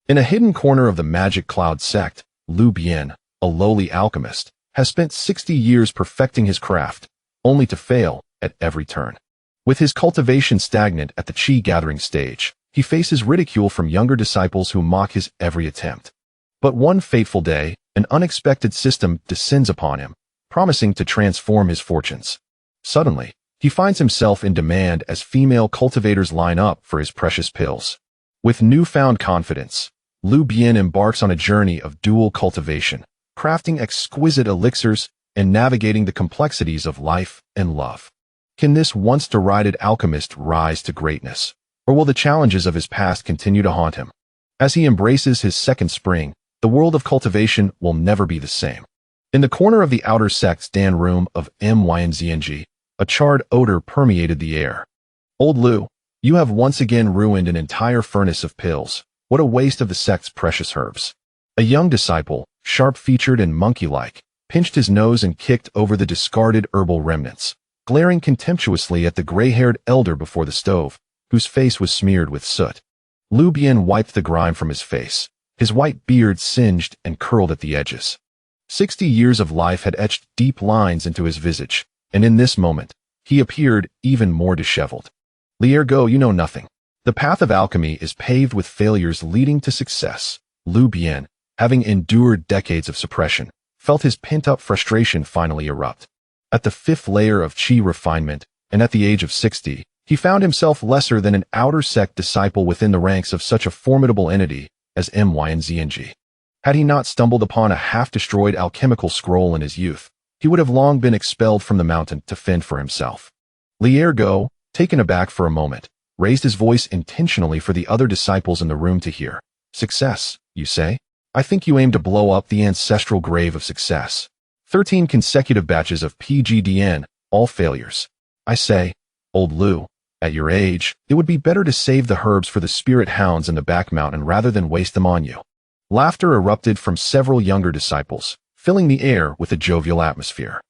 In a hidden corner of the Magic Cloud sect, Lu Bian, a lowly alchemist, has spent 60 years perfecting his craft, only to fail at every turn. With his cultivation stagnant at the chi gathering stage, he faces ridicule from younger disciples who mock his every attempt. But one fateful day, an unexpected system descends upon him, promising to transform his fortunes. Suddenly, he finds himself in demand as female cultivators line up for his precious pills. With newfound confidence, Lu Bian embarks on a journey of dual cultivation, crafting exquisite elixirs and navigating the complexities of life and love. Can this once derided alchemist rise to greatness, or will the challenges of his past continue to haunt him? As he embraces his second spring, the world of cultivation will never be the same. In the corner of the outer sect's den room of MYNZNG, a charred odor permeated the air. Old Lu, you have once again ruined an entire furnace of pills. What a waste of the sect's precious herbs. A young disciple, sharp-featured and monkey-like, pinched his nose and kicked over the discarded herbal remnants, glaring contemptuously at the gray-haired elder before the stove, whose face was smeared with soot. Lu Bian wiped the grime from his face, his white beard singed and curled at the edges. 60 years of life had etched deep lines into his visage, and in this moment, he appeared even more disheveled. Go, you know nothing. The path of alchemy is paved with failures leading to success. Lu Bian, having endured decades of suppression, felt his pent-up frustration finally erupt. At the 5th layer of chi refinement, and at the age of 60, he found himself lesser than an outer sect disciple within the ranks of such a formidable entity as MYNZNG. Had he not stumbled upon a half-destroyed alchemical scroll in his youth, he would have long been expelled from the mountain to fend for himself. Go, taken aback for a moment, raised his voice intentionally for the other disciples in the room to hear. Success, you say? I think you aim to blow up the ancestral grave of success. 13 consecutive batches of PGDN, all failures. I say, old Lu, at your age, it would be better to save the herbs for the spirit hounds in the back mountain rather than waste them on you. Laughter erupted from several younger disciples, filling the air with a jovial atmosphere.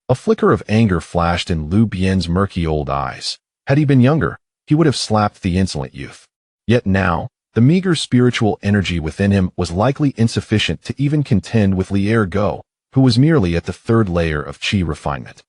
A flicker of anger flashed in Lu Bian's murky old eyes. Had he been younger, he would have slapped the insolent youth. Yet now, the meager spiritual energy within him was likely insufficient to even contend with Go, who was merely at the 3rd layer of chi refinement.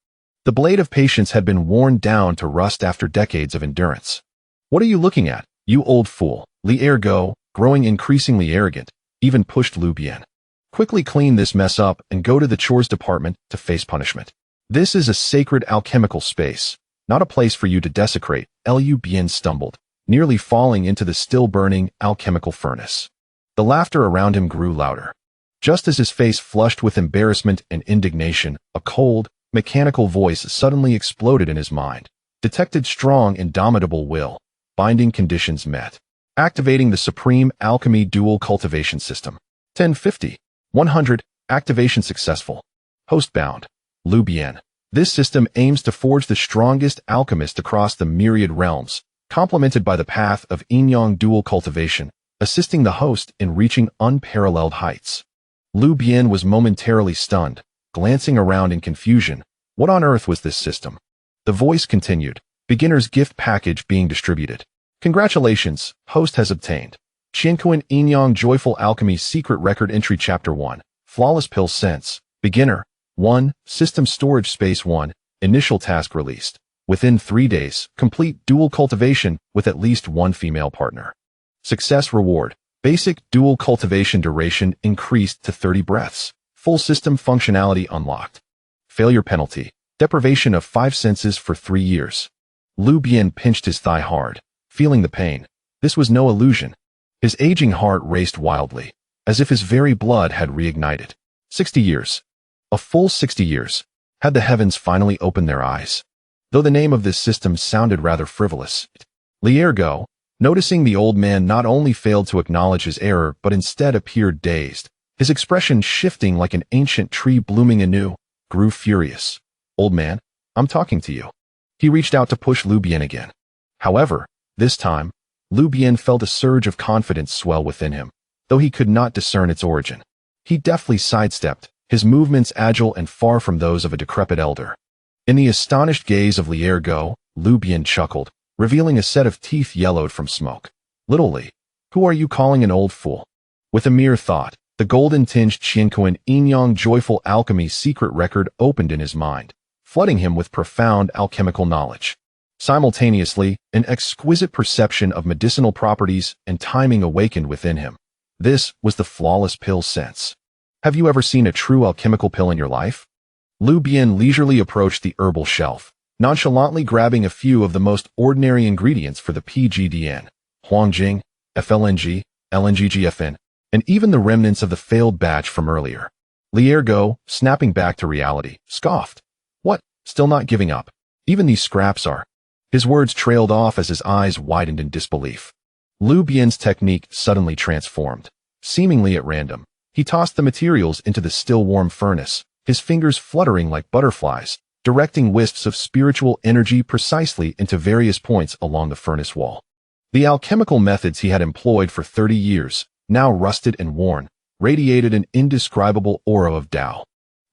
The blade of patience had been worn down to rust after decades of endurance. What are you looking at, you old fool? Go, growing increasingly arrogant, even pushed Lu Bian. Quickly clean this mess up and go to the chores department to face punishment. This is a sacred alchemical space, not a place for you to desecrate. Lu Bian stumbled, nearly falling into the still-burning alchemical furnace. The laughter around him grew louder. Just as his face flushed with embarrassment and indignation, a cold, mechanical voice suddenly exploded in his mind. Detected strong, indomitable will. Binding conditions met. Activating the Supreme Alchemy Dual Cultivation System. 1050. 100. Activation successful. Host-bound. Lu Bian. This system aims to forge the strongest alchemist across the myriad realms, complemented by the path of yin-yang dual cultivation, assisting the host in reaching unparalleled heights. Lu Bian was momentarily stunned, glancing around in confusion. What on earth was this system? The voice continued, beginner's gift package being distributed. Congratulations, host has obtained. Qianquan Yin-Yang Joyful Alchemy Secret Record Entry Chapter 1, Flawless Pill Sense, Beginner, 1, System Storage Space 1, Initial Task Released. Within 3 days, complete dual cultivation with at least one female partner. Success Reward, Basic Dual Cultivation Duration increased to 30 breaths. Full system functionality unlocked. Failure Penalty, Deprivation of 5 senses for 3 years. Lu Bian pinched his thigh hard, feeling the pain. This was no illusion. His aging heart raced wildly, as if his very blood had reignited. 60 years. A full 60 years. Had the heavens finally opened their eyes? Though the name of this system sounded rather frivolous. Go, noticing the old man not only failed to acknowledge his error but instead appeared dazed, his expression shifting like an ancient tree blooming anew, grew furious. Old man, I'm talking to you. He reached out to push Lu Bian again. However, this time, Lu Bian felt a surge of confidence swell within him, though he could not discern its origin. He deftly sidestepped, his movements agile and far from those of a decrepit elder. In the astonished gaze of Go, Lu Bian chuckled, revealing a set of teeth yellowed from smoke. Little Li, who are you calling an old fool? With a mere thought, the golden-tinged Qiankuan Yinyang joyful alchemy secret record opened in his mind, flooding him with profound alchemical knowledge. Simultaneously, an exquisite perception of medicinal properties and timing awakened within him. This was the flawless pill sense. Have you ever seen a true alchemical pill in your life? Lu Bian leisurely approached the herbal shelf, nonchalantly grabbing a few of the most ordinary ingredients for the PGDN, Huangjing, FLNG, LNGGFN, and even the remnants of the failed batch from earlier. Liergo, snapping back to reality, scoffed. What? Still not giving up? Even these scraps are. His words trailed off as his eyes widened in disbelief. Lu Bian's technique suddenly transformed. Seemingly at random, he tossed the materials into the still warm furnace, his fingers fluttering like butterflies, directing wisps of spiritual energy precisely into various points along the furnace wall. The alchemical methods he had employed for 30 years, now rusted and worn, radiated an indescribable aura of Tao.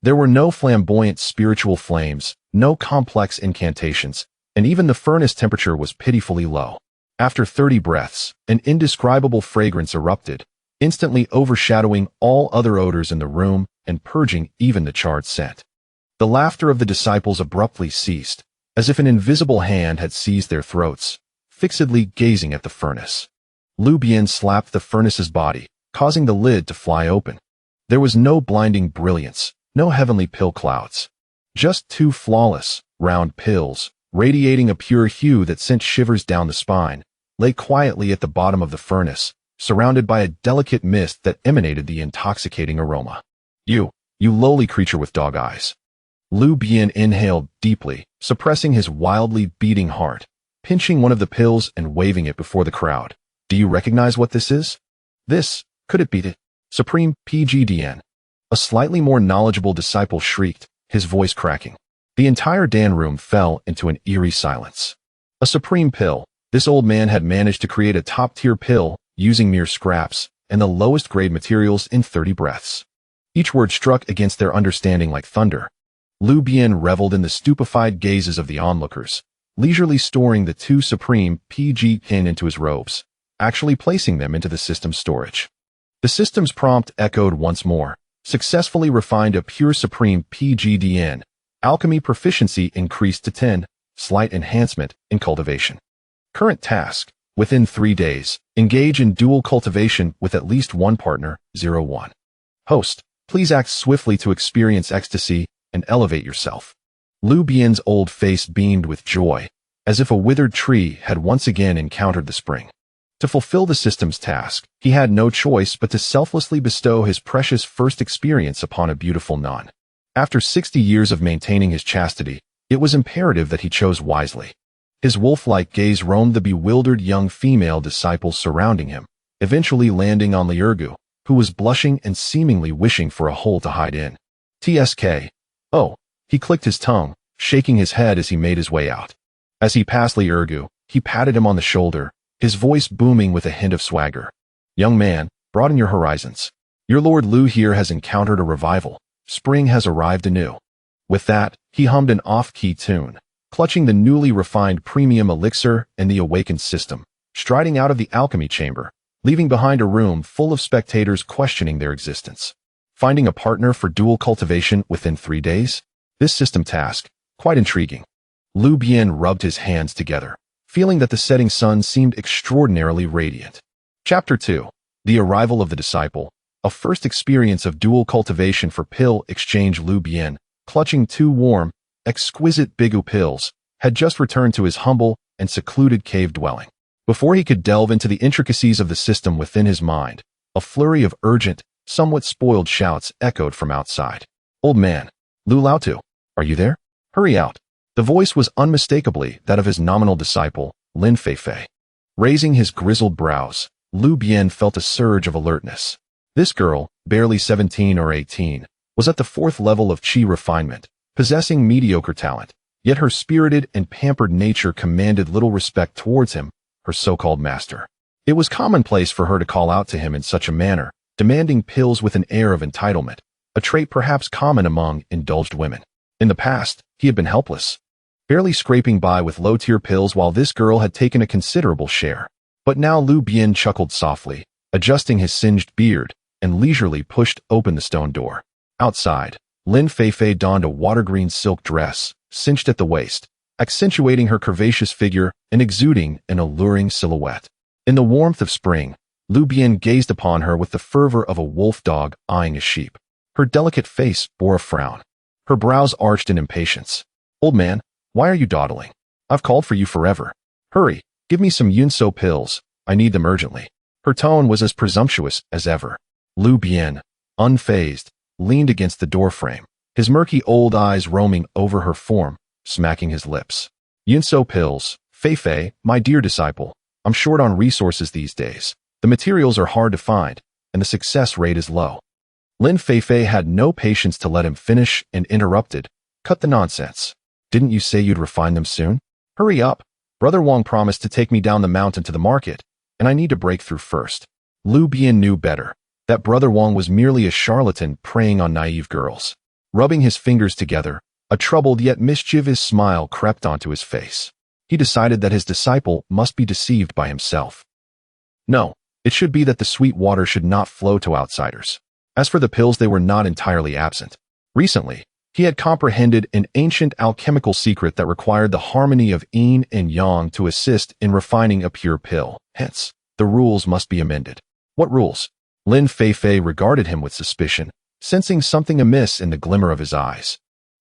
There were no flamboyant spiritual flames, no complex incantations, and even the furnace temperature was pitifully low. After 30 breaths, an indescribable fragrance erupted, instantly overshadowing all other odors in the room and purging even the charred scent. The laughter of the disciples abruptly ceased, as if an invisible hand had seized their throats, fixedly gazing at the furnace. Lu Bian slapped the furnace's body, causing the lid to fly open. There was no blinding brilliance, no heavenly pill clouds. Just two flawless, round pills, radiating a pure hue that sent shivers down the spine, lay quietly at the bottom of the furnace, surrounded by a delicate mist that emanated the intoxicating aroma. You lowly creature with dog eyes. Lu Bian inhaled deeply, suppressing his wildly beating heart, pinching one of the pills and waving it before the crowd. Do you recognize what this is? This, could it be the Supreme PGDN? A slightly more knowledgeable disciple shrieked, his voice cracking. The entire Dan room fell into an eerie silence. A supreme pill. This old man had managed to create a top-tier pill using mere scraps and the lowest grade materials in 30 breaths. Each word struck against their understanding like thunder. Lu Bian reveled in the stupefied gazes of the onlookers, leisurely storing the two supreme PG into his robes, actually placing them into the system's storage. The system's prompt echoed once more. Successfully refined a pure supreme PGDN. Alchemy proficiency increased to 10. Slight enhancement in cultivation. Current task. Within 3 days, engage in dual cultivation with at least one partner. 01. Host. Please act swiftly to experience ecstasy and elevate yourself. Lu Bian's old face beamed with joy, as if a withered tree had once again encountered the spring. To fulfill the system's task, he had no choice but to selflessly bestow his precious first experience upon a beautiful nun. After 60 years of maintaining his chastity, it was imperative that he chose wisely. His wolf-like gaze roamed the bewildered young female disciples surrounding him, eventually landing on Liergu, who was blushing and seemingly wishing for a hole to hide in. TSK. Oh, he clicked his tongue, shaking his head as he made his way out. As he passed Liergu, he patted him on the shoulder, his voice booming with a hint of swagger. Young man, broaden your horizons. Your Lord Lu here has encountered a revival. Spring has arrived anew. With that, he hummed an off-key tune, clutching the newly refined premium elixir and the awakened system, striding out of the alchemy chamber, leaving behind a room full of spectators questioning their existence. Finding a partner for dual cultivation within 3 days? This system task, quite intriguing. Lu Bian rubbed his hands together, feeling that the setting sun seemed extraordinarily radiant. Chapter 2. The Arrival of the Disciple. A first experience of dual cultivation for pill exchange. Lu Bian, clutching two warm, exquisite bigu pills, had just returned to his humble and secluded cave dwelling. Before he could delve into the intricacies of the system within his mind, a flurry of urgent, somewhat spoiled shouts echoed from outside. Old man, Lu Laotu, are you there? Hurry out. The voice was unmistakably that of his nominal disciple, Lin Feifei. Raising his grizzled brows, Lu Bian felt a surge of alertness. This girl, barely 17 or 18, was at the 4th level of qi refinement, possessing mediocre talent, yet her spirited and pampered nature commanded little respect towards him, her so-called master. It was commonplace for her to call out to him in such a manner, demanding pills with an air of entitlement, a trait perhaps common among indulged women. In the past, he had been helpless, barely scraping by with low-tier pills while this girl had taken a considerable share. But now Lu Bian chuckled softly, adjusting his singed beard, and leisurely pushed open the stone door. Outside, Lin Feifei donned a water-green silk dress, cinched at the waist, accentuating her curvaceous figure and exuding an alluring silhouette. In the warmth of spring, Lu Bian gazed upon her with the fervor of a wolf dog eyeing a sheep. Her delicate face bore a frown. Her brows arched in impatience. "Old man, why are you dawdling? I've called for you forever. Hurry, give me some Yunso pills. I need them urgently." Her tone was as presumptuous as ever. Lu Bian, unfazed, leaned against the doorframe, his murky old eyes roaming over her form, smacking his lips. "Yunso pills, Feifei, my dear disciple. I'm short on resources these days. The materials are hard to find, and the success rate is low." Lin Feifei had no patience to let him finish and interrupted. "Cut the nonsense. Didn't you say you'd refine them soon? Hurry up. Brother Wang promised to take me down the mountain to the market, and I need to break through first." Lu Bian knew better, that Brother Wang was merely a charlatan preying on naive girls. Rubbing his fingers together, a troubled yet mischievous smile crept onto his face. He decided that his disciple must be deceived by himself. No, it should be that the sweet water should not flow to outsiders. As for the pills, they were not entirely absent. Recently, he had comprehended an ancient alchemical secret that required the harmony of yin and yang to assist in refining a pure pill. Hence, the rules must be amended. What rules? Lin Feifei regarded him with suspicion, sensing something amiss in the glimmer of his eyes.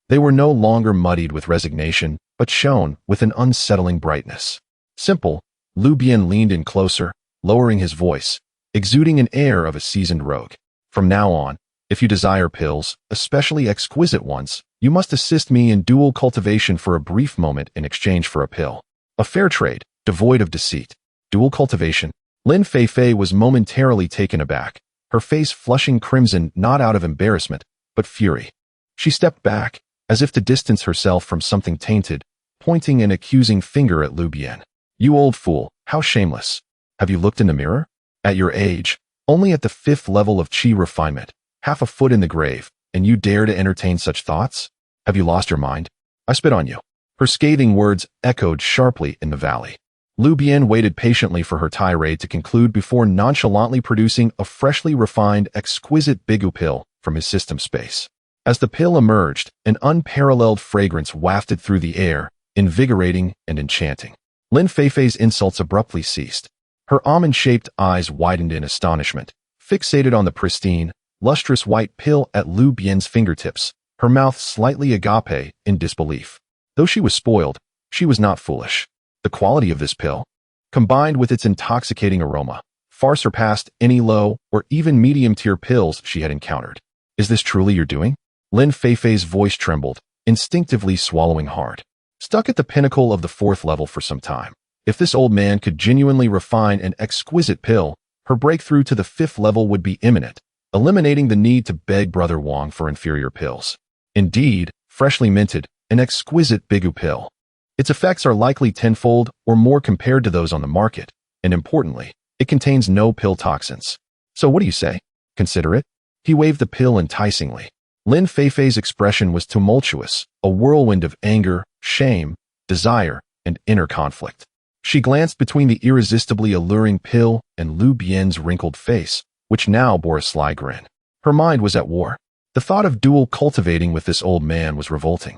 They were no longer muddied with resignation, but shone with an unsettling brightness. Simple. Lu Bian leaned in closer, lowering his voice, exuding an air of a seasoned rogue. "From now on, if you desire pills, especially exquisite ones, you must assist me in dual cultivation for a brief moment in exchange for a pill. A fair trade, devoid of deceit." Dual cultivation? Lin Feifei was momentarily taken aback, her face flushing crimson not out of embarrassment, but fury. She stepped back, as if to distance herself from something tainted, pointing an accusing finger at Lu Bian. "You old fool, how shameless. Have you looked in the mirror? At your age, only at the 5th level of chi refinement, half a foot in the grave, and you dare to entertain such thoughts? Have you lost your mind? I spit on you." Her scathing words echoed sharply in the valley. Lu Bian waited patiently for her tirade to conclude before nonchalantly producing a freshly refined, exquisite bigu pill from his system space. As the pill emerged, an unparalleled fragrance wafted through the air, invigorating and enchanting. Lin Feifei's insults abruptly ceased. Her almond-shaped eyes widened in astonishment, fixated on the pristine, lustrous white pill at Lu Bian's fingertips, her mouth slightly agape in disbelief. Though she was spoiled, she was not foolish. The quality of this pill, combined with its intoxicating aroma, far surpassed any low or even medium-tier pills she had encountered. "Is this truly your doing?" Lin Feifei's voice trembled, instinctively swallowing hard. Stuck at the pinnacle of the 4th level for some time, if this old man could genuinely refine an exquisite pill, her breakthrough to the 5th level would be imminent, eliminating the need to beg Brother Wang for inferior pills. Indeed, freshly minted, an exquisite bigu pill. Its effects are likely tenfold or more compared to those on the market, and importantly, it contains no pill toxins. So what do you say? Consider it? He waved the pill enticingly. Lin Feifei's expression was tumultuous, a whirlwind of anger, shame, desire, and inner conflict. She glanced between the irresistibly alluring pill and Lu Bian's wrinkled face, which now bore a sly grin. Her mind was at war. The thought of dual cultivating with this old man was revolting.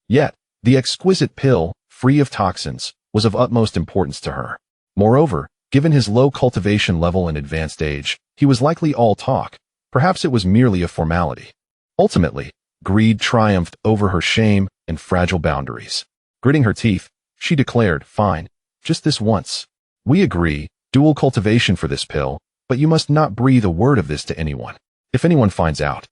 Yet, the exquisite pill, free of toxins, was of utmost importance to her. Moreover, given his low cultivation level and advanced age, he was likely all talk. Perhaps it was merely a formality. Ultimately, greed triumphed over her shame and fragile boundaries. Gritting her teeth, she declared, "Fine, just this once. We agree, dual cultivation for this pill, but you must not breathe a word of this to anyone. If anyone finds out,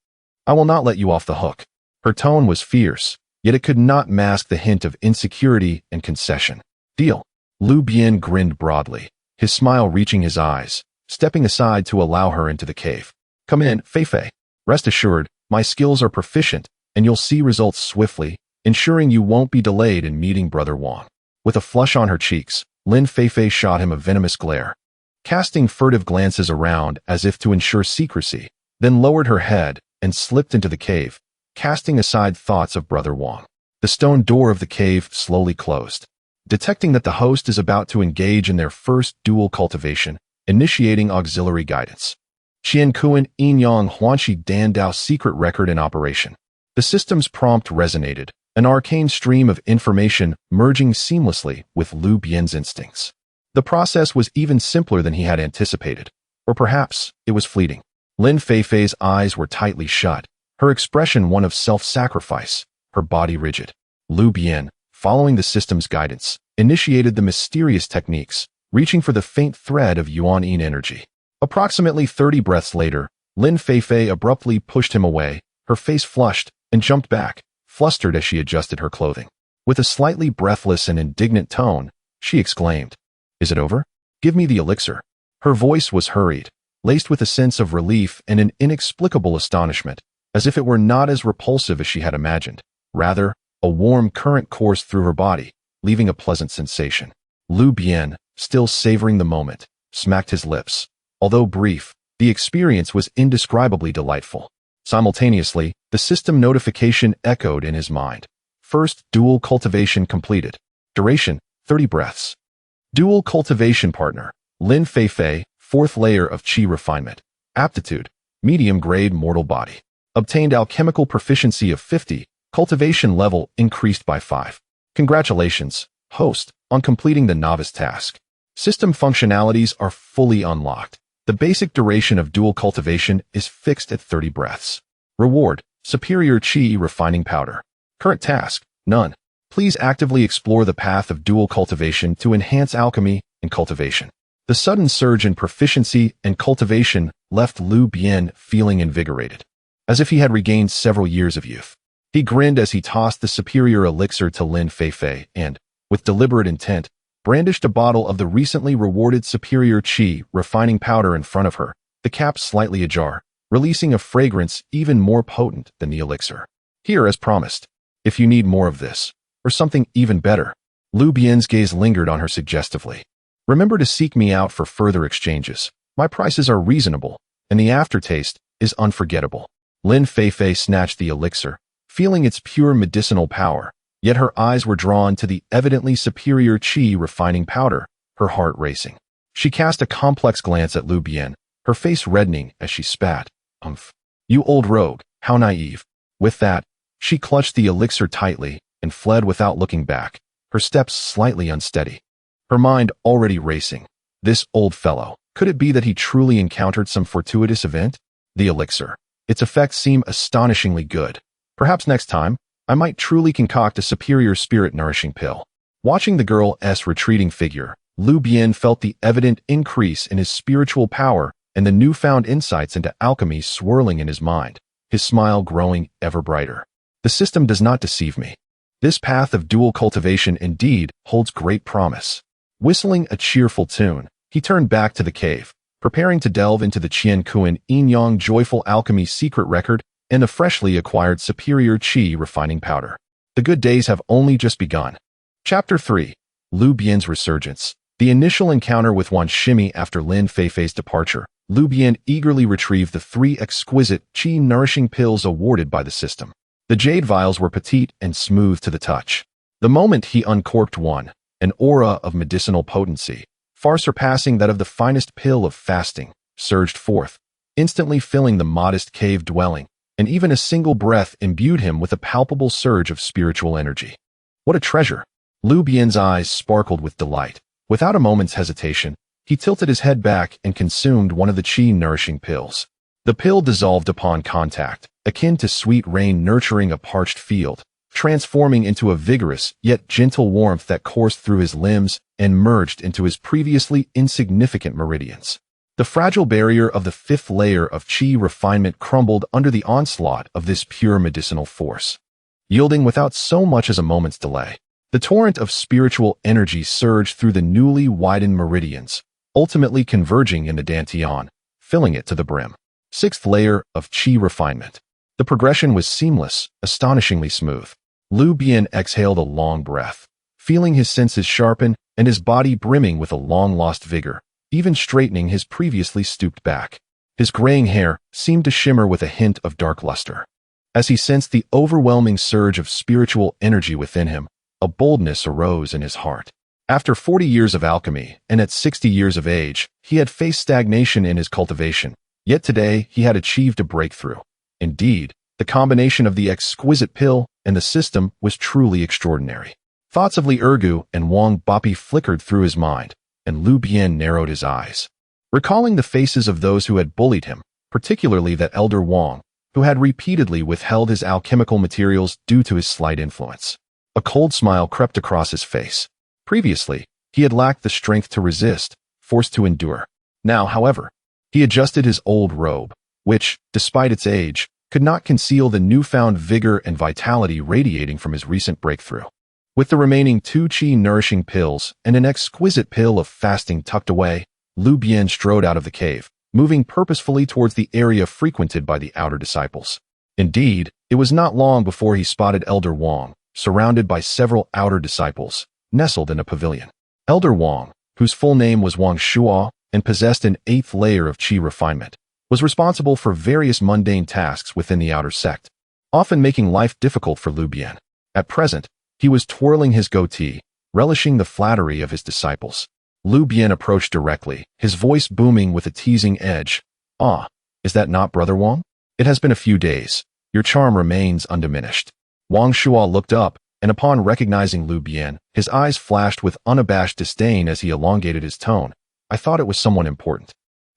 I will not let you off the hook." Her tone was fierce, yet it could not mask the hint of insecurity and concession. "Deal." Lu Bian grinned broadly, his smile reaching his eyes, stepping aside to allow her into the cave. "Come in, Feifei. Rest assured, my skills are proficient, and you'll see results swiftly, ensuring you won't be delayed in meeting Brother Wang." With a flush on her cheeks, Lin Feifei shot him a venomous glare, casting furtive glances around as if to ensure secrecy, then lowered her head and slipped into the cave, casting aside thoughts of Brother Wang. The stone door of the cave slowly closed. Detecting that the host is about to engage in their first dual cultivation, initiating auxiliary guidance. Qian Kuan Yin Yang Huanxi Dan Dao secret record in operation. The system's prompt resonated, an arcane stream of information merging seamlessly with Lu Bian's instincts. The process was even simpler than he had anticipated, or perhaps it was fleeting. Lin Feifei's eyes were tightly shut, her expression one of self-sacrifice, her body rigid. Lu Bian, following the system's guidance, initiated the mysterious techniques, reaching for the faint thread of Yuan Yin energy. Approximately 30 breaths later, Lin Feifei abruptly pushed him away, her face flushed, and jumped back, flustered as she adjusted her clothing. With a slightly breathless and indignant tone, she exclaimed, "Is it over? Give me the elixir." Her voice was hurried, laced with a sense of relief and an inexplicable astonishment, as if it were not as repulsive as she had imagined. Rather, a warm current coursed through her body, leaving a pleasant sensation. Lu Bian, still savoring the moment, smacked his lips. Although brief, the experience was indescribably delightful. Simultaneously, the system notification echoed in his mind. First, dual cultivation completed. Duration, 30 breaths. Dual cultivation partner, Lin Feifei, 4th layer of Qi refinement. Aptitude, medium-grade mortal body. Obtained alchemical proficiency of 50, cultivation level increased by 5. Congratulations, host, on completing the novice task. System functionalities are fully unlocked. The basic duration of dual cultivation is fixed at 30 breaths. Reward, superior Qi refining powder. Current task, none. Please actively explore the path of dual cultivation to enhance alchemy and cultivation. The sudden surge in proficiency and cultivation left Lu Bian feeling invigorated, as if he had regained several years of youth. He grinned as he tossed the superior elixir to Lin Feifei and, with deliberate intent, brandished a bottle of the recently rewarded superior Qi refining powder in front of her, the cap slightly ajar, releasing a fragrance even more potent than the elixir. Here, as promised, if you need more of this, or something even better. Lu Bian's gaze lingered on her suggestively. Remember to seek me out for further exchanges. My prices are reasonable, and the aftertaste is unforgettable. Lin Feifei snatched the elixir, feeling its pure medicinal power, yet her eyes were drawn to the evidently superior Qi refining powder, her heart racing. She cast a complex glance at Lu Bian, her face reddening as she spat. "Umph. You old rogue, how naive." With that, she clutched the elixir tightly and fled without looking back, her steps slightly unsteady. Her mind already racing. This old fellow, could it be that he truly encountered some fortuitous event? The elixir. Its effects seem astonishingly good. Perhaps next time, I might truly concoct a superior spirit-nourishing pill. Watching the girl's retreating figure, Lu Bian felt the evident increase in his spiritual power and the newfound insights into alchemy swirling in his mind, his smile growing ever brighter. The system does not deceive me. This path of dual cultivation indeed holds great promise. Whistling a cheerful tune, he turned back to the cave, preparing to delve into the Qian Kuan Yin Yang joyful alchemy secret record and the freshly acquired superior Qi refining powder. The good days have only just begun. Chapter 3. Lu Bian's Resurgence. The initial encounter with ForcesHim after Lin Feifei's departure, Lu Bian eagerly retrieved the 3 exquisite Qi-nourishing pills awarded by the system. The jade vials were petite and smooth to the touch. The moment he uncorked one, an aura of medicinal potency, far surpassing that of the finest pill of fasting, surged forth, instantly filling the modest cave dwelling, and even a single breath imbued him with a palpable surge of spiritual energy. What a treasure! Lu Bian's eyes sparkled with delight. Without a moment's hesitation, he tilted his head back and consumed one of the Qi-nourishing pills. The pill dissolved upon contact, akin to sweet rain nurturing a parched field, transforming into a vigorous yet gentle warmth that coursed through his limbs and merged into his previously insignificant meridians. The fragile barrier of the 5th layer of Qi refinement crumbled under the onslaught of this pure medicinal force, yielding without so much as a moment's delay. The torrent of spiritual energy surged through the newly widened meridians, ultimately converging in the dantian, filling it to the brim. 6th layer of Qi refinement. The progression was seamless, astonishingly smooth. Lu Bian exhaled a long breath, feeling his senses sharpen and his body brimming with a long-lost vigor, even straightening his previously stooped back. His graying hair seemed to shimmer with a hint of dark luster. As he sensed the overwhelming surge of spiritual energy within him, a boldness arose in his heart. After 40 years of alchemy, and at 60 years of age, he had faced stagnation in his cultivation. Yet today, he had achieved a breakthrough. Indeed, the combination of the exquisite pill and the system was truly extraordinary. Thoughts of Li Ergu and Wang Bapi flickered through his mind, and Lu Bian narrowed his eyes. Recalling the faces of those who had bullied him, particularly that elder Wang, who had repeatedly withheld his alchemical materials due to his slight influence. A cold smile crept across his face. Previously, he had lacked the strength to resist, forced to endure. Now, however, he adjusted his old robe, which, despite its age, could not conceal the newfound vigor and vitality radiating from his recent breakthrough. With the remaining 2 qi-nourishing pills and an exquisite pill of fasting tucked away, Lu Bian strode out of the cave, moving purposefully towards the area frequented by the outer disciples. Indeed, it was not long before he spotted Elder Wang, surrounded by several outer disciples, nestled in a pavilion. Elder Wang, whose full name was Wang Shuo and possessed an 8th layer of qi refinement, was responsible for various mundane tasks within the outer sect, often making life difficult for Lu Bian. At present, he was twirling his goatee, relishing the flattery of his disciples. Lu Bian approached directly, his voice booming with a teasing edge. "Ah, is that not Brother Wang? It has been a few days. Your charm remains undiminished." Wang Shuo looked up, and upon recognizing Lu Bian, his eyes flashed with unabashed disdain as he elongated his tone. "I thought it was someone important.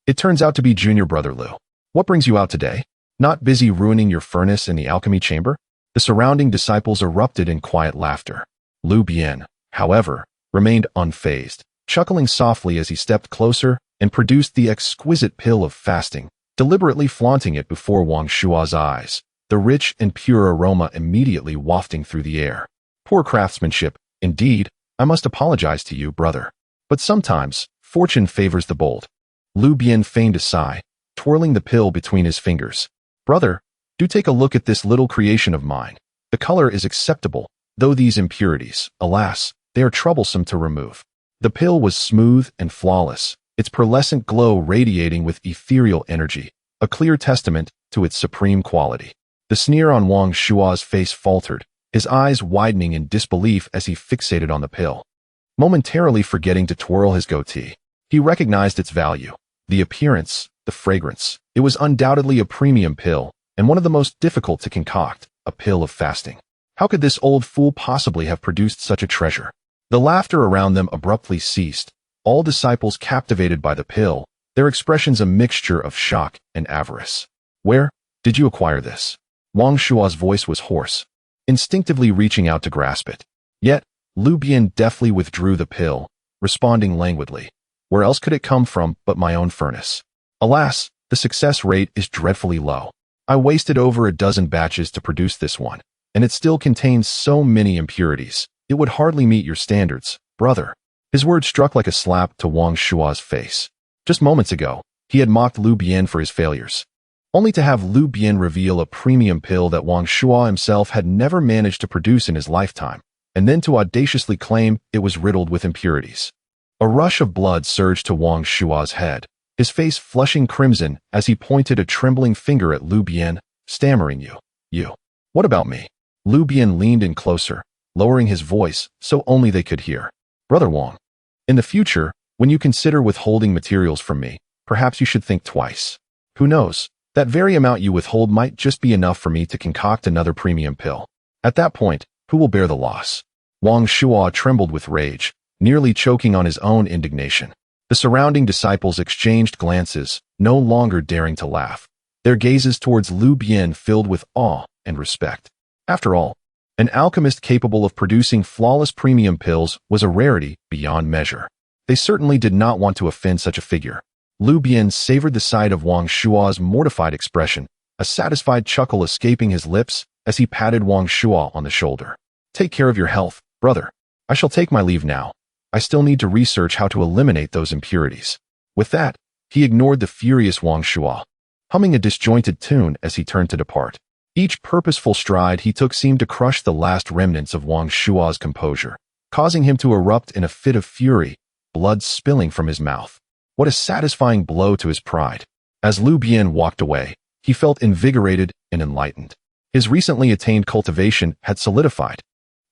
It turns out to be Junior Brother Lu. What brings you out today? Not busy ruining your furnace in the alchemy chamber?" The surrounding disciples erupted in quiet laughter. Lu Bian, however, remained unfazed, chuckling softly as he stepped closer and produced the exquisite pill of fasting, deliberately flaunting it before Wang Shuo's eyes, the rich and pure aroma immediately wafting through the air. "Poor craftsmanship, indeed. I must apologize to you, brother. But sometimes, fortune favors the bold." Lu Bian feigned a sigh, twirling the pill between his fingers. "Brother, do take a look at this little creation of mine. The color is acceptable, though these impurities, alas, they are troublesome to remove." The pill was smooth and flawless, its pearlescent glow radiating with ethereal energy, a clear testament to its supreme quality. The sneer on Wang Shuo's face faltered, his eyes widening in disbelief as he fixated on the pill. Momentarily forgetting to twirl his goatee, he recognized its value. The appearance, the fragrance. It was undoubtedly a premium pill, and one of the most difficult to concoct, a pill of fasting. How could this old fool possibly have produced such a treasure? The laughter around them abruptly ceased, all disciples captivated by the pill, their expressions a mixture of shock and avarice. "Where did you acquire this?" Wang Shuo's voice was hoarse, instinctively reaching out to grasp it. Yet, Lu Bian deftly withdrew the pill, responding languidly. "Where else could it come from but my own furnace? Alas, the success rate is dreadfully low. I wasted over a dozen batches to produce this one, and it still contains so many impurities. It would hardly meet your standards, brother." His words struck like a slap to Wang Shuo's face. Just moments ago, he had mocked Lu Bian for his failures, only to have Lu Bian reveal a premium pill that Wang Shuo himself had never managed to produce in his lifetime, and then to audaciously claim it was riddled with impurities. A rush of blood surged to Wang Shuo's head, his face flushing crimson as he pointed a trembling finger at Lu Bian, stammering, You. What about me?" Lu Bian leaned in closer, lowering his voice so only they could hear. "Brother Wang, in the future, when you consider withholding materials from me, perhaps you should think twice. Who knows, that very amount you withhold might just be enough for me to concoct another premium pill. At that point, who will bear the loss?" Wang Shuo trembled with rage, nearly choking on his own indignation. The surrounding disciples exchanged glances, no longer daring to laugh, their gazes towards Lu Bian filled with awe and respect. After all, an alchemist capable of producing flawless premium pills was a rarity beyond measure. They certainly did not want to offend such a figure. Lu Bian savored the sight of Wang Shuo's mortified expression, a satisfied chuckle escaping his lips as he patted Wang Shuo on the shoulder. "Take care of your health, brother. I shall take my leave now. I still need to research how to eliminate those impurities." With that, he ignored the furious Wang Shuo, humming a disjointed tune as he turned to depart. Each purposeful stride he took seemed to crush the last remnants of Wang Shuo's composure, causing him to erupt in a fit of fury, blood spilling from his mouth. What a satisfying blow to his pride. As Lu Bian walked away, he felt invigorated and enlightened. His recently attained cultivation had solidified,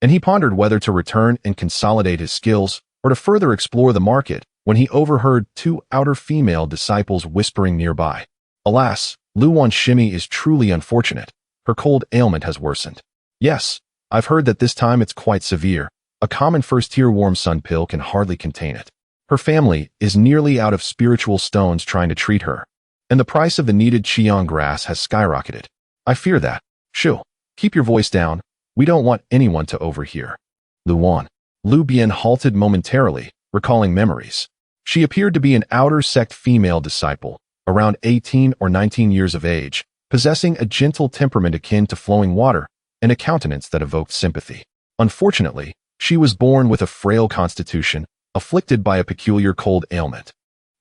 and he pondered whether to return and consolidate his skills or to further explore the market when he overheard two outer female disciples whispering nearby. Alas, Lu Wan's shimmy is truly unfortunate. Her cold ailment has worsened. Yes, I've heard that this time it's quite severe. A common first-tier warm sun pill can hardly contain it. Her family is nearly out of spiritual stones trying to treat her, and the price of the needed Qiang grass has skyrocketed. I fear that. Shoo, keep your voice down. We don't want anyone to overhear. Lu Wan. Lu Bian halted momentarily, recalling memories. She appeared to be an outer sect female disciple, around 18 or 19 years of age, possessing a gentle temperament akin to flowing water and a countenance that evoked sympathy. Unfortunately, she was born with a frail constitution, afflicted by a peculiar cold ailment,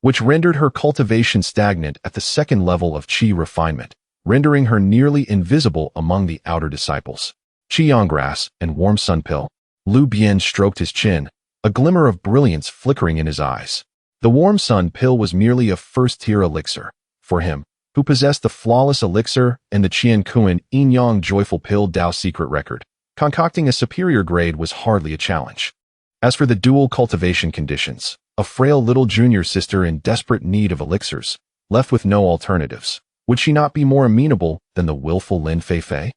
which rendered her cultivation stagnant at the second level of qi refinement, rendering her nearly invisible among the outer disciples. Qiang grass and warm sun pill. Lu Bian stroked his chin, a glimmer of brilliance flickering in his eyes. The warm sun pill was merely a first-tier elixir. For him, who possessed the flawless elixir and the Qian Kuan Yin Yang joyful pill Dao secret record, concocting a superior grade was hardly a challenge. As for the dual cultivation conditions, a frail little junior sister in desperate need of elixirs, left with no alternatives, would she not be more amenable than the willful Lin Feifei?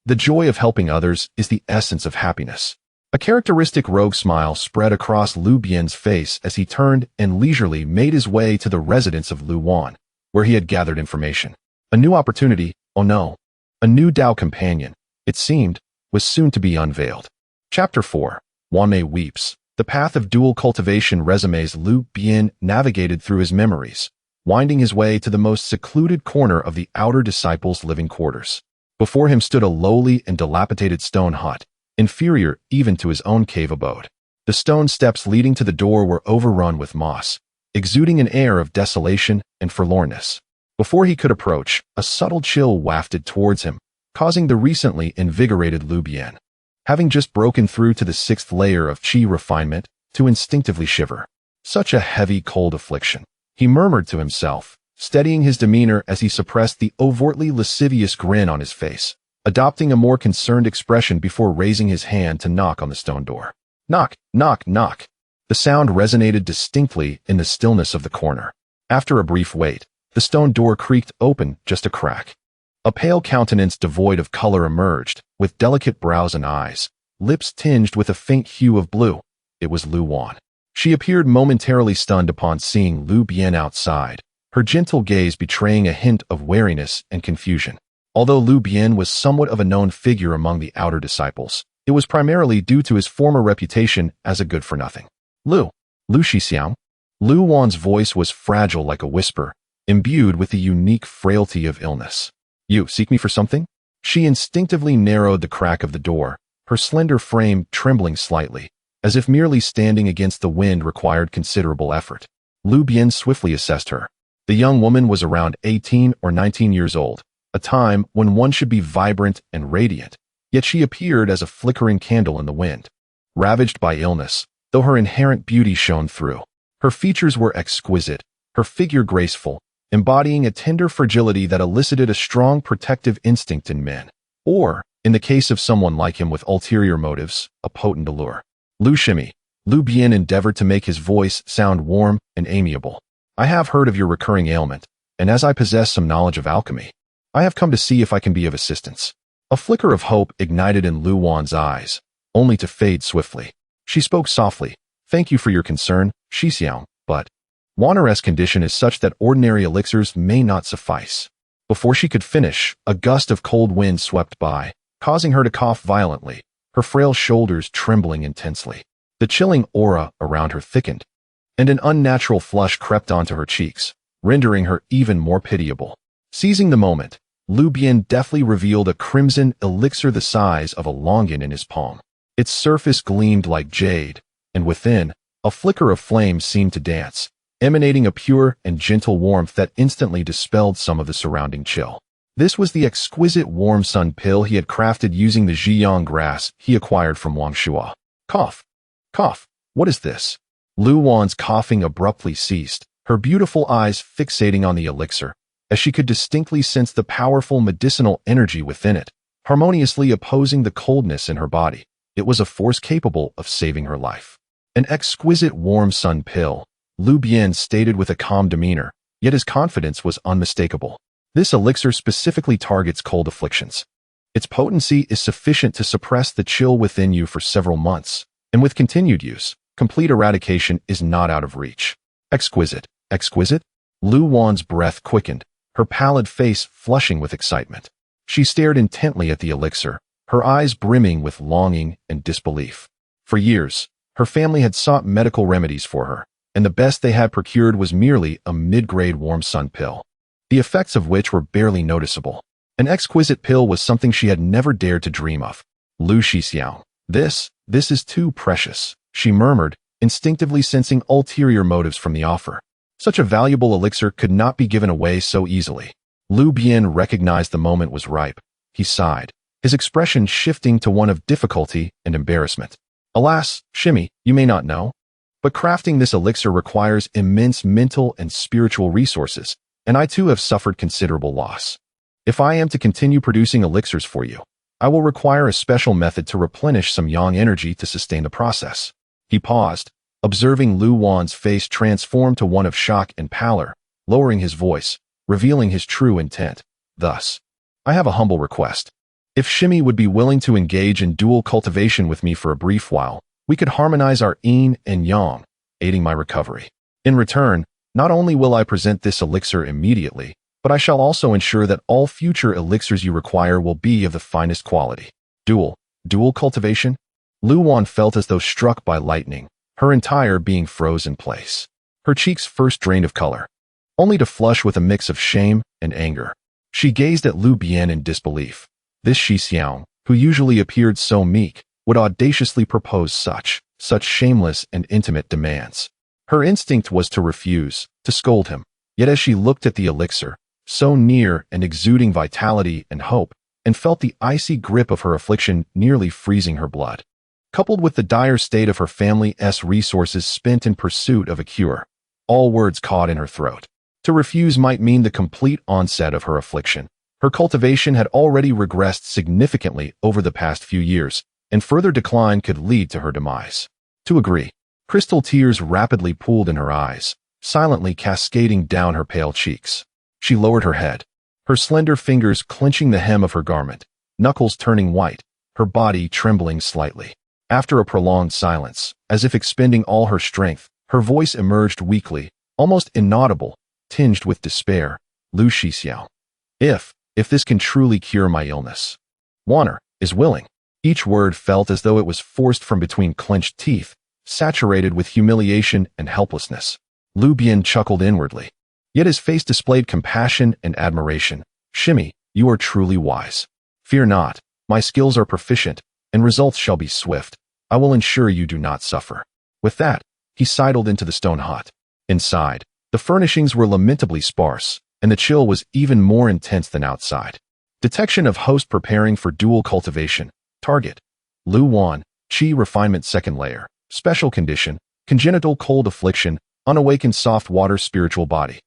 The joy of helping others is the essence of happiness. A characteristic rogue smile spread across Lu Bian's face as he turned and leisurely made his way to the residence of Lu Wan, where he had gathered information. A new opportunity, oh no. A new Dao companion, it seemed, was soon to be unveiled. Chapter 4. Wanmei weeps. The path of dual cultivation resumes Lu Bian navigated through his memories, winding his way to the most secluded corner of the outer disciples' living quarters. Before him stood a lowly and dilapidated stone hut, inferior even to his own cave abode. The stone steps leading to the door were overrun with moss, exuding an air of desolation and forlornness. Before he could approach, a subtle chill wafted towards him, causing the recently invigorated Lu Bian, having just broken through to the 6th layer of qi refinement, to instinctively shiver. Such a heavy, cold affliction, he murmured to himself, steadying his demeanor as he suppressed the overtly lascivious grin on his face, adopting a more concerned expression before raising his hand to knock on the stone door. Knock, knock, knock. The sound resonated distinctly in the stillness of the corner. After a brief wait, the stone door creaked open just a crack. A pale countenance devoid of color emerged, with delicate brows and eyes, lips tinged with a faint hue of blue. It was Lu Wan. She appeared momentarily stunned upon seeing Lu Bian outside, her gentle gaze betraying a hint of wariness and confusion. Although Lu Bian was somewhat of a known figure among the outer disciples, it was primarily due to his former reputation as a good-for-nothing. Lu Xixiang. Lu Wan's voice was fragile like a whisper, imbued with the unique frailty of illness. You seek me for something? She instinctively narrowed the crack of the door, her slender frame trembling slightly, as if merely standing against the wind required considerable effort. Lu Bian swiftly assessed her. The young woman was around 18 or 19 years old, a time when one should be vibrant and radiant, yet she appeared as a flickering candle in the wind. Ravaged by illness, though her inherent beauty shone through. Her features were exquisite, her figure graceful, embodying a tender fragility that elicited a strong protective instinct in men, or, in the case of someone like him with ulterior motives, a potent allure. Lu Bian endeavored to make his voice sound warm and amiable. I have heard of your recurring ailment, and as I possess some knowledge of alchemy, I have come to see if I can be of assistance. A flicker of hope ignited in Lu Wan's eyes, only to fade swiftly. She spoke softly. Thank you for your concern, Xixiang, but Wanner's condition is such that ordinary elixirs may not suffice. Before she could finish, a gust of cold wind swept by, causing her to cough violently, her frail shoulders trembling intensely. The chilling aura around her thickened, and an unnatural flush crept onto her cheeks, rendering her even more pitiable. Seizing the moment, Lu Bian deftly revealed a crimson elixir the size of a longan in his palm. Its surface gleamed like jade, and within, a flicker of flame seemed to dance, emanating a pure and gentle warmth that instantly dispelled some of the surrounding chill. This was the exquisite warm sun pill he had crafted using the Zhiyang grass he acquired from Wang Shua. Cough. Cough. What is this? Lu Wan's coughing abruptly ceased, her beautiful eyes fixating on the elixir, as she could distinctly sense the powerful medicinal energy within it, harmoniously opposing the coldness in her body. It was a force capable of saving her life. An exquisite warm sun pill, Lu Bian stated with a calm demeanor, yet his confidence was unmistakable. This elixir specifically targets cold afflictions. Its potency is sufficient to suppress the chill within you for several months, and with continued use, complete eradication is not out of reach. Exquisite. Exquisite? Lu Wan's breath quickened, her pallid face flushing with excitement. She stared intently at the elixir, her eyes brimming with longing and disbelief. For years, her family had sought medical remedies for her, and the best they had procured was merely a mid-grade warm sun pill, the effects of which were barely noticeable. An exquisite pill was something she had never dared to dream of. Lu Xixiao. This is too precious, she murmured, instinctively sensing ulterior motives from the offer. Such a valuable elixir could not be given away so easily. Lu Bian recognized the moment was ripe. He sighed, his expression shifting to one of difficulty and embarrassment. Alas, Shimmy, you may not know, but crafting this elixir requires immense mental and spiritual resources, and I too have suffered considerable loss. If I am to continue producing elixirs for you, I will require a special method to replenish some yang energy to sustain the process. He paused, observing Lu Wan's face transform to one of shock and pallor, lowering his voice, revealing his true intent. Thus, I have a humble request. If Shimmy would be willing to engage in dual cultivation with me for a brief while, we could harmonize our yin and yang, aiding my recovery. In return, not only will I present this elixir immediately, but I shall also ensure that all future elixirs you require will be of the finest quality. Dual cultivation? Lu Wan felt as though struck by lightning, her entire being froze in place. Her cheeks first drained of color, only to flush with a mix of shame and anger. She gazed at Lu Bian in disbelief. This Xixiang, who usually appeared so meek, would audaciously propose such shameless and intimate demands. Her instinct was to refuse, to scold him. Yet as she looked at the elixir, so near and exuding vitality and hope, and felt the icy grip of her affliction nearly freezing her blood, coupled with the dire state of her family's resources spent in pursuit of a cure, all words caught in her throat. To refuse might mean the complete onset of her affliction. Her cultivation had already regressed significantly over the past few years, and further decline could lead to her demise. To agree, crystal tears rapidly pooled in her eyes, silently cascading down her pale cheeks. She lowered her head, her slender fingers clenching the hem of her garment, knuckles turning white, her body trembling slightly. After a prolonged silence, as if expending all her strength, her voice emerged weakly, almost inaudible, tinged with despair. Lu Xixiao. If this can truly cure my illness, Wanner is willing. Each word felt as though it was forced from between clenched teeth, saturated with humiliation and helplessness. Lu Bian chuckled inwardly, yet his face displayed compassion and admiration. Shimmy, you are truly wise. Fear not, my skills are proficient, and results shall be swift. I will ensure you do not suffer. With that, he sidled into the stone hut. Inside, the furnishings were lamentably sparse, and the chill was even more intense than outside. Detection of host preparing for dual cultivation. Target: Lu Wan, Qi Refinement Second Layer. Special condition: congenital cold affliction, unawakened soft water spiritual body.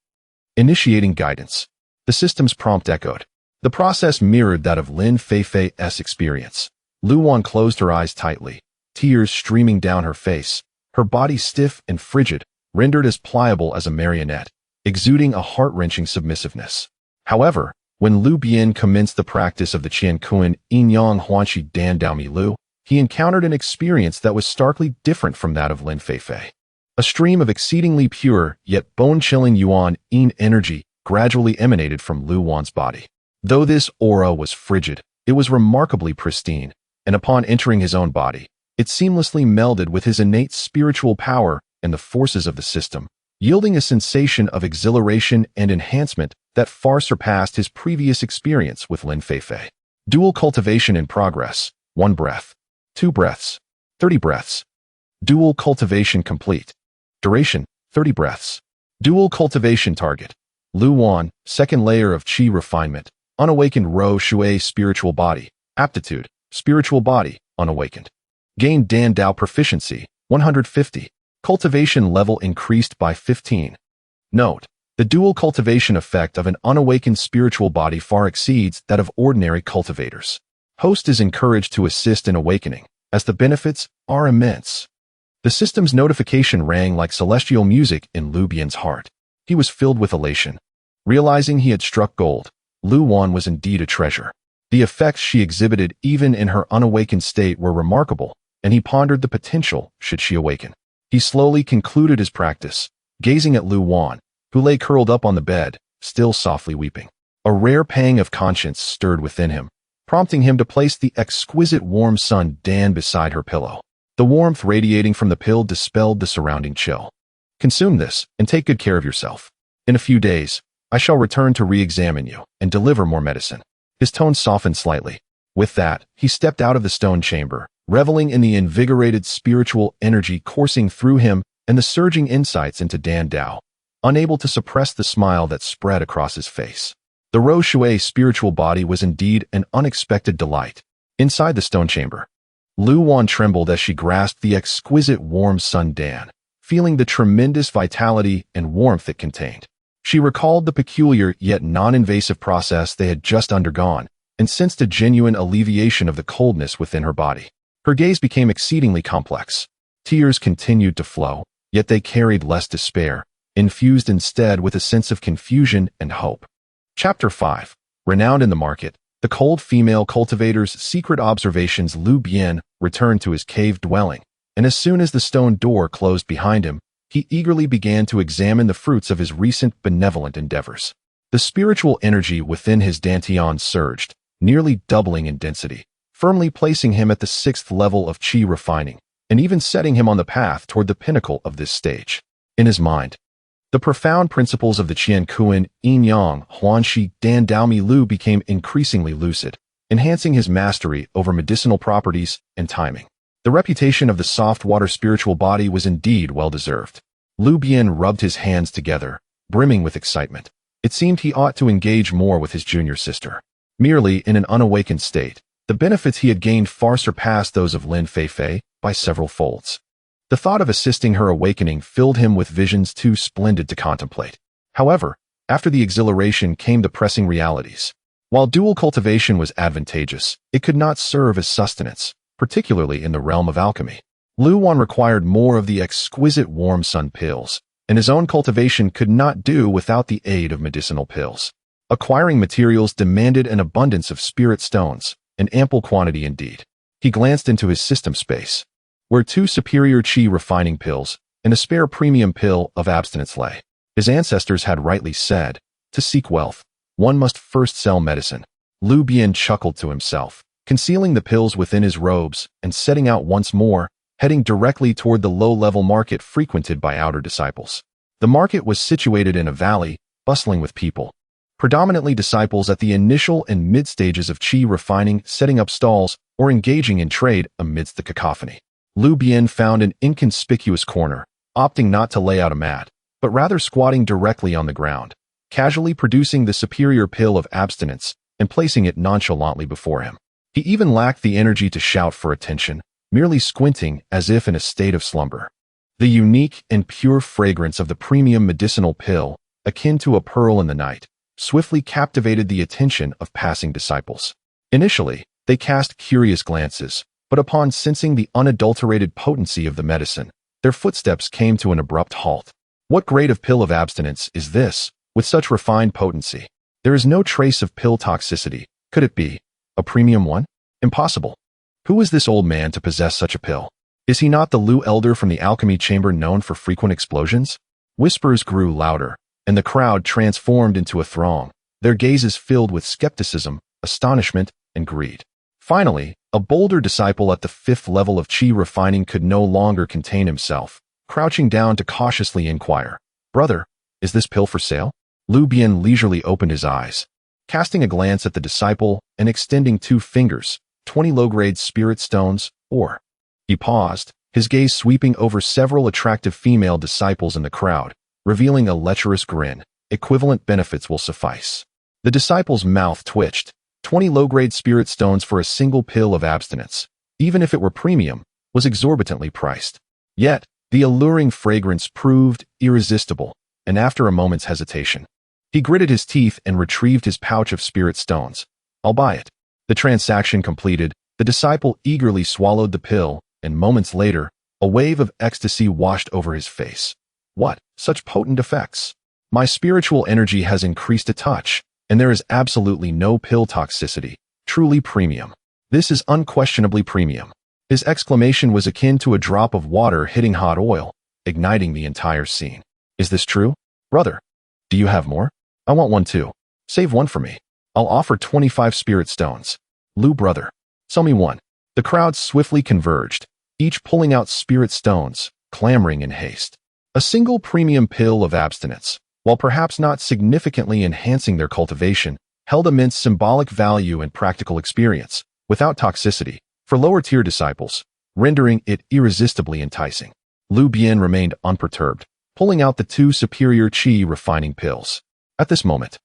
Initiating guidance. The system's prompt echoed. The process mirrored that of Lin Feifei's experience. Lu Wan closed her eyes tightly, tears streaming down her face, her body stiff and frigid, rendered as pliable as a marionette, exuding a heart-wrenching submissiveness. However, when Lu Bian commenced the practice of the Qian Kuan Yin Yang Huanqi Dan Dao Mi Lu, he encountered an experience that was starkly different from that of Lin Feifei. A stream of exceedingly pure, yet bone-chilling Yuan Yin energy gradually emanated from Lu Wan's body. Though this aura was frigid, it was remarkably pristine, and upon entering his own body, it seamlessly melded with his innate spiritual power and the forces of the system, yielding a sensation of exhilaration and enhancement that far surpassed his previous experience with Lin Feifei. Dual cultivation in progress. 1 breath. 2 breaths. 30 breaths. Dual cultivation complete. Duration: 30 breaths. Dual cultivation target: Lu Wan, second layer of Qi refinement, unawakened Rou Shui spiritual body. Aptitude: spiritual body, unawakened. Gain Dan Dao proficiency: 150. Cultivation level increased by 15. Note: the dual cultivation effect of an unawakened spiritual body far exceeds that of ordinary cultivators. Host is encouraged to assist in awakening, as the benefits are immense. The system's notification rang like celestial music in Lu Bian's heart. He was filled with elation. Realizing he had struck gold, Lu Bian was indeed a treasure. The effects she exhibited even in her unawakened state were remarkable, and he pondered the potential should she awaken. He slowly concluded his practice, gazing at Lu Bian, who lay curled up on the bed, still softly weeping. A rare pang of conscience stirred within him, prompting him to place the exquisite warm sun Dan beside her pillow. The warmth radiating from the pill dispelled the surrounding chill. Consume this, and take good care of yourself. In a few days, I shall return to re-examine you and deliver more medicine. His tone softened slightly. With that, he stepped out of the stone chamber, reveling in the invigorated spiritual energy coursing through him and the surging insights into Dan Dao, unable to suppress the smile that spread across his face. The Rou Shui spiritual body was indeed an unexpected delight. Inside the stone chamber, Lu Bian trembled as she grasped the exquisite warm sun Dan, feeling the tremendous vitality and warmth it contained. She recalled the peculiar yet non-invasive process they had just undergone and sensed a genuine alleviation of the coldness within her body. Her gaze became exceedingly complex. Tears continued to flow, yet they carried less despair, infused instead with a sense of confusion and hope. Chapter 5. Renowned in the market, the cold female cultivator's secret observations. Lu Bian returned to his cave dwelling, and as soon as the stone door closed behind him, he eagerly began to examine the fruits of his recent benevolent endeavors. The spiritual energy within his dantian surged, nearly doubling in density, firmly placing him at the 6th level of qi refining, and even setting him on the path toward the pinnacle of this stage. In his mind, the profound principles of the Qian Kuan, Yin Yang, Huanxi, Dan Daomi Lu became increasingly lucid, enhancing his mastery over medicinal properties and timing. The reputation of the soft water spiritual body was indeed well-deserved. Lu Bian rubbed his hands together, brimming with excitement. It seemed he ought to engage more with his junior sister. Merely in an unawakened state, the benefits he had gained far surpassed those of Lin Feifei by several folds. The thought of assisting her awakening filled him with visions too splendid to contemplate. However, after the exhilaration came the pressing realities. While dual cultivation was advantageous, it could not serve as sustenance, particularly in the realm of alchemy. Lu Bian required more of the exquisite warm sun pills, and his own cultivation could not do without the aid of medicinal pills. Acquiring materials demanded an abundance of spirit stones, an ample quantity indeed. He glanced into his system space, where 2 superior qi refining pills and a spare premium pill of abstinence lay. His ancestors had rightly said, to seek wealth, one must first sell medicine. Lu Bian chuckled to himself, concealing the pills within his robes and setting out once more, heading directly toward the low-level market frequented by outer disciples. The market was situated in a valley, bustling with people, predominantly disciples at the initial and mid-stages of qi refining, setting up stalls, or engaging in trade amidst the cacophony. Lu Bian found an inconspicuous corner, opting not to lay out a mat, but rather squatting directly on the ground, casually producing the superior pill of abstinence and placing it nonchalantly before him. He even lacked the energy to shout for attention, merely squinting as if in a state of slumber. The unique and pure fragrance of the premium medicinal pill, akin to a pearl in the night, swiftly captivated the attention of passing disciples. Initially, they cast curious glances, but upon sensing the unadulterated potency of the medicine, their footsteps came to an abrupt halt. What grade of pill of abstinence is this, with such refined potency? There is no trace of pill toxicity. Could it be a premium one? Impossible. Who is this old man to possess such a pill? Is he not the Lu elder from the alchemy chamber known for frequent explosions? Whispers grew louder, and the crowd transformed into a throng, their gazes filled with skepticism, astonishment, and greed. Finally, a bolder disciple at the 5th level of qi refining could no longer contain himself, crouching down to cautiously inquire, "Brother, is this pill for sale?" Lu Bian leisurely opened his eyes, casting a glance at the disciple and extending 2 fingers, 20 low-grade spirit stones, or. He paused, his gaze sweeping over several attractive female disciples in the crowd, revealing a lecherous grin. Equivalent benefits will suffice. The disciple's mouth twitched. 20 low-grade spirit stones for a single pill of abstinence, even if it were premium, was exorbitantly priced. Yet, the alluring fragrance proved irresistible, and after a moment's hesitation, he gritted his teeth and retrieved his pouch of spirit stones. "I'll buy it." The transaction completed, the disciple eagerly swallowed the pill, and moments later, A wave of ecstasy washed over his face. What? Such potent effects? My spiritual energy has increased a touch, and there is absolutely no pill toxicity. Truly premium. This is unquestionably premium. His exclamation was akin to a drop of water hitting hot oil, igniting the entire scene. Is this true? Brother, do you have more? I want one too. Save one for me. I'll offer 25 spirit stones. Lu brother, sell me one. The crowd swiftly converged, each pulling out spirit stones, clamoring in haste. A single premium pill of abstinence, while perhaps not significantly enhancing their cultivation, held immense symbolic value and practical experience, without toxicity, for lower-tier disciples, rendering it irresistibly enticing. Lu Bian remained unperturbed, pulling out the two superior qi refining pills. At this moment,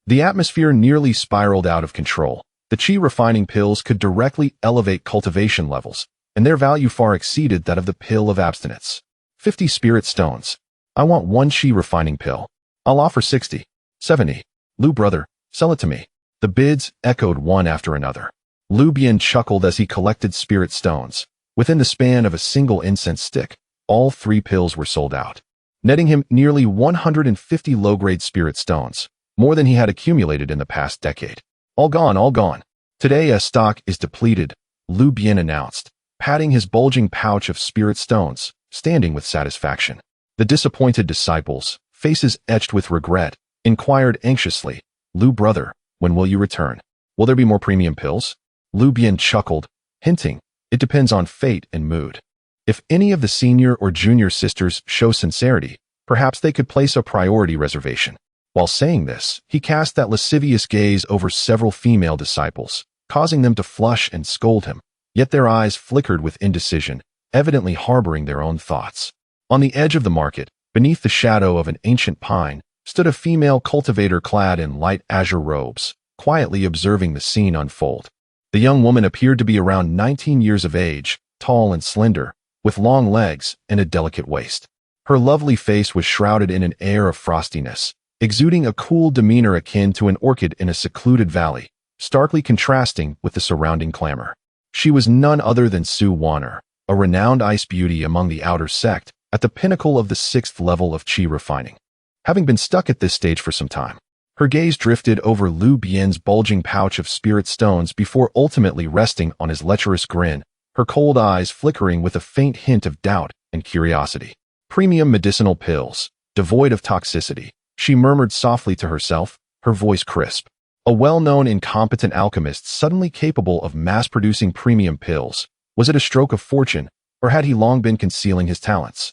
the atmosphere nearly spiraled out of control. The qi refining pills could directly elevate cultivation levels, and their value far exceeded that of the pill of abstinence. 50 spirit stones. I want one qi refining pill. I'll offer 60. 70. Lu brother, sell it to me. The bids echoed one after another. Lu Bian chuckled as he collected spirit stones. Within the span of a single incense stick, all 3 pills were sold out, netting him nearly 150 low-grade spirit stones, more than he had accumulated in the past decade. All gone, all gone. Today a stock is depleted, Lu Bian announced, patting his bulging pouch of spirit stones, standing with satisfaction. The disappointed disciples, faces etched with regret, inquired anxiously, Lu brother, when will you return? Will there be more premium pills? Lu Bian chuckled, hinting, it depends on fate and mood. If any of the senior or junior sisters show sincerity, perhaps they could place a priority reservation. While saying this, he cast that lascivious gaze over several female disciples, causing them to flush and scold him, yet their eyes flickered with indecision, evidently harboring their own thoughts. On the edge of the market, beneath the shadow of an ancient pine, stood a female cultivator clad in light azure robes, quietly observing the scene unfold. The young woman appeared to be around 19 years of age, tall and slender, with long legs and a delicate waist. Her lovely face was shrouded in an air of frostiness, exuding a cool demeanor akin to an orchid in a secluded valley, starkly contrasting with the surrounding clamor. She was none other than Su Wanner, a renowned ice beauty among the outer sect, at the pinnacle of the 6th level of qi refining. Having been stuck at this stage for some time, her gaze drifted over Lu Bian's bulging pouch of spirit stones before ultimately resting on his lecherous grin, her cold eyes flickering with a faint hint of doubt and curiosity. Premium medicinal pills, devoid of toxicity, she murmured softly to herself, her voice crisp. A well-known incompetent alchemist suddenly capable of mass-producing premium pills. Was it a stroke of fortune, or had he long been concealing his talents?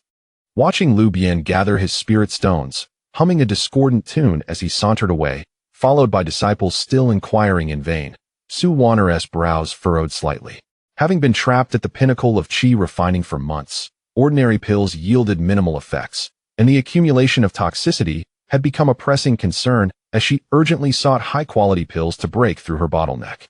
Watching Lu Bian gather his spirit stones, humming a discordant tune as he sauntered away, followed by disciples still inquiring in vain, Su Wanner's brows furrowed slightly. Having been trapped at the pinnacle of qi refining for months, ordinary pills yielded minimal effects, and the accumulation of toxicity had become a pressing concern as she urgently sought high-quality pills to break through her bottleneck.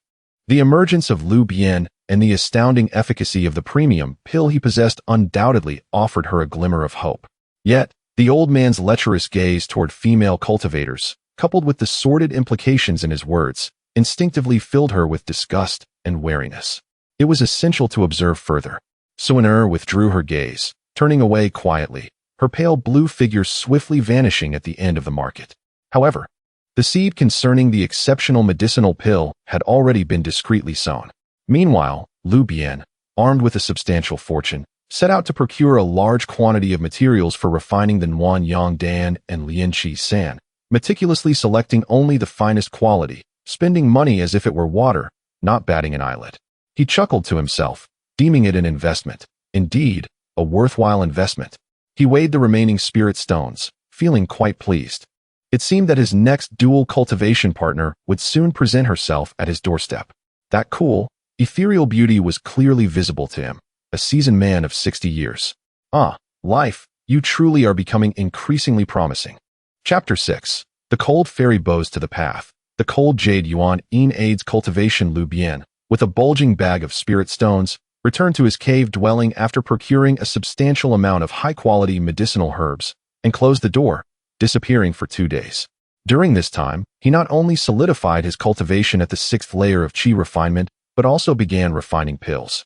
The emergence of Lu Bian and the astounding efficacy of the premium pill he possessed undoubtedly offered her a glimmer of hope. Yet, the old man's lecherous gaze toward female cultivators, coupled with the sordid implications in his words, instinctively filled her with disgust and wariness. It was essential to observe further. Su Wanner withdrew her gaze, turning away quietly, her pale blue figure swiftly vanishing at the end of the market. However, the seed concerning the exceptional medicinal pill had already been discreetly sown. Meanwhile, Lu Bian, armed with a substantial fortune, set out to procure a large quantity of materials for refining the Nuan Yang Dan and Lian Qi San, meticulously selecting only the finest quality, spending money as if it were water, not batting an eyelid. He chuckled to himself, deeming it an investment. Indeed, a worthwhile investment. He weighed the remaining spirit stones, feeling quite pleased. It seemed that his next dual cultivation partner would soon present herself at his doorstep. That cool, ethereal beauty was clearly visible to him, a seasoned man of 60 years. Ah, life, you truly are becoming increasingly promising. Chapter 6. The cold fairy bows to the path. The cold jade yuan aids cultivation. Lu Bian, with a bulging bag of spirit stones, returned to his cave dwelling after procuring a substantial amount of high-quality medicinal herbs, and closed the door, disappearing for 2 days. During this time, he not only solidified his cultivation at the 6th layer of qi refinement, but also began refining pills.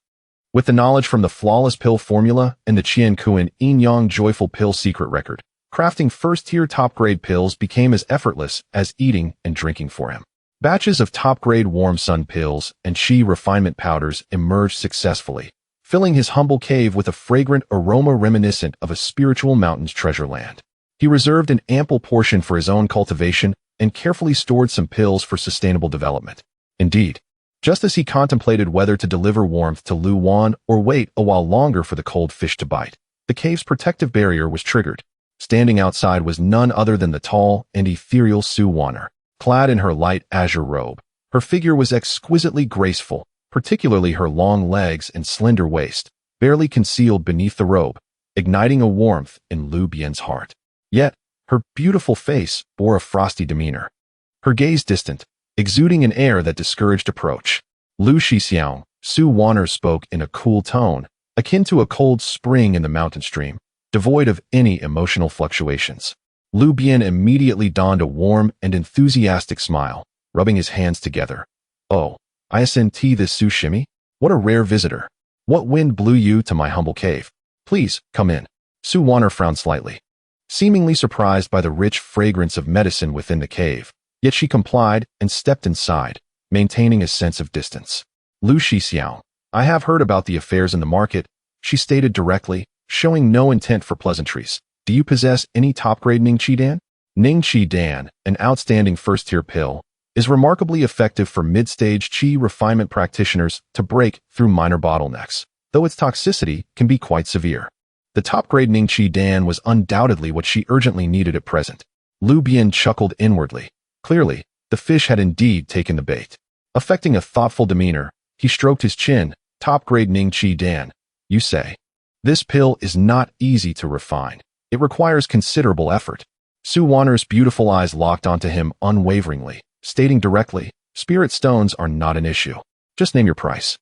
With the knowledge from the flawless pill formula and the Qian Kuan Yin Yang joyful pill secret record, crafting first-tier top-grade pills became as effortless as eating and drinking for him. Batches of top-grade warm sun pills and qi refinement powders emerged successfully, filling his humble cave with a fragrant aroma reminiscent of a spiritual mountain's treasure land. He reserved an ample portion for his own cultivation and carefully stored some pills for sustainable development. Indeed, just as he contemplated whether to deliver warmth to Lu Bian or wait a while longer for the cold fish to bite, the cave's protective barrier was triggered. Standing outside was none other than the tall and ethereal Su Bian. Clad in her light azure robe, her figure was exquisitely graceful, particularly her long legs and slender waist, barely concealed beneath the robe, igniting a warmth in Lu Bian's heart. Yet, her beautiful face bore a frosty demeanor. Her gaze distant, exuding an air that discouraged approach. Lu Xixiang, Su Bian spoke in a cool tone, akin to a cold spring in the mountain stream, devoid of any emotional fluctuations. Lu Bian immediately donned a warm and enthusiastic smile, rubbing his hands together. "Oh, AndThey this Su Shimmy? What a rare visitor. What wind blew you to my humble cave? Please, come in." Su Bian frowned slightly, seemingly surprised by the rich fragrance of medicine within the cave, yet she complied and stepped inside, maintaining a sense of distance. "Lu Xixiao, I have heard about the affairs in the market," she stated directly, showing no intent for pleasantries. "Do you possess any top-grade Ningqi Dan?" Ningqi Dan, an outstanding first-tier pill, is remarkably effective for mid-stage qi refinement practitioners to break through minor bottlenecks, though its toxicity can be quite severe. The top-grade Ningqi Dan was undoubtedly what she urgently needed at present. Lu Bian chuckled inwardly. Clearly, the fish had indeed taken the bait. Affecting a thoughtful demeanor, he stroked his chin. "Top-grade Ningqi Dan, you say? This pill is not easy to refine. It requires considerable effort." Su Bian's beautiful eyes locked onto him unwaveringly, stating directly, "Spirit stones are not an issue. Just name your price."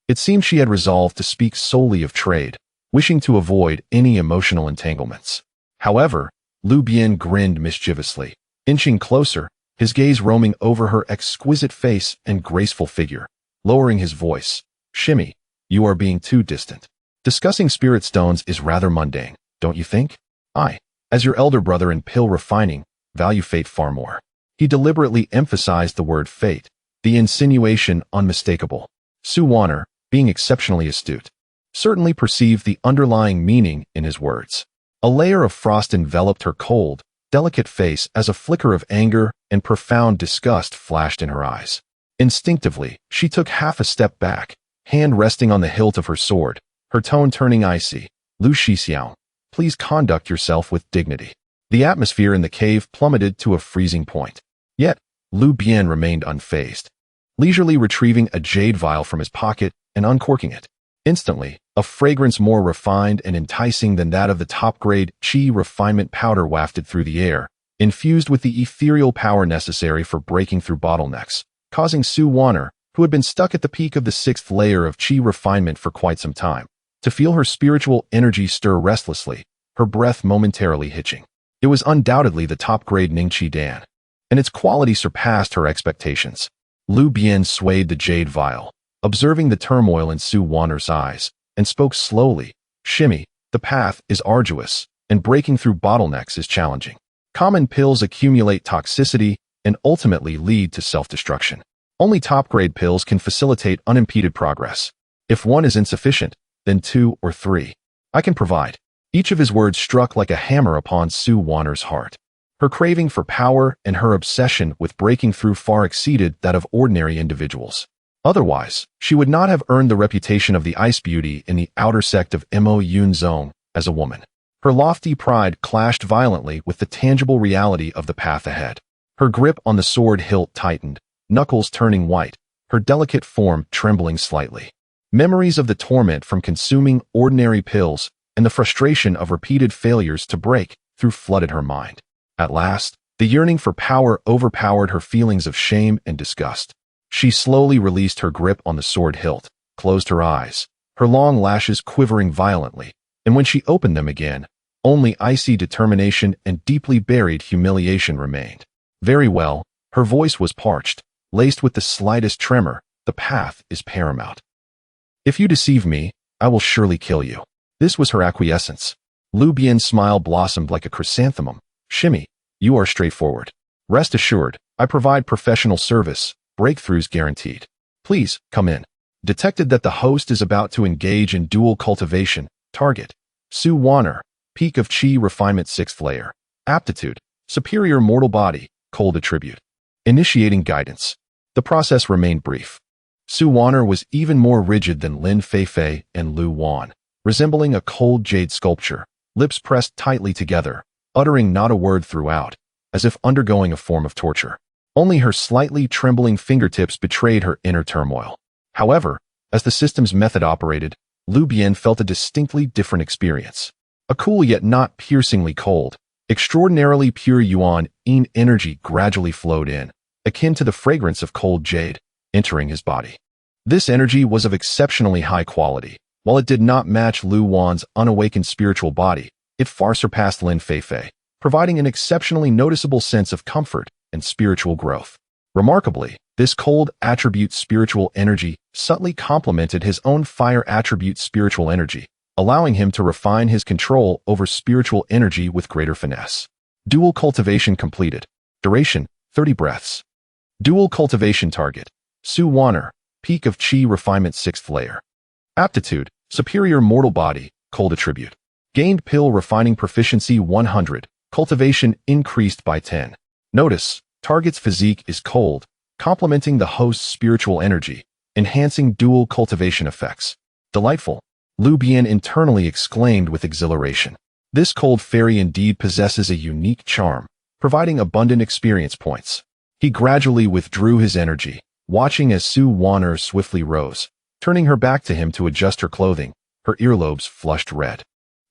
It seemed she had resolved to speak solely of trade, wishing to avoid any emotional entanglements. However, Lu Bian grinned mischievously, inching closer, his gaze roaming over her exquisite face and graceful figure, lowering his voice. "Shimmy, you are being too distant. Discussing spirit stones is rather mundane, don't you think? I, as your elder brother in pill refining, value fate far more." He deliberately emphasized the word fate, the insinuation unmistakable. Su Bian, being exceptionally astute, certainly perceived the underlying meaning in his words. A layer of frost enveloped her cold, delicate face as a flicker of anger and profound disgust flashed in her eyes. Instinctively, she took half a step back, hand resting on the hilt of her sword, her tone turning icy. "Lu Xixiao, please conduct yourself with dignity." The atmosphere in the cave plummeted to a freezing point. Yet, Lu Bian remained unfazed, leisurely retrieving a jade vial from his pocket and uncorking it. Instantly, a fragrance more refined and enticing than that of the top-grade qi refinement powder wafted through the air, infused with the ethereal power necessary for breaking through bottlenecks, causing Su Bian, who had been stuck at the peak of the 6th layer of qi refinement for quite some time, to feel her spiritual energy stir restlessly, her breath momentarily hitching. It was undoubtedly the top-grade Ningqi Dan, and its quality surpassed her expectations. Lu Bian swayed the jade vial, observing the turmoil in Su Bian's eyes, and spoke slowly. "Shimmy, the path is arduous, and breaking through bottlenecks is challenging. Common pills accumulate toxicity and ultimately lead to self-destruction. Only top-grade pills can facilitate unimpeded progress. If one is insufficient, then 2 or 3. I can provide." Each of his words struck like a hammer upon Su Bian's heart. Her craving for power and her obsession with breaking through far exceeded that of ordinary individuals. Otherwise, she would not have earned the reputation of the ice beauty in the outer sect of Mo Yun Zong as a woman. Her lofty pride clashed violently with the tangible reality of the path ahead. Her grip on the sword hilt tightened, knuckles turning white, her delicate form trembling slightly. Memories of the torment from consuming ordinary pills and the frustration of repeated failures to break through flooded her mind. At last, the yearning for power overpowered her feelings of shame and disgust. She slowly released her grip on the sword hilt, closed her eyes, her long lashes quivering violently, and when she opened them again, only icy determination and deeply buried humiliation remained. "Very well," her voice was parched, laced with the slightest tremor. "The path is paramount. If you deceive me, I will surely kill you. This was her acquiescence. Lu Bian's smile blossomed like a chrysanthemum. Shimmy, you are straightforward. Rest assured, I provide professional service, breakthroughs guaranteed. Please, come in. Detected that the host is about to engage in dual cultivation. Target: Su Wanner, peak of Qi refinement 6th layer. Aptitude: superior mortal body, cold attribute. Initiating guidance. The process remained brief. Su Wanner was even more rigid than Lin Feifei and Lu Wan, resembling a cold jade sculpture, lips pressed tightly together, uttering not a word throughout, as if undergoing a form of torture. Only her slightly trembling fingertips betrayed her inner turmoil. However, as the system's method operated, Lu Bian felt a distinctly different experience. A cool yet not piercingly cold, extraordinarily pure yuan-yin energy gradually flowed in, akin to the fragrance of cold jade, entering his body. This energy was of exceptionally high quality. While it did not match Lu Wan's unawakened spiritual body, it far surpassed Lin Feifei, providing an exceptionally noticeable sense of comfort and spiritual growth. Remarkably, this cold attribute spiritual energy subtly complemented his own fire attribute spiritual energy, allowing him to refine his control over spiritual energy with greater finesse. Dual cultivation completed. Duration: 30 breaths. Dual cultivation target: Su Wanner, peak of Qi refinement 6th layer. Aptitude: superior mortal body, cold attribute. Gained pill refining proficiency 100, cultivation increased by 10. Notice: target's physique is cold, complementing the host's spiritual energy, enhancing dual cultivation effects. Delightful, Lu Bian internally exclaimed with exhilaration. This cold fairy indeed possesses a unique charm, providing abundant experience points. He gradually withdrew his energy, watching as Su Wanner swiftly rose, turning her back to him to adjust her clothing, her earlobes flushed red.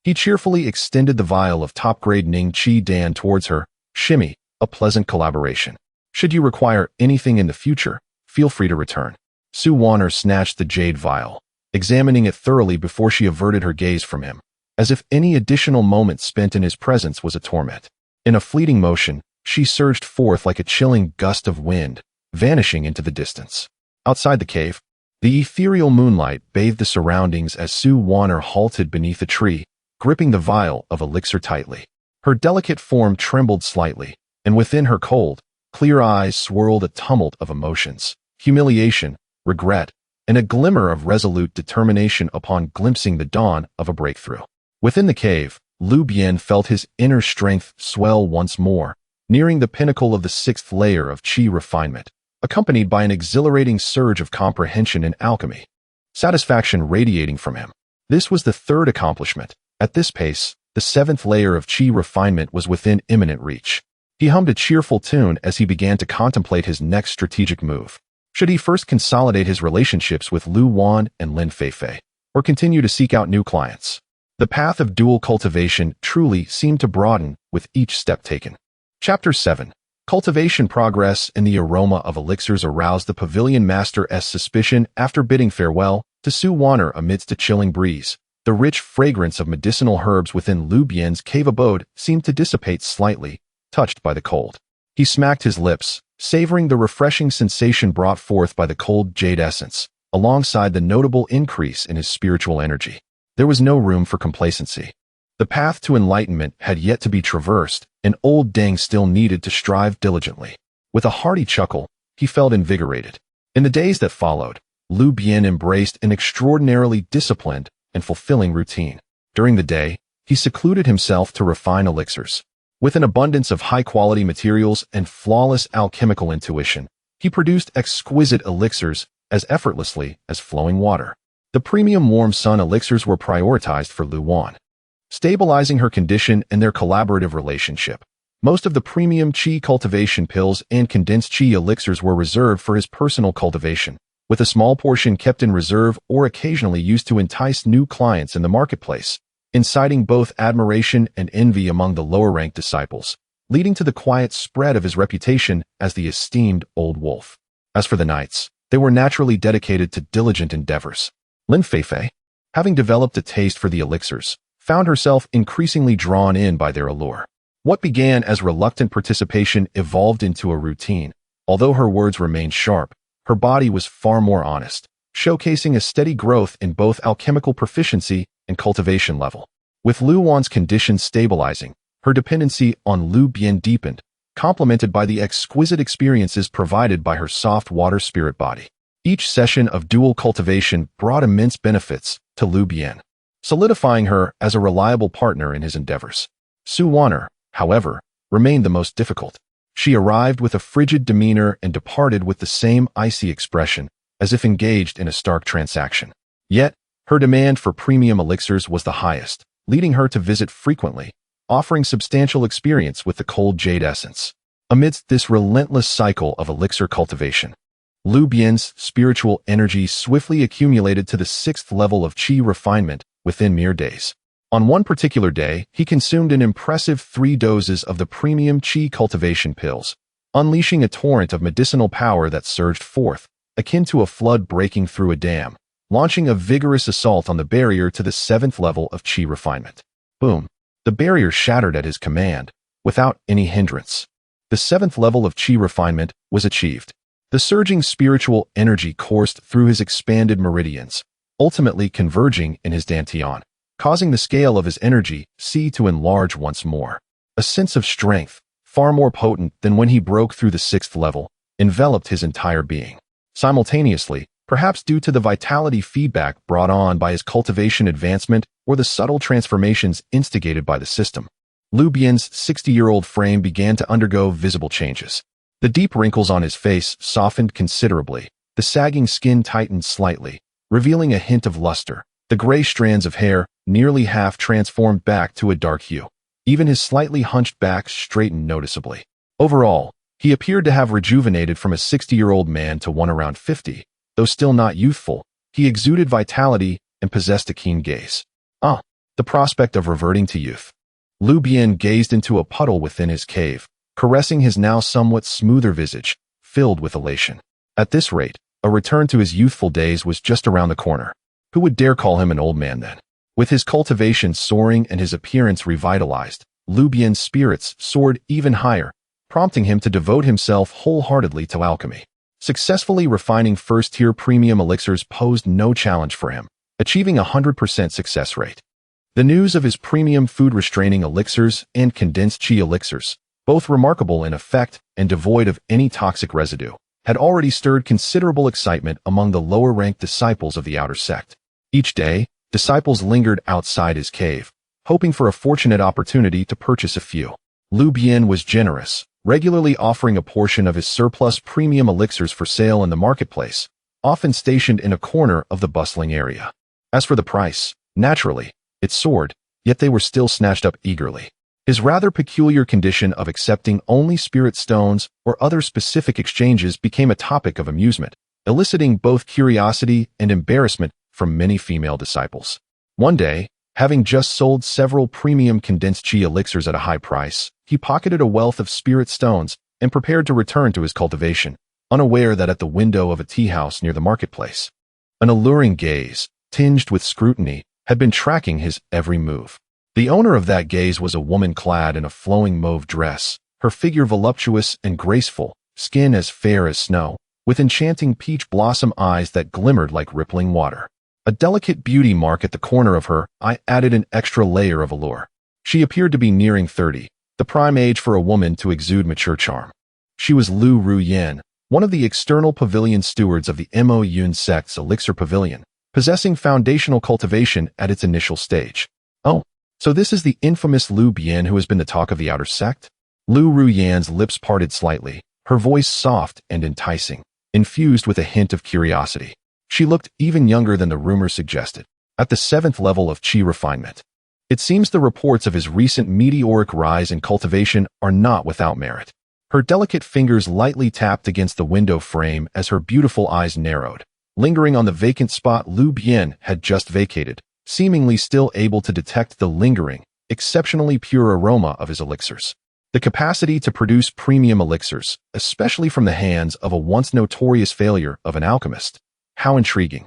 He cheerfully extended the vial of top-grade Ning Qi Dan towards her. Shimmy, a pleasant collaboration. Should you require anything in the future, feel free to return. Su Wanner snatched the jade vial, examining it thoroughly before she averted her gaze from him, as if any additional moment spent in his presence was a torment. In a fleeting motion, she surged forth like a chilling gust of wind, vanishing into the distance. Outside the cave, the ethereal moonlight bathed the surroundings as Su Wanner halted beneath a tree, gripping the vial of elixir tightly. Her delicate form trembled slightly, and within her cold, clear eyes swirled a tumult of emotions: humiliation, regret, and a glimmer of resolute determination upon glimpsing the dawn of a breakthrough. Within the cave, Lu Bian felt his inner strength swell once more, nearing the pinnacle of the 6th layer of Qi refinement, accompanied by an exhilarating surge of comprehension and alchemy. Satisfaction radiating from him. This was the third accomplishment. At this pace, the 7th layer of Qi refinement was within imminent reach. He hummed a cheerful tune as he began to contemplate his next strategic move. Should he first consolidate his relationships with Lu Wan and Lin Feifei, or continue to seek out new clients? The path of dual cultivation truly seemed to broaden with each step taken. Chapter 7. Cultivation progress and the aroma of elixirs aroused the pavilion master's suspicion. After bidding farewell to Su Wanner amidst a chilling breeze, the rich fragrance of medicinal herbs within Lu Bian's cave abode seemed to dissipate slightly, touched by the cold. He smacked his lips, savoring the refreshing sensation brought forth by the cold jade essence, alongside the notable increase in his spiritual energy. There was no room for complacency. The path to enlightenment had yet to be traversed, and old Deng still needed to strive diligently. With a hearty chuckle, he felt invigorated. In the days that followed, Lu Bian embraced an extraordinarily disciplined and fulfilling routine. During the day, he secluded himself to refine elixirs. With an abundance of high-quality materials and flawless alchemical intuition, he produced exquisite elixirs as effortlessly as flowing water. The premium warm sun elixirs were prioritized for Lu Wan, stabilizing her condition and their collaborative relationship. Most of the premium Qi cultivation pills and condensed Qi elixirs were reserved for his personal cultivation, with a small portion kept in reserve or occasionally used to entice new clients in the marketplace, inciting both admiration and envy among the lower-ranked disciples, leading to the quiet spread of his reputation as the esteemed old wolf. As for the knights, they were naturally dedicated to diligent endeavors. Lin Feifei, having developed a taste for the elixirs, found herself increasingly drawn in by their allure. What began as reluctant participation evolved into a routine. Although her words remained sharp, her body was far more honest, showcasing a steady growth in both alchemical proficiency and cultivation level. With Lu Wan's condition stabilizing, her dependency on Lu Bian deepened, complemented by the exquisite experiences provided by her soft water spirit body. Each session of dual cultivation brought immense benefits to Lu Bian, solidifying her as a reliable partner in his endeavors. Su Wan'er, however, remained the most difficult. She arrived with a frigid demeanor and departed with the same icy expression, as if engaged in a stark transaction. Yet, her demand for premium elixirs was the highest, leading her to visit frequently, offering substantial experience with the cold jade essence. Amidst this relentless cycle of elixir cultivation, Lu Bian's spiritual energy swiftly accumulated to the 6th level of qi refinement within mere days. On one particular day, he consumed an impressive 3 doses of the premium qi cultivation pills, unleashing a torrent of medicinal power that surged forth, akin to a flood breaking through a dam, launching a vigorous assault on the barrier to the 7th level of qi refinement. Boom! The barrier shattered at his command, without any hindrance. The 7th level of qi refinement was achieved. The surging spiritual energy coursed through his expanded meridians, ultimately converging in his dantian, causing the scale of his energy to enlarge once more. A sense of strength, far more potent than when he broke through the 6th level, enveloped his entire being. Simultaneously, perhaps due to the vitality feedback brought on by his cultivation advancement or the subtle transformations instigated by the system, Lu Bian's 60-year-old frame began to undergo visible changes. The deep wrinkles on his face softened considerably, the sagging skin tightened slightly, revealing a hint of luster. The gray strands of hair, nearly half transformed back to a dark hue. Even his slightly hunched back straightened noticeably. Overall, he appeared to have rejuvenated from a 60-year-old man to one around 50. Though still not youthful, he exuded vitality and possessed a keen gaze. The prospect of reverting to youth. Lu Bian gazed into a puddle within his cave, caressing his now somewhat smoother visage, filled with elation. At this rate, a return to his youthful days was just around the corner. Who would dare call him an old man then? With his cultivation soaring and his appearance revitalized, Lu Bian's spirits soared even higher, prompting him to devote himself wholeheartedly to alchemy. Successfully refining first-tier premium elixirs posed no challenge for him, achieving a 100% success rate. The news of his premium food-restraining elixirs and condensed qi elixirs, both remarkable in effect and devoid of any toxic residue, had already stirred considerable excitement among the lower-ranked disciples of the outer sect. Each day, disciples lingered outside his cave, hoping for a fortunate opportunity to purchase a few. Lu Bian was generous, regularly offering a portion of his surplus premium elixirs for sale in the marketplace, often stationed in a corner of the bustling area. As for the price, naturally, it soared, yet they were still snatched up eagerly. His rather peculiar condition of accepting only spirit stones or other specific exchanges became a topic of amusement, eliciting both curiosity and embarrassment from many female disciples. One day, having just sold several premium condensed qi elixirs at a high price, he pocketed a wealth of spirit stones and prepared to return to his cultivation, unaware that at the window of a tea house near the marketplace, an alluring gaze, tinged with scrutiny, had been tracking his every move. The owner of that gaze was a woman clad in a flowing mauve dress, her figure voluptuous and graceful, skin as fair as snow, with enchanting peach blossom eyes that glimmered like rippling water. A delicate beauty mark at the corner of her eye added an extra layer of allure. She appeared to be nearing 30, the prime age for a woman to exude mature charm. She was Lu Ruyan, one of the external pavilion stewards of the Mo Yun sect's Elixir Pavilion, possessing foundational cultivation at its initial stage. Oh, so this is the infamous Lu Bian who has been the talk of the outer sect? Lu Ruyan's lips parted slightly, her voice soft and enticing, infused with a hint of curiosity. She looked even younger than the rumors suggested, at the 7th level of qi refinement. It seems the reports of his recent meteoric rise in cultivation are not without merit. Her delicate fingers lightly tapped against the window frame as her beautiful eyes narrowed, lingering on the vacant spot Lu Bian had just vacated, seemingly still able to detect the lingering, exceptionally pure aroma of his elixirs. The capacity to produce premium elixirs, especially from the hands of a once notorious failure of an alchemist. How intriguing.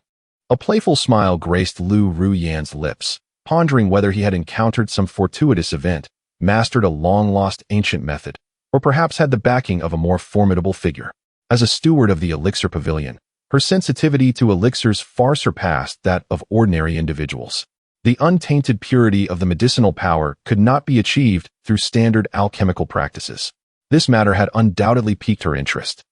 A playful smile graced Lu Ruyan's lips, pondering whether he had encountered some fortuitous event, mastered a long-lost ancient method, or perhaps had the backing of a more formidable figure. As a steward of the Elixir Pavilion, Her sensitivity to elixirs far surpassed that of ordinary individuals. The untainted purity of the medicinal power could not be achieved through standard alchemical practices. This matter had undoubtedly piqued her interest.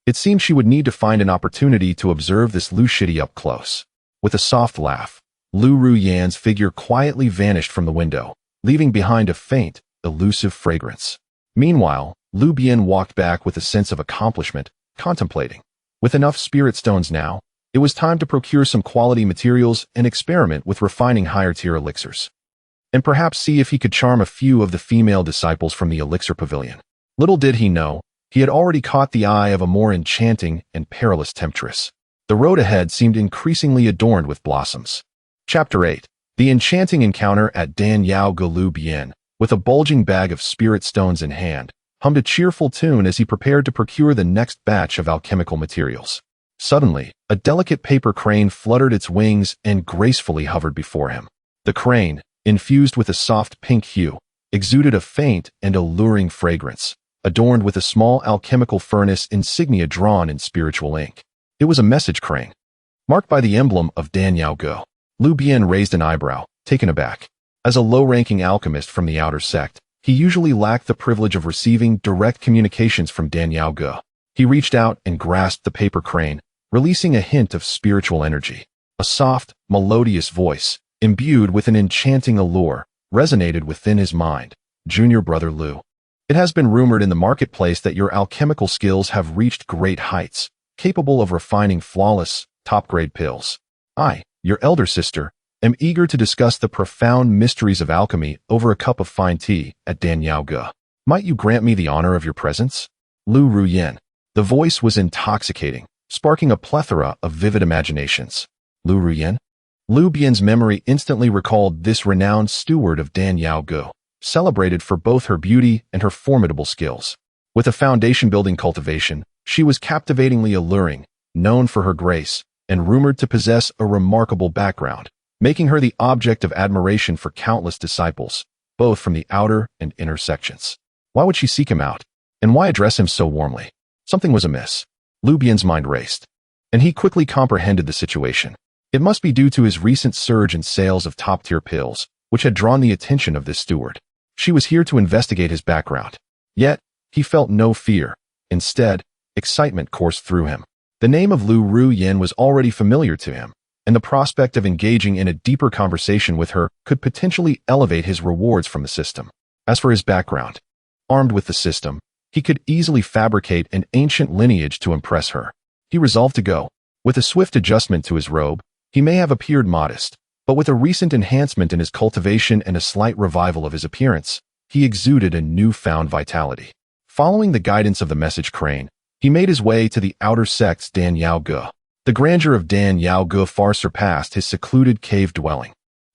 It seemed she would need to find an opportunity to observe this Lu Shidi up close. With a soft laugh, Lu Ruyan's figure quietly vanished from the window, leaving behind a faint, elusive fragrance. Meanwhile, Lu Bian walked back with a sense of accomplishment, contemplating. With enough spirit stones now, it was time to procure some quality materials and experiment with refining higher-tier elixirs. And perhaps see if he could charm a few of the female disciples from the elixir pavilion. Little did he know, he had already caught the eye of a more enchanting and perilous temptress. The road ahead seemed increasingly adorned with blossoms. Chapter 8. The enchanting encounter at Dan Yao Ge. Lu Bian, with a bulging bag of spirit stones in hand, hummed a cheerful tune as he prepared to procure the next batch of alchemical materials. Suddenly, a delicate paper crane fluttered its wings and gracefully hovered before him. The crane, infused with a soft pink hue, exuded a faint and alluring fragrance, adorned with a small alchemical furnace insignia drawn in spiritual ink. It was a message crane, marked by the emblem of Dan Yao Ge. Lu Bian raised an eyebrow, taken aback. As a low-ranking alchemist from the outer sect, he usually lacked the privilege of receiving direct communications from Dan Yao Ge. He reached out and grasped the paper crane, releasing a hint of spiritual energy. A soft, melodious voice, imbued with an enchanting allure, resonated within his mind. Junior brother Lu. It has been rumored in the marketplace that your alchemical skills have reached great heights, capable of refining flawless, top-grade pills. I, your elder sister, am eager to discuss the profound mysteries of alchemy over a cup of fine tea at Dan Yao Ge. Might you grant me the honor of your presence? Lu Ruyan. The voice was intoxicating, sparking a plethora of vivid imaginations. Lu Ruyan? Lu Bian's memory instantly recalled this renowned steward of Dan Yao Ge, celebrated for both her beauty and her formidable skills. With a foundation-building cultivation, she was captivatingly alluring, known for her grace, and rumored to possess a remarkable background, making her the object of admiration for countless disciples, both from the outer and inner sections. Why would she seek him out? And why address him so warmly? Something was amiss. Lu Bian's mind raced, and he quickly comprehended the situation. It must be due to his recent surge in sales of top-tier pills, which had drawn the attention of this steward. She was here to investigate his background. Yet, he felt no fear. Instead, excitement coursed through him. The name of Lu Ruyan was already familiar to him, and the prospect of engaging in a deeper conversation with her could potentially elevate his rewards from the system. As for his background, armed with the system, he could easily fabricate an ancient lineage to impress her. He resolved to go. With a swift adjustment to his robe, he may have appeared modest, but with a recent enhancement in his cultivation and a slight revival of his appearance, he exuded a newfound vitality. Following the guidance of the message crane, he made his way to the outer sect's Dan Yao Ge. The grandeur of Dan Yao Ge far surpassed his secluded cave dwelling.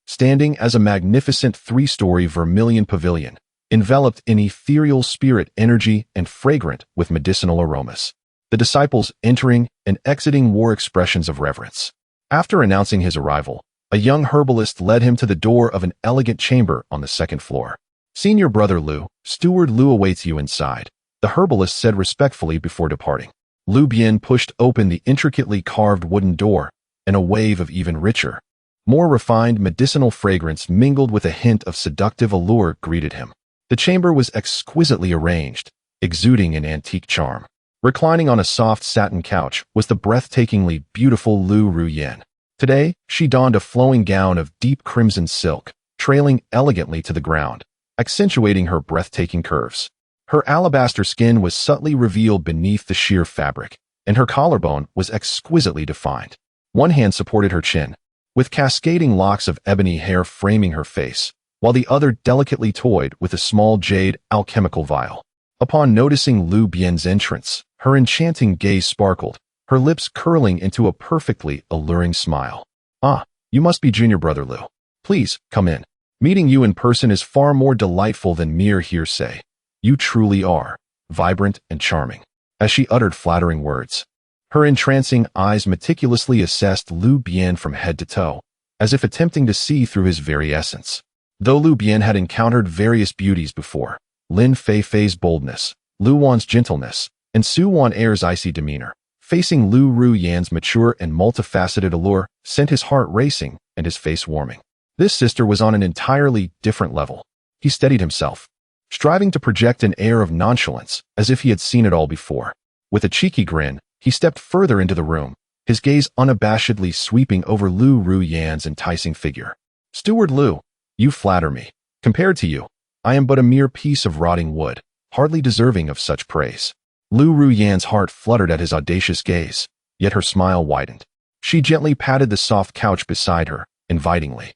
Standing as a magnificent three-story vermilion pavilion, enveloped in ethereal spirit energy and fragrant with medicinal aromas. The disciples entering and exiting wore expressions of reverence. After announcing his arrival, a young herbalist led him to the door of an elegant chamber on the second floor. Senior brother Lu, Steward Lu awaits you inside, the herbalist said respectfully before departing. Lu Bian pushed open the intricately carved wooden door, and a wave of even richer, more refined medicinal fragrance mingled with a hint of seductive allure greeted him. The chamber was exquisitely arranged, exuding an antique charm. Reclining on a soft satin couch was the breathtakingly beautiful Lu Ruyan. Today, she donned a flowing gown of deep crimson silk, trailing elegantly to the ground, accentuating her breathtaking curves. Her alabaster skin was subtly revealed beneath the sheer fabric, and her collarbone was exquisitely defined. One hand supported her chin, with cascading locks of ebony hair framing her face, while the other delicately toyed with a small jade alchemical vial. Upon noticing Lu Bian's entrance, her enchanting gaze sparkled, her lips curling into a perfectly alluring smile. Ah, you must be junior brother Lu. Please, come in. Meeting you in person is far more delightful than mere hearsay. You truly are, vibrant and charming. As she uttered flattering words, her entrancing eyes meticulously assessed Lu Bian from head to toe, as if attempting to see through his very essence. Though Lu Bian had encountered various beauties before, Lin Fei Fei's boldness, Lu Wan's gentleness, and Su Wan Air's icy demeanor, facing Lu Ruyan's mature and multifaceted allure sent his heart racing and his face warming. This sister was on an entirely different level. He steadied himself, striving to project an air of nonchalance as if he had seen it all before. With a cheeky grin, he stepped further into the room, his gaze unabashedly sweeping over Lu Ruyan's enticing figure. "Steward Lu, you flatter me. Compared to you, I am but a mere piece of rotting wood, hardly deserving of such praise." Lu Ruyan's heart fluttered at his audacious gaze, yet her smile widened. She gently patted the soft couch beside her, invitingly.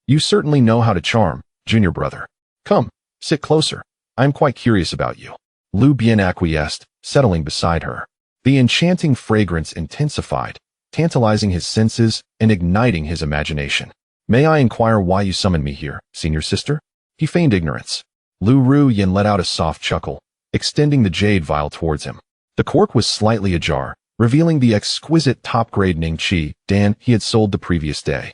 "You certainly know how to charm, junior brother. Come, sit closer. I am quite curious about you." Lu Bian acquiesced, settling beside her. The enchanting fragrance intensified, tantalizing his senses and igniting his imagination. "May I inquire why you summoned me here, senior sister?" He feigned ignorance. Lu Ruyan let out a soft chuckle, extending the jade vial towards him. The cork was slightly ajar, revealing the exquisite top-grade Ningqi Dan he had sold the previous day.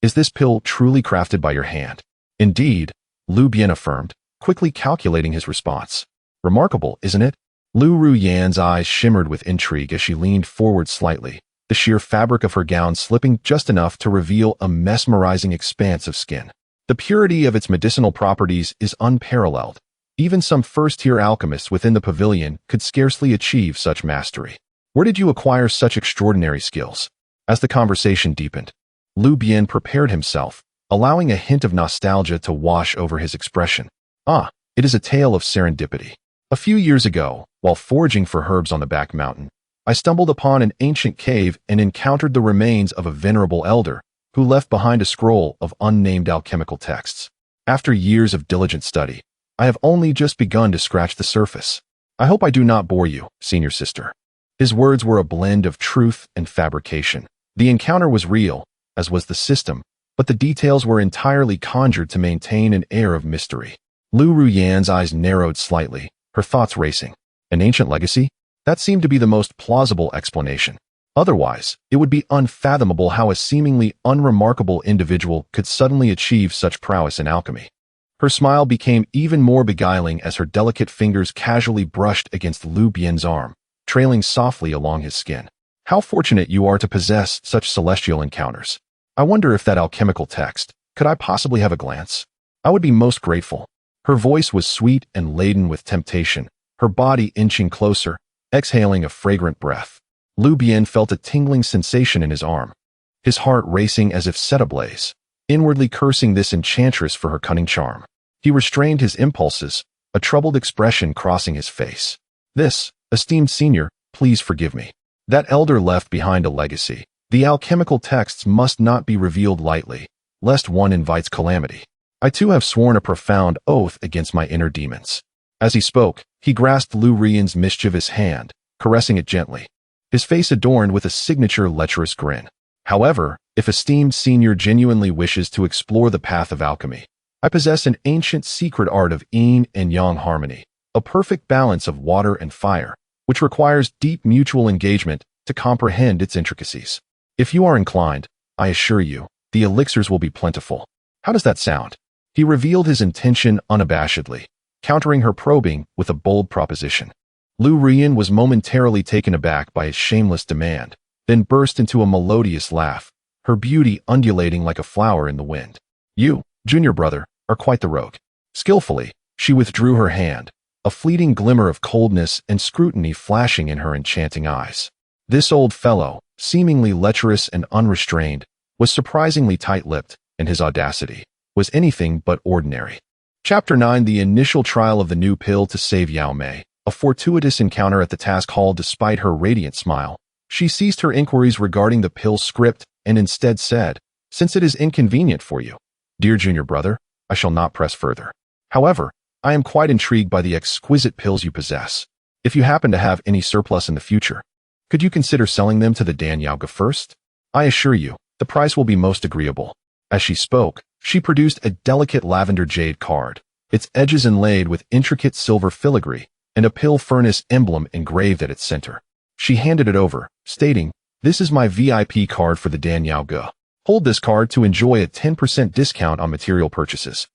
"Is this pill truly crafted by your hand?" "Indeed," Lu Bian affirmed, quickly calculating his response. "Remarkable, isn't it?" Lu Ruyan's eyes shimmered with intrigue as she leaned forward slightly, the sheer fabric of her gown slipping just enough to reveal a mesmerizing expanse of skin. The purity of its medicinal properties is unparalleled. Even some first-tier alchemists within the pavilion could scarcely achieve such mastery. "Where did you acquire such extraordinary skills?" As the conversation deepened, Lu Bian prepared himself, allowing a hint of nostalgia to wash over his expression. "Ah, it is a tale of serendipity. A few years ago, while foraging for herbs on the back mountain, I stumbled upon an ancient cave and encountered the remains of a venerable elder who left behind a scroll of unnamed alchemical texts. After years of diligent study, I have only just begun to scratch the surface. I hope I do not bore you, senior sister." His words were a blend of truth and fabrication. The encounter was real, as was the system, but the details were entirely conjured to maintain an air of mystery. Lu Ruyan's eyes narrowed slightly, her thoughts racing. An ancient legacy? That seemed to be the most plausible explanation. Otherwise, it would be unfathomable how a seemingly unremarkable individual could suddenly achieve such prowess in alchemy. Her smile became even more beguiling as her delicate fingers casually brushed against Lu Bian's arm, trailing softly along his skin. "How fortunate you are to possess such celestial encounters. I wonder if that alchemical text, could I possibly have a glance? I would be most grateful." Her voice was sweet and laden with temptation, her body inching closer, exhaling a fragrant breath. Lu Bian felt a tingling sensation in his arm, his heart racing as if set ablaze, inwardly cursing this enchantress for her cunning charm. He restrained his impulses, a troubled expression crossing his face. "This, esteemed senior, please forgive me. That elder left behind a legacy. The alchemical texts must not be revealed lightly, lest one invites calamity. I too have sworn a profound oath against my inner demons." As he spoke, he grasped Lu Ruyan's mischievous hand, caressing it gently, his face adorned with a signature lecherous grin. "However, if esteemed senior genuinely wishes to explore the path of alchemy, I possess an ancient secret art of yin and yang harmony, a perfect balance of water and fire, which requires deep mutual engagement to comprehend its intricacies. If you are inclined, I assure you, the elixirs will be plentiful. How does that sound?" He revealed his intention unabashedly, countering her probing with a bold proposition. Lu Ruyan was momentarily taken aback by his shameless demand, then burst into a melodious laugh, her beauty undulating like a flower in the wind. "You, junior brother, are quite the rogue." Skillfully, she withdrew her hand, a fleeting glimmer of coldness and scrutiny flashing in her enchanting eyes. This old fellow, seemingly lecherous and unrestrained, was surprisingly tight-lipped, and his audacity was anything but ordinary. Chapter 9: The initial trial of the new pill to save Yao Mei. A fortuitous encounter at the task hall. Despite her radiant smile, she ceased her inquiries regarding the pill's script and instead said, "Since it is inconvenient for you, dear junior brother, I shall not press further. However, I am quite intrigued by the exquisite pills you possess. If you happen to have any surplus in the future, could you consider selling them to the Dan Yaoga first? I assure you, the price will be most agreeable." As she spoke, she produced a delicate lavender jade card, its edges inlaid with intricate silver filigree, and a pill furnace emblem engraved at its center. She handed it over, stating, "This is my VIP card for the Dan Yaoga. Hold this card to enjoy a 10% discount on material purchases,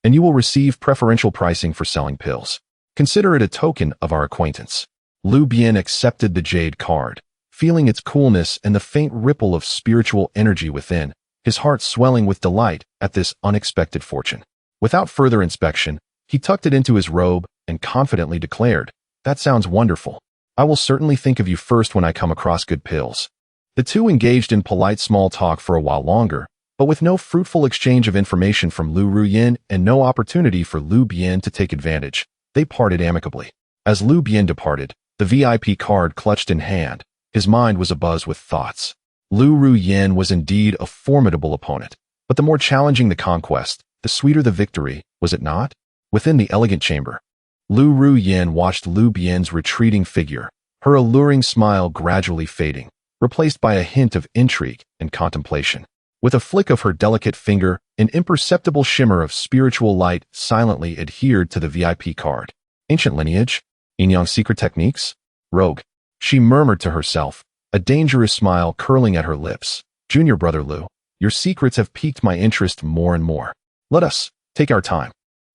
and you will receive preferential pricing for selling pills. Consider it a token of our acquaintance." Lu Bian accepted the jade card, feeling its coolness and the faint ripple of spiritual energy within, his heart swelling with delight at this unexpected fortune. Without further inspection, he tucked it into his robe and confidently declared, "That sounds wonderful. I will certainly think of you first when I come across good pills." The two engaged in polite small talk for a while longer, but with no fruitful exchange of information from Lu Ruyin and no opportunity for Lu Bian to take advantage, they parted amicably. As Lu Bian departed, the VIP card clutched in hand, his mind was abuzz with thoughts. Lu Ruyin was indeed a formidable opponent, but the more challenging the conquest, the sweeter the victory, was it not? Within the elegant chamber, Lu Ruyin watched Lu Bian's retreating figure, her alluring smile gradually fading, replaced by a hint of intrigue and contemplation. With a flick of her delicate finger, an imperceptible shimmer of spiritual light silently adhered to the VIP card. Ancient lineage? Yin-Yang secret techniques? Rogue. She murmured to herself, a dangerous smile curling at her lips. Junior brother Lu, your secrets have piqued my interest more and more. Let us take our time.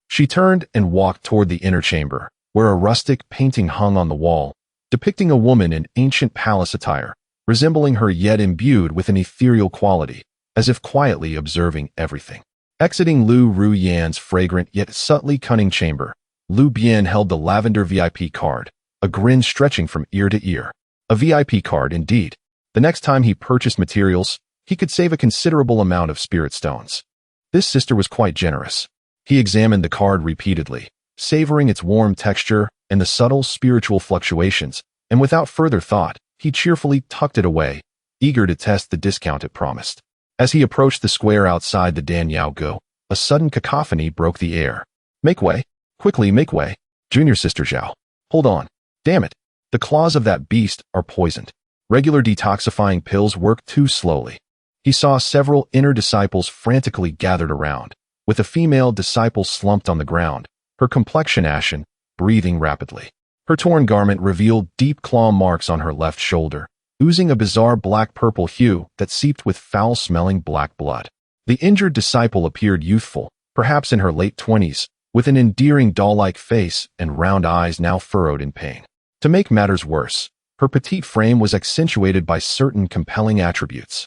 She turned and walked toward the inner chamber, where a rustic painting hung on the wall, depicting a woman in ancient palace attire, resembling her yet imbued with an ethereal quality, as if quietly observing everything. Exiting Lu Ruyin's fragrant yet subtly cunning chamber, Lu Bian held the lavender VIP card, a grin stretching from ear to ear. A VIP card, indeed. The next time he purchased materials, he could save a considerable amount of spirit stones. This sister was quite generous. He examined the card repeatedly, savoring its warm texture and the subtle spiritual fluctuations, and without further thought, he cheerfully tucked it away, eager to test the discount it promised. As he approached the square outside the Dan Yao Go, a sudden cacophony broke the air. Make way! Quickly make way! Junior Sister Zhao. Hold on. Damn it! The claws of that beast are poisoned. Regular detoxifying pills work too slowly. He saw several inner disciples frantically gathered around, with a female disciple slumped on the ground, her complexion ashen, breathing rapidly. Her torn garment revealed deep claw marks on her left shoulder, oozing a bizarre black-purple hue that seeped with foul-smelling black blood. The injured disciple appeared youthful, perhaps in her late 20s, with an endearing doll-like face and round eyes now furrowed in pain. To make matters worse, her petite frame was accentuated by certain compelling attributes,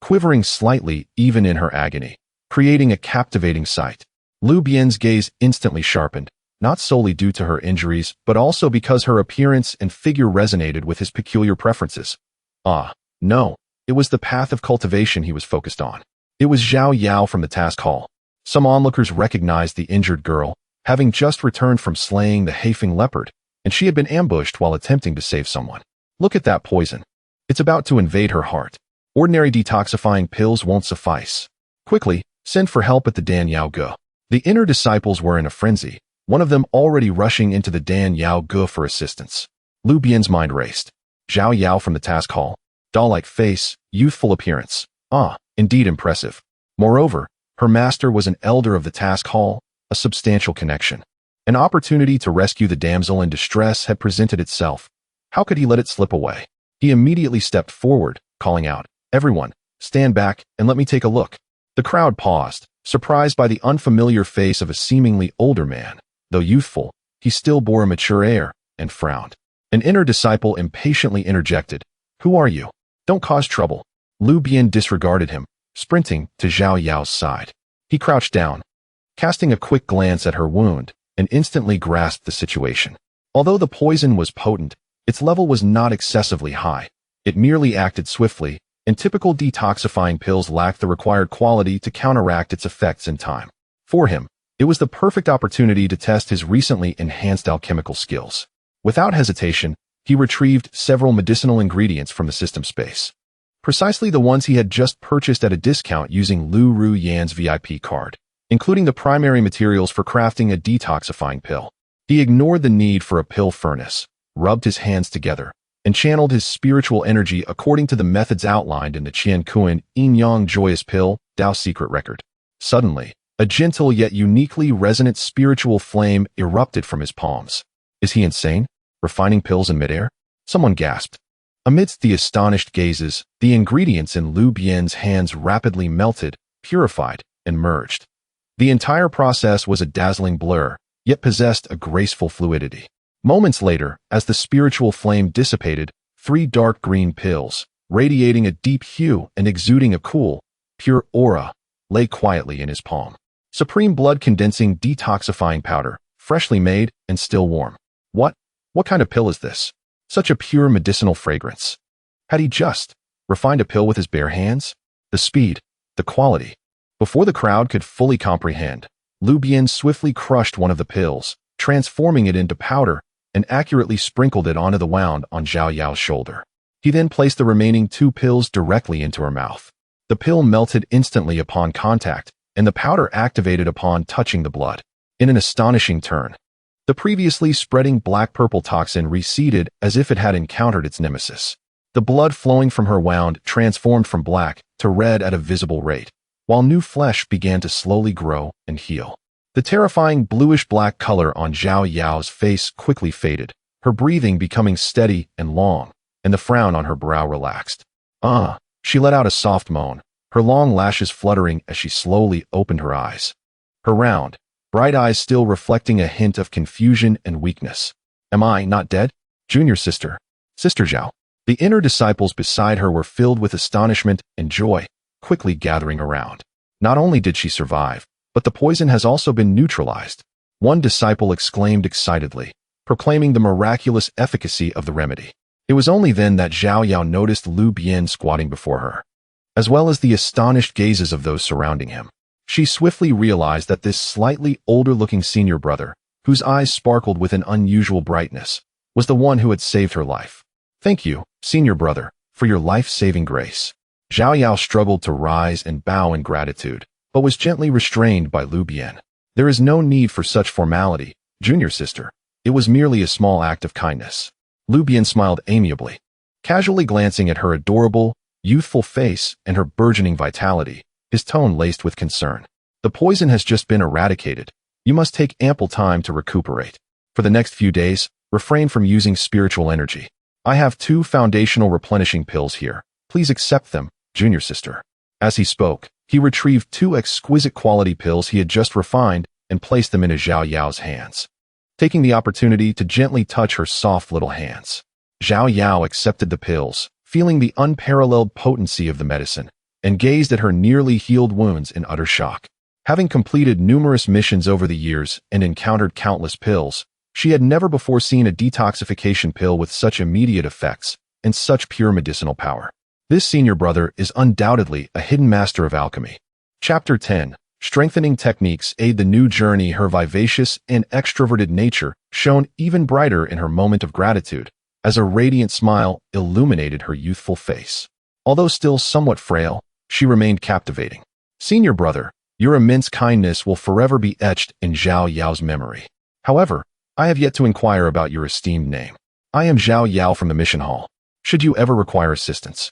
quivering slightly even in her agony, creating a captivating sight. Lu Bian's gaze instantly sharpened, not solely due to her injuries, but also because her appearance and figure resonated with his peculiar preferences. Ah, no, it was the path of cultivation he was focused on. It was Zhao Yao from the task hall. Some onlookers recognized the injured girl, having just returned from slaying the Haifeng leopard, and she had been ambushed while attempting to save someone. Look at that poison. It's about to invade her heart. Ordinary detoxifying pills won't suffice. Quickly, send for help at the Dan Yao Go. The inner disciples were in a frenzy, one of them already rushing into the Dan Yao Go for assistance. Lu Bian's mind raced. Zhao Yao from the task hall. Doll-like face, youthful appearance. Ah, indeed impressive. Moreover, her master was an elder of the task hall, a substantial connection. An opportunity to rescue the damsel in distress had presented itself. How could he let it slip away? He immediately stepped forward, calling out, "Everyone, stand back and let me take a look." The crowd paused, surprised by the unfamiliar face of a seemingly older man. Though youthful, he still bore a mature air, and frowned. An inner disciple impatiently interjected, "Who are you? Don't cause trouble." Lu Bian disregarded him, sprinting to Zhao Yao's side. He crouched down, casting a quick glance at her wound, and instantly grasped the situation. Although the poison was potent, its level was not excessively high. It merely acted swiftly, and typical detoxifying pills lacked the required quality to counteract its effects in time. For him, it was the perfect opportunity to test his recently enhanced alchemical skills. Without hesitation, he retrieved several medicinal ingredients from the system space. Precisely the ones he had just purchased at a discount using Lu Ruyan's VIP card, including the primary materials for crafting a detoxifying pill. He ignored the need for a pill furnace, rubbed his hands together, and channeled his spiritual energy according to the methods outlined in the Qian Kuan Yin-Yang Joyous Pill Dao Secret Record. Suddenly, a gentle yet uniquely resonant spiritual flame erupted from his palms. Is he insane? Refining pills in midair? Someone gasped. Amidst the astonished gazes, the ingredients in Lu Bian's hands rapidly melted, purified, and merged. The entire process was a dazzling blur, yet possessed a graceful fluidity. Moments later, as the spiritual flame dissipated, 3 dark green pills, radiating a deep hue and exuding a cool, pure aura, lay quietly in his palm. Supreme blood-condensing detoxifying powder, freshly made and still warm. What kind of pill is this? Such a pure medicinal fragrance. Had he just refined a pill with his bare hands? The speed, the quality. Before the crowd could fully comprehend, Lu Bian swiftly crushed one of the pills, transforming it into powder, and accurately sprinkled it onto the wound on Zhao Yao's shoulder. He then placed the remaining 2 pills directly into her mouth. The pill melted instantly upon contact, and the powder activated upon touching the blood. In an astonishing turn, the previously spreading black-purple toxin receded as if it had encountered its nemesis. The blood flowing from her wound transformed from black to red at a visible rate, while new flesh began to slowly grow and heal. The terrifying bluish-black color on Zhao Yao's face quickly faded, her breathing becoming steady and long, and the frown on her brow relaxed. She let out a soft moan, her long lashes fluttering as she slowly opened her eyes. Her round, bright eyes still reflecting a hint of confusion and weakness. Am I not dead? Junior sister. Sister Zhao. The inner disciples beside her were filled with astonishment and joy, quickly gathering around. Not only did she survive, but the poison has also been neutralized. One disciple exclaimed excitedly, proclaiming the miraculous efficacy of the remedy. It was only then that Zhao Yao noticed Lu Bian squatting before her, as well as the astonished gazes of those surrounding him. She swiftly realized that this slightly older-looking senior brother, whose eyes sparkled with an unusual brightness, was the one who had saved her life. Thank you, senior brother, for your life-saving grace. Zhao Yao struggled to rise and bow in gratitude, but was gently restrained by Lu Bian. There is no need for such formality, junior sister. It was merely a small act of kindness. Lu Bian smiled amiably, casually glancing at her adorable, youthful face and her burgeoning vitality, his tone laced with concern. The poison has just been eradicated. You must take ample time to recuperate. For the next few days, refrain from using spiritual energy. I have 2 foundational replenishing pills here. Please accept them, junior sister. As he spoke, he retrieved 2 exquisite quality pills he had just refined and placed them into Zhao Yao's hands, taking the opportunity to gently touch her soft little hands. Zhao Yao accepted the pills, feeling the unparalleled potency of the medicine, and gazed at her nearly healed wounds in utter shock. Having completed numerous missions over the years and encountered countless pills, she had never before seen a detoxification pill with such immediate effects and such pure medicinal power. This senior brother is undoubtedly a hidden master of alchemy. Chapter 10. Strengthening techniques aid the new journey. Her vivacious and extroverted nature shone even brighter in her moment of gratitude, as a radiant smile illuminated her youthful face. Although still somewhat frail, she remained captivating. Senior brother, your immense kindness will forever be etched in Zhao Yao's memory. However, I have yet to inquire about your esteemed name. I am Zhao Yao from the Mission Hall. Should you ever require assistance,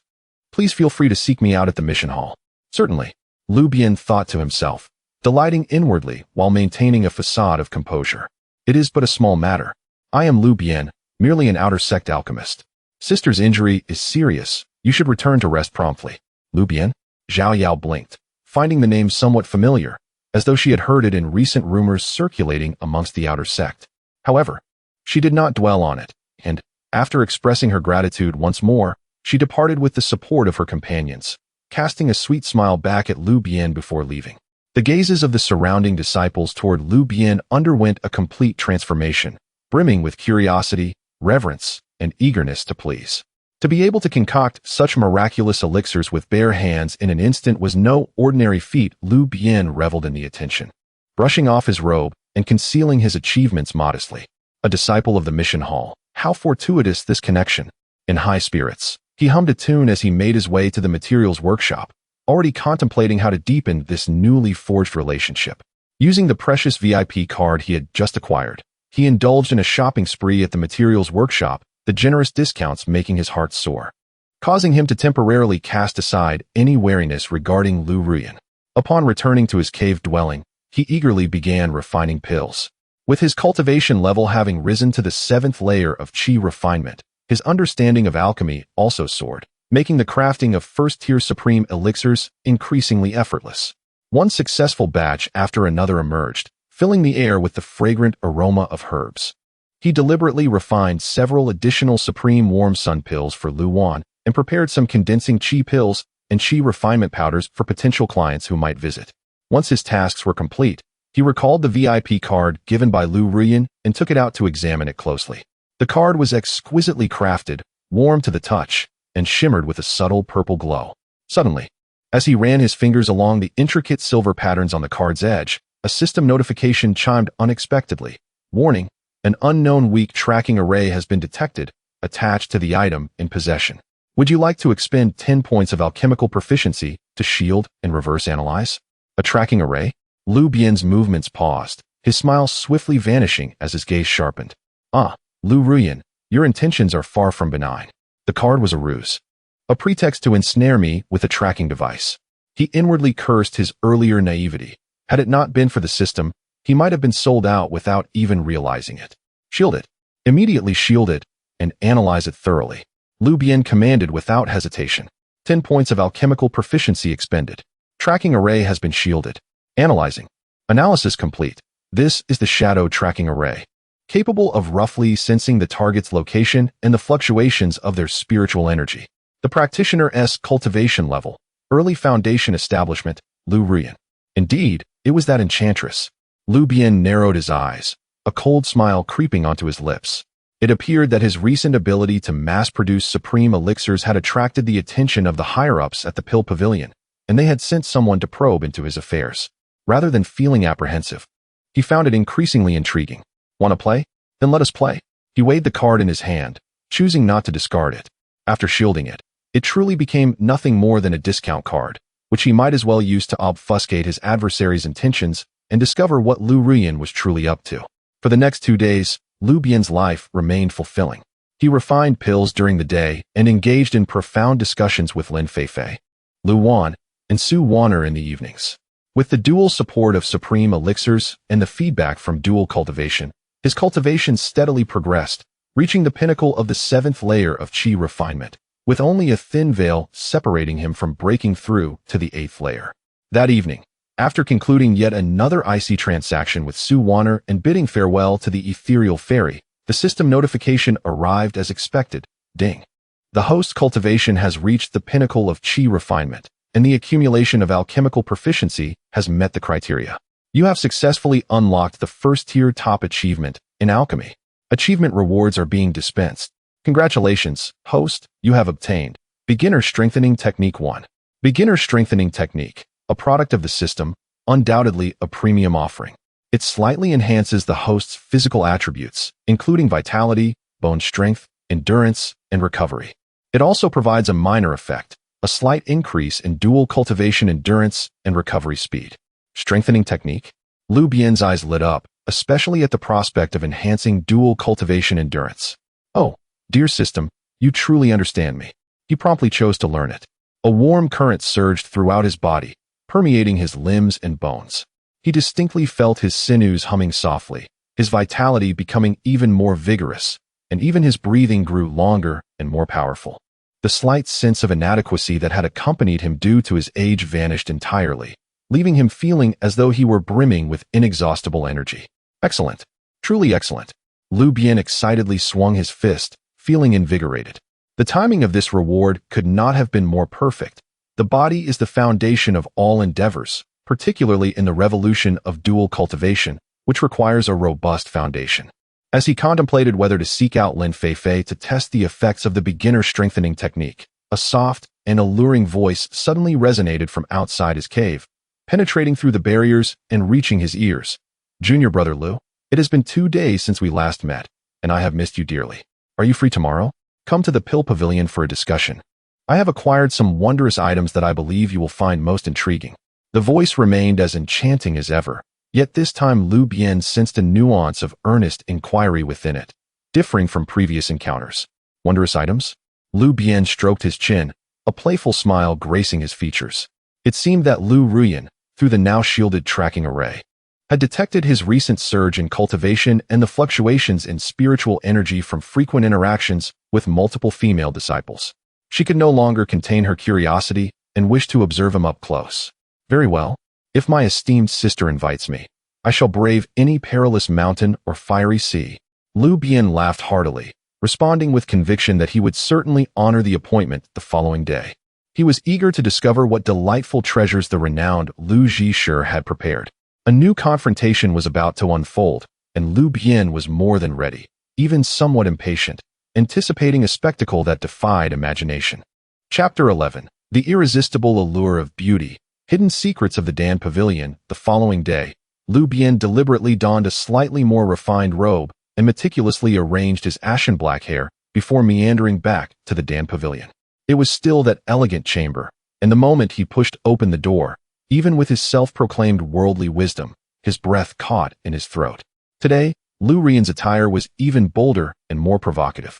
please feel free to seek me out at the Mission Hall. Certainly, Lu Bian thought to himself, delighting inwardly while maintaining a facade of composure. It is but a small matter. I am Lu Bian, merely an outer sect alchemist. Sister's injury is serious. You should return to rest promptly. Lu Bian? Zhao Yao blinked, finding the name somewhat familiar, as though she had heard it in recent rumors circulating amongst the outer sect. However, she did not dwell on it, and, after expressing her gratitude once more, she departed with the support of her companions, casting a sweet smile back at Lu Bian before leaving. The gazes of the surrounding disciples toward Lu Bian underwent a complete transformation, brimming with curiosity, reverence, and eagerness to please. To be able to concoct such miraculous elixirs with bare hands in an instant was no ordinary feat. Lu Bian reveled in the attention, brushing off his robe and concealing his achievements modestly. A disciple of the Mission Hall. How fortuitous this connection. In high spirits, he hummed a tune as he made his way to the materials workshop, already contemplating how to deepen this newly forged relationship. Using the precious VIP card he had just acquired, he indulged in a shopping spree at the materials workshop, the generous discounts making his heart soar, causing him to temporarily cast aside any wariness regarding Lu Bian. Upon returning to his cave dwelling, he eagerly began refining pills. With his cultivation level having risen to the 7th layer of qi refinement, his understanding of alchemy also soared, making the crafting of first-tier supreme elixirs increasingly effortless. One successful batch after another emerged, filling the air with the fragrant aroma of herbs. He deliberately refined several additional Supreme Warm Sun pills for Lu Bian and prepared some condensing qi pills and qi refinement powders for potential clients who might visit. Once his tasks were complete, he recalled the VIP card given by Lu Bian and took it out to examine it closely. The card was exquisitely crafted, warm to the touch, and shimmered with a subtle purple glow. Suddenly, as he ran his fingers along the intricate silver patterns on the card's edge, a system notification chimed unexpectedly. Warning, an unknown weak tracking array has been detected, attached to the item in possession. Would you like to expend 10 points of alchemical proficiency to shield and reverse analyze? A tracking array? Lu Bian's movements paused, his smile swiftly vanishing as his gaze sharpened. Ah, Lu Bian, your intentions are far from benign. The card was a ruse. A pretext to ensnare me with a tracking device. He inwardly cursed his earlier naivety. Had it not been for the system, he might have been sold out without even realizing it. Shield it. Immediately shield it, and analyze it thoroughly. Lu Bian commanded without hesitation. 10 points of alchemical proficiency expended. Tracking array has been shielded. Analyzing. Analysis complete. This is the shadow tracking array, capable of roughly sensing the target's location and the fluctuations of their spiritual energy. The practitioner's cultivation level, early foundation establishment, Lu Bian. Indeed, it was that enchantress. Lu Bian narrowed his eyes, a cold smile creeping onto his lips. It appeared that his recent ability to mass-produce supreme elixirs had attracted the attention of the higher-ups at the Pill Pavilion, and they had sent someone to probe into his affairs. Rather than feeling apprehensive, he found it increasingly intriguing. Want to play? Then let us play. He weighed the card in his hand, choosing not to discard it. After shielding it, it truly became nothing more than a discount card, which he might as well use to obfuscate his adversary's intentions and discover what Lu Bian was truly up to. For the next 2 days, Lu Bian's life remained fulfilling. He refined pills during the day and engaged in profound discussions with Lin Feifei, Lu Bian, and Su Wanner in the evenings. With the dual support of supreme elixirs and the feedback from dual cultivation, his cultivation steadily progressed, reaching the pinnacle of the 7th layer of qi refinement, with only a thin veil separating him from breaking through to the 8th layer. That evening, after concluding yet another icy transaction with Su Wanner and bidding farewell to the ethereal fairy, the system notification arrived as expected. Ding. The host cultivation has reached the pinnacle of qi refinement, and the accumulation of alchemical proficiency has met the criteria. You have successfully unlocked the first-tier top achievement in alchemy. Achievement rewards are being dispensed. Congratulations, host, you have obtained Beginner Strengthening Technique 1. Beginner Strengthening Technique, a product of the system, undoubtedly a premium offering. It slightly enhances the host's physical attributes, including vitality, bone strength, endurance, and recovery. It also provides a minor effect, a slight increase in dual cultivation endurance and recovery speed. Strengthening technique? Lu Bian's eyes lit up, especially at the prospect of enhancing dual cultivation endurance. Oh, dear system, you truly understand me. He promptly chose to learn it. A warm current surged throughout his body, permeating his limbs and bones. He distinctly felt his sinews humming softly, his vitality becoming even more vigorous, and even his breathing grew longer and more powerful. The slight sense of inadequacy that had accompanied him due to his age vanished entirely, leaving him feeling as though he were brimming with inexhaustible energy. Excellent. Truly excellent. Lu Bian excitedly swung his fist, feeling invigorated. The timing of this reward could not have been more perfect. The body is the foundation of all endeavors, particularly in the revolution of dual cultivation, which requires a robust foundation. As he contemplated whether to seek out Lin Feifei to test the effects of the beginner strengthening technique, a soft and alluring voice suddenly resonated from outside his cave, penetrating through the barriers and reaching his ears. Junior brother Lu, it has been 2 days since we last met, and I have missed you dearly. Are you free tomorrow? Come to the Pill Pavilion for a discussion. I have acquired some wondrous items that I believe you will find most intriguing. The voice remained as enchanting as ever, yet this time Lu Bian sensed a nuance of earnest inquiry within it, differing from previous encounters. Wondrous items? Lu Bian stroked his chin, a playful smile gracing his features. It seemed that Lu Bian, through the now shielded tracking array, had detected his recent surge in cultivation and the fluctuations in spiritual energy from frequent interactions with multiple female disciples. She could no longer contain her curiosity and wished to observe him up close. Very well. If my esteemed sister invites me, I shall brave any perilous mountain or fiery sea. Lu Bian laughed heartily, responding with conviction that he would certainly honor the appointment the following day. He was eager to discover what delightful treasures the renowned Lu Zhishe had prepared. A new confrontation was about to unfold, and Lu Bian was more than ready, even somewhat impatient, anticipating a spectacle that defied imagination. Chapter 11. The Irresistible Allure of Beauty. Hidden Secrets of the Dan Pavilion. The following day, Lu Bian deliberately donned a slightly more refined robe and meticulously arranged his ashen black hair before meandering back to the Dan Pavilion. It was still that elegant chamber, and the moment he pushed open the door, even with his self-proclaimed worldly wisdom, his breath caught in his throat. Today, Lu Bian's attire was even bolder and more provocative.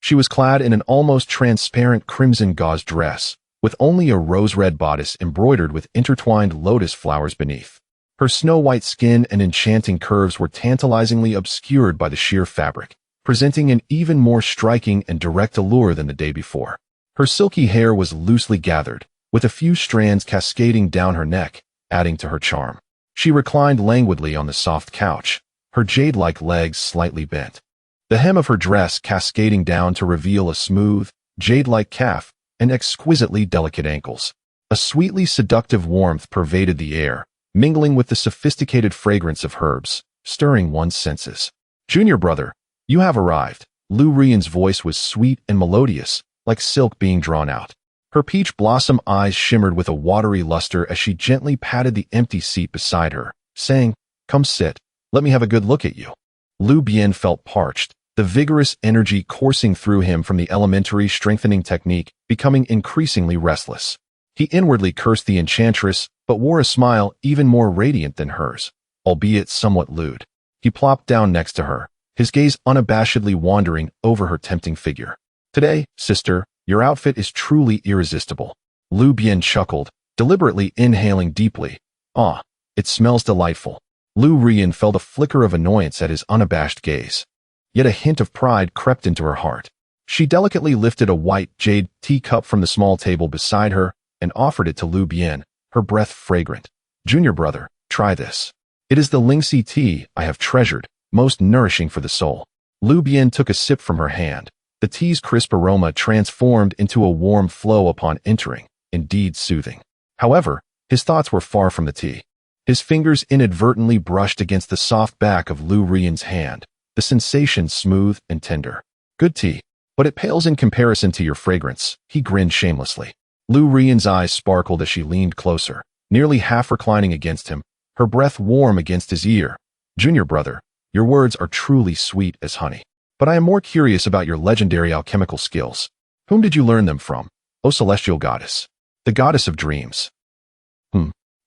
She was clad in an almost transparent crimson gauze dress, with only a rose-red bodice embroidered with intertwined lotus flowers beneath. Her snow-white skin and enchanting curves were tantalizingly obscured by the sheer fabric, presenting an even more striking and direct allure than the day before. Her silky hair was loosely gathered, with a few strands cascading down her neck, adding to her charm. She reclined languidly on the soft couch, her jade-like legs slightly bent. The hem of her dress cascading down to reveal a smooth, jade-like calf and exquisitely delicate ankles. A sweetly seductive warmth pervaded the air, mingling with the sophisticated fragrance of herbs, stirring one's senses. "Junior brother, you have arrived." Lu Bian's voice was sweet and melodious, like silk being drawn out. Her peach blossom eyes shimmered with a watery luster as she gently patted the empty seat beside her, saying, "Come sit, let me have a good look at you." Lu Bian felt parched, the vigorous energy coursing through him from the elementary strengthening technique becoming increasingly restless. He inwardly cursed the enchantress, but wore a smile even more radiant than hers, albeit somewhat lewd. He plopped down next to her, his gaze unabashedly wandering over her tempting figure. "Today, sister, your outfit is truly irresistible." Lu Bian chuckled, deliberately inhaling deeply. "Ah, it smells delightful." Lu Bian felt a flicker of annoyance at his unabashed gaze. Yet a hint of pride crept into her heart. She delicately lifted a white jade teacup from the small table beside her and offered it to Lu Bian, her breath fragrant. "Junior brother, try this. It is the Lingxi tea I have treasured, most nourishing for the soul." Lu Bian took a sip from her hand. The tea's crisp aroma transformed into a warm flow upon entering, indeed soothing. However, his thoughts were far from the tea. His fingers inadvertently brushed against the soft back of Lu Bian's hand, the sensation smooth and tender. "Good tea, but it pales in comparison to your fragrance," he grinned shamelessly. Lu Bian's eyes sparkled as she leaned closer, nearly half reclining against him, her breath warm against his ear. "Junior brother, your words are truly sweet as honey. But I am more curious about your legendary alchemical skills. Whom did you learn them from, O celestial goddess? The goddess of dreams."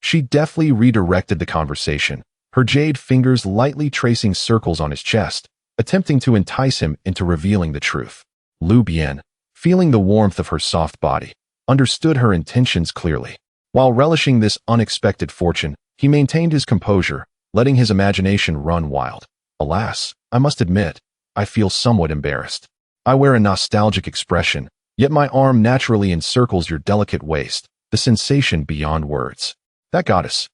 She deftly redirected the conversation, her jade fingers lightly tracing circles on his chest, attempting to entice him into revealing the truth. Lu Bian, feeling the warmth of her soft body, understood her intentions clearly. While relishing this unexpected fortune, he maintained his composure, letting his imagination run wild. "Alas, I must admit, I feel somewhat embarrassed. I wear a nostalgic expression, yet my arm naturally encircles your delicate waist, the sensation beyond words. That goddess,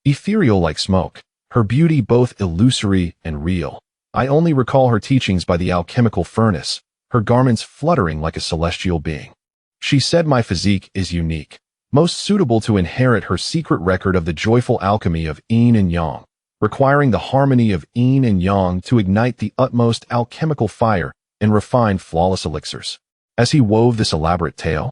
ethereal like smoke, her beauty both illusory and real. I only recall her teachings by the alchemical furnace, her garments fluttering like a celestial being. She said my physique is unique, most suitable to inherit her secret record of the joyful alchemy of yin and yang, requiring the harmony of yin and yang to ignite the utmost alchemical fire and refine flawless elixirs." As he wove this elaborate tale,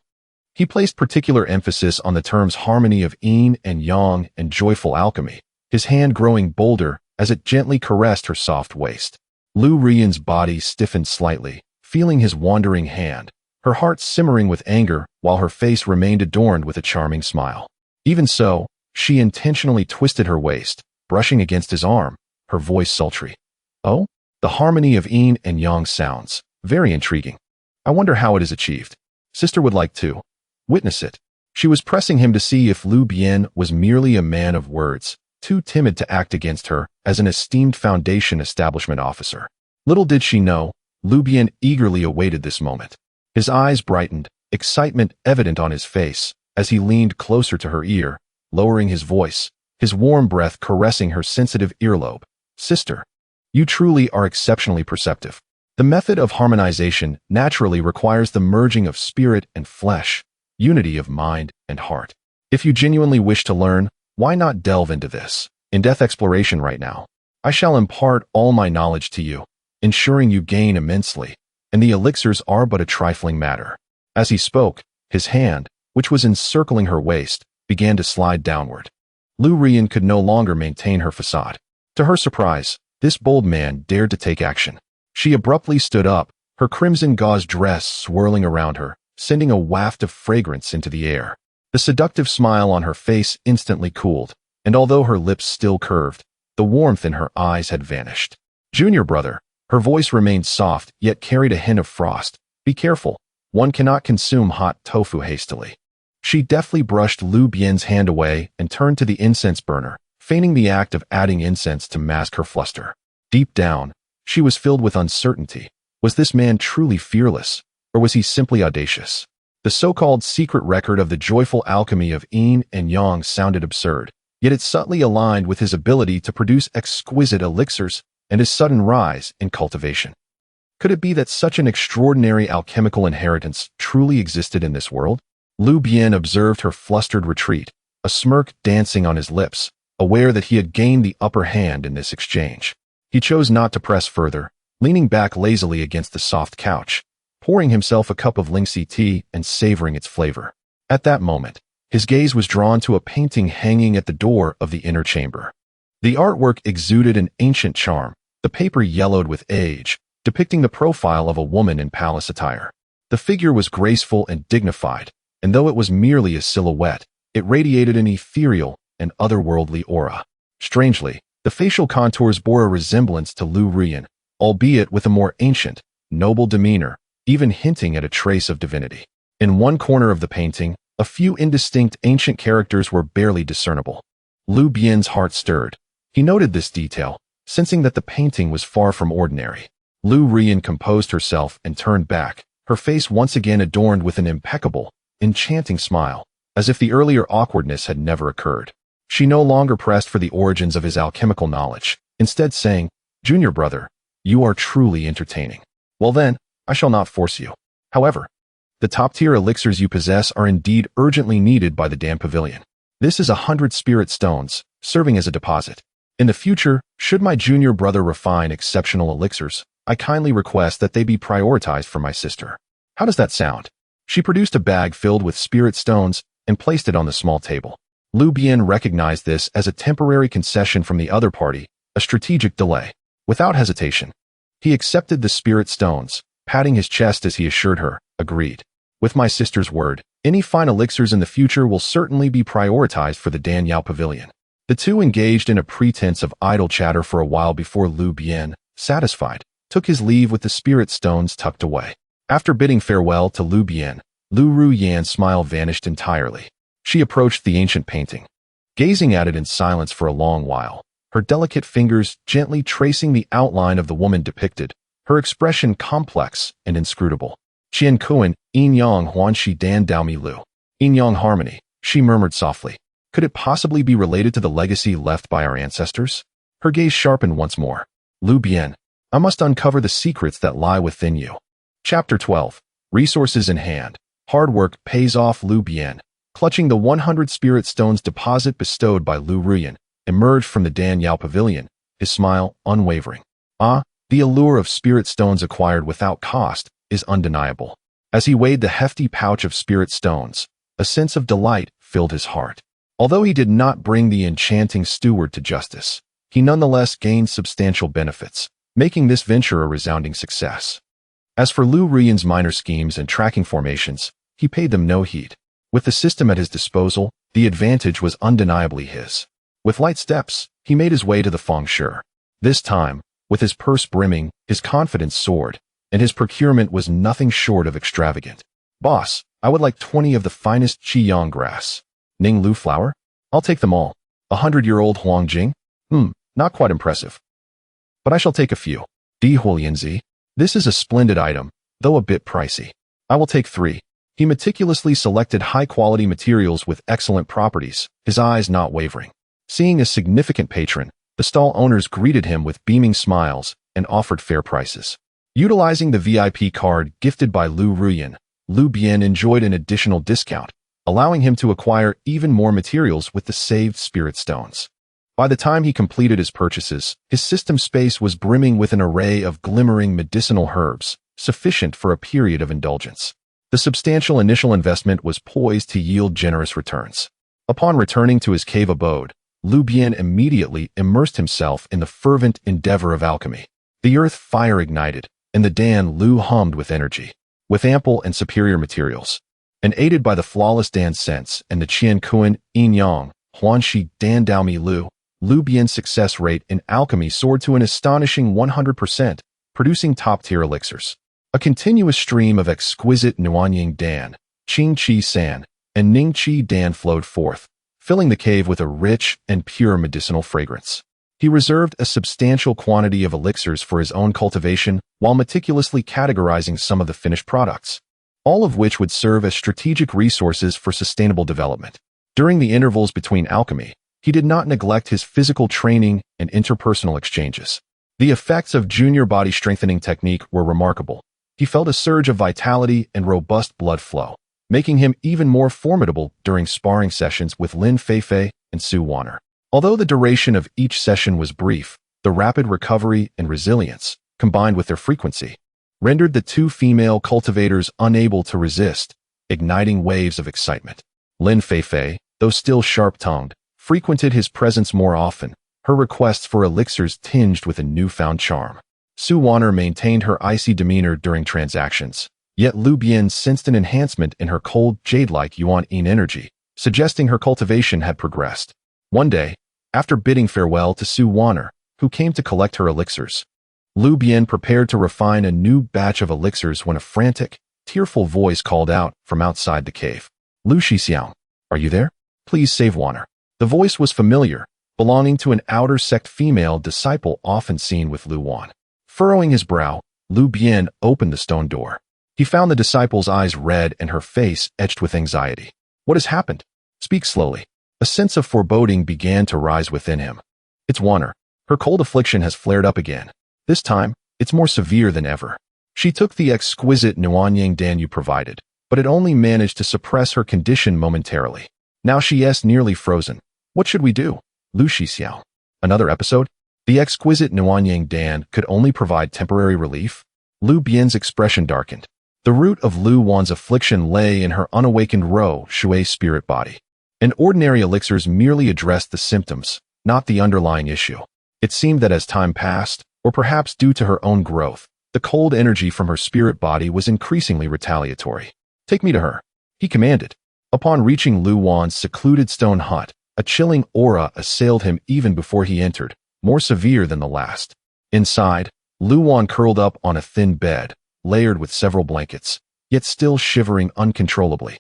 he placed particular emphasis on the terms harmony of yin and yang and joyful alchemy, his hand growing bolder as it gently caressed her soft waist. Lu Bian's body stiffened slightly, feeling his wandering hand, her heart simmering with anger while her face remained adorned with a charming smile. Even so, she intentionally twisted her waist, brushing against his arm, her voice sultry. "Oh, the harmony of yin and yang sounds very intriguing. I wonder how it is achieved. Sister would like to witness it." She was pressing him to see if Lu Bian was merely a man of words, too timid to act against her as an esteemed Foundation establishment officer. Little did she know, Lu Bian eagerly awaited this moment. His eyes brightened, excitement evident on his face, as he leaned closer to her ear, lowering his voice, his warm breath caressing her sensitive earlobe. "Sister, You truly are exceptionally perceptive. The method of harmonization naturally requires the merging of spirit and flesh, unity of mind and heart. If you genuinely wish to learn, why not delve into this in-depth exploration right now? I shall impart all my knowledge to you, ensuring you gain immensely, and the elixirs are but a trifling matter. As he spoke, his hand, which was encircling her waist, began to slide downward. Lu Bian could no longer maintain her facade. To her surprise, this bold man dared to take action. She abruptly stood up, her crimson gauze dress swirling around her, sending a waft of fragrance into the air. The seductive smile on her face instantly cooled, and although her lips still curved, the warmth in her eyes had vanished. Junior brother, her voice remained soft yet carried a hint of frost. Be careful, one cannot consume hot tofu hastily. She deftly brushed Lu Bian's hand away and turned to the incense burner, feigning the act of adding incense to mask her fluster. Deep down, she was filled with uncertainty. Was this man truly fearless, or was he simply audacious? The so-called secret record of the joyful alchemy of yin and yang sounded absurd, yet it subtly aligned with his ability to produce exquisite elixirs and his sudden rise in cultivation. Could it be that such an extraordinary alchemical inheritance truly existed in this world? Lu Bian observed her flustered retreat, a smirk dancing on his lips, aware that he had gained the upper hand in this exchange. He chose not to press further, leaning back lazily against the soft couch, pouring himself a cup of Lingxi tea and savoring its flavor. At that moment, his gaze was drawn to a painting hanging at the door of the inner chamber. The artwork exuded an ancient charm, the paper yellowed with age, depicting the profile of a woman in palace attire. The figure was graceful and dignified, and though it was merely a silhouette, it radiated an ethereal and otherworldly aura. Strangely, the facial contours bore a resemblance to Lu Bian, albeit with a more ancient, noble demeanor, even hinting at a trace of divinity. In one corner of the painting, a few indistinct ancient characters were barely discernible. Lu Bian's heart stirred. He noted this detail, sensing that the painting was far from ordinary. Lu Bian composed herself and turned back, her face once again adorned with an impeccable, enchanting smile, as if the earlier awkwardness had never occurred. She no longer pressed for the origins of his alchemical knowledge, instead saying, "Junior brother, you are truly entertaining. Well then, I shall not force you. However, the top-tier elixirs you possess are indeed urgently needed by the Dam Pavilion. This is 100 spirit stones, serving as a deposit. In the future, should my junior brother refine exceptional elixirs, I kindly request that they be prioritized for my sister. How does that sound?" She produced a bag filled with spirit stones and placed it on the small table. Lu Bian recognized this as a temporary concession from the other party, a strategic delay. Without hesitation, he accepted the spirit stones, patting his chest as he assured her, "Agreed. With my sister's word, any fine elixirs in the future will certainly be prioritized for the Danyao Pavilion." The two engaged in a pretense of idle chatter for a while before Lu Bian, satisfied, took his leave with the spirit stones tucked away. After bidding farewell to Lu Bian, Lu Bian's smile vanished entirely. She approached the ancient painting, gazing at it in silence for a long while, her delicate fingers gently tracing the outline of the woman depicted, her expression complex and inscrutable. "Qian Kuan, Yin Yang Huan Shi Dan Dao Mi Lu." Yin Yang harmony, she murmured softly. Could it possibly be related to the legacy left by our ancestors? Her gaze sharpened once more. "Lu Bian, I must uncover the secrets that lie within you." Chapter 12. Resources in hand. Hard work pays off. Lu Bian, clutching the 100 spirit stones deposit bestowed by Lu Bian, emerged from the Danyao Pavilion, his smile unwavering. The allure of spirit stones acquired without cost is undeniable. As he weighed the hefty pouch of spirit stones, a sense of delight filled his heart. Although he did not bring the enchanting steward to justice, he nonetheless gained substantial benefits, making this venture a resounding success. As for Lu Bian's minor schemes and tracking formations, he paid them no heed. With the system at his disposal, the advantage was undeniably his. With light steps, he made his way to the Feng Shui. This time, with his purse brimming, his confidence soared, and his procurement was nothing short of extravagant. "Boss, I would like 20 of the finest Qiyang grass. Ning Lu flower? I'll take them all. 100-year-old Huang Jing? Not quite impressive. But I shall take a few. Di Huolianzi. This is a splendid item, though a bit pricey. I will take 3. He meticulously selected high-quality materials with excellent properties, his eyes not wavering. Seeing a significant patron, The stall owners greeted him with beaming smiles and offered fair prices. Utilizing the VIP card gifted by Lu Bian enjoyed an additional discount, allowing him to acquire even more materials with the saved spirit stones. By the time he completed his purchases, his system space was brimming with an array of glimmering medicinal herbs, sufficient for a period of indulgence. The substantial initial investment was poised to yield generous returns. Upon returning to his cave abode, Lu Bian immediately immersed himself in the fervent endeavor of alchemy. The earth fire ignited, and the Dan Lu hummed with energy. With ample and superior materials, and aided by the flawless Dan sense and the Qian Kuan Yin Yang, Huanxi Dan Dao Mi Lu Bian's success rate in alchemy soared to an astonishing 100%, producing top-tier elixirs. A continuous stream of exquisite Nuanying Dan, Qing Qi San, and Ning Qi Dan flowed forth, filling the cave with a rich and pure medicinal fragrance. He reserved a substantial quantity of elixirs for his own cultivation while meticulously categorizing some of the finished products, all of which would serve as strategic resources for sustainable development. During the intervals between alchemy, he did not neglect his physical training and interpersonal exchanges. The effects of junior body strengthening technique were remarkable. He felt a surge of vitality and robust blood flow, making him even more formidable during sparring sessions with Lin Feifei and Su Wanner. Although the duration of each session was brief, the rapid recovery and resilience, combined with their frequency, rendered the two female cultivators unable to resist, igniting waves of excitement. Lin Feifei, though still sharp-tongued, frequented his presence more often, her requests for elixirs tinged with a newfound charm. Su Wanner maintained her icy demeanor during transactions, yet Lu Bian sensed an enhancement in her cold, jade-like Yuan-Yin energy, suggesting her cultivation had progressed. One day, after bidding farewell to Su Wanner, who came to collect her elixirs, Lu Bian prepared to refine a new batch of elixirs when a frantic, tearful voice called out from outside the cave. "Lu Xixiao, are you there? Please save Wanner." The voice was familiar, belonging to an outer sect female disciple often seen with Lu Wan. Furrowing his brow, Lu Bian opened the stone door. He found the disciple's eyes red and her face etched with anxiety. "What has happened? Speak slowly." A sense of foreboding began to rise within him. "It's Wanner. Her cold affliction has flared up again. This time, it's more severe than ever. She took the exquisite Nuanyang Dan you provided, but it only managed to suppress her condition momentarily. Now she is nearly frozen. What should we do?" Lu Xixiao. Another episode? The exquisite Nuanyang Dan could only provide temporary relief? Lu Bian's expression darkened. The root of Lu Wan's affliction lay in her unawakened Ro Shui spirit body. And ordinary elixirs merely addressed the symptoms, not the underlying issue. It seemed that as time passed, or perhaps due to her own growth, the cold energy from her spirit body was increasingly retaliatory. "Take me to her," he commanded. Upon reaching Lu Wan's secluded stone hut, a chilling aura assailed him even before he entered, more severe than the last. Inside, Lu Wan curled up on a thin bed, layered with several blankets, yet still shivering uncontrollably.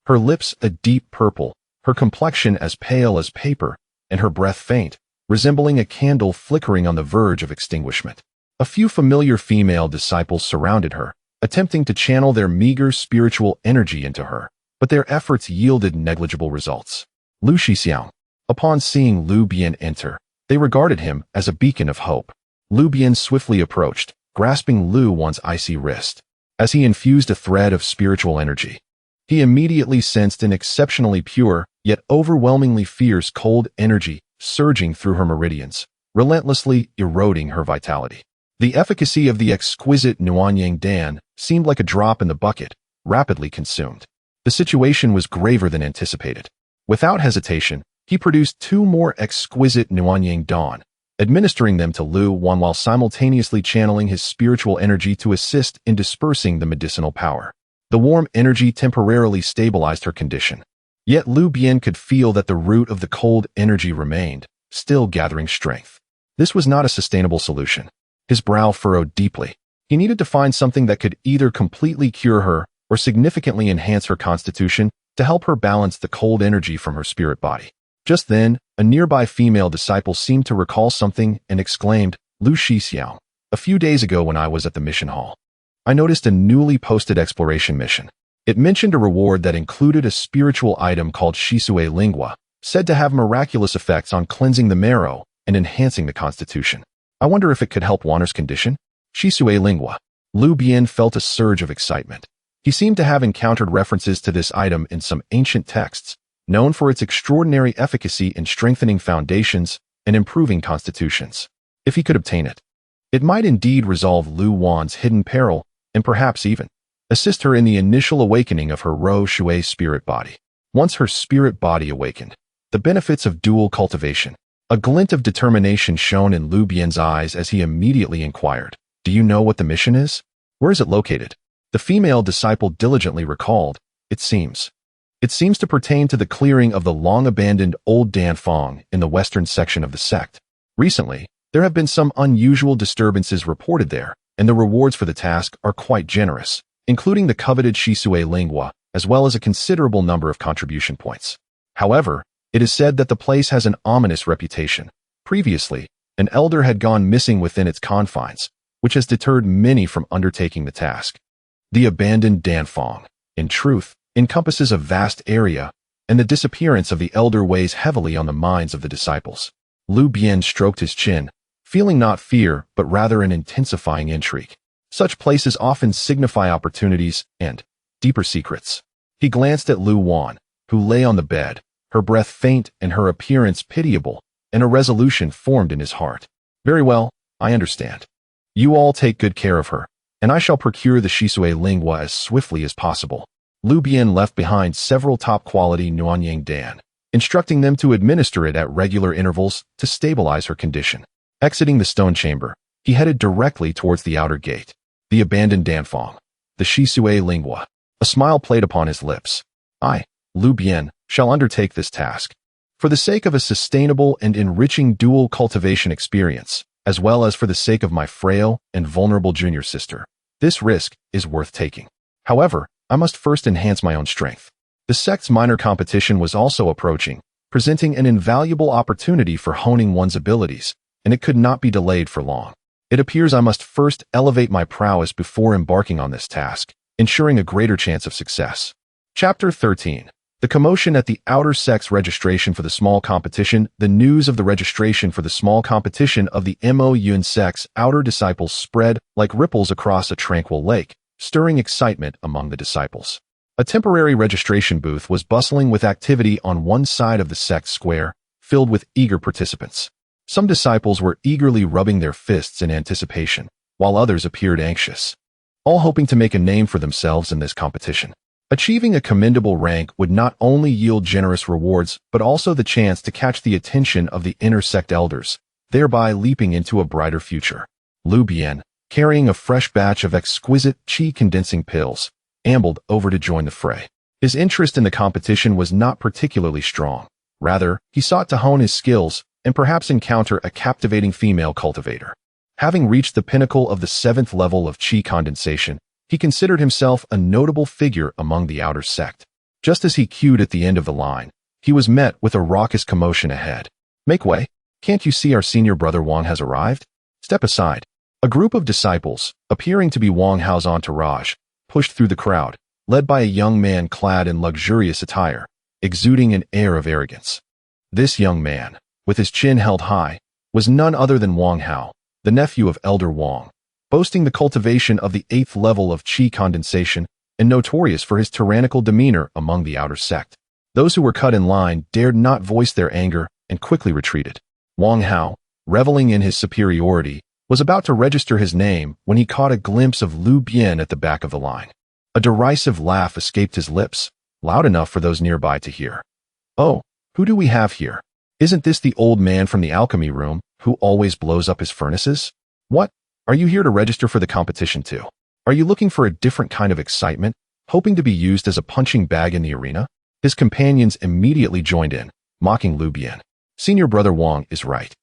Her lips a deep purple, her complexion as pale as paper, and her breath faint, resembling a candle flickering on the verge of extinguishment. A few familiar female disciples surrounded her, attempting to channel their meager spiritual energy into her, but their efforts yielded negligible results. Lu Xixiao. Upon seeing Lu Bian enter, they regarded him as a beacon of hope. Lu Bian swiftly approached, grasping Lu Wan's icy wrist. As he infused a thread of spiritual energy, he immediately sensed an exceptionally pure, yet overwhelmingly fierce cold energy surging through her meridians, relentlessly eroding her vitality. The efficacy of the exquisite Nuanyang Dan seemed like a drop in the bucket, rapidly consumed. The situation was graver than anticipated. Without hesitation, he produced 2 more exquisite Nuanyang Dan, administering them to Lu Wan while simultaneously channeling his spiritual energy to assist in dispersing the medicinal power. The warm energy temporarily stabilized her condition. Yet Lu Bian could feel that the root of the cold energy remained, still gathering strength. This was not a sustainable solution. His brow furrowed deeply. He needed to find something that could either completely cure her or significantly enhance her constitution to help her balance the cold energy from her spirit body. Just then, a nearby female disciple seemed to recall something and exclaimed, "Lu Xixiao, a few days ago when I was at the mission hall, I noticed a newly posted exploration mission. It mentioned a reward that included a spiritual item called Shisue Lingua, said to have miraculous effects on cleansing the marrow and enhancing the constitution. I wonder if it could help Wanner's condition? Shisue Lingua. Lu Bian felt a surge of excitement. He seemed to have encountered references to this item in some ancient texts, known for its extraordinary efficacy in strengthening foundations and improving constitutions. If he could obtain it, it might indeed resolve Lu Wan's hidden peril and perhaps even assist her in the initial awakening of her Ro Shui spirit body. Once her spirit body awakened, the benefits of dual cultivation. A glint of determination shone in Lu Bian's eyes as he immediately inquired, "Do you know what the mission is? Where is it located?" The female disciple diligently recalled, It seems to pertain to the clearing of the long-abandoned Old Dan Fong in the western section of the sect. Recently, there have been some unusual disturbances reported there, and the rewards for the task are quite generous, including the coveted Shisue Lingua, as well as a considerable number of contribution points. However, it is said that the place has an ominous reputation. Previously, an elder had gone missing within its confines, which has deterred many from undertaking the task. The abandoned Danfong, in truth, encompasses a vast area, and the disappearance of the elder weighs heavily on the minds of the disciples. Lu Bian stroked his chin, feeling not fear, but rather an intensifying intrigue. Such places often signify opportunities and deeper secrets. He glanced at Lu Wan, who lay on the bed, her breath faint and her appearance pitiable, and a resolution formed in his heart. Very well, I understand. You all take good care of her, and I shall procure the Shisue Lingua as swiftly as possible. Lu Bian left behind several top-quality Nuanyang Dan, instructing them to administer it at regular intervals to stabilize her condition. Exiting the stone chamber, he headed directly towards the outer gate. The abandoned Danfong, the Shisue Lingua. A smile played upon his lips. I, Lu Bian, shall undertake this task. For the sake of a sustainable and enriching dual cultivation experience, as well as for the sake of my frail and vulnerable junior sister, this risk is worth taking. However, I must first enhance my own strength. The sect's minor competition was also approaching, presenting an invaluable opportunity for honing one's abilities, and it could not be delayed for long. It appears I must first elevate my prowess before embarking on this task, ensuring a greater chance of success. Chapter 13. The commotion at the outer sect's registration for the small competition. The news of the registration for the small competition of the Mo Yun sect's outer disciples spread like ripples across a tranquil lake, stirring excitement among the disciples. A temporary registration booth was bustling with activity on one side of the sect square, filled with eager participants. Some disciples were eagerly rubbing their fists in anticipation, while others appeared anxious, all hoping to make a name for themselves in this competition. Achieving a commendable rank would not only yield generous rewards, but also the chance to catch the attention of the inner sect elders, thereby leaping into a brighter future. Lu Bian, carrying a fresh batch of exquisite qi-condensing pills, ambled over to join the fray. His interest in the competition was not particularly strong. Rather, he sought to hone his skills and perhaps encounter a captivating female cultivator. Having reached the pinnacle of the 7th level of qi condensation, he considered himself a notable figure among the outer sect. Just as he queued at the end of the line, he was met with a raucous commotion ahead. Make way! Can't you see our senior brother Wang has arrived? Step aside. A group of disciples, appearing to be Wang Hao's entourage, pushed through the crowd, led by a young man clad in luxurious attire, exuding an air of arrogance. This young man, with his chin held high, was none other than Wang Hao, the nephew of Elder Wang, boasting the cultivation of the 8th level of qi condensation and notorious for his tyrannical demeanor among the outer sect. Those who were cut in line dared not voice their anger and quickly retreated. Wang Hao, reveling in his superiority, was about to register his name when he caught a glimpse of Lu Bian at the back of the line. A derisive laugh escaped his lips, loud enough for those nearby to hear. Oh, who do we have here? Isn't this the old man from the alchemy room who always blows up his furnaces? What? Are you here to register for the competition too? Are you looking for a different kind of excitement, hoping to be used as a punching bag in the arena? His companions immediately joined in, mocking Lu Bian. Senior brother Wang is right.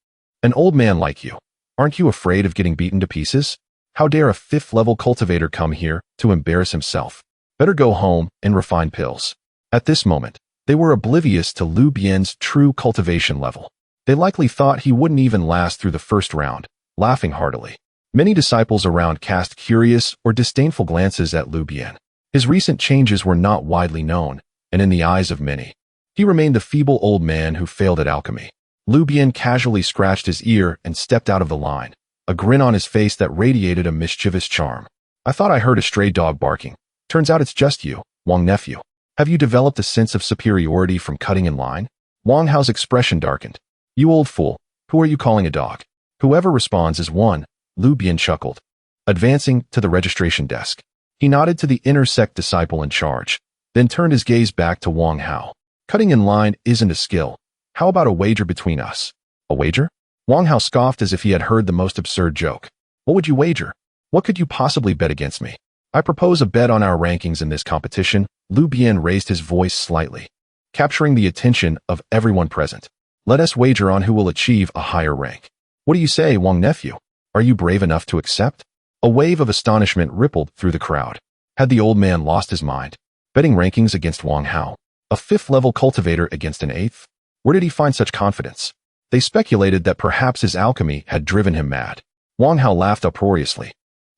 An old man like you. Aren't you afraid of getting beaten to pieces? How dare a 5th level cultivator come here to embarrass himself? Better go home and refine pills. At this moment, they were oblivious to Lu Bian's true cultivation level. They likely thought he wouldn't even last through the first round, laughing heartily. Many disciples around cast curious or disdainful glances at Lu Bian. His recent changes were not widely known, and in the eyes of many, he remained the feeble old man who failed at alchemy. Lu Bian casually scratched his ear and stepped out of the line, a grin on his face that radiated a mischievous charm. I thought I heard a stray dog barking. Turns out it's just you, Wang nephew. Have you developed a sense of superiority from cutting in line? Wang Hao's expression darkened. You old fool, who are you calling a dog? Whoever responds is one, Lu Bian chuckled. Advancing to the registration desk, he nodded to the inner sect disciple in charge, then turned his gaze back to Wang Hao. Cutting in line isn't a skill. How about a wager between us? A wager? Wang Hao scoffed as if he had heard the most absurd joke. What would you wager? What could you possibly bet against me? I propose a bet on our rankings in this competition. Lu Bian raised his voice slightly, capturing the attention of everyone present. Let us wager on who will achieve a higher rank. What do you say, Wang nephew? Are you brave enough to accept? A wave of astonishment rippled through the crowd. Had the old man lost his mind? Betting rankings against Wang Hao? A 5th-level cultivator against an 8th? Where did he find such confidence? They speculated that perhaps his alchemy had driven him mad. Wang Hao laughed uproariously,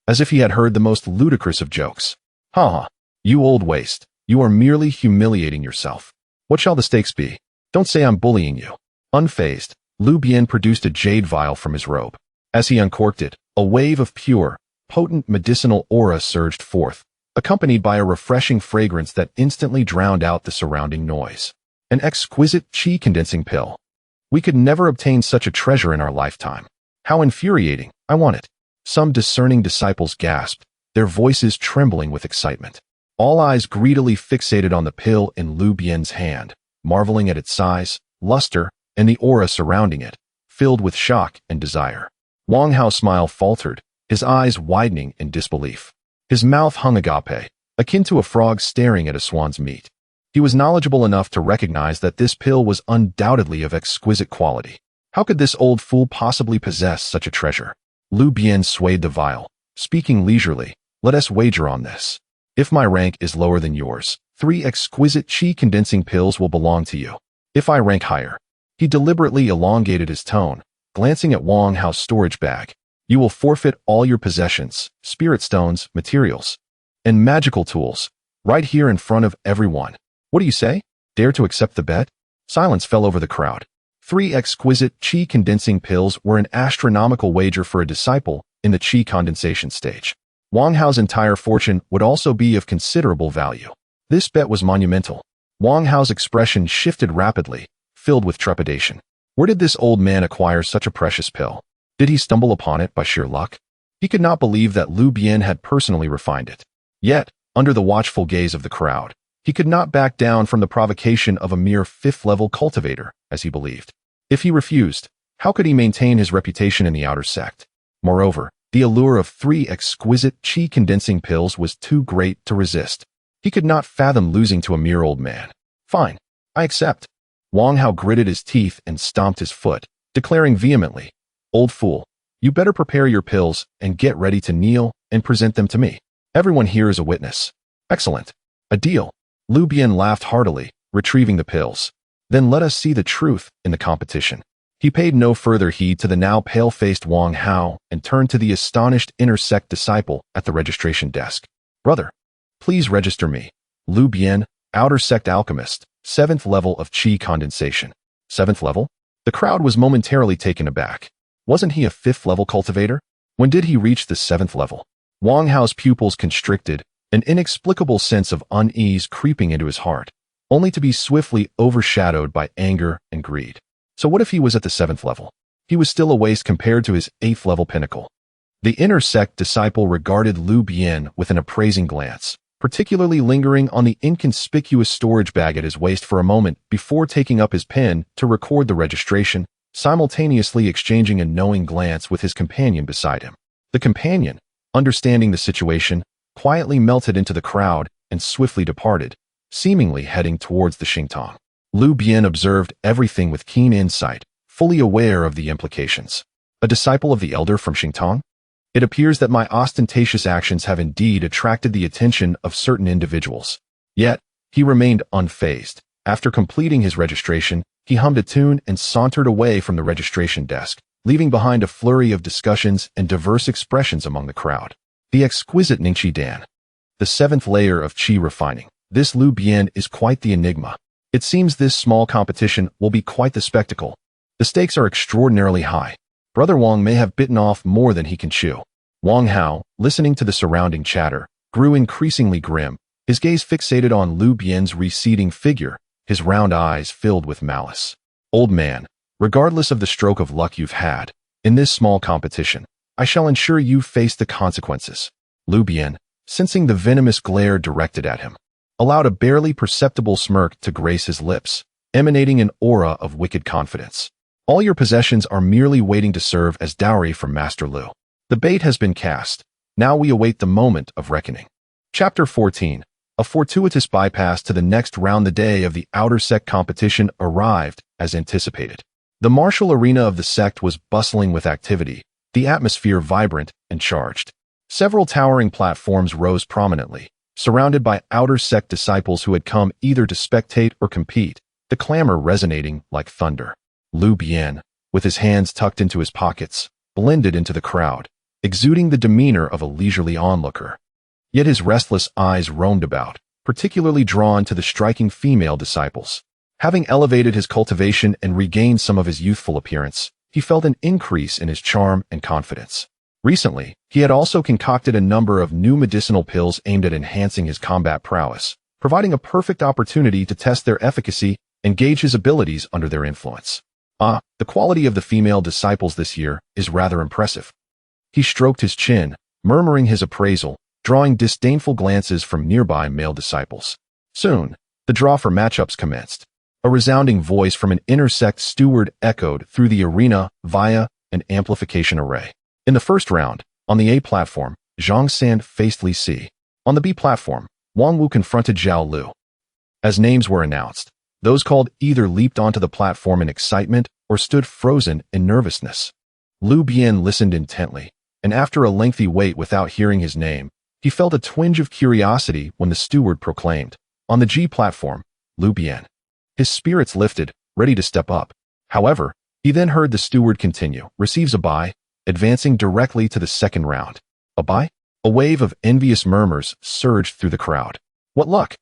as if he had heard the most ludicrous of jokes. Ha ha, you old waste. You are merely humiliating yourself. What shall the stakes be? Don't say I'm bullying you. Unfazed, Lu Bian produced a jade vial from his robe. As he uncorked it, a wave of pure, potent medicinal aura surged forth, accompanied by a refreshing fragrance that instantly drowned out the surrounding noise. An exquisite qi-condensing pill. We could never obtain such a treasure in our lifetime. How infuriating. I want it. Some discerning disciples gasped, their voices trembling with excitement. All eyes greedily fixated on the pill in Lu Bian's hand, marveling at its size, luster, and the aura surrounding it, filled with shock and desire. Wang Hao's smile faltered, his eyes widening in disbelief. His mouth hung agape, akin to a frog staring at a swan's meat. He was knowledgeable enough to recognize that this pill was undoubtedly of exquisite quality. How could this old fool possibly possess such a treasure? Lu Bian swayed the vial, speaking leisurely. Let us wager on this. If my rank is lower than yours, 3 exquisite qi-condensing pills will belong to you. If I rank higher, he deliberately elongated his tone, glancing at Wang Hao's storage bag. You will forfeit all your possessions, spirit stones, materials, and magical tools, right here in front of everyone. What do you say? Dare to accept the bet? Silence fell over the crowd. 3 exquisite qi-condensing pills were an astronomical wager for a disciple in the qi condensation stage. Wang Hao's entire fortune would also be of considerable value. This bet was monumental. Wang Hao's expression shifted rapidly, filled with trepidation. Where did this old man acquire such a precious pill? Did he stumble upon it by sheer luck? He could not believe that Lu Bian had personally refined it. Yet, under the watchful gaze of the crowd, he could not back down from the provocation of a mere 5th-level cultivator, as he believed. If he refused, how could he maintain his reputation in the outer sect? Moreover, the allure of 3 exquisite qi-condensing pills was too great to resist. He could not fathom losing to a mere old man. Fine, I accept. Wang Hao gritted his teeth and stomped his foot, declaring vehemently, Old fool, you better prepare your pills and get ready to kneel and present them to me. Everyone here is a witness. Excellent. A deal. Lu Bian laughed heartily, retrieving the pills. Then let us see the truth in the competition. He paid no further heed to the now pale-faced Wang Hao and turned to the astonished inner sect disciple at the registration desk. Brother, please register me. Lu Bian, outer sect alchemist, 7th level of qi condensation. 7th level? The crowd was momentarily taken aback. Wasn't he a 5th-level cultivator? When did he reach the 7th level? Wang Hao's pupils constricted, an inexplicable sense of unease creeping into his heart, only to be swiftly overshadowed by anger and greed. So what if he was at the 7th level? He was still a waste compared to his 8th-level pinnacle. The inner sect disciple regarded Lu Bian with an appraising glance, particularly lingering on the inconspicuous storage bag at his waist for a moment before taking up his pen to record the registration, simultaneously exchanging a knowing glance with his companion beside him. The companion, understanding the situation, quietly melted into the crowd and swiftly departed, seemingly heading towards the Xingtong. Lu Bian observed everything with keen insight, fully aware of the implications. A disciple of the elder from Xingtong? It appears that my ostentatious actions have indeed attracted the attention of certain individuals. Yet, he remained unfazed. After completing his registration, he hummed a tune and sauntered away from the registration desk, leaving behind a flurry of discussions and diverse expressions among the crowd. The exquisite Ningqi Dan. The 7th layer of qi refining. This Lu Bian is quite the enigma. It seems this small competition will be quite the spectacle. The stakes are extraordinarily high. Brother Wang may have bitten off more than he can chew. Wang Hao, listening to the surrounding chatter, grew increasingly grim, his gaze fixated on Lu Bian's receding figure, his round eyes filled with malice. Old man, regardless of the stroke of luck you've had, in this small competition, I shall ensure you face the consequences. Lu Bian, sensing the venomous glare directed at him, allowed a barely perceptible smirk to grace his lips, emanating an aura of wicked confidence. All your possessions are merely waiting to serve as dowry from Master Lu. The bait has been cast. Now we await the moment of reckoning. Chapter 14. A fortuitous bypass to the next round. The day of the outer sect competition arrived, as anticipated. The martial arena of the sect was bustling with activity, the atmosphere vibrant and charged. Several towering platforms rose prominently, surrounded by outer sect disciples who had come either to spectate or compete, the clamor resonating like thunder. Lu Bian, with his hands tucked into his pockets, blended into the crowd, exuding the demeanor of a leisurely onlooker. Yet his restless eyes roamed about, particularly drawn to the striking female disciples. Having elevated his cultivation and regained some of his youthful appearance, he felt an increase in his charm and confidence. Recently, he had also concocted a number of new medicinal pills aimed at enhancing his combat prowess, providing a perfect opportunity to test their efficacy and gauge his abilities under their influence. The quality of the female disciples this year is rather impressive. He stroked his chin, murmuring his appraisal, drawing disdainful glances from nearby male disciples. Soon, the draw for matchups commenced. A resounding voice from an intersect steward echoed through the arena via an amplification array. In the first round, on the A platform, Zhang San faced Li Si. On the B platform, Wang Wu confronted Zhao Lu. As names were announced, those called either leaped onto the platform in excitement or stood frozen in nervousness. Lu Bian listened intently, and after a lengthy wait without hearing his name, he felt a twinge of curiosity when the steward proclaimed, on the G platform, Lu Bian. His spirits lifted, ready to step up. However, he then heard the steward continue, receives a bye, advancing directly to the second round. A bye? A wave of envious murmurs surged through the crowd. What luck!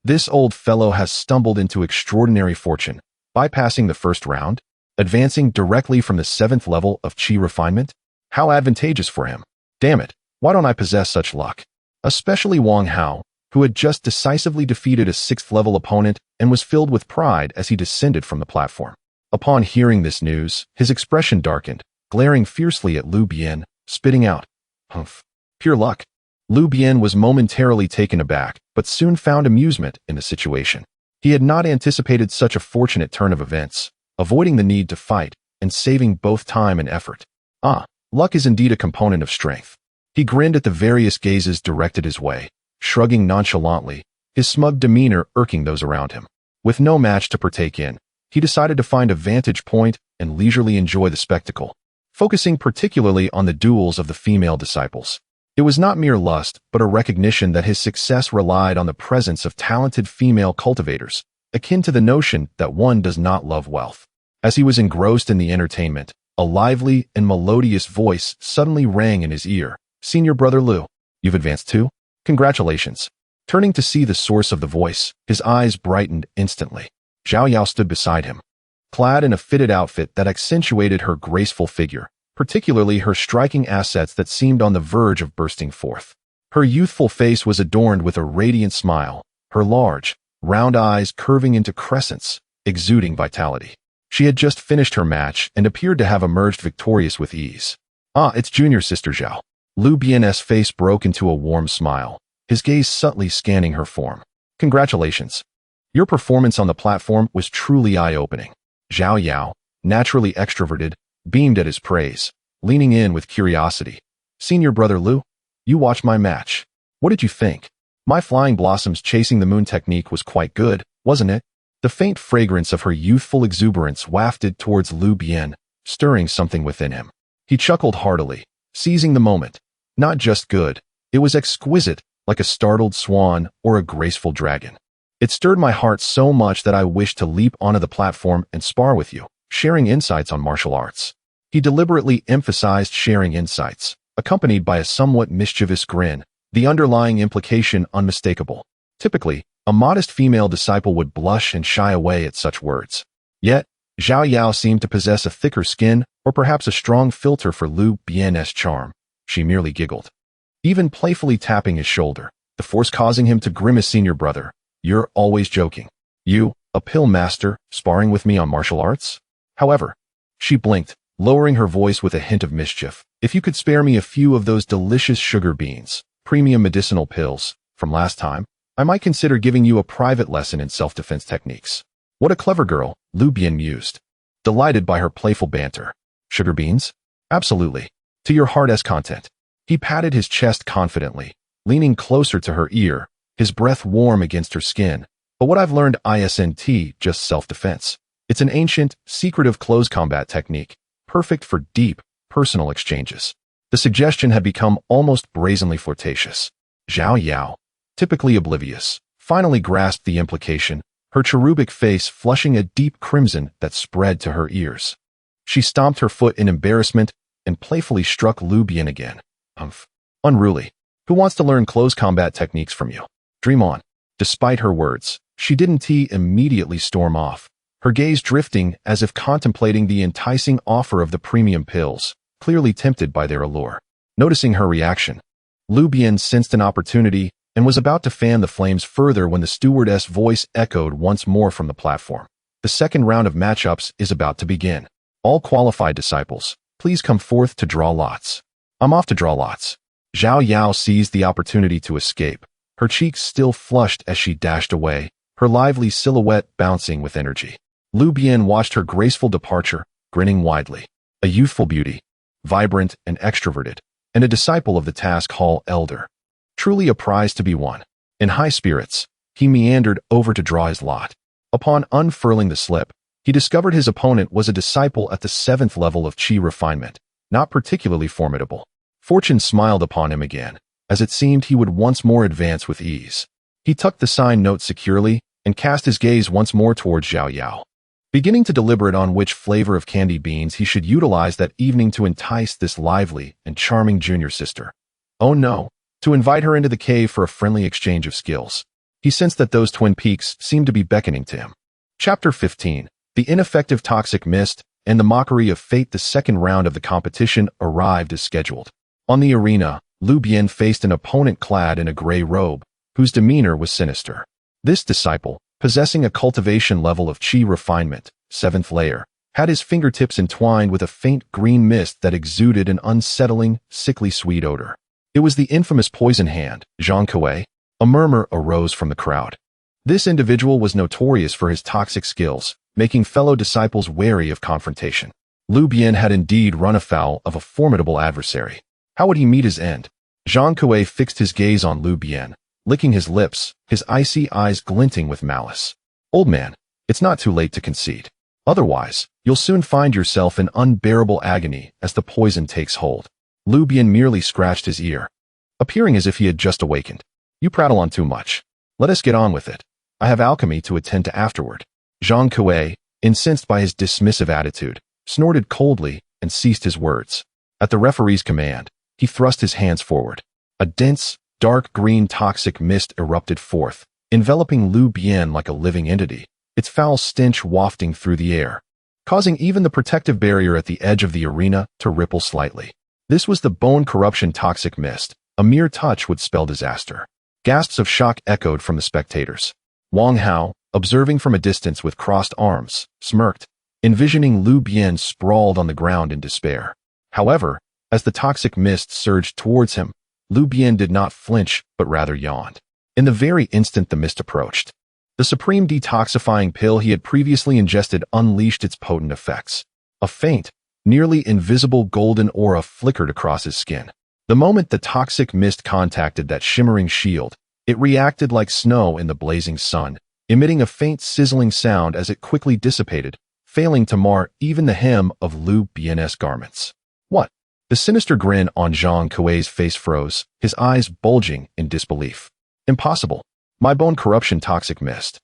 This old fellow has stumbled into extraordinary fortune, bypassing the first round, advancing directly from the 7th level of Qi refinement. How advantageous for him. Damn it, why don't I possess such luck? Especially Wang Hao, who had just decisively defeated a 6th level opponent and was filled with pride as he descended from the platform. Upon hearing this news, his expression darkened, glaring fiercely at Lu Bian, spitting out, "Humph, pure luck." Lu Bian was momentarily taken aback, but soon found amusement in the situation. He had not anticipated such a fortunate turn of events, avoiding the need to fight and saving both time and effort. Luck is indeed a component of strength. He grinned at the various gazes directed his way, shrugging nonchalantly, his smug demeanor irking those around him. With no match to partake in, he decided to find a vantage point and leisurely enjoy the spectacle, focusing particularly on the duels of the female disciples. It was not mere lust, but a recognition that his success relied on the presence of talented female cultivators, akin to the notion that one does not love wealth. As he was engrossed in the entertainment, a lively and melodious voice suddenly rang in his ear. "Senior Brother Lu, you've advanced too? Congratulations." Turning to see the source of the voice, his eyes brightened instantly. Zhao Yao stood beside him, clad in a fitted outfit that accentuated her graceful figure, particularly her striking assets that seemed on the verge of bursting forth. Her youthful face was adorned with a radiant smile, her large, round eyes curving into crescents, exuding vitality. She had just finished her match and appeared to have emerged victorious with ease. It's junior sister Zhao. Lu Bian's face broke into a warm smile, his gaze subtly scanning her form. "Congratulations. Your performance on the platform was truly eye-opening." Zhao Yao, naturally extroverted, beamed at his praise, leaning in with curiosity. "Senior Brother Lu, you watched my match. What did you think? My flying blossoms chasing the moon technique was quite good, wasn't it?" The faint fragrance of her youthful exuberance wafted towards Lu Bian, stirring something within him. He chuckled heartily, seizing the moment. Not just good, it was exquisite, like a startled swan or a graceful dragon. "It stirred my heart so much that I wished to leap onto the platform and spar with you, sharing insights on martial arts." He deliberately emphasized sharing insights, accompanied by a somewhat mischievous grin, the underlying implication unmistakable. Typically, a modest female disciple would blush and shy away at such words. Yet, Zhao Yao seemed to possess a thicker skin, or perhaps a strong filter for Lu Bian's charm. She merely giggled, even playfully tapping his shoulder, the force causing him to grimace. Senior brother, you're always joking. You, a pill master, sparring with me on martial arts? However, she blinked, lowering her voice with a hint of mischief. If you could spare me a few of those delicious sugar beans, premium medicinal pills, from last time, I might consider giving you a private lesson in self-defense techniques. What a clever girl, Lu Bian mused, delighted by her playful banter. Sugar beans? Absolutely. To your heart's content. He patted his chest confidently, leaning closer to her ear, his breath warm against her skin. But what I've learned isn't just self-defense. It's an ancient, secretive close combat technique, perfect for deep, personal exchanges. The suggestion had become almost brazenly flirtatious. Zhao Yao, typically oblivious, finally grasped the implication, her cherubic face flushing a deep crimson that spread to her ears. She stomped her foot in embarrassment and playfully struck Lu Bian again. Unruly. Who wants to learn close combat techniques from you? Dream on. Despite her words, she didn't immediately storm off, her gaze drifting as if contemplating the enticing offer of the premium pills, clearly tempted by their allure. Noticing her reaction, Lu Bian sensed an opportunity and was about to fan the flames further when the stewardess' voice echoed once more from the platform. The second round of matchups is about to begin. All qualified disciples, please come forth to draw lots. I'm off to draw lots. Zhao Yao seized the opportunity to escape, her cheeks still flushed as she dashed away, her lively silhouette bouncing with energy. Lu Bian watched her graceful departure, grinning widely. A youthful beauty, vibrant and extroverted, and a disciple of the task hall elder. Truly a prize to be won. In high spirits, he meandered over to draw his lot. Upon unfurling the slip, he discovered his opponent was a disciple at the 7th level of chi refinement, not particularly formidable. Fortune smiled upon him again, as it seemed he would once more advance with ease. He tucked the sign note securely and cast his gaze once more towards Zhao Yao, beginning to deliberate on which flavor of candy beans he should utilize that evening to entice this lively and charming junior sister. Oh no, to invite her into the cave for a friendly exchange of skills. He sensed that those twin peaks seemed to be beckoning to him. Chapter 15. The ineffective toxic mist and the mockery of fate. The second round of the competition arrived as scheduled. On the arena, Lu Bian faced an opponent clad in a gray robe, whose demeanor was sinister. This disciple, possessing a cultivation level of chi refinement, 7th layer, had his fingertips entwined with a faint green mist that exuded an unsettling, sickly sweet odor. It was the infamous poison hand, Zhang Kuei. A murmur arose from the crowd. This individual was notorious for his toxic skills, making fellow disciples wary of confrontation. Lu Bian had indeed run afoul of a formidable adversary. How would he meet his end? Zhang Kuei fixed his gaze on Lu Bian, licking his lips, his icy eyes glinting with malice. Old man, it's not too late to concede. Otherwise, you'll soon find yourself in unbearable agony as the poison takes hold. Lu Bian merely scratched his ear, appearing as if he had just awakened. You prattle on too much. Let us get on with it. I have alchemy to attend to afterward. Zhang Kuei, incensed by his dismissive attitude, snorted coldly and ceased his words. At the referee's command, he thrust his hands forward. A dense, dark green toxic mist erupted forth, enveloping Lu Bian like a living entity, its foul stench wafting through the air, causing even the protective barrier at the edge of the arena to ripple slightly. This was the bone corruption toxic mist. A mere touch would spell disaster. Gasps of shock echoed from the spectators. Wang Hao, observing from a distance with crossed arms, smirked, envisioning Lu Bian sprawled on the ground in despair. However, as the toxic mist surged towards him, Lu Bian did not flinch, but rather yawned. In the very instant the mist approached, the supreme detoxifying pill he had previously ingested unleashed its potent effects. A faint, nearly invisible golden aura flickered across his skin. The moment the toxic mist contacted that shimmering shield, it reacted like snow in the blazing sun, emitting a faint sizzling sound as it quickly dissipated, failing to mar even the hem of Lu Bian's garments. What? The sinister grin on Zhang Kuei's face froze, his eyes bulging in disbelief. Impossible. My bone corruption toxic mist.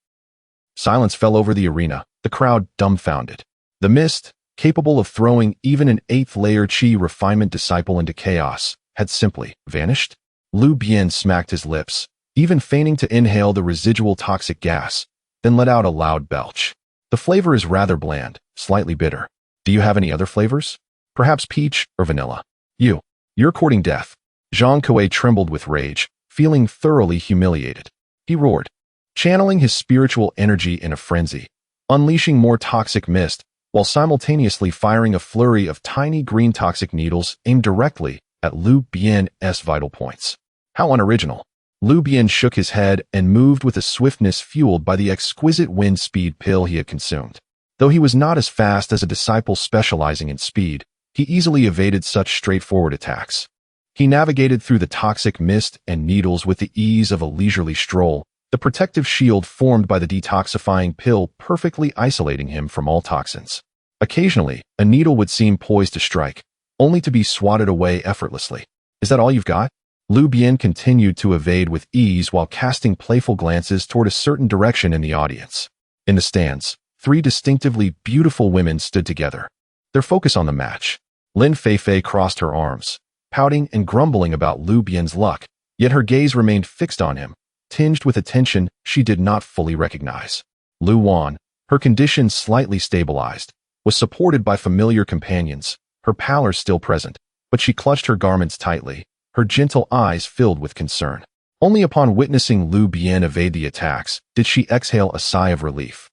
Silence fell over the arena, the crowd dumbfounded. The mist, capable of throwing even an 8th layer chi refinement disciple into chaos, had simply vanished. Lu Bian smacked his lips, even feigning to inhale the residual toxic gas, then let out a loud belch. The flavor is rather bland, slightly bitter. Do you have any other flavors? Perhaps peach or vanilla? You're courting death. Zhang Kuei trembled with rage, feeling thoroughly humiliated. He roared, channeling his spiritual energy in a frenzy, unleashing more toxic mist, while simultaneously firing a flurry of tiny green toxic needles aimed directly at Lu Bian's vital points. How unoriginal. Lu Bian shook his head and moved with a swiftness fueled by the exquisite wind speed pill he had consumed. Though he was not as fast as a disciple specializing in speed, he easily evaded such straightforward attacks. He navigated through the toxic mist and needles with the ease of a leisurely stroll, the protective shield formed by the detoxifying pill perfectly isolating him from all toxins. Occasionally, a needle would seem poised to strike, only to be swatted away effortlessly. Is that all you've got? Lu Bian continued to evade with ease while casting playful glances toward a certain direction in the audience. In the stands, 3 distinctively beautiful women stood together, their focus on the match. Lin Feifei crossed her arms, pouting and grumbling about Lu Bian's luck, yet her gaze remained fixed on him, tinged with a tension she did not fully recognize. Lu Wan, her condition slightly stabilized, was supported by familiar companions, her pallor still present, but she clutched her garments tightly, her gentle eyes filled with concern. Only upon witnessing Lu Bian evade the attacks did she exhale a sigh of relief.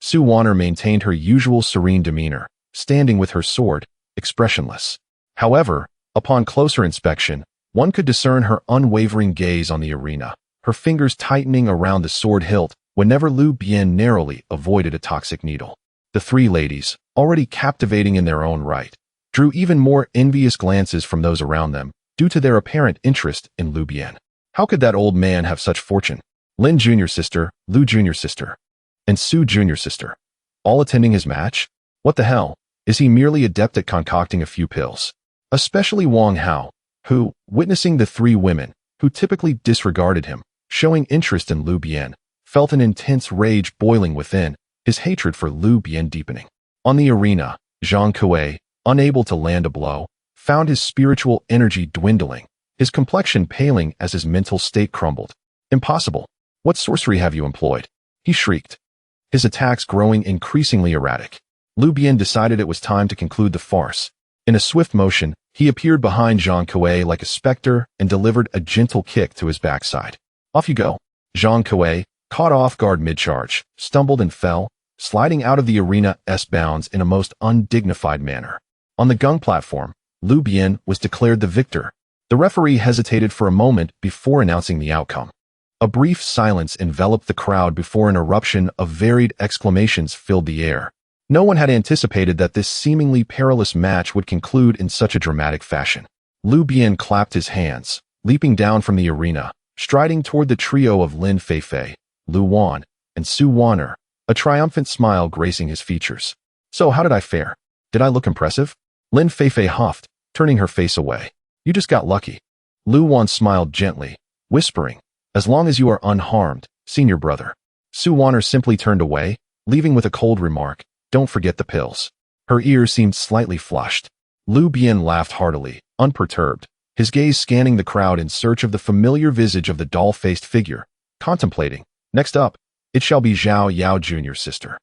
Su Wanner maintained her usual serene demeanor, standing with her sword, expressionless. However, upon closer inspection, one could discern her unwavering gaze on the arena, her fingers tightening around the sword hilt whenever Lu Bian narrowly avoided a toxic needle. The 3 ladies, already captivating in their own right, drew even more envious glances from those around them due to their apparent interest in Lu Bian. How could that old man have such fortune? Lin Jr. sister, Lu Jr. sister, and Su Jr. sister, all attending his match? What the hell? Is he merely adept at concocting a few pills? Especially Wang Hao, who, witnessing the 3 women, who typically disregarded him, showing interest in Lu Bian, felt an intense rage boiling within, his hatred for Lu Bian deepening. On the arena, Zhang Kuei, unable to land a blow, found his spiritual energy dwindling, his complexion paling as his mental state crumbled. Impossible. What sorcery have you employed? He shrieked, his attacks growing increasingly erratic. Lu Bian decided it was time to conclude the farce. In a swift motion, he appeared behind Zhang Kuei like a specter and delivered a gentle kick to his backside. Off you go. Zhang Kuei, caught off guard mid-charge, stumbled and fell, sliding out of the arena's bounds in a most undignified manner. On the gung platform, Lu Bian was declared the victor. The referee hesitated for a moment before announcing the outcome. A brief silence enveloped the crowd before an eruption of varied exclamations filled the air. No one had anticipated that this seemingly perilous match would conclude in such a dramatic fashion. Lu Bian clapped his hands, leaping down from the arena, striding toward the trio of Lin Feifei, Lu Wan, and Su Wanner, a triumphant smile gracing his features. So how did I fare? Did I look impressive? Lin Feifei huffed, turning her face away. You just got lucky. Lu Wan smiled gently, whispering, as long as you are unharmed, senior brother. Su Wanner simply turned away, leaving with a cold remark, don't forget the pills. Her ears seemed slightly flushed. Lu Bian laughed heartily, unperturbed, his gaze scanning the crowd in search of the familiar visage of the doll-faced figure, contemplating, next up, it shall be Zhao Yao Jr.'s sister.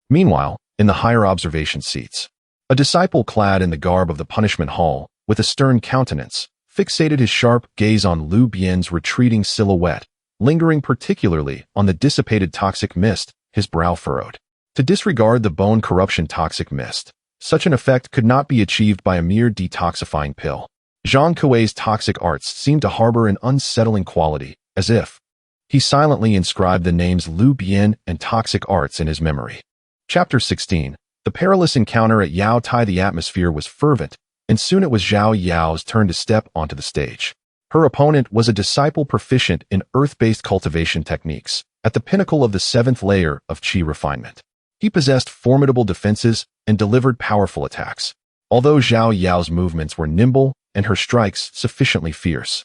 Meanwhile, in the higher observation seats, a disciple clad in the garb of the punishment hall, with a stern countenance, fixated his sharp gaze on Lu Bian's retreating silhouette, lingering particularly on the dissipated toxic mist, his brow furrowed. To disregard the bone corruption toxic mist, such an effect could not be achieved by a mere detoxifying pill. Zhang Kuei's toxic arts seemed to harbor an unsettling quality, as if he silently inscribed the names Lu Bian and toxic arts in his memory. Chapter 16. The perilous encounter at AndThey. The atmosphere was fervent, and soon it was Zhao Yao's turn to step onto the stage. Her opponent was a disciple proficient in earth-based cultivation techniques, at the pinnacle of the 7th layer of qi refinement. He possessed formidable defenses and delivered powerful attacks, although Zhao Yao's movements were nimble and her strikes sufficiently fierce.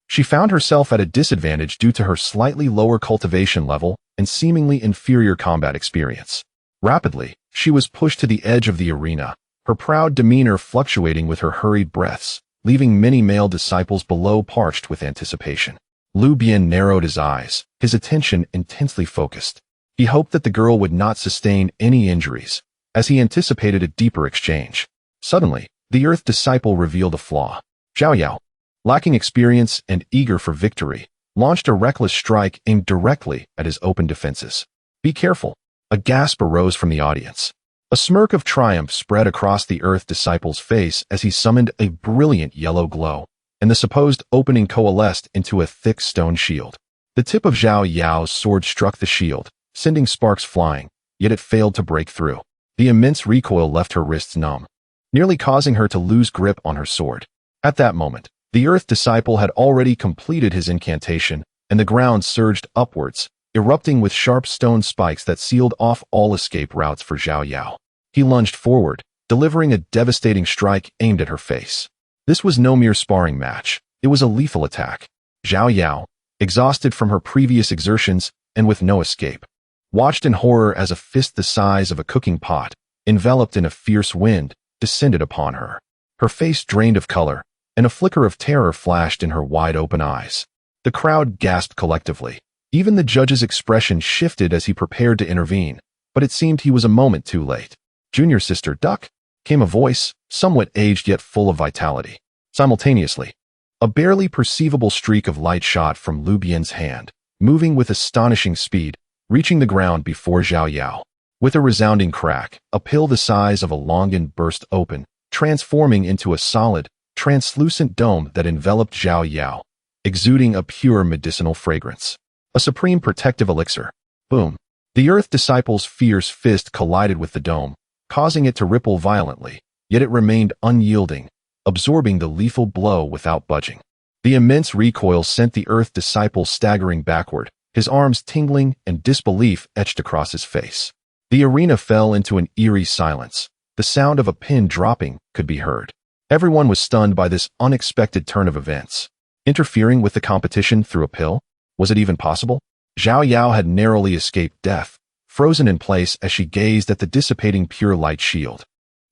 She found herself at a disadvantage due to her slightly lower cultivation level and seemingly inferior combat experience. Rapidly, she was pushed to the edge of the arena, her proud demeanor fluctuating with her hurried breaths, leaving many male disciples below parched with anticipation. Lu Bian narrowed his eyes, his attention intensely focused. He hoped that the girl would not sustain any injuries, as he anticipated a deeper exchange. Suddenly, the Earth Disciple revealed a flaw. Zhao Yao, lacking experience and eager for victory, launched a reckless strike aimed directly at his open defenses. "Be careful." A gasp arose from the audience. A smirk of triumph spread across the Earth Disciple's face as he summoned a brilliant yellow glow, and the supposed opening coalesced into a thick stone shield. The tip of Zhao Yao's sword struck the shield, sending sparks flying, yet it failed to break through. The immense recoil left her wrists numb, nearly causing her to lose grip on her sword. At that moment, the Earth Disciple had already completed his incantation, and the ground surged upwards, erupting with sharp stone spikes that sealed off all escape routes for Zhao Yao. He lunged forward, delivering a devastating strike aimed at her face. This was no mere sparring match. It was a lethal attack. Zhao Yao, exhausted from her previous exertions and with no escape, watched in horror as a fist the size of a cooking pot, enveloped in a fierce wind, descended upon her. Her face drained of color, and a flicker of terror flashed in her wide-open eyes. The crowd gasped collectively. Even the judge's expression shifted as he prepared to intervene, but it seemed he was a moment too late. "Junior sister, duck," came a voice, somewhat aged yet full of vitality. Simultaneously, a barely perceivable streak of light shot from Lu Bian's hand, moving with astonishing speed, reaching the ground before Zhao Yao. With a resounding crack, a pill the size of a longan burst open, transforming into a solid, translucent dome that enveloped Zhao Yao, exuding a pure medicinal fragrance. A supreme protective elixir. Boom. The Earth Disciple's fierce fist collided with the dome, causing it to ripple violently, yet it remained unyielding, absorbing the lethal blow without budging. The immense recoil sent the Earth Disciple staggering backward, his arms tingling and disbelief etched across his face. The arena fell into an eerie silence. The sound of a pin dropping could be heard. Everyone was stunned by this unexpected turn of events. Interfering with the competition through a pill? Was it even possible? Zhao Yao had narrowly escaped death, frozen in place as she gazed at the dissipating pure light shield.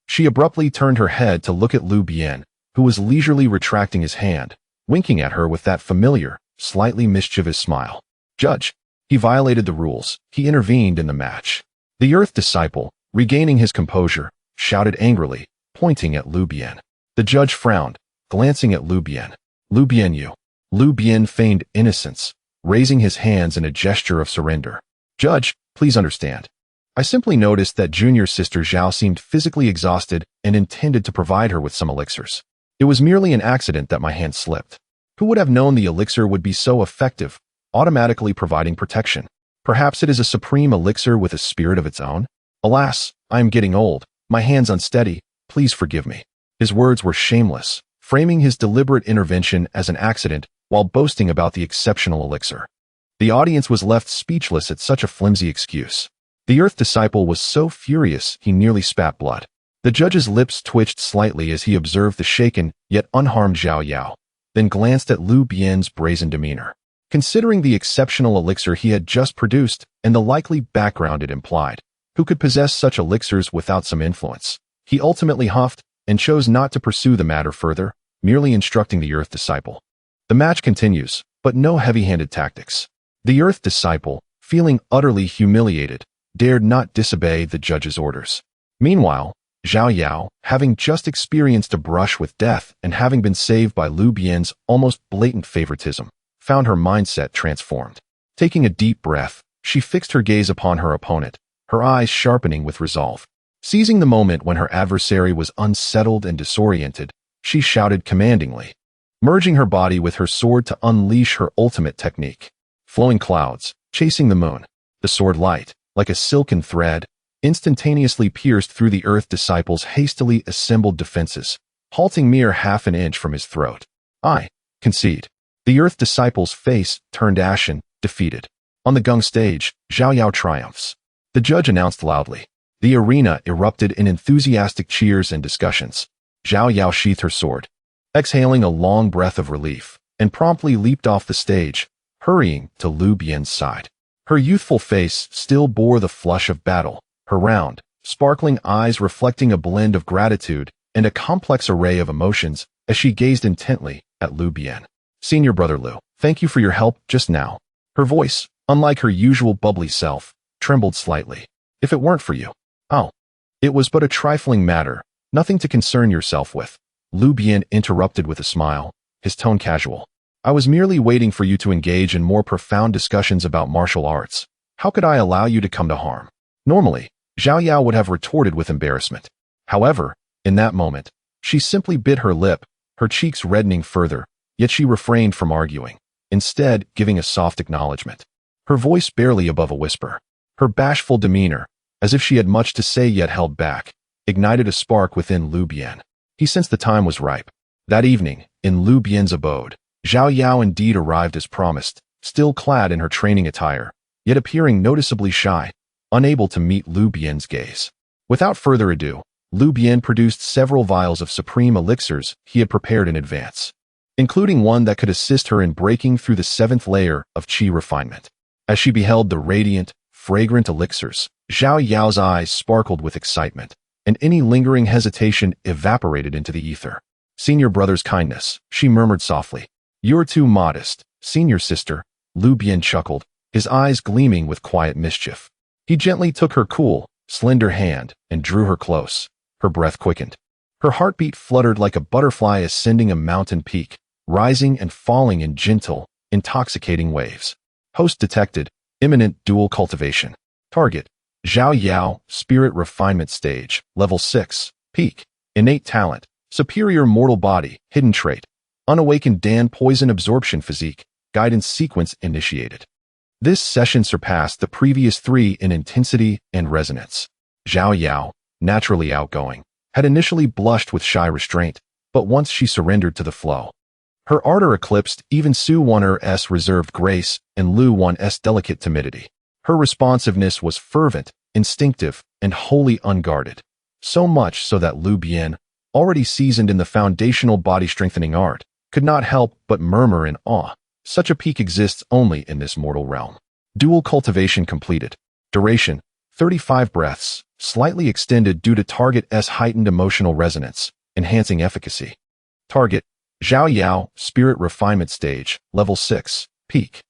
She abruptly turned her head to look at Lu Bian, who was leisurely retracting his hand, winking at her with that familiar, slightly mischievous smile. "Judge." He violated the rules. He intervened in the match. The Earth Disciple, regaining his composure, shouted angrily, pointing at Lu Bian. The judge frowned, glancing at Lu Bian. "Lu Bian, you." Lu Bian feigned innocence, raising his hands in a gesture of surrender. "Judge, please understand. I simply noticed that junior sister Zhao seemed physically exhausted and intended to provide her with some elixirs. It was merely an accident that my hand slipped. Who would have known the elixir would be so effective, automatically providing protection? Perhaps it is a supreme elixir with a spirit of its own? Alas, I am getting old, my hands unsteady, please forgive me." His words were shameless, framing his deliberate intervention as an accident while boasting about the exceptional elixir. The audience was left speechless at such a flimsy excuse. The Earth Disciple was so furious he nearly spat blood. The judge's lips twitched slightly as he observed the shaken yet unharmed Zhao Yao, then glanced at Lu Bian's brazen demeanor. Considering the exceptional elixir he had just produced and the likely background it implied, who could possess such elixirs without some influence? He ultimately huffed and chose not to pursue the matter further, merely instructing the Earth Disciple. The match continues, but no heavy-handed tactics. The Earth Disciple, feeling utterly humiliated, dared not disobey the judge's orders. Meanwhile, Zhao Yao, having just experienced a brush with death and having been saved by Lu Bian's almost blatant favoritism, found her mindset transformed. Taking a deep breath, she fixed her gaze upon her opponent, her eyes sharpening with resolve. Seizing the moment when her adversary was unsettled and disoriented, she shouted commandingly, merging her body with her sword to unleash her ultimate technique. Flowing clouds, chasing the moon. The sword light, like a silken thread, instantaneously pierced through the Earth Disciple's hastily assembled defenses, halting mere half an inch from his throat. "I concede." The Earth Disciple's face turned ashen, defeated. On the Gung stage, Zhao Yao triumphs. The judge announced loudly. The arena erupted in enthusiastic cheers and discussions. Zhao Yao sheathed her sword, exhaling a long breath of relief, and promptly leaped off the stage, hurrying to Lu Bian's side. Her youthful face still bore the flush of battle, her round, sparkling eyes reflecting a blend of gratitude and a complex array of emotions as she gazed intently at Lu Bian. "Senior brother Lu, thank you for your help just now." Her voice, unlike her usual bubbly self, trembled slightly. "If it weren't for you, oh." It was but a trifling matter, nothing to concern yourself with. Lu Bian interrupted with a smile, his tone casual. I was merely waiting for you to engage in more profound discussions about martial arts. How could I allow you to come to harm? Normally, Zhao Yao would have retorted with embarrassment. However, in that moment, she simply bit her lip, her cheeks reddening further, yet she refrained from arguing, instead giving a soft acknowledgement. Her voice barely above a whisper. Her bashful demeanor, as if she had much to say yet held back, ignited a spark within Lu Bian. He sensed the time was ripe. That evening, in Lu Bian's abode, Zhao Yao indeed arrived as promised, still clad in her training attire, yet appearing noticeably shy, unable to meet Lu Bian's gaze. Without further ado, Lu Bian produced several vials of supreme elixirs he had prepared in advance, including one that could assist her in breaking through the 7th layer of qi refinement. As she beheld the radiant, fragrant elixirs, Zhao Yao's eyes sparkled with excitement, and any lingering hesitation evaporated into the ether. Senior brother's kindness, she murmured softly. You're too modest, senior sister, Lu Bian chuckled, his eyes gleaming with quiet mischief. He gently took her cool, slender hand and drew her close. Her breath quickened. Her heartbeat fluttered like a butterfly ascending a mountain peak, rising and falling in gentle, intoxicating waves. Host detected, imminent dual cultivation. Target, Zhao Yao, spirit refinement stage, level 6, peak, innate talent, superior mortal body, hidden trait, unawakened Dan poison absorption physique, guidance sequence initiated. This session surpassed the previous 3 in intensity and resonance. Zhao Yao, naturally outgoing, had initially blushed with shy restraint, but once she surrendered to the flow, her ardor eclipsed even Su 1's reserved grace and Lu 1's delicate timidity. Her responsiveness was fervent, instinctive, and wholly unguarded, so much so that Lu Bian, already seasoned in the foundational body-strengthening art, could not help but murmur in awe. Such a peak exists only in this mortal realm. Dual cultivation completed. Duration, 35 breaths, slightly extended due to target's heightened emotional resonance, enhancing efficacy. Target, Zhao Yao, spirit refinement stage, level 6, peak.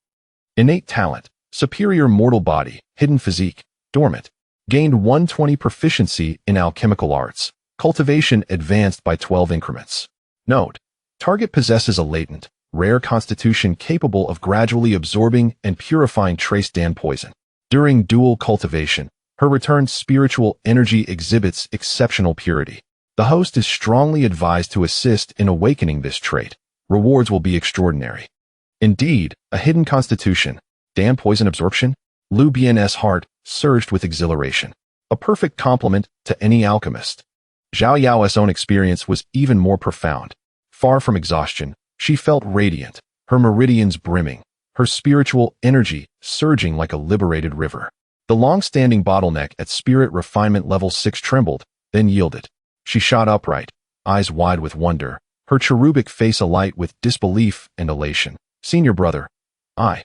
Innate talent, superior mortal body, hidden physique, dormant. Gained 120 proficiency in alchemical arts. Cultivation advanced by 12 increments. Note, target possesses a latent, rare constitution capable of gradually absorbing and purifying trace Dan poison. During dual cultivation, her returned spiritual energy exhibits exceptional purity. The host is strongly advised to assist in awakening this trait. Rewards will be extraordinary. Indeed, a hidden constitution, Dan poison absorption? Lu Bian's heart surged with exhilaration. A perfect complement to any alchemist. Zhao Yao's own experience was even more profound. Far from exhaustion, she felt radiant, her meridians brimming, her spiritual energy surging like a liberated river. The long-standing bottleneck at spirit refinement level 6 trembled, then yielded. She shot upright, eyes wide with wonder, her cherubic face alight with disbelief and elation. Senior brother, I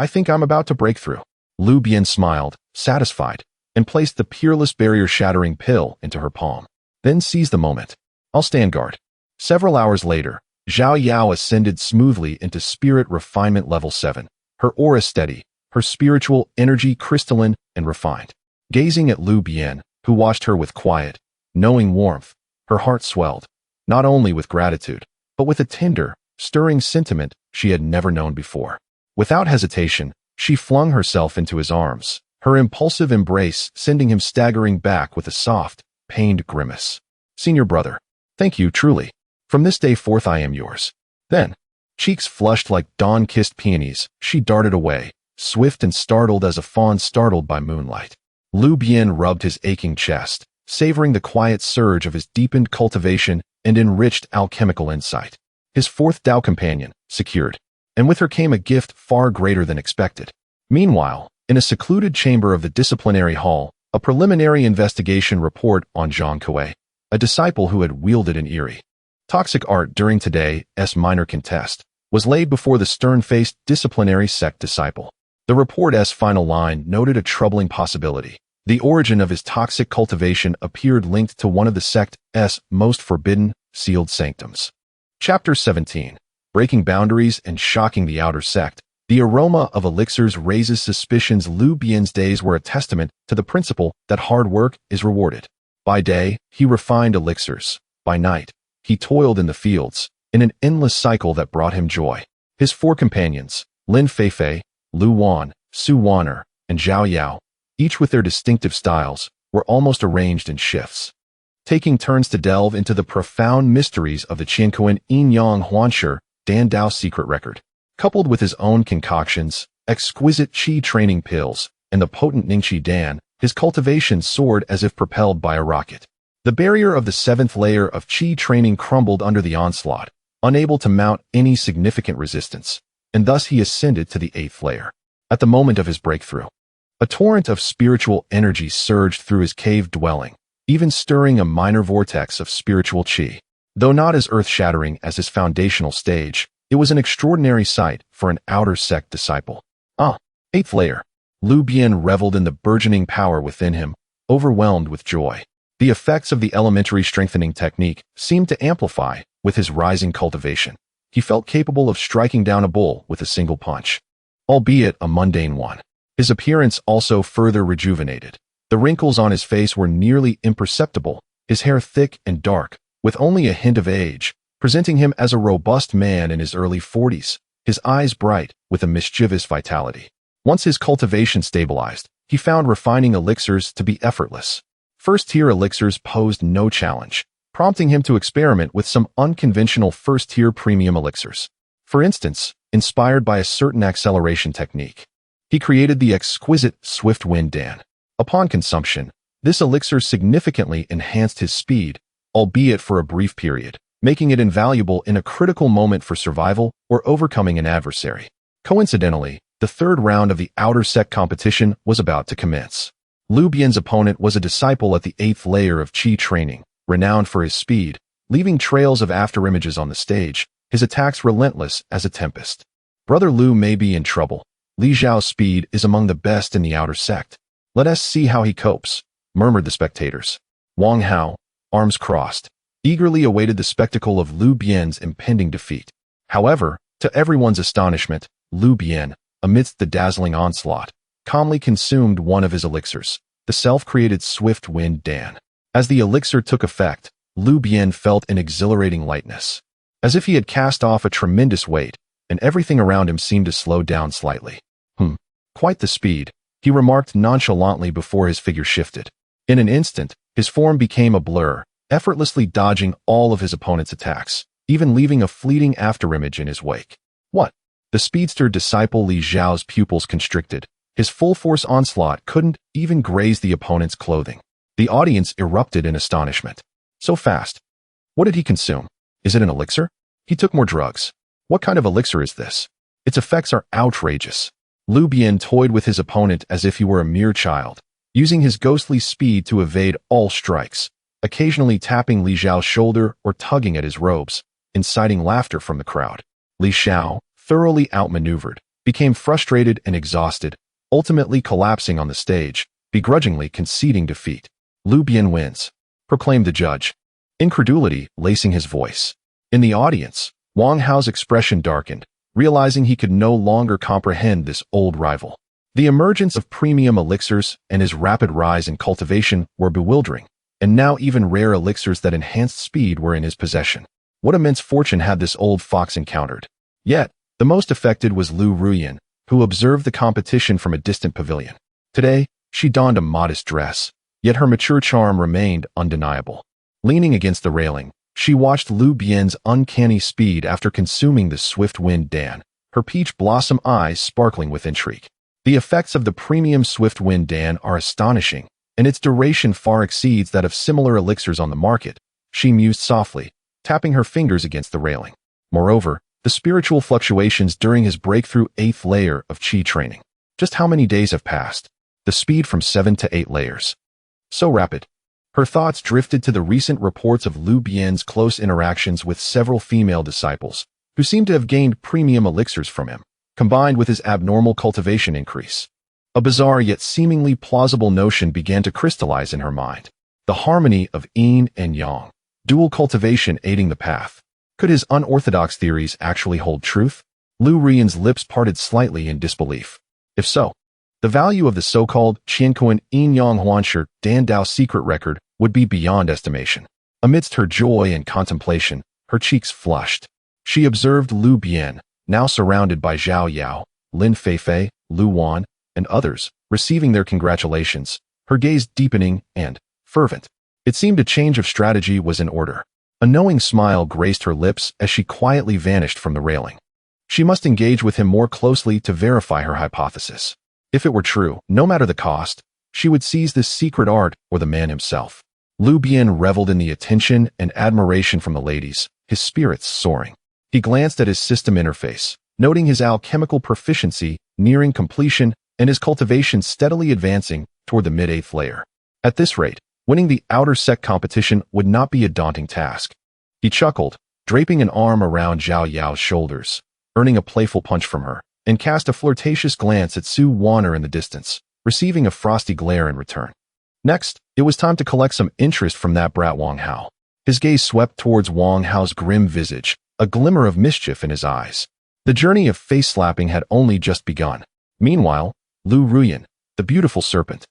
think I'm about to break through. Lu Bian smiled, satisfied, and placed the peerless barrier-shattering pill into her palm. Then seized the moment. I'll stand guard. Several hours later, Zhao Yao ascended smoothly into spirit refinement level 7, her aura steady, her spiritual energy crystalline and refined. Gazing at Lu Bian, who watched her with quiet, knowing warmth, her heart swelled, not only with gratitude, but with a tender, stirring sentiment she had never known before. Without hesitation, she flung herself into his arms, her impulsive embrace sending him staggering back with a soft, pained grimace. Senior brother, thank you truly. From this day forth I am yours. Then, cheeks flushed like dawn-kissed peonies, she darted away, swift and startled as a fawn startled by moonlight. Lu Bian rubbed his aching chest, savoring the quiet surge of his deepened cultivation and enriched alchemical insight. His 4th Tao companion, secured. And with her came a gift far greater than expected. Meanwhile, in a secluded chamber of the disciplinary hall, a preliminary investigation report on Zhang Kuei, a disciple who had wielded an eerie, toxic art during today's minor contest, was laid before the stern-faced disciplinary sect disciple. The report's final line noted a troubling possibility. The origin of his toxic cultivation appeared linked to one of the sect's most forbidden, sealed sanctums. Chapter 17. Breaking boundaries and shocking the outer sect. The aroma of elixirs raises suspicions Lu Bian's days were a testament to the principle that hard work is rewarded. By day, he refined elixirs. By night, he toiled in the fields, in an endless cycle that brought him joy. His 4 companions, Lin Feifei, Lu Wan, Su Wan'er, and Zhao Yao, each with their distinctive styles, were almost arranged in shifts, taking turns to delve into the profound mysteries of the Qiankuan Yin-Yang Huanshi Dan Dao secret record. Coupled with his own concoctions, exquisite qi training pills, and the potent Ningqi Dan, his cultivation soared as if propelled by a rocket. The barrier of the 7th layer of qi training crumbled under the onslaught, unable to mount any significant resistance, and thus he ascended to the 8th layer. At the moment of his breakthrough, a torrent of spiritual energy surged through his cave dwelling, even stirring a minor vortex of spiritual qi. Though not as earth-shattering as his foundational stage, it was an extraordinary sight for an outer sect disciple. 8th layer. Lu Bian reveled in the burgeoning power within him, overwhelmed with joy. The effects of the elementary strengthening technique seemed to amplify with his rising cultivation. He felt capable of striking down a bull with a single punch, albeit a mundane one. His appearance also further rejuvenated. The wrinkles on his face were nearly imperceptible, his hair thick and dark, with only a hint of age, presenting him as a robust man in his early 40s, his eyes bright with a mischievous vitality. Once his cultivation stabilized, he found refining elixirs to be effortless. First-tier elixirs posed no challenge, prompting him to experiment with some unconventional first-tier premium elixirs. For instance, inspired by a certain acceleration technique, he created the exquisite Swift Wind Dan. Upon consumption, this elixir significantly enhanced his speed, albeit for a brief period, making it invaluable in a critical moment for survival or overcoming an adversary. Coincidentally, the 3rd round of the outer sect competition was about to commence. Lu Bian's opponent was a disciple at the 8th layer of qi training, renowned for his speed, leaving trails of afterimages on the stage, his attacks relentless as a tempest. Brother Lu may be in trouble. Li Zhao's speed is among the best in the outer sect. Let us see how he copes, murmured the spectators. Wang Hao, arms crossed, eagerly awaited the spectacle of Lu Bian's impending defeat. However, to everyone's astonishment, Lu Bian, amidst the dazzling onslaught, calmly consumed one of his elixirs, the self-created Swift Wind Dan. As the elixir took effect, Lu Bian felt an exhilarating lightness, as if he had cast off a tremendous weight, and everything around him seemed to slow down slightly. Quite the speed, he remarked nonchalantly before his figure shifted. In an instant, his form became a blur, effortlessly dodging all of his opponent's attacks, even leaving a fleeting afterimage in his wake. What? The speedster disciple Li Zhao's pupils constricted. His full-force onslaught couldn't even graze the opponent's clothing. The audience erupted in astonishment. So fast. What did he consume? Is it an elixir? He took more drugs. What kind of elixir is this? Its effects are outrageous. Lu Bian toyed with his opponent as if he were a mere child, using his ghostly speed to evade all strikes, occasionally tapping Li Zhao's shoulder or tugging at his robes, inciting laughter from the crowd. Li Zhao, thoroughly outmaneuvered, became frustrated and exhausted, ultimately collapsing on the stage, begrudgingly conceding defeat. Lu Bian wins, proclaimed the judge, incredulity lacing his voice. In the audience, Wang Hao's expression darkened, realizing he could no longer comprehend this old rival. The emergence of premium elixirs and his rapid rise in cultivation were bewildering, and now even rare elixirs that enhanced speed were in his possession. What immense fortune had this old fox encountered? Yet, the most affected was Lu Ruyan, who observed the competition from a distant pavilion. Today, she donned a modest dress, yet her mature charm remained undeniable. Leaning against the railing, she watched Lu Bian's uncanny speed after consuming the Swift Wind Dan, her peach blossom eyes sparkling with intrigue. The effects of the premium Swift Wind Dan are astonishing, and its duration far exceeds that of similar elixirs on the market, she mused softly, tapping her fingers against the railing. Moreover, the spiritual fluctuations during his breakthrough 8th layer of qi training. Just how many days have passed? The speed from 7 to 8 layers. So rapid. Her thoughts drifted to the recent reports of Lu Bian's close interactions with several female disciples, who seemed to have gained premium elixirs from him, combined with his abnormal cultivation increase. A bizarre yet seemingly plausible notion began to crystallize in her mind. The harmony of yin and yang, dual cultivation aiding the path. Could his unorthodox theories actually hold truth? Lu Ruyan's lips parted slightly in disbelief. If so, the value of the so-called Qiankuan Yin-Yang Huanshi Dan Dao secret record would be beyond estimation. Amidst her joy and contemplation, her cheeks flushed. She observed Lu Bian, now surrounded by Zhao Yao, Lin Feifei, Lu Wan, and others, receiving their congratulations, her gaze deepening and fervent. It seemed a change of strategy was in order. A knowing smile graced her lips as she quietly vanished from the railing. She must engage with him more closely to verify her hypothesis. If it were true, no matter the cost, she would seize this secret art or the man himself. Lu Bian reveled in the attention and admiration from the ladies, his spirits soaring. He glanced at his system interface, noting his alchemical proficiency nearing completion and his cultivation steadily advancing toward the mid-8th layer. At this rate, winning the outer sect competition would not be a daunting task. He chuckled, draping an arm around Zhao Yao's shoulders, earning a playful punch from her, and cast a flirtatious glance at Su Wanner in the distance, receiving a frosty glare in return. Next, it was time to collect some interest from that brat Wang Hao. His gaze swept towards Wang Hao's grim visage, a glimmer of mischief in his eyes. The journey of face-slapping had only just begun. Meanwhile, Lu Ruyan, the beautiful serpent,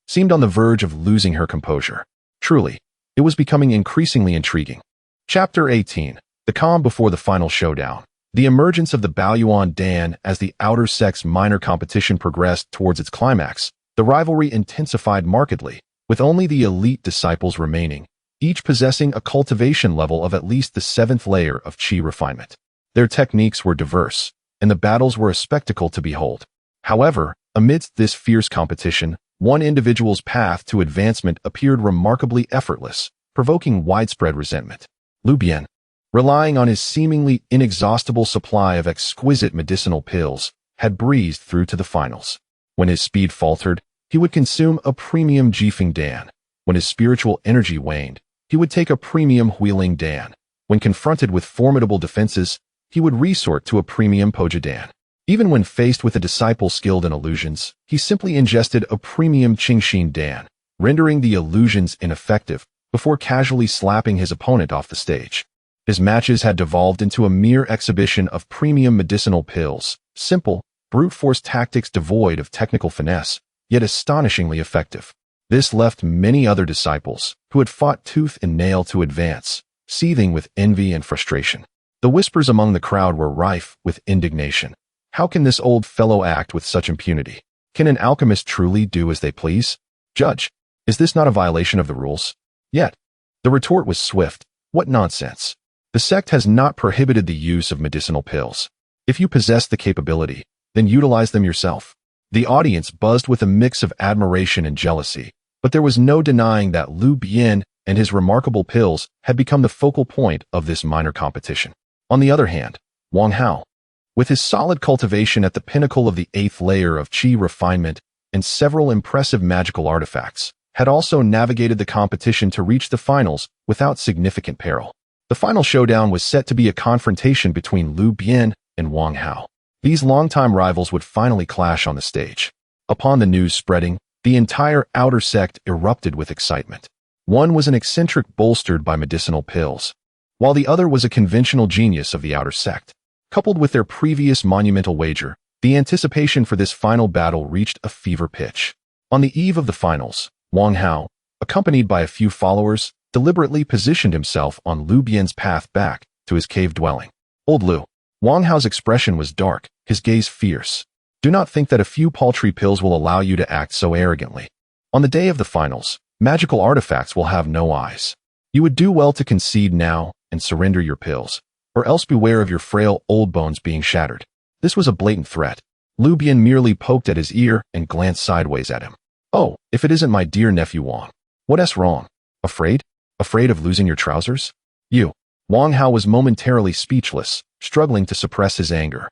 seemed on the verge of losing her composure. Truly, it was becoming increasingly intriguing. Chapter 18. The calm before the final showdown. The emergence of the Baoyuan Dan as the outer sect's minor competition progressed towards its climax. The rivalry intensified markedly, with only the elite disciples remaining, each possessing a cultivation level of at least the 7th layer of qi refinement. Their techniques were diverse, and the battles were a spectacle to behold. However, amidst this fierce competition, one individual's path to advancement appeared remarkably effortless, provoking widespread resentment. Lu Bian, relying on his seemingly inexhaustible supply of exquisite medicinal pills, had breezed through to the finals. When his speed faltered, he would consume a premium Jifeng Dan. When his spiritual energy waned, he would take a premium Huiling Dan. When confronted with formidable defenses, he would resort to a premium Poja Dan. Even when faced with a disciple skilled in illusions, he simply ingested a premium Qingxin Dan, rendering the illusions ineffective before casually slapping his opponent off the stage. His matches had devolved into a mere exhibition of premium medicinal pills, simple, brute force tactics devoid of technical finesse, yet astonishingly effective. This left many other disciples, who had fought tooth and nail to advance, seething with envy and frustration. The whispers among the crowd were rife with indignation. How can this old fellow act with such impunity? Can an alchemist truly do as they please? Judge, is this not a violation of the rules? Yet, the retort was swift. What nonsense. The sect has not prohibited the use of medicinal pills. If you possess the capability, then utilize them yourself. The audience buzzed with a mix of admiration and jealousy, but there was no denying that Lu Bian and his remarkable pills had become the focal point of this minor competition. On the other hand, Wang Hao, with his solid cultivation at the pinnacle of the 8th layer of qi refinement and several impressive magical artifacts, had also navigated the competition to reach the finals without significant peril. The final showdown was set to be a confrontation between Lu Bian and Wang Hao. These longtime rivals would finally clash on the stage. Upon the news spreading, the entire outer sect erupted with excitement. One was an eccentric bolstered by medicinal pills, while the other was a conventional genius of the outer sect. Coupled with their previous monumental wager, the anticipation for this final battle reached a fever pitch. On the eve of the finals, Wang Hao, accompanied by a few followers, deliberately positioned himself on Lu Bian's path back to his cave dwelling. Old Lu. Wang Hao's expression was dark, his gaze fierce. Do not think that a few paltry pills will allow you to act so arrogantly. On the day of the finals, magical artifacts will have no eyes. You would do well to concede now and surrender your pills, or else beware of your frail old bones being shattered. This was a blatant threat. Lu Bian merely poked at his ear and glanced sideways at him. Oh, if it isn't my dear nephew Wang. What's wrong? Afraid? Afraid of losing your trousers? You. Wang Hao was momentarily speechless, struggling to suppress his anger,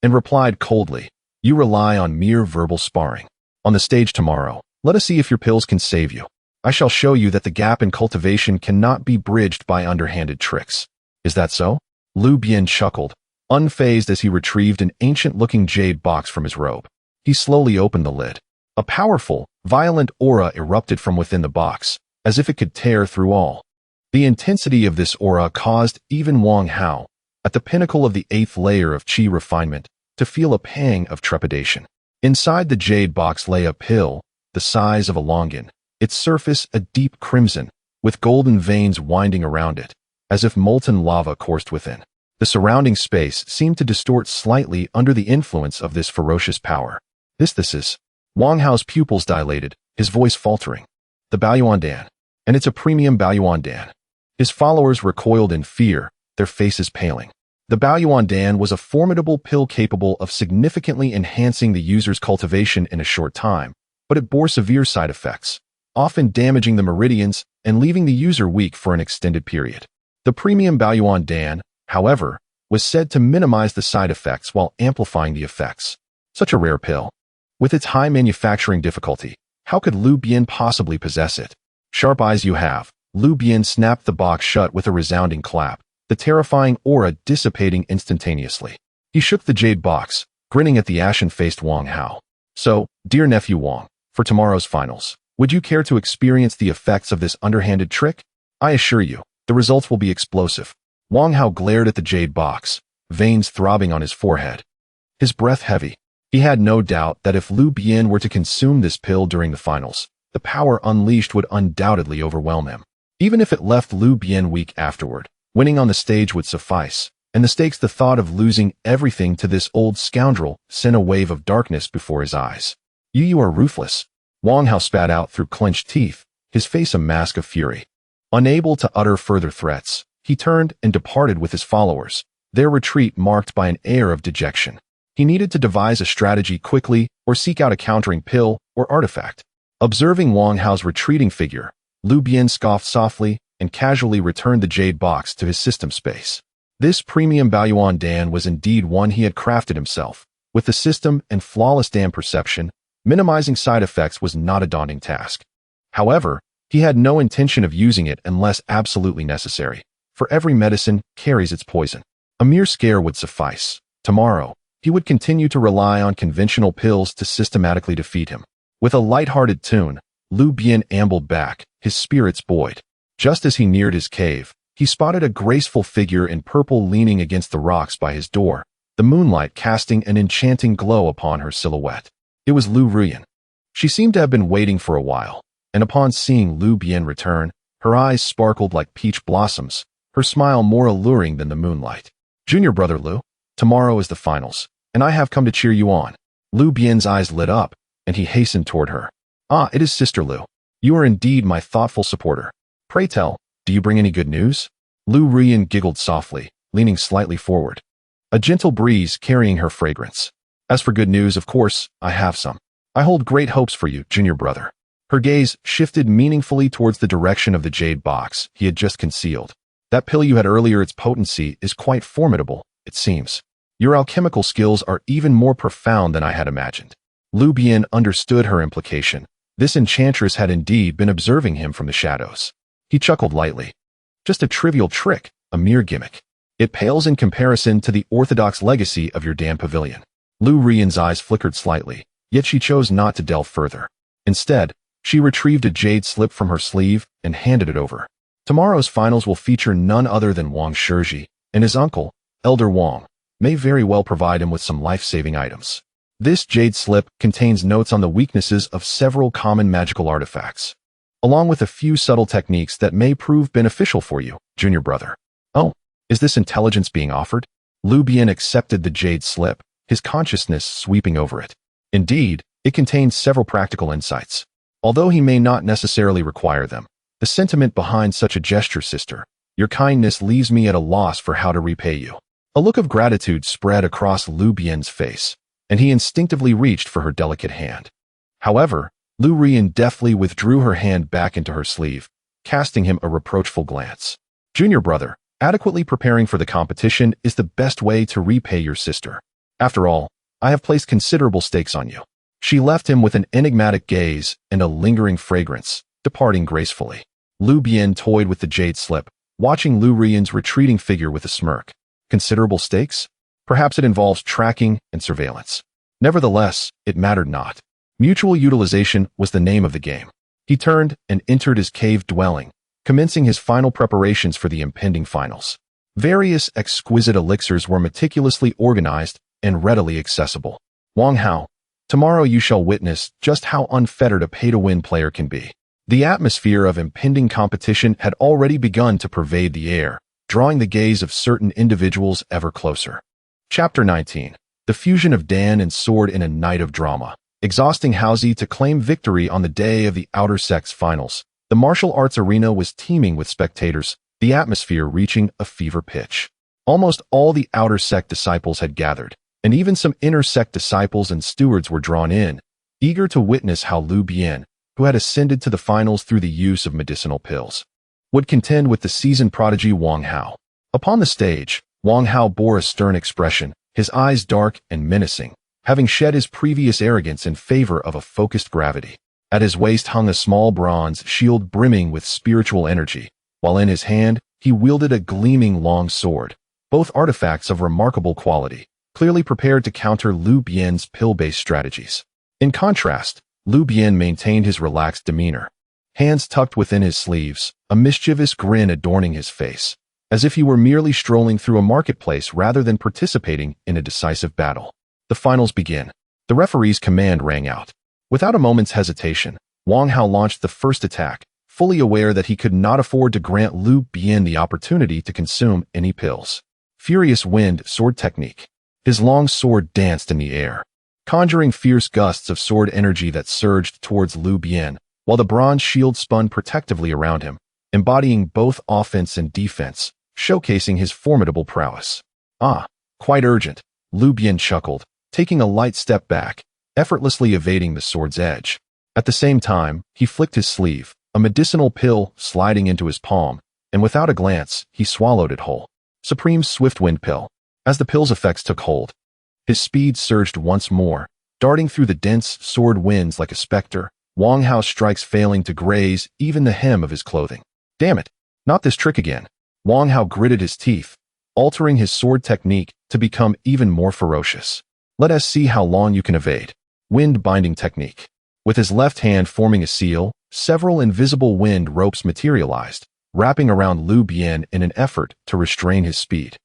and replied coldly, You rely on mere verbal sparring. On the stage tomorrow, let us see if your pills can save you. I shall show you that the gap in cultivation cannot be bridged by underhanded tricks. Is that so? Lu Bian chuckled, unfazed as he retrieved an ancient-looking jade box from his robe. He slowly opened the lid. A powerful, violent aura erupted from within the box, as if it could tear through all. The intensity of this aura caused even Wang Hao, at the pinnacle of the 8th layer of qi refinement, to feel a pang of trepidation. Inside the jade box lay a pill, the size of a longan, its surface a deep crimson, with golden veins winding around it, as if molten lava coursed within. The surrounding space seemed to distort slightly under the influence of this ferocious power. This. Wang Hao's pupils dilated, his voice faltering. The Baoyuan. And it's a premium Baoyuan. His followers recoiled in fear, their faces paling. The Baoyuan was a formidable pill capable of significantly enhancing the user's cultivation in a short time, but it bore severe side effects, often damaging the meridians and leaving the user weak for an extended period. The premium Baoyuan, however, was said to minimize the side effects while amplifying the effects. Such a rare pill. With its high manufacturing difficulty, how could Lu Bian possibly possess it? Sharp eyes you have. Lu Bian snapped the box shut with a resounding clap, the terrifying aura dissipating instantaneously. He shook the jade box, grinning at the ashen-faced Wang Hao. So, dear nephew Wang, for tomorrow's finals, would you care to experience the effects of this underhanded trick? I assure you, the results will be explosive. Wang Hao glared at the jade box, veins throbbing on his forehead. His breath heavy. He had no doubt that if Lu Bian were to consume this pill during the finals, the power unleashed would undoubtedly overwhelm him. Even if it left Lu Bian weak afterward, winning on the stage would suffice, and the stakes the thought of losing everything to this old scoundrel sent a wave of darkness before his eyes. You are ruthless. Wang Hao spat out through clenched teeth, his face a mask of fury. Unable to utter further threats, he turned and departed with his followers, their retreat marked by an air of dejection. He needed to devise a strategy quickly or seek out a countering pill or artifact. Observing Wang Hao's retreating figure, Lu Bian scoffed softly and casually returned the jade box to his system space. This premium Baoyuan was indeed one he had crafted himself. With the system and flawless dam perception, minimizing side effects was not a daunting task. However, he had no intention of using it unless absolutely necessary, for every medicine carries its poison. A mere scare would suffice. Tomorrow, he would continue to rely on conventional pills to systematically defeat him. With a light-hearted tune, Lu Bian ambled back, his spirits buoyed. Just as he neared his cave, he spotted a graceful figure in purple leaning against the rocks by his door, the moonlight casting an enchanting glow upon her silhouette. It was Lu Bian. She seemed to have been waiting for a while, and upon seeing Lu Bian return, her eyes sparkled like peach blossoms, her smile more alluring than the moonlight. Junior brother Lu, tomorrow is the finals, and I have come to cheer you on. Lu Bian's eyes lit up, and he hastened toward her. Ah, it is Sister Lu. You are indeed my thoughtful supporter. Pray tell, do you bring any good news? Lu Bian giggled softly, leaning slightly forward. A gentle breeze carrying her fragrance. As for good news, of course, I have some. I hold great hopes for you, junior brother. Her gaze shifted meaningfully towards the direction of the jade box he had just concealed. That pill you had earlier, its potency is quite formidable, it seems. Your alchemical skills are even more profound than I had imagined. Lu Bian understood her implication. This enchantress had indeed been observing him from the shadows. He chuckled lightly. Just a trivial trick, a mere gimmick. It pales in comparison to the orthodox legacy of your damn pavilion. Lu Bian's eyes flickered slightly, yet she chose not to delve further. Instead, she retrieved a jade slip from her sleeve and handed it over. Tomorrow's finals will feature none other than Wang Shiji, and his uncle, Elder Wang, may very well provide him with some life-saving items. This jade slip contains notes on the weaknesses of several common magical artifacts, along with a few subtle techniques that may prove beneficial for you, junior brother. Oh, is this intelligence being offered? Lu Bian accepted the jade slip, his consciousness sweeping over it. Indeed, it contains several practical insights. Although he may not necessarily require them, the sentiment behind such a gesture, sister, your kindness leaves me at a loss for how to repay you. A look of gratitude spread across Lu Bian's face, and he instinctively reached for her delicate hand. However, Lu Bian deftly withdrew her hand back into her sleeve, casting him a reproachful glance. Junior brother, adequately preparing for the competition is the best way to repay your sister. After all, I have placed considerable stakes on you. She left him with an enigmatic gaze and a lingering fragrance, departing gracefully. Lu Bian toyed with the jade slip, watching Lu Bian's retreating figure with a smirk. Considerable stakes? Perhaps it involves tracking and surveillance. Nevertheless, it mattered not. Mutual utilization was the name of the game. He turned and entered his cave dwelling, commencing his final preparations for the impending finals. Various exquisite elixirs were meticulously organized and readily accessible. Wang Hao, tomorrow you shall witness just how unfettered a pay-to-win player can be. The atmosphere of impending competition had already begun to pervade the air, drawing the gaze of certain individuals ever closer. Chapter 19. The fusion of Dan and Sword in a night of drama. Exhausting Housie to claim victory on the day of the Outer Sects finals. The martial arts arena was teeming with spectators, the atmosphere reaching a fever pitch. Almost all the Outer Sect disciples had gathered, and even some Inner Sect disciples and stewards were drawn in, eager to witness how Lu Bian, who had ascended to the finals through the use of medicinal pills, would contend with the seasoned prodigy Wang Hao. Upon the stage, Wang Hao bore a stern expression, his eyes dark and menacing, having shed his previous arrogance in favor of a focused gravity. At his waist hung a small bronze shield brimming with spiritual energy, while in his hand he wielded a gleaming long sword, both artifacts of remarkable quality, clearly prepared to counter Lu Bian's pill-based strategies. In contrast, Lu Bian maintained his relaxed demeanor, hands tucked within his sleeves, a mischievous grin adorning his face, as if he were merely strolling through a marketplace rather than participating in a decisive battle. The finals begin. The referee's command rang out. Without a moment's hesitation, Wang Hao launched the first attack, fully aware that he could not afford to grant Lu Bian the opportunity to consume any pills. Furious Wind Sword Technique. His long sword danced in the air, conjuring fierce gusts of sword energy that surged towards Lu Bian, while the bronze shield spun protectively around him, embodying both offense and defense, showcasing his formidable prowess. Ah, quite urgent, Lu Bian chuckled, taking a light step back, effortlessly evading the sword's edge. At the same time, he flicked his sleeve, a medicinal pill sliding into his palm, and without a glance, he swallowed it whole. Supreme Swift Wind Pill. As the pill's effects took hold, his speed surged once more, darting through the dense sword winds like a specter, Wang Hao's strikes failing to graze even the hem of his clothing. Damn it, not this trick again. Wang Hao gritted his teeth, altering his sword technique to become even more ferocious. Let us see how long you can evade. Wind Binding Technique. With his left hand forming a seal, several invisible wind ropes materialized, wrapping around Lu Bian in an effort to restrain his speed.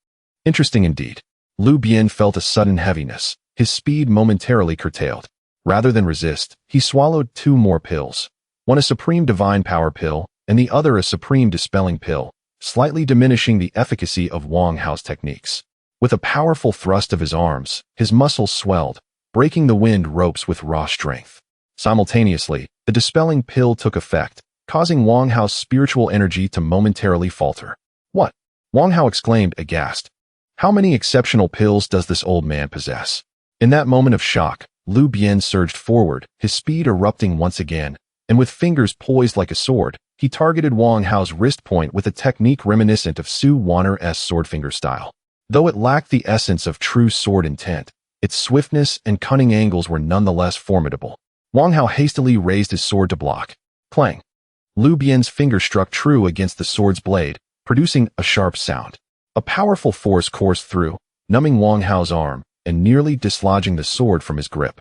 Interesting indeed. Lu Bian felt a sudden heaviness, his speed momentarily curtailed. Rather than resist, he swallowed 2 more pills, one a Supreme Divine Power pill, and the other a Supreme Dispelling pill, slightly diminishing the efficacy of Wang Hao's techniques. With a powerful thrust of his arms, his muscles swelled, breaking the wind ropes with raw strength. Simultaneously, the dispelling pill took effect, causing Wang Hao's spiritual energy to momentarily falter. What? Wang Hao exclaimed, aghast. How many exceptional pills does this old man possess? In that moment of shock, Lu Bian surged forward, his speed erupting once again, and with fingers poised like a sword, he targeted Wang Hao's wrist point with a technique reminiscent of Su Wanner's swordfinger style. Though it lacked the essence of true sword intent, its swiftness and cunning angles were nonetheless formidable. Wang Hao hastily raised his sword to block. Clang! Lu Bian's finger struck true against the sword's blade, producing a sharp sound. A powerful force coursed through, numbing Wang Hao's arm and nearly dislodging the sword from his grip.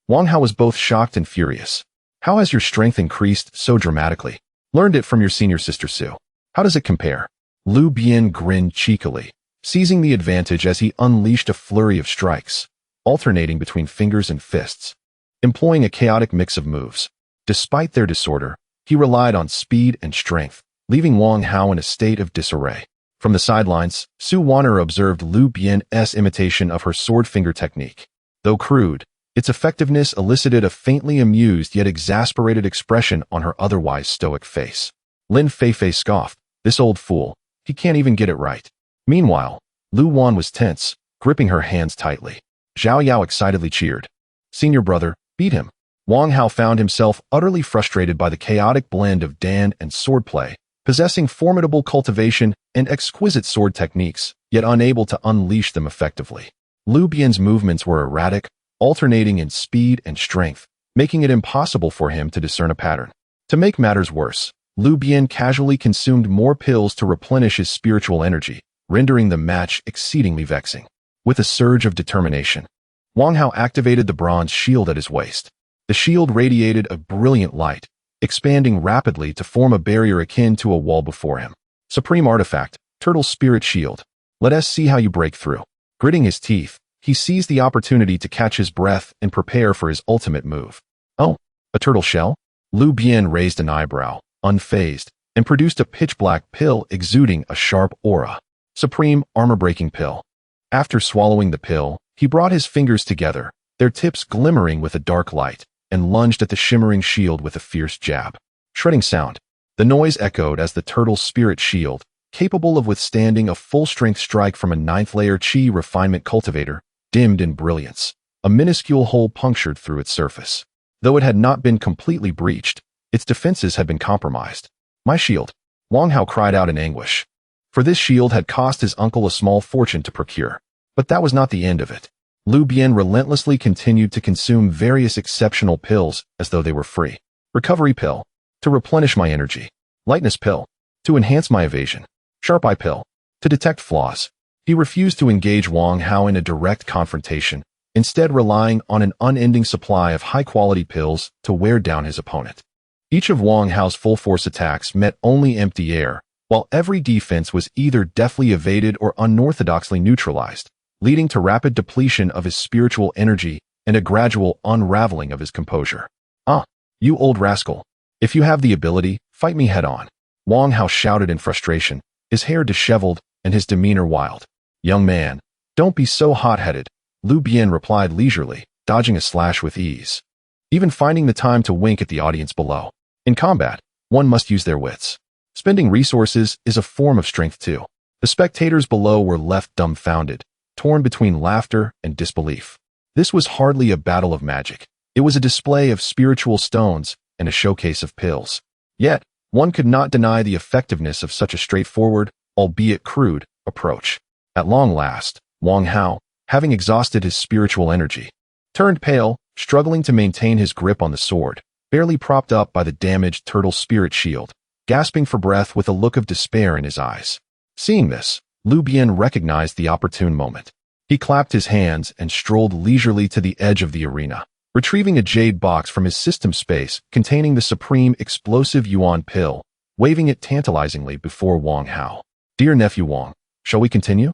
Wang Hao was both shocked and furious. How has your strength increased so dramatically? Learned it from your senior sister Su. How does it compare? Lu Bian grinned cheekily, seizing the advantage as he unleashed a flurry of strikes, alternating between fingers and fists, employing a chaotic mix of moves. Despite their disorder, he relied on speed and strength, leaving Wang Hao in a state of disarray. From the sidelines, Su Wanner observed Lu Bian's imitation of her sword finger technique. Though crude, its effectiveness elicited a faintly amused yet exasperated expression on her otherwise stoic face. Lin Feifei scoffed, this old fool, he can't even get it right. Meanwhile, Lu Wan was tense, gripping her hands tightly. Zhao Yao excitedly cheered. Senior brother, beat him. Wang Hao found himself utterly frustrated by the chaotic blend of Dan and swordplay, possessing formidable cultivation and exquisite sword techniques, yet unable to unleash them effectively. Lu Bian's movements were erratic, alternating in speed and strength, making it impossible for him to discern a pattern. To make matters worse, Lu Bian casually consumed more pills to replenish his spiritual energy, rendering the match exceedingly vexing. With a surge of determination, Wang Hao activated the bronze shield at his waist. The shield radiated a brilliant light, expanding rapidly to form a barrier akin to a wall before him. Supreme Artifact, Turtle Spirit Shield. Let us see how you break through. Gritting his teeth, he seized the opportunity to catch his breath and prepare for his ultimate move. Oh, a turtle shell? Lu Bian raised an eyebrow, unfazed, and produced a pitch-black pill exuding a sharp aura. Supreme armor-breaking pill. After swallowing the pill, he brought his fingers together, their tips glimmering with a dark light, and lunged at the shimmering shield with a fierce jab. Shredding sound. The noise echoed as the turtle's spirit shield, capable of withstanding a full-strength strike from a 9th-layer chi refinement cultivator, dimmed in brilliance. A minuscule hole punctured through its surface. Though it had not been completely breached, its defenses had been compromised. My shield. Wang Hao cried out in anguish. For this shield had cost his uncle a small fortune to procure. But that was not the end of it. Lu Bian relentlessly continued to consume various exceptional pills as though they were free. Recovery pill. To replenish my energy. Lightness pill. To enhance my evasion. Sharp eye pill. To detect flaws. He refused to engage Wang Hao in a direct confrontation, instead relying on an unending supply of high-quality pills to wear down his opponent. Each of Wang Hao's full-force attacks met only empty air, while every defense was either deftly evaded or unorthodoxly neutralized, leading to rapid depletion of his spiritual energy and a gradual unraveling of his composure. "Ah, you old rascal. If you have the ability, fight me head-on," Wang Hao shouted in frustration, his hair disheveled and his demeanor wild. "Young man, don't be so hot-headed," Lu Bian replied leisurely, dodging a slash with ease, even finding the time to wink at the audience below. In combat, one must use their wits. Spending resources is a form of strength too. The spectators below were left dumbfounded, torn between laughter and disbelief. This was hardly a battle of magic. It was a display of spiritual stones and a showcase of pills. Yet, one could not deny the effectiveness of such a straightforward, albeit crude, approach. At long last, Wang Hao, having exhausted his spiritual energy, turned pale, struggling to maintain his grip on the sword, barely propped up by the damaged turtle spirit shield, gasping for breath with a look of despair in his eyes. Seeing this, Lu Bian recognized the opportune moment. He clapped his hands and strolled leisurely to the edge of the arena, retrieving a jade box from his system space containing the supreme explosive yuan pill, waving it tantalizingly before Wang Hao. "Dear nephew Wang, shall we continue?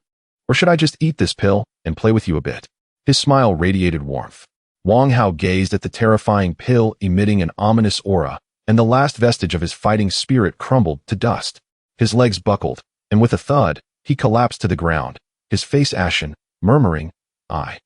Or should I just eat this pill and play with you a bit?" His smile radiated warmth. Wang Hao gazed at the terrifying pill emitting an ominous aura, and the last vestige of his fighting spirit crumbled to dust. His legs buckled, and with a thud, he collapsed to the ground, his face ashen, murmuring, I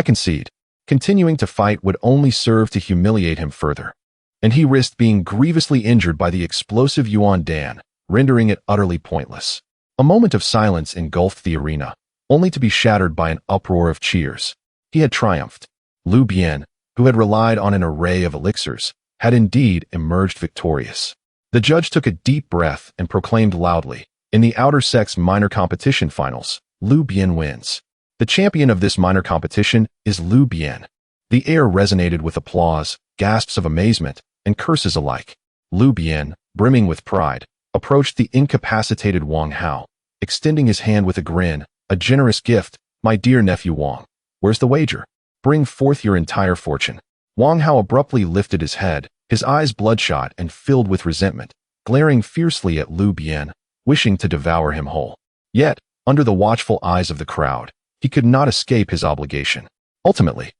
concede. Continuing to fight would only serve to humiliate him further. And he risked being grievously injured by the explosive Yuan Dan, rendering it utterly pointless. A moment of silence engulfed the arena, only to be shattered by an uproar of cheers. He had triumphed. Lu Bian, who had relied on an array of elixirs, had indeed emerged victorious. The judge took a deep breath and proclaimed loudly, "In the outer sex minor competition finals, Lu Bian wins. The champion of this minor competition is Lu Bian." The air resonated with applause, gasps of amazement, and curses alike. Lu Bian, brimming with pride, approached the incapacitated Wang Hao, extending his hand with a grin, "A generous gift, my dear nephew Wang. Where's the wager? Bring forth your entire fortune." Wang Hao abruptly lifted his head, his eyes bloodshot and filled with resentment, glaring fiercely at Lu Bian, wishing to devour him whole. Yet, under the watchful eyes of the crowd, he could not escape his obligation. Ultimately,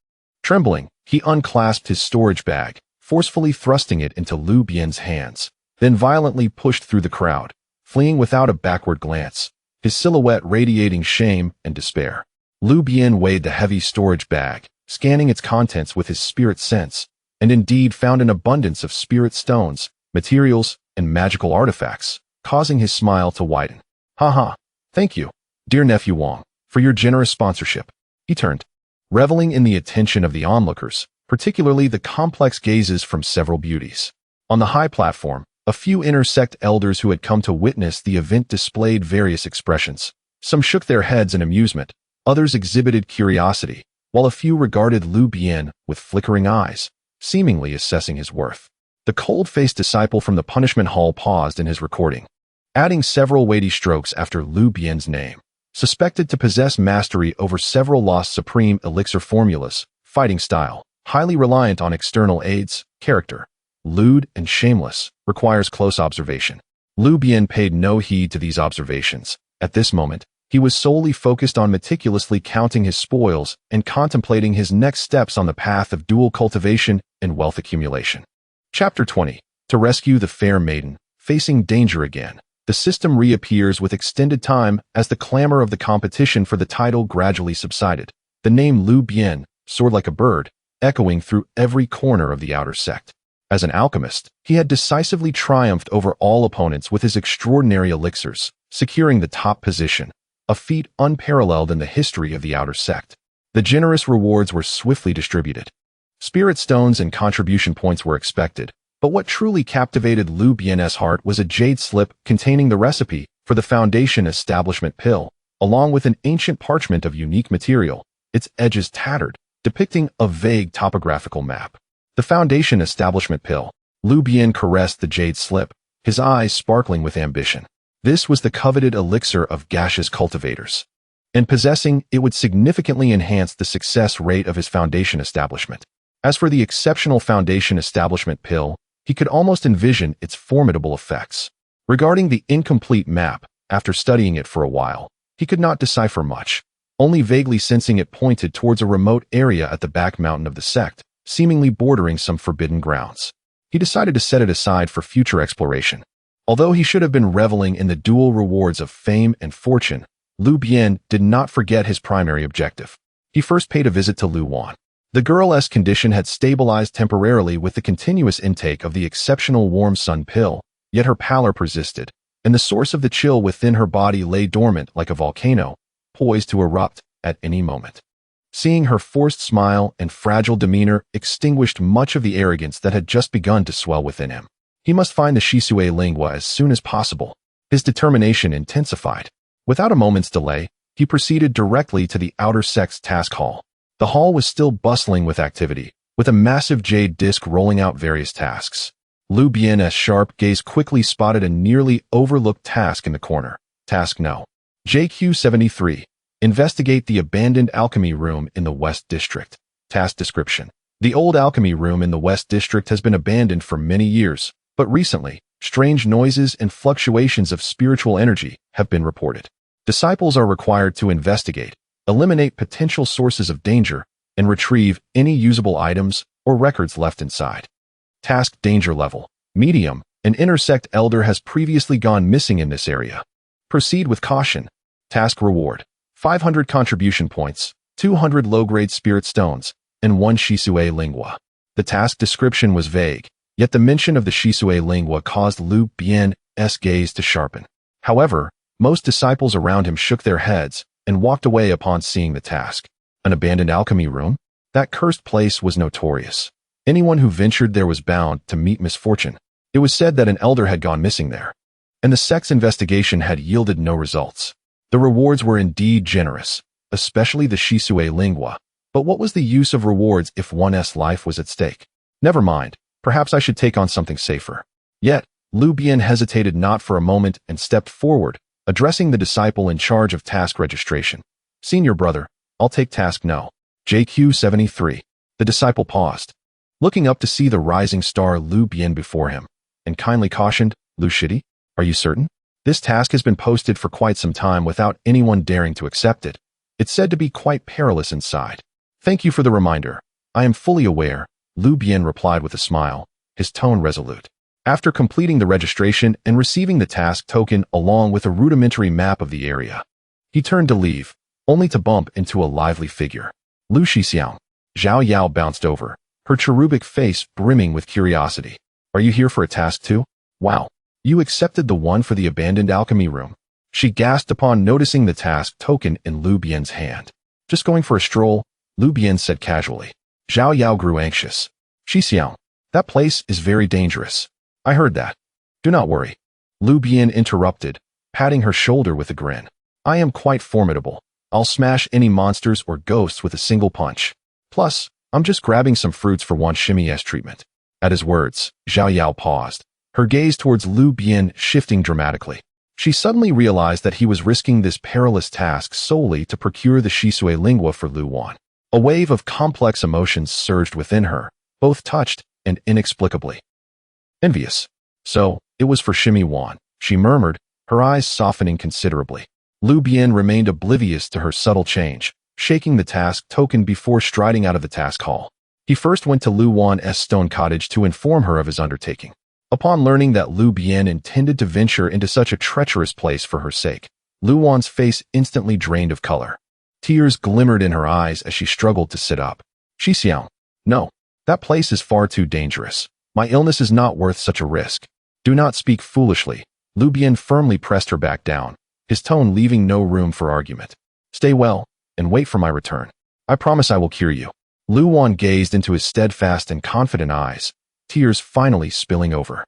trembling, he unclasped his storage bag, forcefully thrusting it into Lu Bian's hands, then violently pushed through the crowd, fleeing without a backward glance, his silhouette radiating shame and despair. Lu Bian weighed the heavy storage bag, scanning its contents with his spirit sense, and indeed found an abundance of spirit stones, materials, and magical artifacts, causing his smile to widen. "Ha, thank you, dear nephew Wang, for your generous sponsorship." He turned, reveling in the attention of the onlookers, particularly the complex gazes from several beauties. On the high platform, a few intersect elders who had come to witness the event displayed various expressions. Some shook their heads in amusement, others exhibited curiosity, while a few regarded Lu Bian with flickering eyes, seemingly assessing his worth. The cold-faced disciple from the punishment hall paused in his recording, adding several weighty strokes after Lu Bian's name. Suspected to possess mastery over several lost supreme elixir formulas, fighting style, highly reliant on external aids, character, lewd and shameless, requires close observation. Lu Bian paid no heed to these observations. At this moment, he was solely focused on meticulously counting his spoils and contemplating his next steps on the path of dual cultivation and wealth accumulation. Chapter 20. To rescue the fair maiden, facing danger again. The system reappears with extended time as the clamor of the competition for the title gradually subsided. The name Lu Bian soared like a bird, echoing through every corner of the outer sect. As an alchemist, he had decisively triumphed over all opponents with his extraordinary elixirs, securing the top position, a feat unparalleled in the history of the outer sect. The generous rewards were swiftly distributed. Spirit stones and contribution points were expected, but what truly captivated Lu Bian's heart was a jade slip containing the recipe for the Foundation Establishment pill, along with an ancient parchment of unique material, its edges tattered, depicting a vague topographical map. The Foundation Establishment pill. Lu Bian caressed the jade slip, his eyes sparkling with ambition. This was the coveted elixir of gaseous cultivators, and possessing it would significantly enhance the success rate of his Foundation establishment. As for the exceptional Foundation Establishment pill, he could almost envision its formidable effects. Regarding the incomplete map, after studying it for a while, he could not decipher much, only vaguely sensing it pointed towards a remote area at the back mountain of the sect, seemingly bordering some forbidden grounds. He decided to set it aside for future exploration. Although he should have been reveling in the dual rewards of fame and fortune, Lu Bian did not forget his primary objective. He first paid a visit to Lu Wan. The girl's condition had stabilized temporarily with the continuous intake of the exceptional warm sun pill, yet her pallor persisted, and the source of the chill within her body lay dormant like a volcano, poised to erupt at any moment. Seeing her forced smile and fragile demeanor extinguished much of the arrogance that had just begun to swell within him. He must find the Shisui Lingua as soon as possible. His determination intensified. Without a moment's delay, he proceeded directly to the outer sect's task hall. The hall was still bustling with activity, with a massive jade disc rolling out various tasks. Lu Bian's sharp gaze quickly spotted a nearly overlooked task in the corner. Task No. JQ-73. Investigate the abandoned alchemy room in the West District. Task description. The old alchemy room in the West District has been abandoned for many years, but recently, strange noises and fluctuations of spiritual energy have been reported. Disciples are required to investigate, eliminate potential sources of danger, and retrieve any usable items or records left inside. Task Danger Level. Medium. An intersect elder has previously gone missing in this area. Proceed with caution. Task Reward. 500 contribution points, 200 low-grade spirit stones, and 1 Shisui Lingua. The task description was vague, yet the mention of the Shisui Lingua caused Lu Bian's gaze to sharpen. However, most disciples around him shook their heads and walked away upon seeing the task. An abandoned alchemy room? That cursed place was notorious. Anyone who ventured there was bound to meet misfortune. It was said that an elder had gone missing there, and the sect's investigation had yielded no results. The rewards were indeed generous, especially the Shisui Lingua, but what was the use of rewards if one's life was at stake? Never mind, perhaps I should take on something safer. Yet, Lu Bian hesitated not for a moment and stepped forward, addressing the disciple in charge of task registration. Senior brother, I'll take task No. JQ-73. The disciple paused, looking up to see the rising star Lu Bian before him, and kindly cautioned, Lu Shidi, are you certain? This task has been posted for quite some time without anyone daring to accept it. It's said to be quite perilous inside. Thank you for the reminder. I am fully aware, Lu Bian replied with a smile, his tone resolute. After completing the registration and receiving the task token along with a rudimentary map of the area, he turned to leave, only to bump into a lively figure. Lu Shixiang. Zhao Yao bounced over, her cherubic face brimming with curiosity. Are you here for a task too? Wow. You accepted the one for the abandoned alchemy room. She gasped upon noticing the task token in Lu Bian's hand. Just going for a stroll, Lu Bian said casually. Zhao Yao grew anxious. Shixiang, that place is very dangerous. I heard that. Do not worry. Lu Bian interrupted, patting her shoulder with a grin. I am quite formidable. I'll smash any monsters or ghosts with a single punch. Plus, I'm just grabbing some fruits for one Shimi's treatment. At his words, Zhao Yao paused, her gaze towards Lu Bian shifting dramatically. She suddenly realized that he was risking this perilous task solely to procure the Shisui Lingua for Lu Wan. A wave of complex emotions surged within her, both touched and inexplicably envious. So, it was for Shimi Wan, she murmured, her eyes softening considerably. Lu Bian remained oblivious to her subtle change, shaking the task token before striding out of the task hall. He first went to Lu Wan's stone cottage to inform her of his undertaking. Upon learning that Lu Bian intended to venture into such a treacherous place for her sake, Lu Wan's face instantly drained of color. Tears glimmered in her eyes as she struggled to sit up. Xixiang, no, that place is far too dangerous. My illness is not worth such a risk. Do not speak foolishly. Lu Bian firmly pressed her back down, his tone leaving no room for argument. Stay well, and wait for my return. I promise I will cure you. Lu Wan gazed into his steadfast and confident eyes, tears finally spilling over.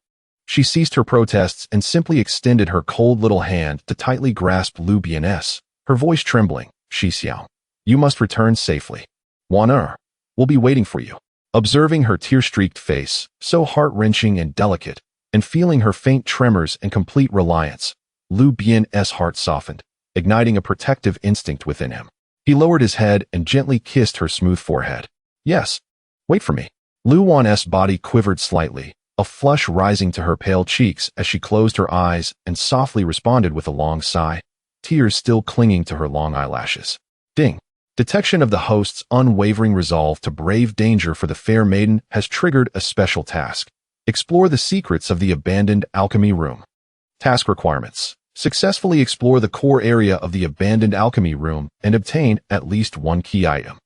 She ceased her protests and simply extended her cold little hand to tightly grasp Lu Bian's, her voice trembling. Xixiang, you must return safely. Wan will be waiting for you. Observing her tear-streaked face, so heart-wrenching and delicate, and feeling her faint tremors and complete reliance, Lu Bian's heart softened, igniting a protective instinct within him. He lowered his head and gently kissed her smooth forehead. Yes, wait for me. Lu Wan's body quivered slightly, a flush rising to her pale cheeks as she closed her eyes and softly responded with a long sigh, tears still clinging to her long eyelashes. Ding. Detection of the host's unwavering resolve to brave danger for the fair maiden has triggered a special task. Explore the secrets of the abandoned alchemy room. Task requirements. Successfully explore the core area of the abandoned alchemy room and obtain at least one key item.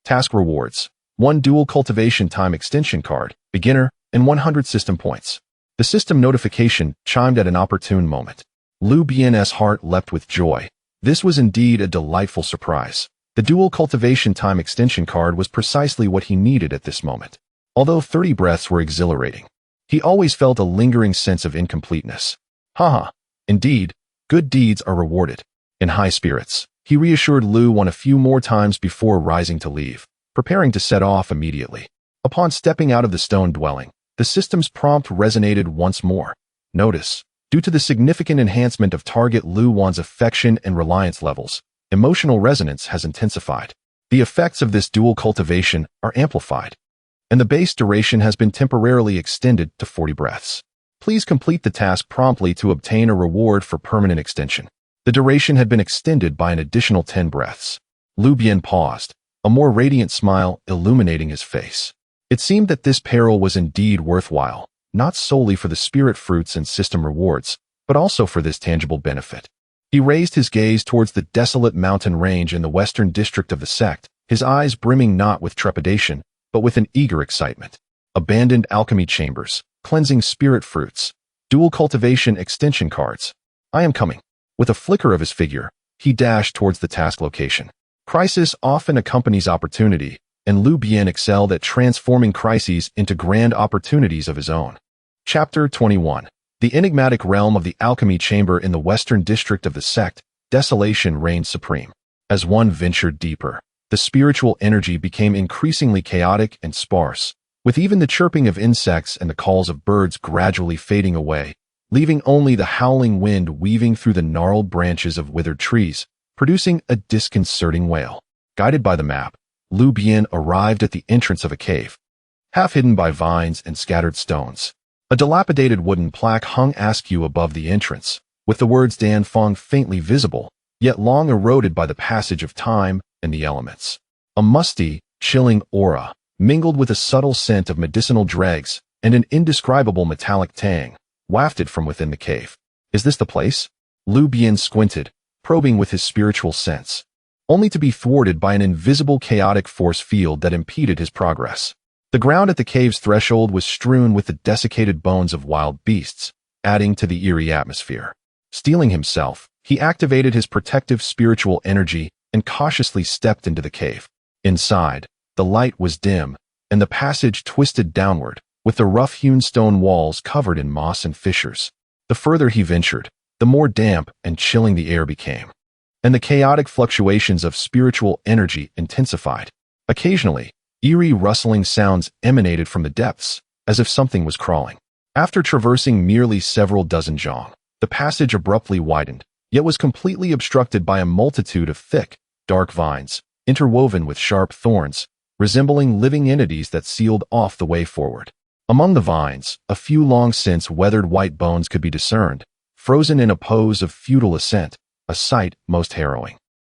Task rewards. 1 dual cultivation time extension card, beginner, and 100 system points. The system notification chimed at an opportune moment. Lu Bian's heart leapt with joy. This was indeed a delightful surprise. The dual cultivation time extension card was precisely what he needed at this moment. Although 30 breaths were exhilarating, he always felt a lingering sense of incompleteness. Haha, indeed, good deeds are rewarded. In high spirits, he reassured Lu Wan a few more times before rising to leave, preparing to set off immediately. Upon stepping out of the stone dwelling, the system's prompt resonated once more. Notice, due to the significant enhancement of target Lu Wan's affection and reliance levels, emotional resonance has intensified. The effects of this dual cultivation are amplified, and the base duration has been temporarily extended to 40 breaths. Please complete the task promptly to obtain a reward for permanent extension. The duration had been extended by an additional 10 breaths. Lu Bian paused, a more radiant smile illuminating his face. It seemed that this peril was indeed worthwhile, not solely for the spirit fruits and system rewards, but also for this tangible benefit. He raised his gaze towards the desolate mountain range in the western district of the sect, his eyes brimming not with trepidation, but with an eager excitement. Abandoned alchemy chambers, cleansing spirit fruits, dual cultivation extension cards. I am coming. With a flicker of his figure, he dashed towards the task location. Crisis often accompanies opportunity, and Lu Bian excelled at transforming crises into grand opportunities of his own. Chapter 21. The enigmatic realm of the alchemy chamber in the western district of the sect, desolation reigned supreme. As one ventured deeper, the spiritual energy became increasingly chaotic and sparse, with even the chirping of insects and the calls of birds gradually fading away, leaving only the howling wind weaving through the gnarled branches of withered trees, producing a disconcerting wail. Guided by the map, Lu Bian arrived at the entrance of a cave, half hidden by vines and scattered stones. A dilapidated wooden plaque hung askew above the entrance, with the words Dan Feng faintly visible, yet long eroded by the passage of time and the elements. A musty, chilling aura, mingled with a subtle scent of medicinal dregs and an indescribable metallic tang, wafted from within the cave. Is this the place? Lu Bian squinted, probing with his spiritual sense, only to be thwarted by an invisible chaotic force field that impeded his progress. The ground at the cave's threshold was strewn with the desiccated bones of wild beasts, adding to the eerie atmosphere. Steeling himself, he activated his protective spiritual energy and cautiously stepped into the cave. Inside, the light was dim, and the passage twisted downward, with the rough-hewn stone walls covered in moss and fissures. The further he ventured, the more damp and chilling the air became, and the chaotic fluctuations of spiritual energy intensified. Occasionally, eerie rustling sounds emanated from the depths, as if something was crawling. After traversing merely several dozen zhong, the passage abruptly widened, yet was completely obstructed by a multitude of thick, dark vines, interwoven with sharp thorns, resembling living entities that sealed off the way forward. Among the vines, a few long since weathered white bones could be discerned, frozen in a pose of futile ascent, a sight most harrowing.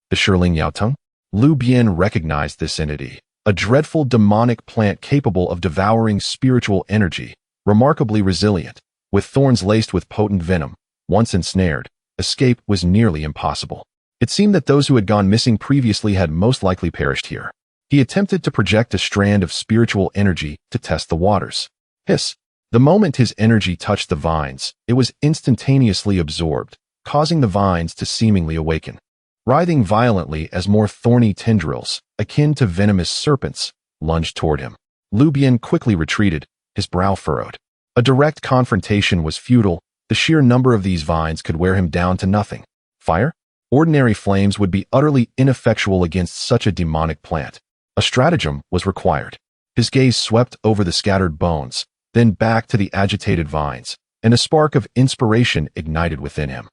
The Shirling Yaotung? Lu Bian recognized this entity, a dreadful demonic plant capable of devouring spiritual energy, remarkably resilient, with thorns laced with potent venom. Once ensnared, escape was nearly impossible. It seemed that those who had gone missing previously had most likely perished here. He attempted to project a strand of spiritual energy to test the waters. Hiss! The moment his energy touched the vines, it was instantaneously absorbed, causing the vines to seemingly awaken. Writhing violently as more thorny tendrils, akin to venomous serpents, lunged toward him. Lu Bian quickly retreated, his brow furrowed. A direct confrontation was futile. The sheer number of these vines could wear him down to nothing. Fire? Ordinary flames would be utterly ineffectual against such a demonic plant. A stratagem was required. His gaze swept over the scattered bones, then back to the agitated vines, and a spark of inspiration ignited within him.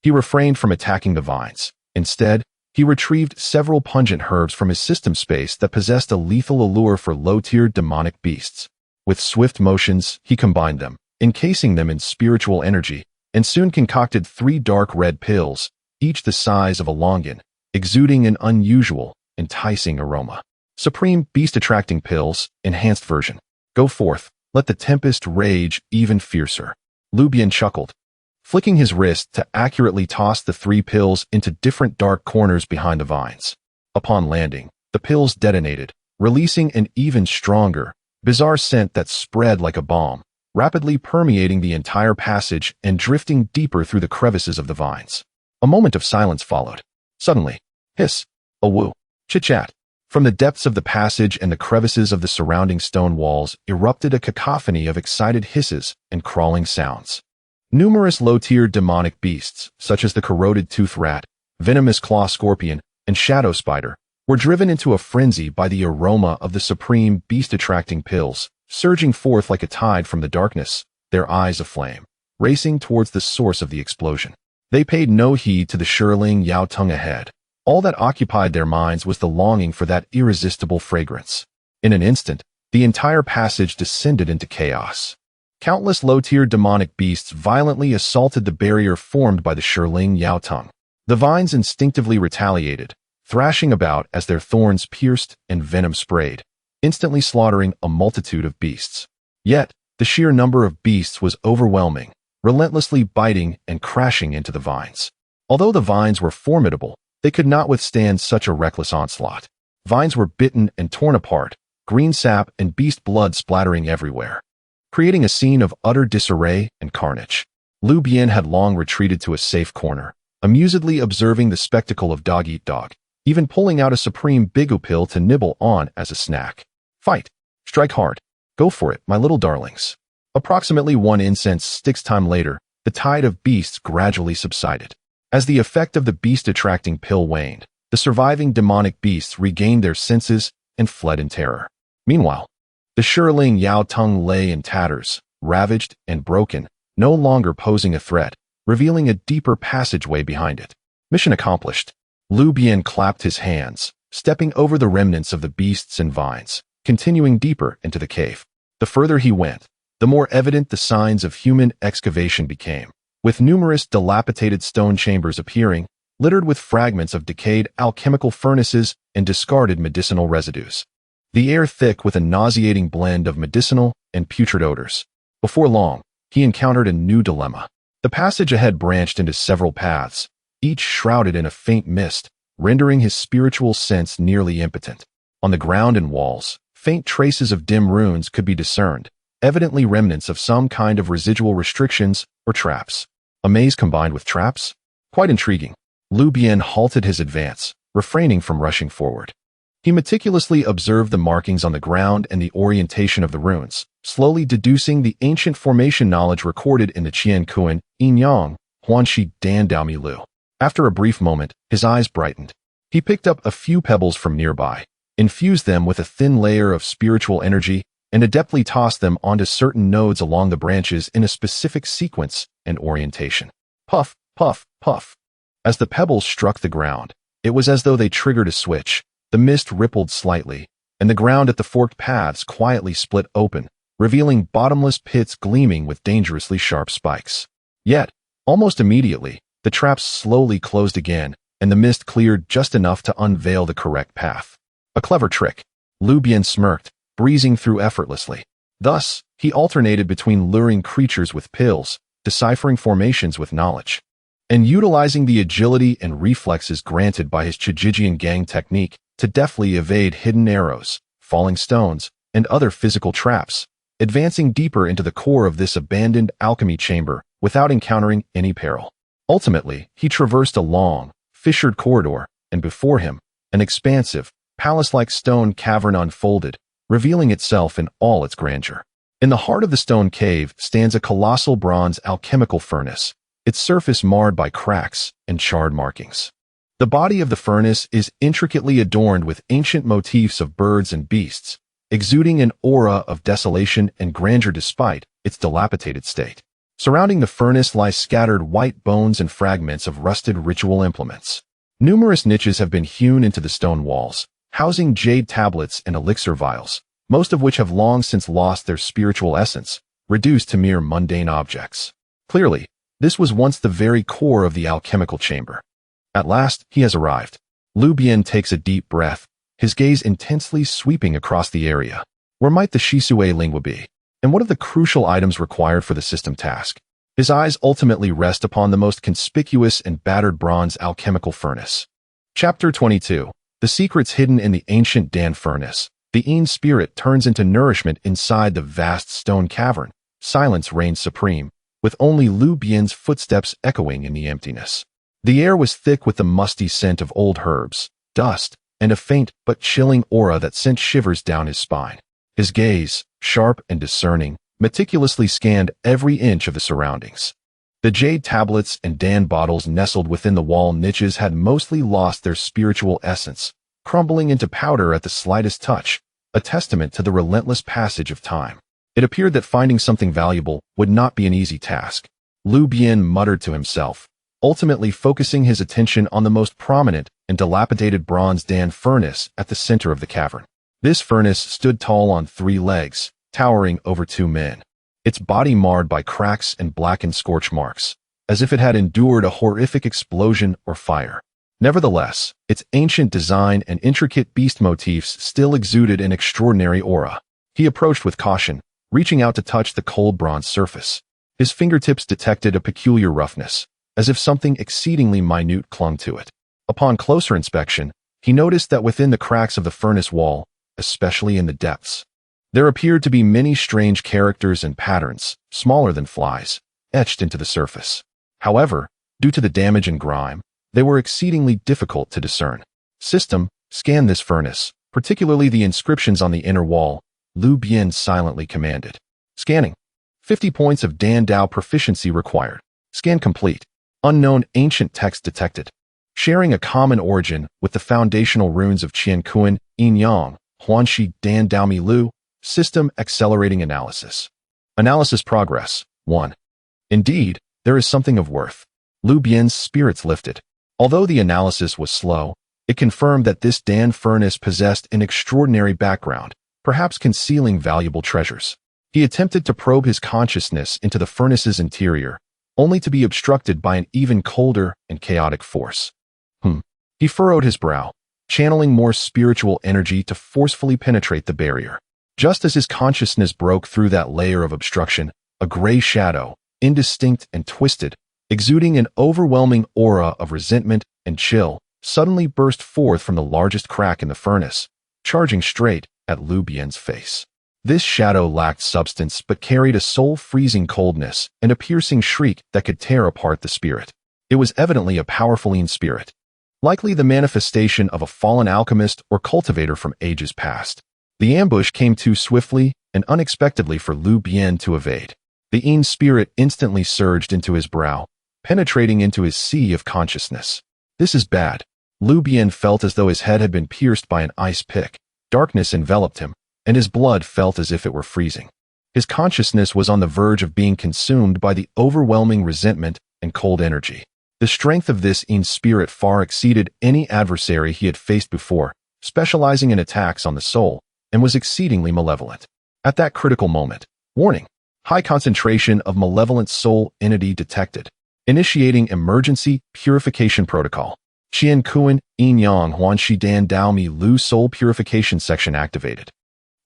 He refrained from attacking the vines. Instead, he retrieved several pungent herbs from his system space that possessed a lethal allure for low-tier demonic beasts. With swift motions, he combined them, encasing them in spiritual energy, and soon concocted 3 dark red pills, each the size of a longan, exuding an unusual, enticing aroma. Supreme beast-attracting pills, enhanced version. Go forth, let the tempest rage even fiercer. Lu Bian chuckled, flicking his wrist to accurately toss the 3 pills into different dark corners behind the vines. Upon landing, the pills detonated, releasing an even stronger, bizarre scent that spread like a bomb, rapidly permeating the entire passage and drifting deeper through the crevices of the vines. A moment of silence followed. Suddenly, hiss, a woo, chit-chat. From the depths of the passage and the crevices of the surrounding stone walls erupted a cacophony of excited hisses and crawling sounds. Numerous low-tier demonic beasts, such as the corroded tooth rat, venomous claw scorpion, and shadow spider, were driven into a frenzy by the aroma of the supreme beast-attracting pills, surging forth like a tide from the darkness, their eyes aflame, racing towards the source of the explosion. They paid no heed to the shirling Yao Tung ahead. All that occupied their minds was the longing for that irresistible fragrance. In an instant, the entire passage descended into chaos. Countless low-tier demonic beasts violently assaulted the barrier formed by the shirling Yao Tung. The vines instinctively retaliated, thrashing about as their thorns pierced and venom sprayed, instantly slaughtering a multitude of beasts. Yet, the sheer number of beasts was overwhelming, relentlessly biting and crashing into the vines. Although the vines were formidable, they could not withstand such a reckless onslaught. Vines were bitten and torn apart, green sap and beast blood splattering everywhere, creating a scene of utter disarray and carnage. Lu Bian had long retreated to a safe corner, amusedly observing the spectacle of dog-eat-dog, even pulling out a supreme bigu pill to nibble on as a snack. Fight! Strike hard! Go for it, my little darlings! Approximately 1 incense sticks time later, the tide of beasts gradually subsided. As the effect of the beast-attracting pill waned, the surviving demonic beasts regained their senses and fled in terror. Meanwhile, the shirling Yao Tung lay in tatters, ravaged and broken, no longer posing a threat, revealing a deeper passageway behind it. Mission accomplished. Lu Bian clapped his hands, stepping over the remnants of the beasts and vines, continuing deeper into the cave. The further he went, the more evident the signs of human excavation became, with numerous dilapidated stone chambers appearing, littered with fragments of decayed alchemical furnaces and discarded medicinal residues. The air thick with a nauseating blend of medicinal and putrid odors. Before long, he encountered a new dilemma. The passage ahead branched into several paths, each shrouded in a faint mist, rendering his spiritual sense nearly impotent. On the ground and walls, faint traces of dim runes could be discerned, evidently remnants of some kind of residual restrictions or traps. A maze combined with traps? Quite intriguing. Lu Bian halted his advance, refraining from rushing forward. He meticulously observed the markings on the ground and the orientation of the runes, slowly deducing the ancient formation knowledge recorded in the Qian Kuan, Yin Yang, Huanxi Dan Daomi Lu. After a brief moment, his eyes brightened. He picked up a few pebbles from nearby, infused them with a thin layer of spiritual energy, and adeptly tossed them onto certain nodes along the branches in a specific sequence and orientation. Puff, puff, puff. As the pebbles struck the ground, it was as though they triggered a switch. The mist rippled slightly, and the ground at the forked paths quietly split open, revealing bottomless pits gleaming with dangerously sharp spikes. Yet, almost immediately, the traps slowly closed again, and the mist cleared just enough to unveil the correct path. A clever trick. Lu Bian smirked, breezing through effortlessly. Thus, he alternated between luring creatures with pills, deciphering formations with knowledge, and utilizing the agility and reflexes granted by his Chijijian gang technique to deftly evade hidden arrows, falling stones, and other physical traps, advancing deeper into the core of this abandoned alchemy chamber without encountering any peril. Ultimately, he traversed a long, fissured corridor, and before him, an expansive, palace-like stone cavern unfolded, revealing itself in all its grandeur. In the heart of the stone cave stands a colossal bronze alchemical furnace, its surface marred by cracks and charred markings. The body of the furnace is intricately adorned with ancient motifs of birds and beasts, exuding an aura of desolation and grandeur despite its dilapidated state. Surrounding the furnace lie scattered white bones and fragments of rusted ritual implements. Numerous niches have been hewn into the stone walls, housing jade tablets and elixir vials, most of which have long since lost their spiritual essence, reduced to mere mundane objects. Clearly, this was once the very core of the alchemical chamber. At last, he has arrived. Lu Bian takes a deep breath, his gaze intensely sweeping across the area. Where might the Shisue lingua be? And what of the crucial items required for the system task? His eyes ultimately rest upon the most conspicuous and battered bronze alchemical furnace. Chapter 22. The secrets hidden in the ancient Dan furnace. The Een spirit turns into nourishment inside the vast stone cavern. Silence reigns supreme, with only Lu Bian's footsteps echoing in the emptiness. The air was thick with the musty scent of old herbs, dust, and a faint but chilling aura that sent shivers down his spine. His gaze, sharp and discerning, meticulously scanned every inch of the surroundings. The jade tablets and Dan bottles nestled within the wall niches had mostly lost their spiritual essence, crumbling into powder at the slightest touch, a testament to the relentless passage of time. It appeared that finding something valuable would not be an easy task. Lu Bian muttered to himself, ultimately focusing his attention on the most prominent and dilapidated bronze Dan furnace at the center of the cavern. This furnace stood tall on 3 legs, towering over 2 men, its body marred by cracks and blackened scorch marks, as if it had endured a horrific explosion or fire. Nevertheless, its ancient design and intricate beast motifs still exuded an extraordinary aura. He approached with caution, reaching out to touch the cold bronze surface. His fingertips detected a peculiar roughness, as if something exceedingly minute clung to it. Upon closer inspection, he noticed that within the cracks of the furnace wall, especially in the depths, there appeared to be many strange characters and patterns, smaller than flies, etched into the surface. However, due to the damage and grime, they were exceedingly difficult to discern. System, scan this furnace, particularly the inscriptions on the inner wall, Lu Bian silently commanded. Scanning. 50 points of Dan Dao proficiency required. Scan complete. Unknown ancient text detected. Sharing a common origin with the foundational runes of Qian Kuan, Yin Yang, Huanxi Dan Dao Mi Lu. System accelerating analysis. Analysis progress. 1. Indeed, there is something of worth. Lu Bian's spirits lifted. Although the analysis was slow, it confirmed that this Dan furnace possessed an extraordinary background, perhaps concealing valuable treasures. He attempted to probe his consciousness into the furnace's interior, only to be obstructed by an even colder and chaotic force. He furrowed his brow, channeling more spiritual energy to forcefully penetrate the barrier. Just as his consciousness broke through that layer of obstruction, a gray shadow, indistinct and twisted, exuding an overwhelming aura of resentment and chill, suddenly burst forth from the largest crack in the furnace, charging straight at Lu Bian's face. This shadow lacked substance but carried a soul-freezing coldness and a piercing shriek that could tear apart the spirit. It was evidently a powerful Een spirit, likely the manifestation of a fallen alchemist or cultivator from ages past. The ambush came too swiftly and unexpectedly for Lu Bian to evade. The Een spirit instantly surged into his brow, penetrating into his sea of consciousness. This is bad. Lu Bian felt as though his head had been pierced by an ice pick. Darkness enveloped him, and his blood felt as if it were freezing. His consciousness was on the verge of being consumed by the overwhelming resentment and cold energy. The strength of this Een spirit far exceeded any adversary he had faced before, specializing in attacks on the soul, and was exceedingly malevolent. At that critical moment, warning, high concentration of malevolent soul entity detected. Initiating emergency purification protocol. Qian Kuan, Yin Yang Huan Shi Dan Dao Mi Lu Soul Purification section activated.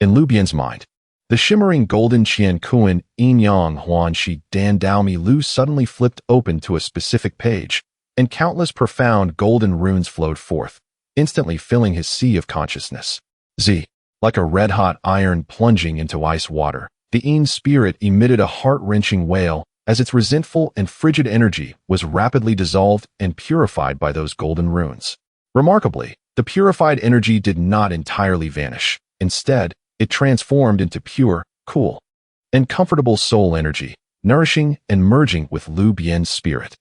In Lu Bian's mind, the shimmering golden Qian Kuan, Yin Yang Huan Shi Dan Dao Mi Lu suddenly flipped open to a specific page, and countless profound golden runes flowed forth, instantly filling his sea of consciousness. Z. Like a red-hot iron plunging into ice water, the Yin spirit emitted a heart-wrenching wail as its resentful and frigid energy was rapidly dissolved and purified by those golden runes. Remarkably, the purified energy did not entirely vanish. Instead, it transformed into pure, cool, and comfortable soul energy, nourishing and merging with Lu Bian's spirit.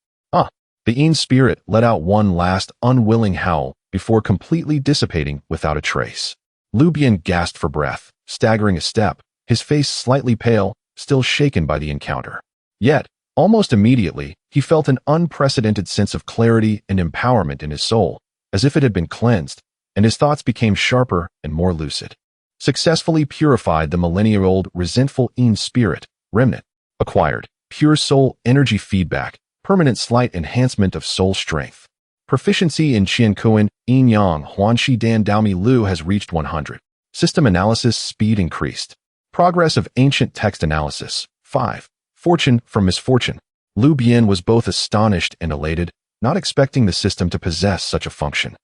The Yin spirit let out one last unwilling howl before completely dissipating without a trace. Lu Bian gasped for breath, staggering a step, his face slightly pale, still shaken by the encounter. Yet, almost immediately, he felt an unprecedented sense of clarity and empowerment in his soul, as if it had been cleansed, and his thoughts became sharper and more lucid. Successfully purified the millennia-old resentful Yin spirit, remnant, acquired, pure soul energy feedback, permanent slight enhancement of soul strength. Proficiency in Qian Kuan, Yin Yang Huan Shi Dan Dao Mi Lu has reached 100. System analysis speed increased. Progress of ancient text analysis. 5. Fortune from misfortune. Lu Bian was both astonished and elated, not expecting the system to possess such a function.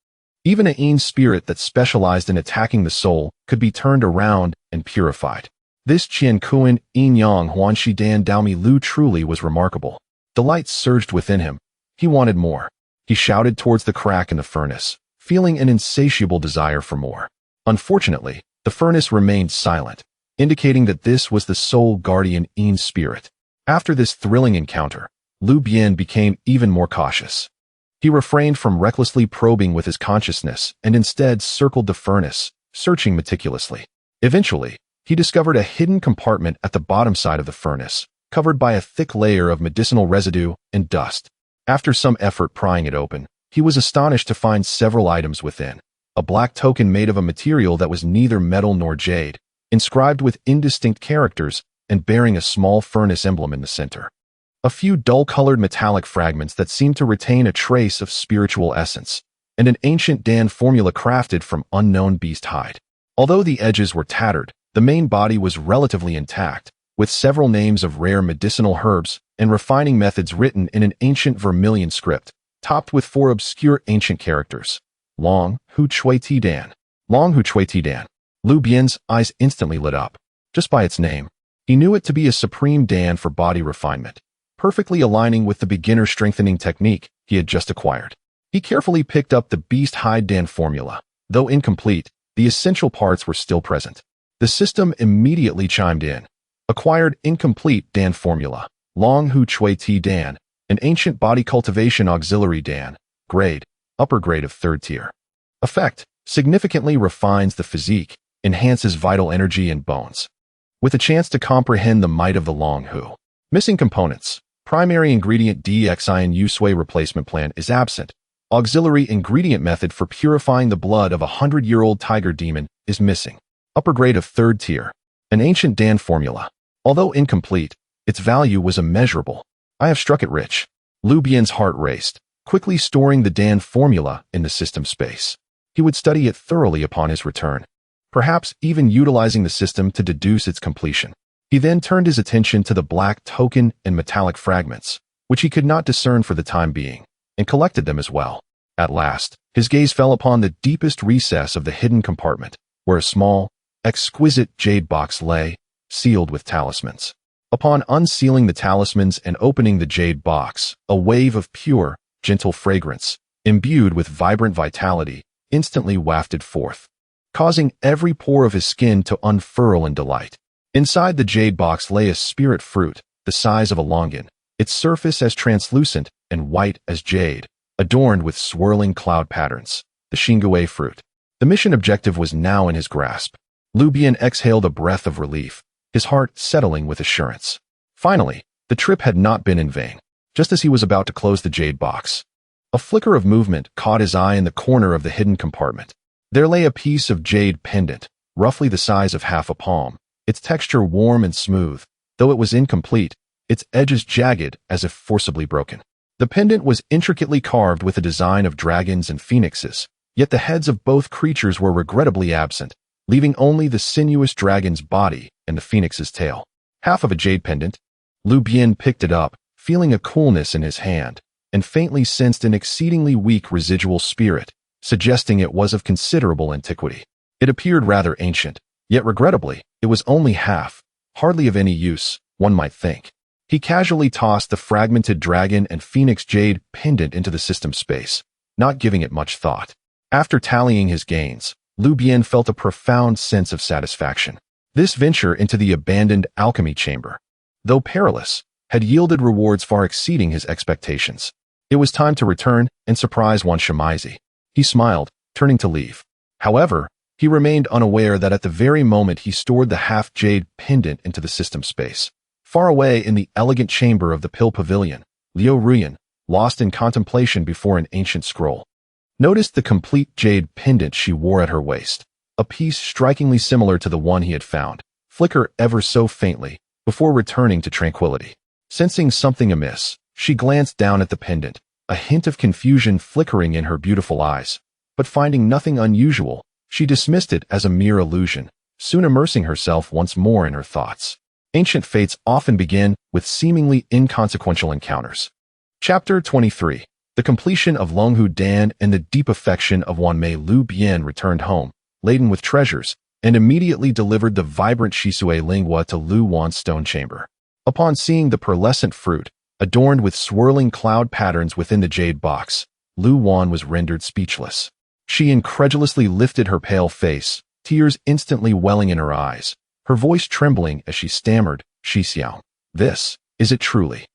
Even a Yin spirit that specialized in attacking the soul could be turned around and purified. This Qian Kuan, Yin Yang Huan Shi Dan Dao Mi Lu truly was remarkable. Delight surged within him. He wanted more. He shouted towards the crack in the furnace, feeling an insatiable desire for more. Unfortunately, the furnace remained silent, indicating that this was the soul guardian Yin spirit. After this thrilling encounter, Lu Bian became even more cautious. He refrained from recklessly probing with his consciousness and instead circled the furnace, searching meticulously. Eventually, he discovered a hidden compartment at the bottom side of the furnace, covered by a thick layer of medicinal residue and dust. After some effort prying it open, he was astonished to find several items within. A black token made of a material that was neither metal nor jade, inscribed with indistinct characters and bearing a small furnace emblem in the center. A few dull-colored metallic fragments that seemed to retain a trace of spiritual essence, and an ancient Dan formula crafted from unknown beast hide. Although the edges were tattered, the main body was relatively intact, with several names of rare medicinal herbs and refining methods written in an ancient vermilion script, topped with 4 obscure ancient characters. Long Hu Chui Ti Dan. Long Hu Chui Ti Dan. Lu Bian's eyes instantly lit up. Just by its name, he knew it to be a supreme Dan for body refinement, perfectly aligning with the beginner strengthening technique he had just acquired. He carefully picked up the beast hide Dan formula. Though incomplete, the essential parts were still present. The system immediately chimed in. Acquired incomplete Dan formula. Long Hu Chui Ti Dan, an ancient body cultivation auxiliary Dan, grade, upper grade of 3rd tier. Effect, significantly refines the physique, enhances vital energy and bones. With a chance to comprehend the might of the Long Hu. Missing components. Primary ingredient DXIN Usui replacement plan is absent. Auxiliary ingredient method for purifying the blood of a 100-year-old tiger demon is missing. Upper grade of 3rd tier. An ancient Dan formula. Although incomplete, its value was immeasurable. I have struck it rich. Lu Bian's heart raced, quickly storing the Dan formula in the system space. He would study it thoroughly upon his return, perhaps even utilizing the system to deduce its completion. He then turned his attention to the black token and metallic fragments, which he could not discern for the time being, and collected them as well. At last, his gaze fell upon the deepest recess of the hidden compartment, where a small, exquisite jade box lay, sealed with talismans. Upon unsealing the talismans and opening the jade box, a wave of pure, gentle fragrance, imbued with vibrant vitality, instantly wafted forth, causing every pore of his skin to unfurl in delight. Inside the jade box lay a spirit fruit, the size of a longan, its surface as translucent and white as jade, adorned with swirling cloud patterns, the Xingguei fruit. The mission objective was now in his grasp. Lu Bian exhaled a breath of relief, his heart settling with assurance. Finally, the trip had not been in vain. Just as he was about to close the jade box, a flicker of movement caught his eye in the corner of the hidden compartment. There lay a piece of jade pendant, roughly the size of half a palm, its texture warm and smooth, though it was incomplete, its edges jagged as if forcibly broken. The pendant was intricately carved with a design of dragons and phoenixes, yet the heads of both creatures were regrettably absent, leaving only the sinuous dragon's body and the phoenix's tail. Half of a jade pendant. Lu Bian picked it up, feeling a coolness in his hand, and faintly sensed an exceedingly weak residual spirit, suggesting it was of considerable antiquity. It appeared rather ancient, yet regrettably, it was only half, hardly of any use, one might think. He casually tossed the fragmented dragon and phoenix jade pendant into the system space, not giving it much thought. After tallying his gains, Lu Bian felt a profound sense of satisfaction. This venture into the abandoned alchemy chamber, though perilous, had yielded rewards far exceeding his expectations. It was time to return and surprise Wan Shimizi. He smiled, turning to leave. However, he remained unaware that at the very moment he stored the half-jade pendant into the system space, far away in the elegant chamber of the Pill Pavilion, Liu Ruyan, lost in contemplation before an ancient scroll, noticed the complete jade pendant she wore at her waist, a piece strikingly similar to the one he had found, flicker ever so faintly, before returning to tranquility. Sensing something amiss, she glanced down at the pendant, a hint of confusion flickering in her beautiful eyes, but finding nothing unusual, she dismissed it as a mere illusion, soon immersing herself once more in her thoughts. Ancient fates often begin with seemingly inconsequential encounters. Chapter 23. The completion of Longhu Dan and the deep affection of Wanmei. Lu Bian returned home, laden with treasures, and immediately delivered the vibrant Shisui lingua to Lu Wan's stone chamber. Upon seeing the pearlescent fruit, adorned with swirling cloud patterns within the jade box, Lu Wan was rendered speechless. She incredulously lifted her pale face, tears instantly welling in her eyes, her voice trembling as she stammered, "Shixiao, this, is it truly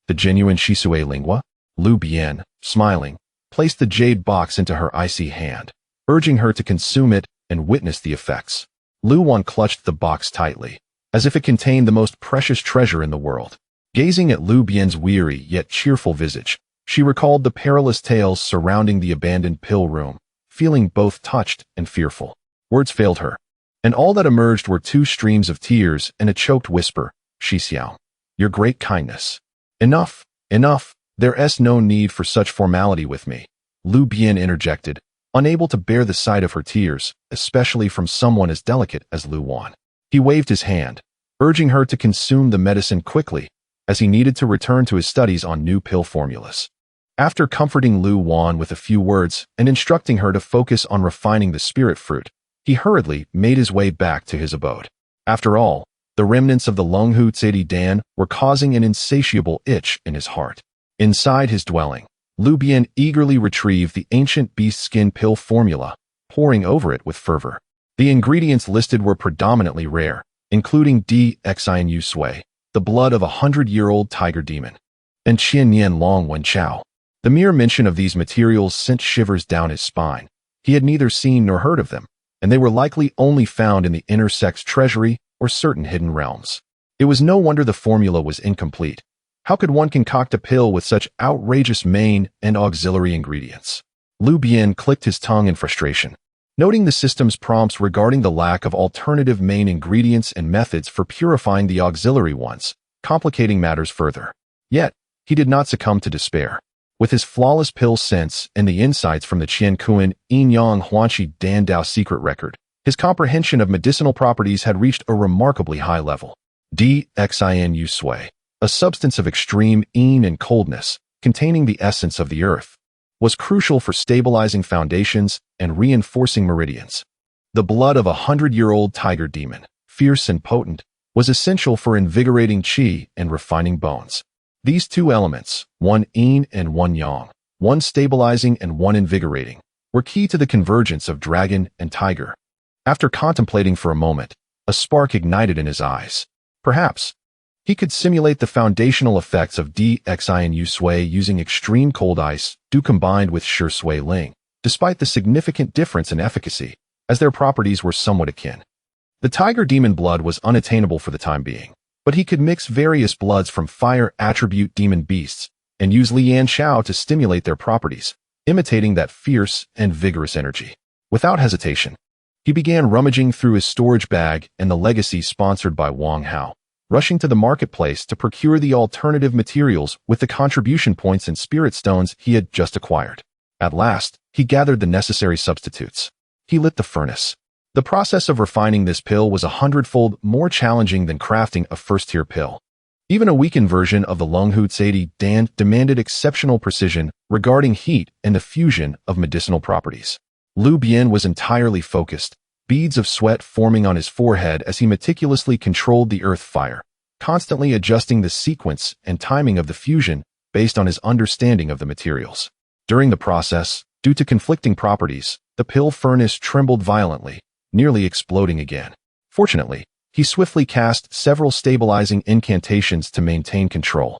the genuine Shisui lingua?" Lu Bian, smiling, placed the jade box into her icy hand, urging her to consume it and witness the effects. Lu Wan clutched the box tightly, as if it contained the most precious treasure in the world. Gazing at Lu Bian's weary yet cheerful visage, she recalled the perilous tales surrounding the abandoned pill room, feeling both touched and fearful. Words failed her, and all that emerged were two streams of tears and a choked whisper, "Shixiao, your great kindness. Enough, enough, there's no need for such formality with me," Lu Bian interjected, unable to bear the sight of her tears, especially from someone as delicate as Lu Wan. He waved his hand, urging her to consume the medicine quickly, as he needed to return to his studies on new pill formulas. After comforting Lu Wan with a few words and instructing her to focus on refining the spirit fruit, he hurriedly made his way back to his abode. After all, the remnants of the Longhu Tsedi Dan were causing an insatiable itch in his heart. Inside his dwelling, Lu Bian eagerly retrieved the ancient beast skin pill formula, poring over it with fervor. The ingredients listed were predominantly rare, including Dxian Sui, the blood of a 100-year-old tiger demon, and Qian Nian Long Wen Chao. The mere mention of these materials sent shivers down his spine. He had neither seen nor heard of them, and they were likely only found in the inner sex treasury or certain hidden realms. It was no wonder the formula was incomplete. How could one concoct a pill with such outrageous main and auxiliary ingredients? Lu Bian clicked his tongue in frustration, noting the system's prompts regarding the lack of alternative main ingredients and methods for purifying the auxiliary ones, complicating matters further. Yet, he did not succumb to despair. With his flawless pill sense and the insights from the Qian Kuan Yin Yang Huanqi Dan Dao secret record, his comprehension of medicinal properties had reached a remarkably high level. Dxian Sui, a substance of extreme yin and coldness, containing the essence of the earth, was crucial for stabilizing foundations and reinforcing meridians. The blood of a 100-year-old tiger demon, fierce and potent, was essential for invigorating qi and refining bones. These two elements, one yin and one yang, one stabilizing and one invigorating, were key to the convergence of dragon and tiger. After contemplating for a moment, a spark ignited in his eyes. Perhaps he could simulate the foundational effects of Dxian Sui using extreme cold ice, combined with Shi Sui Ling, despite the significant difference in efficacy, as their properties were somewhat akin. The tiger demon blood was unattainable for the time being, but he could mix various bloods from fire attribute demon beasts and use Lian Chao to stimulate their properties, imitating that fierce and vigorous energy. Without hesitation, he began rummaging through his storage bag and the legacy sponsored by Wang Hao, rushing to the marketplace to procure the alternative materials with the contribution points and spirit stones he had just acquired. At last, he gathered the necessary substitutes. He lit the furnace. The process of refining this pill was 100-fold more challenging than crafting a first-tier pill. Even a weakened version of the Cultivate Dan demanded exceptional precision regarding heat and the fusion of medicinal properties. Lu Bian was entirely focused, beads of sweat forming on his forehead as he meticulously controlled the earth fire, constantly adjusting the sequence and timing of the fusion based on his understanding of the materials. During the process, due to conflicting properties, the pill furnace trembled violently, nearly exploding again. Fortunately, he swiftly cast several stabilizing incantations to maintain control.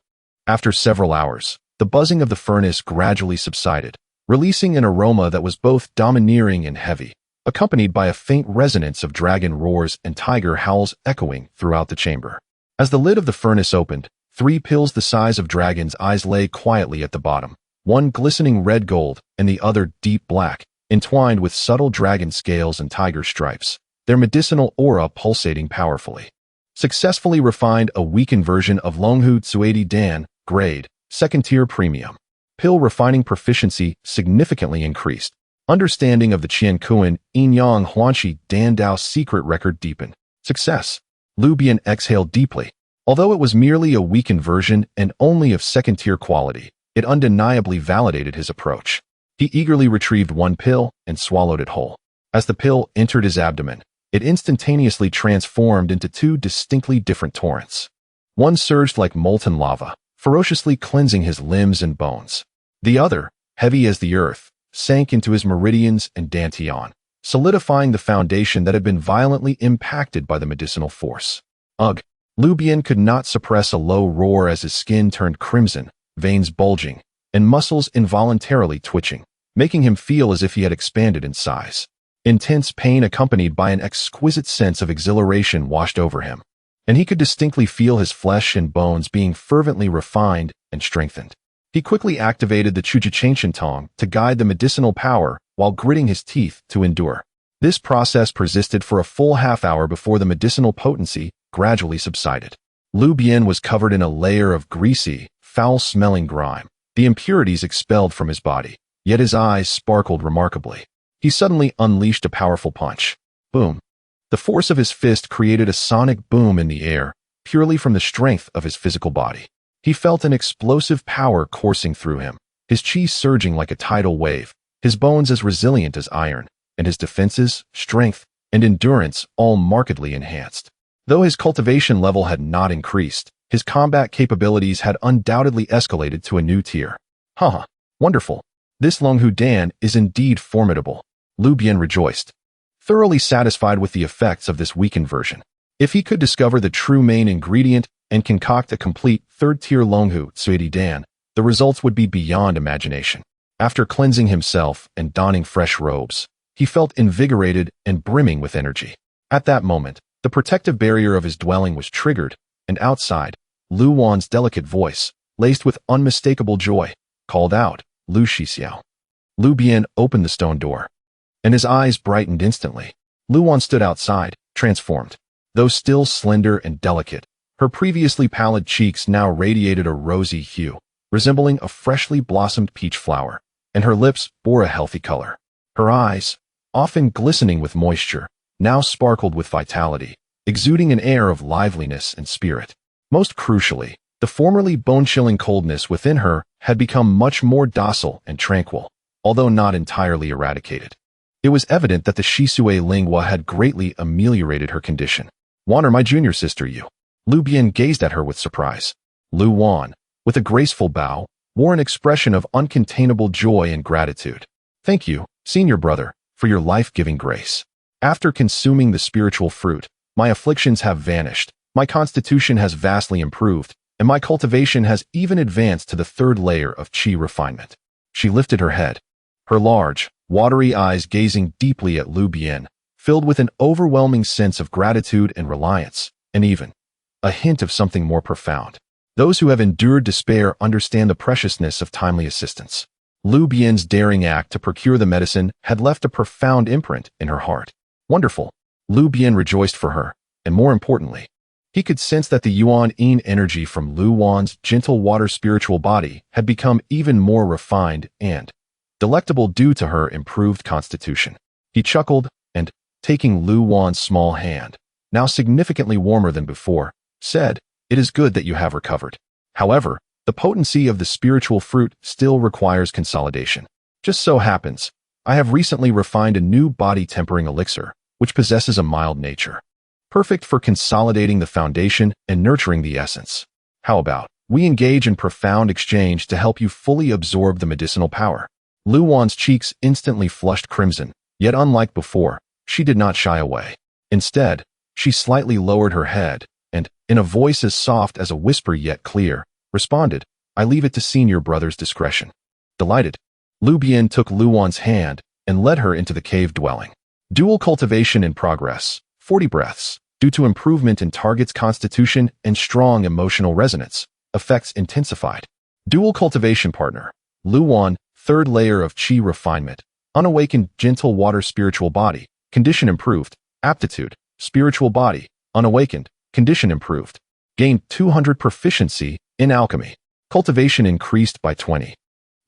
After several hours, the buzzing of the furnace gradually subsided, releasing an aroma that was both domineering and heavy, accompanied by a faint resonance of dragon roars and tiger howls echoing throughout the chamber. As the lid of the furnace opened, 3 pills the size of dragon's eyes lay quietly at the bottom, one glistening red gold and the other deep black, entwined with subtle dragon scales and tiger stripes, their medicinal aura pulsating powerfully. Successfully refined a weakened version of Cultivate Dan, grade, 2nd tier premium. Pill refining proficiency significantly increased. Understanding of the Qian Kuan Inyang Huanxi Dan Dao secret record deepened. Success. Lu Bian exhaled deeply. Although it was merely a weakened version and only of 2nd tier quality, it undeniably validated his approach. He eagerly retrieved 1 pill and swallowed it whole. As the pill entered his abdomen, it instantaneously transformed into 2 distinctly different torrents. One surged like molten lava, ferociously cleansing his limbs and bones. The other, heavy as the earth, sank into his meridians and dantian, solidifying the foundation that had been violently impacted by the medicinal force. Ugh! Lu Bian could not suppress a low roar as his skin turned crimson, veins bulging, and muscles involuntarily twitching, making him feel as if he had expanded in size. Intense pain accompanied by an exquisite sense of exhilaration washed over him, and he could distinctly feel his flesh and bones being fervently refined and strengthened. He quickly activated the Chujichanshan Tong to guide the medicinal power while gritting his teeth to endure. This process persisted for a full half-hour before the medicinal potency gradually subsided. Lu Bian was covered in a layer of greasy, foul-smelling grime, the impurities expelled from his body, yet his eyes sparkled remarkably. He suddenly unleashed a powerful punch. Boom! The force of his fist created a sonic boom in the air, purely from the strength of his physical body. He felt an explosive power coursing through him, his chi surging like a tidal wave, his bones as resilient as iron, and his defenses, strength, and endurance all markedly enhanced. Though his cultivation level had not increased, his combat capabilities had undoubtedly escalated to a new tier. Haha, wonderful. This Cultivate Dan is indeed formidable. Lu Bian rejoiced, thoroughly satisfied with the effects of this weakened version. If he could discover the true main ingredient and concoct a complete 3rd-tier Cultivate Dan, the results would be beyond imagination. After cleansing himself and donning fresh robes, he felt invigorated and brimming with energy. At that moment, the protective barrier of his dwelling was triggered, and outside, Lu Wan's delicate voice, laced with unmistakable joy, called out, Lu Shixiao. Lu Bian opened the stone door, and his eyes brightened instantly. Lu Wan stood outside, transformed. Though still slender and delicate, her previously pallid cheeks now radiated a rosy hue, resembling a freshly blossomed peach flower, and her lips bore a healthy color. Her eyes, often glistening with moisture, now sparkled with vitality, exuding an air of liveliness and spirit. Most crucially, the formerly bone-chilling coldness within her had become much more docile and tranquil, although not entirely eradicated. It was evident that the Shisui lingua had greatly ameliorated her condition. "Wan, or my junior sister, you?" Lu Bian gazed at her with surprise. Lu Wan, with a graceful bow, wore an expression of uncontainable joy and gratitude. "Thank you, senior brother, for your life-giving grace. After consuming the spiritual fruit, my afflictions have vanished, my constitution has vastly improved, and my cultivation has even advanced to the 3rd layer of chi refinement." She lifted her head, her large, watery eyes gazing deeply at Lu Bian, filled with an overwhelming sense of gratitude and reliance, and even a hint of something more profound. Those who have endured despair understand the preciousness of timely assistance. Lu Bian's daring act to procure the medicine had left a profound imprint in her heart. Wonderful. Lu Bian rejoiced for her, and more importantly, He could sense that the Yuan-Yin energy from Lu Wan's gentle water spiritual body had become even more refined and delectable due to her improved constitution. He chuckled and, taking Lu Wan's small hand, now significantly warmer than before, said, "It is good that you have recovered. However, the potency of the spiritual fruit still requires consolidation. Just so happens, I have recently refined a new body-tempering elixir, which possesses a mild nature, perfect for consolidating the foundation and nurturing the essence. How about we engage in profound exchange to help you fully absorb the medicinal power?" Lu Wan's cheeks instantly flushed crimson, yet unlike before, she did not shy away. Instead, she slightly lowered her head and, in a voice as soft as a whisper yet clear, responded, "I leave it to senior brother's discretion." Delighted, Lu Bian took Lu Wan's hand and led her into the cave dwelling. Dual cultivation in progress, 40 breaths, due to improvement in target's constitution and strong emotional resonance, effects intensified. Dual cultivation partner, Lu Wan, third layer of Qi refinement, unawakened gentle water spiritual body, condition improved, aptitude, spiritual body, unawakened, condition improved. Gained 200 proficiency in alchemy. Cultivation increased by 20.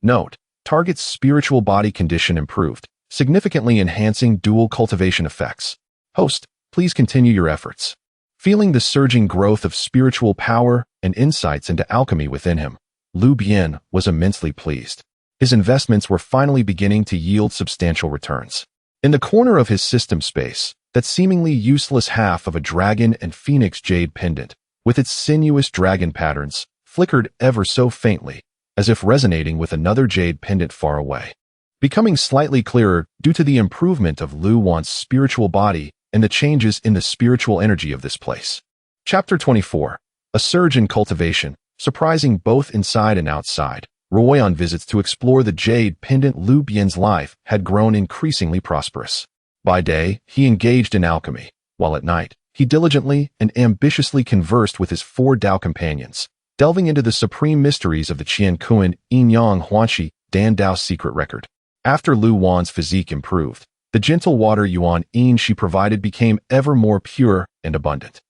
Note, target's spiritual body condition improved, significantly enhancing dual cultivation effects. Host, please continue your efforts. Feeling the surging growth of spiritual power and insights into alchemy within him, Lu Bian was immensely pleased. His investments were finally beginning to yield substantial returns. In the corner of his system space, that seemingly useless half of a dragon and phoenix jade pendant, with its sinuous dragon patterns, flickered ever so faintly, as if resonating with another jade pendant far away. Becoming slightly clearer due to the improvement of Lu Wan's spiritual body and the changes in the spiritual energy of this place. Chapter 24. A surge in cultivation, surprising both inside and outside. Roy on visits to explore the jade pendant. Lu Bian's life had grown increasingly prosperous. By day, he engaged in alchemy, while at night, he diligently and ambitiously conversed with his 4 Dao companions, delving into the supreme mysteries of the Qian Kuan Yin Yang Huanxi Dan Dao's secret record. After Lu Wan's physique improved, the gentle water Yuan Yin she provided became ever more pure and abundant.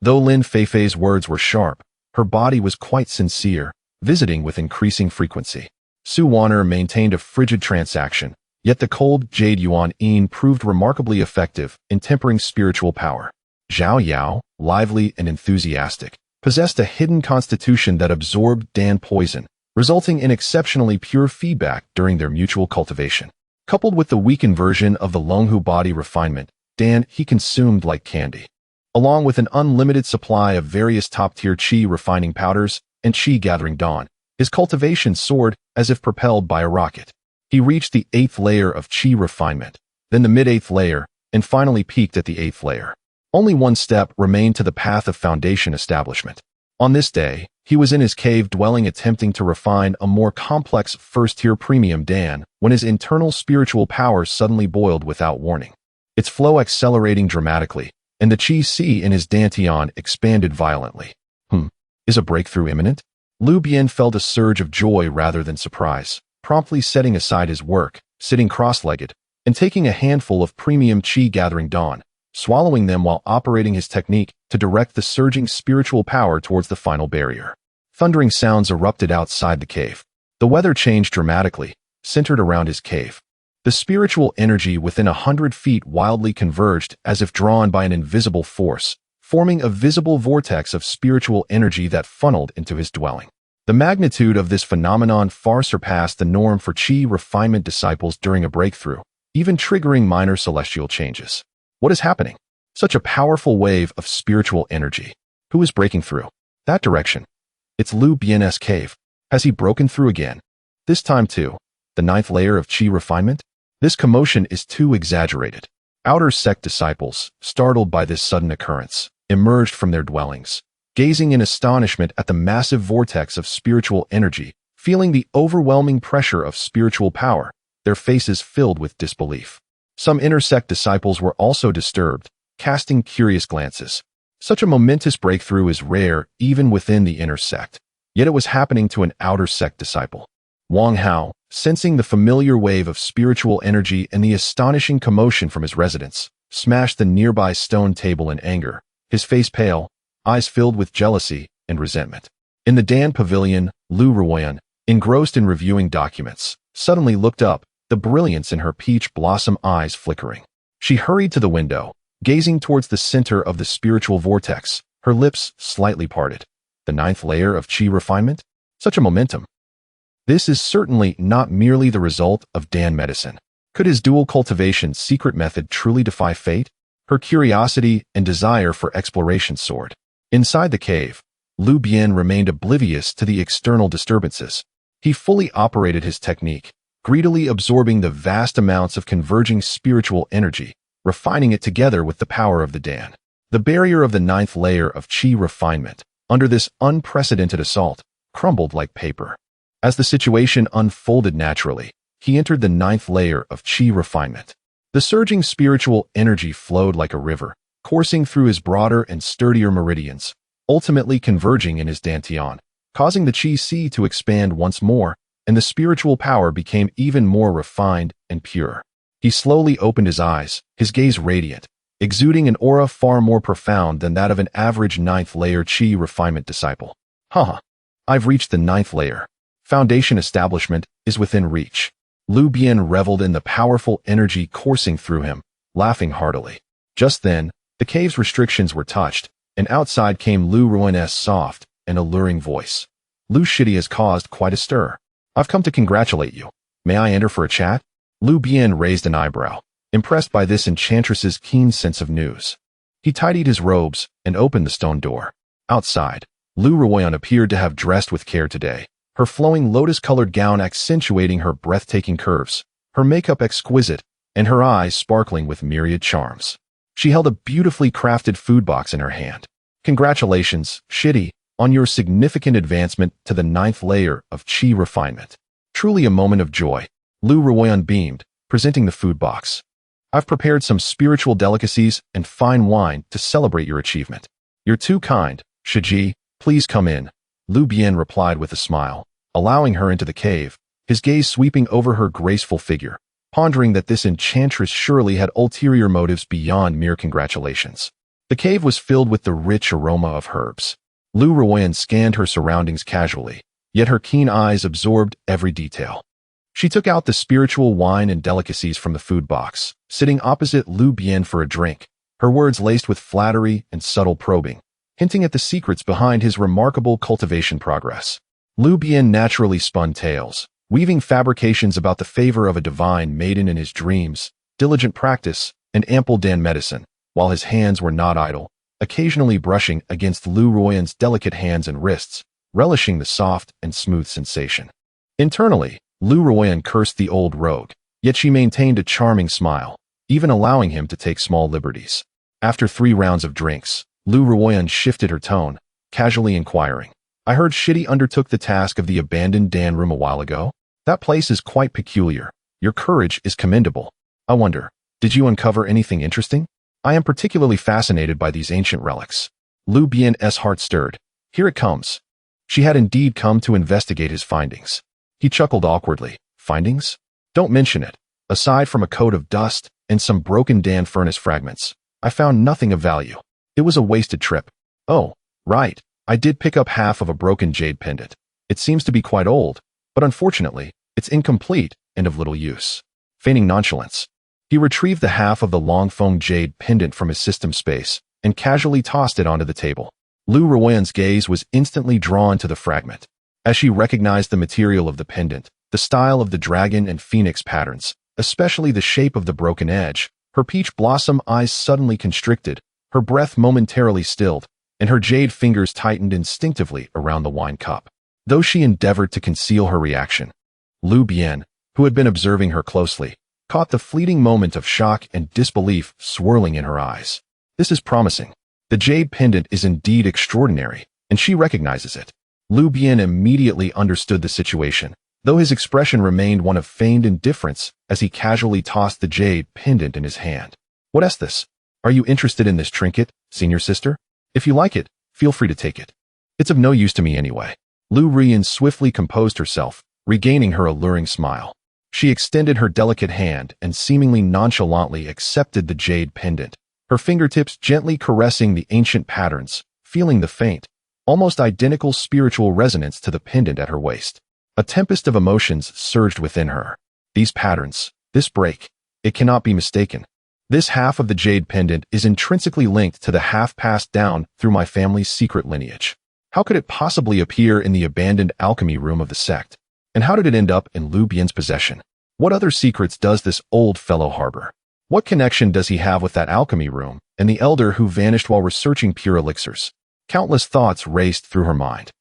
Though Lin Feifei's words were sharp, her body was quite sincere, visiting with increasing frequency. Su Wan'er maintained a frigid transaction, yet the cold jade Yuan Yin proved remarkably effective in tempering spiritual power. Zhao Yao, lively and enthusiastic, possessed a hidden constitution that absorbed Dan poison, resulting in exceptionally pure feedback during their mutual cultivation. Coupled with the weakened version of the Longhu body refinement, Dan he consumed like candy. Along with an unlimited supply of various top-tier Qi refining powders and Qi gathering dawn, his cultivation soared as if propelled by a rocket. He reached the 8th layer of Qi refinement, then the mid-8th layer, and finally peaked at the 8th layer. Only one step remained to the path of foundation establishment. On this day, he was in his cave dwelling attempting to refine a more complex first-tier premium Dan when his internal spiritual power suddenly boiled without warning. Its flow accelerating dramatically, and the Qi Si in his dantian expanded violently. Is a breakthrough imminent? Lu Bian felt a surge of joy rather than surprise, promptly setting aside his work, sitting cross-legged, and taking a handful of premium Qi gathering dawn, swallowing them while operating his technique to direct the surging spiritual power towards the final barrier. Thundering sounds erupted outside the cave. The weather changed dramatically, centered around his cave. The spiritual energy within 100 feet wildly converged as if drawn by an invisible force, forming a visible vortex of spiritual energy that funneled into his dwelling. The magnitude of this phenomenon far surpassed the norm for Qi refinement disciples during a breakthrough, even triggering minor celestial changes. What is happening? Such a powerful wave of spiritual energy. Who is breaking through? That direction. It's Lu Bian's cave. Has he broken through again? This time too. The 9th layer of Qi refinement? This commotion is too exaggerated. Outer sect disciples, startled by this sudden occurrence, emerged from their dwellings, gazing in astonishment at the massive vortex of spiritual energy, feeling the overwhelming pressure of spiritual power, their faces filled with disbelief. Some inner sect disciples were also disturbed, casting curious glances. Such a momentous breakthrough is rare even within the inner sect, yet it was happening to an outer sect disciple. Wang Hao, sensing the familiar wave of spiritual energy and the astonishing commotion from his residence, smashed the nearby stone table in anger, his face pale, eyes filled with jealousy and resentment. In the Dan pavilion, Lu Bian, engrossed in reviewing documents, suddenly looked up, the brilliance in her peach blossom eyes flickering. She hurried to the window, gazing towards the center of the spiritual vortex, her lips slightly parted. The 9th layer of chi refinement? Such a momentum. This is certainly not merely the result of Dan medicine. Could his dual cultivation secret method truly defy fate? Her curiosity and desire for exploration soared. Inside the cave, Lu Bian remained oblivious to the external disturbances. He fully operated his technique, greedily absorbing the vast amounts of converging spiritual energy, refining it together with the power of the Dan. The barrier of the 9th layer of chi refinement, under this unprecedented assault, crumbled like paper. As the situation unfolded naturally, he entered the 9th layer of chi refinement. The surging spiritual energy flowed like a river, coursing through his broader and sturdier meridians, ultimately converging in his dantian, causing the chi sea to expand once more, and the spiritual power became even more refined and pure. He slowly opened his eyes, his gaze radiant, exuding an aura far more profound than that of an average 9th layer chi refinement disciple. I've reached the 9th layer. Foundation establishment is within reach. Lu Bian reveled in the powerful energy coursing through him, laughing heartily. Just then, the cave's restrictions were touched, and outside came Lu Bian's soft and alluring voice. Lu Shidi has caused quite a stir. I've come to congratulate you. May I enter for a chat? Lu Bian raised an eyebrow, impressed by this enchantress's keen sense of news. He tidied his robes and opened the stone door. Outside, Lu Bian appeared to have dressed with care today, her flowing lotus-colored gown accentuating her breathtaking curves, her makeup exquisite, and her eyes sparkling with myriad charms. She held a beautifully crafted food box in her hand. Congratulations, Shidi, on your significant advancement to the 9th layer of chi refinement. Truly a moment of joy. Lu Bian beamed, presenting the food box. I've prepared some spiritual delicacies and fine wine to celebrate your achievement. You're too kind, Shiji. Please come in. Lu Bian replied with a smile, allowing her into the cave, his gaze sweeping over her graceful figure, pondering that this enchantress surely had ulterior motives beyond mere congratulations. The cave was filled with the rich aroma of herbs. Lu Bian scanned her surroundings casually, yet her keen eyes absorbed every detail. She took out the spiritual wine and delicacies from the food box, sitting opposite Lu Bian for a drink, her words laced with flattery and subtle probing, hinting at the secrets behind his remarkable cultivation progress. Lu Bian naturally spun tales, weaving fabrications about the favor of a divine maiden in his dreams, diligent practice, and ample Dan medicine, while his hands were not idle, occasionally brushing against Lu Bian's delicate hands and wrists, relishing the soft and smooth sensation. Internally, Lu Bian cursed the old rogue, yet she maintained a charming smile, even allowing him to take small liberties. After 3 rounds of drinks, Lu Bian shifted her tone, casually inquiring, I heard Shidi undertook the task of the abandoned Dan room a while ago. That place is quite peculiar. Your courage is commendable. I wonder, did you uncover anything interesting? I am particularly fascinated by these ancient relics. Lu Bian's heart stirred. Here it comes. She had indeed come to investigate his findings. He chuckled awkwardly. Findings? Don't mention it. Aside from a coat of dust and some broken Dan furnace fragments, I found nothing of value. It was a wasted trip. Oh, right. I did pick up half of a broken jade pendant. It seems to be quite old, but unfortunately, it's incomplete and of little use. Feigning nonchalance, he retrieved the half of the long-foam jade pendant from his system space and casually tossed it onto the table. Lu Bian's gaze was instantly drawn to the fragment. As she recognized the material of the pendant, the style of the dragon and phoenix patterns, especially the shape of the broken edge, her peach blossom eyes suddenly constricted, her breath momentarily stilled, and her jade fingers tightened instinctively around the wine cup. Though she endeavored to conceal her reaction, Lu Bian, who had been observing her closely, caught the fleeting moment of shock and disbelief swirling in her eyes. This is promising. The jade pendant is indeed extraordinary, and she recognizes it. Lu Bian immediately understood the situation, though his expression remained one of feigned indifference as he casually tossed the jade pendant in his hand. What is this? Are you interested in this trinket, senior sister? If you like it, feel free to take it. It's of no use to me anyway. Lu Bian swiftly composed herself, regaining her alluring smile. She extended her delicate hand and seemingly nonchalantly accepted the jade pendant, her fingertips gently caressing the ancient patterns, feeling the faint, almost identical spiritual resonance to the pendant at her waist. A tempest of emotions surged within her. These patterns, this break, it cannot be mistaken. This half of the jade pendant is intrinsically linked to the half passed down through my family's secret lineage. How could it possibly appear in the abandoned alchemy room of the sect? And how did it end up in Lu Bian's possession? What other secrets does this old fellow harbor? What connection does he have with that alchemy room and the elder who vanished while researching pure elixirs? Countless thoughts raced through her mind.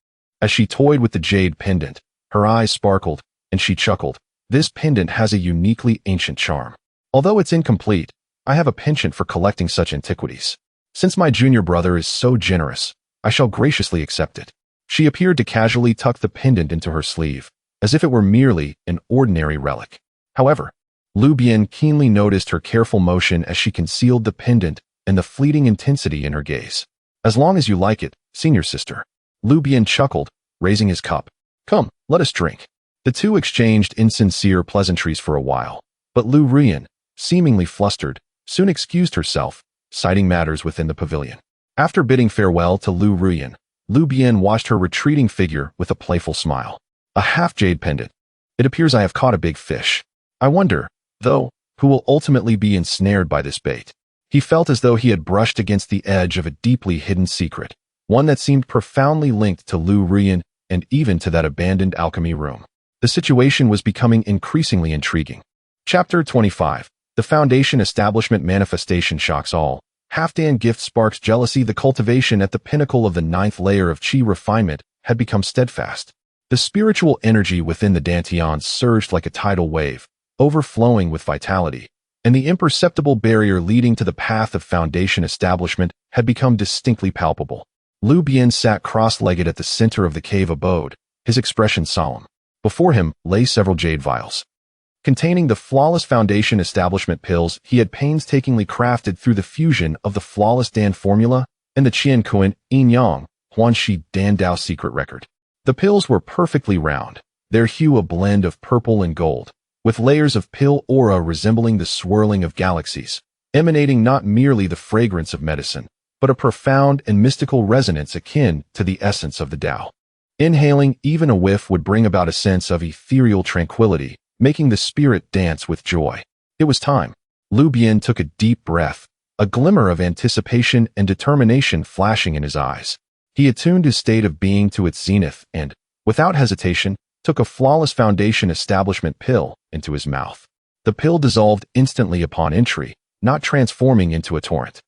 As she toyed with the jade pendant, her eyes sparkled, and she chuckled. This pendant has a uniquely ancient charm. Although it's incomplete, I have a penchant for collecting such antiquities. Since my junior brother is so generous, I shall graciously accept it. She appeared to casually tuck the pendant into her sleeve, as if it were merely an ordinary relic. However, Lu Bian keenly noticed her careful motion as she concealed the pendant and the fleeting intensity in her gaze. As long as you like it, senior sister. Lu Bian chuckled, raising his cup. Come, let us drink. The two exchanged insincere pleasantries for a while, but Lu Bian, seemingly flustered, soon excused herself, citing matters within the pavilion. After bidding farewell to Lu Bian watched her retreating figure with a playful smile. A half-jade pendant. It appears I have caught a big fish. I wonder, though, who will ultimately be ensnared by this bait. He felt as though he had brushed against the edge of a deeply hidden secret, one that seemed profoundly linked to Lu Bian and even to that abandoned alchemy room. The situation was becoming increasingly intriguing. Chapter 25. The Foundation Establishment Manifestation Shocks All. AndThey gift sparks jealousy. The cultivation at the pinnacle of the 9th layer of chi refinement had become steadfast. The spiritual energy within the Dantian surged like a tidal wave, overflowing with vitality, and the imperceptible barrier leading to the path of foundation establishment had become distinctly palpable. Lu Bian sat cross-legged at the center of the cave abode, his expression solemn. Before him lay several jade vials, containing the flawless foundation establishment pills he had painstakingly crafted through the fusion of the flawless Dan formula and the Qian Kuan Yin Yang Huanxi Dan Dao secret record. The pills were perfectly round, their hue a blend of purple and gold, with layers of pill aura resembling the swirling of galaxies, emanating not merely the fragrance of medicine, but a profound and mystical resonance akin to the essence of the Tao. Inhaling even a whiff would bring about a sense of ethereal tranquility, making the spirit dance with joy. It was time. Lu Bian took a deep breath, a glimmer of anticipation and determination flashing in his eyes. He attuned his state of being to its zenith and, without hesitation, took a flawless foundation establishment pill into his mouth. The pill dissolved instantly upon entry, not transforming into a torrent,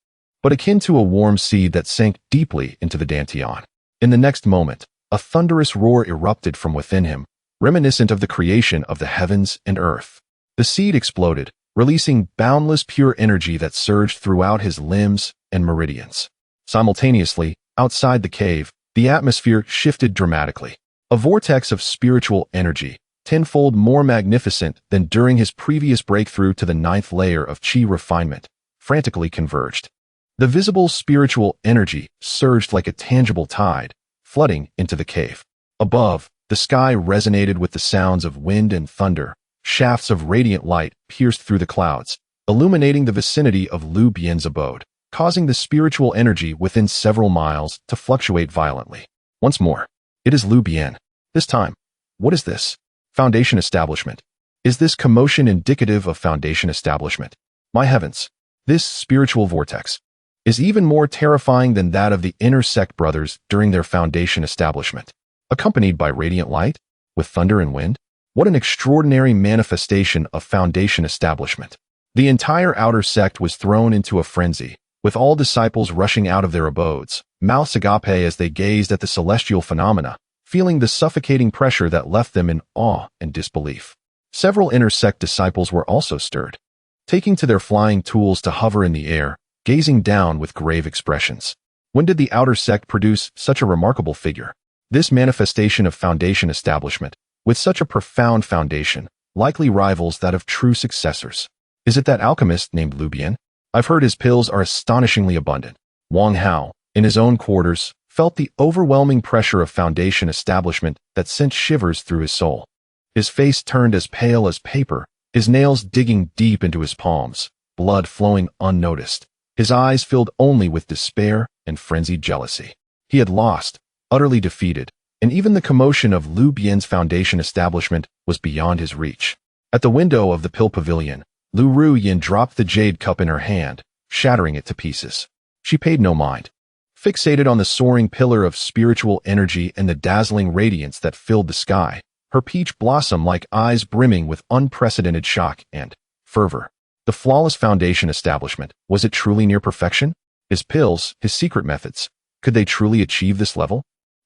but akin to a warm seed that sank deeply into the Dantian. In the next moment, a thunderous roar erupted from within him, reminiscent of the creation of the heavens and earth. The seed exploded, releasing boundless pure energy that surged throughout his limbs and meridians. Simultaneously, outside the cave, the atmosphere shifted dramatically. A vortex of spiritual energy, tenfold more magnificent than during his previous breakthrough to the 9th layer of chi refinement, frantically converged. The visible spiritual energy surged like a tangible tide, flooding into the cave. Above, the sky resonated with the sounds of wind and thunder. Shafts of radiant light pierced through the clouds, illuminating the vicinity of Lu Bian's abode, causing the spiritual energy within several miles to fluctuate violently. Once more, it is Lu Bian. This time, what is this? Foundation establishment. Is this commotion indicative of foundation establishment? My heavens, this spiritual vortex is even more terrifying than that of the inner sect brothers during their foundation establishment. Accompanied by radiant light, with thunder and wind? What an extraordinary manifestation of foundation establishment. The entire outer sect was thrown into a frenzy, with all disciples rushing out of their abodes, mouths agape as they gazed at the celestial phenomena, feeling the suffocating pressure that left them in awe and disbelief. Several inner sect disciples were also stirred, taking to their flying tools to hover in the air, gazing down with grave expressions. When did the outer sect produce such a remarkable figure? This manifestation of foundation establishment, with such a profound foundation, likely rivals that of true successors. Is it that alchemist named Lu Bian? I've heard his pills are astonishingly abundant. Wang Hao, in his own quarters, felt the overwhelming pressure of foundation establishment that sent shivers through his soul. His face turned as pale as paper, his nails digging deep into his palms, blood flowing unnoticed. His eyes filled only with despair and frenzied jealousy. He had lost, utterly defeated, and even the commotion of Lu Bian's foundation establishment was beyond his reach. At the window of the pill pavilion, Lu Yin dropped the jade cup in her hand, shattering it to pieces. She paid no mind. Fixated on the soaring pillar of spiritual energy and the dazzling radiance that filled the sky, her peach blossom-like eyes brimming with unprecedented shock and fervor. The flawless foundation establishment, was it truly near perfection? His pills, his secret methods, could they truly achieve this level?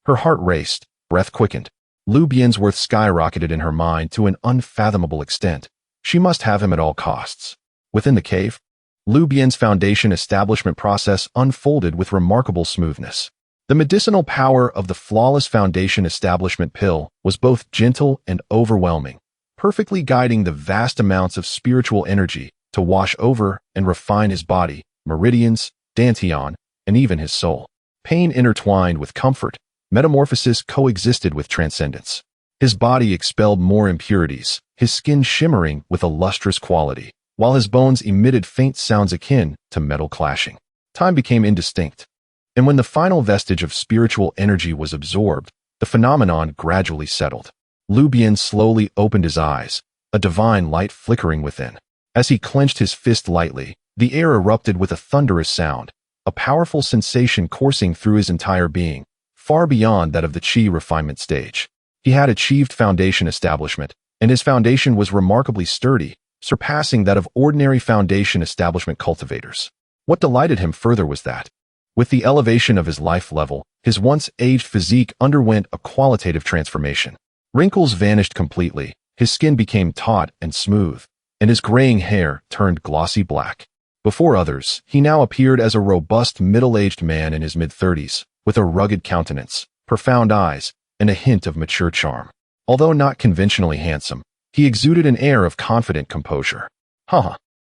Her heart raced, breath quickened. Lu Bian's worth skyrocketed in her mind to an unfathomable extent. She must have him at all costs. Within the cave, Lu Bian's foundation establishment process unfolded with remarkable smoothness. The medicinal power of the flawless foundation establishment pill was both gentle and overwhelming, perfectly guiding the vast amounts of spiritual energy to wash over and refine his body, meridians, dantian, and even his soul. Pain intertwined with comfort, metamorphosis coexisted with transcendence. His body expelled more impurities, his skin shimmering with a lustrous quality, while his bones emitted faint sounds akin to metal clashing. Time became indistinct, and when the final vestige of spiritual energy was absorbed, the phenomenon gradually settled. Lu Bian slowly opened his eyes, a divine light flickering within. As he clenched his fist lightly, the air erupted with a thunderous sound, a powerful sensation coursing through his entire being, far beyond that of the chi refinement stage. He had achieved foundation establishment, and his foundation was remarkably sturdy, surpassing that of ordinary foundation establishment cultivators. What delighted him further was that, with the elevation of his life level, his once aged physique underwent a qualitative transformation. Wrinkles vanished completely, his skin became taut and smooth, and his graying hair turned glossy black. Before others, he now appeared as a robust middle-aged man in his mid-30s, with a rugged countenance, profound eyes, and a hint of mature charm. Although not conventionally handsome, he exuded an air of confident composure.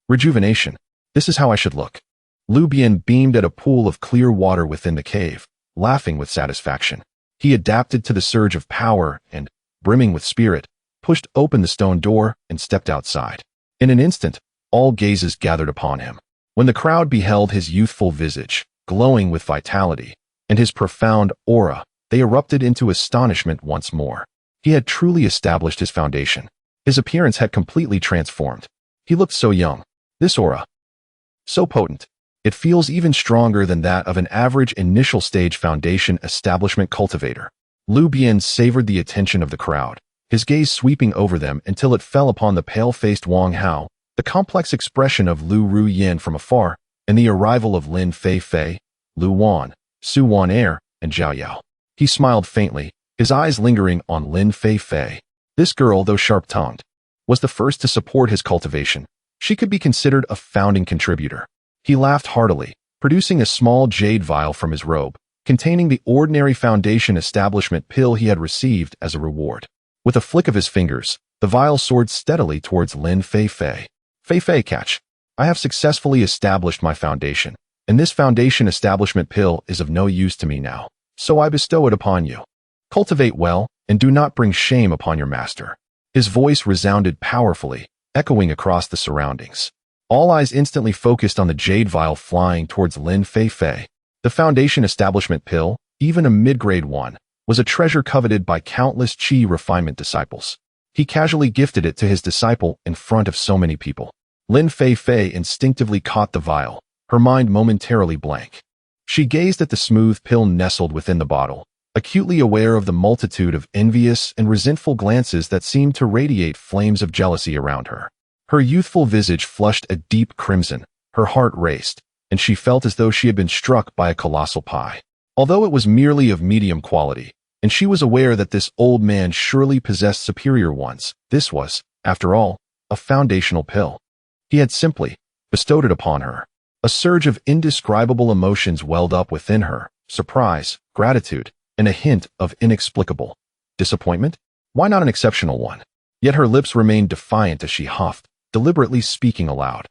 Rejuvenation. This is how I should look. Lu Bian beamed at a pool of clear water within the cave, laughing with satisfaction. He adapted to the surge of power and, brimming with spirit, pushed open the stone door and stepped outside. In an instant, all gazes gathered upon him. When the crowd beheld his youthful visage, glowing with vitality, and his profound aura, they erupted into astonishment once more. He had truly established his foundation. His appearance had completely transformed. He looked so young. This aura, so potent. It feels even stronger than that of an average initial stage foundation establishment cultivator. Lu Bian savored the attention of the crowd, his gaze sweeping over them until it fell upon the pale-faced Wang Hao, the complex expression of Lu Yin from afar, and the arrival of Lin Fei, Lu Wan, Su Wan Air, and Zhao Yao. He smiled faintly, his eyes lingering on Lin Fei. This girl, though sharp-tongued, was the first to support his cultivation. She could be considered a founding contributor. He laughed heartily, producing a small jade vial from his robe, containing the ordinary foundation establishment pill he had received as a reward. With a flick of his fingers, the vial soared steadily towards Lin Fei. Fei, catch. I have successfully established my foundation, and this foundation establishment pill is of no use to me now, so I bestow it upon you. Cultivate well, and do not bring shame upon your master. His voice resounded powerfully, echoing across the surroundings. All eyes instantly focused on the jade vial flying towards Lin Fei. The foundation establishment pill, even a mid-grade one, was a treasure coveted by countless chi refinement disciples. He casually gifted it to his disciple in front of so many people. Lin Fei instinctively caught the vial, her mind momentarily blank. She gazed at the smooth pill nestled within the bottle, acutely aware of the multitude of envious and resentful glances that seemed to radiate flames of jealousy around her. Her youthful visage flushed a deep crimson, her heart raced, and she felt as though she had been struck by a colossal pie. Although it was merely of medium quality, and she was aware that this old man surely possessed superior ones, this was, after all, a foundational pill. He had simply bestowed it upon her. A surge of indescribable emotions welled up within her, surprise, gratitude, and a hint of inexplicable disappointment. Why not an exceptional one? Yet her lips remained defiant as she huffed, deliberately speaking aloud.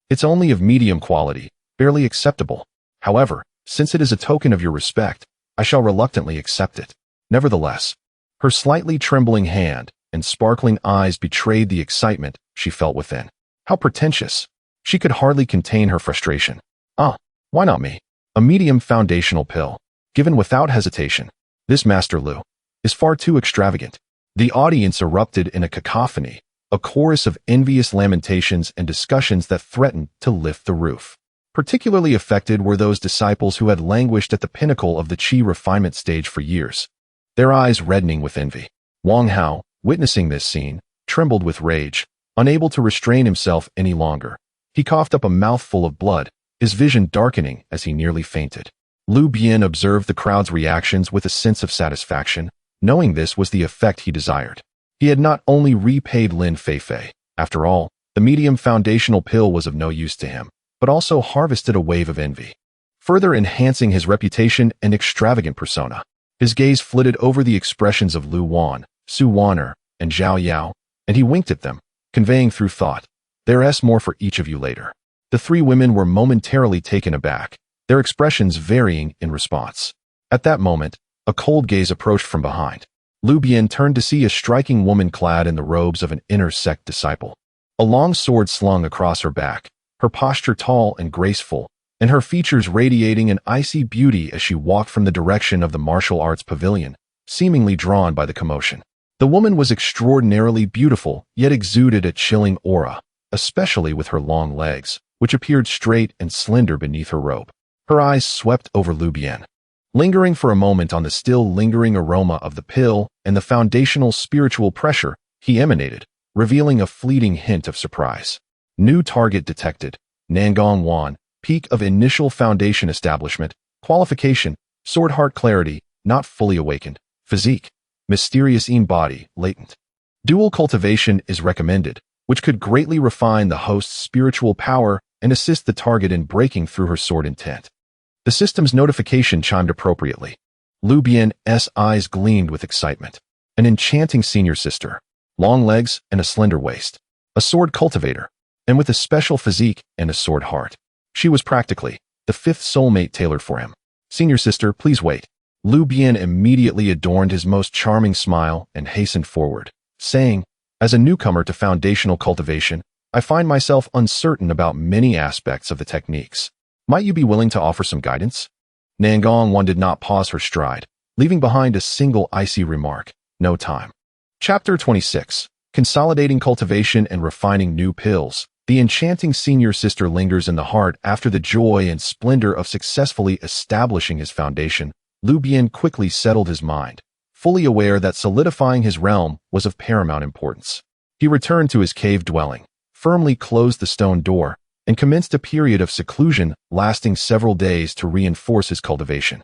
It's only of medium quality, barely acceptable. However, since it is a token of your respect, I shall reluctantly accept it. Nevertheless, her slightly trembling hand and sparkling eyes betrayed the excitement she felt within. How pretentious! She could hardly contain her frustration. Why not me? A medium foundational pill. given without hesitation. This Master Lu is far too extravagant. The audience erupted in a cacophony, a chorus of envious lamentations and discussions that threatened to lift the roof. Particularly affected were those disciples who had languished at the pinnacle of the qi refinement stage for years, their eyes reddening with envy. Wang Hao, witnessing this scene, trembled with rage, unable to restrain himself any longer. He coughed up a mouthful of blood, his vision darkening as he nearly fainted. Lu Bian observed the crowd's reactions with a sense of satisfaction, knowing this was the effect he desired. He had not only repaid Lin Feifei. After all, the medium foundational pill was of no use to him, but also harvested a wave of envy, further enhancing his reputation and extravagant persona. His gaze flitted over the expressions of Lu Wan, Su Wan'er, and Zhao Yao, and he winked at them, conveying through thought, "There's more for each of you later." The three women were momentarily taken aback, their expressions varying in response. At that moment, a cold gaze approached from behind. Lu Bian turned to see a striking woman clad in the robes of an inner sect disciple. A long sword slung across her back, her posture tall and graceful, and her features radiating an icy beauty as she walked from the direction of the martial arts pavilion, seemingly drawn by the commotion. The woman was extraordinarily beautiful, yet exuded a chilling aura, especially with her long legs, which appeared straight and slender beneath her robe. Her eyes swept over Lu Bian, lingering for a moment on the still lingering aroma of the pill and the foundational spiritual pressure he emanated, revealing a fleeting hint of surprise. New target detected. Nangong Wan, peak of initial foundation establishment, qualification, sword heart clarity, not fully awakened, physique, mysterious body, latent. Dual cultivation is recommended, which could greatly refine the host's spiritual power and assist the target in breaking through her sword intent. The system's notification chimed appropriately. Lu Bian's eyes gleamed with excitement. An enchanting senior sister, long legs and a slender waist, a sword cultivator, and with a special physique and a sword heart. She was practically the fifth soulmate tailored for him. "Senior sister, please wait." Lu Bian immediately adorned his most charming smile and hastened forward, saying, "As a newcomer to foundational cultivation, I find myself uncertain about many aspects of the techniques. Might you be willing to offer some guidance?" Nangong Wan did not pause her stride, leaving behind a single icy remark, "No time." Chapter 26. Consolidating cultivation and refining new pills. The enchanting senior sister lingers in the heart after the joy and splendor of successfully establishing his foundation. Lu Bian quickly settled his mind, fully aware that solidifying his realm was of paramount importance. He returned to his cave dwelling, firmly closed the stone door, and commenced a period of seclusion lasting several days to reinforce his cultivation.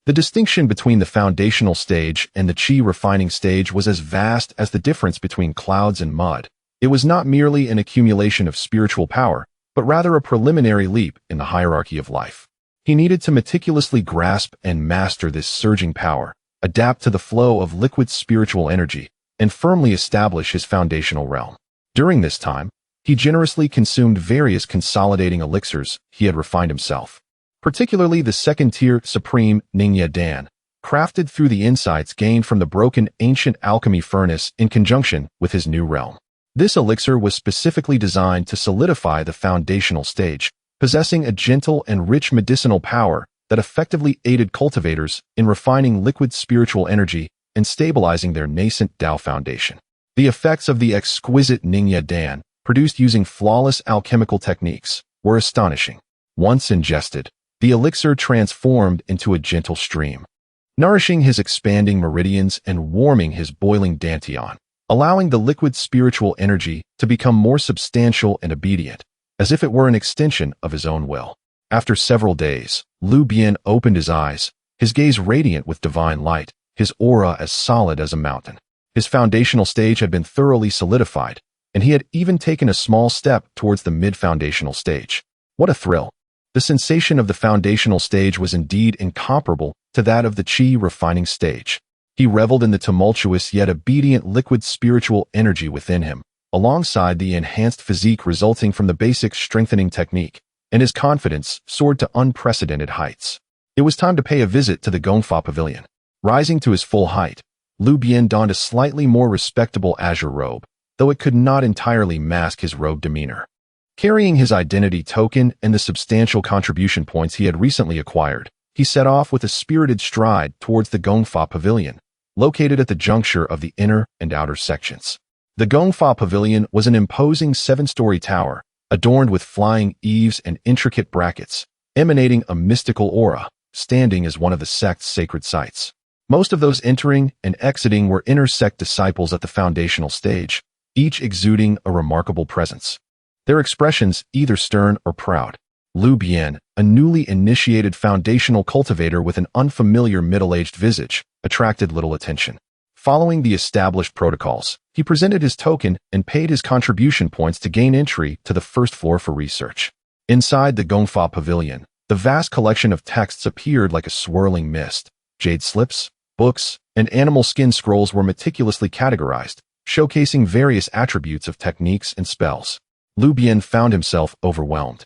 The distinction between the foundational stage and the qi refining stage was as vast as the difference between clouds and mud. It was not merely an accumulation of spiritual power, but rather a preliminary leap in the hierarchy of life. He needed to meticulously grasp and master this surging power, adapt to the flow of liquid spiritual energy, and firmly establish his foundational realm. During this time, he generously consumed various consolidating elixirs he had refined himself, particularly the second-tier Supreme Ningya Dan, crafted through the insights gained from the broken ancient alchemy furnace in conjunction with his new realm. This elixir was specifically designed to solidify the foundational stage, possessing a gentle and rich medicinal power that effectively aided cultivators in refining liquid spiritual energy and stabilizing their nascent Dao foundation. The effects of the exquisite Ningya Dan, produced using flawless alchemical techniques, were astonishing. Once ingested, the elixir transformed into a gentle stream, nourishing his expanding meridians and warming his boiling dantian, allowing the liquid spiritual energy to become more substantial and obedient, as if it were an extension of his own will. After several days, Lu Bian opened his eyes, his gaze radiant with divine light, his aura as solid as a mountain. His foundational stage had been thoroughly solidified, and he had even taken a small step towards the mid-foundational stage. What a thrill! The sensation of the foundational stage was indeed incomparable to that of the qi refining stage. He reveled in the tumultuous yet obedient liquid spiritual energy within him, alongside the enhanced physique resulting from the basic strengthening technique, and his confidence soared to unprecedented heights. It was time to pay a visit to the Gongfa Pavilion. Rising to his full height, Lu Bian donned a slightly more respectable azure robe, though it could not entirely mask his robed demeanor. Carrying his identity token and the substantial contribution points he had recently acquired, He set off with a spirited stride towards the Gongfa Pavilion, located at the juncture of the inner and outer sections. The Gongfa Pavilion was an imposing 7-story tower, adorned with flying eaves and intricate brackets, emanating a mystical aura, standing as one of the sect's sacred sites. Most of those entering and exiting were inner sect disciples at the foundational stage, each exuding a remarkable presence. Their expressions either stern or proud. Lu Bian, a newly initiated foundational cultivator with an unfamiliar middle-aged visage, attracted little attention. Following the established protocols, he presented his token and paid his contribution points to gain entry to the first floor for research. Inside the Gongfa Pavilion, the vast collection of texts appeared like a swirling mist. Jade slips, books, and animal skin scrolls were meticulously categorized, showcasing various attributes of techniques and spells. Lu Bian found himself overwhelmed,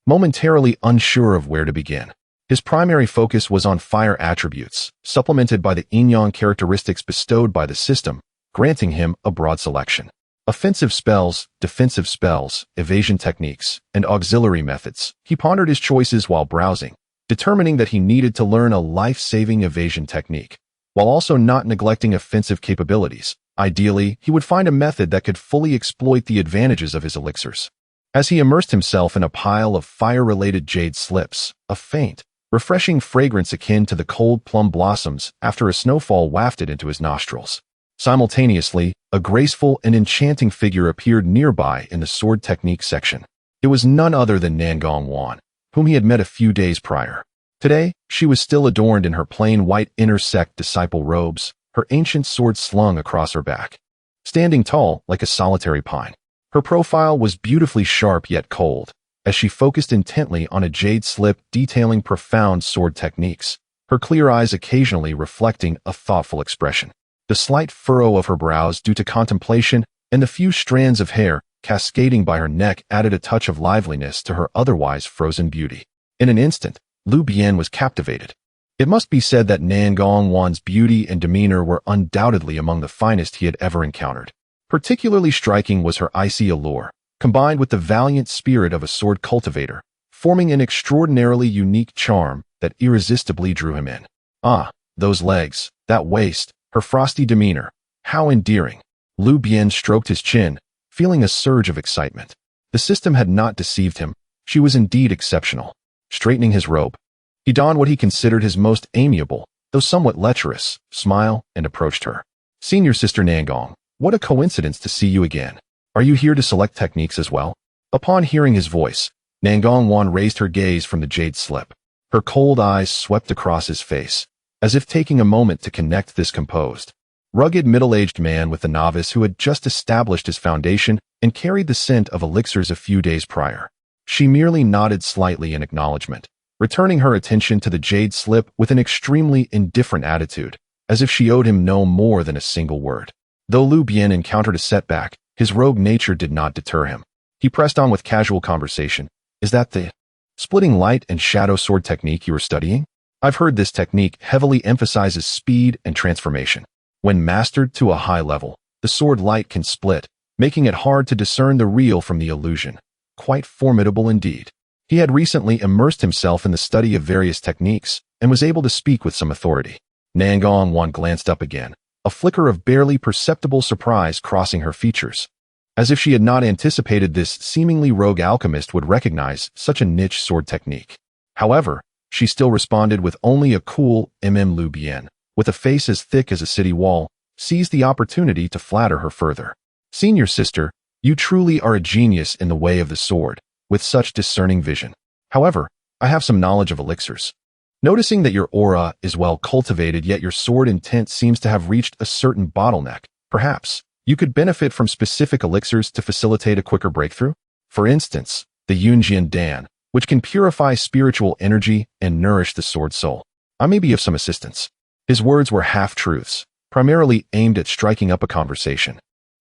momentarily unsure of where to begin. His primary focus was on fire attributes, supplemented by the yin-yang characteristics bestowed by the system, granting him a broad selection. Offensive spells, defensive spells, evasion techniques, and auxiliary methods. He pondered his choices while browsing, determining that he needed to learn a life-saving evasion technique, while also not neglecting offensive capabilities. Ideally, he would find a method that could fully exploit the advantages of his elixirs. As he immersed himself in a pile of fire-related jade slips, a faint, refreshing fragrance akin to the cold plum blossoms after a snowfall wafted into his nostrils. Simultaneously, a graceful and enchanting figure appeared nearby in the sword technique section. It was none other than Nangong Wan, whom he had met a few days prior. Today, she was still adorned in her plain white inner sect disciple robes, her ancient sword slung across her back, standing tall like a solitary pine. Her profile was beautifully sharp yet cold, as she focused intently on a jade slip detailing profound sword techniques, her clear eyes occasionally reflecting a thoughtful expression. The slight furrow of her brows due to contemplation and the few strands of hair cascading by her neck added a touch of liveliness to her otherwise frozen beauty. In an instant, Lu Bian was captivated. It must be said that Nangong Wan's beauty and demeanor were undoubtedly among the finest he had ever encountered. Particularly striking was her icy allure, combined with the valiant spirit of a sword cultivator, forming an extraordinarily unique charm that irresistibly drew him in. Ah, those legs, that waist, her frosty demeanor, how endearing. Lu Bian stroked his chin, feeling a surge of excitement. The system had not deceived him. She was indeed exceptional. Straightening his robe, he donned what he considered his most amiable, though somewhat lecherous, smile and approached her. "Senior Sister Nangong, what a coincidence to see you again. Are you here to select techniques as well?" Upon hearing his voice, Nangong Wan raised her gaze from the jade slip. Her cold eyes swept across his face, as if taking a moment to connect this composed, rugged middle-aged man with the novice who had just established his foundation and carried the scent of elixirs a few days prior. She merely nodded slightly in acknowledgement, returning her attention to the jade slip with an extremely indifferent attitude, as if she owed him no more than a single word. Though Lu Bian encountered a setback, his rogue nature did not deter him. He pressed on with casual conversation. "Is that the splitting light and shadow sword technique you were studying? I've heard this technique heavily emphasizes speed and transformation. When mastered to a high level, the sword light can split, making it hard to discern the real from the illusion. Quite formidable indeed." He had recently immersed himself in the study of various techniques and was able to speak with some authority. Nangong Wan glanced up again, a flicker of barely perceptible surprise crossing her features, as if she had not anticipated this seemingly rogue alchemist would recognize such a niche sword technique. However, she still responded with only a cool Lu Bian, with a face as thick as a city wall, seized the opportunity to flatter her further. "Senior sister, you truly are a genius in the way of the sword, with such discerning vision. However, I have some knowledge of elixirs. Noticing that your aura is well cultivated yet your sword intent seems to have reached a certain bottleneck, perhaps you could benefit from specific elixirs to facilitate a quicker breakthrough? For instance, the Yunjian Dan, which can purify spiritual energy and nourish the sword soul. I may be of some assistance." His words were half-truths, primarily aimed at striking up a conversation.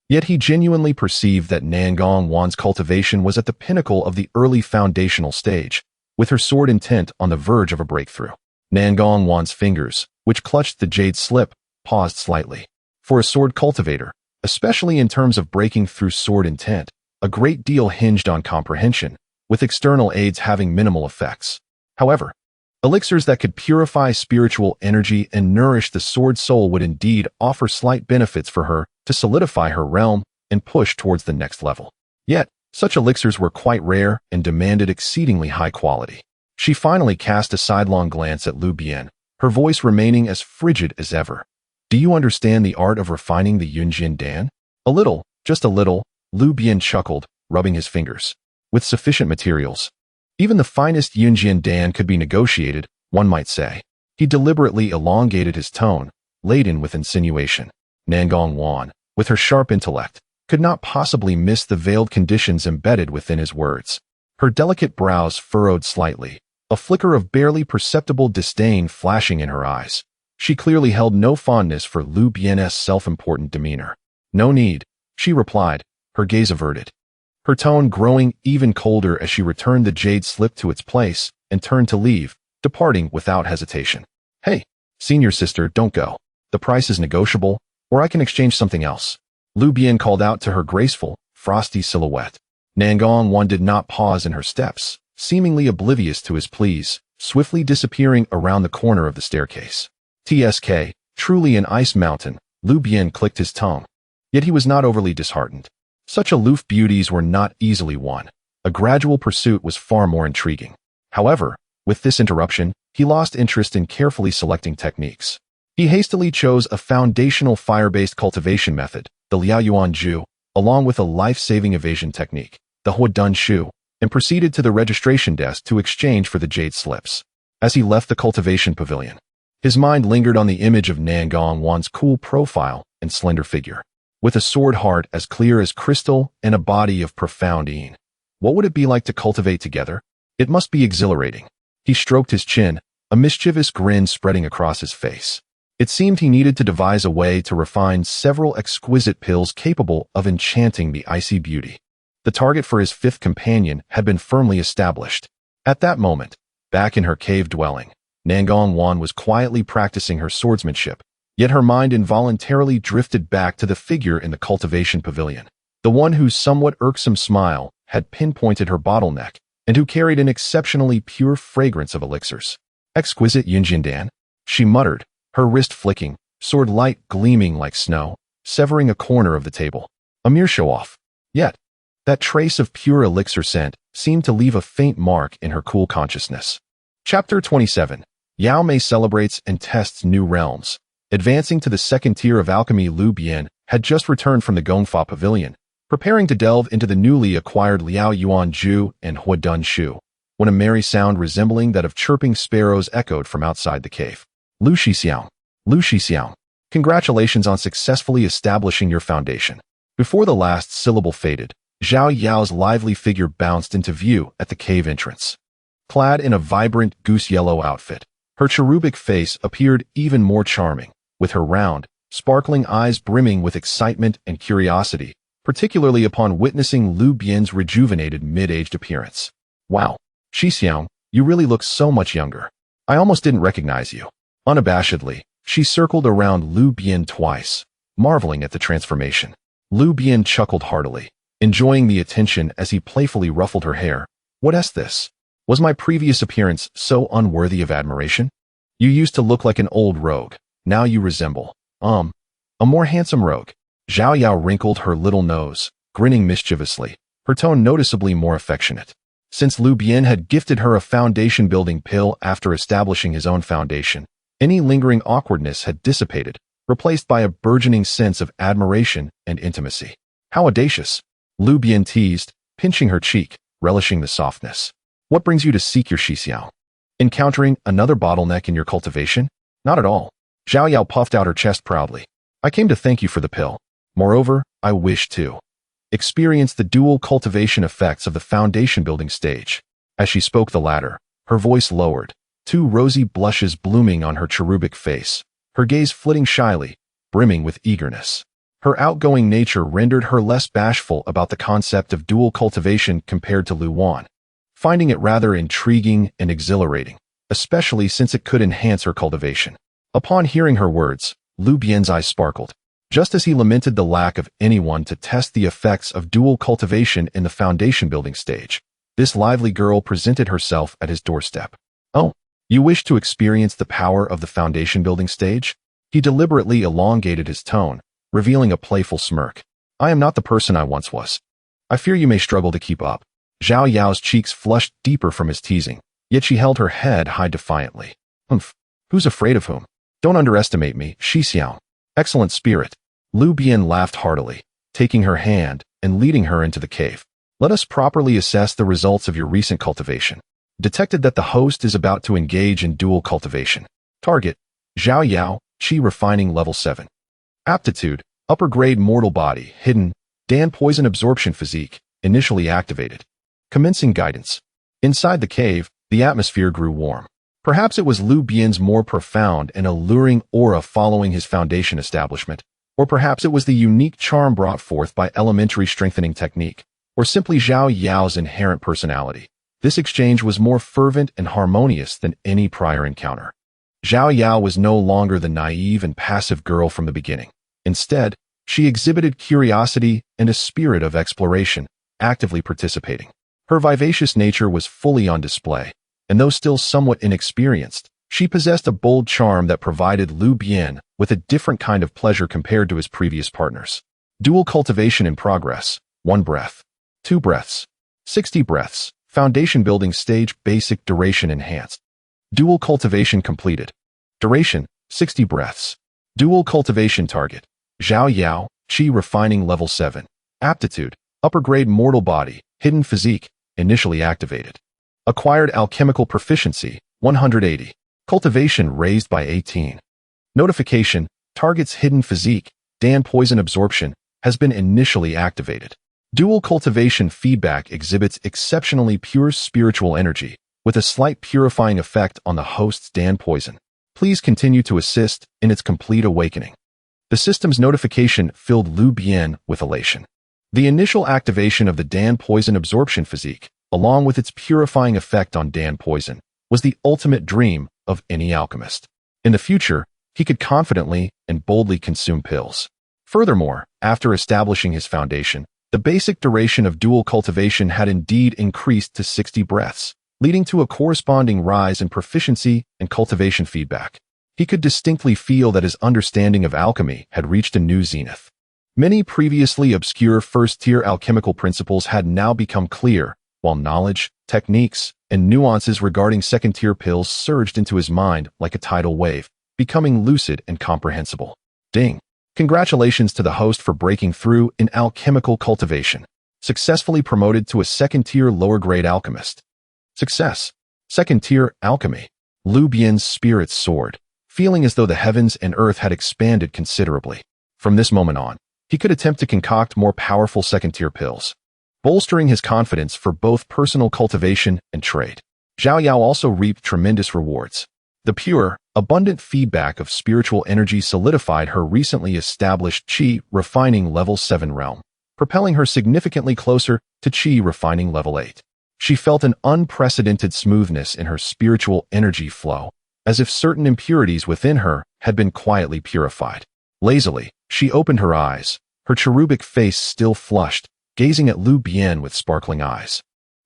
Yet he genuinely perceived that Nangong Wan's cultivation was at the pinnacle of the early foundational stage, with her sword intent on the verge of a breakthrough. Nangong Wan's fingers, which clutched the jade slip, paused slightly. For a sword cultivator, especially in terms of breaking through sword intent, a great deal hinged on comprehension, with external aids having minimal effects. However, Elixirs that could purify spiritual energy and nourish the sword soul would indeed offer slight benefits for her to solidify her realm and push towards the next level. Yet, such elixirs were quite rare and demanded exceedingly high quality. She finally cast a sidelong glance at Lu Bian, her voice remaining as frigid as ever. Do you understand the art of refining the Yunjin Dan? A little, just a little, Lu Bian chuckled, rubbing his fingers. With sufficient materials, even the finest Yunjin Dan could be negotiated, one might say. He deliberately elongated his tone, laden with insinuation. Nangong Wan, with her sharp intellect, could not possibly miss the veiled conditions embedded within his words. Her delicate brows furrowed slightly, a flicker of barely perceptible disdain flashing in her eyes. She clearly held no fondness for Lu Bian's self-important demeanor. No need, she replied, her gaze averted. Her tone growing even colder as she returned the jade slip to its place and turned to leave, departing without hesitation. Hey, senior sister, don't go. The price is negotiable, or I can exchange something else. Lu Bian called out to her graceful, frosty silhouette. Nangong Wan did not pause in her steps, seemingly oblivious to his pleas, swiftly disappearing around the corner of the staircase. TSK, truly an ice mountain, Lu Bian clicked his tongue. Yet he was not overly disheartened. Such aloof beauties were not easily won. A gradual pursuit was far more intriguing. However, with this interruption, he lost interest in carefully selecting techniques. He hastily chose a foundational fire-based cultivation method, the Liaoyuan Ju, along with a life-saving evasion technique, the Huadun Shu, and proceeded to the registration desk to exchange for the jade slips. As he left the cultivation pavilion, his mind lingered on the image of Nangong Wan's cool profile and slender figure. With a sword heart as clear as crystal and a body of profound yin. What would it be like to cultivate together? It must be exhilarating. He stroked his chin, a mischievous grin spreading across his face. It seemed he needed to devise a way to refine several exquisite pills capable of enchanting the icy beauty. The target for his fifth companion had been firmly established. At that moment, back in her cave dwelling, Nangong Wan was quietly practicing her swordsmanship. Yet her mind involuntarily drifted back to the figure in the cultivation pavilion, the one whose somewhat irksome smile had pinpointed her bottleneck and who carried an exceptionally pure fragrance of elixirs. Exquisite Yunjin Dan, she muttered, her wrist flicking, sword light gleaming like snow, severing a corner of the table. A mere show-off. Yet, that trace of pure elixir scent seemed to leave a faint mark in her cool consciousness. Chapter 27. Yao Mei celebrates and tests new realms. Advancing to the second tier of alchemy, Lu Bian had just returned from the Gongfa Pavilion, preparing to delve into the newly acquired Liaoyuan Ju and Huadun Shu, when a merry sound resembling that of chirping sparrows echoed from outside the cave. Lu Xixiang, congratulations on successfully establishing your foundation. Before the last syllable faded, Zhao Yao's lively figure bounced into view at the cave entrance. Clad in a vibrant goose-yellow outfit, her cherubic face appeared even more charming, with her round, sparkling eyes brimming with excitement and curiosity, particularly upon witnessing Lu Bian's rejuvenated mid-aged appearance. Wow, Xixiang, you really look so much younger. I almost didn't recognize you. Unabashedly, she circled around Lu Bian twice, marveling at the transformation. Lu Bian chuckled heartily, enjoying the attention as he playfully ruffled her hair. What is this? Was my previous appearance so unworthy of admiration? You used to look like an old rogue. Now you resemble, a more handsome rogue. Zhao Yao wrinkled her little nose, grinning mischievously, her tone noticeably more affectionate. Since Lu Bian had gifted her a foundation-building pill after establishing his own foundation, any lingering awkwardness had dissipated, replaced by a burgeoning sense of admiration and intimacy. How audacious! Lu Bian teased, pinching her cheek, relishing the softness. What brings you to seek your Xixiao? Encountering another bottleneck in your cultivation? Not at all. Zhao Yao puffed out her chest proudly. I came to thank you for the pill. Moreover, I wish to experience the dual cultivation effects of the foundation building stage. As she spoke the latter, her voice lowered, two rosy blushes blooming on her cherubic face, her gaze flitting shyly, brimming with eagerness. Her outgoing nature rendered her less bashful about the concept of dual cultivation compared to Lu Wan, finding it rather intriguing and exhilarating, especially since it could enhance her cultivation. Upon hearing her words, Lu Bian's eyes sparkled. Just as he lamented the lack of anyone to test the effects of dual cultivation in the foundation building stage, this lively girl presented herself at his doorstep. Oh, You wish to experience the power of the foundation building stage? He deliberately elongated his tone, revealing a playful smirk. I am not the person I once was. I fear you may struggle to keep up. Zhao Yao's cheeks flushed deeper from his teasing, yet she held her head high defiantly. Humph. Who's afraid of whom? Don't underestimate me, Xixiao. Excellent spirit. Lu Bian laughed heartily, taking her hand and leading her into the cave. Let us properly assess the results of your recent cultivation. Detected that the host is about to engage in dual cultivation. Target: Zhao Yao, Qi refining level 7. Aptitude: upper grade mortal body, hidden, Dan poison absorption physique, initially activated. Commencing guidance. Inside the cave, the atmosphere grew warm. Perhaps it was Lu Bian's more profound and alluring aura following his foundation establishment, or perhaps it was the unique charm brought forth by elementary strengthening technique, or simply Zhao Yao's inherent personality. This exchange was more fervent and harmonious than any prior encounter. Zhao Yao was no longer the naive and passive girl from the beginning. Instead, she exhibited curiosity and a spirit of exploration, actively participating. Her vivacious nature was fully on display, and though still somewhat inexperienced, she possessed a bold charm that provided Lu Bian with a different kind of pleasure compared to his previous partners. Dual cultivation in progress. 1 breath. 2 breaths. 60 breaths. Foundation building stage basic duration enhanced. Dual cultivation completed. Duration, 60 breaths. Dual cultivation target. Zhao Yao, Qi refining level 7. Aptitude, upper grade mortal body, hidden physique, initially activated. Acquired alchemical proficiency, 180. Cultivation raised by 18. Notification, target's hidden physique, Dan poison absorption, has been initially activated. Dual cultivation feedback exhibits exceptionally pure spiritual energy, with a slight purifying effect on the host's Dan poison. Please continue to assist in its complete awakening. The system's notification filled Lu Bian with elation. The initial activation of the Dan poison absorption physique, along with its purifying effect on Dan poison, was the ultimate dream of any alchemist. In the future, he could confidently and boldly consume pills. Furthermore, after establishing his foundation, the basic duration of dual cultivation had indeed increased to 60 breaths, leading to a corresponding rise in proficiency and cultivation feedback. He could distinctly feel that his understanding of alchemy had reached a new zenith. Many previously obscure first-tier alchemical principles had now become clear, while knowledge, techniques, and nuances regarding second-tier pills surged into his mind like a tidal wave, becoming lucid and comprehensible. Ding! Congratulations to the host for breaking through in alchemical cultivation. Successfully promoted to a second-tier lower-grade alchemist. Success. Second-tier alchemy. Lu Bian's spirits soared, feeling as though the heavens and earth had expanded considerably. From this moment on, he could attempt to concoct more powerful second-tier pills, bolstering his confidence for both personal cultivation and trade. Zhao Yao also reaped tremendous rewards. The pure, abundant feedback of spiritual energy solidified her recently established Qi refining level 7 realm, propelling her significantly closer to Qi refining level 8. She felt an unprecedented smoothness in her spiritual energy flow, as if certain impurities within her had been quietly purified. Lazily, she opened her eyes, her cherubic face still flushed, gazing at Lu Bian with sparkling eyes,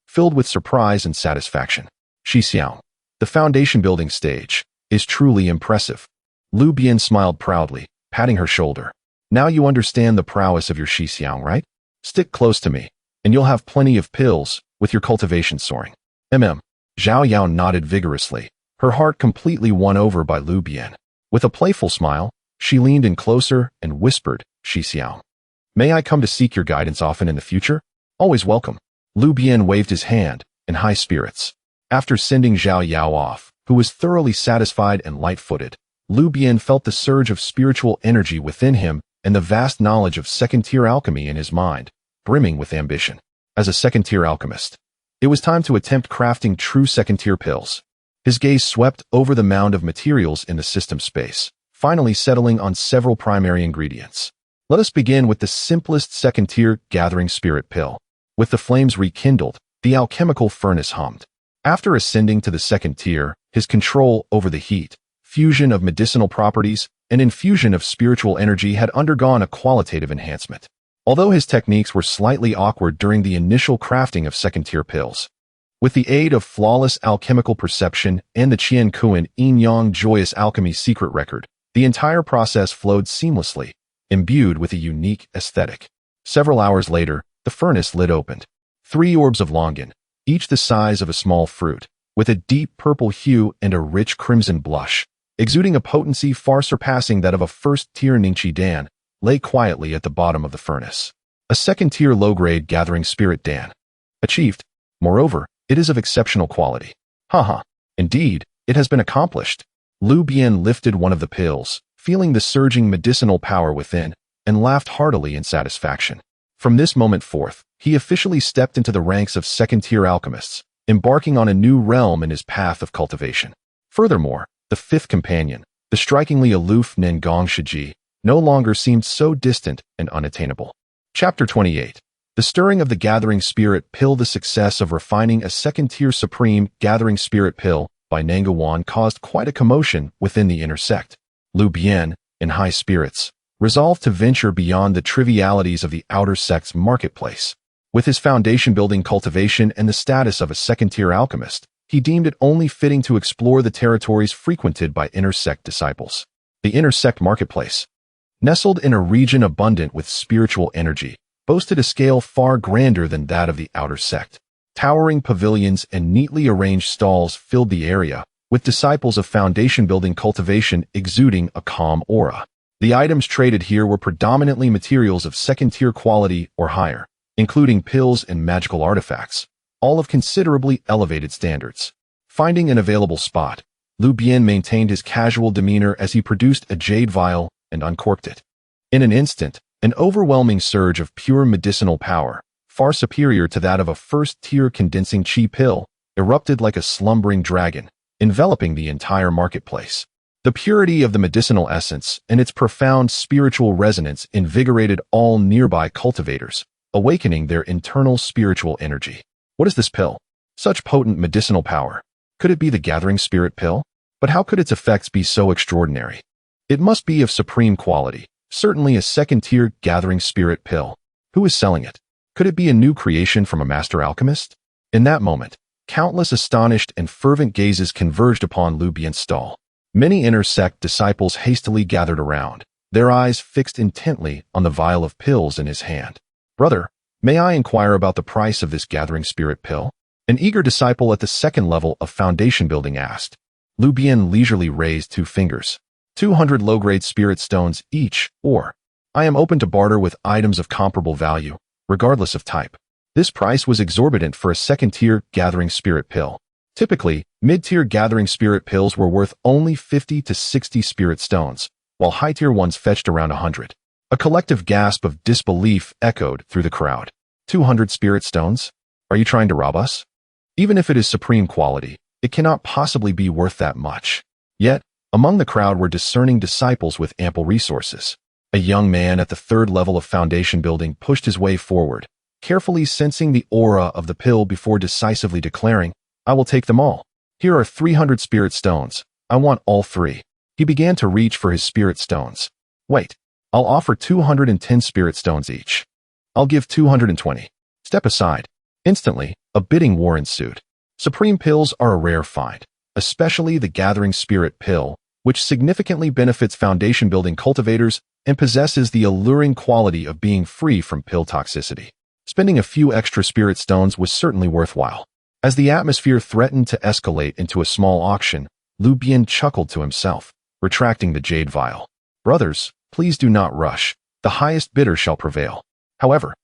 filled with surprise and satisfaction. Xixiao, the foundation building stage, is truly impressive. Lu Bian smiled proudly, patting her shoulder. Now you understand the prowess of your Xixiao, right? Stick close to me, and you'll have plenty of pills with your cultivation soaring. Zhao Yao nodded vigorously, her heart completely won over by Lu Bian. With a playful smile, she leaned in closer and whispered, Xixiao, may I come to seek your guidance often in the future? Always welcome. Lu Bian waved his hand, in high spirits. After sending Zhao Yao off, who was thoroughly satisfied and light-footed, Lu Bian felt the surge of spiritual energy within him and the vast knowledge of second-tier alchemy in his mind, brimming with ambition. As a second-tier alchemist, it was time to attempt crafting true second-tier pills. His gaze swept over the mound of materials in the system space, finally settling on several primary ingredients. Let us begin with the simplest second-tier gathering spirit pill. With the flames rekindled, the alchemical furnace hummed. After ascending to the second tier, his control over the heat, fusion of medicinal properties, and infusion of spiritual energy had undergone a qualitative enhancement. Although his techniques were slightly awkward during the initial crafting of second-tier pills, With the aid of flawless alchemical perception and the Qian Kuan Yin Yang joyous alchemy secret record, the entire process flowed seamlessly, imbued with a unique aesthetic. Several hours later, the furnace lid opened. 3 orbs of longan, each the size of a small fruit, with a deep purple hue and a rich crimson blush, exuding a potency far surpassing that of a first-tier Ningqi Dan, lay quietly at the bottom of the furnace. A second-tier low-grade gathering spirit Dan. Achieved. Moreover, it is of exceptional quality. Haha. Indeed, it has been accomplished. Lu Bian lifted one of the pills, feeling the surging medicinal power within, and laughed heartily in satisfaction. From this moment forth, he officially stepped into the ranks of second-tier alchemists, embarking on a new realm in his path of cultivation. Furthermore, the fifth companion, the strikingly aloof Nengong Shiji, no longer seemed so distant and unattainable. Chapter 28. The stirring of the gathering spirit pill. The success of refining a second-tier supreme gathering spirit pill by Nangawan caused quite a commotion within the inner sect. Lu Bian, in high spirits, resolved to venture beyond the trivialities of the outer sect's marketplace. With his foundation-building cultivation and the status of a second-tier alchemist, he deemed it only fitting to explore the territories frequented by inner sect disciples. The inner sect marketplace, nestled in a region abundant with spiritual energy, boasted a scale far grander than that of the outer sect. Towering pavilions and neatly arranged stalls filled the area, with disciples of foundation-building cultivation exuding a calm aura. The items traded here were predominantly materials of second-tier quality or higher, including pills and magical artifacts, all of considerably elevated standards. Finding an available spot, Lu Bian maintained his casual demeanor as he produced a jade vial and uncorked it. In an instant, an overwhelming surge of pure medicinal power, far superior to that of a first-tier condensing qi pill, erupted like a slumbering dragon, enveloping the entire marketplace. The purity of the medicinal essence and its profound spiritual resonance invigorated all nearby cultivators, awakening their internal spiritual energy. What is this pill? Such potent medicinal power. Could it be the gathering spirit pill? But how could its effects be so extraordinary? It must be of supreme quality. Certainly a second-tier gathering spirit pill. Who is selling it? Could it be a new creation from a master alchemist? In that moment, countless astonished and fervent gazes converged upon Lu Bian's stall. Many inner sect disciples hastily gathered around, their eyes fixed intently on the vial of pills in his hand. Brother, may I inquire about the price of this gathering spirit pill? An eager disciple at the second level of foundation building asked. Lu Bian leisurely raised 2 fingers. 200 low-grade spirit stones each, or I am open to barter with items of comparable value, regardless of type. This price was exorbitant for a second-tier gathering spirit pill. Typically, mid-tier gathering spirit pills were worth only 50 to 60 spirit stones, while high-tier ones fetched around 100. A collective gasp of disbelief echoed through the crowd. 200 spirit stones? Are you trying to rob us? Even if it is supreme quality, it cannot possibly be worth that much. Yet, among the crowd were discerning disciples with ample resources. A young man at the 3rd level of foundation building pushed his way forward, carefully sensing the aura of the pill before decisively declaring, I will take them all. Here are 300 spirit stones. I want all 3. He began to reach for his spirit stones. Wait, I'll offer 210 spirit stones each. I'll give 220. Step aside. Instantly, a bidding war ensued. Supreme pills are a rare find, especially the gathering spirit pill, which significantly benefits foundation-building cultivators and possesses the alluring quality of being free from pill toxicity. Spending a few extra spirit stones was certainly worthwhile. As the atmosphere threatened to escalate into a small auction, Lu Bian chuckled to himself, retracting the jade vial. Brothers, please do not rush. The highest bidder shall prevail. However,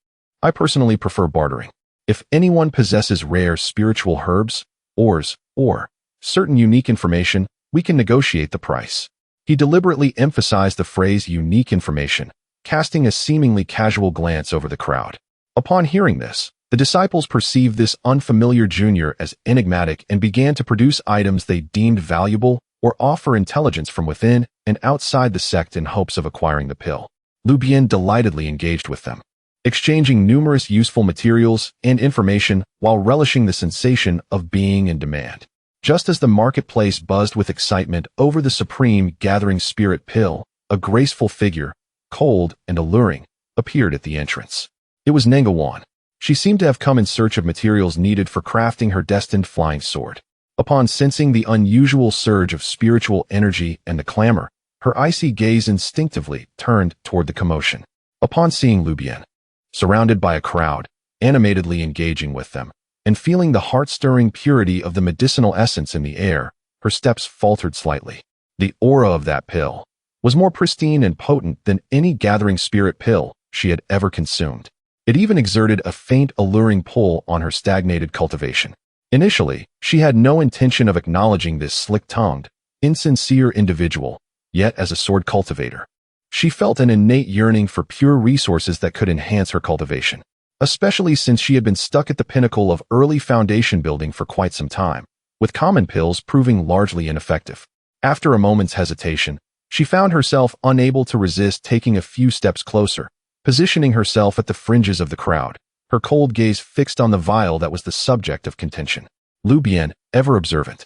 I personally prefer bartering. If anyone possesses rare spiritual herbs, ores, or certain unique information, we can negotiate the price. He deliberately emphasized the phrase unique information, casting a seemingly casual glance over the crowd. Upon hearing this, the disciples perceived this unfamiliar junior as enigmatic and began to produce items they deemed valuable or offer intelligence from within and outside the sect in hopes of acquiring the pill. Lu Bian delightedly engaged with them, exchanging numerous useful materials and information while relishing the sensation of being in demand. Just as the marketplace buzzed with excitement over the supreme gathering spirit pill, a graceful figure, cold and alluring, appeared at the entrance. It was Nangawan. She seemed to have come in search of materials needed for crafting her destined flying sword. Upon sensing the unusual surge of spiritual energy and the clamor, her icy gaze instinctively turned toward the commotion. Upon seeing Lu Bian, surrounded by a crowd, animatedly engaging with them, and feeling the heart-stirring purity of the medicinal essence in the air, her steps faltered slightly. The aura of that pill was more pristine and potent than any gathering spirit pill she had ever consumed. It even exerted a faint, alluring pull on her stagnated cultivation. Initially, she had no intention of acknowledging this slick-tongued, insincere individual, yet as a sword cultivator, she felt an innate yearning for pure resources that could enhance her cultivation, especially since she had been stuck at the pinnacle of early foundation building for quite some time, with common pills proving largely ineffective. After a moment's hesitation, she found herself unable to resist taking a few steps closer, positioning herself at the fringes of the crowd, her cold gaze fixed on the vial that was the subject of contention. Lu Bian, ever observant,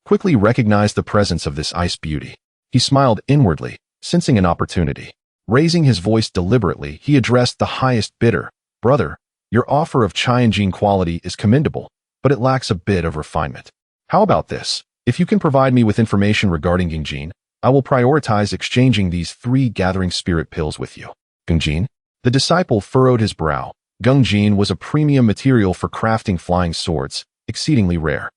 quickly recognized the presence of this ice beauty. He smiled inwardly, sensing an opportunity. Raising his voice deliberately, he addressed the highest bidder. Brother, your offer of Qianjin quality is commendable, but it lacks a bit of refinement. How about this? If you can provide me with information regarding Qianjin, I will prioritize exchanging these 3 gathering spirit pills with you. Qianjin? The disciple furrowed his brow. Qianjin was a premium material for crafting flying swords, exceedingly rare.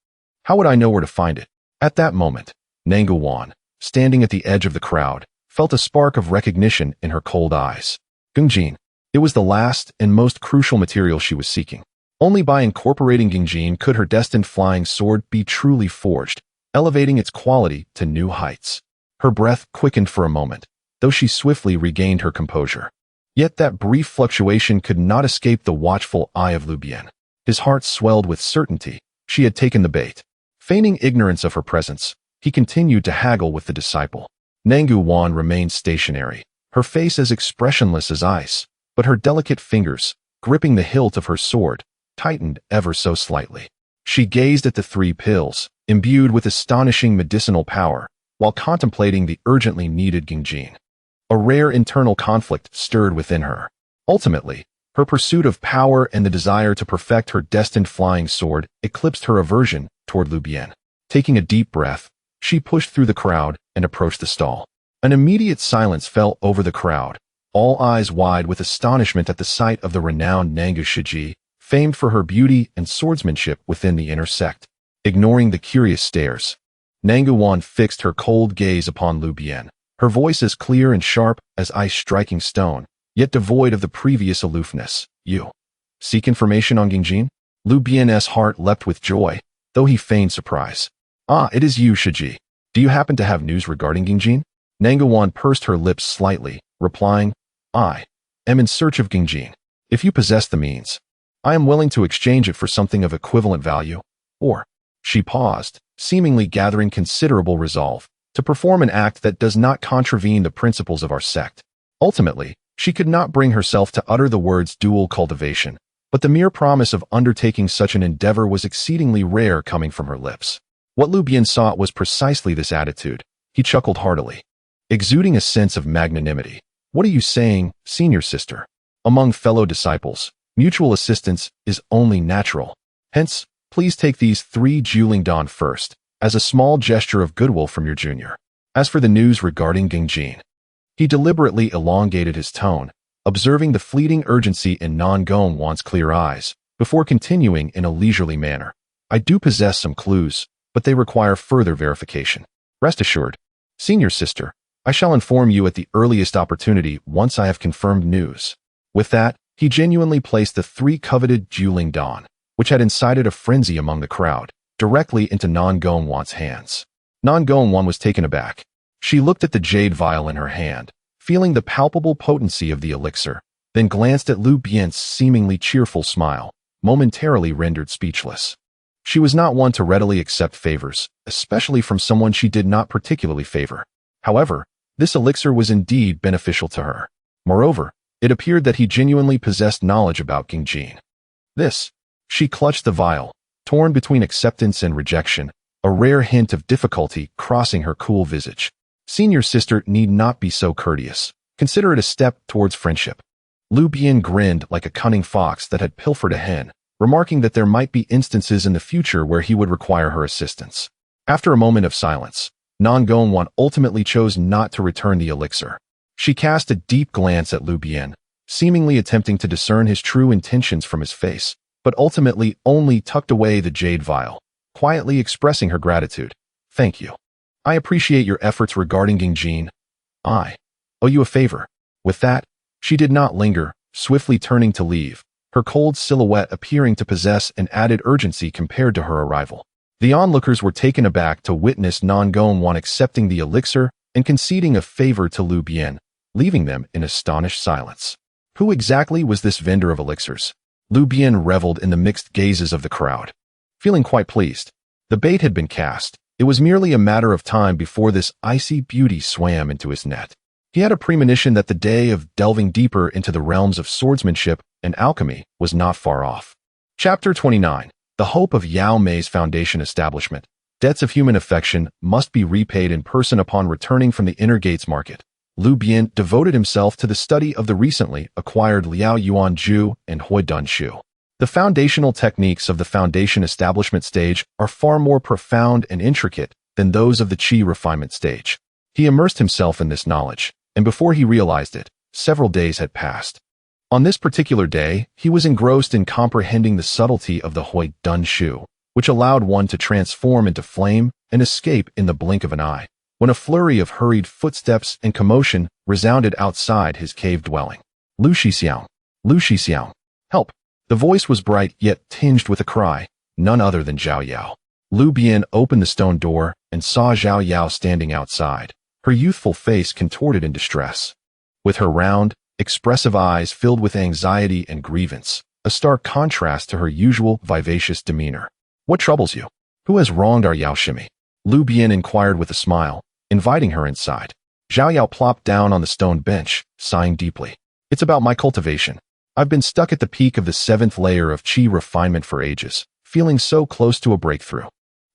How would I know where to find it? At that moment, Nangu Wan, standing at the edge of the crowd, felt a spark of recognition in her cold eyes. Qianjin. It was the last and most crucial material she was seeking. Only by incorporating Qianjin could her destined flying sword be truly forged, elevating its quality to new heights. Her breath quickened for a moment, though she swiftly regained her composure. Yet that brief fluctuation could not escape the watchful eye of Lu Bian. His heart swelled with certainty. She had taken the bait. Feigning ignorance of her presence, he continued to haggle with the disciple. Nangu Wan remained stationary, her face as expressionless as ice, but her delicate fingers, gripping the hilt of her sword, tightened ever so slightly. She gazed at the 3 pills, imbued with astonishing medicinal power, while contemplating the urgently needed Qianjin. A rare internal conflict stirred within her. Ultimately, her pursuit of power and the desire to perfect her destined flying sword eclipsed her aversion toward Lu Bian. Taking a deep breath, she pushed through the crowd and approached the stall. An immediate silence fell over the crowd, all eyes wide with astonishment at the sight of the renowned Nangu Shiji, famed for her beauty and swordsmanship within the inner sect. Ignoring the curious stares, Nangu Wan fixed her cold gaze upon Lu Bian, her voice as clear and sharp as ice striking stone, yet devoid of the previous aloofness. You seek information on Qianjin? Lu Bian's heart leapt with joy, though he feigned surprise. Ah, it is you, Shiji. Do you happen to have news regarding Qianjin? Nangu Wan pursed her lips slightly, replying, I am in search of Qianjin. If you possess the means, I am willing to exchange it for something of equivalent value. Or, she paused, seemingly gathering considerable resolve to perform an act that does not contravene the principles of our sect. Ultimately, she could not bring herself to utter the words dual cultivation, but the mere promise of undertaking such an endeavor was exceedingly rare coming from her lips. What Lu Bian sought was precisely this attitude. He chuckled heartily, exuding a sense of magnanimity. What are you saying, senior sister? Among fellow disciples, mutual assistance is only natural. Hence, please take these 3 Julingdan first, as a small gesture of goodwill from your junior. As for the news regarding Qianjin, he deliberately elongated his tone, observing the fleeting urgency in Nangu Wan's clear eyes, before continuing in a leisurely manner. I do possess some clues, but they require further verification. Rest assured, senior sister, I shall inform you at the earliest opportunity once I have confirmed news. With that, he genuinely placed the 3 coveted Julingdan, which had incited a frenzy among the crowd, directly into Nangu Wan's hands. Nangu Wan was taken aback. She looked at the jade vial in her hand, feeling the palpable potency of the elixir, then glanced at Lu Bian's seemingly cheerful smile, momentarily rendered speechless. She was not one to readily accept favors, especially from someone she did not particularly favor. However, this elixir was indeed beneficial to her. Moreover, it appeared that he genuinely possessed knowledge about Qianjin. She clutched the vial, torn between acceptance and rejection, a rare hint of difficulty crossing her cool visage. Senior sister need not be so courteous. Consider it a step towards friendship. Lu Bian grinned like a cunning fox that had pilfered a hen, remarking that there might be instances in the future where he would require her assistance. After a moment of silence, Nongongwan ultimately chose not to return the elixir. She cast a deep glance at Lu Bian, seemingly attempting to discern his true intentions from his face, but ultimately only tucked away the jade vial, quietly expressing her gratitude. Thank you. I appreciate your efforts regarding Gingjin. I owe you a favor. With that, she did not linger, swiftly turning to leave, her cold silhouette appearing to possess an added urgency compared to her arrival. The onlookers were taken aback to witness Nongongwan accepting the elixir and conceding a favor to Lu Bian, leaving them in astonished silence. Who exactly was this vendor of elixirs? Lu Bian reveled in the mixed gazes of the crowd. Feeling quite pleased. The bait had been cast. It was merely a matter of time before this icy beauty swam into his net. He had a premonition that the day of delving deeper into the realms of swordsmanship and alchemy was not far off. Chapter 29. The Hope of Yao Mei's Foundation Establishment. Debts of human affection must be repaid in person upon returning from the Inner Gates Market. Lu Bian devoted himself to the study of the recently acquired Liao Yuan Ju and Hui Dun Shu. The foundational techniques of the foundation establishment stage are far more profound and intricate than those of the Qi refinement stage. He immersed himself in this knowledge, and before he realized it, several days had passed. On this particular day, he was engrossed in comprehending the subtlety of the Hui Dun Shu, which allowed one to transform into flame and escape in the blink of an eye, when a flurry of hurried footsteps and commotion resounded outside his cave dwelling. Lu Shixiao! Lu Shixiao! Help! The voice was bright yet tinged with a cry, none other than Zhao Yao. Lu Bian opened the stone door and saw Zhao Yao standing outside, her youthful face contorted in distress. With her round, expressive eyes filled with anxiety and grievance, a stark contrast to her usual vivacious demeanor. What troubles you? Who has wronged our Yao Shimi? Lu Bian inquired with a smile, inviting her inside. Zhao Yao plopped down on the stone bench, sighing deeply. It's about my cultivation. I've been stuck at the peak of the 7th layer of Qi refinement for ages, feeling so close to a breakthrough.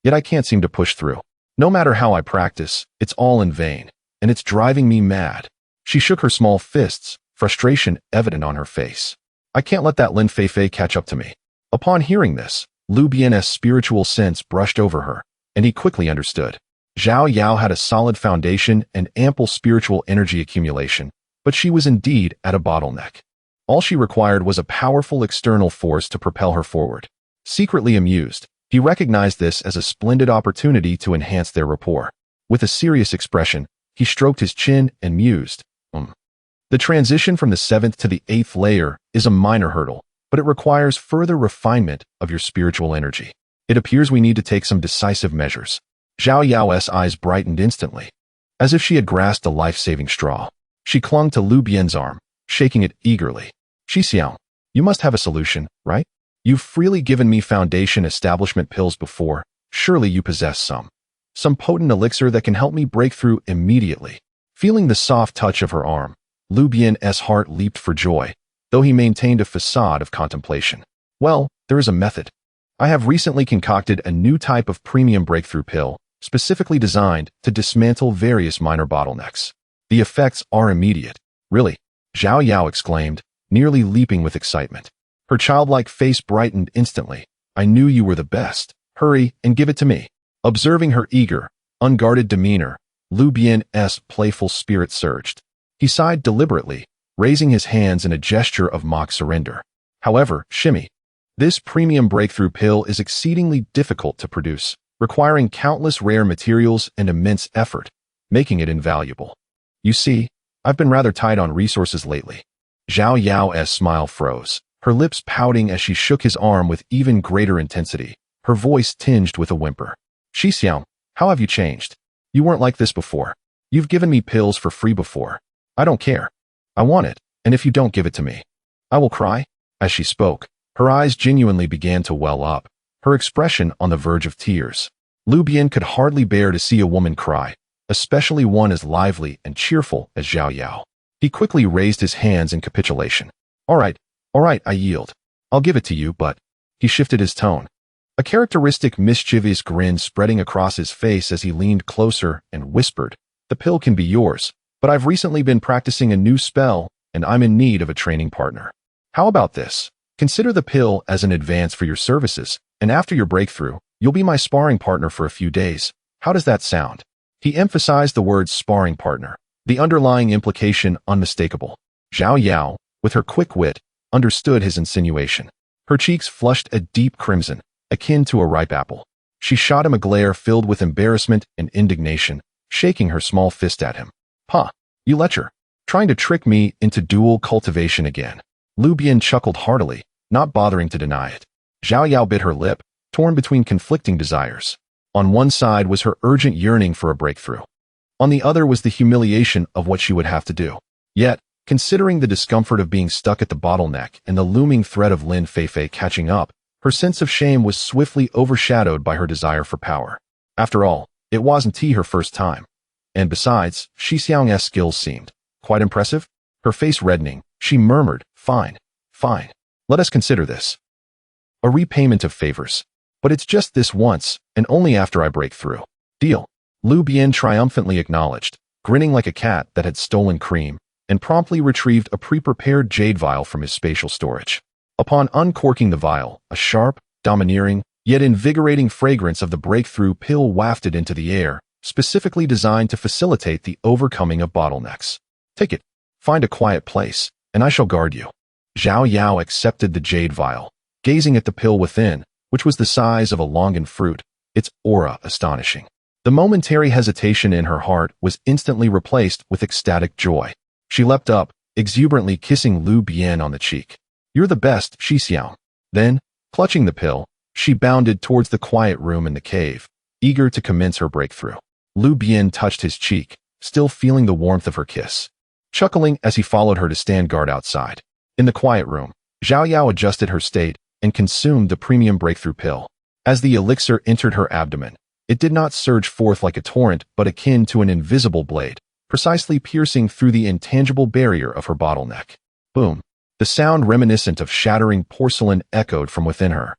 Yet I can't seem to push through. No matter how I practice, it's all in vain, and it's driving me mad. She shook her small fists, frustration evident on her face. I can't let that Lin Feifei catch up to me. Upon hearing this, Lu Bian's spiritual sense brushed over her, and he quickly understood. Zhao Yao had a solid foundation and ample spiritual energy accumulation, but she was indeed at a bottleneck. All she required was a powerful external force to propel her forward. Secretly amused, he recognized this as a splendid opportunity to enhance their rapport. With a serious expression, he stroked his chin and mused, The transition from the 7th to the 8th layer is a minor hurdle, but it requires further refinement of your spiritual energy. It appears we need to take some decisive measures. Zhao Yao's eyes brightened instantly. As if she had grasped a life-saving straw, she clung to Lu Bian's arm, shaking it eagerly. Shixiao, you must have a solution, right? You've freely given me foundation establishment pills before. Surely you possess some potent elixir that can help me break through immediately. Feeling the soft touch of her arm, Lu Bian's heart leaped for joy, though he maintained a facade of contemplation. Well, there is a method. I have recently concocted a new type of premium breakthrough pill, specifically designed to dismantle various minor bottlenecks. The effects are immediate. Really? Zhao Yao exclaimed, nearly leaping with excitement. Her childlike face brightened instantly. I knew you were the best. Hurry and give it to me. Observing her eager, unguarded demeanor, Lu Bian's playful spirit surged. He sighed deliberately, raising his hands in a gesture of mock surrender. However, Shimmy, this premium breakthrough pill is exceedingly difficult to produce, requiring countless rare materials and immense effort, making it invaluable. You see, I've been rather tight on resources lately. Zhao Yao's smile froze, her lips pouting as she shook his arm with even greater intensity, her voice tinged with a whimper. Shixiao, how have you changed? You weren't like this before. You've given me pills for free before. I don't care. I want it, and if you don't give it to me, I will cry. As she spoke, her eyes genuinely began to well up, her expression on the verge of tears. Lu Bian could hardly bear to see a woman cry, especially one as lively and cheerful as Zhao Yao. He quickly raised his hands in capitulation. All right, I yield. I'll give it to you, but... He shifted his tone, a characteristic mischievous grin spreading across his face as he leaned closer and whispered, The pill can be yours, but I've recently been practicing a new spell and I'm in need of a training partner. How about this? Consider the pill as an advance for your services, and after your breakthrough, you'll be my sparring partner for a few days. How does that sound? He emphasized the word sparring partner, the underlying implication unmistakable. Zhao Yao, with her quick wit, understood his insinuation. Her cheeks flushed a deep crimson, akin to a ripe apple. She shot him a glare filled with embarrassment and indignation, shaking her small fist at him. "Huh, you lecher. Trying to trick me into dual cultivation again." Lu Bian chuckled heartily, not bothering to deny it. Zhao Yao bit her lip, torn between conflicting desires. On one side was her urgent yearning for a breakthrough. On the other was the humiliation of what she would have to do. Yet, considering the discomfort of being stuck at the bottleneck and the looming threat of Lin Feifei catching up, her sense of shame was swiftly overshadowed by her desire for power. After all, it wasn't her first time. And besides, Shi Xiang's skills seemed quite impressive. Her face reddening, she murmured, "Fine, fine. Let us consider this a repayment of favors. But it's just this once, and only after I break through. Deal." Lu Bian triumphantly acknowledged, grinning like a cat that had stolen cream, and promptly retrieved a pre-prepared jade vial from his spatial storage. Upon uncorking the vial, a sharp, domineering, yet invigorating fragrance of the breakthrough pill wafted into the air, specifically designed to facilitate the overcoming of bottlenecks. "Take it. Find a quiet place, and I shall guard you." Zhao Yao accepted the jade vial, gazing at the pill within, which was the size of a longan fruit, its aura astonishing. The momentary hesitation in her heart was instantly replaced with ecstatic joy. She leapt up, exuberantly kissing Lu Bian on the cheek. "You're the best, Shi Xiang." Then, clutching the pill, she bounded towards the quiet room in the cave, eager to commence her breakthrough. Lu Bian touched his cheek, still feeling the warmth of her kiss, chuckling as he followed her to stand guard outside. In the quiet room, Zhao Yao adjusted her state and consumed the premium breakthrough pill. As the elixir entered her abdomen, it did not surge forth like a torrent but akin to an invisible blade, precisely piercing through the intangible barrier of her bottleneck. Boom! The sound reminiscent of shattering porcelain echoed from within her.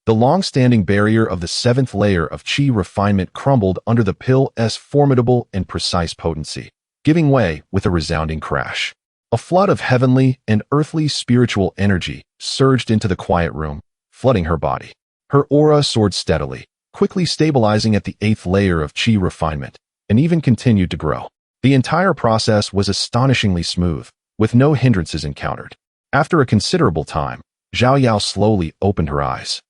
The long-standing barrier of the seventh layer of qi refinement crumbled under the pill's formidable and precise potency, giving way with a resounding crash. A flood of heavenly and earthly spiritual energy surged into the quiet room, flooding her body. Her aura soared steadily, quickly stabilizing at the eighth layer of qi refinement, and even continued to grow. The entire process was astonishingly smooth, with no hindrances encountered. After a considerable time, Zhao Yao slowly opened her eyes,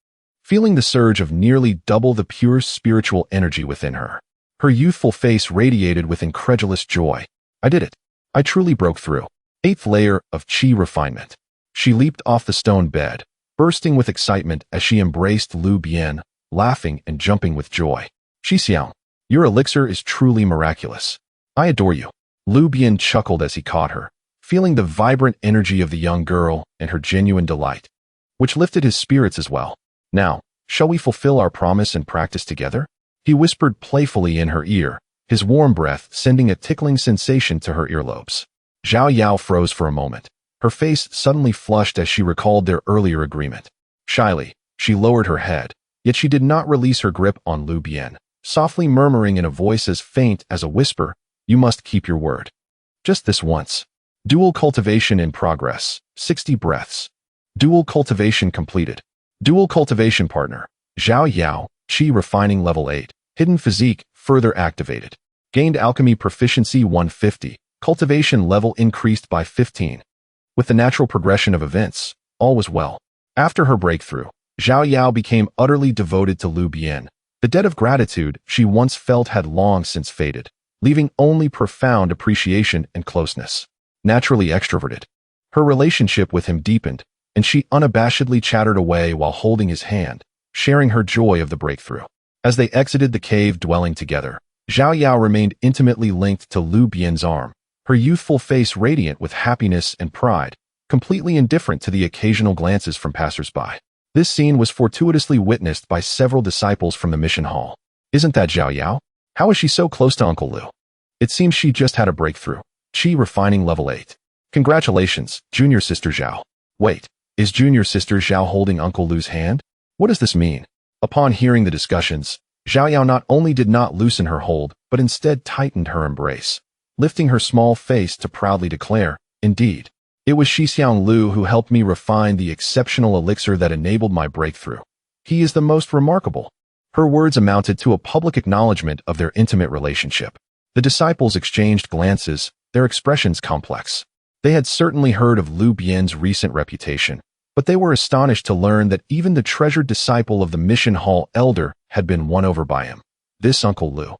feeling the surge of nearly double the pure spiritual energy within her. Her youthful face radiated with incredulous joy. "I did it. I truly broke through. Eighth layer of qi refinement." She leaped off the stone bed, bursting with excitement as she embraced Lu Bian, laughing and jumping with joy. "Shi Xiang, your elixir is truly miraculous. I adore you." Lu Bian chuckled as he caught her, feeling the vibrant energy of the young girl and her genuine delight, which lifted his spirits as well. "Now, shall we fulfill our promise and practice together?" He whispered playfully in her ear, his warm breath sending a tickling sensation to her earlobes. Zhao Yao froze for a moment. Her face suddenly flushed as she recalled their earlier agreement. Shyly, she lowered her head, yet she did not release her grip on Lu Bian, softly murmuring in a voice as faint as a whisper, "You must keep your word. Just this once." Dual cultivation in progress. 60 breaths. Dual cultivation completed. Dual cultivation partner. Zhao Yao, Qi refining level 8. Hidden physique further activated. Gained alchemy proficiency 150. Cultivation level increased by 15. With the natural progression of events, all was well. After her breakthrough, Zhao Yao became utterly devoted to Lu Bian. The debt of gratitude she once felt had long since faded, leaving only profound appreciation and closeness. Naturally extroverted, her relationship with him deepened, and she unabashedly chattered away while holding his hand, sharing her joy of the breakthrough. As they exited the cave dwelling together, Zhao Yao remained intimately linked to Lu Bian's arm, her youthful face radiant with happiness and pride, completely indifferent to the occasional glances from passers-by. This scene was fortuitously witnessed by several disciples from the mission hall. "Isn't that Zhao Yao? How is she so close to Uncle Lu? It seems she just had a breakthrough. Qi refining level 8. Congratulations, junior sister Zhao." "Wait, is junior sister Zhao holding Uncle Lu's hand? What does this mean?" Upon hearing the discussions, Zhao Yao not only did not loosen her hold, but instead tightened her embrace, lifting her small face to proudly declare, "Indeed, It was Xixiang Lu who helped me refine the exceptional elixir that enabled my breakthrough. He is the most remarkable." Her words amounted to a public acknowledgement of their intimate relationship. The disciples exchanged glances, their expressions complex. They had certainly heard of Lu Bian's recent reputation, but they were astonished to learn that even the treasured disciple of the mission hall elder had been won over by him. This Uncle Lu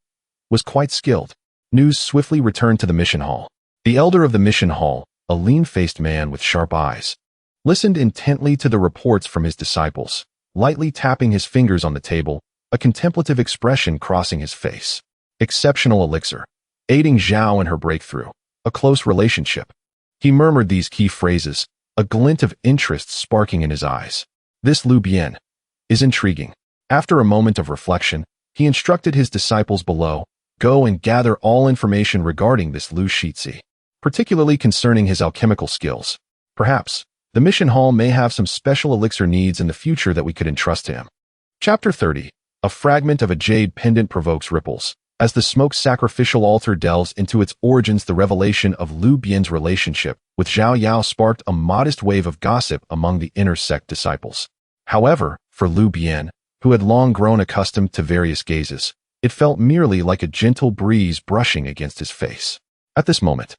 was quite skilled. News swiftly returned to the mission hall. The elder of the mission hall, a lean-faced man with sharp eyes, listened intently to the reports from his disciples, lightly tapping his fingers on the table, a contemplative expression crossing his face. Exceptional elixir, aiding Zhao in her breakthrough, a close relationship. He murmured these key phrases, a glint of interest sparking in his eyes. This Lu Bian is intriguing. After a moment of reflection, he instructed his disciples below, "Go and gather all information regarding this Lu Shizhi, particularly concerning his alchemical skills. Perhaps the mission hall may have some special elixir needs in the future that we could entrust to him." Chapter 30. A fragment of a jade pendant provokes ripples. As the smoke sacrificial altar delves into its origins, the revelation of Lu Bian's relationship with Zhao Yao sparked a modest wave of gossip among the inner sect disciples. However, for Lu Bian, who had long grown accustomed to various gazes, it felt merely like a gentle breeze brushing against his face. At this moment,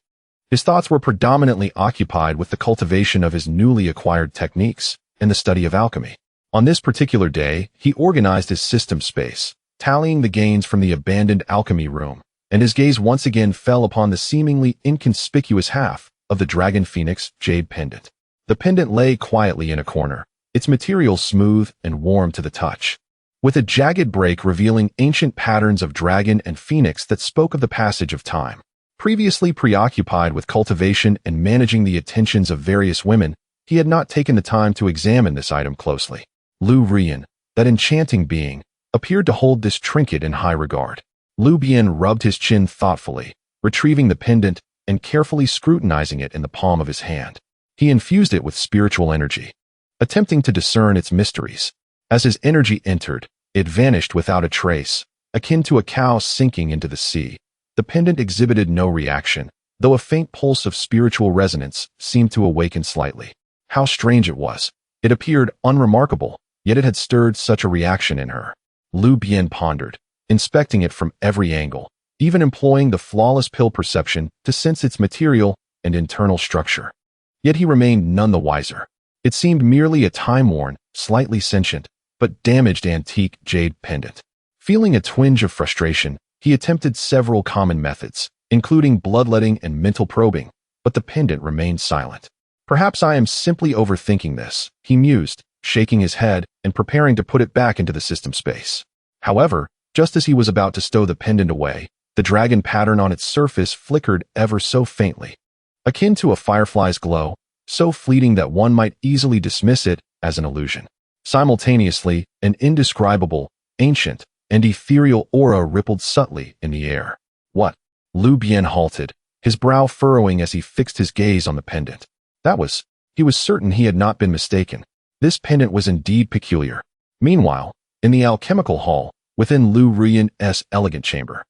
his thoughts were predominantly occupied with the cultivation of his newly acquired techniques and the study of alchemy. On this particular day, he organized his system space, tallying the gains from the abandoned alchemy room, and his gaze once again fell upon the seemingly inconspicuous half of the Dragon Phoenix jade pendant. The pendant lay quietly in a corner, its material smooth and warm to the touch, with a jagged break revealing ancient patterns of dragon and phoenix that spoke of the passage of time. Previously preoccupied with cultivation and managing the attentions of various women, he had not taken the time to examine this item closely. Lu Bian, that enchanting being, appeared to hold this trinket in high regard. Lu Bian rubbed his chin thoughtfully, retrieving the pendant and carefully scrutinizing it in the palm of his hand. He infused it with spiritual energy, attempting to discern its mysteries. As his energy entered, it vanished without a trace, akin to a cow sinking into the sea. The pendant exhibited no reaction, though a faint pulse of spiritual resonance seemed to awaken slightly. How strange it was. It appeared unremarkable, yet it had stirred such a reaction in her. Lu Bian pondered, inspecting it from every angle, even employing the flawless pill perception to sense its material and internal structure. Yet he remained none the wiser. It seemed merely a time-worn, slightly sentient, but damaged antique jade pendant. Feeling a twinge of frustration, he attempted several common methods, including bloodletting and mental probing, but the pendant remained silent. "Perhaps I am simply overthinking this," he mused, shaking his head and preparing to put it back into the system space. However, just as he was about to stow the pendant away, the dragon pattern on its surface flickered ever so faintly, akin to a firefly's glow, so fleeting that one might easily dismiss it as an illusion. Simultaneously, an indescribable, ancient, and ethereal aura rippled subtly in the air. What? Lu Bian halted, his brow furrowing as he fixed his gaze on the pendant. He was certain he had not been mistaken. This pendant was indeed peculiar. Meanwhile, in the alchemical hall, within Lu Bian's elegant chamber,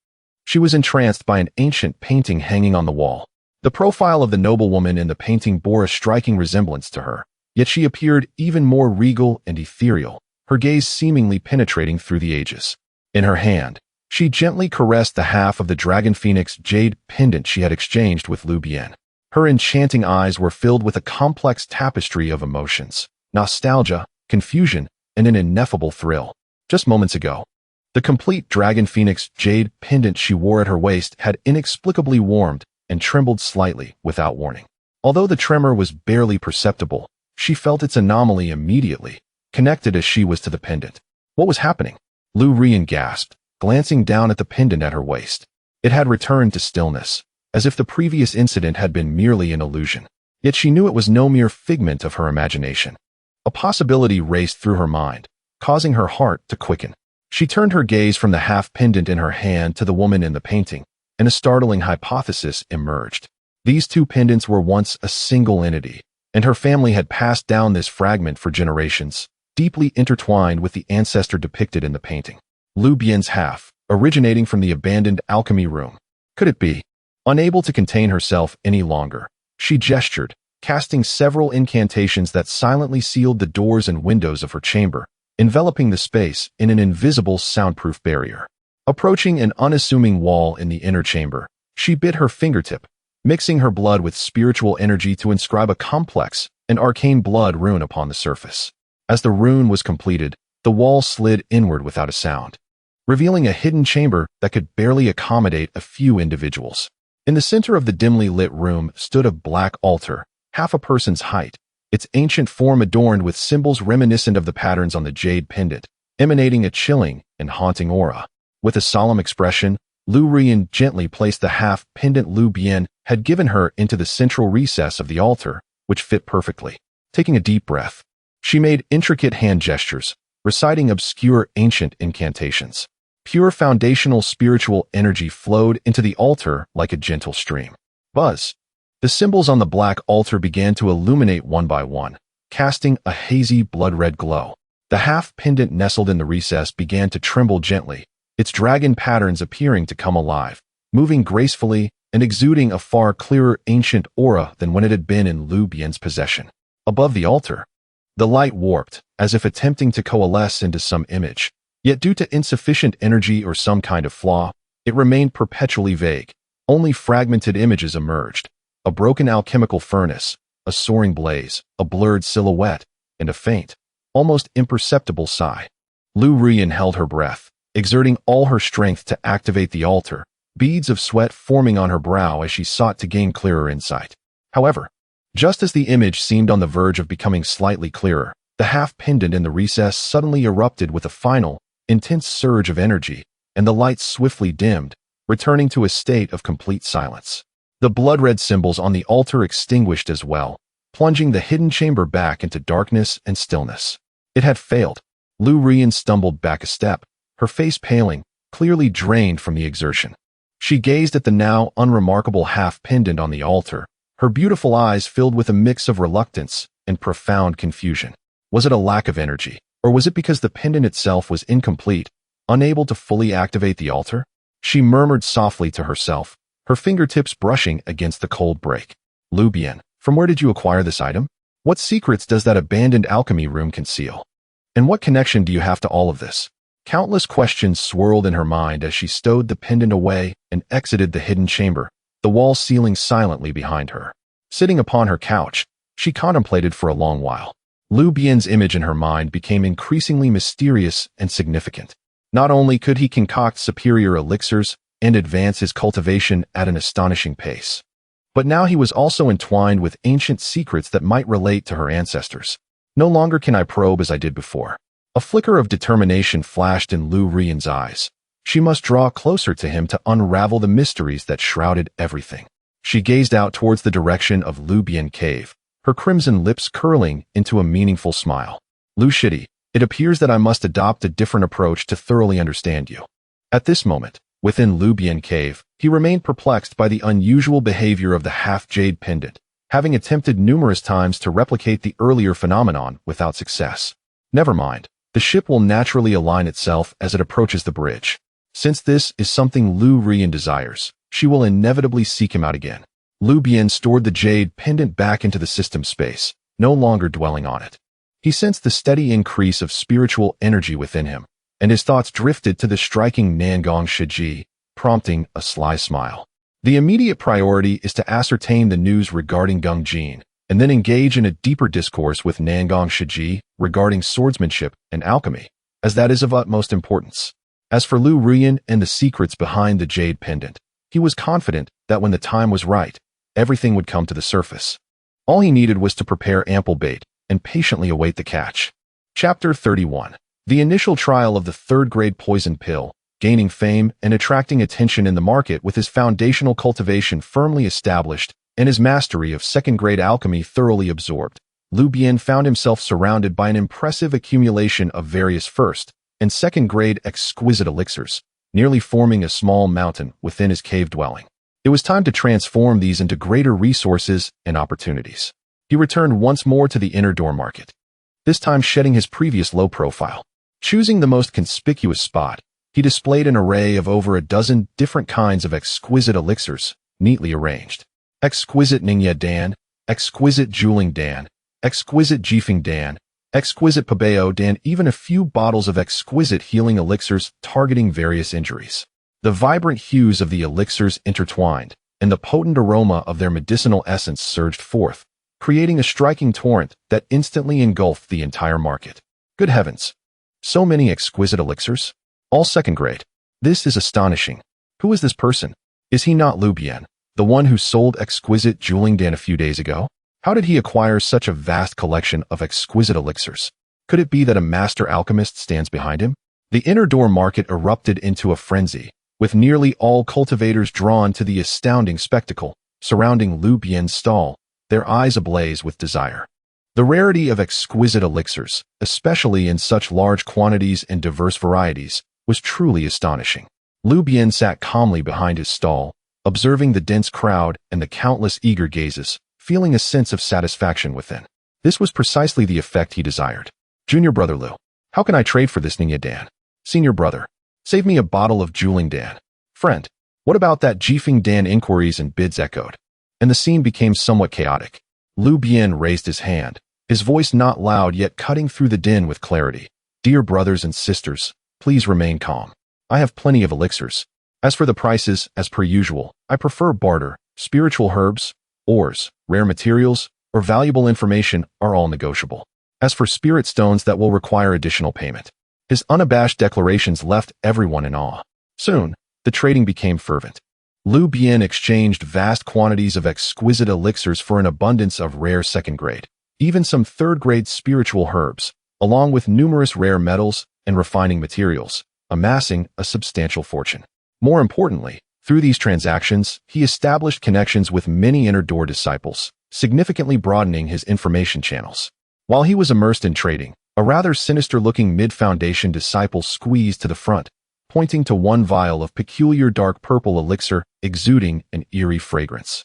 she was entranced by an ancient painting hanging on the wall. The profile of the noblewoman in the painting bore a striking resemblance to her, yet she appeared even more regal and ethereal, her gaze seemingly penetrating through the ages. In her hand, she gently caressed the half of the Dragon Phoenix jade pendant she had exchanged with Lu Bian. Her enchanting eyes were filled with a complex tapestry of emotions, nostalgia, confusion, and an ineffable thrill. Just moments ago, the complete Dragon Phoenix jade pendant she wore at her waist had inexplicably warmed and trembled slightly without warning. Although the tremor was barely perceptible, she felt its anomaly immediately, connected as she was to the pendant. What was happening? Lu Bian gasped, glancing down at the pendant at her waist. It had returned to stillness, as if the previous incident had been merely an illusion. Yet she knew it was no mere figment of her imagination. A possibility raced through her mind, causing her heart to quicken. She turned her gaze from the half pendant in her hand to the woman in the painting, and a startling hypothesis emerged. These two pendants were once a single entity, and her family had passed down this fragment for generations, deeply intertwined with the ancestor depicted in the painting. Lu Bian's half, originating from the abandoned alchemy room. Could it be? Unable to contain herself any longer, she gestured, casting several incantations that silently sealed the doors and windows of her chamber, enveloping the space in an invisible soundproof barrier. Approaching an unassuming wall in the inner chamber, she bit her fingertip, mixing her blood with spiritual energy to inscribe a complex and arcane blood rune upon the surface. As the rune was completed, the wall slid inward without a sound, revealing a hidden chamber that could barely accommodate a few individuals. In the center of the dimly lit room stood a black altar, half a person's height, its ancient form adorned with symbols reminiscent of the patterns on the jade pendant, emanating a chilling and haunting aura. With a solemn expression, Lu Bian gently placed the half-pendant Lu Bian had given her into the central recess of the altar, which fit perfectly. Taking a deep breath, she made intricate hand gestures, reciting obscure ancient incantations. Pure foundational spiritual energy flowed into the altar like a gentle stream. Buzz! The symbols on the black altar began to illuminate one by one, casting a hazy blood-red glow. The half-pendant nestled in the recess began to tremble gently, its dragon patterns appearing to come alive, moving gracefully and exuding a far clearer ancient aura than when it had been in Lu Bian's possession. Above the altar, the light warped, as if attempting to coalesce into some image. Yet due to insufficient energy or some kind of flaw, it remained perpetually vague. Only fragmented images emerged. A broken alchemical furnace, a soaring blaze, a blurred silhouette, and a faint, almost imperceptible sigh. Lu Bian held her breath, exerting all her strength to activate the altar, beads of sweat forming on her brow as she sought to gain clearer insight. However, just as the image seemed on the verge of becoming slightly clearer, the half-pendant in the recess suddenly erupted with a final, intense surge of energy, and the light swiftly dimmed, returning to a state of complete silence. The blood-red symbols on the altar extinguished as well, plunging the hidden chamber back into darkness and stillness. It had failed. Lu Bian stumbled back a step, her face paling, clearly drained from the exertion. She gazed at the now unremarkable half-pendant on the altar, her beautiful eyes filled with a mix of reluctance and profound confusion. Was it a lack of energy, or was it because the pendant itself was incomplete, unable to fully activate the altar? She murmured softly to herself, her fingertips brushing against the cold break. Lu Bian, from where did you acquire this item? What secrets does that abandoned alchemy room conceal? And what connection do you have to all of this? Countless questions swirled in her mind as she stowed the pendant away and exited the hidden chamber, the wall sealing silently behind her. Sitting upon her couch, she contemplated for a long while. Lu Bian's image in her mind became increasingly mysterious and significant. Not only could he concoct superior elixirs and advance his cultivation at an astonishing pace, but now he was also entwined with ancient secrets that might relate to her ancestors. No longer can I probe as I did before. A flicker of determination flashed in Lu Bian's eyes. She must draw closer to him to unravel the mysteries that shrouded everything. She gazed out towards the direction of Lu Bian Cave, her crimson lips curling into a meaningful smile. Lu Shidi, it appears that I must adopt a different approach to thoroughly understand you. At this moment, within Lu Bian Cave, he remained perplexed by the unusual behavior of the half-jade pendant, having attempted numerous times to replicate the earlier phenomenon without success. Never mind, the ship will naturally align itself as it approaches the bridge. Since this is something Lu Bian desires, she will inevitably seek him out again. Lu Bian stored the jade pendant back into the system space, no longer dwelling on it. He sensed the steady increase of spiritual energy within him, and his thoughts drifted to the striking Nangong Shiji, prompting a sly smile. The immediate priority is to ascertain the news regarding Gung Jin, and then engage in a deeper discourse with Nangong Shiji regarding swordsmanship and alchemy, as that is of utmost importance. As for Lu Bian and the secrets behind the jade pendant, he was confident that when the time was right, everything would come to the surface. All he needed was to prepare ample bait and patiently await the catch. Chapter 31. The initial trial of the third-grade poison pill, gaining fame and attracting attention in the market with his foundational cultivation firmly established and his mastery of second-grade alchemy thoroughly absorbed, Lu Bian found himself surrounded by an impressive accumulation of various first- and second-grade exquisite elixirs, nearly forming a small mountain within his cave dwelling. It was time to transform these into greater resources and opportunities. He returned once more to the inner door market, this time shedding his previous low profile. Choosing the most conspicuous spot, he displayed an array of over a dozen different kinds of exquisite elixirs, neatly arranged. Exquisite Ningya Dan, exquisite Juling Dan, exquisite Jifeng Dan, exquisite Pabeo Dan, even a few bottles of exquisite healing elixirs targeting various injuries. The vibrant hues of the elixirs intertwined, and the potent aroma of their medicinal essence surged forth, creating a striking torrent that instantly engulfed the entire market. Good heavens! So many exquisite elixirs? All second grade. This is astonishing. Who is this person? Is he not Lu Bian, the one who sold exquisite Juling Dan a few days ago? How did he acquire such a vast collection of exquisite elixirs? Could it be that a master alchemist stands behind him? The inner door market erupted into a frenzy, with nearly all cultivators drawn to the astounding spectacle surrounding Lu Bian's stall, their eyes ablaze with desire. The rarity of exquisite elixirs, especially in such large quantities and diverse varieties, was truly astonishing. Lu Bian sat calmly behind his stall, observing the dense crowd and the countless eager gazes, feeling a sense of satisfaction within. This was precisely the effect he desired. Junior brother Lu, how can I trade for this Ningya Dan? Senior brother, save me a bottle of Juling Dan. Friend, what about that Jifeng Dan? Inquiries and bids echoed, and the scene became somewhat chaotic. Lu Bian raised his hand, his voice not loud yet cutting through the din with clarity. Dear brothers and sisters, please remain calm. I have plenty of elixirs. As for the prices, as per usual, I prefer barter. Spiritual herbs, ores, rare materials, or valuable information are all negotiable. As for spirit stones, that will require additional payment. His unabashed declarations left everyone in awe. Soon, the trading became fervent. Lu Bian exchanged vast quantities of exquisite elixirs for an abundance of rare second-grade, even some third-grade spiritual herbs, along with numerous rare metals and refining materials, amassing a substantial fortune. More importantly, through these transactions, he established connections with many inner door disciples, significantly broadening his information channels. While he was immersed in trading, a rather sinister-looking mid-foundation disciple squeezed to the front, pointing to one vial of peculiar dark purple elixir exuding an eerie fragrance,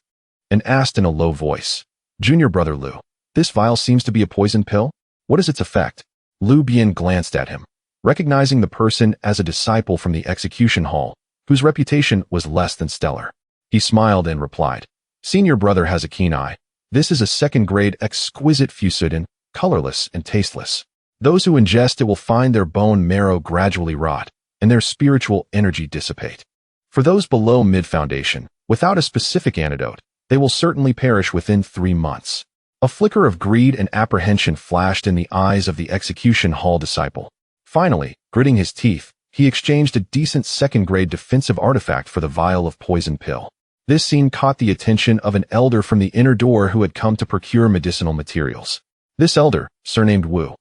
and asked in a low voice, Junior brother Lu, this vial seems to be a poison pill? What is its effect? Lu Bian glanced at him, recognizing the person as a disciple from the execution hall, whose reputation was less than stellar. He smiled and replied, Senior brother has a keen eye. This is a second-grade exquisite fusidin, colorless and tasteless. Those who ingest it will find their bone marrow gradually rot, and their spiritual energy dissipate. For those below mid-foundation, without a specific antidote, they will certainly perish within 3 months. A flicker of greed and apprehension flashed in the eyes of the execution hall disciple. Finally, gritting his teeth, he exchanged a decent second-grade defensive artifact for the vial of poison pill. This scene caught the attention of an elder from the inner door who had come to procure medicinal materials. This elder, surnamed Wu,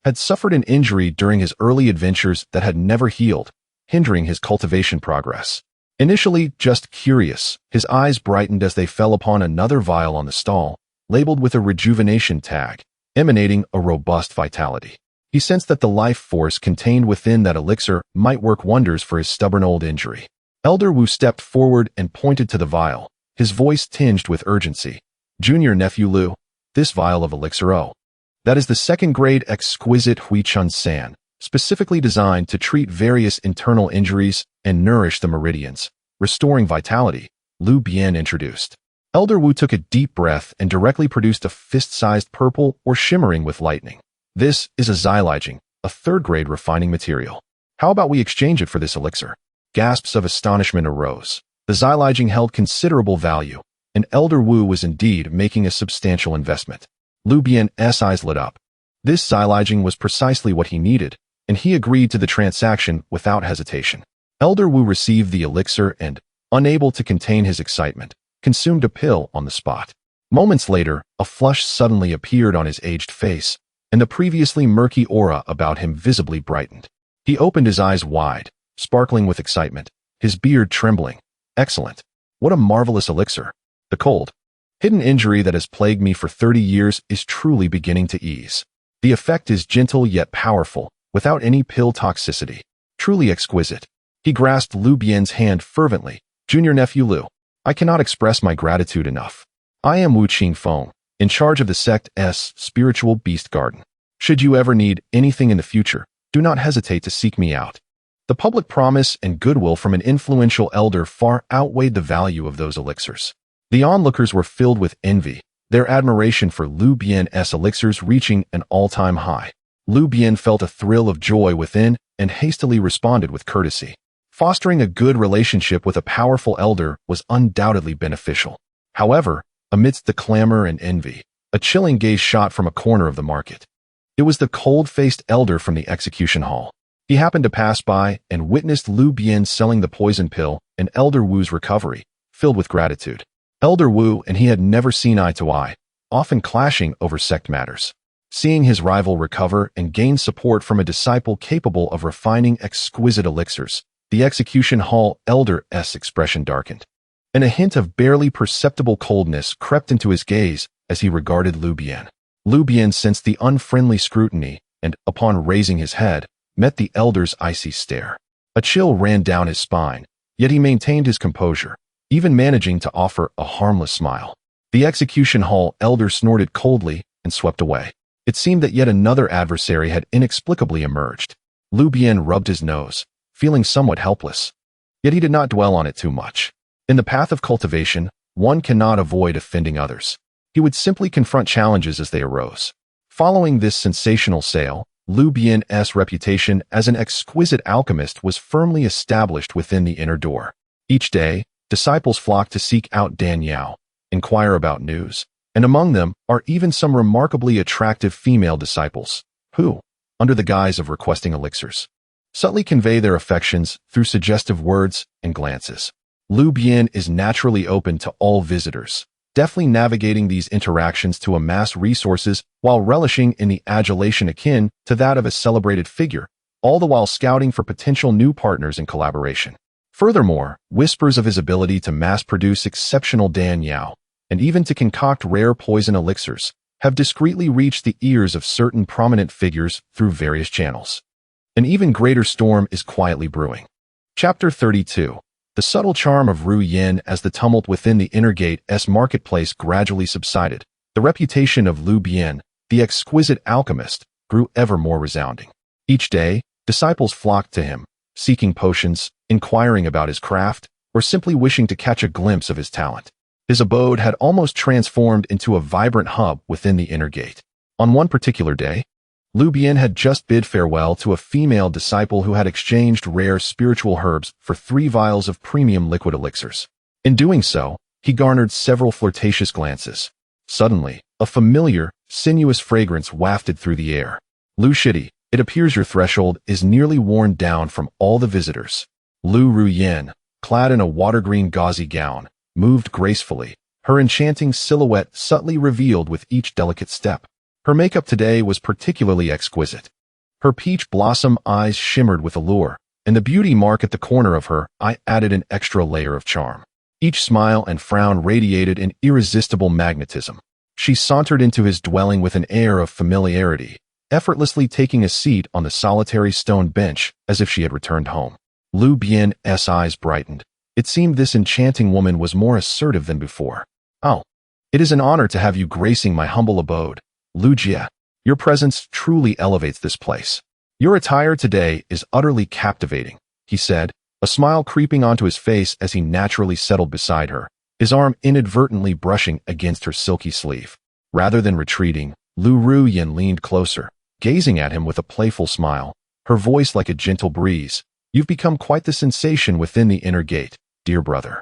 had suffered an injury during his early adventures that had never healed, hindering his cultivation progress. Initially just curious, his eyes brightened as they fell upon another vial on the stall, labeled with a rejuvenation tag, emanating a robust vitality. He sensed that the life force contained within that elixir might work wonders for his stubborn old injury. Elder Wu stepped forward and pointed to the vial, his voice tinged with urgency. Junior nephew Lu, this vial of elixir O. That is the second-grade exquisite Huichun San, specifically designed to treat various internal injuries and nourish the meridians, restoring vitality, Lu Bian introduced. Elder Wu took a deep breath and directly produced a fist-sized purple or shimmering with lightning. This is a xyliging, a third-grade refining material. How about we exchange it for this elixir? Gasps of astonishment arose. The xyliging held considerable value, and Elder Wu was indeed making a substantial investment. Lu Bian's eyes lit up. This xyliging was precisely what he needed, and he agreed to the transaction without hesitation. Elder Wu received the elixir and, unable to contain his excitement, consumed a pill on the spot. Moments later, a flush suddenly appeared on his aged face, and the previously murky aura about him visibly brightened. He opened his eyes wide, sparkling with excitement, his beard trembling. Excellent. What a marvelous elixir. The cold, hidden injury that has plagued me for 30 years is truly beginning to ease. The effect is gentle yet powerful, without any pill toxicity. Truly exquisite. He grasped Lu Bian's hand fervently. Junior nephew Lu, I cannot express my gratitude enough. I am Wu Qingfeng, in charge of the sect's spiritual beast garden. Should you ever need anything in the future, do not hesitate to seek me out. The public promise and goodwill from an influential elder far outweighed the value of those elixirs. The onlookers were filled with envy, their admiration for Lu Bian's elixirs reaching an all-time high. Lu Bian felt a thrill of joy within and hastily responded with courtesy. Fostering a good relationship with a powerful elder was undoubtedly beneficial. However, amidst the clamor and envy, a chilling gaze shot from a corner of the market. It was the cold-faced elder from the execution hall. He happened to pass by and witnessed Lu Bian selling the poison pill and Elder Wu's recovery, filled with gratitude. Elder Wu and he had never seen eye to eye, often clashing over sect matters. Seeing his rival recover and gain support from a disciple capable of refining exquisite elixirs, the execution hall elder's expression darkened, and a hint of barely perceptible coldness crept into his gaze as he regarded Lu Bian. Lu Bian sensed the unfriendly scrutiny and, upon raising his head, met the elder's icy stare. A chill ran down his spine, yet he maintained his composure, even managing to offer a harmless smile. The execution hall elder snorted coldly and swept away. It seemed that yet another adversary had inexplicably emerged. Lu Bian rubbed his nose, feeling somewhat helpless. Yet he did not dwell on it too much. In the path of cultivation, one cannot avoid offending others. He would simply confront challenges as they arose. Following this sensational sale, Lu Bian's reputation as an exquisite alchemist was firmly established within the inner door. Each day, disciples flocked to seek out Dan Yao, inquire about news, and among them are even some remarkably attractive female disciples, who, under the guise of requesting elixirs, subtly convey their affections through suggestive words and glances. Lu Bian is naturally open to all visitors, deftly navigating these interactions to amass resources while relishing in the adulation akin to that of a celebrated figure, all the while scouting for potential new partners in collaboration. Furthermore, whispers of his ability to mass-produce exceptional Dan Yao, and even to concoct rare poison elixirs, have discreetly reached the ears of certain prominent figures through various channels. An even greater storm is quietly brewing. Chapter 32. The subtle charm of Ru Yin. As the tumult within the inner gate's marketplace gradually subsided, the reputation of Lu Bian, the exquisite alchemist, grew ever more resounding. Each day, disciples flocked to him, seeking potions, inquiring about his craft, or simply wishing to catch a glimpse of his talent. His abode had almost transformed into a vibrant hub within the inner gate. On one particular day, Lu Bian had just bid farewell to a female disciple who had exchanged rare spiritual herbs for 3 vials of premium liquid elixirs. In doing so, he garnered several flirtatious glances. Suddenly, a familiar, sinuous fragrance wafted through the air. Lu Shidi, it appears your threshold is nearly worn down from all the visitors. Lu Ru Yin, clad in a water-green gauzy gown, moved gracefully, her enchanting silhouette subtly revealed with each delicate step. Her makeup today was particularly exquisite. Her peach blossom eyes shimmered with allure, and the beauty mark at the corner of her eye added an extra layer of charm. Each smile and frown radiated an irresistible magnetism. She sauntered into his dwelling with an air of familiarity, effortlessly taking a seat on the solitary stone bench as if she had returned home. Lu Bian's eyes brightened. It seemed this enchanting woman was more assertive than before. Oh, it is an honor to have you gracing my humble abode. Lu Jie, your presence truly elevates this place. Your attire today is utterly captivating, he said, a smile creeping onto his face as he naturally settled beside her, his arm inadvertently brushing against her silky sleeve. Rather than retreating, Lu Ru Yin leaned closer, gazing at him with a playful smile, her voice like a gentle breeze. You've become quite the sensation within the inner gate, dear brother.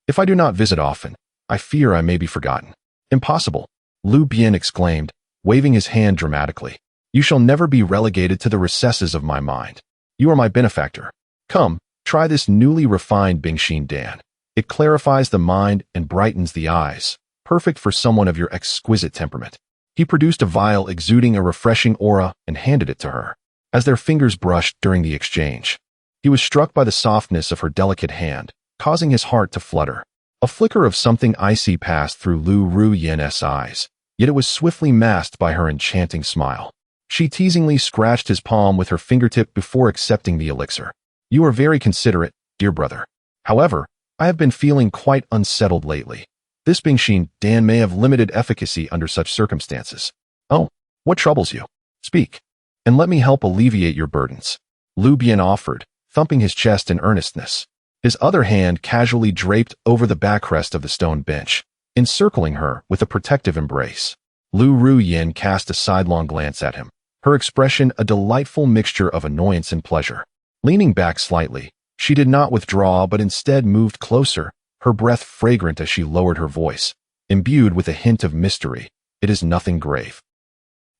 If I do not visit often, I fear I may be forgotten. Impossible, Lu Bian exclaimed, waving his hand dramatically. You shall never be relegated to the recesses of my mind. You are my benefactor. Come, try this newly refined Bingxin Dan. It clarifies the mind and brightens the eyes, perfect for someone of your exquisite temperament. He produced a vial exuding a refreshing aura and handed it to her. As their fingers brushed during the exchange, he was struck by the softness of her delicate hand, causing his heart to flutter. A flicker of something icy passed through Lu Ru Yin's eyes, yet it was swiftly masked by her enchanting smile. She teasingly scratched his palm with her fingertip before accepting the elixir. You are very considerate, dear brother. However, I have been feeling quite unsettled lately. This Bingxin Dan may have limited efficacy under such circumstances. Oh, what troubles you? Speak, and let me help alleviate your burdens. Lu Bian offered, thumping his chest in earnestness. His other hand casually draped over the backrest of the stone bench. encircling her with a protective embrace. Lu Bian cast a sidelong glance at him, her expression a delightful mixture of annoyance and pleasure. Leaning back slightly, she did not withdraw but instead moved closer, her breath fragrant as she lowered her voice, imbued with a hint of mystery. It is nothing grave.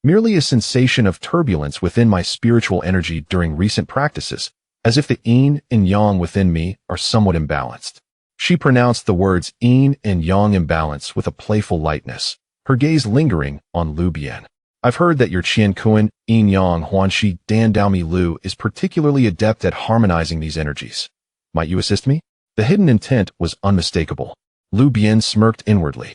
Merely a sensation of turbulence within my spiritual energy during recent practices, as if the yin and yang within me are somewhat imbalanced. She pronounced the words yin and yang imbalance with a playful lightness, her gaze lingering on Lu Bian. I've heard that your Qian Kuan, Yin Yang Huanxi Dan Daomi Lu is particularly adept at harmonizing these energies. Might you assist me? The hidden intent was unmistakable. Lu Bian smirked inwardly.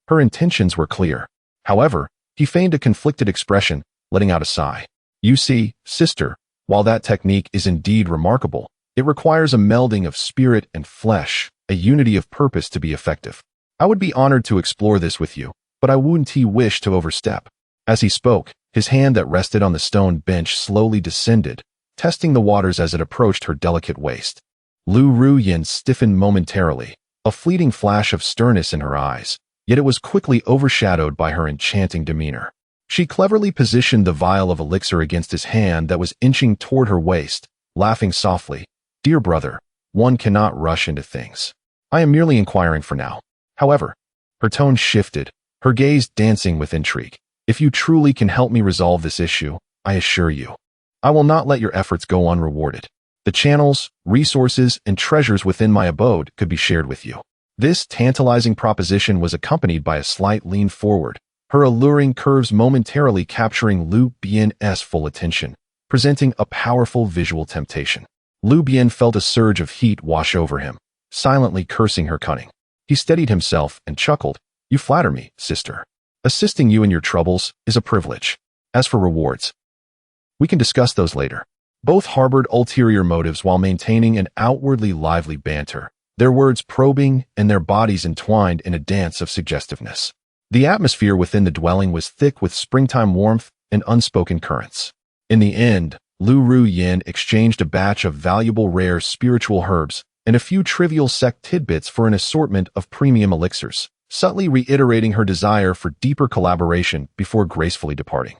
Her intentions were clear. However, he feigned a conflicted expression, letting out a sigh. You see, sister, while that technique is indeed remarkable, it requires a melding of spirit and flesh, a unity of purpose to be effective. I would be honored to explore this with you, but I wouldn't wish to overstep. As he spoke, his hand that rested on the stone bench slowly descended, testing the waters as it approached her delicate waist. Lu Bian stiffened momentarily, a fleeting flash of sternness in her eyes, yet it was quickly overshadowed by her enchanting demeanor. She cleverly positioned the vial of elixir against his hand that was inching toward her waist, laughing softly. Dear brother, one cannot rush into things. I am merely inquiring for now. However, her tone shifted, her gaze dancing with intrigue. If you truly can help me resolve this issue, I assure you, I will not let your efforts go unrewarded. The channels, resources, and treasures within my abode could be shared with you. This tantalizing proposition was accompanied by a slight lean forward, her alluring curves momentarily capturing Lu Bian's full attention, presenting a powerful visual temptation. Lu Bian felt a surge of heat wash over him, silently cursing her cunning. He steadied himself and chuckled. You flatter me, sister. Assisting you in your troubles is a privilege. As for rewards, we can discuss those later. Both harbored ulterior motives while maintaining an outwardly lively banter, their words probing and their bodies entwined in a dance of suggestiveness. The atmosphere within the dwelling was thick with springtime warmth and unspoken currents. In the end, Lu Bian exchanged a batch of valuable rare spiritual herbs and a few trivial sect tidbits for an assortment of premium elixirs, subtly reiterating her desire for deeper collaboration before gracefully departing.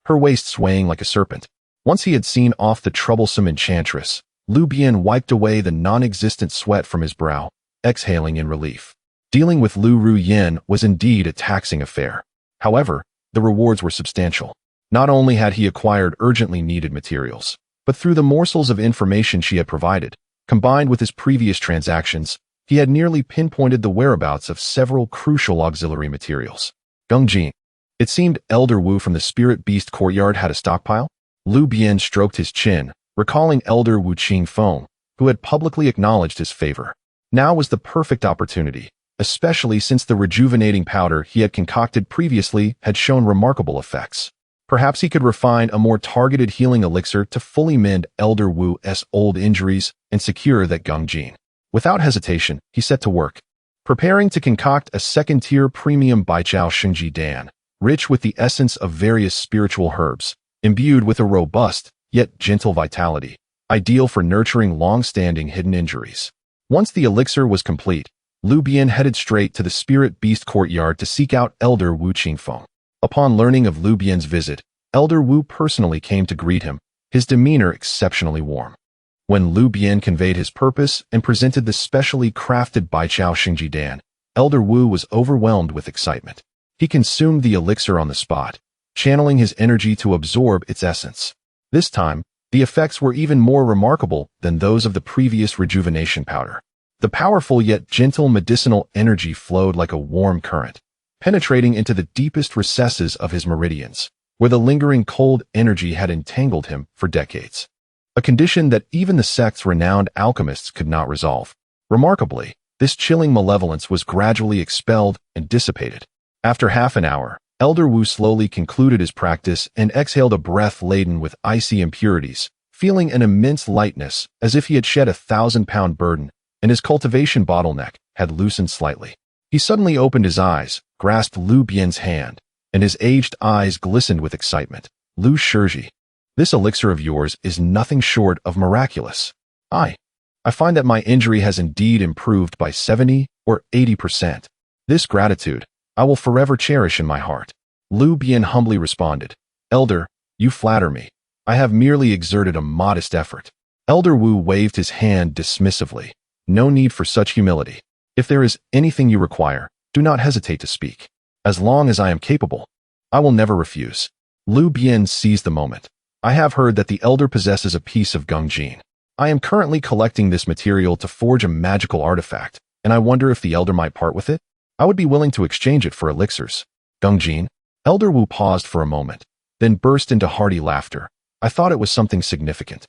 Her waist swaying like a serpent. Once he had seen off the troublesome enchantress, Lu Bian wiped away the non-existent sweat from his brow, exhaling in relief. Dealing with Lu Bian was indeed a taxing affair. However, the rewards were substantial. Not only had he acquired urgently needed materials, but through the morsels of information she had provided, combined with his previous transactions, he had nearly pinpointed the whereabouts of several crucial auxiliary materials. Gungjin. It seemed Elder Wu from the Spirit Beast Courtyard had a stockpile. Lu Bian stroked his chin, recalling Elder Wu Qingfeng, who had publicly acknowledged his favor. Now was the perfect opportunity, especially since the rejuvenating powder he had concocted previously had shown remarkable effects. Perhaps he could refine a more targeted healing elixir to fully mend Elder Wu's old injuries and secure that Gungjin. Without hesitation, he set to work, preparing to concoct a second-tier premium Baijiao Shengji Dan, rich with the essence of various spiritual herbs, imbued with a robust, yet gentle vitality, ideal for nurturing long-standing hidden injuries. Once the elixir was complete, Lu Bian headed straight to the Spirit Beast Courtyard to seek out Elder Wu Qingfeng. Upon learning of Lu Bian's visit, Elder Wu personally came to greet him, his demeanor exceptionally warm. When Lu Bian conveyed his purpose and presented the specially crafted Baijiao Shengji Dan, Elder Wu was overwhelmed with excitement. He consumed the elixir on the spot, channeling his energy to absorb its essence. This time, the effects were even more remarkable than those of the previous rejuvenation powder. The powerful yet gentle medicinal energy flowed like a warm current, penetrating into the deepest recesses of his meridians, where the lingering cold energy had entangled him for decades. A condition that even the sect's renowned alchemists could not resolve. Remarkably, this chilling malevolence was gradually expelled and dissipated. After half an hour, Elder Wu slowly concluded his practice and exhaled a breath laden with icy impurities, feeling an immense lightness as if he had shed a 1,000-pound burden, and his cultivation bottleneck had loosened slightly. He suddenly opened his eyes, grasped Lu Bian's hand, and his aged eyes glistened with excitement. Lu Shizhi, this elixir of yours is nothing short of miraculous. I find that my injury has indeed improved by 70 or 80%. This gratitude, I will forever cherish in my heart. Lu Bian humbly responded, Elder, you flatter me. I have merely exerted a modest effort. Elder Wu waved his hand dismissively. No need for such humility. If there is anything you require, do not hesitate to speak. As long as I am capable, I will never refuse. Lu Bian seized the moment. I have heard that the elder possesses a piece of Gungjin. I am currently collecting this material to forge a magical artifact, and I wonder if the elder might part with it? I would be willing to exchange it for elixirs. Gungjin? Elder Wu paused for a moment, then burst into hearty laughter. I thought it was something significant.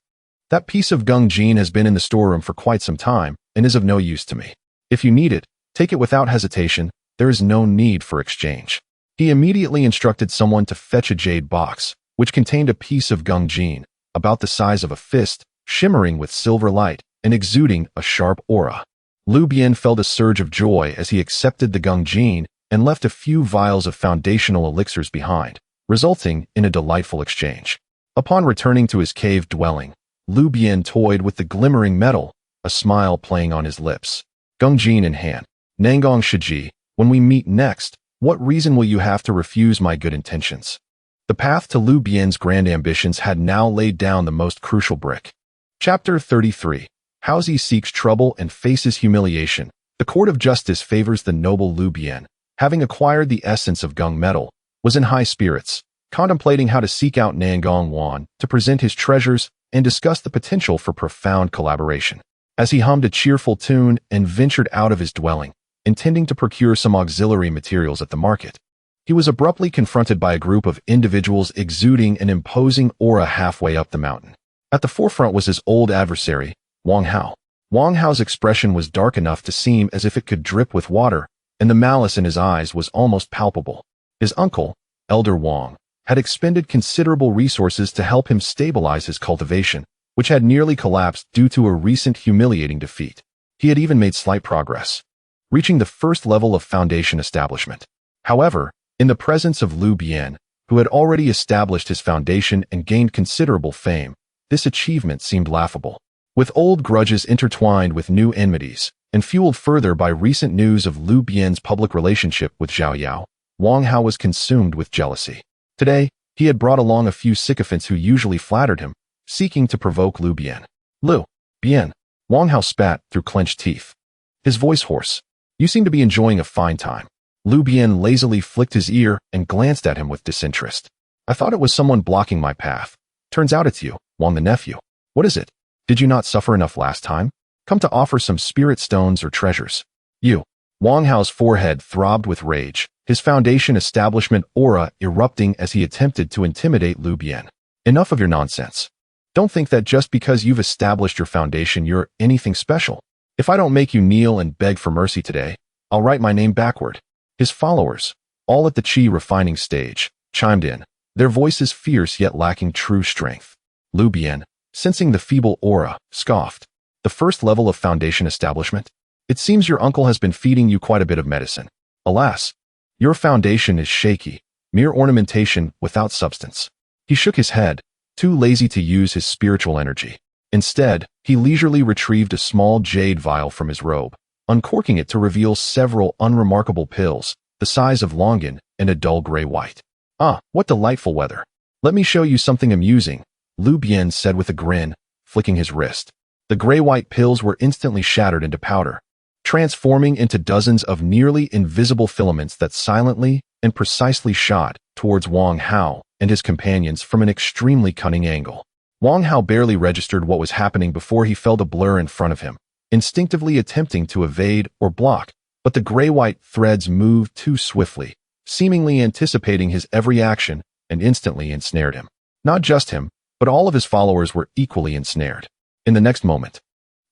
That piece of Gungjin has been in the storeroom for quite some time and is of no use to me. If you need it, take it without hesitation. There is no need for exchange. He immediately instructed someone to fetch a jade box, which contained a piece of Gungjin, about the size of a fist, shimmering with silver light and exuding a sharp aura. Lu Bian felt a surge of joy as he accepted the Gungjin and left a few vials of foundational elixirs behind, resulting in a delightful exchange. Upon returning to his cave dwelling, Lu Bian toyed with the glimmering metal, a smile playing on his lips. Gungjin in hand. Nangong Shiji, when we meet next, what reason will you have to refuse my good intentions? The path to Lu Bian's grand ambitions had now laid down the most crucial brick. Chapter 33. Haozi seeks trouble and faces humiliation. The court of justice favors the noble Lu Bian. Having acquired the essence of Gung metal, was in high spirits, contemplating how to seek out Nangong Wan to present his treasures and discuss the potential for profound collaboration. As he hummed a cheerful tune and ventured out of his dwelling, intending to procure some auxiliary materials at the market, he was abruptly confronted by a group of individuals exuding an imposing aura halfway up the mountain. At the forefront was his old adversary, Wang Hao. Wang Hao's expression was dark enough to seem as if it could drip with water, and the malice in his eyes was almost palpable. His uncle, Elder Wang, had expended considerable resources to help him stabilize his cultivation, which had nearly collapsed due to a recent humiliating defeat. He had even made slight progress, reaching the first level of foundation establishment. However, in the presence of Lu Bian, who had already established his foundation and gained considerable fame, this achievement seemed laughable. With old grudges intertwined with new enmities, and fueled further by recent news of Lu Bian's public relationship with Zhao Yao, Wang Hao was consumed with jealousy. Today, he had brought along a few sycophants who usually flattered him, seeking to provoke Lu Bian. Lu Bian, Wang Hao spat through clenched teeth, his voice hoarse. You seem to be enjoying a fine time. Lu Bian lazily flicked his ear and glanced at him with disinterest. I thought it was someone blocking my path. Turns out it's you, Wang the nephew. What is it? Did you not suffer enough last time? Come to offer some spirit stones or treasures. You. Wang Hao's forehead throbbed with rage, his foundation establishment aura erupting as he attempted to intimidate Lu Bian. Enough of your nonsense. Don't think that just because you've established your foundation you're anything special. If I don't make you kneel and beg for mercy today, I'll write my name backward. His followers, all at the chi refining stage, chimed in, their voices fierce yet lacking true strength. Lu Bian, sensing the feeble aura, scoffed. The first level of foundation establishment? It seems your uncle has been feeding you quite a bit of medicine. Alas, your foundation is shaky, mere ornamentation without substance. He shook his head, too lazy to use his spiritual energy. Instead, he leisurely retrieved a small jade vial from his robe, uncorking it to reveal several unremarkable pills, the size of longan and a dull gray-white. Ah, what delightful weather. Let me show you something amusing, Lu Bian said with a grin, flicking his wrist. The gray-white pills were instantly shattered into powder, transforming into dozens of nearly invisible filaments that silently and precisely shot towards Wang Hao and his companions from an extremely cunning angle. Wang Hao barely registered what was happening before he felt a blur in front of him, instinctively attempting to evade or block, but the gray-white threads moved too swiftly, seemingly anticipating his every action and instantly ensnared him. Not just him, but all of his followers were equally ensnared. In the next moment,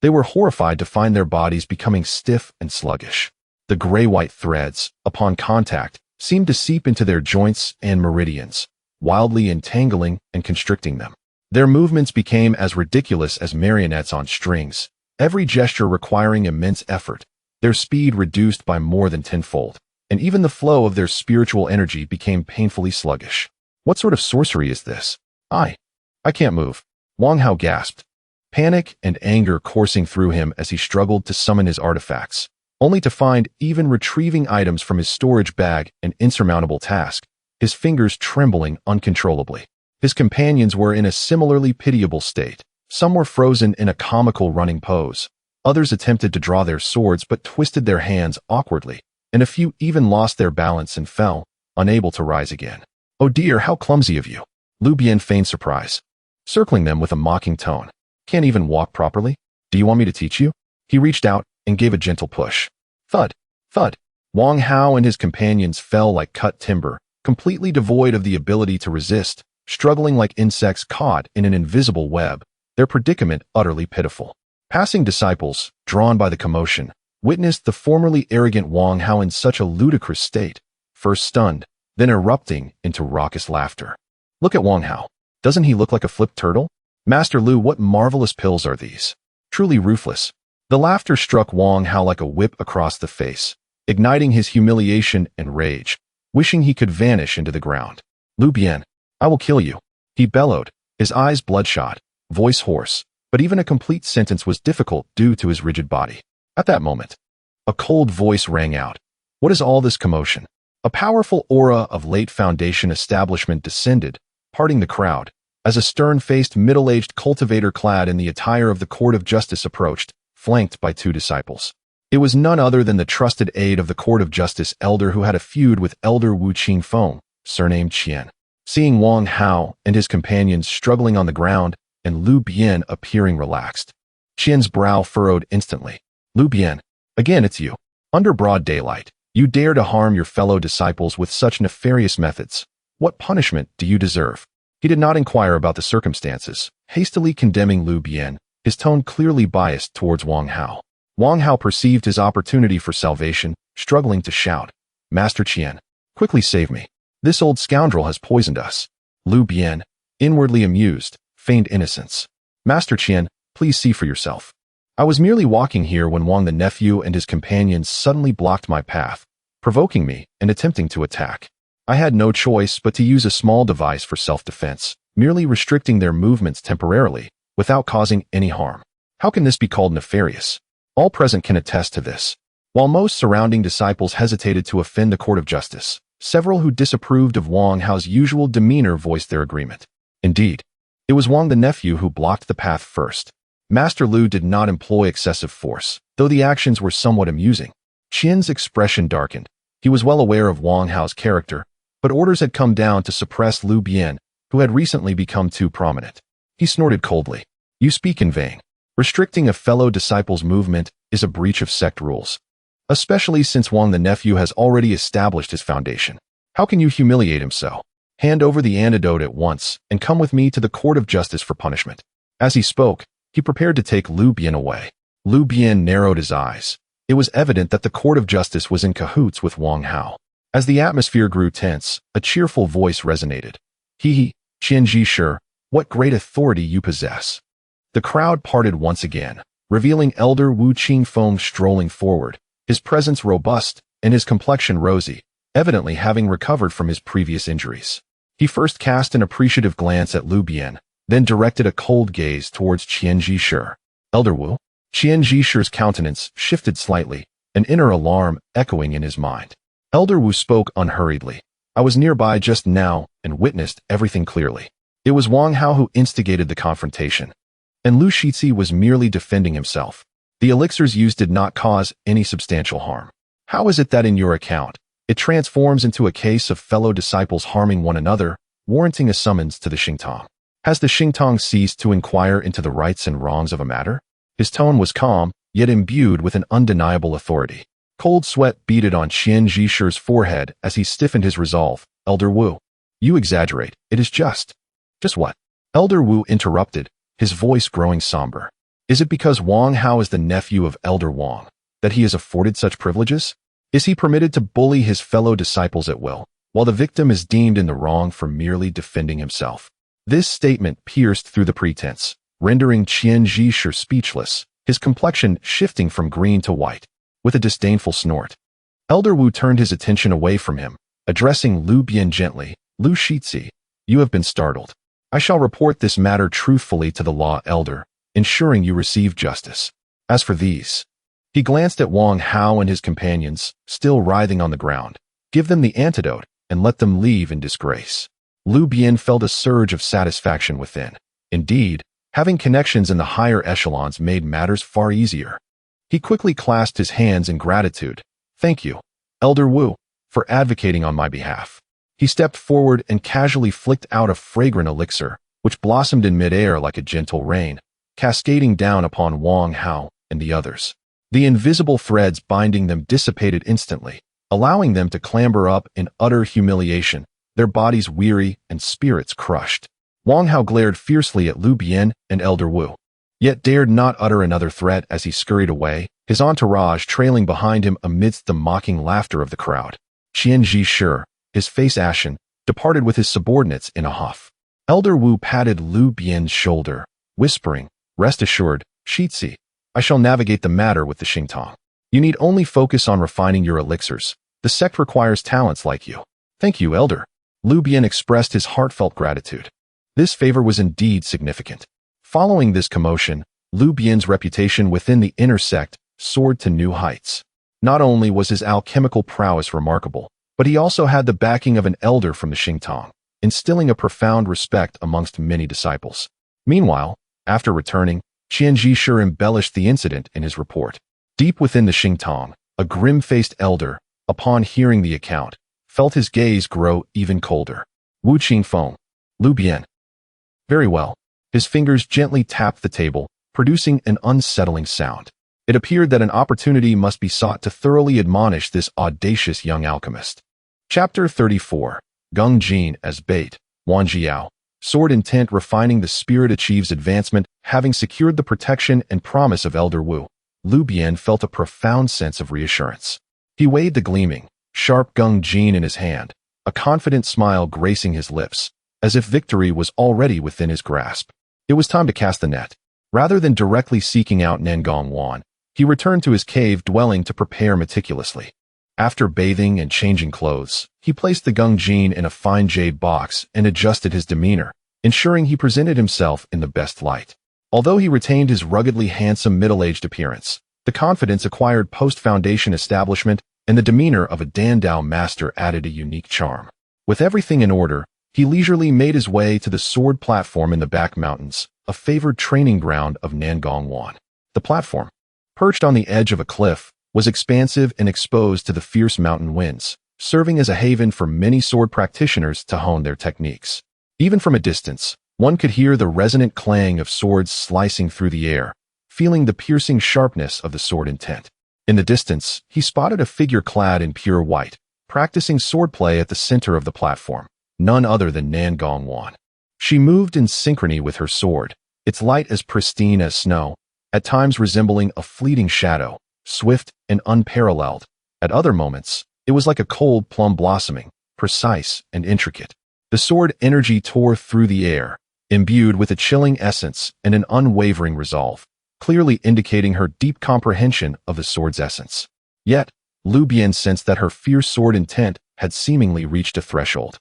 they were horrified to find their bodies becoming stiff and sluggish. The gray-white threads, upon contact, seemed to seep into their joints and meridians, wildly entangling and constricting them. Their movements became as ridiculous as marionettes on strings, every gesture requiring immense effort, their speed reduced by more than tenfold, and even the flow of their spiritual energy became painfully sluggish. What sort of sorcery is this? I can't move. Wang Hao gasped, panic and anger coursing through him as he struggled to summon his artifacts. only to find even retrieving items from his storage bag an insurmountable task, his fingers trembling uncontrollably. His companions were in a similarly pitiable state. Some were frozen in a comical running pose. Others attempted to draw their swords but twisted their hands awkwardly, and a few even lost their balance and fell, unable to rise again. "Oh dear, how clumsy of you!" Lu Bian feigned surprise, circling them with a mocking tone. "Can't even walk properly? Do you want me to teach you?" He reached out and gave a gentle push. Thud, thud. Wang Hao and his companions fell like cut timber, completely devoid of the ability to resist, struggling like insects caught in an invisible web, their predicament utterly pitiful. Passing disciples, drawn by the commotion, witnessed the formerly arrogant Wang Hao in such a ludicrous state, first stunned, then erupting into raucous laughter. "Look at Wang Hao. Doesn't he look like a flipped turtle? Master Lu, what marvelous pills are these? Truly ruthless." The laughter struck Wang Hao like a whip across the face, igniting his humiliation and rage, wishing he could vanish into the ground. "Lu Bian, I will kill you," he bellowed, his eyes bloodshot, voice hoarse, but even a complete sentence was difficult due to his rigid body. At that moment, a cold voice rang out. "What is all this commotion?" A powerful aura of late Foundation establishment descended, parting the crowd, as a stern-faced middle-aged cultivator clad in the attire of the Court of Justice approached, flanked by 2 disciples. It was none other than the trusted aide of the Court of Justice elder who had a feud with Elder Wu Qingfeng, surnamed Qian. Seeing Wang Hao and his companions struggling on the ground and Lu Bian appearing relaxed, Qian's brow furrowed instantly. "Lu Bian, again it's you. Under broad daylight, you dare to harm your fellow disciples with such nefarious methods. What punishment do you deserve?" He did not inquire about the circumstances, hastily condemning Lu Bian, his tone clearly biased towards Wang Hao. Wang Hao perceived his opportunity for salvation, struggling to shout, "Master Qian, quickly save me. This old scoundrel has poisoned us." Lu Bian, inwardly amused, feigned innocence. "Master Qian, please see for yourself. I was merely walking here when Wang the nephew and his companions suddenly blocked my path, provoking me and attempting to attack. I had no choice but to use a small device for self-defense, merely restricting their movements temporarily, without causing any harm. How can this be called nefarious? All present can attest to this." While most surrounding disciples hesitated to offend the Court of Justice, several who disapproved of Wang Hao's usual demeanor voiced their agreement. Indeed, it was Wang the nephew who blocked the path first. Master Lu did not employ excessive force, though the actions were somewhat amusing. Qian's expression darkened. He was well aware of Wang Hao's character, but orders had come down to suppress Lu Bian, who had recently become too prominent. He snorted coldly. "You speak in vain. Restricting a fellow disciple's movement is a breach of sect rules, especially since Wang the nephew has already established his foundation. How can you humiliate him so? Hand over the antidote at once and come with me to the Court of Justice for punishment." As he spoke, he prepared to take Lu Bian away. Lu Bian narrowed his eyes. It was evident that the Court of Justice was in cahoots with Wang Hao. As the atmosphere grew tense, a cheerful voice resonated. "He, Qianji Shi, what great authority you possess." The crowd parted once again, revealing Elder Wu Qingfeng strolling forward, his presence robust and his complexion rosy, evidently having recovered from his previous injuries. He first cast an appreciative glance at Lu Bian, then directed a cold gaze towards Qianji Shi. "Elder Wu?" Qianji Shi's countenance shifted slightly, an inner alarm echoing in his mind. Elder Wu spoke unhurriedly. "I was nearby just now and witnessed everything clearly. It was Wang Hao who instigated the confrontation, and Lu Shizhi was merely defending himself. The elixirs used did not cause any substantial harm. How is it that in your account, it transforms into a case of fellow disciples harming one another, warranting a summons to the Xingtong? Has the Xingtong ceased to inquire into the rights and wrongs of a matter?" His tone was calm, yet imbued with an undeniable authority. Cold sweat beaded on Qianji Shi's forehead as he stiffened his resolve. "Elder Wu, you exaggerate. It is just." "Just what?" Elder Wu interrupted, his voice growing somber. "Is it because Wang Hao is the nephew of Elder Wang that he is afforded such privileges? Is he permitted to bully his fellow disciples at will, while the victim is deemed in the wrong for merely defending himself?" This statement pierced through the pretense, rendering Qianji Shi speechless, his complexion shifting from green to white. With a disdainful snort, Elder Wu turned his attention away from him, addressing Lu Bian gently. "Lu Shizhi, you have been startled. I shall report this matter truthfully to the law elder, ensuring you receive justice. As for these..." He glanced at Wang Hao and his companions, still writhing on the ground. Give them the antidote and let them leave in disgrace. Lu Bian felt a surge of satisfaction within. Indeed, having connections in the higher echelons made matters far easier. He quickly clasped his hands in gratitude. Thank you, Elder Wu, for advocating on my behalf. He stepped forward and casually flicked out a fragrant elixir, which blossomed in midair like a gentle rain, cascading down upon Wang Hao and the others. The invisible threads binding them dissipated instantly, allowing them to clamber up in utter humiliation, their bodies weary and spirits crushed. Wang Hao glared fiercely at Lu Bian and Elder Wu, yet dared not utter another threat as he scurried away, his entourage trailing behind him amidst the mocking laughter of the crowd. Qianji Shi, his face ashen, departed with his subordinates in a huff. Elder Wu patted Lu Bian's shoulder, whispering, Rest assured, Shitzi, I shall navigate the matter with the Xingtong. You need only focus on refining your elixirs. The sect requires talents like you. Thank you, Elder. Lu Bian expressed his heartfelt gratitude. This favor was indeed significant. Following this commotion, Lu Bian's reputation within the inner sect soared to new heights. Not only was his alchemical prowess remarkable, but he also had the backing of an elder from the Xingtong, instilling a profound respect amongst many disciples. Meanwhile, after returning, Qianji Shi embellished the incident in his report. Deep within the Xingtong, a grim-faced elder, upon hearing the account, felt his gaze grow even colder. Wu Qingfeng, Lu Bian. Very well. His fingers gently tapped the table, producing an unsettling sound. It appeared that an opportunity must be sought to thoroughly admonish this audacious young alchemist. Chapter 34. Gung Jin as bait. Wan Jiao. Sword intent refining the spirit achieves advancement. Having secured the protection and promise of Elder Wu, Lu Bian felt a profound sense of reassurance. He weighed the gleaming, sharp Gung Jin in his hand, a confident smile gracing his lips, as if victory was already within his grasp. It was time to cast the net. Rather than directly seeking out Nangong Wan, he returned to his cave dwelling to prepare meticulously. After bathing and changing clothes, he placed the Gung Jin in a fine jade box and adjusted his demeanor, ensuring he presented himself in the best light. Although he retained his ruggedly handsome middle-aged appearance, the confidence acquired post-foundation establishment and the demeanor of a Dandao master added a unique charm. With everything in order, he leisurely made his way to the sword platform in the back mountains, a favored training ground of Nangong Wan. The platform, perched on the edge of a cliff, was expansive and exposed to the fierce mountain winds, serving as a haven for many sword practitioners to hone their techniques. Even from a distance, one could hear the resonant clang of swords slicing through the air, feeling the piercing sharpness of the sword intent. In the distance, he spotted a figure clad in pure white, practicing swordplay at the center of the platform, none other than Nangong Wan. She moved in synchrony with her sword, its light as pristine as snow, at times resembling a fleeting shadow, swift and unparalleled. At other moments, it was like a cold plum blossoming, precise and intricate. The sword energy tore through the air, imbued with a chilling essence and an unwavering resolve, clearly indicating her deep comprehension of the sword's essence. Yet, Lu Bian sensed that her fierce sword intent had seemingly reached a threshold,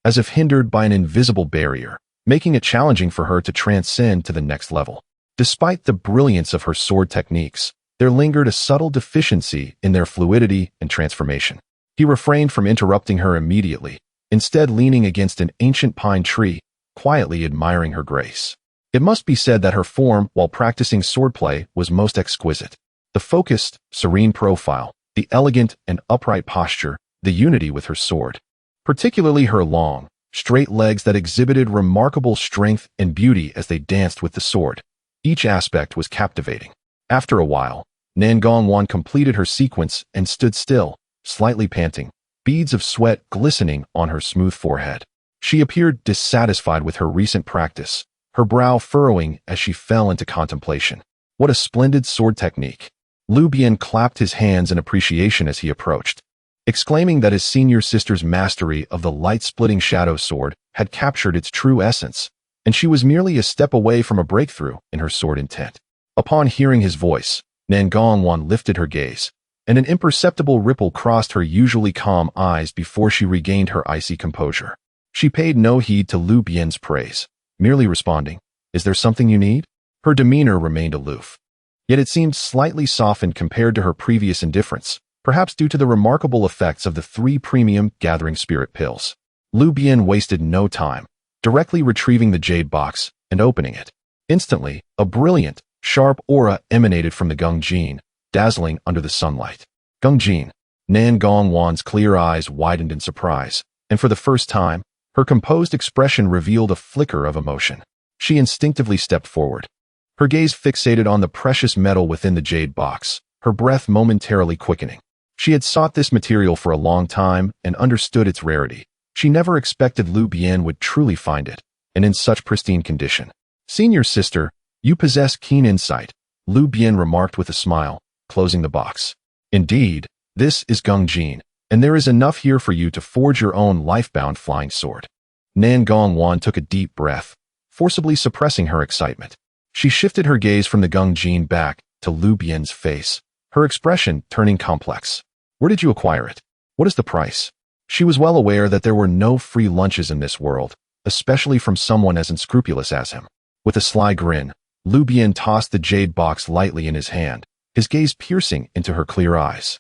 as if hindered by an invisible barrier, making it challenging for her to transcend to the next level. Despite the brilliance of her sword techniques, there lingered a subtle deficiency in their fluidity and transformation. He refrained from interrupting her immediately, instead leaning against an ancient pine tree, quietly admiring her grace. It must be said that her form while practicing swordplay was most exquisite. The focused, serene profile, the elegant and upright posture, the unity with her sword. Particularly her long, straight legs that exhibited remarkable strength and beauty as they danced with the sword. Each aspect was captivating. After a while, Nangong Wan completed her sequence and stood still, slightly panting, beads of sweat glistening on her smooth forehead. She appeared dissatisfied with her recent practice, her brow furrowing as she fell into contemplation. What a splendid sword technique! Lu Bian clapped his hands in appreciation as he approached, exclaiming that his senior sister's mastery of the light-splitting shadow sword had captured its true essence, and she was merely a step away from a breakthrough in her sword intent. Upon hearing his voice, Nangong Wan lifted her gaze, and an imperceptible ripple crossed her usually calm eyes before she regained her icy composure. She paid no heed to Lu Bian's praise, merely responding, "Is there something you need?" Her demeanor remained aloof. yet it seemed slightly softened compared to her previous indifference, perhaps due to the remarkable effects of the 3 premium gathering spirit pills. Lu Bian wasted no time, directly retrieving the jade box and opening it. Instantly, a brilliant, sharp aura emanated from the Gungjin, dazzling under the sunlight. Gungjin. Nan Gongwan's clear eyes widened in surprise, and for the first time, her composed expression revealed a flicker of emotion. She instinctively stepped forward, her gaze fixated on the precious metal within the jade box, her breath momentarily quickening. She had sought this material for a long time and understood its rarity. She never expected Lu Bian would truly find it, and in such pristine condition. "Senior sister, you possess keen insight," Lu Bian remarked with a smile, closing the box. "Indeed, this is Gungjin, and there is enough here for you to forge your own life-bound flying sword." Nan Gongwan took a deep breath, forcibly suppressing her excitement. She shifted her gaze from the Gungjin back to Lu Bian's face, her expression turning complex. "Where did you acquire it? What is the price?" She was well aware that there were no free lunches in this world, especially from someone as unscrupulous as him. With a sly grin, Lu Bian tossed the jade box lightly in his hand, his gaze piercing into her clear eyes.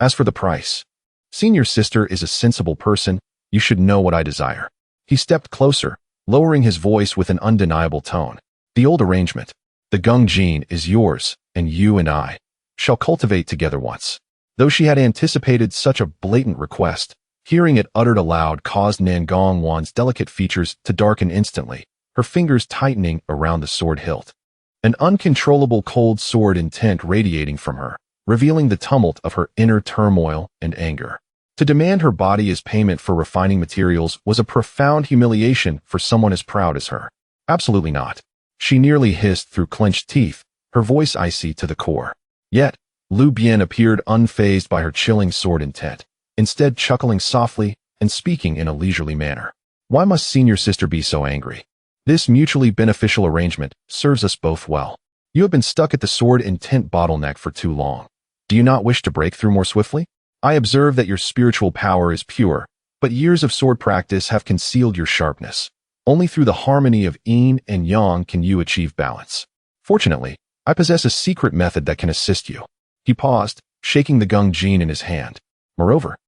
"As for the price, senior sister is a sensible person, you should know what I desire." He stepped closer, lowering his voice with an undeniable tone. "The old arrangement. The Gungjin is yours, and you and I shall cultivate together once." Though she had anticipated such a blatant request, hearing it uttered aloud caused Nan Gongwan's delicate features to darken instantly, her fingers tightening around the sword hilt. An uncontrollable cold sword intent radiating from her, revealing the tumult of her inner turmoil and anger. To demand her body as payment for refining materials was a profound humiliation for someone as proud as her. Absolutely not. She nearly hissed through clenched teeth, her voice icy to the core. Yet, Lu Bian appeared unfazed by her chilling sword intent, instead chuckling softly and speaking in a leisurely manner. "Why must senior sister be so angry? This mutually beneficial arrangement serves us both well. You have been stuck at the sword intent bottleneck for too long. Do you not wish to break through more swiftly? I observe that your spiritual power is pure, but years of sword practice have concealed your sharpness. Only through the harmony of yin and yang can you achieve balance. Fortunately, I possess a secret method that can assist you." He paused, shaking the Gungjin in his hand. "Moreover,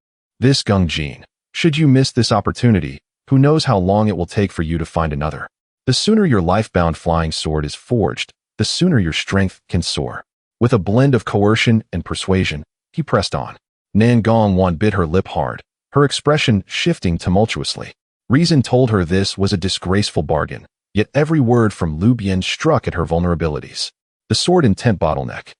this Gungjin, should you miss this opportunity, who knows how long it will take for you to find another. The sooner your life-bound flying sword is forged, the sooner your strength can soar." With a blend of coercion and persuasion, he pressed on. Nan Gongwan bit her lip hard, her expression shifting tumultuously. Reason told her this was a disgraceful bargain, yet every word from Lu Bian struck at her vulnerabilities. The sword intent bottleneck,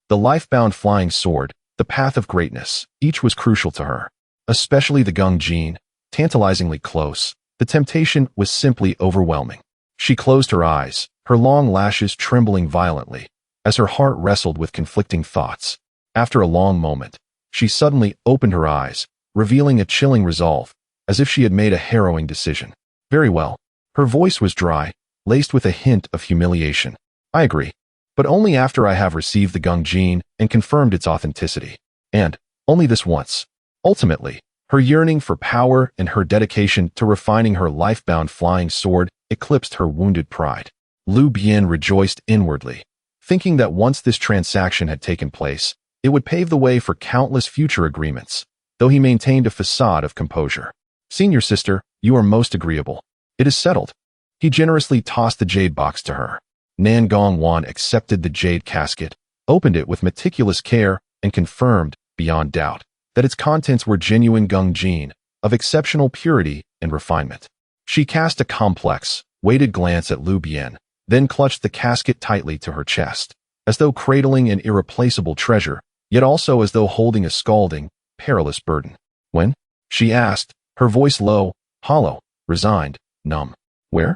the life-bound flying sword, the path of greatness, each was crucial to her. Especially the Gungjin, tantalizingly close, the temptation was simply overwhelming. She closed her eyes, her long lashes trembling violently, as her heart wrestled with conflicting thoughts. After a long moment, she suddenly opened her eyes, revealing a chilling resolve, as if she had made a harrowing decision. "Very well." Her voice was dry, laced with a hint of humiliation. "I agree, but only after I have received the Gungjin and confirmed its authenticity. And only this once." Ultimately, her yearning for power and her dedication to refining her life-bound flying sword eclipsed her wounded pride. Lu Bian rejoiced inwardly, thinking that once this transaction had taken place, it would pave the way for countless future agreements, though he maintained a facade of composure. "Senior sister, you are most agreeable. It is settled." He generously tossed the jade box to her. Nan Gongwan accepted the jade casket, opened it with meticulous care, and confirmed, beyond doubt, that its contents were genuine Gungjin, of exceptional purity and refinement. She cast a complex, weighted glance at Lu Bian, then clutched the casket tightly to her chest, as though cradling an irreplaceable treasure, yet also as though holding a scalding, perilous burden. "When?" she asked, her voice low, hollow, resigned, numb. "Where?"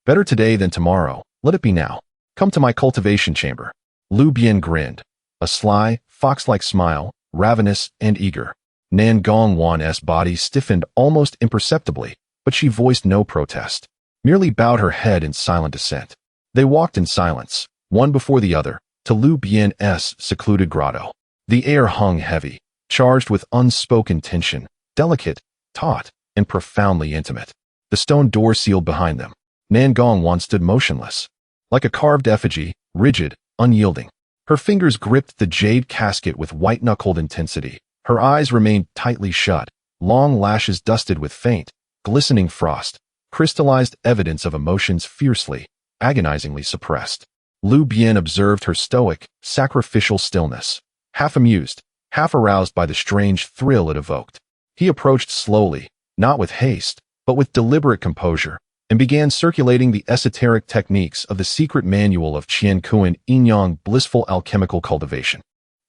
"Better today than tomorrow. Let it be now. Come to my cultivation chamber." Lu Bian grinned, a sly, fox-like smile, ravenous and eager. Nan Gongwan's body stiffened almost imperceptibly, but she voiced no protest, merely bowed her head in silent assent. They walked in silence, one before the other, to Lu Bian's secluded grotto. The air hung heavy, charged with unspoken tension, delicate, taut, and profoundly intimate. The stone door sealed behind them. Nan Gongwan stood motionless, like a carved effigy, rigid, unyielding. Her fingers gripped the jade casket with white-knuckled intensity. Her eyes remained tightly shut, long lashes dusted with faint, glistening frost, crystallized evidence of emotions fiercely, agonizingly suppressed. Lu Bian observed her stoic, sacrificial stillness, half amused, half aroused by the strange thrill it evoked. He approached slowly, not with haste, but with deliberate composure, and began circulating the esoteric techniques of the secret manual of Qian Kuan Yinyang blissful alchemical cultivation.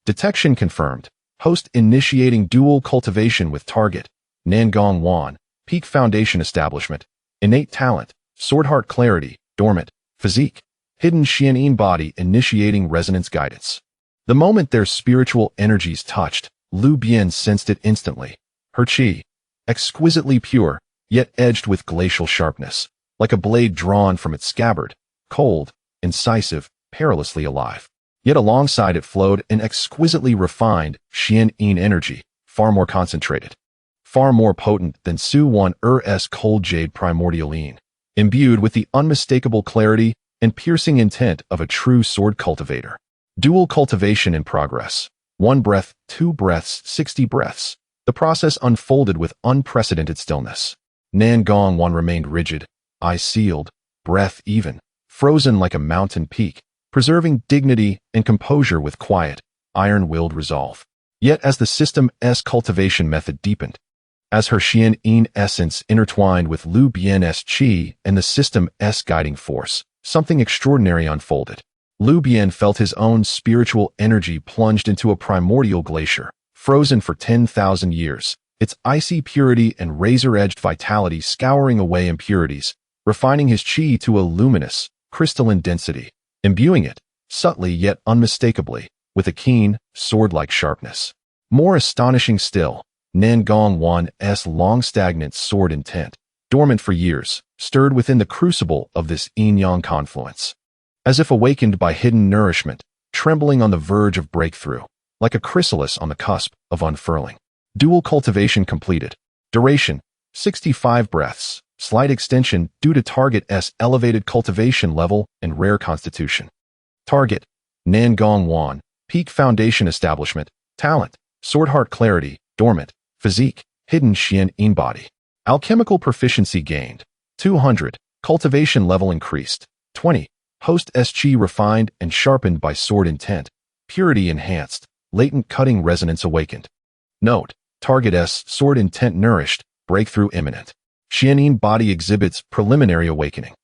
Detection confirmed. Host initiating dual cultivation with target. Nangong Wan, peak foundation establishment. Innate talent, sword heart clarity, dormant, physique. Hidden Xianyin body initiating resonance guidance. The moment their spiritual energies touched, Lu Bian sensed it instantly. Her qi, exquisitely pure, yet edged with glacial sharpness, like a blade drawn from its scabbard, cold, incisive, perilously alive. Yet alongside it flowed an exquisitely refined Xianyin energy, far more concentrated, far more potent than Su Wan Er's cold jade primordial yin, imbued with the unmistakable clarity and piercing intent of a true sword cultivator. Dual cultivation in progress. 1 breath, 2 breaths, 60 breaths. The process unfolded with unprecedented stillness. Nangong Wan remained rigid, eyes sealed, breath even, frozen like a mountain peak, preserving dignity and composure with quiet, iron-willed resolve. Yet as the system's cultivation method deepened, as her Xianyin essence intertwined with Lu Bian's qi and the system's guiding force, something extraordinary unfolded. Lu Bian felt his own spiritual energy plunged into a primordial glacier, frozen for 10,000 years, its icy purity and razor-edged vitality scouring away impurities, refining his qi to a luminous, crystalline density, imbuing it, subtly yet unmistakably, with a keen, sword-like sharpness. More astonishing still, Nangong Wan's long-stagnant sword intent, dormant for years, stirred within the crucible of this yin-yang confluence. As if awakened by hidden nourishment, trembling on the verge of breakthrough, like a chrysalis on the cusp of unfurling. Dual cultivation completed. Duration, 65 breaths, slight extension due to target's elevated cultivation level and rare constitution. Target, Nangong Wan, peak foundation establishment, talent, sword heart clarity, dormant, physique, hidden Xianyin body. Alchemical proficiency gained, 200, cultivation level increased, 20, host qi refined and sharpened by sword intent, purity enhanced, latent cutting resonance awakened. Note, target's sword intent nourished, breakthrough imminent. Xianyin body exhibits preliminary awakening.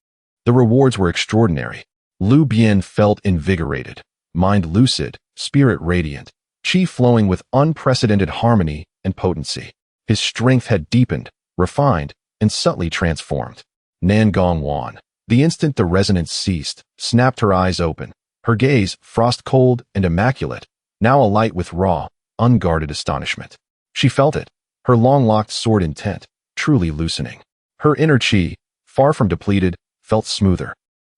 The rewards were extraordinary. Lu Bian felt invigorated, mind lucid, spirit radiant, qi flowing with unprecedented harmony and potency. His strength had deepened, refined, and subtly transformed. Nangong Wan, the instant the resonance ceased, snapped her eyes open, her gaze frost-cold and immaculate, now alight with raw, unguarded astonishment. She felt it, her long-locked sword intent, truly loosening. Her inner qi, far from depleted, felt smoother,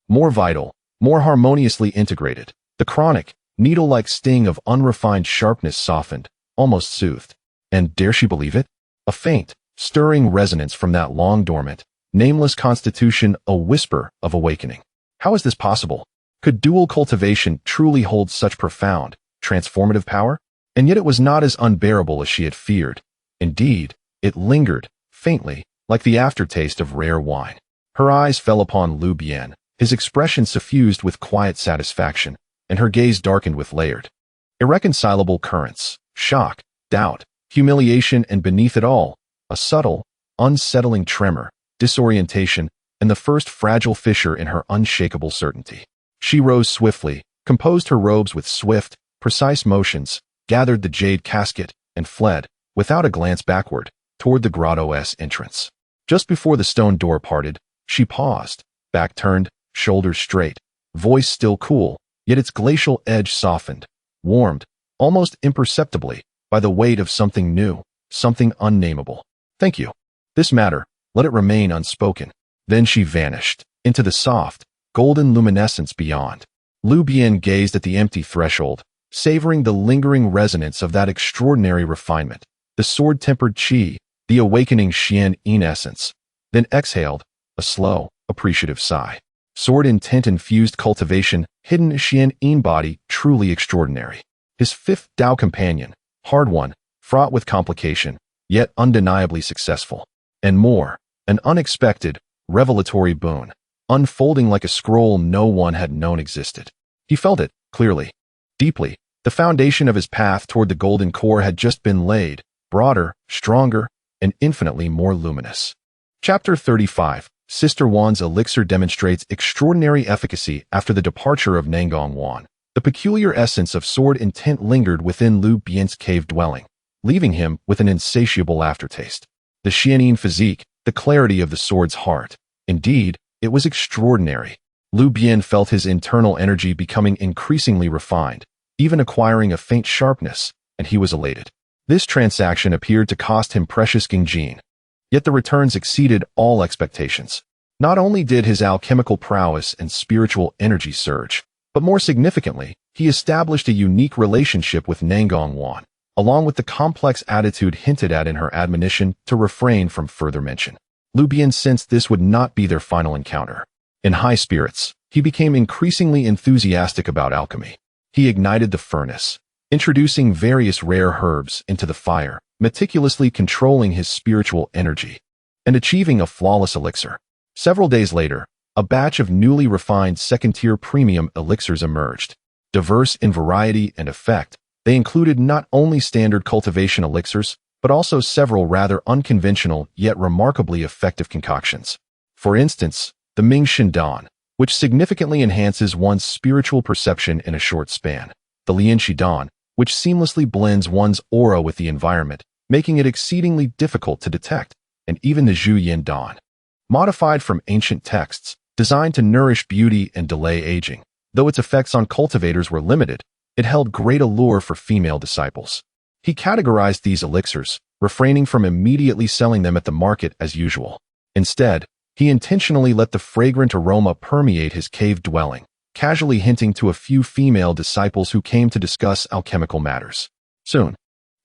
more vital, more harmoniously integrated. The chronic, needle-like sting of unrefined sharpness softened, almost soothed. And dare she believe it? A faint, stirring resonance from that long-dormant, nameless constitution, a whisper of awakening. How is this possible? Could dual cultivation truly hold such profound, transformative power? And yet it was not as unbearable as she had feared. Indeed, it lingered, faintly, like the aftertaste of rare wine. Her eyes fell upon Lu Bian, his expression suffused with quiet satisfaction, and her gaze darkened with layered, irreconcilable currents, shock, doubt, humiliation, and beneath it all, a subtle, unsettling tremor, disorientation, and the first fragile fissure in her unshakable certainty. She rose swiftly, composed her robes with swift, precise motions, gathered the jade casket, and fled, without a glance backward, toward the grotto's entrance. Just before the stone door parted, she paused, back turned, shoulders straight, voice still cool, yet its glacial edge softened, warmed, almost imperceptibly, by the weight of something new, something unnameable. Thank you. This matter, let it remain unspoken. Then she vanished, into the soft, golden luminescence beyond. Lu Bian gazed at the empty threshold, savoring the lingering resonance of that extraordinary refinement, the sword-tempered qi, the awakening Xianyin essence, then exhaled, a slow, appreciative sigh. sword intent-infused cultivation, hidden Xian body, truly extraordinary. His fifth Dao companion, hard one, fraught with complication, yet undeniably successful. And more, an unexpected, revelatory boon, unfolding like a scroll no one had known existed. He felt it, clearly, deeply. The foundation of his path toward the golden core had just been laid, broader, stronger, and infinitely more luminous. Chapter 35. Sister Wan's elixir demonstrates extraordinary efficacy after the departure of Nangong Wan. The peculiar essence of sword intent lingered within Lu Bian's cave dwelling, leaving him with an insatiable aftertaste. The Xianin physique, the clarity of the sword's heart. Indeed, it was extraordinary. Lu Bian felt his internal energy becoming increasingly refined, even acquiring a faint sharpness, and he was elated. This transaction appeared to cost him precious Gingjin. Yet the returns exceeded all expectations. Not only did his alchemical prowess and spiritual energy surge, but more significantly, he established a unique relationship with Nangong Wan, along with the complex attitude hinted at in her admonition to refrain from further mention. Lu Bian sensed this would not be their final encounter. In high spirits, he became increasingly enthusiastic about alchemy. He ignited the furnace, introducing various rare herbs into the fire, meticulously controlling his spiritual energy, and achieving a flawless elixir. Several days later, a batch of newly refined second-tier premium elixirs emerged. Diverse in variety and effect, they included not only standard cultivation elixirs, but also several rather unconventional yet remarkably effective concoctions. For instance, the Ming Shindan, which significantly enhances one's spiritual perception in a short span. The Lian Shidan, which seamlessly blends one's aura with the environment, making it exceedingly difficult to detect, and even the Zhu Yin Dan, modified from ancient texts, designed to nourish beauty and delay aging. Though its effects on cultivators were limited, it held great allure for female disciples. He categorized these elixirs, refraining from immediately selling them at the market as usual. Instead, he intentionally let the fragrant aroma permeate his cave dwelling, casually hinting to a few female disciples who came to discuss alchemical matters. Soon,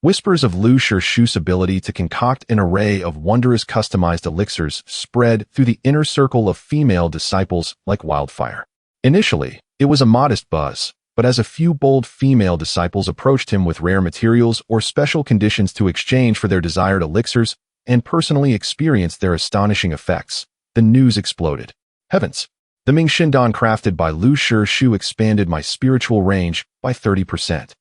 whispers of Lu Shu's ability to concoct an array of wondrous customized elixirs spread through the inner circle of female disciples like wildfire. Initially, it was a modest buzz, but as a few bold female disciples approached him with rare materials or special conditions to exchange for their desired elixirs and personally experienced their astonishing effects, the news exploded. Heavens! The Ming Shindan crafted by Lu Shu expanded my spiritual range by 30%.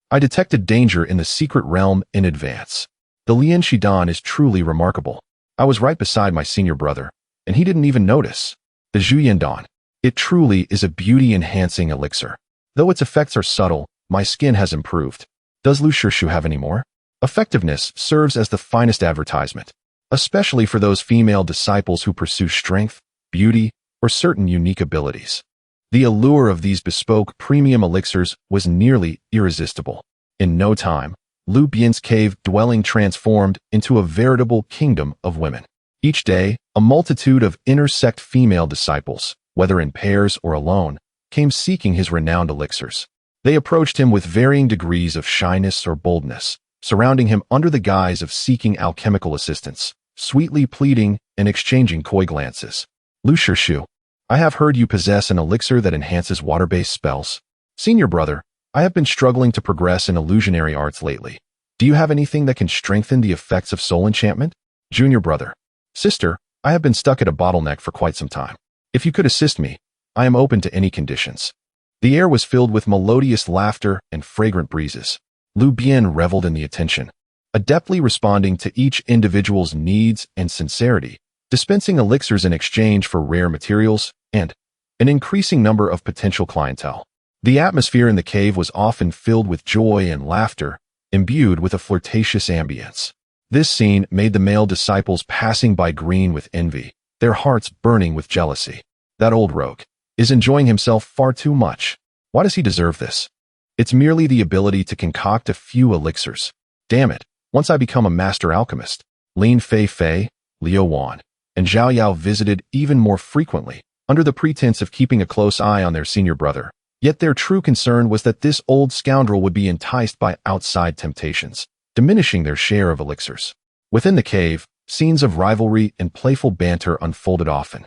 I detected danger in the secret realm in advance. The Lian Shidan is truly remarkable. I was right beside my senior brother, and he didn't even notice. The Zhu Yin Dan. It truly is a beauty-enhancing elixir. Though its effects are subtle, my skin has improved. Does Lu Shu have any more? Effectiveness serves as the finest advertisement, especially for those female disciples who pursue strength, beauty, or certain unique abilities. The allure of these bespoke premium elixirs was nearly irresistible. In no time, Lu Bian's cave dwelling transformed into a veritable kingdom of women. Each day, a multitude of inner-sect female disciples, whether in pairs or alone, came seeking his renowned elixirs. They approached him with varying degrees of shyness or boldness, surrounding him under the guise of seeking alchemical assistance, sweetly pleading and exchanging coy glances. Lu Shu, I have heard you possess an elixir that enhances water-based spells. Senior brother, I have been struggling to progress in illusionary arts lately. Do you have anything that can strengthen the effects of soul enchantment? Junior brother, sister, I have been stuck at a bottleneck for quite some time. If you could assist me, I am open to any conditions. The air was filled with melodious laughter and fragrant breezes. Lu Bian reveled in the attention, adeptly responding to each individual's needs and sincerity, dispensing elixirs in exchange for rare materials and an increasing number of potential clientele. The atmosphere in the cave was often filled with joy and laughter, imbued with a flirtatious ambience. This scene made the male disciples passing by green with envy, their hearts burning with jealousy. That old rogue is enjoying himself far too much. Why does he deserve this? It's merely the ability to concoct a few elixirs. Damn it, once I become a master alchemist. Lin Fei, Liu Wan, and Zhao Yao visited even more frequently, under the pretense of keeping a close eye on their senior brother. Yet their true concern was that this old scoundrel would be enticed by outside temptations, diminishing their share of elixirs. Within the cave, scenes of rivalry and playful banter unfolded often.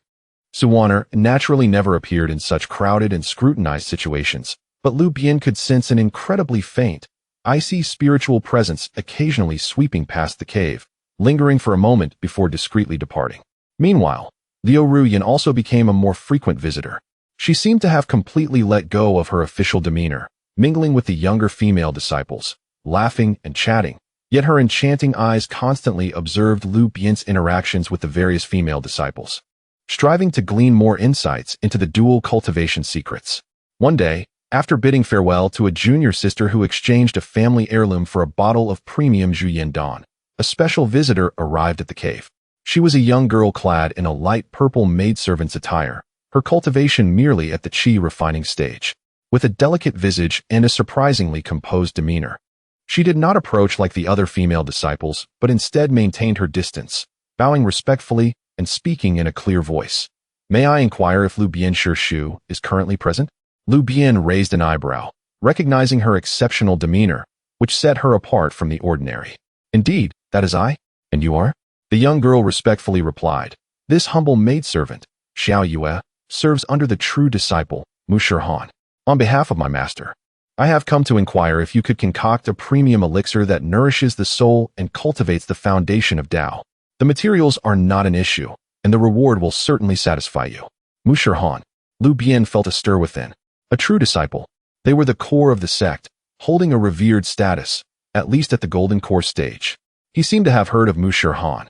Suwaner naturally never appeared in such crowded and scrutinized situations, but Lu Bian could sense an incredibly faint, icy spiritual presence occasionally sweeping past the cave, lingering for a moment before discreetly departing. Meanwhile, Liu Ruyan also became a more frequent visitor. She seemed to have completely let go of her official demeanor, mingling with the younger female disciples, laughing and chatting, yet her enchanting eyes constantly observed Lu Bian's interactions with the various female disciples, striving to glean more insights into the dual cultivation secrets. One day, after bidding farewell to a junior sister who exchanged a family heirloom for a bottle of premium Juyin Dan, a special visitor arrived at the cave. She was a young girl clad in a light purple maidservant's attire, her cultivation merely at the qi refining stage, with a delicate visage and a surprisingly composed demeanor. She did not approach like the other female disciples, but instead maintained her distance, bowing respectfully and speaking in a clear voice. "May I inquire if Lu Bian Shu is currently present?" Lu Bian raised an eyebrow, recognizing her exceptional demeanor, which set her apart from the ordinary. "Indeed, that is I. And you are?" The young girl respectfully replied. "This humble maidservant, Xiao Yue, serves under the true disciple, Mu Han. On behalf of my master, I have come to inquire if you could concoct a premium elixir that nourishes the soul and cultivates the foundation of Tao. The materials are not an issue, and the reward will certainly satisfy you." Mu Han. Lu Bian felt a stir within. A true disciple. They were the core of the sect, holding a revered status, at least at the Golden Core stage. He seemed to have heard of Mu Han,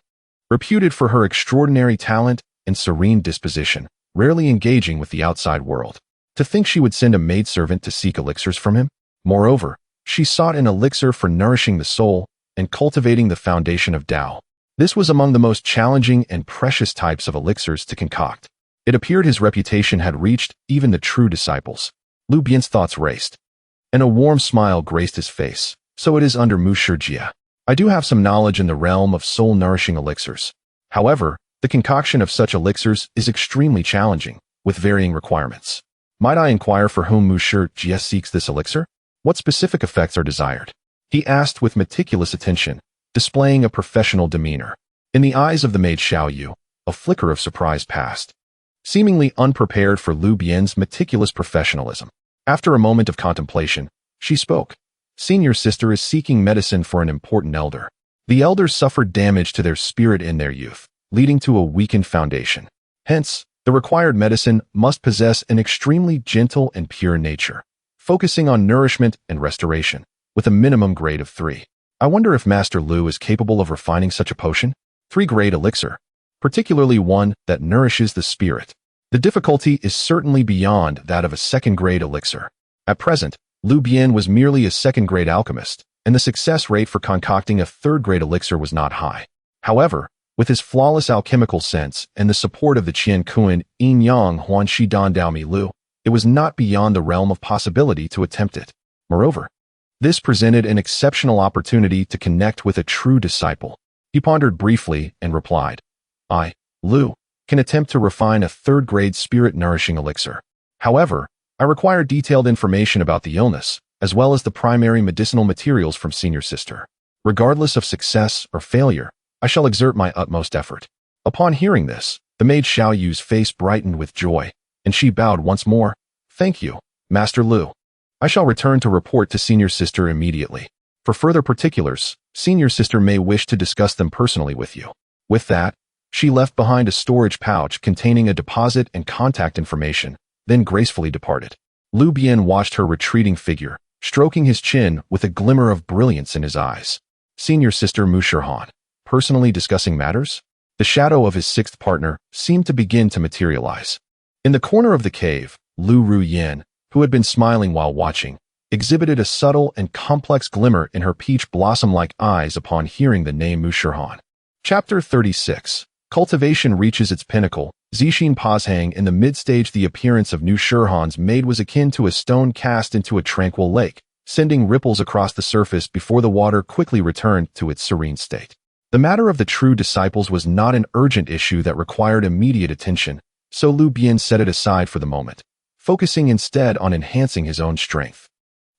reputed for her extraordinary talent and serene disposition, rarely engaging with the outside world. To think she would send a maidservant to seek elixirs from him? Moreover, she sought an elixir for nourishing the soul and cultivating the foundation of Tao. This was among the most challenging and precious types of elixirs to concoct. It appeared his reputation had reached even the true disciples. Lu Bian's thoughts raced, and a warm smile graced his face. "So it is under Mu Jia. I do have some knowledge in the realm of soul-nourishing elixirs. However, the concoction of such elixirs is extremely challenging, with varying requirements. Might I inquire for whom Mu Jia seeks this elixir? What specific effects are desired?" He asked with meticulous attention, displaying a professional demeanor. In the eyes of the maid Xiao Yu, a flicker of surprise passed, seemingly unprepared for Lu Bian's meticulous professionalism. After a moment of contemplation, she spoke. "Senior sister is seeking medicine for an important elder. The elders suffered damage to their spirit in their youth, leading to a weakened foundation. Hence, the required medicine must possess an extremely gentle and pure nature, focusing on nourishment and restoration, with a minimum grade of 3. I wonder if Master Lu is capable of refining such a potion? 3-grade elixir, particularly one that nourishes the spirit. The difficulty is certainly beyond that of a 2nd-grade elixir. At present, Lu Bian was merely a 2nd-grade alchemist, and the success rate for concocting a 3rd-grade elixir was not high. However, with his flawless alchemical sense and the support of the Qian Kuan Yin Yang Huan Shi Dan Dao Mi Lu, it was not beyond the realm of possibility to attempt it. Moreover, this presented an exceptional opportunity to connect with a true disciple. He pondered briefly and replied, "I, Lu, can attempt to refine a 3rd-grade spirit-nourishing elixir. However, I require detailed information about the illness, as well as the primary medicinal materials from senior sister. Regardless of success or failure, I shall exert my utmost effort." Upon hearing this, the maid Xiao Yu's face brightened with joy, and she bowed once more. "Thank you, Master Lu. I shall return to report to senior sister immediately. For further particulars, senior sister may wish to discuss them personally with you." With that, she left behind a storage pouch containing a deposit and contact information, then gracefully departed. Lu Bian watched her retreating figure, stroking his chin with a glimmer of brilliance in his eyes. Senior sister Mu Han, personally discussing matters? The shadow of his 6th partner seemed to begin to materialize. In the corner of the cave, Lu Ruyan, who had been smiling while watching, exhibited a subtle and complex glimmer in her peach blossom-like eyes upon hearing the name Mu Han. Chapter 36. Cultivation reaches its pinnacle. Zixin Pazhang in the mid-stage. The appearance of Nu Shihan's maid was akin to a stone cast into a tranquil lake, sending ripples across the surface before the water quickly returned to its serene state. The matter of the true disciples was not an urgent issue that required immediate attention, so Lu Bian set it aside for the moment, focusing instead on enhancing his own strength.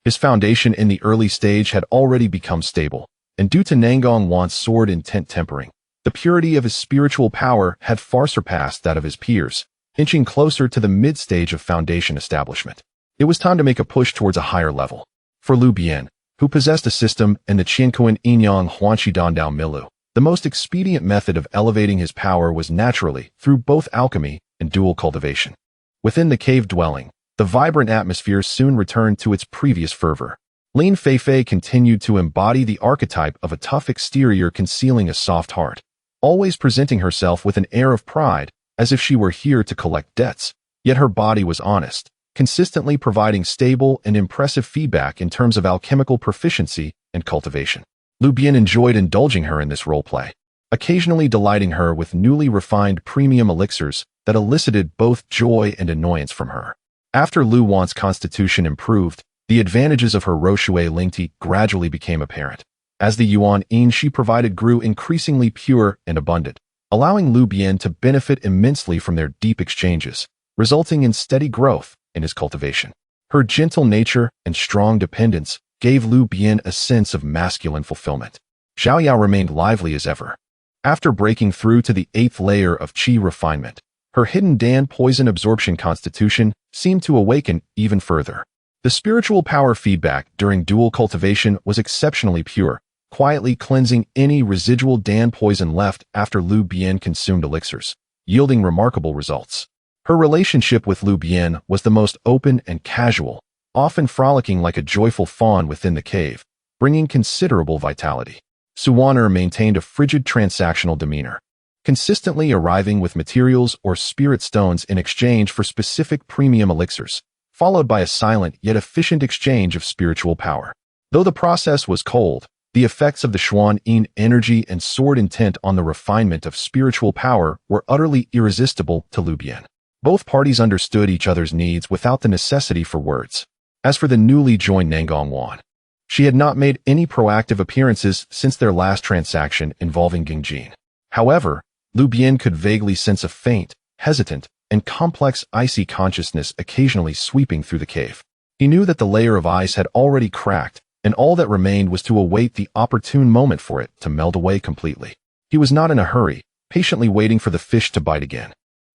His foundation in the early stage had already become stable, and due to Nangong Wan's sword intent tempering, the purity of his spiritual power had far surpassed that of his peers, inching closer to the mid-stage of foundation establishment. It was time to make a push towards a higher level. For Lu Bian, who possessed a system in the Qiankuan Inyang Huanqi Dandao Milu, the most expedient method of elevating his power was naturally through both alchemy and dual cultivation. Within the cave dwelling, the vibrant atmosphere soon returned to its previous fervor. Lin Feifei continued to embody the archetype of a tough exterior concealing a soft heart, always presenting herself with an air of pride as if she were here to collect debts, yet her body was honest, consistently providing stable and impressive feedback in terms of alchemical proficiency and cultivation. Lu Bian enjoyed indulging her in this roleplay, occasionally delighting her with newly refined premium elixirs that elicited both joy and annoyance from her. After Lu Wan's constitution improved, the advantages of her Roshue Ling tea gradually became apparent. As the yuan yin she provided grew increasingly pure and abundant, allowing Lu Bian to benefit immensely from their deep exchanges, resulting in steady growth in his cultivation. Her gentle nature and strong dependence gave Lu Bian a sense of masculine fulfillment. Zhao Yao remained lively as ever. After breaking through to the 8th layer of qi refinement, her hidden Dan poison absorption constitution seemed to awaken even further. The spiritual power feedback during dual cultivation was exceptionally pure, quietly cleansing any residual Dan poison left after Lu Bian consumed elixirs, yielding remarkable results. Her relationship with Lu Bian was the most open and casual, often frolicking like a joyful fawn within the cave, bringing considerable vitality. Suwaner maintained a frigid transactional demeanor, consistently arriving with materials or spirit stones in exchange for specific premium elixirs, followed by a silent yet efficient exchange of spiritual power. Though the process was cold, the effects of the Xuan Yin energy and sword intent on the refinement of spiritual power were utterly irresistible to Lu Bian. Both parties understood each other's needs without the necessity for words. As for the newly joined Nangong Wan, she had not made any proactive appearances since their last transaction involving Gingjin. However, Lu Bian could vaguely sense a faint, hesitant, and complex icy consciousness occasionally sweeping through the cave. He knew that the layer of ice had already cracked, and all that remained was to await the opportune moment for it to melt away completely. He was not in a hurry, patiently waiting for the fish to bite again.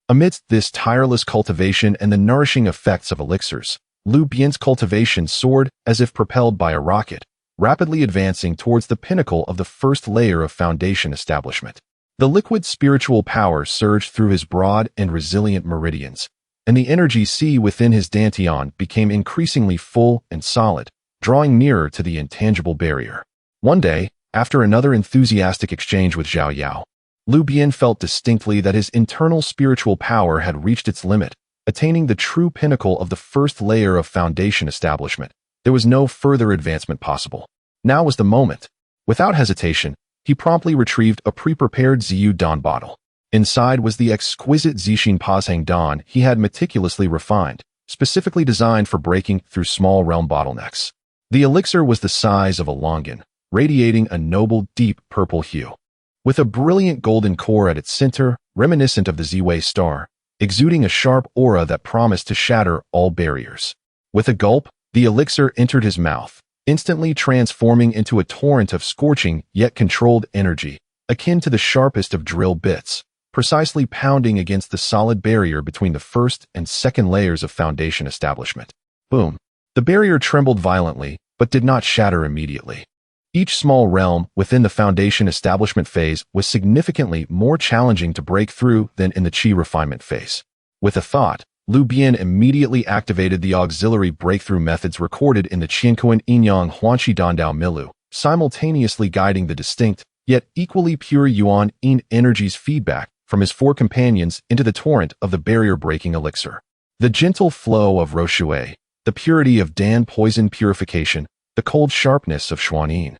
Amidst this tireless cultivation and the nourishing effects of elixirs, Lu Bian's cultivation soared as if propelled by a rocket, rapidly advancing towards the pinnacle of the first layer of foundation establishment. The liquid spiritual power surged through his broad and resilient meridians, and the energy sea within his dantian became increasingly full and solid, drawing nearer to the intangible barrier. One day, after another enthusiastic exchange with Zhao Yao, Lu Bian felt distinctly that his internal spiritual power had reached its limit, attaining the true pinnacle of the first layer of foundation establishment. There was no further advancement possible. Now was the moment. Without hesitation, he promptly retrieved a pre-prepared Ziyu Dan bottle. Inside was the exquisite Zixin Pazhang Dan he had meticulously refined, specifically designed for breaking through small realm bottlenecks. The elixir was the size of a longan, radiating a noble, deep purple hue. With a brilliant golden core at its center, reminiscent of the Ziwei star, exuding a sharp aura that promised to shatter all barriers. With a gulp, the elixir entered his mouth, instantly transforming into a torrent of scorching yet controlled energy, akin to the sharpest of drill bits, precisely pounding against the solid barrier between the first and second layers of foundation establishment. Boom. The barrier trembled violently, but did not shatter immediately. Each small realm within the foundation establishment phase was significantly more challenging to break through than in the qi refinement phase. With a thought, Lu Bian immediately activated the auxiliary breakthrough methods recorded in the Qiankuan Inyang Huanqi Dandao Milu, simultaneously guiding the distinct, yet equally pure yuan yin energy's feedback from his 4 companions into the torrent of the barrier-breaking elixir. The gentle flow of Roshue, the purity of Dan poison purification, the cold sharpness of Xuanyin,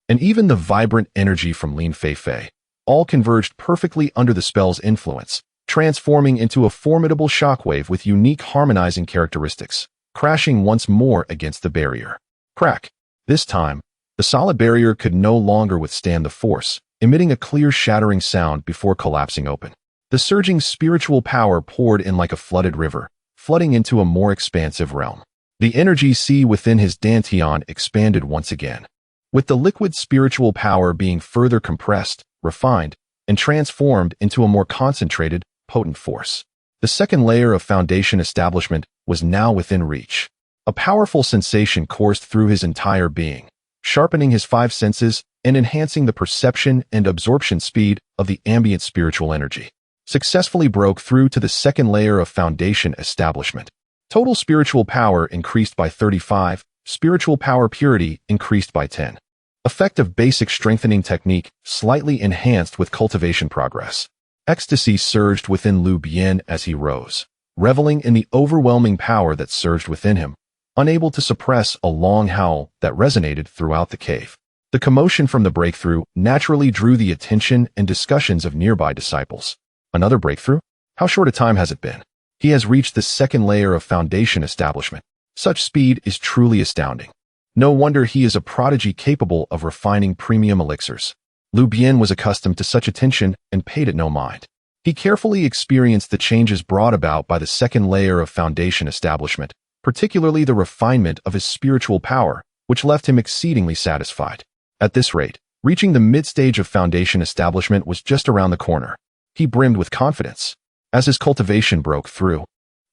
and even the vibrant energy from Lin Feifei, all converged perfectly under the spell's influence, transforming into a formidable shockwave with unique harmonizing characteristics, crashing once more against the barrier. Crack. This time, the solid barrier could no longer withstand the force, emitting a clear shattering sound before collapsing open. The surging spiritual power poured in like a flooded river, flooding into a more expansive realm. The energy sea within his dantian expanded once again, with the liquid spiritual power being further compressed, refined, and transformed into a more concentrated, potent force. The second layer of foundation establishment was now within reach. A powerful sensation coursed through his entire being, sharpening his five senses and enhancing the perception and absorption speed of the ambient spiritual energy. Successfully broke through to the second layer of foundation establishment. Total spiritual power increased by 35, spiritual power purity increased by 10. Effect of basic strengthening technique slightly enhanced with cultivation progress. Ecstasy surged within Lu Bian as he rose, reveling in the overwhelming power that surged within him, unable to suppress a long howl that resonated throughout the cave. The commotion from the breakthrough naturally drew the attention and discussions of nearby disciples. Another breakthrough? How short a time has it been? He has reached the second layer of foundation establishment. Such speed is truly astounding. No wonder he is a prodigy capable of refining premium elixirs. Lu Bian was accustomed to such attention and paid it no mind. He carefully experienced the changes brought about by the second layer of foundation establishment, particularly the refinement of his spiritual power, which left him exceedingly satisfied. At this rate, reaching the mid-stage of foundation establishment was just around the corner. He brimmed with confidence. As his cultivation broke through,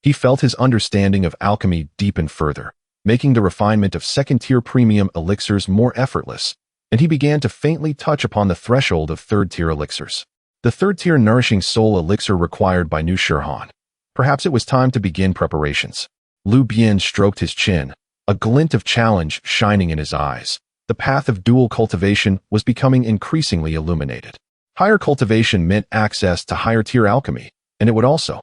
he felt his understanding of alchemy deepen further, making the refinement of second-tier premium elixirs more effortless, and he began to faintly touch upon the threshold of third-tier elixirs. The third-tier nourishing soul elixir required by New Shirhan. Perhaps it was time to begin preparations. Lu Bian stroked his chin, a glint of challenge shining in his eyes. The path of dual cultivation was becoming increasingly illuminated. Higher cultivation meant access to higher-tier alchemy, and it would also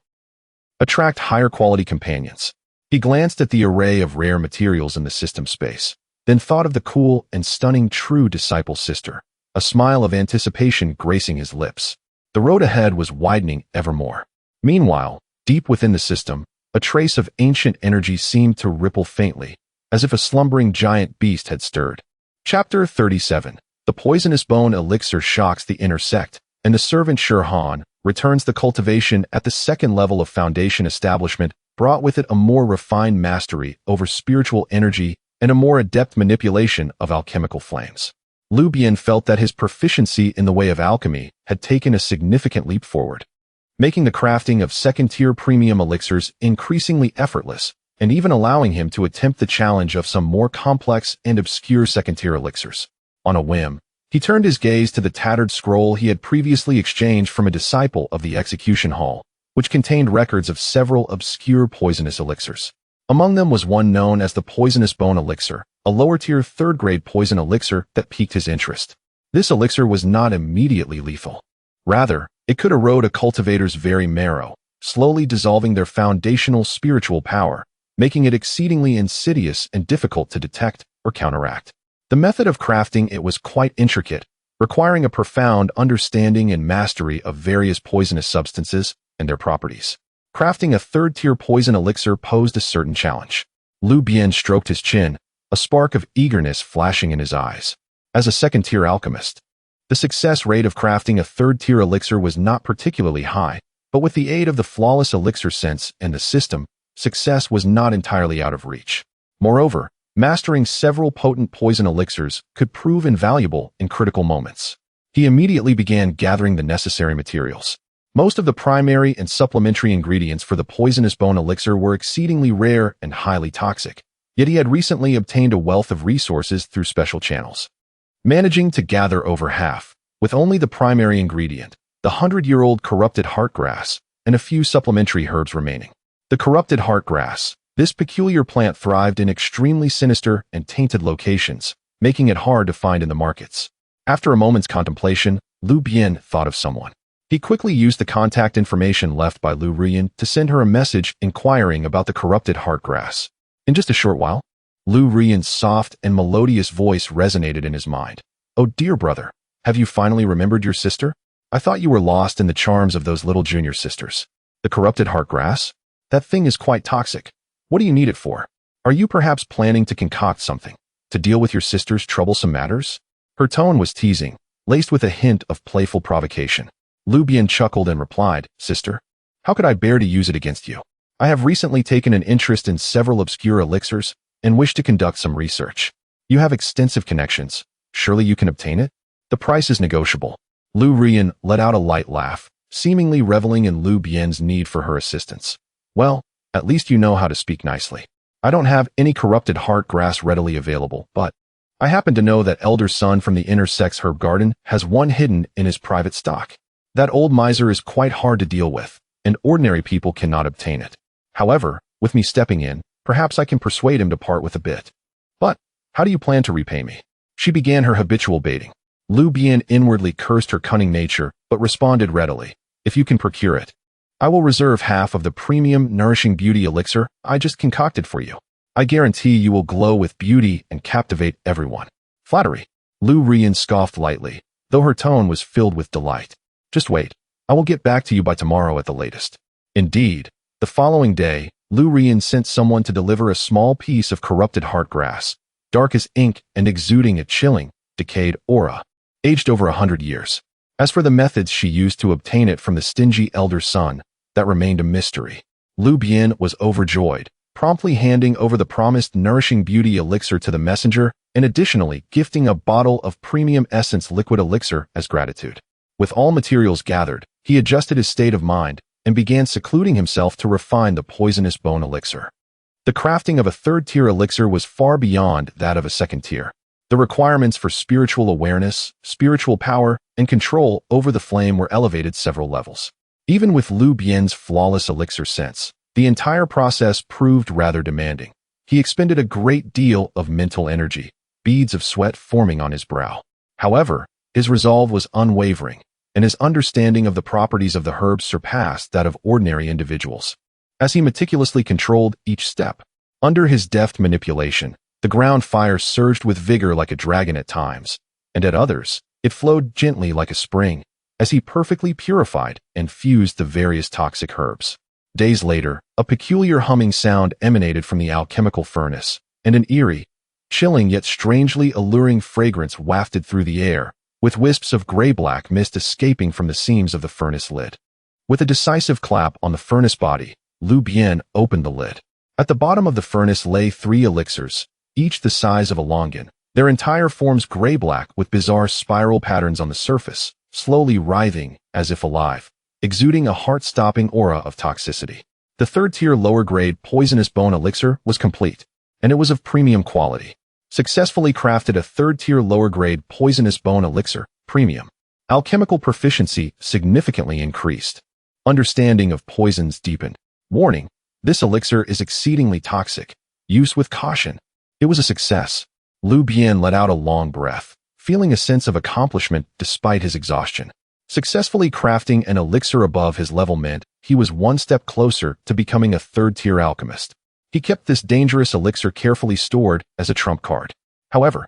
attract higher-quality companions. He glanced at the array of rare materials in the system space, then thought of the cool and stunning true disciple sister, a smile of anticipation gracing his lips. The road ahead was widening ever more. Meanwhile, deep within the system, a trace of ancient energy seemed to ripple faintly, as if a slumbering giant beast had stirred. Chapter 37. The poisonous bone elixir shocks the inner sect, and the servant Shirhan returns the cultivation at the second level of foundation establishment, brought with it a more refined mastery over spiritual energy and a more adept manipulation of alchemical flames. Lu Bian felt that his proficiency in the way of alchemy had taken a significant leap forward, making the crafting of second-tier premium elixirs increasingly effortless, and even allowing him to attempt the challenge of some more complex and obscure second-tier elixirs. On a whim, he turned his gaze to the tattered scroll he had previously exchanged from a disciple of the execution hall, which contained records of several obscure poisonous elixirs. Among them was one known as the poisonous bone elixir, a lower-tier third-grade poison elixir that piqued his interest. This elixir was not immediately lethal. Rather, it could erode a cultivator's very marrow, slowly dissolving their foundational spiritual power, making it exceedingly insidious and difficult to detect or counteract. The method of crafting it was quite intricate, requiring a profound understanding and mastery of various poisonous substances and their properties. Crafting a third-tier poison elixir posed a certain challenge. Lu Bian stroked his chin, a spark of eagerness flashing in his eyes. As a second-tier alchemist, the success rate of crafting a third-tier elixir was not particularly high, but with the aid of the flawless elixir sense and the system, success was not entirely out of reach. Moreover, mastering several potent poison elixirs could prove invaluable in critical moments. He immediately began gathering the necessary materials. Most of the primary and supplementary ingredients for the poisonous bone elixir were exceedingly rare and highly toxic, yet he had recently obtained a wealth of resources through special channels. Managing to gather over half, with only the primary ingredient, the 100-year-old corrupted heartgrass, and a few supplementary herbs remaining. The corrupted heartgrass. This peculiar plant thrived in extremely sinister and tainted locations, making it hard to find in the markets. After a moment's contemplation, Lu Bian thought of someone. He quickly used the contact information left by Lu Bian to send her a message inquiring about the corrupted heartgrass. In just a short while, Lu Bian's soft and melodious voice resonated in his mind. "Oh dear brother, have you finally remembered your sister? I thought you were lost in the charms of those little junior sisters. The corrupted heartgrass? That thing is quite toxic. What do you need it for? Are you perhaps planning to concoct something to deal with your sister's troublesome matters?" Her tone was teasing, laced with a hint of playful provocation. Lu Bian chuckled and replied, "Sister, how could I bear to use it against you? I have recently taken an interest in several obscure elixirs and wish to conduct some research. You have extensive connections. Surely you can obtain it? The price is negotiable." Lu Bian let out a light laugh, seemingly reveling in Lu Bian's need for her assistance. Well, at least you know how to speak nicely. I don't have any corrupted heart grass readily available, but I happen to know that Elder Son from the Inner Sex Herb Garden has one hidden in his private stock. That old miser is quite hard to deal with, and ordinary people cannot obtain it. However, with me stepping in, perhaps I can persuade him to part with a bit. But how do you plan to repay me? She began her habitual baiting. Lu Bian inwardly cursed her cunning nature, but responded readily. If you can procure it, I will reserve half of the premium nourishing beauty elixir I just concocted for you. I guarantee you will glow with beauty and captivate everyone. Flattery. Lu Bian scoffed lightly, though her tone was filled with delight. Just wait. I will get back to you by tomorrow at the latest. Indeed, the following day, Lu Bian sent someone to deliver a small piece of corrupted heart grass, dark as ink and exuding a chilling, decayed aura, aged over 100 years. As for the methods she used to obtain it from the stingy elder son, that remained a mystery. Lu Bian was overjoyed, promptly handing over the promised nourishing beauty elixir to the messenger and additionally gifting a bottle of premium essence liquid elixir as gratitude. With all materials gathered, he adjusted his state of mind and began secluding himself to refine the poisonous bone elixir. The crafting of a third-tier elixir was far beyond that of a second tier. The requirements for spiritual awareness, spiritual power, and control over the flame were elevated several levels. Even with Lu Bian's flawless elixir sense, the entire process proved rather demanding. He expended a great deal of mental energy, beads of sweat forming on his brow. However, his resolve was unwavering, and his understanding of the properties of the herbs surpassed that of ordinary individuals. As he meticulously controlled each step, under his deft manipulation, the ground fire surged with vigor like a dragon at times, and at others, it flowed gently like a spring, as he perfectly purified and fused the various toxic herbs. Days later, a peculiar humming sound emanated from the alchemical furnace, and an eerie, chilling yet strangely alluring fragrance wafted through the air, with wisps of gray-black mist escaping from the seams of the furnace lid. With a decisive clap on the furnace body, Lu Bian opened the lid. At the bottom of the furnace lay 3 elixirs, each the size of a longan, their entire forms gray-black with bizarre spiral patterns on the surface, slowly writhing as if alive, exuding a heart-stopping aura of toxicity. The third-tier lower-grade poisonous bone elixir was complete, and it was of premium quality. Successfully crafted a third-tier lower-grade poisonous bone elixir, premium. Alchemical proficiency significantly increased. Understanding of poisons deepened. Warning: this elixir is exceedingly toxic. Use with caution. It was a success. Lu Bian let out a long breath, feeling a sense of accomplishment despite his exhaustion. Successfully crafting an elixir above his level meant he was one step closer to becoming a third-tier alchemist. He kept this dangerous elixir carefully stored as a trump card. However,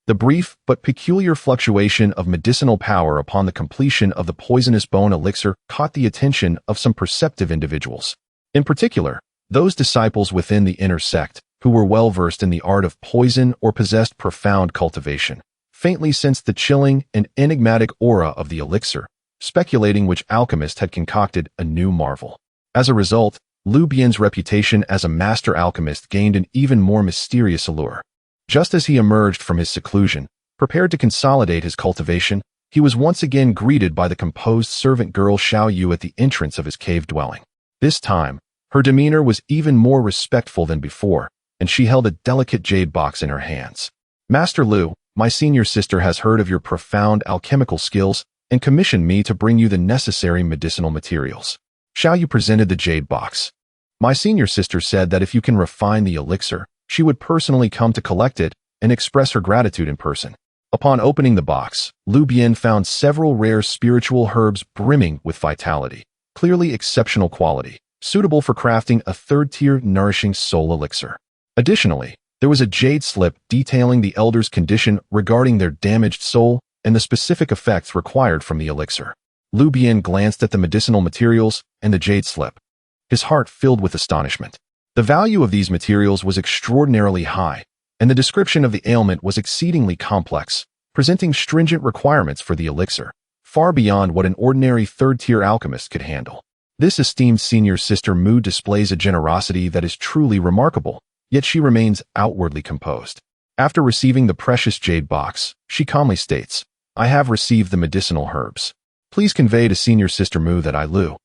the brief but peculiar fluctuation of medicinal power upon the completion of the poisonous bone elixir caught the attention of some perceptive individuals. In particular, those disciples within the inner sect, who were well versed in the art of poison or possessed profound cultivation, faintly sensed the chilling and enigmatic aura of the elixir, speculating which alchemist had concocted a new marvel. As a result, Lu Bian's reputation as a master alchemist gained an even more mysterious allure. Just as he emerged from his seclusion, prepared to consolidate his cultivation, he was once again greeted by the composed servant girl Xiao Yu at the entrance of his cave dwelling. This time, her demeanor was even more respectful than before, and she held a delicate jade box in her hands. Master Lu, my senior sister has heard of your profound alchemical skills and commissioned me to bring you the necessary medicinal materials. Xiao Yu presented the jade box. My senior sister said that if you can refine the elixir, she would personally come to collect it and express her gratitude in person. Upon opening the box, Lu Bian found several rare spiritual herbs brimming with vitality, clearly exceptional quality, suitable for crafting a third-tier nourishing soul elixir. Additionally, there was a jade slip detailing the elder's condition regarding their damaged soul and the specific effects required from the elixir. Lu Bian glanced at the medicinal materials and the jade slip, his heart filled with astonishment. The value of these materials was extraordinarily high, and the description of the ailment was exceedingly complex, presenting stringent requirements for the elixir, far beyond what an ordinary third-tier alchemist could handle. This esteemed senior sister Mu displays a generosity that is truly remarkable, yet she remains outwardly composed. After receiving the precious jade box, she calmly states, I have received the medicinal herbs. Please convey to Senior Sister Mu that I, Lu,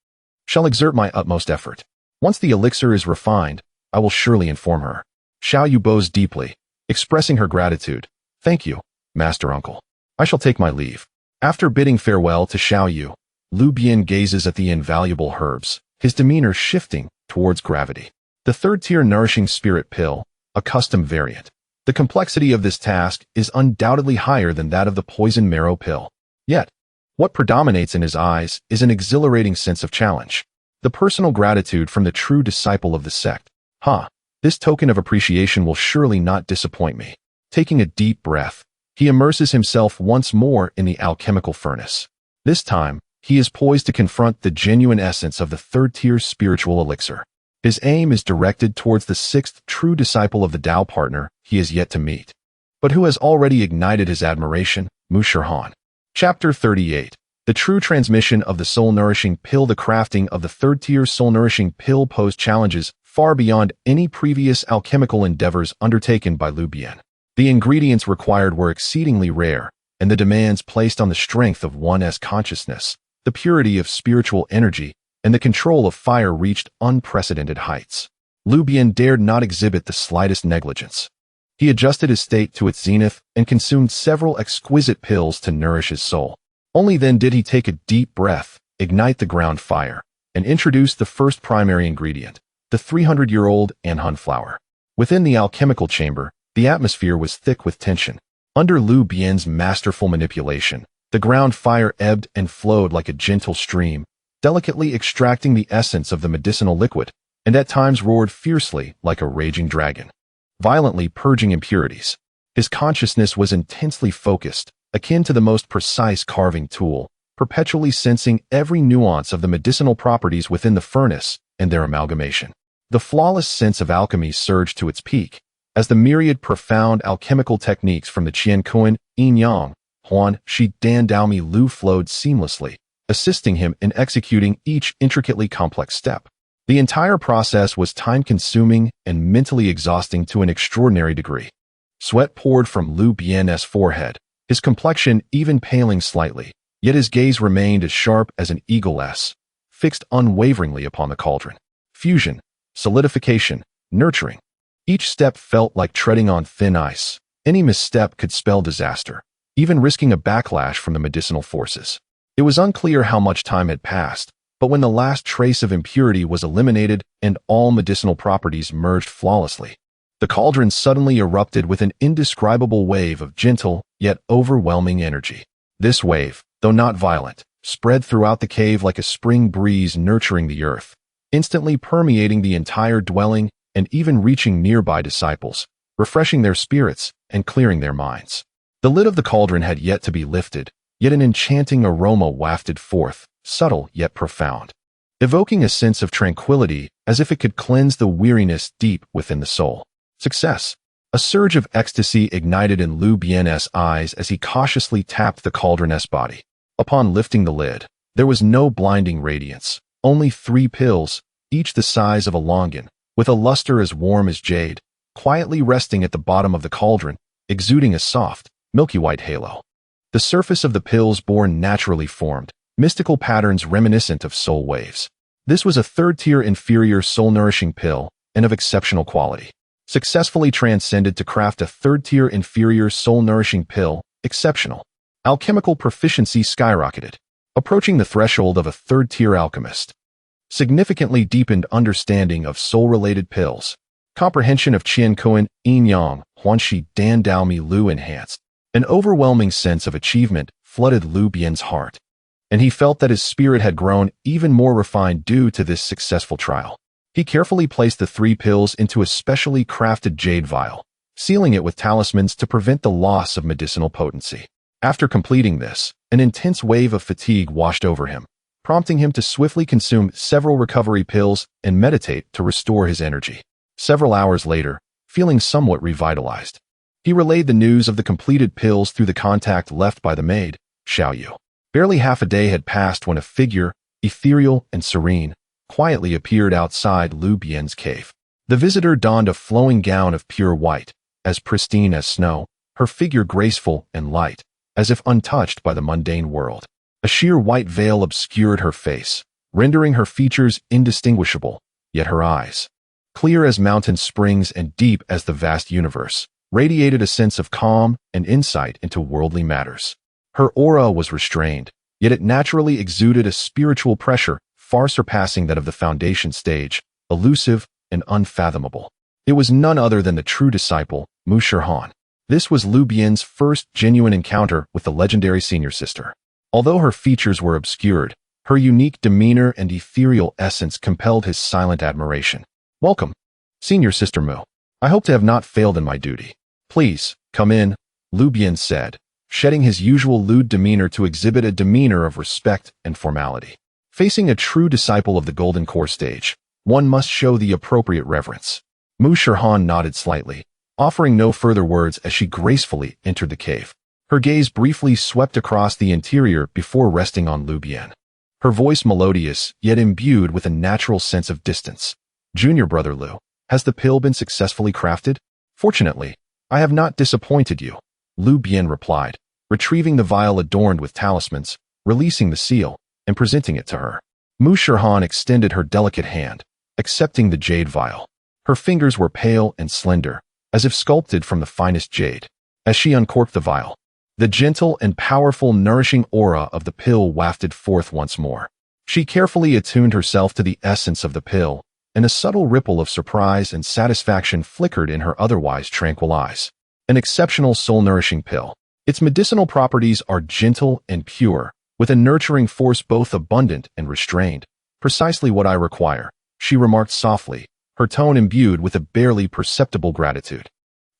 shall exert my utmost effort. Once the elixir is refined, I will surely inform her. Xiao Yu bows deeply, expressing her gratitude. Thank you, Master Uncle. I shall take my leave. After bidding farewell to Xiao Yu, Lu Bian gazes at the invaluable herbs, his demeanor shifting towards gravity. The third-tier nourishing spirit pill, a custom variant. The complexity of this task is undoubtedly higher than that of the poison marrow pill. Yet, what predominates in his eyes is an exhilarating sense of challenge. The personal gratitude from the true disciple of the sect. This token of appreciation will surely not disappoint me. Taking a deep breath, he immerses himself once more in the alchemical furnace. This time, he is poised to confront the genuine essence of the third-tier spiritual elixir. His aim is directed towards the sixth true disciple of the Tao partner he is yet to meet, but who has already ignited his admiration, Mu Shirhan. Chapter 38. The true transmission of the soul-nourishing pill. The crafting of the third-tier soul-nourishing pill posed challenges far beyond any previous alchemical endeavors undertaken by Lu Bian. The ingredients required were exceedingly rare, and the demands placed on the strength of one's consciousness, the purity of spiritual energy, and the control of fire reached unprecedented heights. Lu Bian dared not exhibit the slightest negligence. He adjusted his state to its zenith and consumed several exquisite pills to nourish his soul. Only then did he take a deep breath, ignite the ground fire, and introduce the first primary ingredient, the 300-year-old Anhun flower. Within the alchemical chamber, the atmosphere was thick with tension. Under Lu Bian's masterful manipulation, the ground fire ebbed and flowed like a gentle stream, delicately extracting the essence of the medicinal liquid, and at times roared fiercely like a raging dragon, violently purging impurities. His consciousness was intensely focused, akin to the most precise carving tool, perpetually sensing every nuance of the medicinal properties within the furnace and their amalgamation. The flawless sense of alchemy surged to its peak, as the myriad profound alchemical techniques from the Qiankuan, Yin Yang, Huan, Shi, Dan, Daomi, Lu flowed seamlessly, assisting him in executing each intricately complex step. The entire process was time-consuming and mentally exhausting to an extraordinary degree. Sweat poured from Lu Bian's forehead, his complexion even paling slightly, yet his gaze remained as sharp as an eagle's, fixed unwaveringly upon the cauldron. Fusion, solidification, nurturing. Each step felt like treading on thin ice. Any misstep could spell disaster, even risking a backlash from the medicinal forces. It was unclear how much time had passed, but when the last trace of impurity was eliminated and all medicinal properties merged flawlessly, the cauldron suddenly erupted with an indescribable wave of gentle, yet overwhelming energy. This wave, though not violent, spread throughout the cave like a spring breeze nurturing the earth, instantly permeating the entire dwelling and even reaching nearby disciples, refreshing their spirits and clearing their minds. The lid of the cauldron had yet to be lifted, yet an enchanting aroma wafted forth, subtle yet profound, evoking a sense of tranquility as if it could cleanse the weariness deep within the soul. Success. A surge of ecstasy ignited in Lu Bian's eyes as he cautiously tapped the cauldron's body. Upon lifting the lid, there was no blinding radiance, only 3 pills, each the size of a longan, with a luster as warm as jade, quietly resting at the bottom of the cauldron, exuding a soft, milky white halo. The surface of the pills bore naturally formed, mystical patterns reminiscent of soul waves. This was a third-tier inferior soul-nourishing pill, and of exceptional quality. Successfully transcended to craft a third-tier inferior soul-nourishing pill, exceptional. Alchemical proficiency skyrocketed, approaching the threshold of a third-tier alchemist. Significantly deepened understanding of soul-related pills. Comprehension of Qiankuan, Yin Yang, Huanxi, Dan, Daomi, Lu enhanced. An overwhelming sense of achievement flooded Lu Bian's heart, and he felt that his spirit had grown even more refined due to this successful trial. He carefully placed the 3 pills into a specially crafted jade vial, sealing it with talismans to prevent the loss of medicinal potency. After completing this, an intense wave of fatigue washed over him, prompting him to swiftly consume several recovery pills and meditate to restore his energy. Several hours later, feeling somewhat revitalized, he relayed the news of the completed pills through the contact left by the maid, Xiao Yu. Barely half a day had passed when a figure, ethereal and serene, quietly appeared outside Lu Bian's cave. The visitor donned a flowing gown of pure white, as pristine as snow, her figure graceful and light, as if untouched by the mundane world. A sheer white veil obscured her face, rendering her features indistinguishable, yet her eyes, clear as mountain springs and deep as the vast universe, radiated a sense of calm and insight into worldly matters. Her aura was restrained, yet it naturally exuded a spiritual pressure far surpassing that of the foundation stage, elusive and unfathomable. It was none other than the true disciple, Mu Shirhan. This was Lu Bian's first genuine encounter with the legendary senior sister. Although her features were obscured, her unique demeanor and ethereal essence compelled his silent admiration. "Welcome, Senior Sister Mu. I hope to have not failed in my duty. Please, come in," Lu Bian said, shedding his usual lewd demeanor to exhibit a demeanor of respect and formality. Facing a true disciple of the Golden Core stage, one must show the appropriate reverence. Mu Shirhan nodded slightly, offering no further words as she gracefully entered the cave. Her gaze briefly swept across the interior before resting on Lu Bian. Her voice melodious, yet imbued with a natural sense of distance. "Junior brother Lu, has the pill been successfully crafted?" "Fortunately, I have not disappointed you," Lu Bian replied, retrieving the vial adorned with talismans, releasing the seal, and presenting it to her. Mu Shirhan extended her delicate hand, accepting the jade vial. Her fingers were pale and slender, as if sculpted from the finest jade. As she uncorked the vial, the gentle and powerful nourishing aura of the pill wafted forth once more. She carefully attuned herself to the essence of the pill, and a subtle ripple of surprise and satisfaction flickered in her otherwise tranquil eyes. An exceptional soul-nourishing pill. Its medicinal properties are gentle and pure, with a nurturing force both abundant and restrained. "Precisely what I require," she remarked softly, her tone imbued with a barely perceptible gratitude.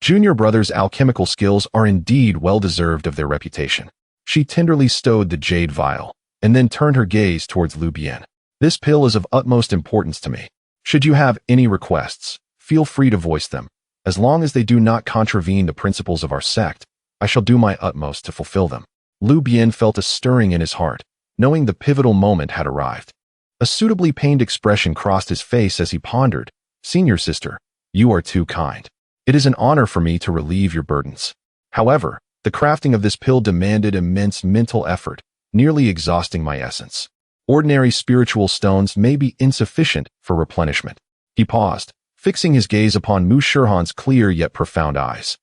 Junior brother's alchemical skills are indeed well-deserved of their reputation. She tenderly stowed the jade vial, and then turned her gaze towards Lu Bian. "This pill is of utmost importance to me. Should you have any requests, feel free to voice them. As long as they do not contravene the principles of our sect, I shall do my utmost to fulfill them." Lu Bian felt a stirring in his heart, knowing the pivotal moment had arrived. A suitably pained expression crossed his face as he pondered. "Senior sister, you are too kind. It is an honor for me to relieve your burdens. However, the crafting of this pill demanded immense mental effort, nearly exhausting my essence. Ordinary spiritual stones may be insufficient for replenishment." He paused, fixing his gaze upon Mu Shirhan's clear yet profound eyes.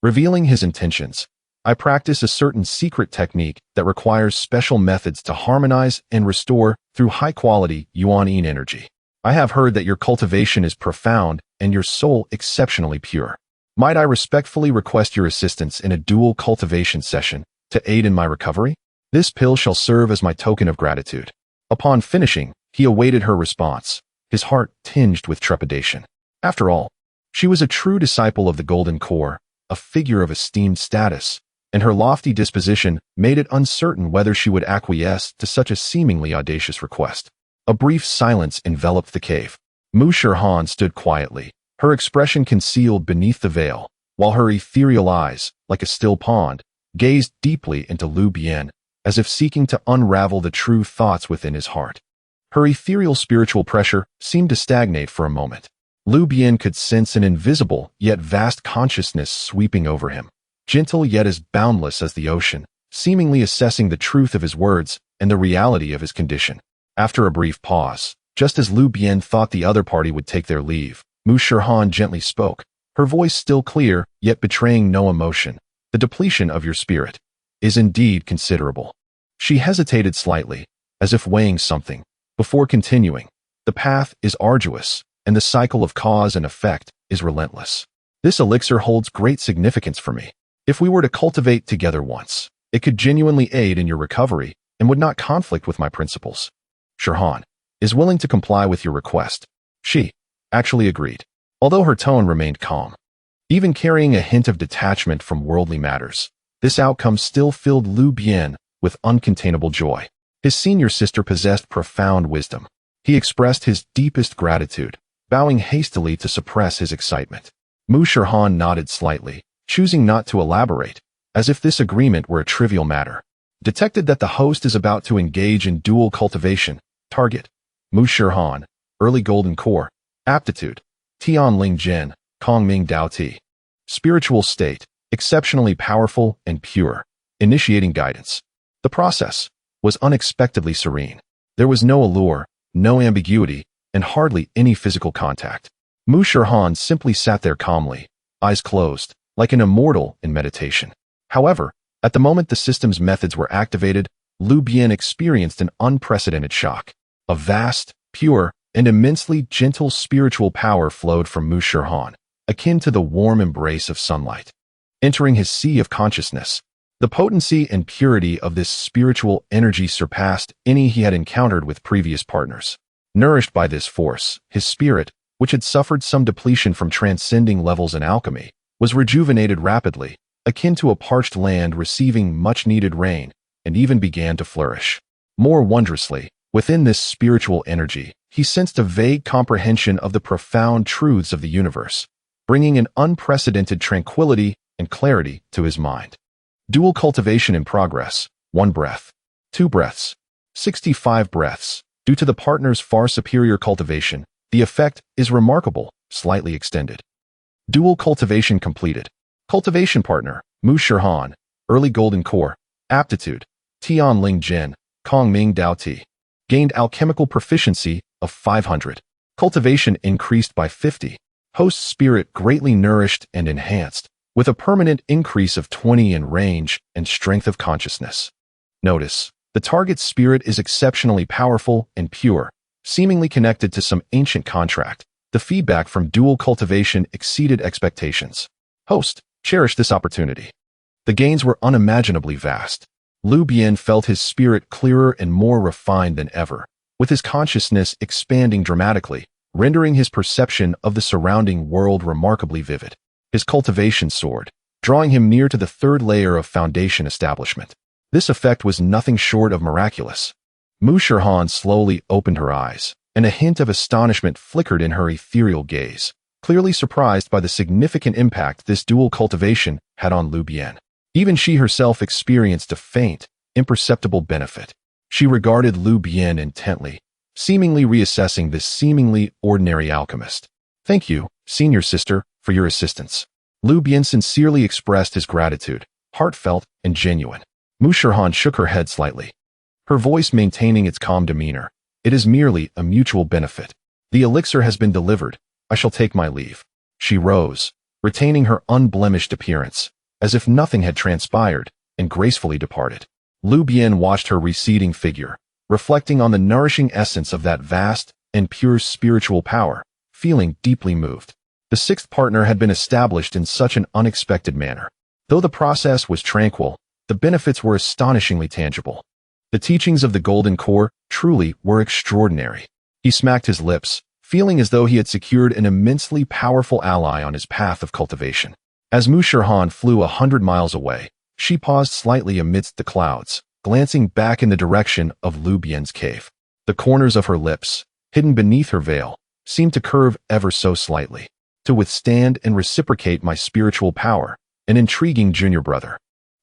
Revealing his intentions, "I practice a certain secret technique that requires special methods to harmonize and restore through high-quality Yuan-Yin energy. I have heard that your cultivation is profound and your soul exceptionally pure. Might I respectfully request your assistance in a dual cultivation session to aid in my recovery? This pill shall serve as my token of gratitude." Upon finishing, he awaited her response, his heart tinged with trepidation. After all, she was a true disciple of the Golden Core, a figure of esteemed status, and her lofty disposition made it uncertain whether she would acquiesce to such a seemingly audacious request. A brief silence enveloped the cave. Mu Shirhan stood quietly, her expression concealed beneath the veil, while her ethereal eyes, like a still pond, gazed deeply into Lu Bian, as if seeking to unravel the true thoughts within his heart. Her ethereal spiritual pressure seemed to stagnate for a moment. Lu Bian could sense an invisible yet vast consciousness sweeping over him, gentle yet as boundless as the ocean, seemingly assessing the truth of his words and the reality of his condition. After a brief pause, just as Lu Bian thought the other party would take their leave, Mu Shirhan gently spoke, her voice still clear, yet betraying no emotion. "The depletion of your spirit is indeed considerable." She hesitated slightly, as if weighing something, before continuing. "The path is arduous, and the cycle of cause and effect is relentless. This elixir holds great significance for me. If we were to cultivate together once, it could genuinely aid in your recovery and would not conflict with my principles. Shirhan is willing to comply with your request." She actually agreed, although her tone remained calm. Even carrying a hint of detachment from worldly matters, this outcome still filled Lu Bian with uncontainable joy. His senior sister possessed profound wisdom. He expressed his deepest gratitude, bowing hastily to suppress his excitement. Mu Shirhan nodded slightly, choosing not to elaborate, as if this agreement were a trivial matter. Detected that the host is about to engage in dual cultivation. Target: Mu Shirhan, Early Golden Core. Aptitude: Tian Ling Jin, Kongming Dao Ti. Spiritual state: exceptionally powerful and pure. Initiating guidance. The process was unexpectedly serene. There was no allure, no ambiguity, and hardly any physical contact. Mu Shirhan simply sat there calmly, eyes closed, like an immortal in meditation. However, at the moment the system's methods were activated, Lu Bian experienced an unprecedented shock. A vast, pure, and immensely gentle spiritual power flowed from Mu Shirhan, akin to the warm embrace of sunlight. Entering his sea of consciousness, the potency and purity of this spiritual energy surpassed any he had encountered with previous partners. Nourished by this force, his spirit, which had suffered some depletion from transcending levels in alchemy, was rejuvenated rapidly, akin to a parched land receiving much-needed rain, and even began to flourish. More wondrously, within this spiritual energy, he sensed a vague comprehension of the profound truths of the universe, bringing an unprecedented tranquility and clarity to his mind. Dual cultivation in progress, 1 breath, 2 breaths, 65 breaths. Due to the partner's far superior cultivation, the effect is remarkable, slightly extended. Dual cultivation completed. Cultivation partner, Mu Shirhan, early golden core, aptitude, Tian Ling Jin, Kong Ming Dao Ti. Gained alchemical proficiency of 500. Cultivation increased by 50. Host spirit greatly nourished and enhanced, with a permanent increase of 20 in range and strength of consciousness. Notice, the target's spirit is exceptionally powerful and pure, seemingly connected to some ancient contract. The feedback from dual cultivation exceeded expectations. Host, cherish this opportunity. The gains were unimaginably vast. Lu Bian felt his spirit clearer and more refined than ever, with his consciousness expanding dramatically, rendering his perception of the surrounding world remarkably vivid. His cultivation soared, drawing him near to the 3rd layer of foundation establishment. This effect was nothing short of miraculous. Mu Shirhan slowly opened her eyes, and a hint of astonishment flickered in her ethereal gaze, clearly surprised by the significant impact this dual cultivation had on Lu Bian. Even she herself experienced a faint, imperceptible benefit. She regarded Lu Bian intently, seemingly reassessing this seemingly ordinary alchemist. "Thank you, senior sister, for your assistance." Lu Bian sincerely expressed his gratitude, heartfelt and genuine. Mu Shirhan shook her head slightly, her voice maintaining its calm demeanor. "It is merely a mutual benefit. The elixir has been delivered. I shall take my leave." She rose, retaining her unblemished appearance, as if nothing had transpired, and gracefully departed. Lu Bian watched her receding figure, reflecting on the nourishing essence of that vast and pure spiritual power, feeling deeply moved. The 6th partner had been established in such an unexpected manner. Though the process was tranquil, the benefits were astonishingly tangible. The teachings of the Golden Core truly were extraordinary. He smacked his lips, feeling as though he had secured an immensely powerful ally on his path of cultivation. As Mu Shirhan flew 100 miles away, she paused slightly amidst the clouds, glancing back in the direction of Lu Bian's cave. The corners of her lips, hidden beneath her veil, seemed to curve ever so slightly. "To withstand and reciprocate my spiritual power, an intriguing junior brother."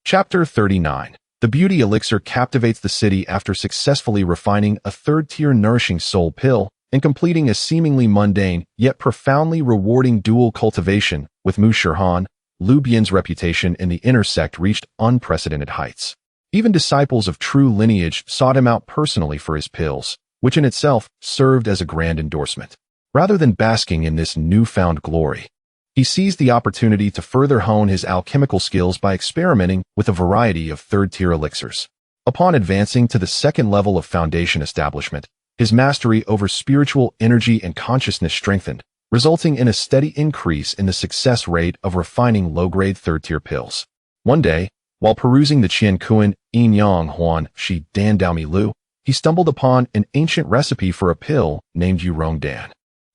Chapter 39. The beauty elixir captivates the city. After successfully refining a 3rd-tier nourishing soul pill and completing a seemingly mundane yet profoundly rewarding dual cultivation with Mu Shirhan, Lu Bian's reputation in the inner sect reached unprecedented heights. Even disciples of true lineage sought him out personally for his pills, which in itself served as a grand endorsement. Rather than basking in this newfound glory, he seized the opportunity to further hone his alchemical skills by experimenting with a variety of 3rd-tier elixirs. Upon advancing to the 2nd level of foundation establishment, his mastery over spiritual energy and consciousness strengthened, resulting in a steady increase in the success rate of refining low-grade 3rd-tier pills. One day, while perusing the Qian Kuan Yin Yang Huan Shi Dan Dao Mi Lu, he stumbled upon an ancient recipe for a pill named Yurong Dan.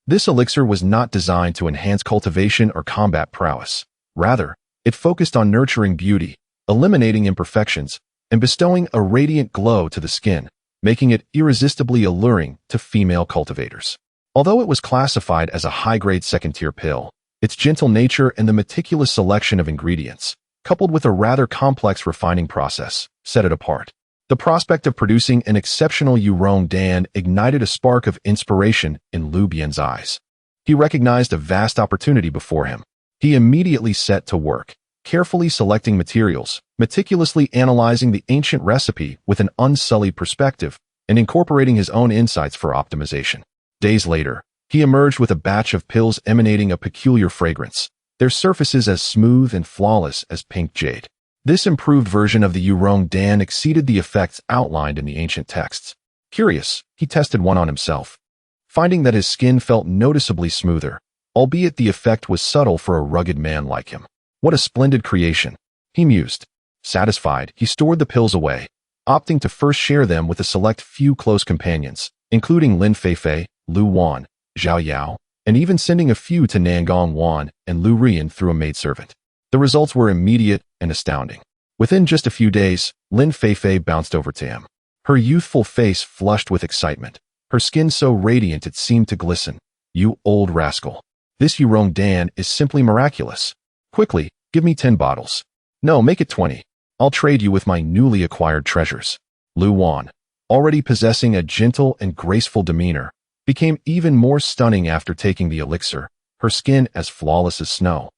This elixir was not designed to enhance cultivation or combat prowess. Rather, it focused on nurturing beauty, eliminating imperfections, and bestowing a radiant glow to the skin, making it irresistibly alluring to female cultivators. Although it was classified as a high-grade 2nd-tier pill, its gentle nature and the meticulous selection of ingredients, coupled with a rather complex refining process, set it apart. The prospect of producing an exceptional Yurong Dan ignited a spark of inspiration in Lu Bian's eyes. He recognized a vast opportunity before him. He immediately set to work, carefully selecting materials, meticulously analyzing the ancient recipe with an unsullied perspective, and incorporating his own insights for optimization. Days later, he emerged with a batch of pills emanating a peculiar fragrance, their surfaces as smooth and flawless as pink jade. This improved version of the Yurong Dan exceeded the effects outlined in the ancient texts. Curious, he tested one on himself, finding that his skin felt noticeably smoother, albeit the effect was subtle for a rugged man like him. What a splendid creation, he mused. Satisfied, he stored the pills away, opting to first share them with a select few close companions, including Lin Feifei, Lu Wan, Zhao Yao, and even sending a few to Nangong Wan and Lu Rian through a maidservant. The results were immediate and astounding. Within just a few days, Lin Feifei bounced over to him, her youthful face flushed with excitement, her skin so radiant it seemed to glisten. You old rascal. This Yurong Dan is simply miraculous. Quickly, give me 10 bottles. No, make it 20. I'll trade you with my newly acquired treasures. Lu Wan, already possessing a gentle and graceful demeanor, became even more stunning after taking the elixir, her skin as flawless as snow.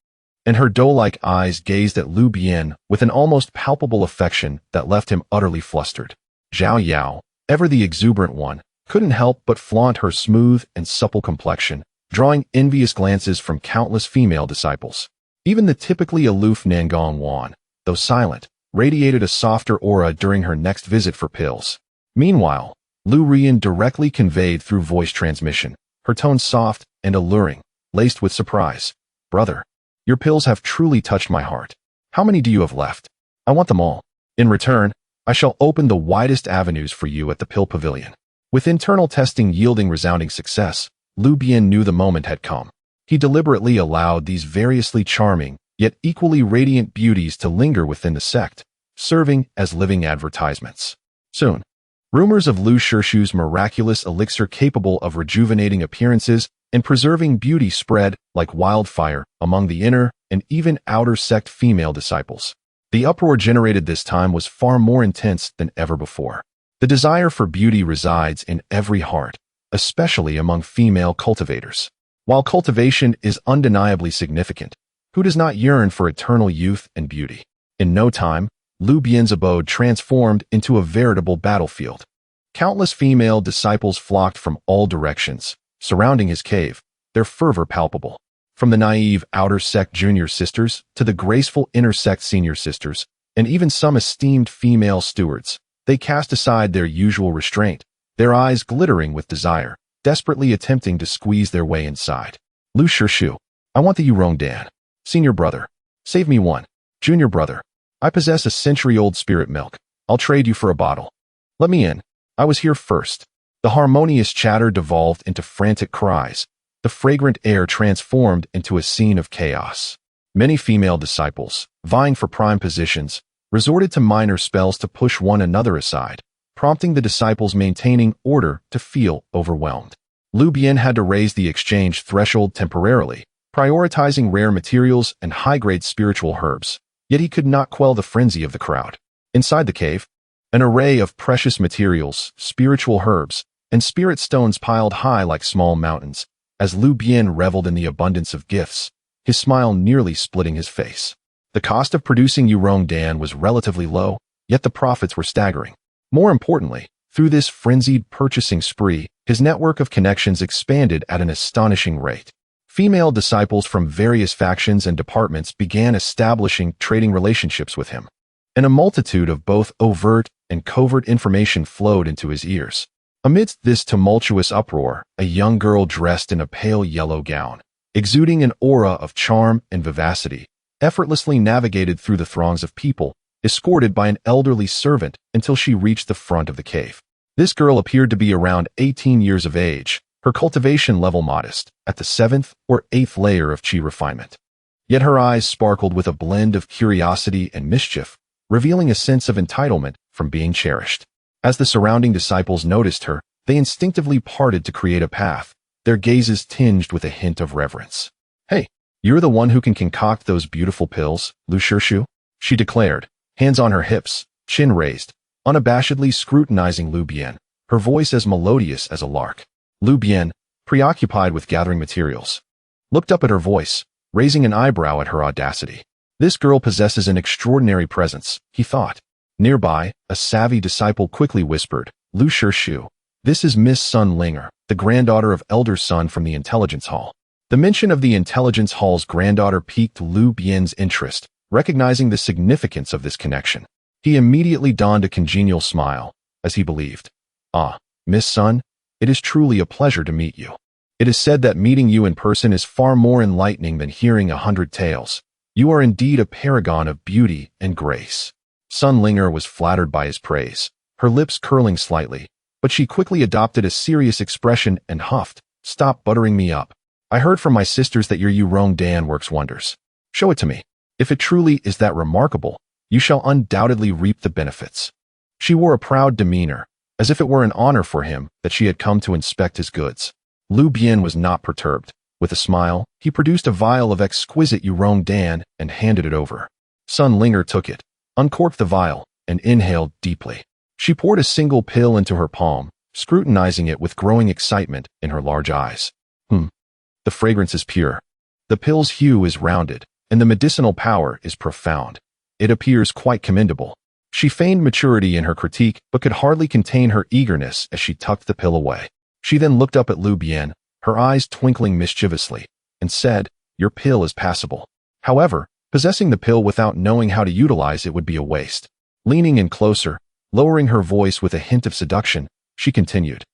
And her doe-like eyes gazed at Lu Bian with an almost palpable affection that left him utterly flustered. Zhao Yao, ever the exuberant one, couldn't help but flaunt her smooth and supple complexion, drawing envious glances from countless female disciples. Even the typically aloof Nangong Wan, though silent, radiated a softer aura during her next visit for pills. Meanwhile, Lu Rian directly conveyed through voice transmission, her tone soft and alluring, laced with surprise. Brother, your pills have truly touched my heart. How many do you have left? I want them all. In return, I shall open the widest avenues for you at the Pill Pavilion. With internal testing yielding resounding success, Lu Bian knew the moment had come. He deliberately allowed these variously charming, yet equally radiant beauties to linger within the sect, serving as living advertisements. Soon, rumors of Lu Shirshu's miraculous elixir capable of rejuvenating appearances and preserving beauty spread like wildfire among the inner and even outer sect female disciples. The uproar generated this time was far more intense than ever before. The desire for beauty resides in every heart, especially among female cultivators. While cultivation is undeniably significant, who does not yearn for eternal youth and beauty? In no time, Lu Bian's abode transformed into a veritable battlefield. Countless female disciples flocked from all directions, surrounding his cave, their fervor palpable. From the naive outer sect junior sisters to the graceful inner sect senior sisters, and even some esteemed female stewards, they cast aside their usual restraint, their eyes glittering with desire, desperately attempting to squeeze their way inside. Lu Shirshu, I want the Yurong Dan. Senior brother, save me one. Junior brother, I possess a century-old spirit milk. I'll trade you for a bottle. Let me in. I was here first. The harmonious chatter devolved into frantic cries. The fragrant air transformed into a scene of chaos. Many female disciples, vying for prime positions, resorted to minor spells to push one another aside, prompting the disciples maintaining order to feel overwhelmed. Lu Bian had to raise the exchange threshold temporarily, prioritizing rare materials and high-grade spiritual herbs, yet he could not quell the frenzy of the crowd. Inside the cave, an array of precious materials, spiritual herbs, and spirit stones piled high like small mountains. As Lu Bian reveled in the abundance of gifts, his smile nearly splitting his face. The cost of producing Yurong Dan was relatively low, yet the profits were staggering. More importantly, through this frenzied purchasing spree, his network of connections expanded at an astonishing rate. Female disciples from various factions and departments began establishing trading relationships with him, and a multitude of both overt and covert information flowed into his ears. Amidst this tumultuous uproar, a young girl dressed in a pale yellow gown, exuding an aura of charm and vivacity, effortlessly navigated through the throngs of people, escorted by an elderly servant until she reached the front of the cave. This girl appeared to be around 18 years of age, her cultivation level modest, at the 7th or 8th layer of chi refinement. Yet her eyes sparkled with a blend of curiosity and mischief, revealing a sense of entitlement from being cherished. As the surrounding disciples noticed her, they instinctively parted to create a path, their gazes tinged with a hint of reverence. Hey, you're the one who can concoct those beautiful pills, Lu Shirshu? She declared, hands on her hips, chin raised, unabashedly scrutinizing Lu Bian, her voice as melodious as a lark. Lu Bian, preoccupied with gathering materials, looked up at her voice, raising an eyebrow at her audacity. This girl possesses an extraordinary presence, he thought. Nearby, a savvy disciple quickly whispered, Lu Shu, this is Miss Sun Linger, the granddaughter of Elder Sun from the Intelligence Hall. The mention of the Intelligence Hall's granddaughter piqued Lu Bian's interest, recognizing the significance of this connection. He immediately donned a congenial smile, as he believed. Ah, Miss Sun, it is truly a pleasure to meet you. It is said that meeting you in person is far more enlightening than hearing 100 tales. You are indeed a paragon of beauty and grace. Sun Linger was flattered by his praise, her lips curling slightly, but she quickly adopted a serious expression and huffed, Stop buttering me up. I heard from my sisters that your Yurong Dan works wonders. Show it to me. If it truly is that remarkable, you shall undoubtedly reap the benefits. She wore a proud demeanor, as if it were an honor for him that she had come to inspect his goods. Lu Bian was not perturbed. With a smile, he produced a vial of exquisite Yurong Dan and handed it over. Sun Linger took it, uncorked the vial, and inhaled deeply. She poured a single pill into her palm, scrutinizing it with growing excitement in her large eyes. The fragrance is pure. The pill's hue is rounded, and the medicinal power is profound. It appears quite commendable. She feigned maturity in her critique, but could hardly contain her eagerness as she tucked the pill away. She then looked up at Lu Bian, her eyes twinkling mischievously, and said, Your pill is passable. However, possessing the pill without knowing how to utilize it would be a waste. Leaning in closer, lowering her voice with a hint of seduction, she continued,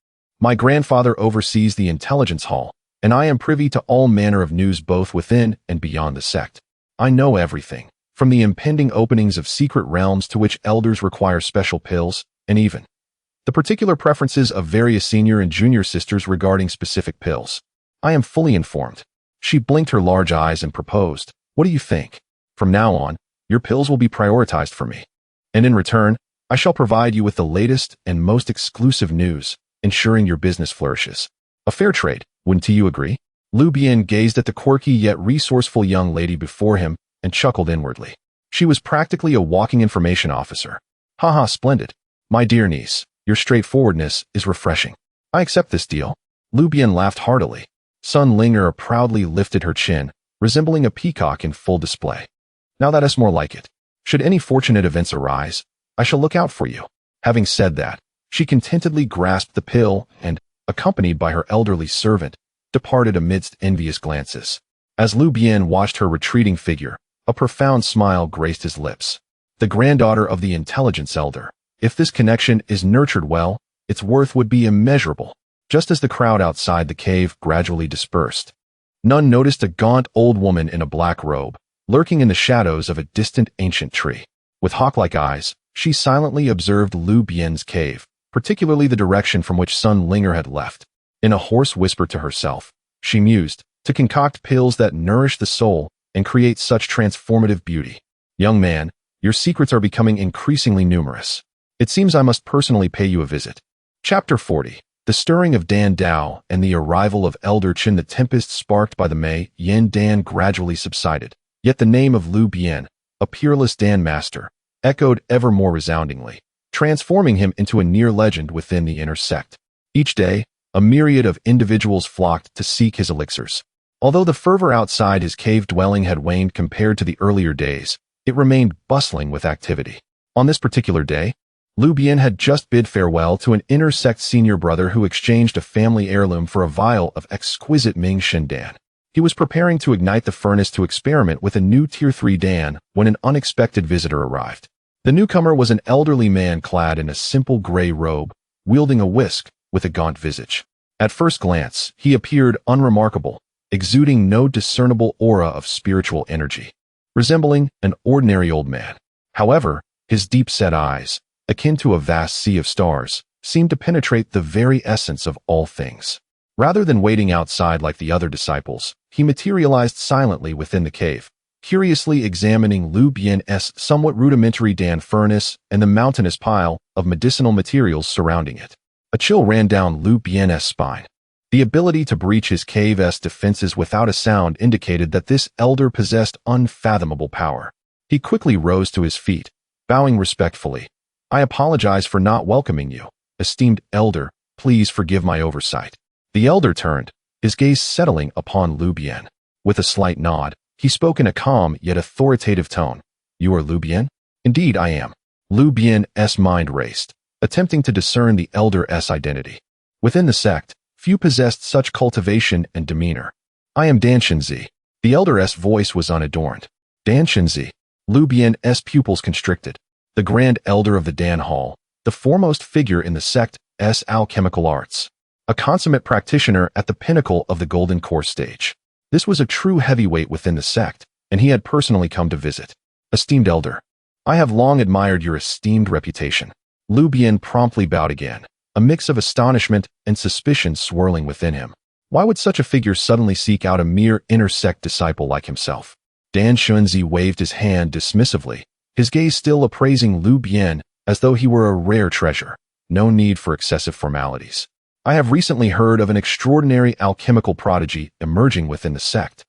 My grandfather oversees the Intelligence Hall, and I am privy to all manner of news both within and beyond the sect. I know everything, from the impending openings of secret realms to which elders require special pills, and even the particular preferences of various senior and junior sisters regarding specific pills. I am fully informed. She blinked her large eyes and proposed, What do you think? From now on, your pills will be prioritized for me. And in return, I shall provide you with the latest and most exclusive news, ensuring your business flourishes. A fair trade, wouldn't you agree? Lu Bian gazed at the quirky yet resourceful young lady before him and chuckled inwardly. She was practically a walking information officer. Haha, splendid. My dear niece, your straightforwardness is refreshing. I accept this deal. Lu Bian laughed heartily. Sun Linger proudly lifted her chin, resembling a peacock in full display. Now that is more like it. Should any fortunate events arise, I shall look out for you. Having said that, she contentedly grasped the pill and, accompanied by her elderly servant, departed amidst envious glances. As Lu Bian watched her retreating figure, a profound smile graced his lips. The granddaughter of the intelligence elder. If this connection is nurtured well, its worth would be immeasurable. Just as the crowd outside the cave gradually dispersed, none noticed a gaunt old woman in a black robe, lurking in the shadows of a distant ancient tree. With hawk-like eyes, she silently observed Lu Bian's cave, particularly the direction from which Sun Linger had left. In a hoarse whisper to herself, she mused, to concoct pills that nourish the soul and create such transformative beauty. Young man, your secrets are becoming increasingly numerous. It seems I must personally pay you a visit. Chapter 40. The stirring of Dan Dao and the arrival of Elder Qin. The tempest sparked by the Mei Yin Dan gradually subsided, yet the name of Lu Bian, a peerless Dan master, echoed ever more resoundingly, transforming him into a near legend within the inner sect. Each day, a myriad of individuals flocked to seek his elixirs. Although the fervor outside his cave dwelling had waned compared to the earlier days, it remained bustling with activity. On this particular day, Lu Bian had just bid farewell to an inner sect senior brother who exchanged a family heirloom for a vial of exquisite Ming Shen Dan. He was preparing to ignite the furnace to experiment with a new Tier 3 Dan when an unexpected visitor arrived. The newcomer was an elderly man clad in a simple gray robe, wielding a whisk with a gaunt visage. At first glance, he appeared unremarkable, exuding no discernible aura of spiritual energy, resembling an ordinary old man. However, his deep-set eyes, akin to a vast sea of stars, seemed to penetrate the very essence of all things. Rather than waiting outside like the other disciples, he materialized silently within the cave, curiously examining Lu Bian's somewhat rudimentary Dan furnace and the mountainous pile of medicinal materials surrounding it. A chill ran down Lu Bian's spine. The ability to breach his cave's defenses without a sound indicated that this elder possessed unfathomable power. He quickly rose to his feet, bowing respectfully. I apologize for not welcoming you, esteemed elder. Please forgive my oversight. The elder turned, his gaze settling upon Lu Bian. With a slight nod, He spoke in a calm yet authoritative tone. You are Lu Bian? Indeed, I am. Lu Bian's mind raced, attempting to discern the elder's identity. Within the sect, few possessed such cultivation and demeanor. I am Dan Shenzi. The elder's voice was unadorned. Dan Shenzi. Lu Bian's pupils constricted. The Grand Elder of the Dan Hall, the foremost figure in the sect's alchemical arts. A consummate practitioner at the pinnacle of the Golden Core stage. This was a true heavyweight within the sect, and he had personally come to visit. Esteemed Elder, I have long admired your esteemed reputation. Lu Bian promptly bowed again, a mix of astonishment and suspicion swirling within him. Why would such a figure suddenly seek out a mere inner-sect disciple like himself? Dan Shenzi waved his hand dismissively, his gaze still appraising Lu Bian as though he were a rare treasure. No need for excessive formalities. I have recently heard of an extraordinary alchemical prodigy emerging within the sect,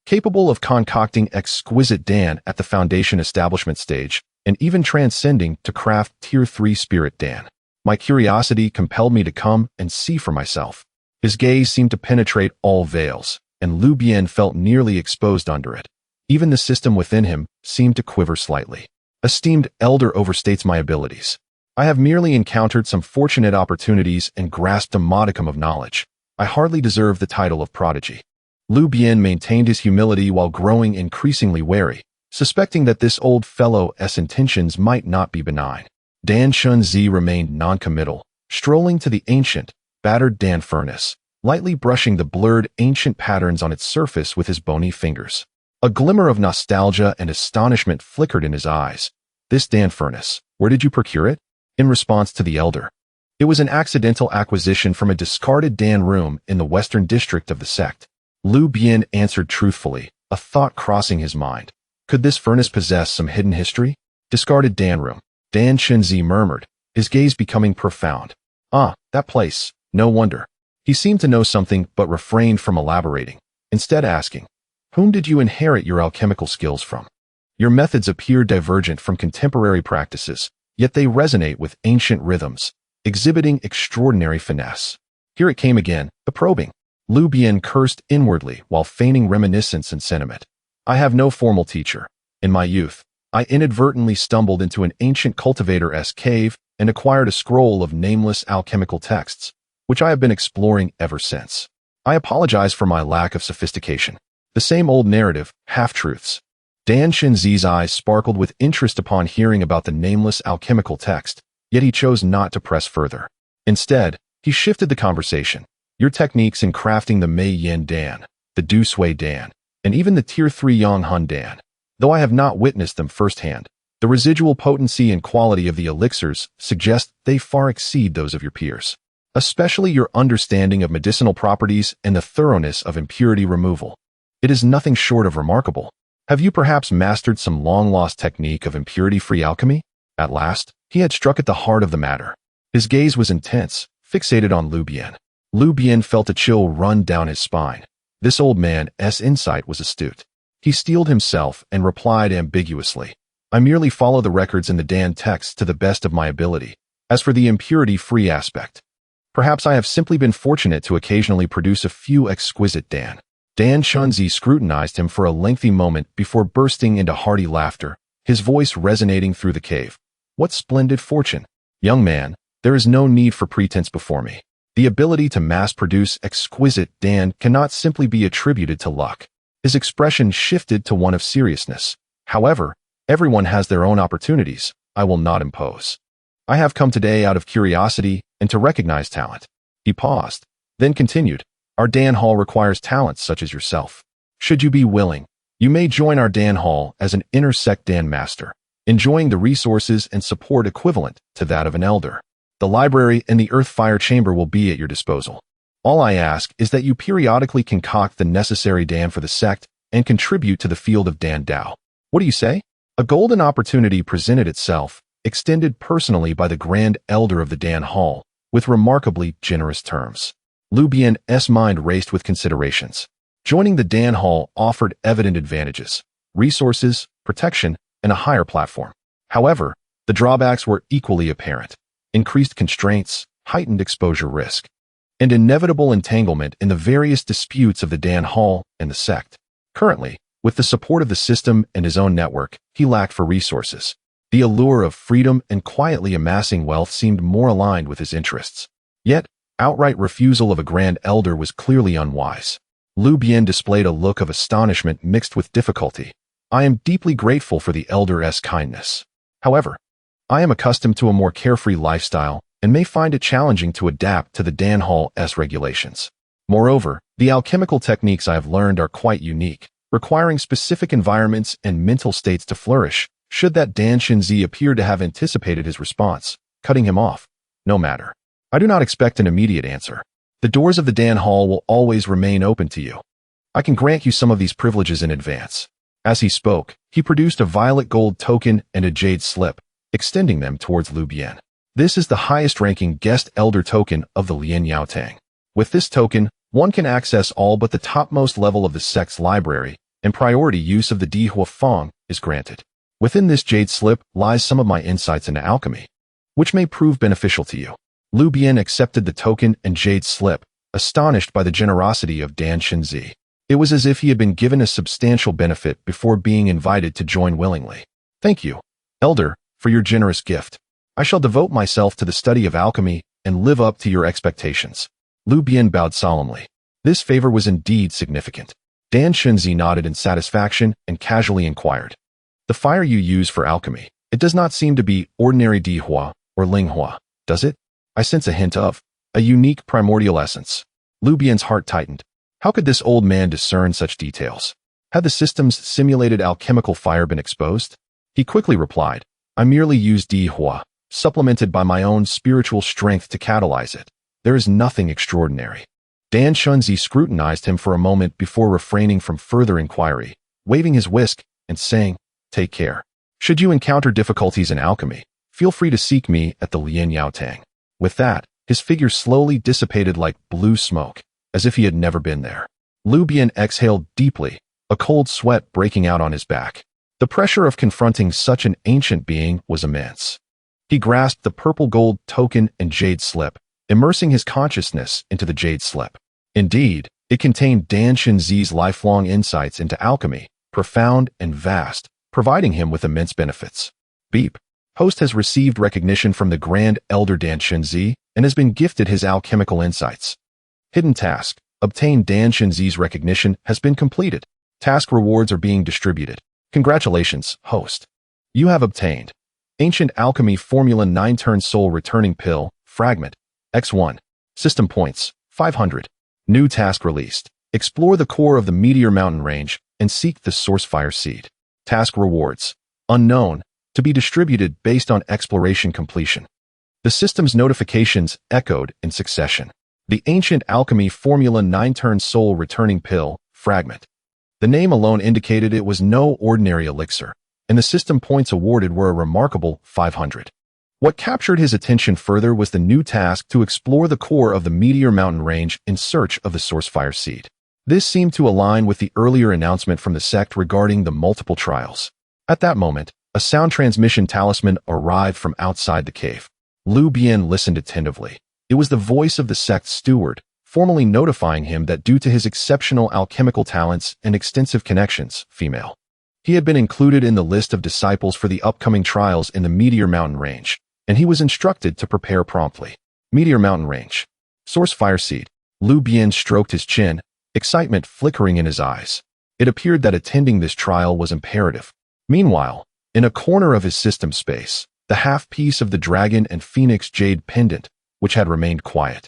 capable of concocting exquisite Dan at the foundation establishment stage and even transcending to craft Tier 3 Spirit Dan. My curiosity compelled me to come and see for myself. His gaze seemed to penetrate all veils, and Lu Bian felt nearly exposed under it. Even the system within him seemed to quiver slightly. Esteemed Elder overstates my abilities. I have merely encountered some fortunate opportunities and grasped a modicum of knowledge. I hardly deserve the title of prodigy. Lu Bian maintained his humility while growing increasingly wary, suspecting that this old fellow's intentions might not be benign. Dan Shenzi remained noncommittal, strolling to the ancient, battered Dan furnace, lightly brushing the blurred ancient patterns on its surface with his bony fingers. A glimmer of nostalgia and astonishment flickered in his eyes. This Dan furnace, where did you procure it? In response to the Elder, it was an accidental acquisition from a discarded Dan room in the western district of the sect. Lu Bian answered truthfully, a thought crossing his mind. Could this furnace possess some hidden history? Discarded Dan room. Dan Shenzi murmured, his gaze becoming profound. Ah, that place. No wonder. He seemed to know something but refrained from elaborating, instead asking, whom did you inherit your alchemical skills from? Your methods appear divergent from contemporary practices, yet they resonate with ancient rhythms, exhibiting extraordinary finesse. Here it came again, the probing. Lu Bian cursed inwardly while feigning reminiscence and sentiment. I have no formal teacher. In my youth, I inadvertently stumbled into an ancient cultivator's cave and acquired a scroll of nameless alchemical texts, which I have been exploring ever since. I apologize for my lack of sophistication. The same old narrative, half-truths. Dan Shenzi's eyes sparkled with interest upon hearing about the nameless alchemical text, yet he chose not to press further. Instead, he shifted the conversation. Your techniques in crafting the Mei Yin Dan, the Du Sui Dan, and even the Tier 3 Yang Hun Dan, though I have not witnessed them firsthand, the residual potency and quality of the elixirs suggest they far exceed those of your peers. Especially your understanding of medicinal properties and the thoroughness of impurity removal. It is nothing short of remarkable. Have you perhaps mastered some long-lost technique of impurity-free alchemy? At last, he had struck at the heart of the matter. His gaze was intense, fixated on Lu Bian. Lu Bian felt a chill run down his spine. This old man's insight was astute. He steeled himself and replied ambiguously, I merely follow the records in the Dan texts to the best of my ability. As for the impurity-free aspect, perhaps I have simply been fortunate to occasionally produce a few exquisite Dan. Dan Shenzi scrutinized him for a lengthy moment before bursting into hearty laughter, his voice resonating through the cave. What splendid fortune! Young man, there is no need for pretense before me. The ability to mass-produce exquisite Dan cannot simply be attributed to luck. His expression shifted to one of seriousness. However, everyone has their own opportunities. I will not impose. I have come today out of curiosity and to recognize talent. He paused, then continued. Our Dan Hall requires talents such as yourself. Should you be willing, you may join our Dan Hall as an inner-sect Dan Master, enjoying the resources and support equivalent to that of an Elder. The library and the Earth Fire Chamber will be at your disposal. All I ask is that you periodically concoct the necessary Dan for the sect and contribute to the field of Dan Dao. What do you say? A golden opportunity presented itself, extended personally by the Grand Elder of the Dan Hall, with remarkably generous terms. Lu Bian's mind raced with considerations. Joining the Dan Hall offered evident advantages, resources, protection, and a higher platform. However, the drawbacks were equally apparent. Increased constraints, heightened exposure risk, and inevitable entanglement in the various disputes of the Dan Hall and the sect. Currently, With the support of the system and his own network, he lacked for resources. The allure of freedom and quietly amassing wealth seemed more aligned with his interests. Yet, outright refusal of a Grand Elder was clearly unwise. Lu Bian displayed a look of astonishment mixed with difficulty. I am deeply grateful for the Elder's kindness. However, I am accustomed to a more carefree lifestyle and may find it challenging to adapt to the Dan Hall's regulations. Moreover, the alchemical techniques I have learned are quite unique, requiring specific environments and mental states to flourish. Should that Dan Shinzi appear to have anticipated his response, cutting him off? No matter. I do not expect an immediate answer. The doors of the Dan Hall will always remain open to you. I can grant you some of these privileges in advance. As he spoke, he produced a violet gold token and a jade slip, extending them towards Lu Bian. This is the highest-ranking guest elder token of the Lian Yaotang. With this token, one can access all but the topmost level of the sect's library, and priority use of the Dihua Fang is granted. Within this jade slip lies some of my insights into alchemy, which may prove beneficial to you. Lu Bian accepted the token and jade slip, astonished by the generosity of Dan Shinzi. It was as if he had been given a substantial benefit before being invited to join willingly. Thank you, Elder, for your generous gift. I shall devote myself to the study of alchemy and live up to your expectations. Lu Bian bowed solemnly. This favor was indeed significant. Dan Shinzi nodded in satisfaction and casually inquired. The fire you use for alchemy, it does not seem to be ordinary Dihua or Linghua, does it? I sense a hint of a unique primordial essence. Lu Bian's heart tightened. How could this old man discern such details? Had the system's simulated alchemical fire been exposed? He quickly replied, I merely use Dihua, supplemented by my own spiritual strength to catalyze it. There is nothing extraordinary. Dan Shinzi scrutinized him for a moment before refraining from further inquiry, waving his whisk and saying, Take care. Should you encounter difficulties in alchemy, feel free to seek me at the Lian Yaotang. With that, his figure slowly dissipated like blue smoke, as if he had never been there. Lu Bian exhaled deeply, a cold sweat breaking out on his back. The pressure of confronting such an ancient being was immense. He grasped the purple gold token and jade slip, immersing his consciousness into the jade slip. Indeed, it contained Dan Shinzi's lifelong insights into alchemy, profound and vast, providing him with immense benefits. Beep. Host has received recognition from the Grand Elder Dan Shinzi and has been gifted his alchemical insights. Hidden task. Obtain Dan Shinzi's recognition has been completed. Task rewards are being distributed. Congratulations, host. You have obtained Ancient Alchemy Formula 9-Turn Soul Returning Pill, Fragment, X1. System points, 500. New task released. Explore the core of the Meteor Mountain Range and seek the Source Fire Seed. Task rewards, unknown, to be distributed based on exploration completion. The system's notifications echoed in succession. The Ancient Alchemy Formula 9-Turn Soul Returning Pill, Fragment. The name alone indicated it was no ordinary elixir, and the system points awarded were a remarkable 500. What captured his attention further was the new task to explore the core of the Meteor Mountain Range in search of the Source Fire Seed. This seemed to align with the earlier announcement from the sect regarding the multiple trials. At that moment, a sound transmission talisman arrived from outside the cave. Lu Bian listened attentively. It was the voice of the sect's steward, formally notifying him that due to his exceptional alchemical talents and extensive connections, female, he had been included in the list of disciples for the upcoming trials in the Meteor Mountain Range, and he was instructed to prepare promptly. Meteor Mountain Range. Source Fire Seed. Lu Bian stroked his chin, excitement flickering in his eyes. It appeared that attending this trial was imperative. Meanwhile, in a corner of his system space, the half-piece of the dragon and phoenix jade pendant, which had remained quiet,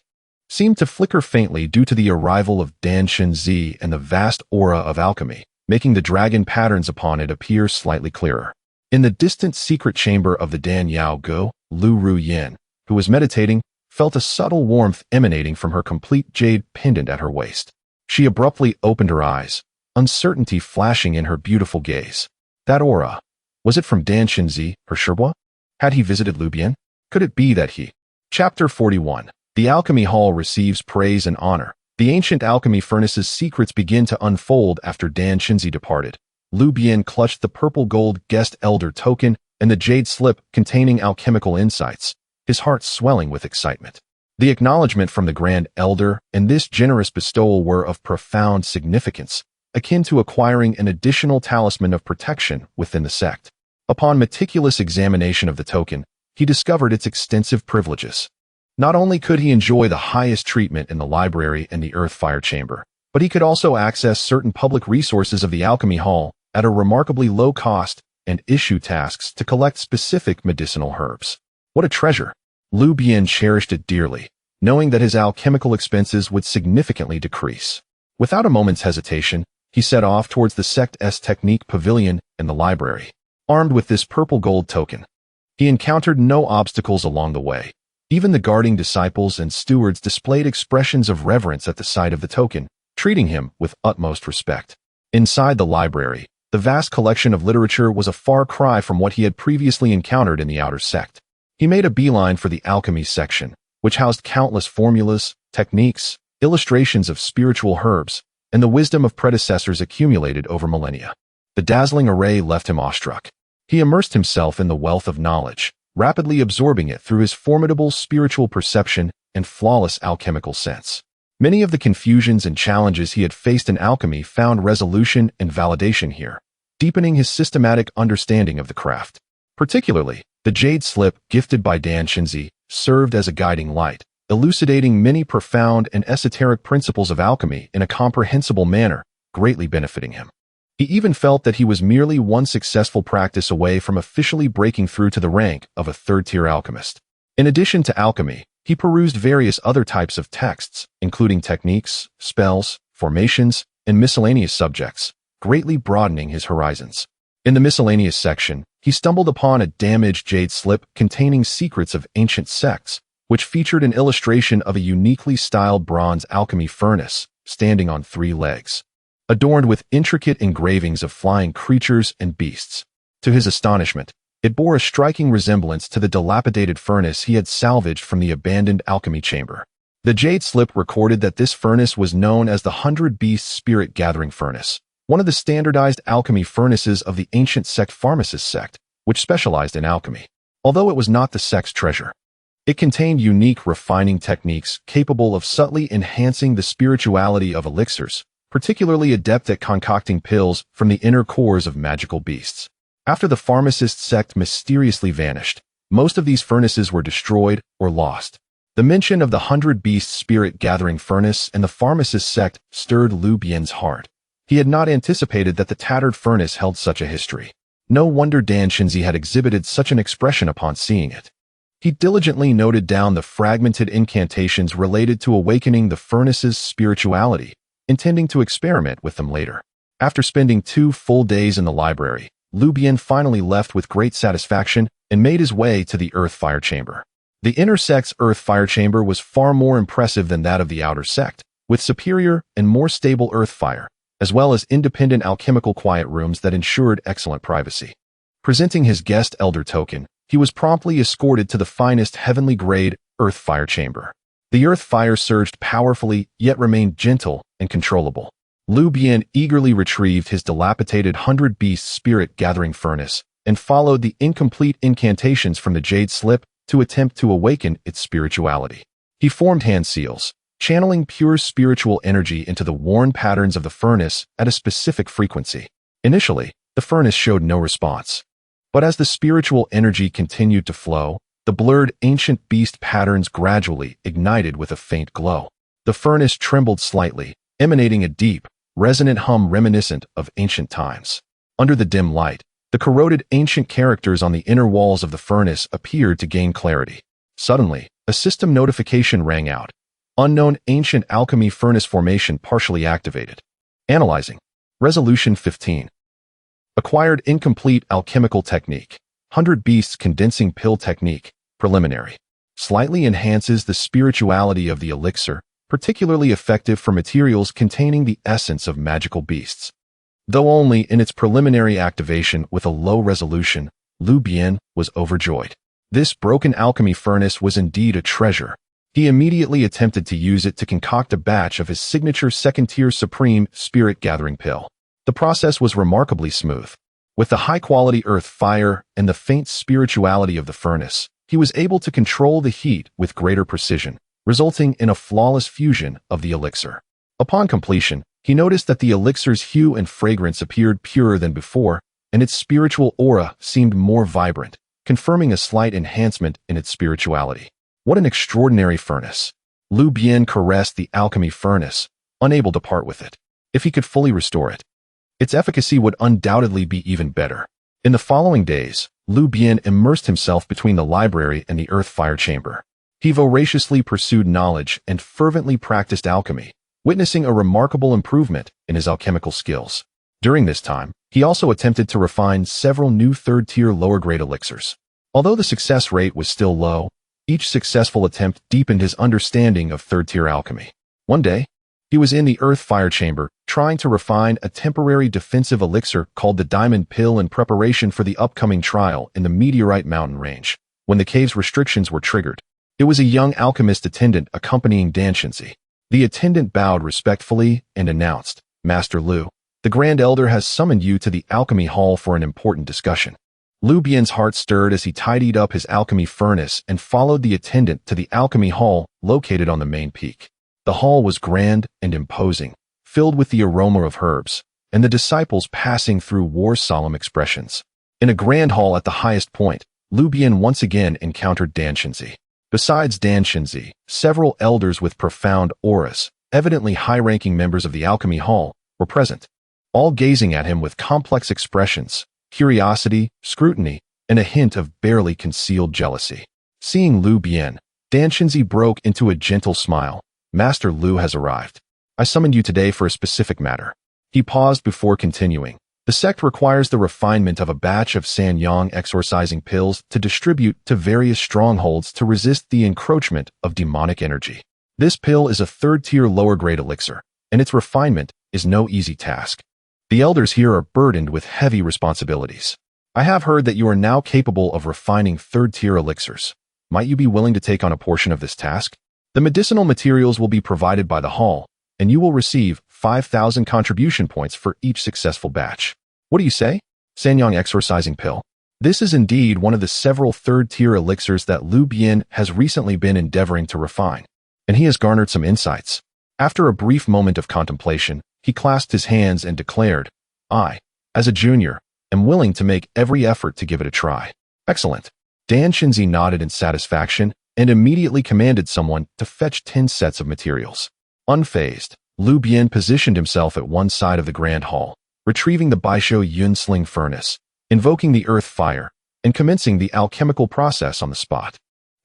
seemed to flicker faintly due to the arrival of Dan Shinzi and the vast aura of alchemy, making the dragon patterns upon it appear slightly clearer. In the distant secret chamber of the Dan Yao Go, Lu Ruyin, who was meditating, felt a subtle warmth emanating from her complete jade pendant at her waist. She abruptly opened her eyes, uncertainty flashing in her beautiful gaze. That aura, was it from Dan Shinzi, her Shirwa? Had he visited Lu Bian? Could it be that he... Chapter 41. The Alchemy Hall receives praise and honor. The ancient alchemy furnace's secrets begin to unfold after Dan Shinzi departed. Lu Bian clutched the purple gold guest elder token and the jade slip containing alchemical insights, his heart swelling with excitement. The acknowledgement from the Grand Elder and this generous bestowal were of profound significance, akin to acquiring an additional talisman of protection within the sect. Upon meticulous examination of the token, he discovered its extensive privileges. Not only could he enjoy the highest treatment in the library and the earth-fire chamber, but he could also access certain public resources of the alchemy hall at a remarkably low cost and issue tasks to collect specific medicinal herbs. What a treasure! Lu Bian cherished it dearly, knowing that his alchemical expenses would significantly decrease. Without a moment's hesitation, he set off towards the sect's technique pavilion in the library. Armed with this purple gold token, he encountered no obstacles along the way. Even the guarding disciples and stewards displayed expressions of reverence at the sight of the token, treating him with utmost respect. Inside the library, the vast collection of literature was a far cry from what he had previously encountered in the outer sect. He made a beeline for the alchemy section, which housed countless formulas, techniques, illustrations of spiritual herbs, and the wisdom of predecessors accumulated over millennia. The dazzling array left him awestruck. He immersed himself in the wealth of knowledge, rapidly absorbing it through his formidable spiritual perception and flawless alchemical sense. Many of the confusions and challenges he had faced in alchemy found resolution and validation here, deepening his systematic understanding of the craft. Particularly, the jade slip gifted by AndThey served as a guiding light, elucidating many profound and esoteric principles of alchemy in a comprehensible manner, greatly benefiting him. He even felt that he was merely one successful practice away from officially breaking through to the rank of a third-tier alchemist. In addition to alchemy, he perused various other types of texts, including techniques, spells, formations, and miscellaneous subjects, greatly broadening his horizons. In the miscellaneous section, he stumbled upon a damaged jade slip containing secrets of ancient sects, which featured an illustration of a uniquely styled bronze alchemy furnace standing on 3 legs, adorned with intricate engravings of flying creatures and beasts. To his astonishment, it bore a striking resemblance to the dilapidated furnace he had salvaged from the abandoned alchemy chamber. The jade slip recorded that this furnace was known as the 100 Beasts Spirit Gathering Furnace, one of the standardized alchemy furnaces of the ancient sect Pharmacist sect, which specialized in alchemy. Although it was not the sect's treasure, it contained unique refining techniques capable of subtly enhancing the spirituality of elixirs, particularly adept at concocting pills from the inner cores of magical beasts. After the Pharmacist sect mysteriously vanished, most of these furnaces were destroyed or lost. The mention of the 100 Beasts Spirit Gathering Furnace and the Pharmacist sect stirred Lu Bian's heart. He had not anticipated that the tattered furnace held such a history. No wonder AndThey had exhibited such an expression upon seeing it. He diligently noted down the fragmented incantations related to awakening the furnace's spirituality, intending to experiment with them later. After spending 2 full days in the library, Lu Bian finally left with great satisfaction and made his way to the earth-fire chamber. The inner sect's earth-fire chamber was far more impressive than that of the outer sect, with superior and more stable earth fire, as well as independent alchemical quiet rooms that ensured excellent privacy. Presenting his guest elder token, he was promptly escorted to the finest heavenly-grade earth-fire chamber. The earth fire surged powerfully, yet remained gentle and controllable. Lu Bian eagerly retrieved his dilapidated 100 Beast Spirit Gathering Furnace and followed the incomplete incantations from the jade slip to attempt to awaken its spirituality. He formed hand seals, channeling pure spiritual energy into the worn patterns of the furnace at a specific frequency. Initially, the furnace showed no response. But as the spiritual energy continued to flow, the blurred ancient beast patterns gradually ignited with a faint glow. The furnace trembled slightly, emanating a deep, resonant hum reminiscent of ancient times. Under the dim light, the corroded ancient characters on the inner walls of the furnace appeared to gain clarity. Suddenly, a system notification rang out. Unknown ancient alchemy furnace formation partially activated. Analyzing. Resolution 15. Acquired incomplete alchemical technique. 100 Beasts Condensing Pill Technique. Preliminary. Slightly enhances the spirituality of the elixir, particularly effective for materials containing the essence of magical beasts. Though only in its preliminary activation with a low resolution, Lu Bian was overjoyed. This broken alchemy furnace was indeed a treasure. He immediately attempted to use it to concoct a batch of his signature second-tier supreme spirit gathering pill. The process was remarkably smooth. With the high-quality earth fire and the faint spirituality of the furnace, he was able to control the heat with greater precision, resulting in a flawless fusion of the elixir. Upon completion, He noticed that the elixir's hue and fragrance appeared purer than before, and its spiritual aura seemed more vibrant, confirming a slight enhancement in its spirituality. What an extraordinary furnace! Lu Bian caressed the alchemy furnace, unable to part with it. If he could fully restore it, its efficacy would undoubtedly be even better. In the following days, Lu Bian immersed himself between the library and the earth-fire chamber. He voraciously pursued knowledge and fervently practiced alchemy, witnessing a remarkable improvement in his alchemical skills. During this time, he also attempted to refine several new third-tier lower-grade elixirs. Although the success rate was still low, each successful attempt deepened his understanding of third-tier alchemy. One day, he was in the earth-fire chamber, trying to refine a temporary defensive elixir called the Diamond Pill in preparation for the upcoming trial in the Meteorite Mountain Range, when the cave's restrictions were triggered. It was a young alchemist attendant accompanying AndThey. The attendant bowed respectfully and announced, "Master Lu, the Grand Elder has summoned you to the Alchemy Hall for an important discussion." Lu Bian's heart stirred as he tidied up his alchemy furnace and followed the attendant to the Alchemy Hall located on the main peak. The hall was grand and imposing, filled with the aroma of herbs, and the disciples passing through wore solemn expressions. In a grand hall at the highest point, Lu Bian once again encountered AndThey. Besides AndThey, several elders with profound auras, evidently high-ranking members of the Alchemy Hall, were present, all gazing at him with complex expressions, curiosity, scrutiny, and a hint of barely concealed jealousy. Seeing Lu Bian, AndThey broke into a gentle smile. "Master Lu has arrived. I summoned you today for a specific matter." He paused before continuing. "The sect requires the refinement of a batch of Sanyang exorcising pills to distribute to various strongholds to resist the encroachment of demonic energy. This pill is a third-tier lower-grade elixir, and its refinement is no easy task. The elders here are burdened with heavy responsibilities. I have heard that you are now capable of refining third-tier elixirs. Might you be willing to take on a portion of this task? The medicinal materials will be provided by the hall, and you will receive 5,000 contribution points for each successful batch." "What do you say? Sanyang exorcising pill?" This is indeed one of the several third-tier elixirs that Lu Bian has recently been endeavoring to refine, and he has garnered some insights. After a brief moment of contemplation, he clasped his hands and declared, "I, as a junior, am willing to make every effort to give it a try." "Excellent." AndThey nodded in satisfaction and immediately commanded someone to fetch 10 sets of materials. Unfazed, Lu Bian positioned himself at one side of the grand hall, retrieving the Baisho Yunsling furnace, invoking the earth fire, and commencing the alchemical process on the spot.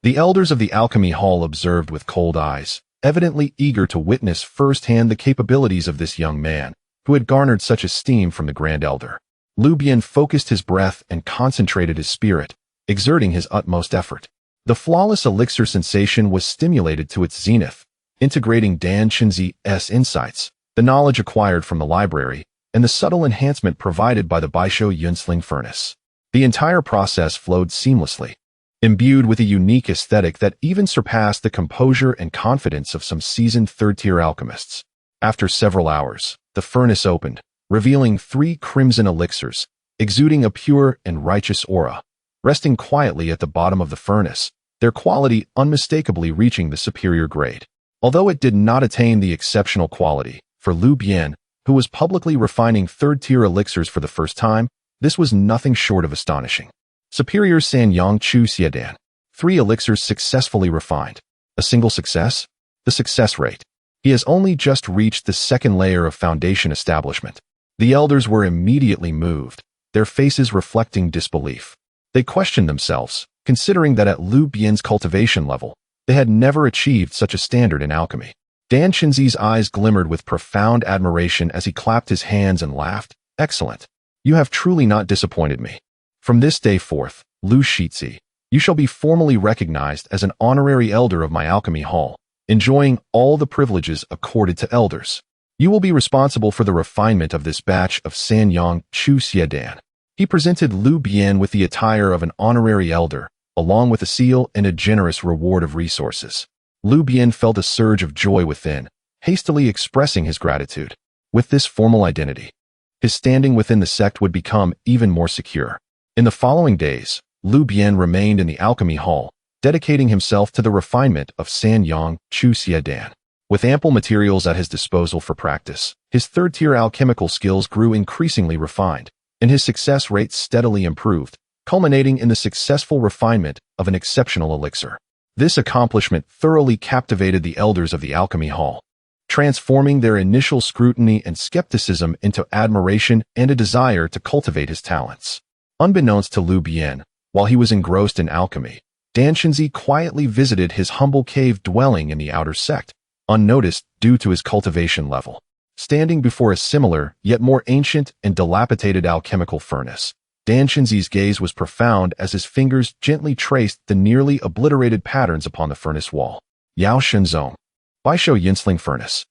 The elders of the alchemy hall observed with cold eyes, evidently eager to witness firsthand the capabilities of this young man, who had garnered such esteem from the Grand Elder. Lu Bian focused his breath and concentrated his spirit, exerting his utmost effort. The flawless elixir sensation was stimulated to its zenith, integrating AndThey's insights, the knowledge acquired from the library, and the subtle enhancement provided by the Baisho Yunsling furnace. The entire process flowed seamlessly, imbued with a unique aesthetic that even surpassed the composure and confidence of some seasoned third-tier alchemists. After several hours, the furnace opened, revealing 3 crimson elixirs, exuding a pure and righteous aura, resting quietly at the bottom of the furnace, their quality unmistakably reaching the superior grade. Although it did not attain the exceptional quality, for Lu Bian, who was publicly refining third-tier elixirs for the first time, this was nothing short of astonishing. Superior Sanyang Chu Xiedan. 3 elixirs successfully refined. A single success? The success rate. He has only just reached the second layer of foundation establishment. The elders were immediately moved, their faces reflecting disbelief. They questioned themselves, considering that at Lu Bian's cultivation level, they had never achieved such a standard in alchemy. AndThey's eyes glimmered with profound admiration as he clapped his hands and laughed. "Excellent. You have truly not disappointed me. From this day forth, Lu Shizhi, you shall be formally recognized as an honorary elder of my alchemy hall, enjoying all the privileges accorded to elders. You will be responsible for the refinement of this batch of Sanyang Chu Xiedan." He presented Lu Bian with the attire of an honorary elder, along with a seal and a generous reward of resources. Lu Bian felt a surge of joy within, hastily expressing his gratitude. With this formal identity, his standing within the sect would become even more secure. In the following days, Lu Bian remained in the alchemy hall, dedicating himself to the refinement of Sanyang Chu Xiedan. With ample materials at his disposal for practice, his third-tier alchemical skills grew increasingly refined, and his success rate steadily improved, culminating in the successful refinement of an exceptional elixir. This accomplishment thoroughly captivated the elders of the Alchemy Hall, transforming their initial scrutiny and skepticism into admiration and a desire to cultivate his talents. Unbeknownst to Lu Bian, while he was engrossed in alchemy, Danshunzi quietly visited his humble cave dwelling in the outer sect, unnoticed due to his cultivation level. Standing before a similar, yet more ancient and dilapidated alchemical furnace, Danshunzi's gaze was profound as his fingers gently traced the nearly obliterated patterns upon the furnace wall. Yao Shenzong. Baisho Yinsling Furnace.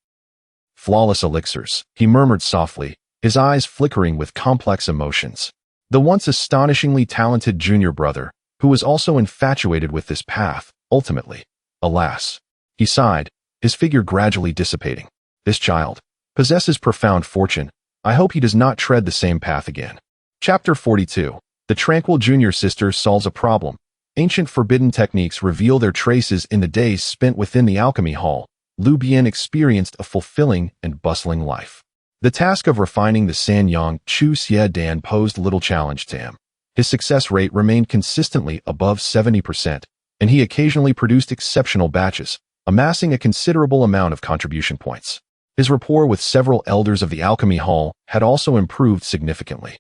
Flawless elixirs, he murmured softly, his eyes flickering with complex emotions. The once astonishingly talented junior brother, who was also infatuated with this path, ultimately, alas. He sighed, his figure gradually dissipating. This child possesses profound fortune. I hope he does not tread the same path again. Chapter 42. The Tranquil Junior Sister Solves a Problem. Ancient forbidden techniques reveal their traces in the days spent within the Alchemy Hall. Lu Bian experienced a fulfilling and bustling life. The task of refining the Sanyang Chu Xie Dan posed little challenge to him. His success rate remained consistently above 70%, and he occasionally produced exceptional batches, amassing a considerable amount of contribution points. His rapport with several elders of the Alchemy Hall had also improved significantly.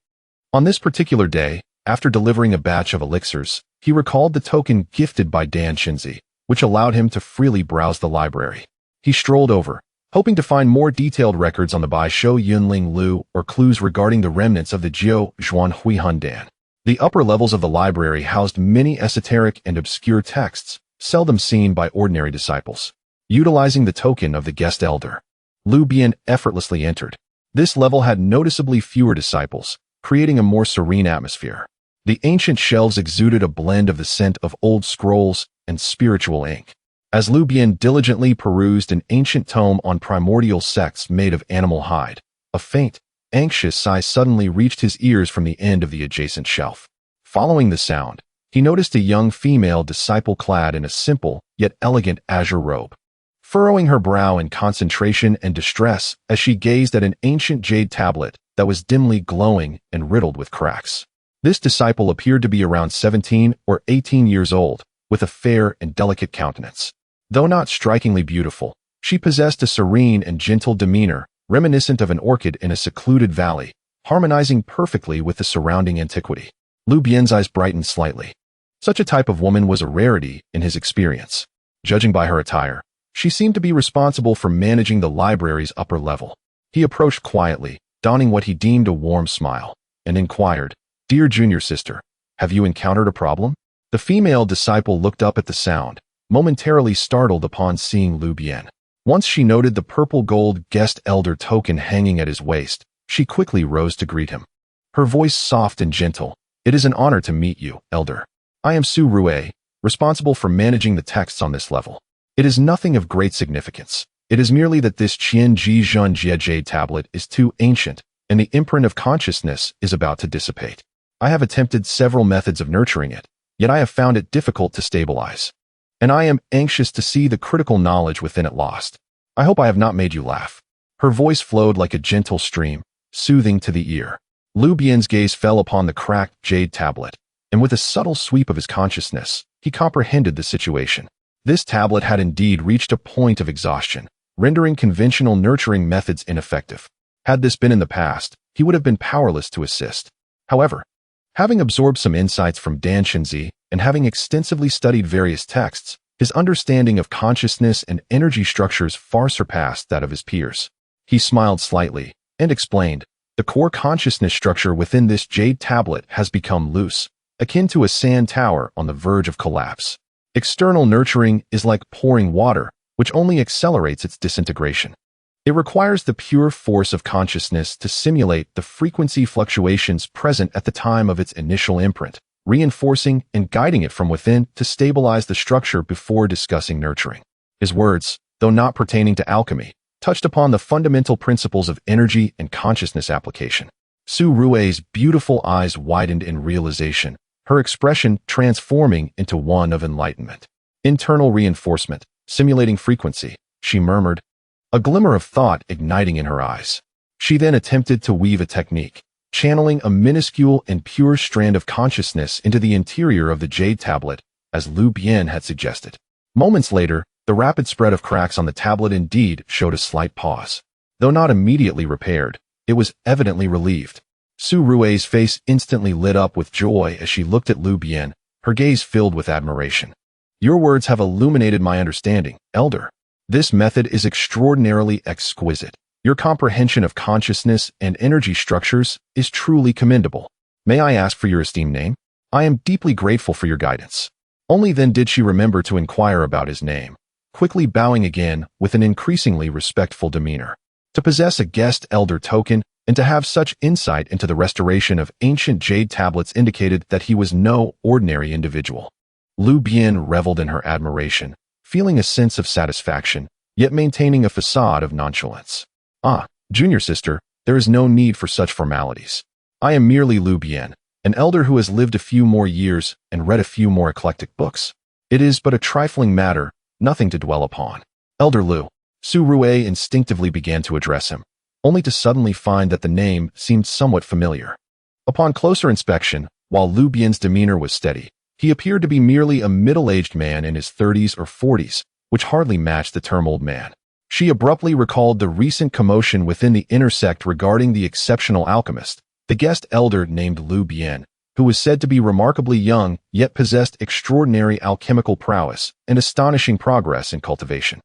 On this particular day, after delivering a batch of elixirs, he recalled the token gifted by Danshunzi, which allowed him to freely browse the library. He strolled over, hoping to find more detailed records on the Baisho Yunling Lu or clues regarding the remnants of the Jiao Zhuan Huihun Dan. The upper levels of the library housed many esoteric and obscure texts, seldom seen by ordinary disciples. Utilizing the token of the guest elder, Lu Bian effortlessly entered. This level had noticeably fewer disciples, creating a more serene atmosphere. The ancient shelves exuded a blend of the scent of old scrolls and spiritual ink. As Lu Bian diligently perused an ancient tome on primordial sects made of animal hide, a faint, anxious sigh suddenly reached his ears from the end of the adjacent shelf. Following the sound, he noticed a young female disciple clad in a simple, yet elegant azure robe. Furrowing her brow in concentration and distress as she gazed at an ancient jade tablet that was dimly glowing and riddled with cracks. This disciple appeared to be around 17 or 18 years old, with a fair and delicate countenance. Though not strikingly beautiful, she possessed a serene and gentle demeanor, reminiscent of an orchid in a secluded valley, harmonizing perfectly with the surrounding antiquity. Lu Bian's eyes brightened slightly. Such a type of woman was a rarity in his experience. Judging by her attire, she seemed to be responsible for managing the library's upper level. He approached quietly, donning what he deemed a warm smile, and inquired, "Dear junior sister, have you encountered a problem?" The female disciple looked up at the sound, momentarily startled upon seeing Lu Bian. Once she noted the purple-gold guest elder token hanging at his waist, she quickly rose to greet him. Her voice soft and gentle. "It is an honor to meet you, elder. I am Su Rue, responsible for managing the texts on this level. It is nothing of great significance. It is merely that this Qian Ji Zhun Jie Jade tablet is too ancient, and the imprint of consciousness is about to dissipate. I have attempted several methods of nurturing it, yet I have found it difficult to stabilize. And I am anxious to see the critical knowledge within it lost. I hope I have not made you laugh." Her voice flowed like a gentle stream, soothing to the ear. Lu Bian's gaze fell upon the cracked jade tablet, and with a subtle sweep of his consciousness, he comprehended the situation. This tablet had indeed reached a point of exhaustion, rendering conventional nurturing methods ineffective. Had this been in the past, he would have been powerless to assist. However, having absorbed some insights from Danshunzi and having extensively studied various texts, his understanding of consciousness and energy structures far surpassed that of his peers. He smiled slightly and explained, "The core consciousness structure within this jade tablet has become loose, akin to a sand tower on the verge of collapse. External nurturing is like pouring water, which only accelerates its disintegration. It requires the pure force of consciousness to simulate the frequency fluctuations present at the time of its initial imprint, reinforcing and guiding it from within to stabilize the structure before discussing nurturing." His words, though not pertaining to alchemy, touched upon the fundamental principles of energy and consciousness application. Su Rue's beautiful eyes widened in realization, her expression transforming into one of enlightenment. Internal reinforcement, simulating frequency, she murmured, a glimmer of thought igniting in her eyes. She then attempted to weave a technique, channeling a minuscule and pure strand of consciousness into the interior of the jade tablet, as Lu Bian had suggested. Moments later, the rapid spread of cracks on the tablet indeed showed a slight pause. Though not immediately repaired, it was evidently relieved. Su Rui's face instantly lit up with joy as she looked at Lu Bian, her gaze filled with admiration. Your words have illuminated my understanding, Elder. This method is extraordinarily exquisite. Your comprehension of consciousness and energy structures is truly commendable. May I ask for your esteemed name? I am deeply grateful for your guidance. Only then did she remember to inquire about his name, quickly bowing again with an increasingly respectful demeanor. To possess a guest elder token and to have such insight into the restoration of ancient jade tablets indicated that he was no ordinary individual. Lu Bian reveled in her admiration, feeling a sense of satisfaction, yet maintaining a facade of nonchalance. Ah, junior sister, there is no need for such formalities. I am merely Lu Bian, an elder who has lived a few more years and read a few more eclectic books. It is but a trifling matter, nothing to dwell upon. Elder Lu. Su Rui instinctively began to address him, only to suddenly find that the name seemed somewhat familiar. Upon closer inspection, while Lu Bian's demeanor was steady, he appeared to be merely a middle-aged man in his 30s or 40s, which hardly matched the term old man. She abruptly recalled the recent commotion within the inner sect regarding the exceptional alchemist, the guest elder named Lu Bian, who was said to be remarkably young yet possessed extraordinary alchemical prowess and astonishing progress in cultivation.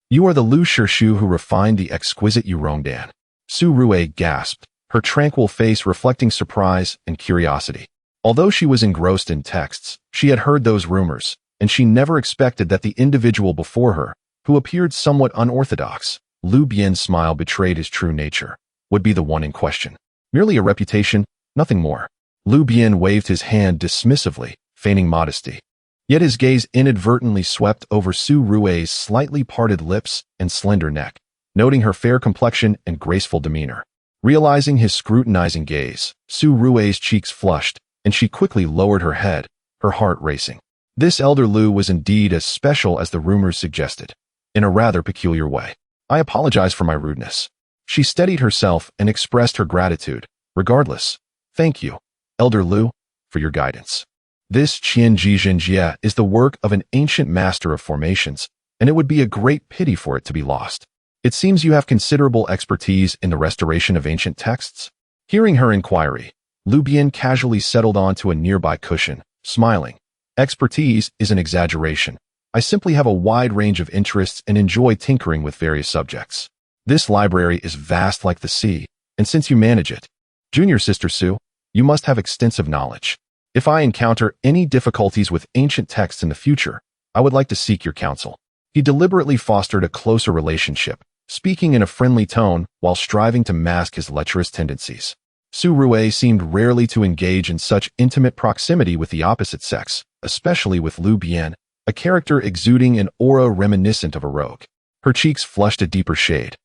You are the Lu Shirshu who refined the exquisite Yurongdan. Su Rui gasped, her tranquil face reflecting surprise and curiosity. Although she was engrossed in texts, she had heard those rumors, and she never expected that the individual before her, who appeared somewhat unorthodox, Lu Bian's smile betrayed his true nature, would be the one in question. Merely a reputation, nothing more. Lu Bian waved his hand dismissively, feigning modesty. Yet his gaze inadvertently swept over Su Rui's slightly parted lips and slender neck, noting her fair complexion and graceful demeanor. Realizing his scrutinizing gaze, Su Rui's cheeks flushed, and she quickly lowered her head, her heart racing. This elder Lu was indeed as special as the rumors suggested, in a rather peculiar way. I apologize for my rudeness. She steadied herself and expressed her gratitude. Regardless, thank you, Elder Lu, for your guidance. This Qianji Zhenjie is the work of an ancient master of formations, and it would be a great pity for it to be lost. It seems you have considerable expertise in the restoration of ancient texts. Hearing her inquiry, Lu Bian casually settled onto a nearby cushion, smiling. Expertise is an exaggeration. I simply have a wide range of interests and enjoy tinkering with various subjects. This library is vast like the sea, and since you manage it, Junior Sister Su, you must have extensive knowledge. If I encounter any difficulties with ancient texts in the future, I would like to seek your counsel. He deliberately fostered a closer relationship, speaking in a friendly tone while striving to mask his lecherous tendencies. Su Rui seemed rarely to engage in such intimate proximity with the opposite sex, especially with Lu Bian, a character exuding an aura reminiscent of a rogue. Her cheeks flushed a deeper shade.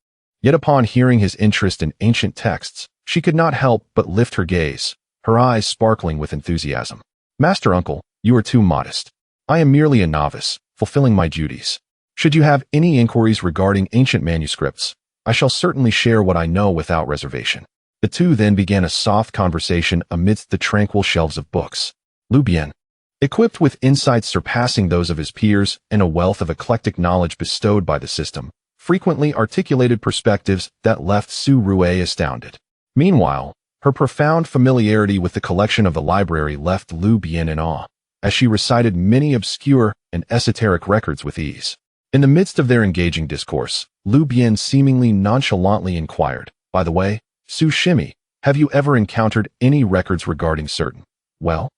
Yet upon hearing his interest in ancient texts, she could not help but lift her gaze, her eyes sparkling with enthusiasm. Master Uncle, you are too modest. I am merely a novice, fulfilling my duties. Should you have any inquiries regarding ancient manuscripts, I shall certainly share what I know without reservation. The two then began a soft conversation amidst the tranquil shelves of books. Lu Bian, equipped with insights surpassing those of his peers and a wealth of eclectic knowledge bestowed by the system, frequently articulated perspectives that left Su Rui astounded. Meanwhile, her profound familiarity with the collection of the library left Lu Bian in awe, as she recited many obscure and esoteric records with ease. In the midst of their engaging discourse, Lu Bian seemingly nonchalantly inquired, by the way, Su Shimi, have you ever encountered any records regarding certain, well,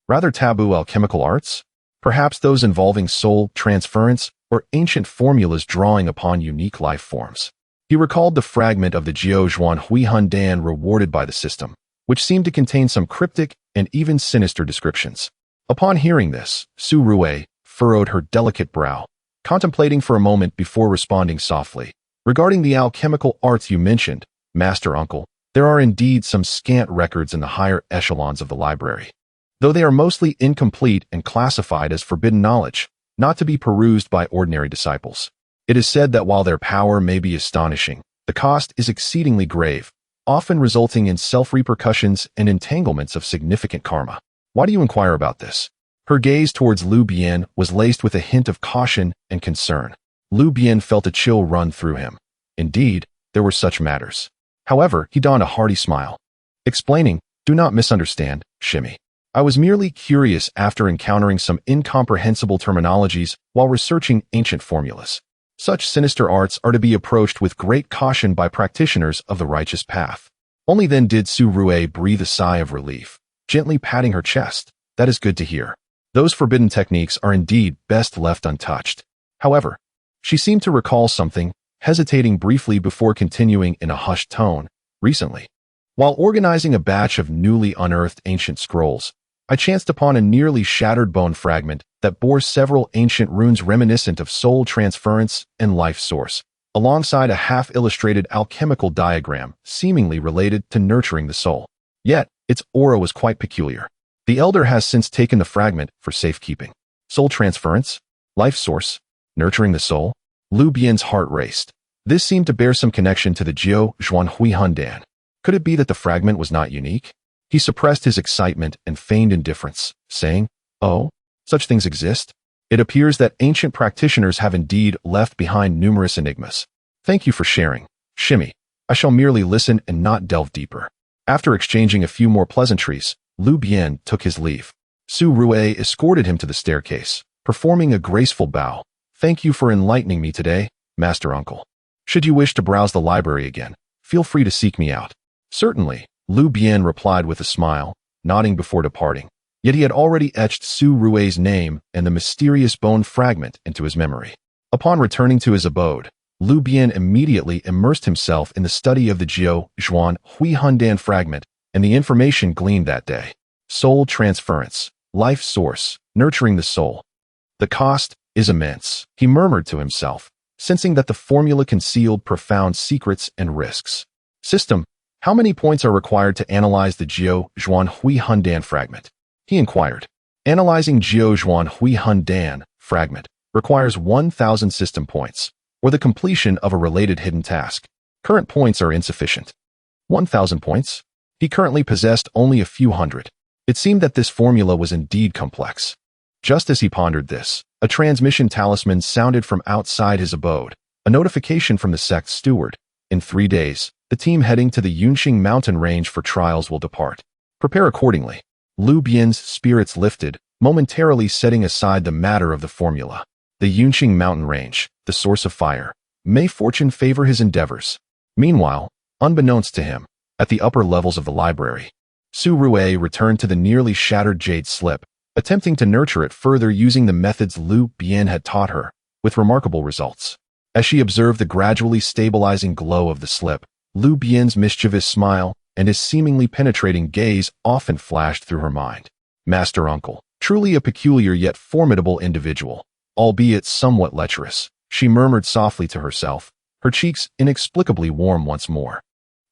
rather taboo alchemical arts? Perhaps those involving soul transference or ancient formulas drawing upon unique life forms. He recalled the fragment of the Jiuzhuan Huihun Dan rewarded by the system, which seemed to contain some cryptic and even sinister descriptions. Upon hearing this, Su Rui furrowed her delicate brow, contemplating for a moment before responding softly. Regarding the alchemical arts you mentioned, Master Uncle, there are indeed some scant records in the higher echelons of the library, though they are mostly incomplete and classified as forbidden knowledge, not to be perused by ordinary disciples. It is said that while their power may be astonishing, the cost is exceedingly grave, often resulting in self-repercussions and entanglements of significant karma. Why do you inquire about this? Her gaze towards Lu Bian was laced with a hint of caution and concern. Lu Bian felt a chill run through him. Indeed, there were such matters. However, he donned a hearty smile, explaining, "Do not misunderstand, Shimmy. I was merely curious after encountering some incomprehensible terminologies while researching ancient formulas. Such sinister arts are to be approached with great caution by practitioners of the righteous path." Only then did Su Rue breathe a sigh of relief, gently patting her chest. "That is good to hear. Those forbidden techniques are indeed best left untouched." However, she seemed to recall something, hesitating briefly before continuing in a hushed tone. "Recently, while organizing a batch of newly unearthed ancient scrolls, I chanced upon a nearly shattered bone fragment that bore several ancient runes reminiscent of soul transference and life source, alongside a half-illustrated alchemical diagram seemingly related to nurturing the soul. Yet, its aura was quite peculiar. The elder has since taken the fragment for safekeeping. Soul transference? Life source? Nurturing the soul? Lu Bian's heart raced. This seemed to bear some connection to the Jiao Zhuan Hui Hundan. Could it be that the fragment was not unique? He suppressed his excitement and feigned indifference, saying, "Oh, such things exist? It appears that ancient practitioners have indeed left behind numerous enigmas. Thank you for sharing, Shimmy. I shall merely listen and not delve deeper." After exchanging a few more pleasantries, Lu Bian took his leave. Su Rue escorted him to the staircase, performing a graceful bow. "Thank you for enlightening me today, Master Uncle. Should you wish to browse the library again, feel free to seek me out." "Certainly," Lu Bian replied with a smile, nodding before departing. Yet he had already etched Su Rue's name and the mysterious bone fragment into his memory. Upon returning to his abode, Lu Bian immediately immersed himself in the study of the Jiao Zhuan Hui Hundan fragment and the information gleaned that day. Soul transference, life source, nurturing the soul. The cost is immense, he murmured to himself, sensing that the formula concealed profound secrets and risks. System: how many points are required to analyze the Jiao Zhuan Hui Hundan fragment? He inquired. Analyzing Jiao Zhuan Hui Hundan fragment requires 1,000 system points, or the completion of a related hidden task. Current points are insufficient. 1,000 points? He currently possessed only a few hundred. It seemed that this formula was indeed complex. Just as he pondered this, a transmission talisman sounded from outside his abode, a notification from the sect's steward. "In 3 days, the team heading to the Yunqing mountain range for trials will depart. Prepare accordingly." Lu Bian's spirits lifted, momentarily setting aside the matter of the formula. The Yunqing mountain range, the source of fire. May fortune favor his endeavors. Meanwhile, unbeknownst to him, at the upper levels of the library, Su Rue returned to the nearly shattered jade slip, attempting to nurture it further using the methods Lu Bian had taught her, with remarkable results. As she observed the gradually stabilizing glow of the slip, Lu Bian's mischievous smile and his seemingly penetrating gaze often flashed through her mind. "Master Uncle, truly a peculiar yet formidable individual, albeit somewhat lecherous," she murmured softly to herself, her cheeks inexplicably warm once more.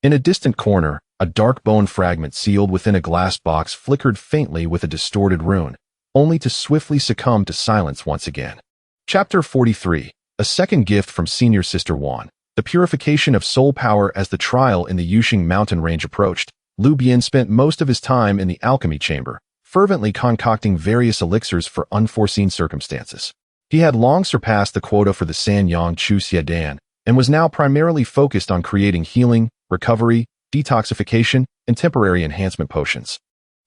In a distant corner, a dark bone fragment sealed within a glass box flickered faintly with a distorted rune, only to swiftly succumb to silence once again. Chapter 43. A second gift from Senior Sister Wan. The purification of soul power. As the trial in the Yunqing mountain range approached, Lu Bian spent most of his time in the alchemy chamber, fervently concocting various elixirs for unforeseen circumstances. He had long surpassed the quota for the Sanyang Chu Xiedan, and was now primarily focused on creating healing, recovery, detoxification, and temporary enhancement potions,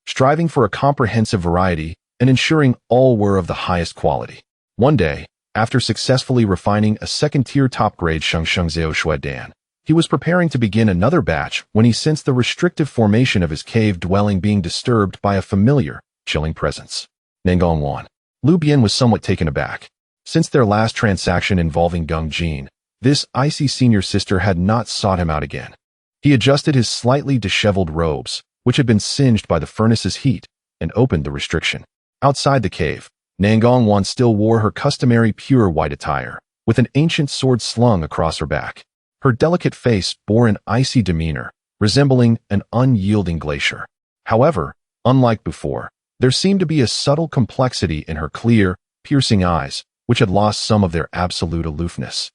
striving for a comprehensive variety and ensuring all were of the highest quality. One day, after successfully refining a second-tier top-grade Shengshengzhou Shuedan, he was preparing to begin another batch when he sensed the restrictive formation of his cave dwelling being disturbed by a familiar, chilling presence. Nangong Wan. Lu Bian was somewhat taken aback. Since their last transaction involving Gung Jin, this icy senior sister had not sought him out again. He adjusted his slightly disheveled robes, which had been singed by the furnace's heat, and opened the restriction. Outside the cave, Nangong Wan still wore her customary pure white attire, with an ancient sword slung across her back. Her delicate face bore an icy demeanor, resembling an unyielding glacier. However, unlike before, there seemed to be a subtle complexity in her clear, piercing eyes, which had lost some of their absolute aloofness.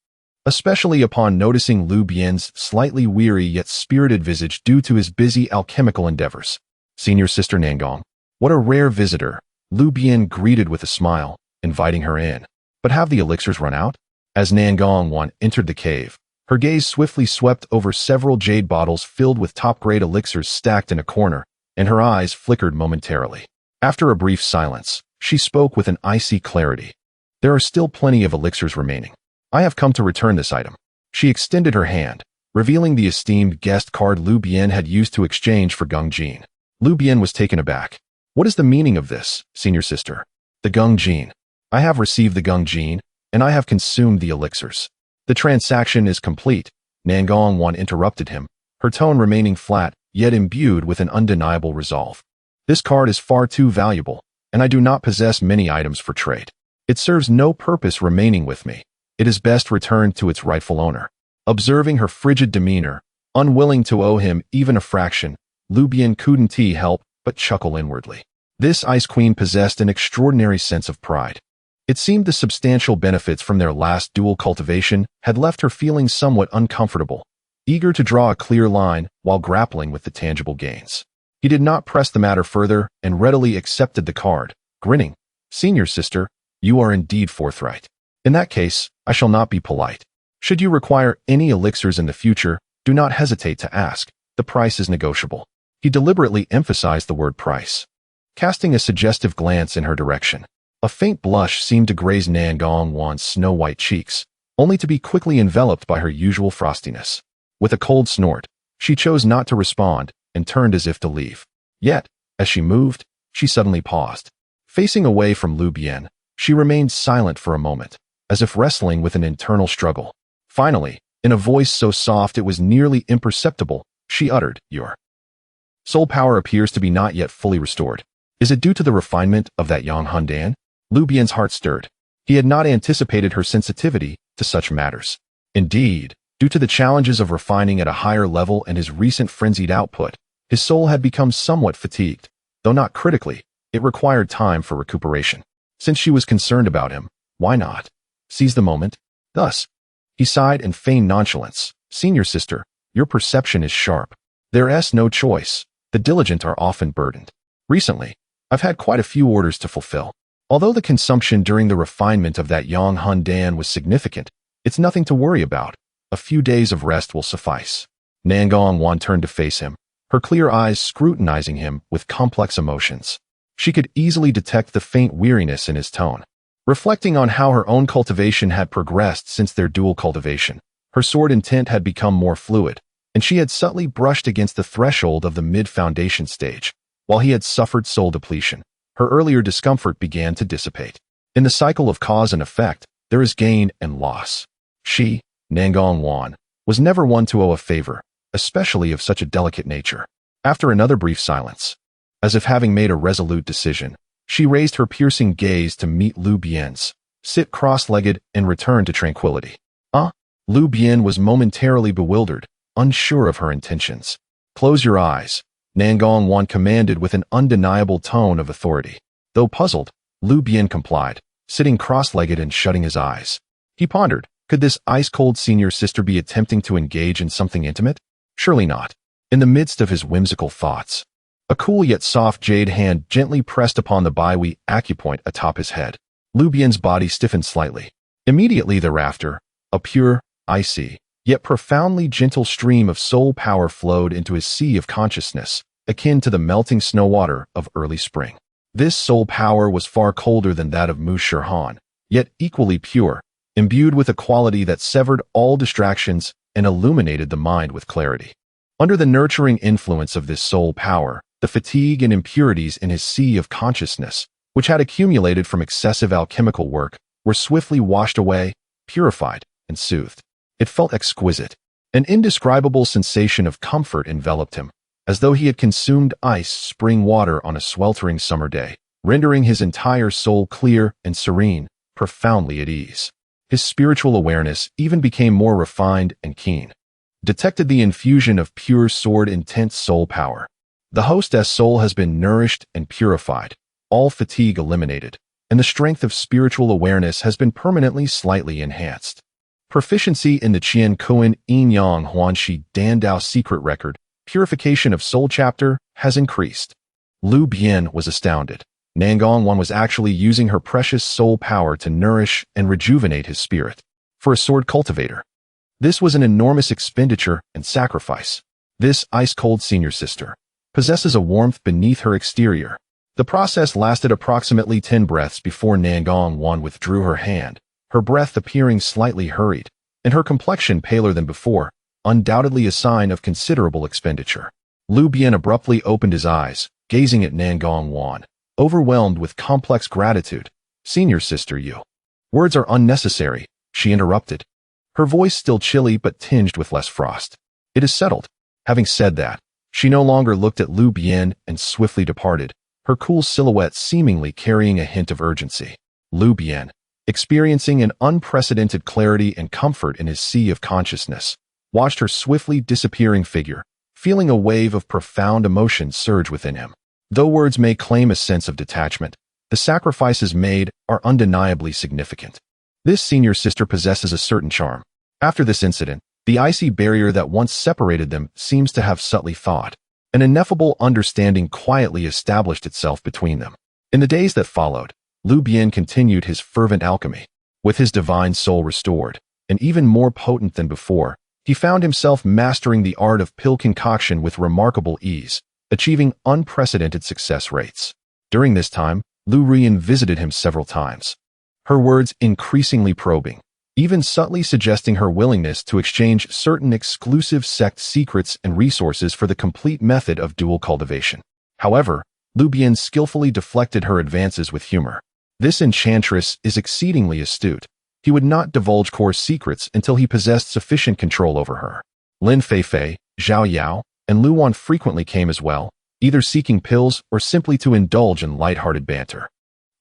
especially upon noticing Lu Bian's slightly weary yet spirited visage due to his busy alchemical endeavors. "Senior Sister Nangong, what a rare visitor," Lu Bian greeted with a smile, inviting her in. "But have the elixirs run out?" As Nangong entered the cave, her gaze swiftly swept over several jade bottles filled with top-grade elixirs stacked in a corner, and her eyes flickered momentarily. After a brief silence, she spoke with an icy clarity. "There are still plenty of elixirs remaining. I have come to return this item." She extended her hand, revealing the esteemed guest card Lu Bian had used to exchange for Gung Jin. Lu Bian was taken aback. "What is the meaning of this, Senior Sister?" "The Gung Jin. I have received the Gung Jin, and I have consumed the elixirs." "The transaction is complete," Nangong interrupted him, her tone remaining flat, yet imbued with an undeniable resolve. "This card is far too valuable, and I do not possess many items for trade. It serves no purpose remaining with me. It is best returned to its rightful owner." Observing her frigid demeanor, unwilling to owe him even a fraction, Lu Bian couldn't help but chuckle inwardly. This Ice Queen possessed an extraordinary sense of pride. It seemed the substantial benefits from their last dual cultivation had left her feeling somewhat uncomfortable, eager to draw a clear line while grappling with the tangible gains. He did not press the matter further and readily accepted the card, grinning. "Senior Sister, you are indeed forthright. In that case, I shall not be polite. Should you require any elixirs in the future, do not hesitate to ask. The price is negotiable." He deliberately emphasized the word price, casting a suggestive glance in her direction. A faint blush seemed to graze Nangong's snow-white cheeks, only to be quickly enveloped by her usual frostiness. With a cold snort, she chose not to respond and turned as if to leave. Yet, as she moved, she suddenly paused. Facing away from Lu Bian, she remained silent for a moment, as if wrestling with an internal struggle. Finally, in a voice so soft it was nearly imperceptible, she uttered, "Your soul power appears to be not yet fully restored. Is it due to the refinement of that Yang Hundan?" Lu Bian's heart stirred. He had not anticipated her sensitivity to such matters. Indeed, due to the challenges of refining at a higher level and his recent frenzied output, his soul had become somewhat fatigued. Though not critically, it required time for recuperation. Since she was concerned about him, why not seize the moment? Thus, he sighed and feigned nonchalance. "Senior Sister, your perception is sharp. There's no choice. The diligent are often burdened. Recently, I've had quite a few orders to fulfill. Although the consumption during the refinement of that Yang Hundan was significant, it's nothing to worry about. A few days of rest will suffice." Nangong turned to face him, her clear eyes scrutinizing him with complex emotions. She could easily detect the faint weariness in his tone. Reflecting on how her own cultivation had progressed since their dual cultivation, her sword intent had become more fluid, and she had subtly brushed against the threshold of the mid-foundation stage. While he had suffered soul depletion, her earlier discomfort began to dissipate. In the cycle of cause and effect, there is gain and loss. She, Nangong, was never one to owe a favor, especially of such a delicate nature. After another brief silence, as if having made a resolute decision, she raised her piercing gaze to meet Lu Bian's, sit cross-legged and return to tranquility. Lu Bian was momentarily bewildered, unsure of her intentions. "Close your eyes," Nangong commanded with an undeniable tone of authority. Though puzzled, Lu Bian complied, sitting cross-legged and shutting his eyes. He pondered, could this ice-cold senior sister be attempting to engage in something intimate? Surely not. In the midst of his whimsical thoughts, a cool yet soft jade hand gently pressed upon the Baihui acupoint atop his head. Lu Bian's body stiffened slightly. Immediately thereafter, a pure, icy, yet profoundly gentle stream of soul power flowed into his sea of consciousness, akin to the melting snow water of early spring. This soul power was far colder than that of Mu Shirhan, yet equally pure, imbued with a quality that severed all distractions and illuminated the mind with clarity. Under the nurturing influence of this soul power, the fatigue and impurities in his sea of consciousness, which had accumulated from excessive alchemical work, were swiftly washed away, purified, and soothed. It felt exquisite. An indescribable sensation of comfort enveloped him, as though he had consumed ice spring water on a sweltering summer day, rendering his entire soul clear and serene, profoundly at ease. His spiritual awareness even became more refined and keen. Detected the infusion of pure sword intense soul power. The hostess soul has been nourished and purified, all fatigue eliminated, and the strength of spiritual awareness has been permanently slightly enhanced. Proficiency in the Qian Kuan Yin Yang Huanxi Dan Dao secret record, Purification of Soul chapter, has increased. Lu Bian was astounded. Nangong Wan was actually using her precious soul power to nourish and rejuvenate his spirit. For a sword cultivator, this was an enormous expenditure and sacrifice. This ice-cold senior sister possesses a warmth beneath her exterior. The process lasted approximately 10 breaths before Nangong Wan withdrew her hand, her breath appearing slightly hurried, and her complexion paler than before, undoubtedly a sign of considerable expenditure. Lu Bian abruptly opened his eyes, gazing at Nangong Wan, overwhelmed with complex gratitude. Senior sister, you. Words are unnecessary, she interrupted, her voice still chilly but tinged with less frost. It is settled. Having said that, she no longer looked at Lu Bian and swiftly departed, her cool silhouette seemingly carrying a hint of urgency. Lu Bian, experiencing an unprecedented clarity and comfort in his sea of consciousness, watched her swiftly disappearing figure, feeling a wave of profound emotion surge within him. Though words may claim a sense of detachment, the sacrifices made are undeniably significant. This senior sister possesses a certain charm. After this incident, the icy barrier that once separated them seems to have subtly thawed. An ineffable understanding quietly established itself between them. In the days that followed, Lu Bian continued his fervent alchemy. With his divine soul restored, and even more potent than before, he found himself mastering the art of pill concoction with remarkable ease, achieving unprecedented success rates. During this time, Lu Bian visited him several times, her words increasingly probing, even subtly suggesting her willingness to exchange certain exclusive sect secrets and resources for the complete method of dual cultivation. However, Lu Bian skillfully deflected her advances with humor. This enchantress is exceedingly astute. He would not divulge core secrets until he possessed sufficient control over her. Lin Feifei, Zhao Yao, and Lu Wan frequently came as well, either seeking pills or simply to indulge in light-hearted banter.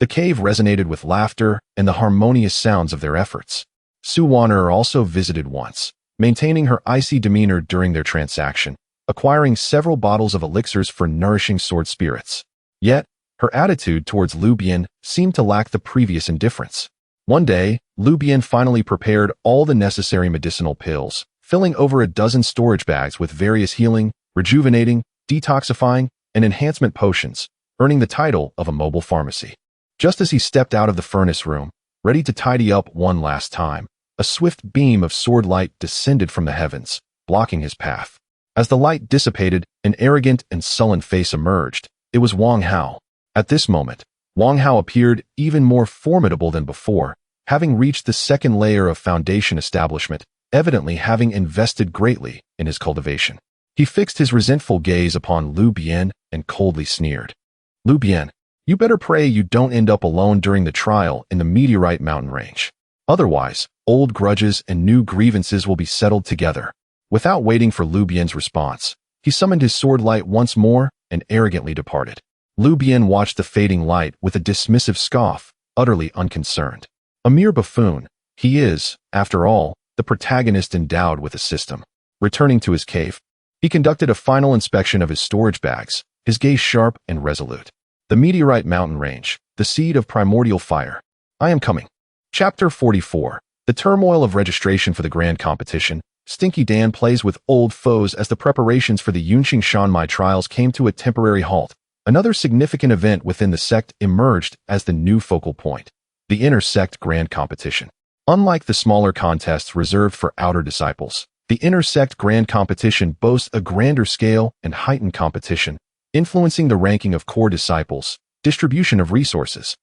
The cave resonated with laughter and the harmonious sounds of their efforts. Su Waner also visited once, maintaining her icy demeanor during their transaction, acquiring several bottles of elixirs for nourishing sword spirits. Yet, her attitude towards Lu Bian seemed to lack the previous indifference. One day, Lu Bian finally prepared all the necessary medicinal pills, filling over a dozen storage bags with various healing, rejuvenating, detoxifying, and enhancement potions, earning the title of a mobile pharmacy. Just as he stepped out of the furnace room, ready to tidy up one last time, a swift beam of sword light descended from the heavens, blocking his path. As the light dissipated, an arrogant and sullen face emerged. It was Wang Hao. At this moment, Wang Hao appeared even more formidable than before, having reached the second layer of foundation establishment, evidently having invested greatly in his cultivation. He fixed his resentful gaze upon Lu Bian and coldly sneered. Lu Bian, you better pray you don't end up alone during the trial in the Meteorite Mountain Range. Otherwise, old grudges and new grievances will be settled together. Without waiting for Lu Bian's response, he summoned his sword light once more and arrogantly departed. Lu Bian watched the fading light with a dismissive scoff, utterly unconcerned. A mere buffoon, he is, after all, the protagonist endowed with a system. Returning to his cave, he conducted a final inspection of his storage bags, his gaze sharp and resolute. The Meteorite Mountain Range, the seed of primordial fire. I am coming. Chapter 44. The turmoil of registration for the grand competition. Stinky Dan plays with old foes as the preparations for the Yunqing Shanmai trials came to a temporary halt. Another significant event within the sect emerged as the new focal point. The inter-sect grand competition. Unlike the smaller contests reserved for outer disciples, the inter-sect grand competition boasts a grander scale and heightened competition, influencing the ranking of core disciples, distribution of resources,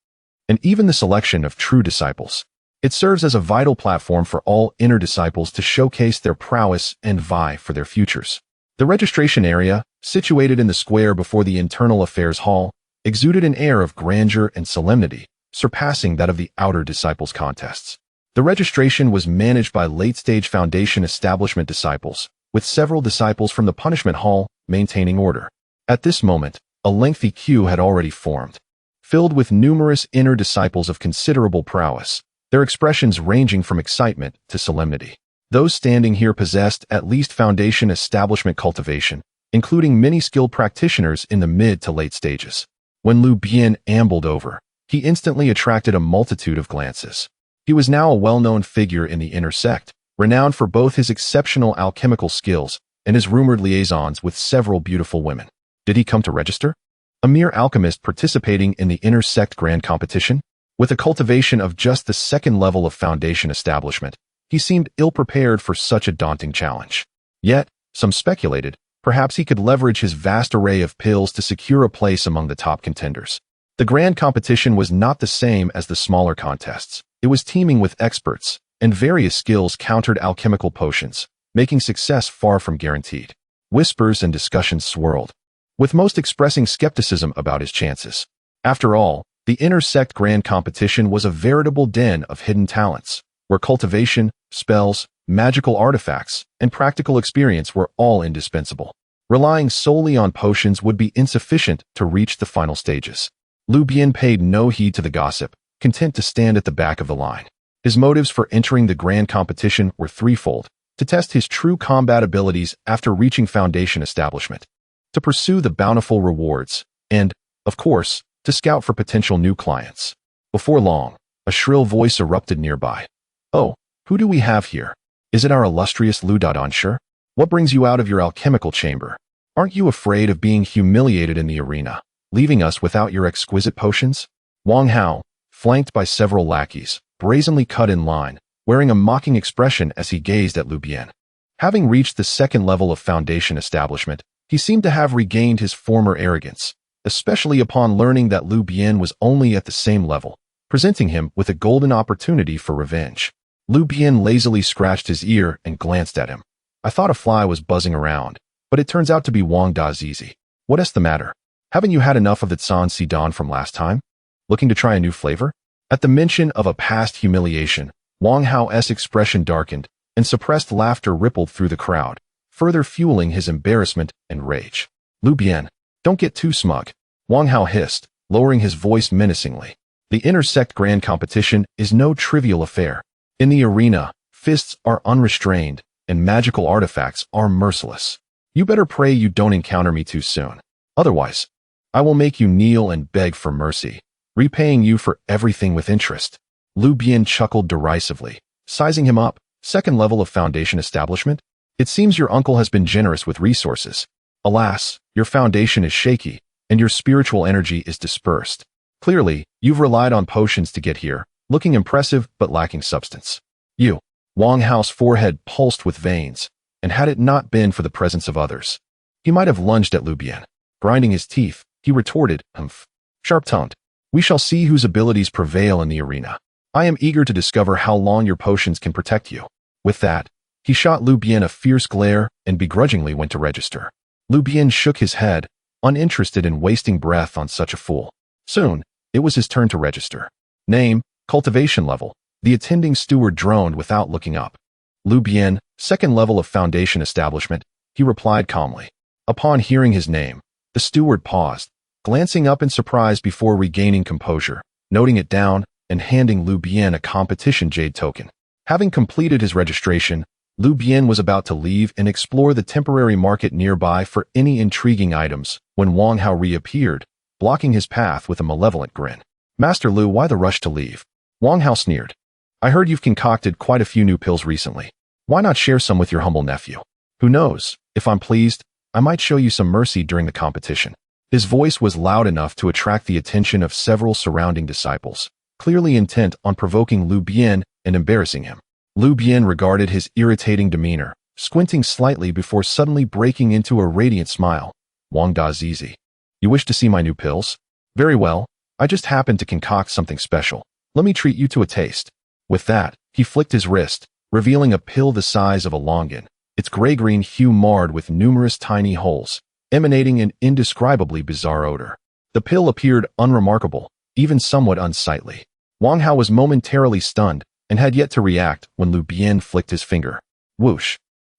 and even the selection of true disciples. It serves as a vital platform for all inner disciples to showcase their prowess and vie for their futures. The registration area, situated in the square before the Internal Affairs Hall, exuded an air of grandeur and solemnity, surpassing that of the outer disciples' contests. The registration was managed by late-stage Foundation establishment disciples, with several disciples from the Punishment Hall maintaining order. At this moment, a lengthy queue had already formed, filled with numerous inner disciples of considerable prowess, their expressions ranging from excitement to solemnity. Those standing here possessed at least Foundation establishment cultivation, including many skilled practitioners in the mid to late stages. When Lu Bian ambled over, he instantly attracted a multitude of glances. He was now a well-known figure in the inner sect, renowned for both his exceptional alchemical skills and his rumored liaisons with several beautiful women. Did he come to register? A mere alchemist participating in the intersect grand competition? With a cultivation of just the second level of foundation establishment, he seemed ill-prepared for such a daunting challenge. Yet, some speculated, perhaps he could leverage his vast array of pills to secure a place among the top contenders. The grand competition was not the same as the smaller contests. It was teeming with experts, and various skills countered alchemical potions, making success far from guaranteed. Whispers and discussions swirled, with most expressing skepticism about his chances. After all, the intersect grand competition was a veritable den of hidden talents, where cultivation, spells, magical artifacts, and practical experience were all indispensable. Relying solely on potions would be insufficient to reach the final stages. Lu Bian paid no heed to the gossip, content to stand at the back of the line. His motives for entering the grand competition were threefold: to test his true combat abilities after reaching foundation establishment, to pursue the bountiful rewards, and, of course, to scout for potential new clients. Before long, a shrill voice erupted nearby. "Oh, who do we have here? Is it our illustrious Lu Bian? What brings you out of your alchemical chamber? Aren't you afraid of being humiliated in the arena, leaving us without your exquisite potions?" Wang Hao, flanked by several lackeys, brazenly cut in line, wearing a mocking expression as he gazed at Lu Bian. Having reached the second level of foundation establishment, he seemed to have regained his former arrogance, especially upon learning that Lu Bian was only at the same level, presenting him with a golden opportunity for revenge. Lu Bian lazily scratched his ear and glanced at him. "I thought a fly was buzzing around, but it turns out to be Wang Dazizi. What's the matter? Haven't you had enough of the Tsan Si Dan from last time? Looking to try a new flavor?" At the mention of a past humiliation, Wang Hao's expression darkened, and suppressed laughter rippled through the crowd, further fueling his embarrassment and rage. "Lu Bian, don't get too smug," Wang Hao hissed, lowering his voice menacingly. "The intersect grand competition is no trivial affair. In the arena, fists are unrestrained, and magical artifacts are merciless. You better pray you don't encounter me too soon. Otherwise, I will make you kneel and beg for mercy, repaying you for everything with interest." Lu Bian chuckled derisively, sizing him up. "Second level of foundation establishment? It seems your uncle has been generous with resources. Alas, your foundation is shaky, and your spiritual energy is dispersed. Clearly, you've relied on potions to get here, looking impressive but lacking substance." Wang Hao's forehead pulsed with veins, and had it not been for the presence of others, he might have lunged at Lu Bian. Grinding his teeth, he retorted, "Humph. Sharp-tongued. We shall see whose abilities prevail in the arena. I am eager to discover how long your potions can protect you." With that, he shot Lu Bian a fierce glare and begrudgingly went to register. Lu Bian shook his head, uninterested in wasting breath on such a fool. Soon, it was his turn to register. Name, cultivation level. The attending steward droned without looking up. "Lu Bian, second level of foundation establishment," he replied calmly. Upon hearing his name, the steward paused, glancing up in surprise before regaining composure, noting it down, and handing Lu Bian a competition jade token. Having completed his registration, Lu Bian was about to leave and explore the temporary market nearby for any intriguing items when Wang Hao reappeared, blocking his path with a malevolent grin. "Master Lu, why the rush to leave?" Wang Hao sneered. "I heard you've concocted quite a few new pills recently. Why not share some with your humble nephew? Who knows, if I'm pleased, I might show you some mercy during the competition." His voice was loud enough to attract the attention of several surrounding disciples, clearly intent on provoking Lu Bian and embarrassing him. Lu Bian regarded his irritating demeanor, squinting slightly before suddenly breaking into a radiant smile. "Wang Dazizi, you wish to see my new pills? Very well, I just happened to concoct something special. Let me treat you to a taste." With that, he flicked his wrist, revealing a pill the size of a longan, its gray-green hue marred with numerous tiny holes, emanating an indescribably bizarre odor. The pill appeared unremarkable, even somewhat unsightly. Wang Hao was momentarily stunned and had yet to react when Lu Bian flicked his finger. Whoosh!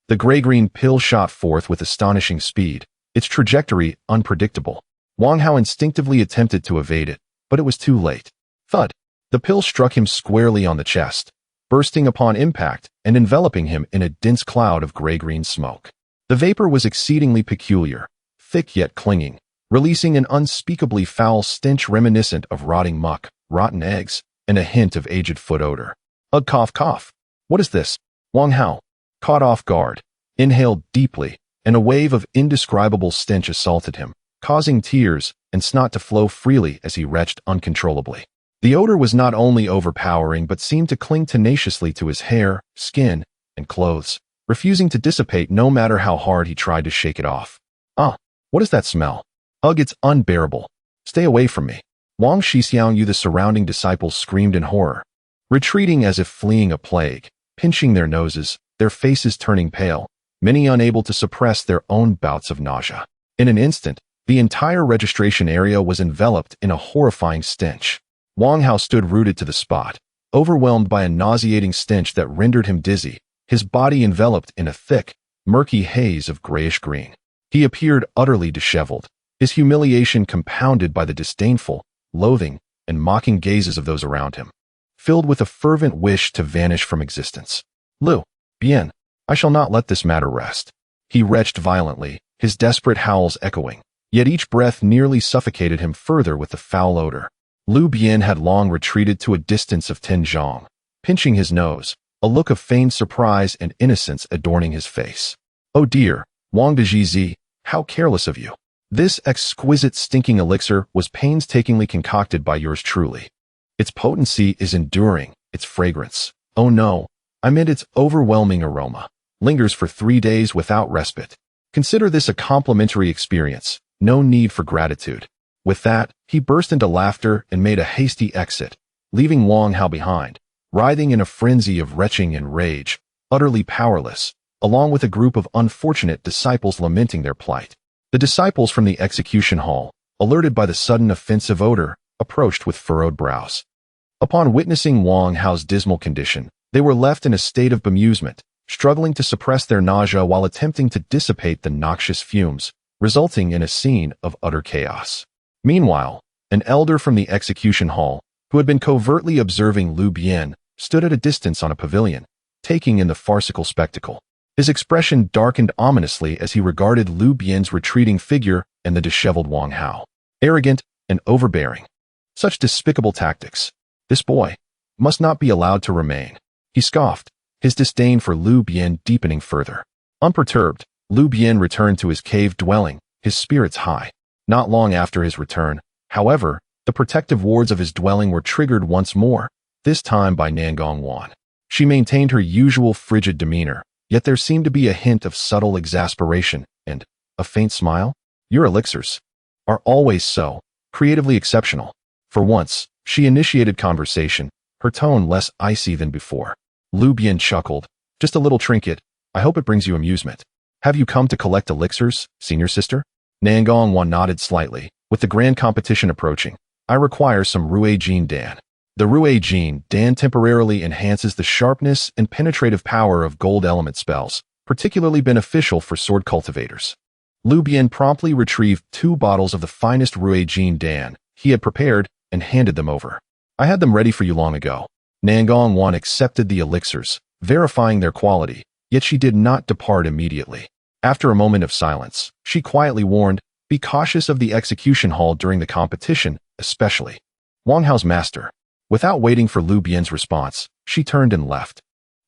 The gray-green pill shot forth with astonishing speed, its trajectory unpredictable. Wang Hao instinctively attempted to evade it, but it was too late. Thud! The pill struck him squarely on the chest, bursting upon impact and enveloping him in a dense cloud of gray-green smoke. The vapor was exceedingly peculiar, thick yet clinging, releasing an unspeakably foul stench reminiscent of rotting muck, rotten eggs, and a hint of aged foot odor. Ugh, cough, cough. What is this? Wang Hao, caught off guard, inhaled deeply, and a wave of indescribable stench assaulted him, causing tears and snot to flow freely as he retched uncontrollably. The odor was not only overpowering but seemed to cling tenaciously to his hair, skin, and clothes, refusing to dissipate no matter how hard he tried to shake it off. Ah, what is that smell? Ugh, it's unbearable. Stay away from me. Wang Shixiang, the surrounding disciples screamed in horror, retreating as if fleeing a plague, pinching their noses, their faces turning pale, many unable to suppress their own bouts of nausea. In an instant, the entire registration area was enveloped in a horrifying stench. Wang Hao stood rooted to the spot, overwhelmed by a nauseating stench that rendered him dizzy, his body enveloped in a thick, murky haze of grayish-green. He appeared utterly disheveled, his humiliation compounded by the disdainful, loathing, and mocking gazes of those around him, filled with a fervent wish to vanish from existence. Lu Bian, I shall not let this matter rest. He retched violently, his desperate howls echoing, yet each breath nearly suffocated him further with the foul odor. Lu Bian had long retreated to a distance of 10 zhang, pinching his nose, a look of feigned surprise and innocence adorning his face. Oh dear, Wang Dejizi, how careless of you. This exquisite stinking elixir was painstakingly concocted by yours truly. Its potency is enduring, its fragrance. Oh no, I meant its overwhelming aroma. Lingers for 3 days without respite. Consider this a complimentary experience, no need for gratitude. With that, he burst into laughter and made a hasty exit, leaving Wang Hao behind, writhing in a frenzy of retching and rage, utterly powerless, along with a group of unfortunate disciples lamenting their plight. The disciples from the execution hall, alerted by the sudden offensive odor, approached with furrowed brows. Upon witnessing Wang Hao's dismal condition, they were left in a state of bemusement, struggling to suppress their nausea while attempting to dissipate the noxious fumes, resulting in a scene of utter chaos. Meanwhile, an elder from the execution hall, who had been covertly observing Lu Bian, stood at a distance on a pavilion, taking in the farcical spectacle. His expression darkened ominously as he regarded Lu Bian's retreating figure and the disheveled Wang Hao. Arrogant and overbearing. Such despicable tactics. This boy must not be allowed to remain. He scoffed, his disdain for Lu Bian deepening further. Unperturbed, Lu Bian returned to his cave dwelling, his spirits high. Not long after his return, however, the protective wards of his dwelling were triggered once more, this time by Nangong Wan. She maintained her usual frigid demeanor, yet there seemed to be a hint of subtle exasperation and a faint smile. Your elixirs are always so creatively exceptional. For once, she initiated conversation, her tone less icy than before. Lu Bian chuckled. Just a little trinket. I hope it brings you amusement. Have you come to collect elixirs, senior sister? Nangong Wan nodded slightly. With the grand competition approaching, I require some Rue Jean Dan. The Rue Jean Dan temporarily enhances the sharpness and penetrative power of gold element spells, particularly beneficial for sword cultivators. Lu Bian promptly retrieved 2 bottles of the finest Rue Jean Dan he had prepared and handed them over. I had them ready for you long ago. Nangong Wan accepted the elixirs, verifying their quality, yet she did not depart immediately. After a moment of silence, she quietly warned, be cautious of the execution hall during the competition, especially Wang Hao's master. Without waiting for Lu Bian's response, she turned and left,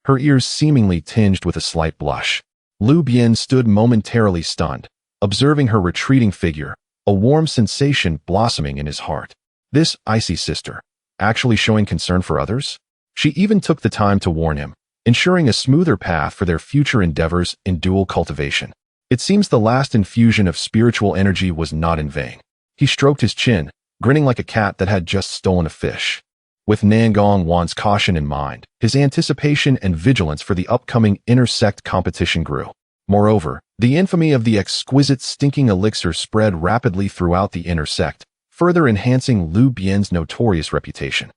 her ears seemingly tinged with a slight blush. Lu Bian stood momentarily stunned, observing her retreating figure, a warm sensation blossoming in his heart. This icy sister, actually showing concern for others? She even took the time to warn him, ensuring a smoother path for their future endeavors in dual cultivation. It seems the last infusion of spiritual energy was not in vain. He stroked his chin, grinning like a cat that had just stolen a fish. With Nangong Wan's caution in mind, his anticipation and vigilance for the upcoming intersect competition grew. Moreover, the infamy of the exquisite stinking elixir spread rapidly throughout the intersect, further enhancing Lu Bian's notorious reputation.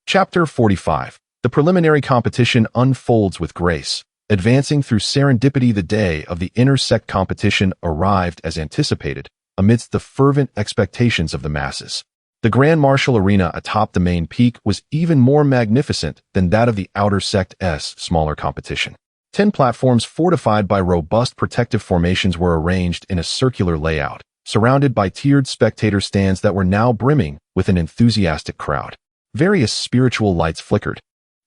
Chapter 45. The preliminary competition unfolds with grace. Advancing through serendipity, the day of the intersect competition arrived as anticipated, amidst the fervent expectations of the masses. The Grand Martial Arena atop the main peak was even more magnificent than that of the Outer Sect's smaller competition. 10 platforms fortified by robust protective formations were arranged in a circular layout, surrounded by tiered spectator stands that were now brimming with an enthusiastic crowd. Various spiritual lights flickered,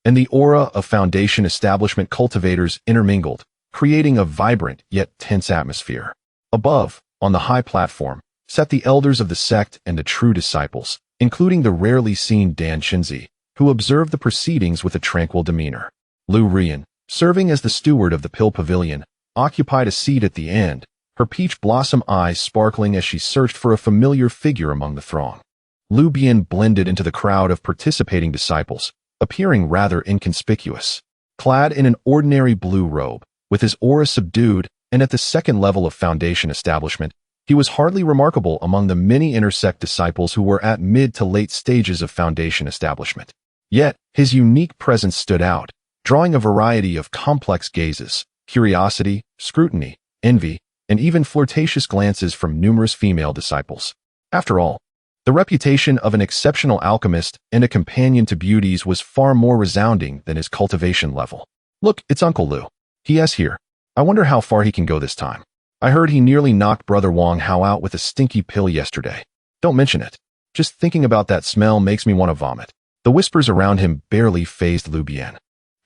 and the aura of Foundation establishment cultivators intermingled, creating a vibrant yet tense atmosphere. Above, on the high platform, sat the elders of the sect and the true disciples, including the rarely seen Dan Shinzi, who observed the proceedings with a tranquil demeanor. Lu Bian, serving as the steward of the Pill Pavilion, occupied a seat at the end, her peach blossom eyes sparkling as she searched for a familiar figure among the throng. Lu Bian blended into the crowd of participating disciples, appearing rather inconspicuous. Clad in an ordinary blue robe, with his aura subdued and at the second level of Foundation establishment, he was hardly remarkable among the many intersect disciples who were at mid to late stages of Foundation establishment. Yet, his unique presence stood out, drawing a variety of complex gazes, curiosity, scrutiny, envy, and even flirtatious glances from numerous female disciples. After all, the reputation of an exceptional alchemist and a companion to Beauties was far more resounding than his cultivation level. "Look, it's Uncle Lu. He.S. here. I wonder how far he can go this time. I heard he nearly knocked Brother Wang Hao out with a stinky pill yesterday. Don't mention it. Just thinking about that smell makes me want to vomit." The whispers around him barely fazed Lu Bian,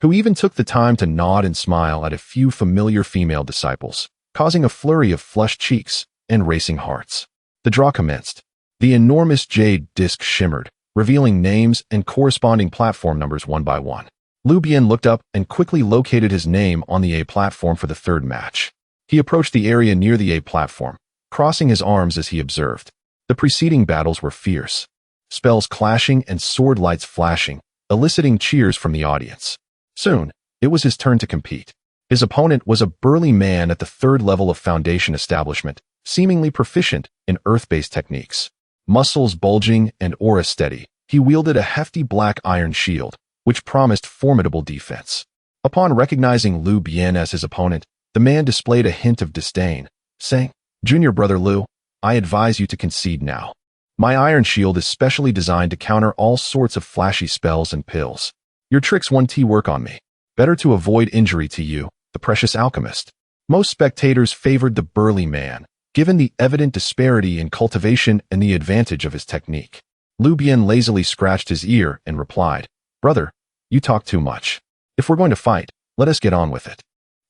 who even took the time to nod and smile at a few familiar female disciples, causing a flurry of flushed cheeks and racing hearts. The draw commenced. The enormous jade disc shimmered, revealing names and corresponding platform numbers one by one. Lu Bian looked up and quickly located his name on the A platform for the third match. He approached the area near the A platform, crossing his arms as he observed. The preceding battles were fierce, spells clashing and sword lights flashing, eliciting cheers from the audience. Soon, it was his turn to compete. His opponent was a burly man at the third level of Foundation establishment, seemingly proficient in earth-based techniques. Muscles bulging and aura steady, he wielded a hefty black iron shield, which promised formidable defense. Upon recognizing Lu Bian as his opponent, the man displayed a hint of disdain, saying, "Junior brother Lu, I advise you to concede now. My iron shield is specially designed to counter all sorts of flashy spells and pills. Your tricks won't work on me. Better to avoid injury to you, the precious alchemist." Most spectators favored the burly man, given the evident disparity in cultivation and the advantage of his technique. Lu Bian lazily scratched his ear and replied, "Brother, you talk too much. If we're going to fight, let us get on with it.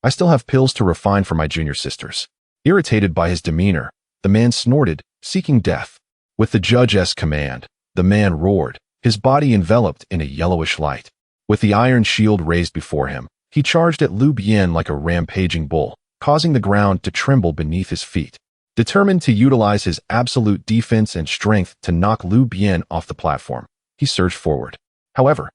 I still have pills to refine for my junior sisters." Irritated by his demeanor, the man snorted, seeking death. With the judge's command, the man roared, his body enveloped in a yellowish light. With the iron shield raised before him, he charged at Lu Bian like a rampaging bull, causing the ground to tremble beneath his feet. Determined to utilize his absolute defense and strength to knock Lu Bian off the platform, he surged forward. However,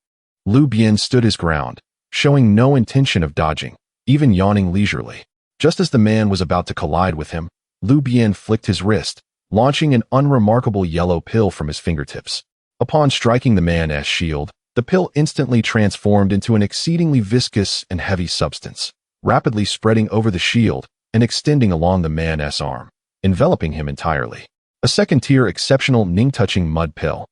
Lu Bian stood his ground, showing no intention of dodging, even yawning leisurely. Just as the man was about to collide with him, Lu Bian flicked his wrist, launching an unremarkable yellow pill from his fingertips. Upon striking the man's shield, the pill instantly transformed into an exceedingly viscous and heavy substance, rapidly spreading over the shield and extending along the man's arm, enveloping him entirely. A second-tier exceptional ning-touching mud pill.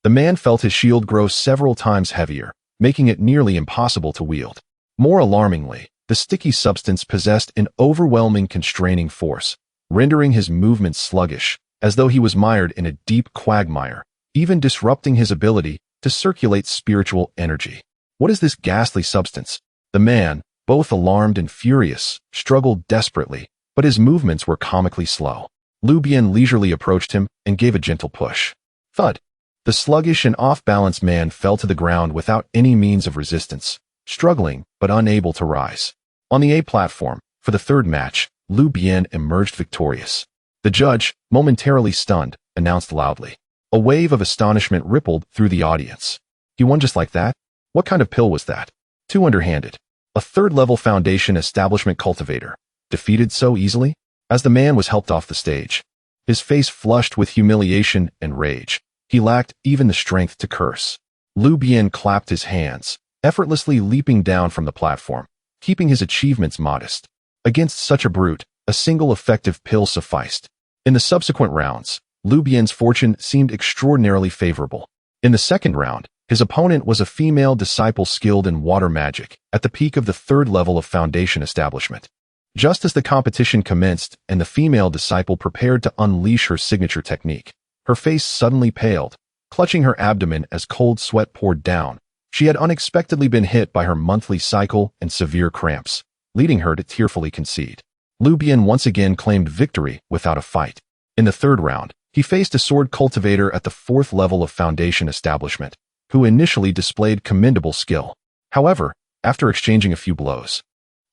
The man felt his shield grow several times heavier, making it nearly impossible to wield. More alarmingly, the sticky substance possessed an overwhelming constraining force, rendering his movements sluggish, as though he was mired in a deep quagmire, even disrupting his ability to circulate spiritual energy. "What is this ghastly substance?" The man, both alarmed and furious, struggled desperately, but his movements were comically slow. Lu Bian leisurely approached him and gave a gentle push. Thud! The sluggish and off-balance man fell to the ground without any means of resistance, struggling but unable to rise. On the A platform, for the third match, Lu Bian emerged victorious. The judge, momentarily stunned, announced loudly. A wave of astonishment rippled through the audience. "He won just like that? What kind of pill was that? Too underhanded. A third-level Foundation establishment cultivator. Defeated so easily?" As the man was helped off the stage, his face flushed with humiliation and rage. He lacked even the strength to curse. Lu Bian clapped his hands, effortlessly leaping down from the platform, keeping his achievements modest. Against such a brute, a single effective pill sufficed. In the subsequent rounds, Lu Bian's fortune seemed extraordinarily favorable. In the second round, his opponent was a female disciple skilled in water magic, at the peak of the third level of Foundation establishment. Just as the competition commenced and the female disciple prepared to unleash her signature technique, her face suddenly paled, clutching her abdomen as cold sweat poured down, She had unexpectedly been hit by her monthly cycle and severe cramps, leading her to tearfully concede. Lu Bian once again claimed victory without a fight. In the third round, he faced a sword cultivator at the 4th level of Foundation establishment, who initially displayed commendable skill. However, after exchanging a few blows,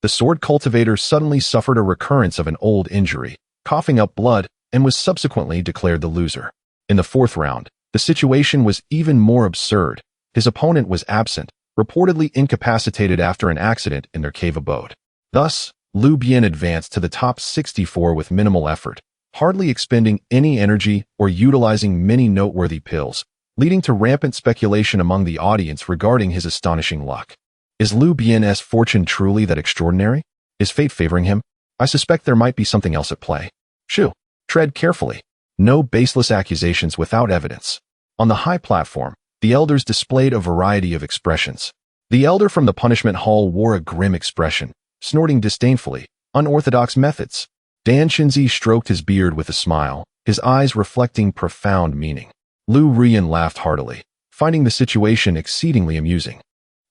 the sword cultivator suddenly suffered a recurrence of an old injury, coughing up blood, and was subsequently declared the loser. In the 4th round, the situation was even more absurd. His opponent was absent, reportedly incapacitated after an accident in their cave abode. Thus, Lu Bian advanced to the top 64 with minimal effort, hardly expending any energy or utilizing many noteworthy pills, leading to rampant speculation among the audience regarding his astonishing luck. Is Lu Bian's fortune truly that extraordinary? Is fate favoring him? I suspect there might be something else at play. Shoo! Tread carefully. No baseless accusations without evidence. On the high platform, the elders displayed a variety of expressions. The elder from the punishment hall wore a grim expression, snorting disdainfully, unorthodox methods. Dan Shinzi stroked his beard with a smile, his eyes reflecting profound meaning. Lu Bian laughed heartily, finding the situation exceedingly amusing.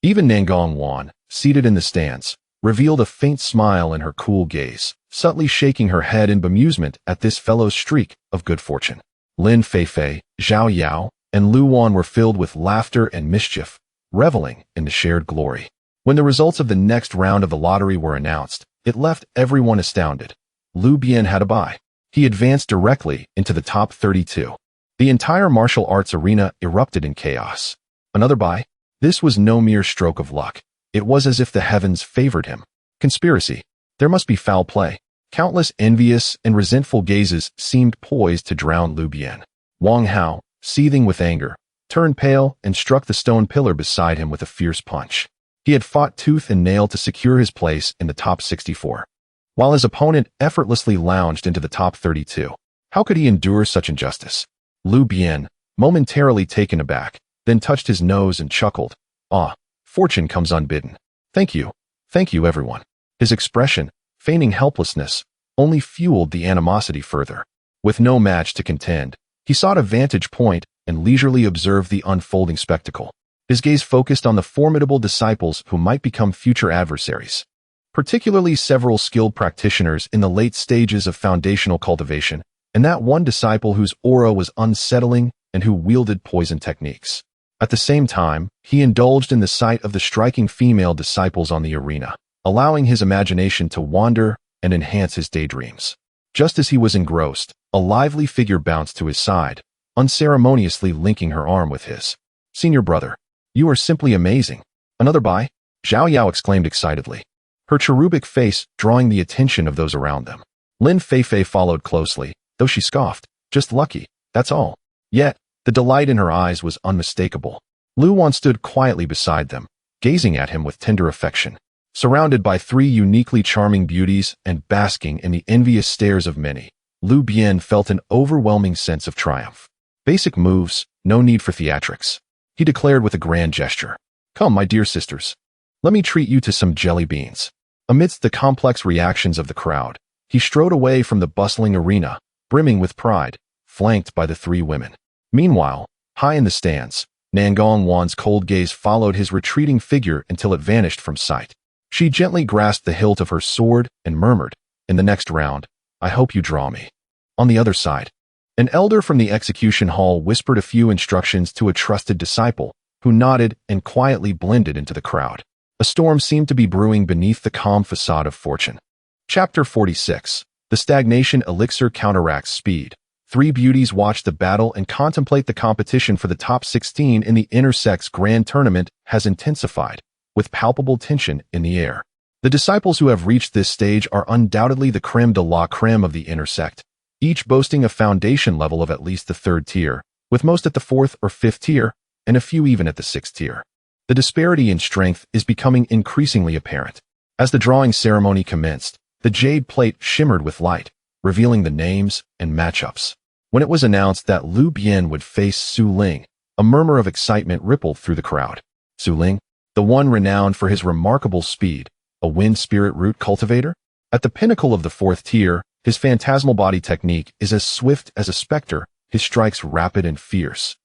Even Nangong Wan, seated in the stands, revealed a faint smile in her cool gaze, subtly shaking her head in bemusement at this fellow's streak of good fortune. Lin Feifei, Zhao Yao, and Lu Wan were filled with laughter and mischief, reveling in the shared glory. When the results of the next round of the lottery were announced, it left everyone astounded. Lu Bian had a bye. He advanced directly into the top 32. The entire martial arts arena erupted in chaos. Another bye? This was no mere stroke of luck. It was as if the heavens favored him. Conspiracy. There must be foul play. Countless envious and resentful gazes seemed poised to drown Lu Bian. Wang Hao, seething with anger, turned pale and struck the stone pillar beside him with a fierce punch. He had fought tooth and nail to secure his place in the top 64, while his opponent effortlessly lounged into the top 32. How could he endure such injustice? Lu Bian, momentarily taken aback, then touched his nose and chuckled. Ah, fortune comes unbidden. Thank you, everyone. His expression, feigning helplessness, only fueled the animosity further. With no match to contend, he sought a vantage point and leisurely observed the unfolding spectacle. His gaze focused on the formidable disciples who might become future adversaries, particularly several skilled practitioners in the late stages of foundational cultivation, and that one disciple whose aura was unsettling and who wielded poison techniques. At the same time, he indulged in the sight of the striking female disciples on the arena, allowing his imagination to wander and enhance his daydreams. Just as he was engrossed, a lively figure bounced to his side, unceremoniously linking her arm with his. Senior brother, you are simply amazing. Another bye? Zhao Yao exclaimed excitedly, her cherubic face drawing the attention of those around them. Lin Feifei followed closely, though she scoffed. Just lucky, that's all. Yet, the delight in her eyes was unmistakable. Lu Wan stood quietly beside them, gazing at him with tender affection. Surrounded by 3 uniquely charming beauties and basking in the envious stares of many, Lu Bian felt an overwhelming sense of triumph. Basic moves, no need for theatrics. He declared with a grand gesture. Come, my dear sisters. Let me treat you to some jelly beans. Amidst the complex reactions of the crowd, he strode away from the bustling arena, brimming with pride, flanked by the 3 women. Meanwhile, high in the stands, Nangong Wan's cold gaze followed his retreating figure until it vanished from sight. She gently grasped the hilt of her sword and murmured, in the next round, I hope you draw me. On the other side, an elder from the execution hall whispered a few instructions to a trusted disciple, who nodded and quietly blended into the crowd. A storm seemed to be brewing beneath the calm facade of fortune. Chapter 46. The stagnation elixir counteracts speed. 3 beauties watch the battle and contemplate the competition for the top 16 in the Intersex Grand Tournament has intensified, with palpable tension in the air. The disciples who have reached this stage are undoubtedly the creme de la creme of the intersect, each boasting a foundation level of at least the 3rd tier, with most at the 4th or 5th tier, and a few even at the 6th tier. The disparity in strength is becoming increasingly apparent. As the drawing ceremony commenced, the jade plate shimmered with light, revealing the names and matchups. When it was announced that Lu Bian would face Su Ling, a murmur of excitement rippled through the crowd. Su Ling, the one renowned for his remarkable speed, a wind spirit root cultivator? At the pinnacle of the 4th tier, his phantasmal body technique is as swift as a specter, his strikes rapid and fierce,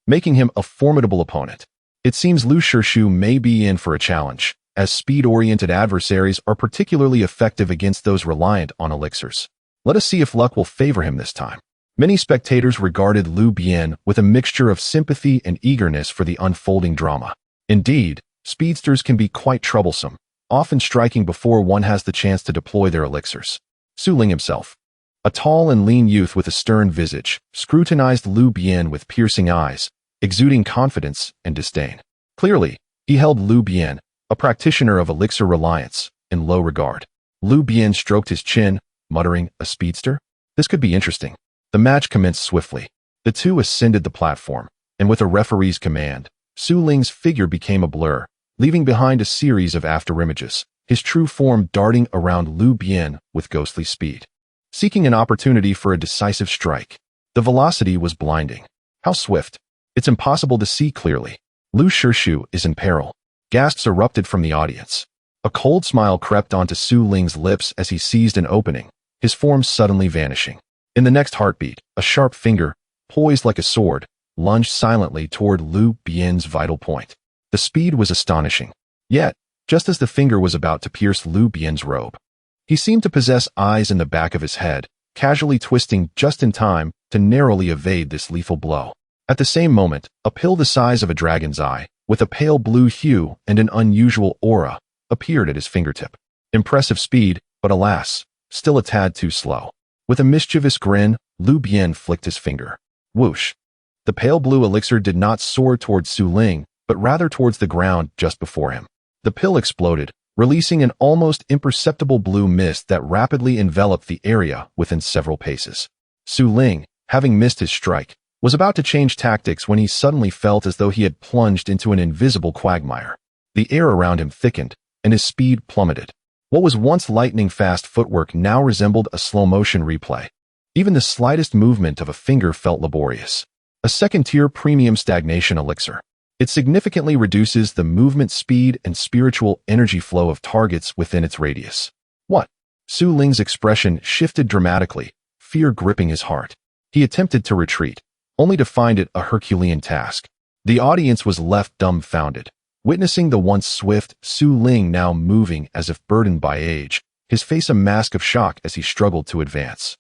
making him a formidable opponent. It seems Lu Bian may be in for a challenge, as speed-oriented adversaries are particularly effective against those reliant on elixirs. Let us see if luck will favor him this time. Many spectators regarded Lu Bian with a mixture of sympathy and eagerness for the unfolding drama. Indeed, speedsters can be quite troublesome, often striking before one has the chance to deploy their elixirs. Su Ling himself, a tall and lean youth with a stern visage, scrutinized Lu Bian with piercing eyes, exuding confidence and disdain. Clearly, he held Lu Bian, a practitioner of elixir reliance, in low regard. Lu Bian stroked his chin, muttering, "A speedster? This could be interesting." The match commenced swiftly. The two ascended the platform, and with a referee's command, Su Ling's figure became a blur, leaving behind a series of afterimages, his true form darting around Lu Bian with ghostly speed, seeking an opportunity for a decisive strike. The velocity was blinding. How swift! It's impossible to see clearly. Lu Bian is in peril. Gasps erupted from the audience. A cold smile crept onto Su Ling's lips as he seized an opening, his form suddenly vanishing. In the next heartbeat, a sharp finger, poised like a sword, lunged silently toward Lu Bian's vital point. The speed was astonishing. Yet, just as the finger was about to pierce Lu Bian's robe, he seemed to possess eyes in the back of his head, casually twisting just in time to narrowly evade this lethal blow. At the same moment, a pill the size of a dragon's eye, with a pale blue hue and an unusual aura, appeared at his fingertip. Impressive speed, but alas, still a tad too slow. With a mischievous grin, Lu Bian flicked his finger. Whoosh! The pale blue elixir did not soar towards Su Ling, but rather towards the ground just before him. The pill exploded, releasing an almost imperceptible blue mist that rapidly enveloped the area within several paces. Su Ling, having missed his strike, was about to change tactics when he suddenly felt as though he had plunged into an invisible quagmire. The air around him thickened, and his speed plummeted. What was once lightning-fast footwork now resembled a slow-motion replay. Even the slightest movement of a finger felt laborious. A second-tier premium stagnation elixir. It significantly reduces the movement speed and spiritual energy flow of targets within its radius. What? Su Ling's expression shifted dramatically, fear gripping his heart. He attempted to retreat, only to find it a Herculean task. The audience was left dumbfounded, witnessing the once swift Su Ling now moving as if burdened by age, his face a mask of shock as he struggled to advance.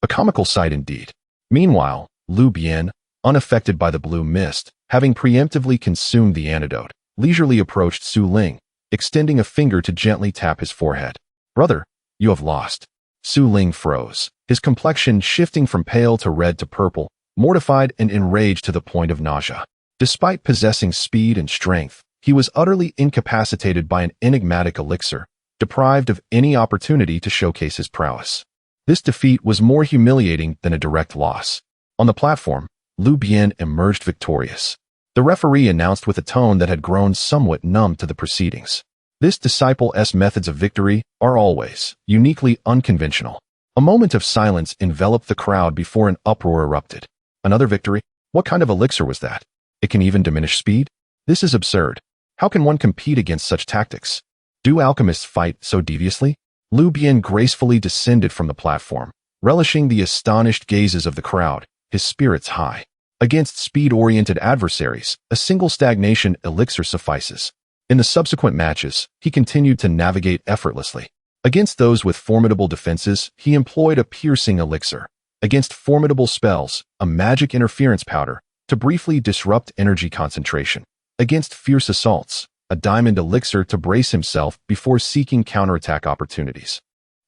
A comical sight indeed. Meanwhile, Lu Bian, unaffected by the blue mist, having preemptively consumed the antidote, leisurely approached Su Ling, extending a finger to gently tap his forehead. "Brother, you have lost." Su Ling froze, his complexion shifting from pale to red to purple, mortified and enraged to the point of nausea. Despite possessing speed and strength, he was utterly incapacitated by an enigmatic elixir, deprived of any opportunity to showcase his prowess. This defeat was more humiliating than a direct loss. On the platform, Lu Bian emerged victorious. The referee announced with a tone that had grown somewhat numb to the proceedings. This disciple-s methods of victory are always uniquely unconventional. A moment of silence enveloped the crowd before an uproar erupted. Another victory? What kind of elixir was that? It can even diminish speed? This is absurd. How can one compete against such tactics? Do alchemists fight so deviously? Lu Bian gracefully descended from the platform, relishing the astonished gazes of the crowd, his spirits high. Against speed-oriented adversaries, a single stagnation elixir suffices. In the subsequent matches, he continued to navigate effortlessly. Against those with formidable defenses, he employed a piercing elixir. Against formidable spells, a magic interference powder, to briefly disrupt energy concentration. Against fierce assaults, a diamond elixir to brace himself before seeking counterattack opportunities.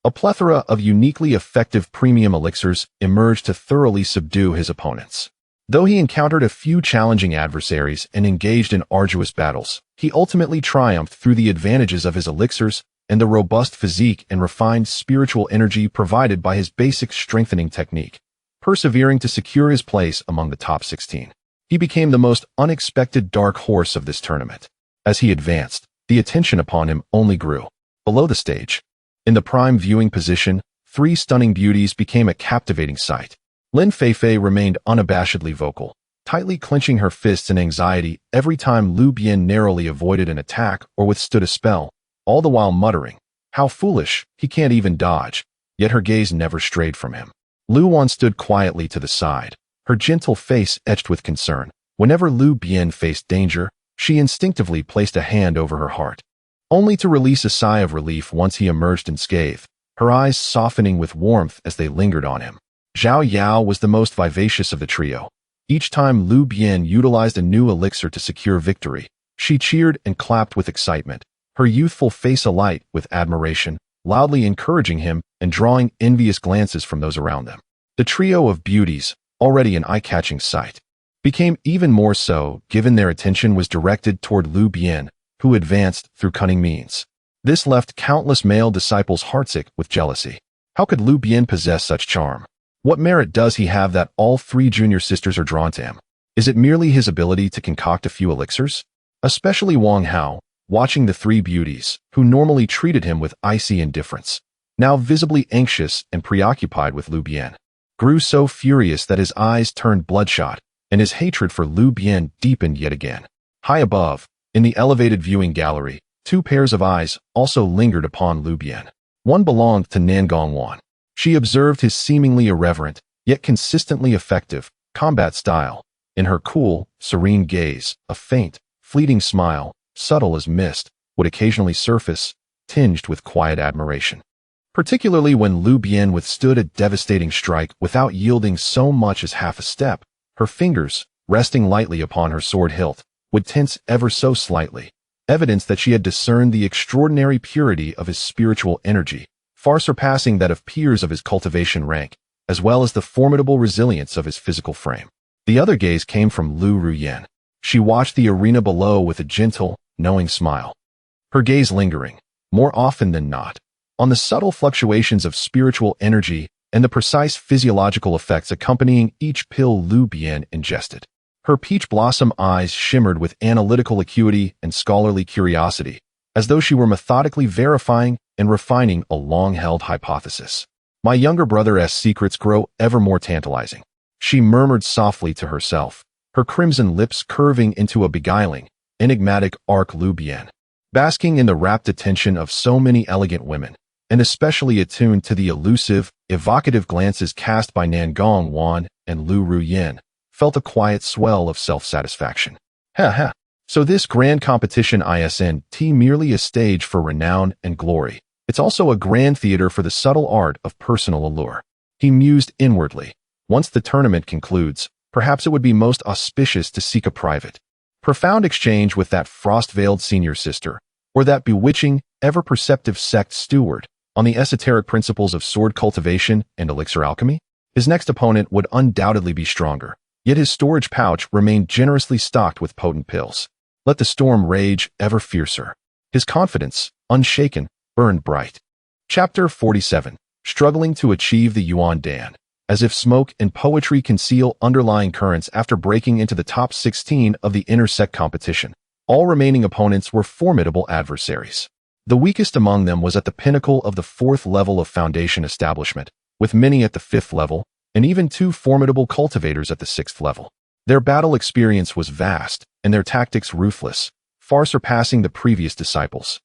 A plethora of uniquely effective premium elixirs emerged to thoroughly subdue his opponents. Though he encountered a few challenging adversaries and engaged in arduous battles, he ultimately triumphed through the advantages of his elixirs and the robust physique and refined spiritual energy provided by his basic strengthening technique, persevering to secure his place among the top 16. He became the most unexpected dark horse of this tournament. As he advanced, the attention upon him only grew. Below the stage, in the prime viewing position, 3 stunning beauties became a captivating sight. Lin Feifei remained unabashedly vocal, tightly clenching her fists in anxiety every time Lu Bian narrowly avoided an attack or withstood a spell, all the while muttering, "How foolish, he can't even dodge," yet her gaze never strayed from him. Lu Wan stood quietly to the side, her gentle face etched with concern. Whenever Lu Bian faced danger, She instinctively placed a hand over her heart, only to release a sigh of relief once he emerged unscathed, her eyes softening with warmth as they lingered on him. Zhao Yao was the most vivacious of the trio. Each time Lu Bian utilized a new elixir to secure victory, she cheered and clapped with excitement, her youthful face alight with admiration, loudly encouraging him and drawing envious glances from those around them. The trio of beauties, already an eye-catching sight, became even more so given their attention was directed toward Lu Bian, who advanced through cunning means. This left countless male disciples heartsick with jealousy. How could Lu Bian possess such charm? What merit does he have that all three junior sisters are drawn to him? Is it merely his ability to concoct a few elixirs? Especially Wang Hao, watching the three beauties, who normally treated him with icy indifference, now visibly anxious and preoccupied with Lu Bian, grew so furious that his eyes turned bloodshot, and his hatred for Lu Bian deepened yet again. High above, in the elevated viewing gallery, two pairs of eyes also lingered upon Lu Bian. One belonged to Nangong Wan. She observed his seemingly irreverent, yet consistently effective, combat style. In her cool, serene gaze, a faint, fleeting smile, subtle as mist, would occasionally surface, tinged with quiet admiration. Particularly when Lu Bian withstood a devastating strike without yielding so much as half a step, her fingers, resting lightly upon her sword hilt, would tense ever so slightly, evidence that she had discerned the extraordinary purity of his spiritual energy, far surpassing that of peers of his cultivation rank, as well as the formidable resilience of his physical frame. The other gaze came from Lu Ruyan. She watched the arena below with a gentle, knowing smile, her gaze lingering, more often than not, on the subtle fluctuations of spiritual energy and the precise physiological effects accompanying each pill Lu Bian ingested. Her peach blossom eyes shimmered with analytical acuity and scholarly curiosity, as though she were methodically verifying and refining a long-held hypothesis. My younger brother's secrets grow ever more tantalizing, she murmured softly to herself, her crimson lips curving into a beguiling, enigmatic arc. Lu Bian, basking in the rapt attention of so many elegant women, and especially attuned to the elusive, evocative glances cast by Nangong Wan and Lu Ruyan, felt a quiet swell of self-satisfaction. Ha! So this grand competition isn't merely a stage for renown and glory. It's also a grand theater for the subtle art of personal allure. He mused inwardly. Once the tournament concludes, perhaps it would be most auspicious to seek a private, profound exchange with that frost-veiled senior sister, or that bewitching, ever-perceptive sect steward, on the esoteric principles of sword cultivation and elixir alchemy. His next opponent would undoubtedly be stronger, yet his storage pouch remained generously stocked with potent pills. Let the storm rage ever fiercer. His confidence, unshaken, burned bright. Chapter 47. Struggling to achieve the Yuan Dan. As if smoke and poetry conceal underlying currents after breaking into the top 16 of the intersect competition, all remaining opponents were formidable adversaries. The weakest among them was at the pinnacle of the 4th level of foundation establishment, with many at the 5th level, and even 2 formidable cultivators at the 6th level. Their battle experience was vast, and their tactics ruthless, far surpassing the previous disciples.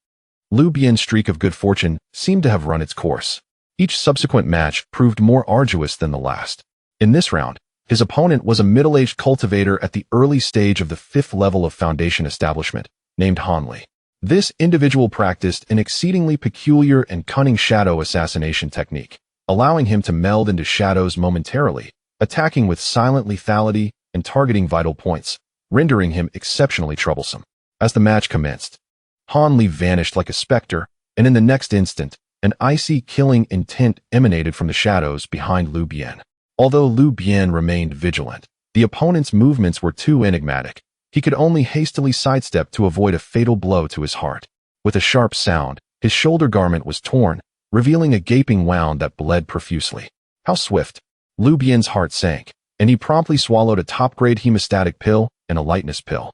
Lu Bian's streak of good fortune seemed to have run its course. Each subsequent match proved more arduous than the last. In this round, his opponent was a middle-aged cultivator at the early stage of the 5th level of foundation establishment, named AndThey. This individual practiced an exceedingly peculiar and cunning shadow assassination technique, allowing him to meld into shadows momentarily, attacking with silent lethality and targeting vital points, rendering him exceptionally troublesome. As the match commenced, AndThey vanished like a specter, and in the next instant, an icy killing intent emanated from the shadows behind Lu Bian. Although Lu Bian remained vigilant, the opponent's movements were too enigmatic. He could only hastily sidestep to avoid a fatal blow to his heart. With a sharp sound, his shoulder garment was torn, revealing a gaping wound that bled profusely. How swift! Lu Bian's heart sank, and he promptly swallowed a top-grade hemostatic pill and a lightness pill,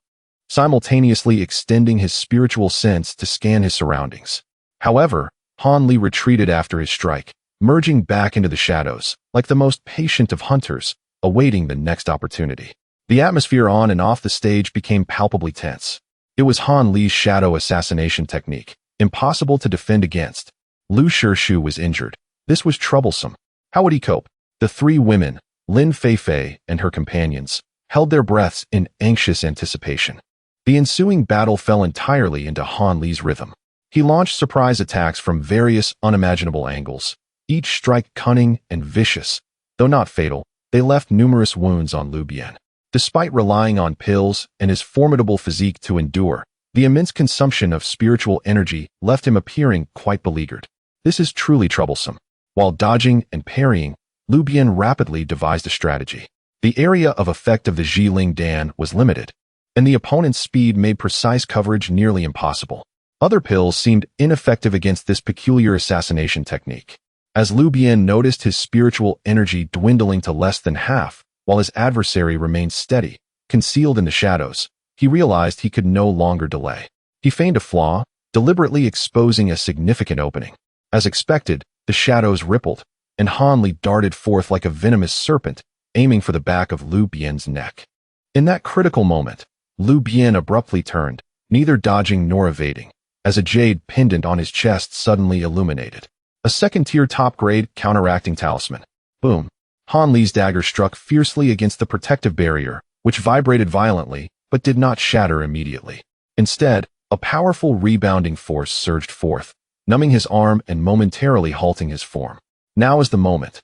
simultaneously extending his spiritual sense to scan his surroundings. However, AndThey retreated after his strike, merging back into the shadows, like the most patient of hunters, awaiting the next opportunity. The atmosphere on and off the stage became palpably tense. It was AndThey's shadow assassination technique, impossible to defend against. Lu Shishu was injured. This was troublesome. How would he cope? The 3 women, Lin Feifei and her companions, held their breaths in anxious anticipation. The ensuing battle fell entirely into Han Li's rhythm. He launched surprise attacks from various unimaginable angles, each strike cunning and vicious. Though not fatal, they left numerous wounds on Lu Bian. Despite relying on pills and his formidable physique to endure, the immense consumption of spiritual energy left him appearing quite beleaguered. This is truly troublesome. While dodging and parrying, Lu Bian rapidly devised a strategy. The area of effect of the Zhiling Dan was limited, and the opponent's speed made precise coverage nearly impossible. Other pills seemed ineffective against this peculiar assassination technique. As Lu Bian noticed his spiritual energy dwindling to less than half, while his adversary remained steady, concealed in the shadows, he realized he could no longer delay. He feigned a flaw, deliberately exposing a significant opening. As expected, the shadows rippled, and Han Li darted forth like a venomous serpent, aiming for the back of Lu Bian's neck. In that critical moment, Lu Bian abruptly turned, neither dodging nor evading, as a jade pendant on his chest suddenly illuminated. A second-tier top-grade counteracting talisman. Boom. Han Li's dagger struck fiercely against the protective barrier, which vibrated violently, but did not shatter immediately. Instead, a powerful rebounding force surged forth, numbing his arm and momentarily halting his form. Now is the moment.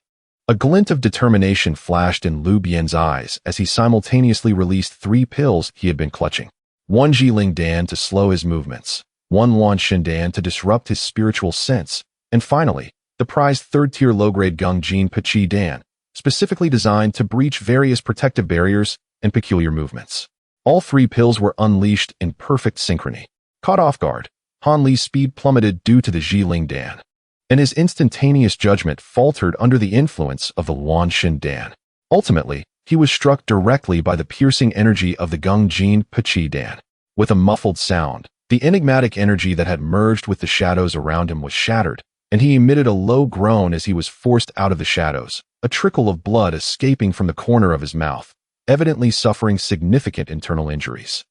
A glint of determination flashed in Lu Bian's eyes as he simultaneously released 3 pills he had been clutching. 1 Zhiling Dan to slow his movements, 1 Wan Shen Dan to disrupt his spiritual sense, and finally, the prized third-tier low-grade Gung Jin Pechi Dan, specifically designed to breach various protective barriers and peculiar movements. All 3 pills were unleashed in perfect synchrony. Caught off guard, Han Li's speed plummeted due to the Zhiling Dan, and his instantaneous judgment faltered under the influence of the Wan Shen Dan. Ultimately, he was struck directly by the piercing energy of the Gung Jin Pechi Dan. With a muffled sound, the enigmatic energy that had merged with the shadows around him was shattered, and he emitted a low groan as he was forced out of the shadows, a trickle of blood escaping from the corner of his mouth, evidently suffering significant internal injuries.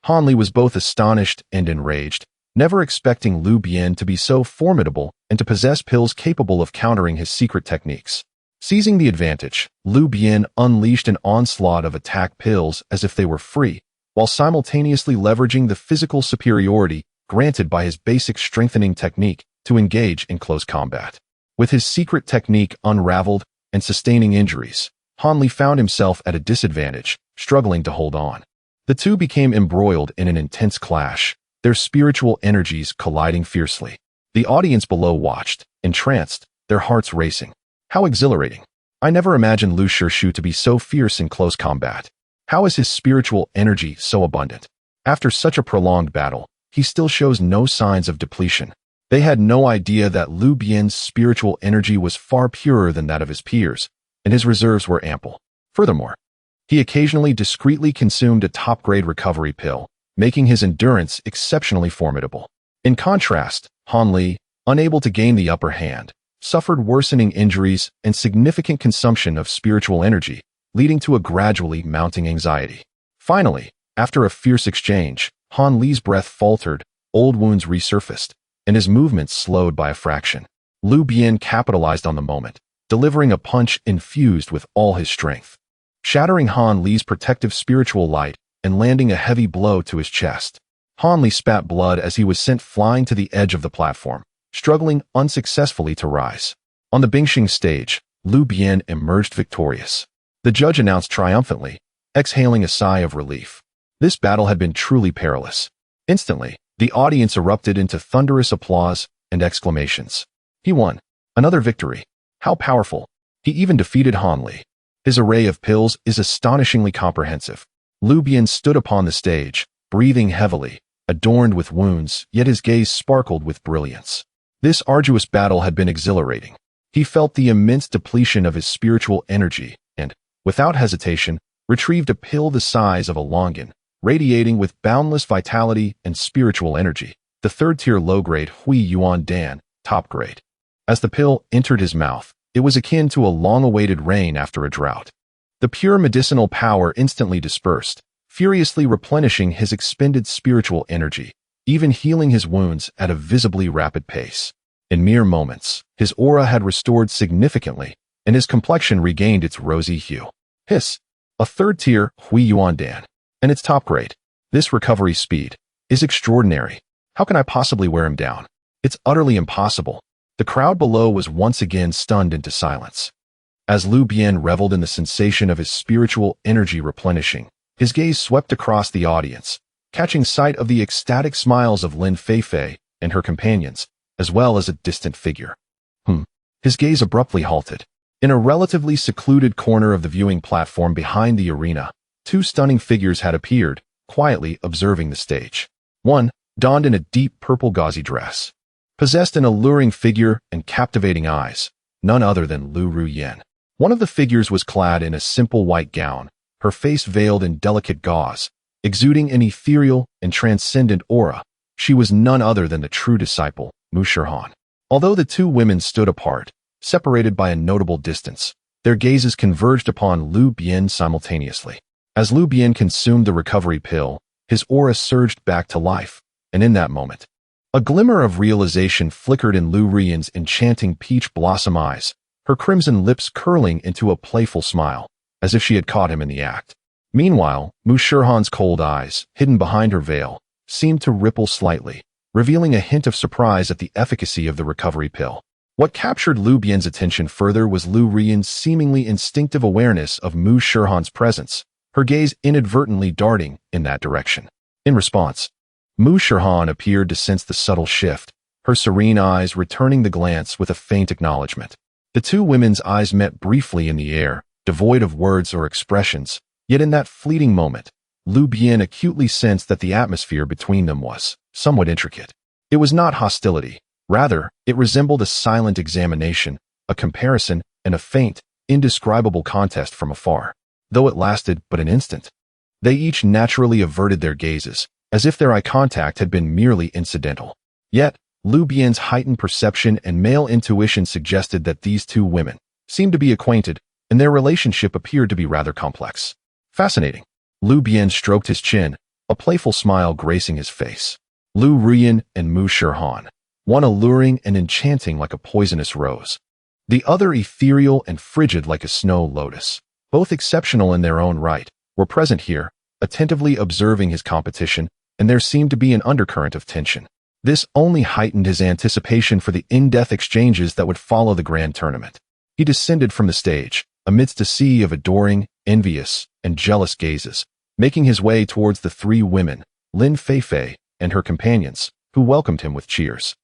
Han Li was both astonished and enraged, never expecting Lu Bian to be so formidable and to possess pills capable of countering his secret techniques. Seizing the advantage, Lu Bian unleashed an onslaught of attack pills as if they were free, while simultaneously leveraging the physical superiority granted by his basic strengthening technique to engage in close combat. With his secret technique unraveled and sustaining injuries, Han Li found himself at a disadvantage, struggling to hold on. The two became embroiled in an intense clash, their spiritual energies colliding fiercely. The audience below watched, entranced, their hearts racing. How exhilarating. I never imagined Lu Shirshu to be so fierce in close combat. How is his spiritual energy so abundant? After such a prolonged battle, he still shows no signs of depletion. They had no idea that Lu Bian's spiritual energy was far purer than that of his peers, and his reserves were ample. Furthermore, he occasionally discreetly consumed a top-grade recovery pill, making his endurance exceptionally formidable. In contrast, Han Li, unable to gain the upper hand, suffered worsening injuries and significant consumption of spiritual energy, leading to a gradually mounting anxiety. Finally, after a fierce exchange, Han Li's breath faltered, old wounds resurfaced, and his movements slowed by a fraction. Lu Bian capitalized on the moment, delivering a punch infused with all his strength, shattering Han Li's protective spiritual light and landing a heavy blow to his chest. Han Li spat blood as he was sent flying to the edge of the platform, struggling unsuccessfully to rise. On the Bingxing stage, Lu Bian emerged victorious. The judge announced triumphantly, exhaling a sigh of relief. This battle had been truly perilous. Instantly, the audience erupted into thunderous applause and exclamations. He won. Another victory. How powerful. He even defeated Han Li. His array of pills is astonishingly comprehensive. Lu Bian stood upon the stage, breathing heavily, adorned with wounds, yet his gaze sparkled with brilliance. This arduous battle had been exhilarating. He felt the immense depletion of his spiritual energy and, without hesitation, retrieved a pill the size of a longan, radiating with boundless vitality and spiritual energy, the third-tier low-grade Hui Yuan Dan, top grade. As the pill entered his mouth, it was akin to a long-awaited rain after a drought. The pure medicinal power instantly dispersed, furiously replenishing his expended spiritual energy, even healing his wounds at a visibly rapid pace. In mere moments, his aura had restored significantly, and his complexion regained its rosy hue. Hiss! A third-tier Hui Yuan Dan, and its top grade. This recovery speed is extraordinary. How can I possibly wear him down? It's utterly impossible. The crowd below was once again stunned into silence. As Lu Bian reveled in the sensation of his spiritual energy replenishing, his gaze swept across the audience, catching sight of the ecstatic smiles of Lin Feifei and her companions, as well as a distant figure. His gaze abruptly halted. In a relatively secluded corner of the viewing platform behind the arena, two stunning figures had appeared, quietly observing the stage. One, donned in a deep purple gauzy dress, possessed an alluring figure and captivating eyes, none other than Lu Bian. One of the figures was clad in a simple white gown, her face veiled in delicate gauze, exuding an ethereal and transcendent aura. She was none other than the true disciple, Mu Shihan. Although the two women stood apart, separated by a notable distance, their gazes converged upon Lu Bian simultaneously. As Lu Bian consumed the recovery pill, his aura surged back to life, and in that moment, a glimmer of realization flickered in Lu Bian's enchanting peach blossom eyes, her crimson lips curling into a playful smile, as if she had caught him in the act. Meanwhile, Mu Shihan's cold eyes, hidden behind her veil, seemed to ripple slightly, revealing a hint of surprise at the efficacy of the recovery pill. What captured Lu Bian's attention further was Lu Bian's seemingly instinctive awareness of Mu Shihan's presence, her gaze inadvertently darting in that direction. In response, Mu Shihan appeared to sense the subtle shift, her serene eyes returning the glance with a faint acknowledgement. The two women's eyes met briefly in the air, devoid of words or expressions, yet in that fleeting moment, Lu Bian acutely sensed that the atmosphere between them was somewhat intricate. It was not hostility. Rather, it resembled a silent examination, a comparison, and a faint, indescribable contest from afar. Though it lasted but an instant, they each naturally averted their gazes, as if their eye contact had been merely incidental. Yet, Lu Bian's heightened perception and male intuition suggested that these two women seemed to be acquainted, and their relationship appeared to be rather complex. Fascinating. Lu Bian stroked his chin, a playful smile gracing his face. Lu Bian and Mu Shihan, one alluring and enchanting like a poisonous rose, the other ethereal and frigid like a snow lotus, both exceptional in their own right, were present here, attentively observing his competition, and there seemed to be an undercurrent of tension. This only heightened his anticipation for the in-depth exchanges that would follow the grand tournament. He descended from the stage, amidst a sea of adoring, envious, and jealous gazes, making his way towards the three women, Lin Feifei and her companions, who welcomed him with cheers.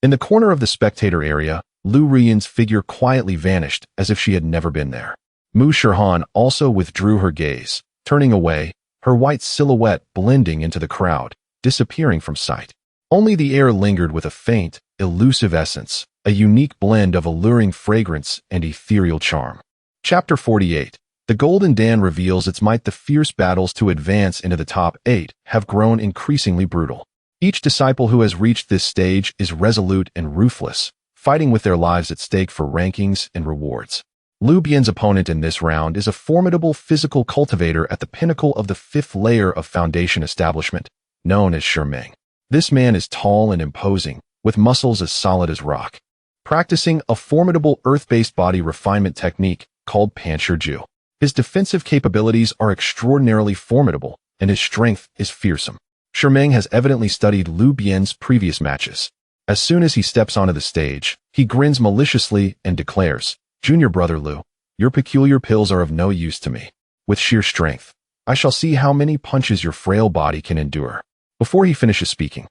In the corner of the spectator area, Lu Bian's figure quietly vanished as if she had never been there. Mu Shihan also withdrew her gaze, turning away, her white silhouette blending into the crowd, disappearing from sight. Only the air lingered with a faint, elusive essence, a unique blend of alluring fragrance and ethereal charm. Chapter 48. The Golden Dan reveals its might. The fierce battles to advance into the top 8 have grown increasingly brutal. Each disciple who has reached this stage is resolute and ruthless, fighting with their lives at stake for rankings and rewards. Lu Bian's opponent in this round is a formidable physical cultivator at the pinnacle of the 5th layer of foundation establishment, known as Shimeng. This man is tall and imposing, with muscles as solid as rock, practicing a formidable earth-based body refinement technique called Panshiju. His defensive capabilities are extraordinarily formidable, and his strength is fearsome. Shimeng has evidently studied Lu Bian's previous matches. As soon as he steps onto the stage, he grins maliciously and declares, "Junior brother Lu, your peculiar pills are of no use to me. With sheer strength, I shall see how many punches your frail body can endure." Before he finishes speaking,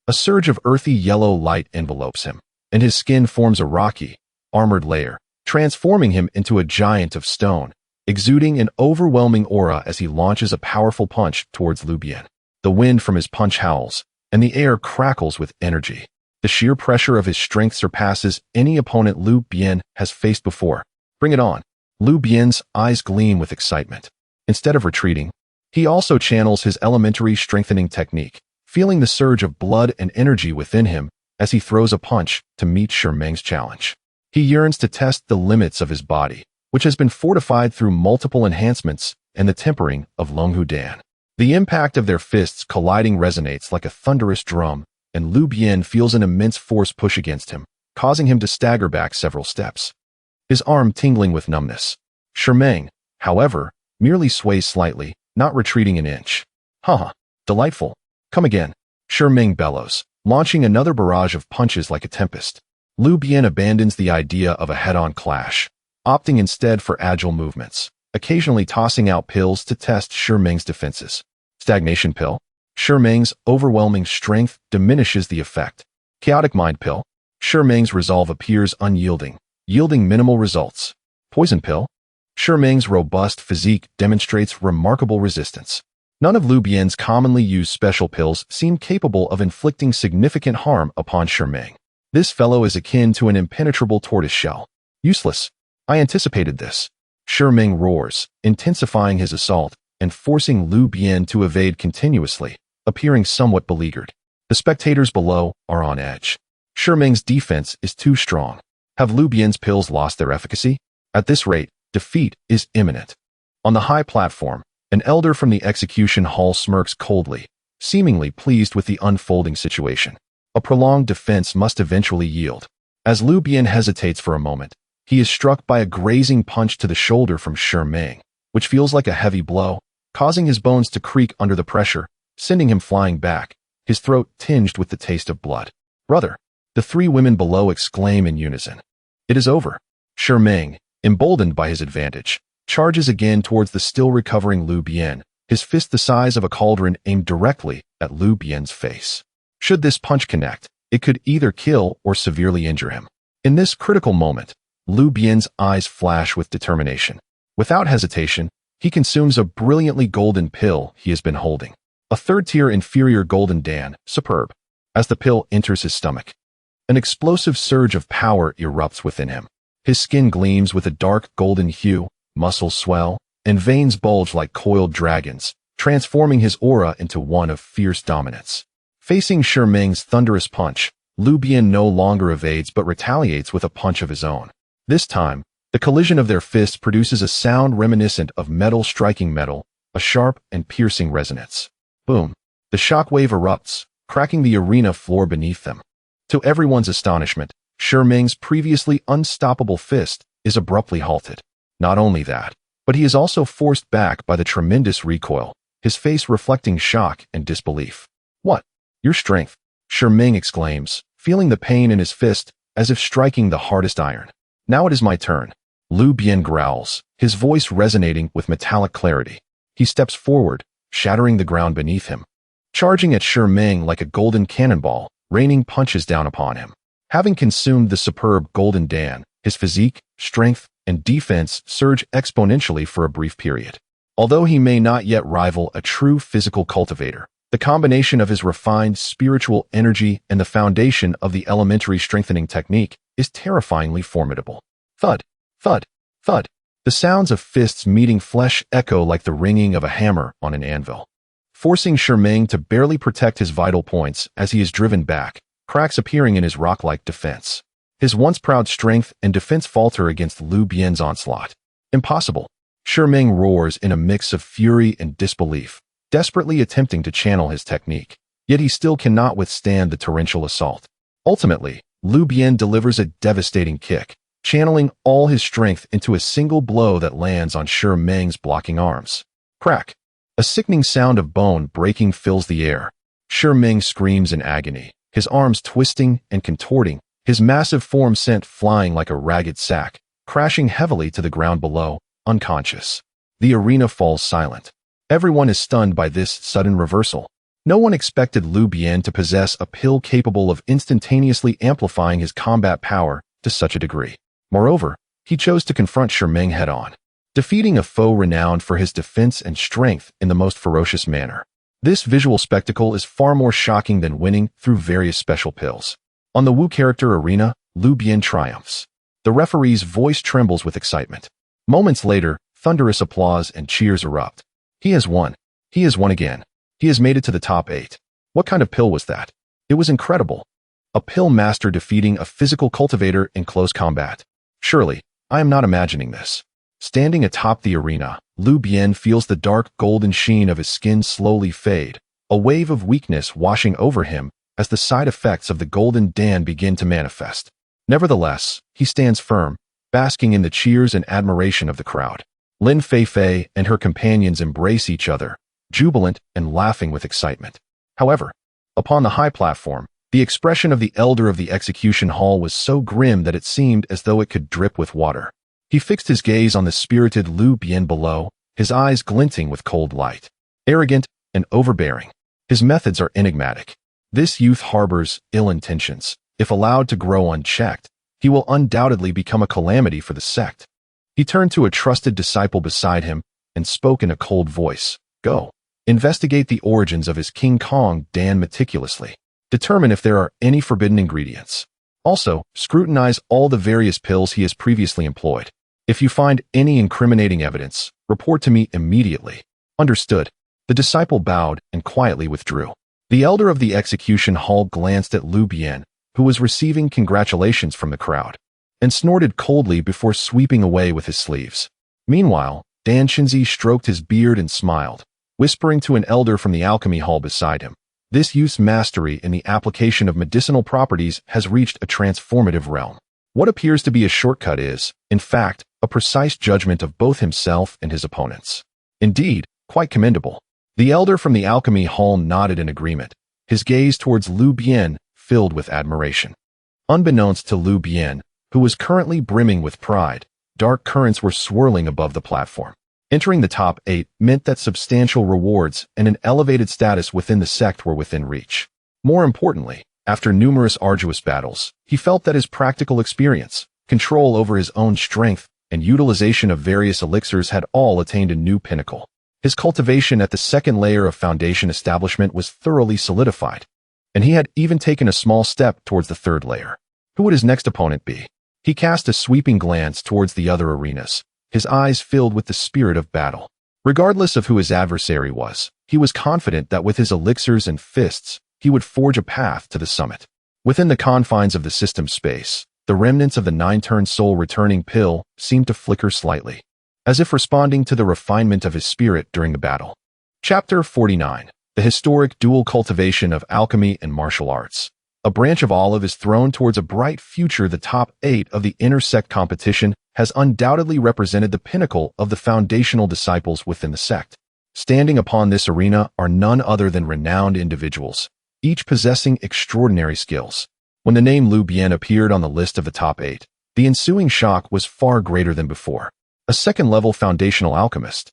a surge of earthy yellow light envelopes him, and his skin forms a rocky, armored layer, transforming him into a giant of stone, exuding an overwhelming aura as he launches a powerful punch towards Lu Bian. The wind from his punch howls, and the air crackles with energy. The sheer pressure of his strength surpasses any opponent Lu Bian has faced before. Bring it on. Lu Bian's eyes gleam with excitement. Instead of retreating, he also channels his elementary strengthening technique, feeling the surge of blood and energy within him as he throws a punch to meet Shimeng's challenge. He yearns to test the limits of his body, which has been fortified through multiple enhancements and the tempering of Longhu Dan. The impact of their fists colliding resonates like a thunderous drum, and Lu Bian feels an immense force push against him, causing him to stagger back several steps, his arm tingling with numbness. Shimeng, however, merely sways slightly, not retreating an inch. Haha, Delightful. Come again. Ming bellows, launching another barrage of punches like a tempest. Lu Bian abandons the idea of a head-on clash, opting instead for agile movements, occasionally tossing out pills to test Ming's defenses. Stagnation pill. Ming's overwhelming strength diminishes the effect. Chaotic mind pill. Ming's resolve appears unyielding, yielding minimal results. Poison pill. Ming's robust physique demonstrates remarkable resistance. None of Lu Bian's commonly used special pills seem capable of inflicting significant harm upon Ming. This fellow is akin to an impenetrable tortoise shell. Useless. I anticipated this. Ming roars, intensifying his assault and forcing Lu Bian to evade continuously, appearing somewhat beleaguered. The spectators below are on edge. Ming's defense is too strong. Have Lu Bian's pills lost their efficacy? At this rate, defeat is imminent. On the high platform, an elder from the execution hall smirks coldly, seemingly pleased with the unfolding situation. A prolonged defense must eventually yield. As Lu Bian hesitates for a moment, he is struck by a grazing punch to the shoulder from Ming, which feels like a heavy blow, causing his bones to creak under the pressure, sending him flying back, his throat tinged with the taste of blood. Brother! The three women below exclaim in unison. It is over. Ming, emboldened by his advantage, charges again towards the still recovering Lu Bian, his fist the size of a cauldron aimed directly at Lu Bian's face. Should this punch connect, it could either kill or severely injure him. In this critical moment, Lu Bian's eyes flash with determination. Without hesitation, he consumes a brilliantly golden pill he has been holding. A third-tier inferior golden dan, superb. As the pill enters his stomach, an explosive surge of power erupts within him. His skin gleams with a dark golden hue, muscles swell, and veins bulge like coiled dragons, transforming his aura into one of fierce dominance. Facing Ming's thunderous punch, Lu Bian no longer evades but retaliates with a punch of his own. This time, the collision of their fists produces a sound reminiscent of metal striking metal, a sharp and piercing resonance. Boom! The shockwave erupts, cracking the arena floor beneath them. To everyone's astonishment, Ming's previously unstoppable fist is abruptly halted. Not only that, but he is also forced back by the tremendous recoil, his face reflecting shock and disbelief. What? Your strength? Ming exclaims, feeling the pain in his fist as if striking the hardest iron. Now it is my turn. Lu Bian growls, his voice resonating with metallic clarity. He steps forward, shattering the ground beneath him, charging at Ming like a golden cannonball, raining punches down upon him. Having consumed the superb golden dan, his physique, strength, and defense surge exponentially for a brief period. Although he may not yet rival a true physical cultivator, the combination of his refined spiritual energy and the foundation of the elementary strengthening technique is terrifyingly formidable. Thud, thud, thud. The sounds of fists meeting flesh echo like the ringing of a hammer on an anvil, forcing Ming to barely protect his vital points as he is driven back, cracks appearing in his rock-like defense. His once proud strength and defense falter against Lu Bian's onslaught. Impossible. Ming roars in a mix of fury and disbelief, desperately attempting to channel his technique. Yet he still cannot withstand the torrential assault. Ultimately, Lu Bian delivers a devastating kick, channeling all his strength into a single blow that lands on Ming's blocking arms. Crack! A sickening sound of bone breaking fills the air. Ming screams in agony, his arms twisting and contorting, his massive form sent flying like a ragged sack, crashing heavily to the ground below, unconscious. The arena falls silent. Everyone is stunned by this sudden reversal. No one expected Lu Bian to possess a pill capable of instantaneously amplifying his combat power to such a degree. Moreover, he chose to confront Ming head-on, defeating a foe renowned for his defense and strength in the most ferocious manner. This visual spectacle is far more shocking than winning through various special pills. On the Wu character arena, Lu Bian triumphs. The referee's voice trembles with excitement. Moments later, thunderous applause and cheers erupt. He has won. He has won again. He has made it to the top 8. What kind of pill was that? It was incredible. A pill master defeating a physical cultivator in close combat. Surely, I am not imagining this. Standing atop the arena, Lu Bian feels the dark golden sheen of his skin slowly fade, a wave of weakness washing over him as the side effects of the golden dan begin to manifest. Nevertheless, he stands firm, basking in the cheers and admiration of the crowd. Lin Fei and her companions embrace each other, jubilant and laughing with excitement. However, upon the high platform, the expression of the elder of the execution hall was so grim that it seemed as though it could drip with water. He fixed his gaze on the spirited Lu Bian below, his eyes glinting with cold light. Arrogant and overbearing, his methods are enigmatic. This youth harbors ill intentions. If allowed to grow unchecked, he will undoubtedly become a calamity for the sect. He turned to a trusted disciple beside him and spoke in a cold voice. Go. Investigate the origins of his King Kong Dan meticulously. Determine if there are any forbidden ingredients. Also, scrutinize all the various pills he has previously employed. If you find any incriminating evidence, report to me immediately. Understood. The disciple bowed and quietly withdrew. The elder of the execution hall glanced at Lu Bian, who was receiving congratulations from the crowd, and snorted coldly before sweeping away with his sleeves. Meanwhile, Dan Shinzi stroked his beard and smiled, whispering to an elder from the alchemy hall beside him. This youth's mastery in the application of medicinal properties has reached a transformative realm. What appears to be a shortcut is, in fact, a precise judgment of both himself and his opponents. Indeed, quite commendable. The elder from the alchemy hall nodded in agreement, his gaze towards Lu Bian filled with admiration. Unbeknownst to Lu Bian, who was currently brimming with pride, dark currents were swirling above the platform. Entering the top 8 meant that substantial rewards and an elevated status within the sect were within reach. More importantly, after numerous arduous battles, he felt that his practical experience, control over his own strength, and utilization of various elixirs had all attained a new pinnacle. His cultivation at the second layer of foundation establishment was thoroughly solidified, and he had even taken a small step towards the third layer. Who would his next opponent be? He cast a sweeping glance towards the other arenas, his eyes filled with the spirit of battle. Regardless of who his adversary was, he was confident that with his elixirs and fists, he would forge a path to the summit. Within the confines of the system space, the remnants of the 9-turn soul returning pill seemed to flicker slightly, as if responding to the refinement of his spirit during the battle. Chapter 49. The historic dual cultivation of alchemy and martial arts. A branch of olive is thrown towards a bright future. The top 8 of the intersect competition has undoubtedly represented the pinnacle of the foundational disciples within the sect. Standing upon this arena are none other than renowned individuals, each possessing extraordinary skills. When the name Lu Bian appeared on the list of the top 8, the ensuing shock was far greater than before. A second-level foundational alchemist.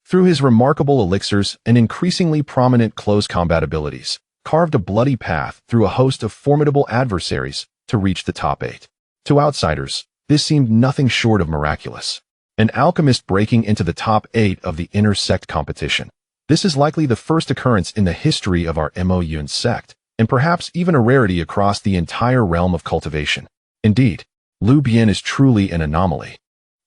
Through his remarkable elixirs and increasingly prominent close combat abilities, carved a bloody path through a host of formidable adversaries to reach the top 8. To outsiders, this seemed nothing short of miraculous. An alchemist breaking into the top 8 of the intersect competition. This is likely the first occurrence in the history of our Moyun sect, and perhaps even a rarity across the entire realm of cultivation. Indeed, Lu Bian is truly an anomaly.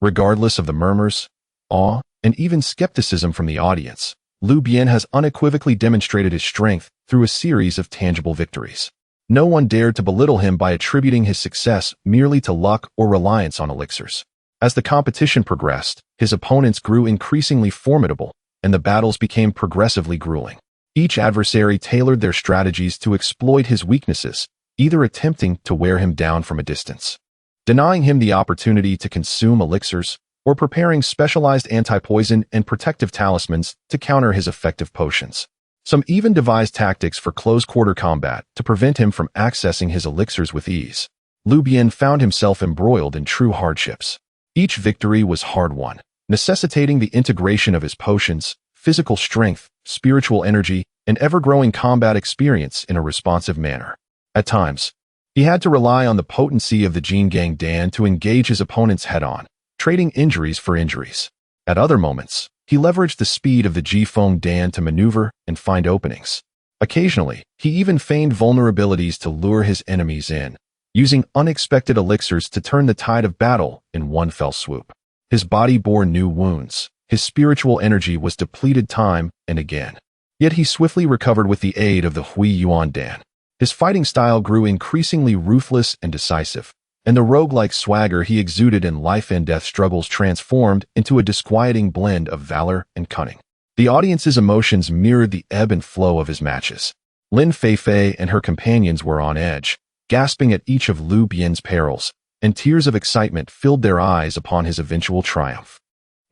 Regardless of the murmurs, awe, and even skepticism from the audience, Lu Bian has unequivocally demonstrated his strength through a series of tangible victories. No one dared to belittle him by attributing his success merely to luck or reliance on elixirs. As the competition progressed, his opponents grew increasingly formidable, and the battles became progressively grueling. Each adversary tailored their strategies to exploit his weaknesses, either attempting to wear him down from a distance, denying him the opportunity to consume elixirs, or preparing specialized anti-poison and protective talismans to counter his effective potions. Some even devised tactics for close-quarter combat to prevent him from accessing his elixirs with ease. Lu Bian found himself embroiled in true hardships. Each victory was hard-won, necessitating the integration of his potions, physical strength, spiritual energy, and ever-growing combat experience in a responsive manner. At times, he had to rely on the potency of the Jin Gang Dan to engage his opponents head-on, trading injuries for injuries. At other moments, he leveraged the speed of the Ji-Feng Dan to maneuver and find openings. Occasionally, he even feigned vulnerabilities to lure his enemies in, using unexpected elixirs to turn the tide of battle in one fell swoop. His body bore new wounds. His spiritual energy was depleted time and again. Yet he swiftly recovered with the aid of the Hui Yuan Dan. His fighting style grew increasingly ruthless and decisive, and the roguelike swagger he exuded in life-and-death struggles transformed into a disquieting blend of valor and cunning. The audience's emotions mirrored the ebb and flow of his matches. Lin Feifei and her companions were on edge, gasping at each of Lu Bian's perils, and tears of excitement filled their eyes upon his eventual triumph.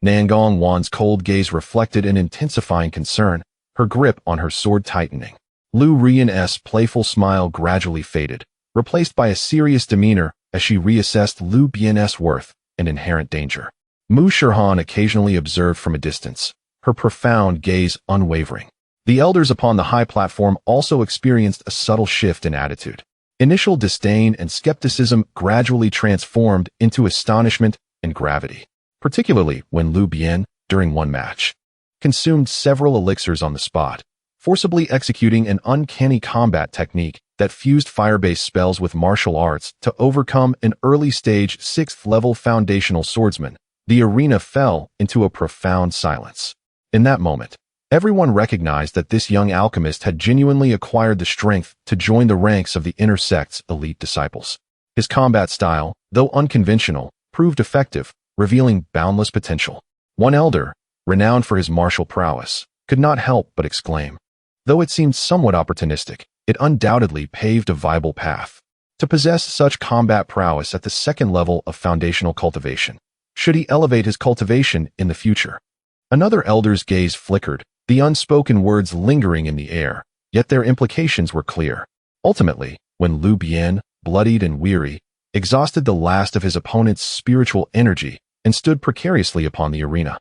Nangong Wan's cold gaze reflected an intensifying concern, her grip on her sword tightening. Lu Bian's playful smile gradually faded, replaced by a serious demeanor as she reassessed Lu Bian's worth and inherent danger. Mu Shirhan occasionally observed from a distance, her profound gaze unwavering. The elders upon the high platform also experienced a subtle shift in attitude. Initial disdain and skepticism gradually transformed into astonishment and gravity, particularly when Lu Bian, during one match, consumed several elixirs on the spot, forcibly executing an uncanny combat technique that fused fire-based spells with martial arts to overcome an early-stage 6th-level foundational swordsman. The arena fell into a profound silence. In that moment, everyone recognized that this young alchemist had genuinely acquired the strength to join the ranks of the inner sect's elite disciples. His combat style, though unconventional, proved effective, revealing boundless potential. One elder, renowned for his martial prowess, could not help but exclaim. Though it seemed somewhat opportunistic, it undoubtedly paved a viable path. To possess such combat prowess at the 2nd level of foundational cultivation, should he elevate his cultivation in the future? Another elder's gaze flickered, the unspoken words lingering in the air, yet their implications were clear. Ultimately, when Lu Bian, bloodied and weary, exhausted the last of his opponent's spiritual energy and stood precariously upon the arena,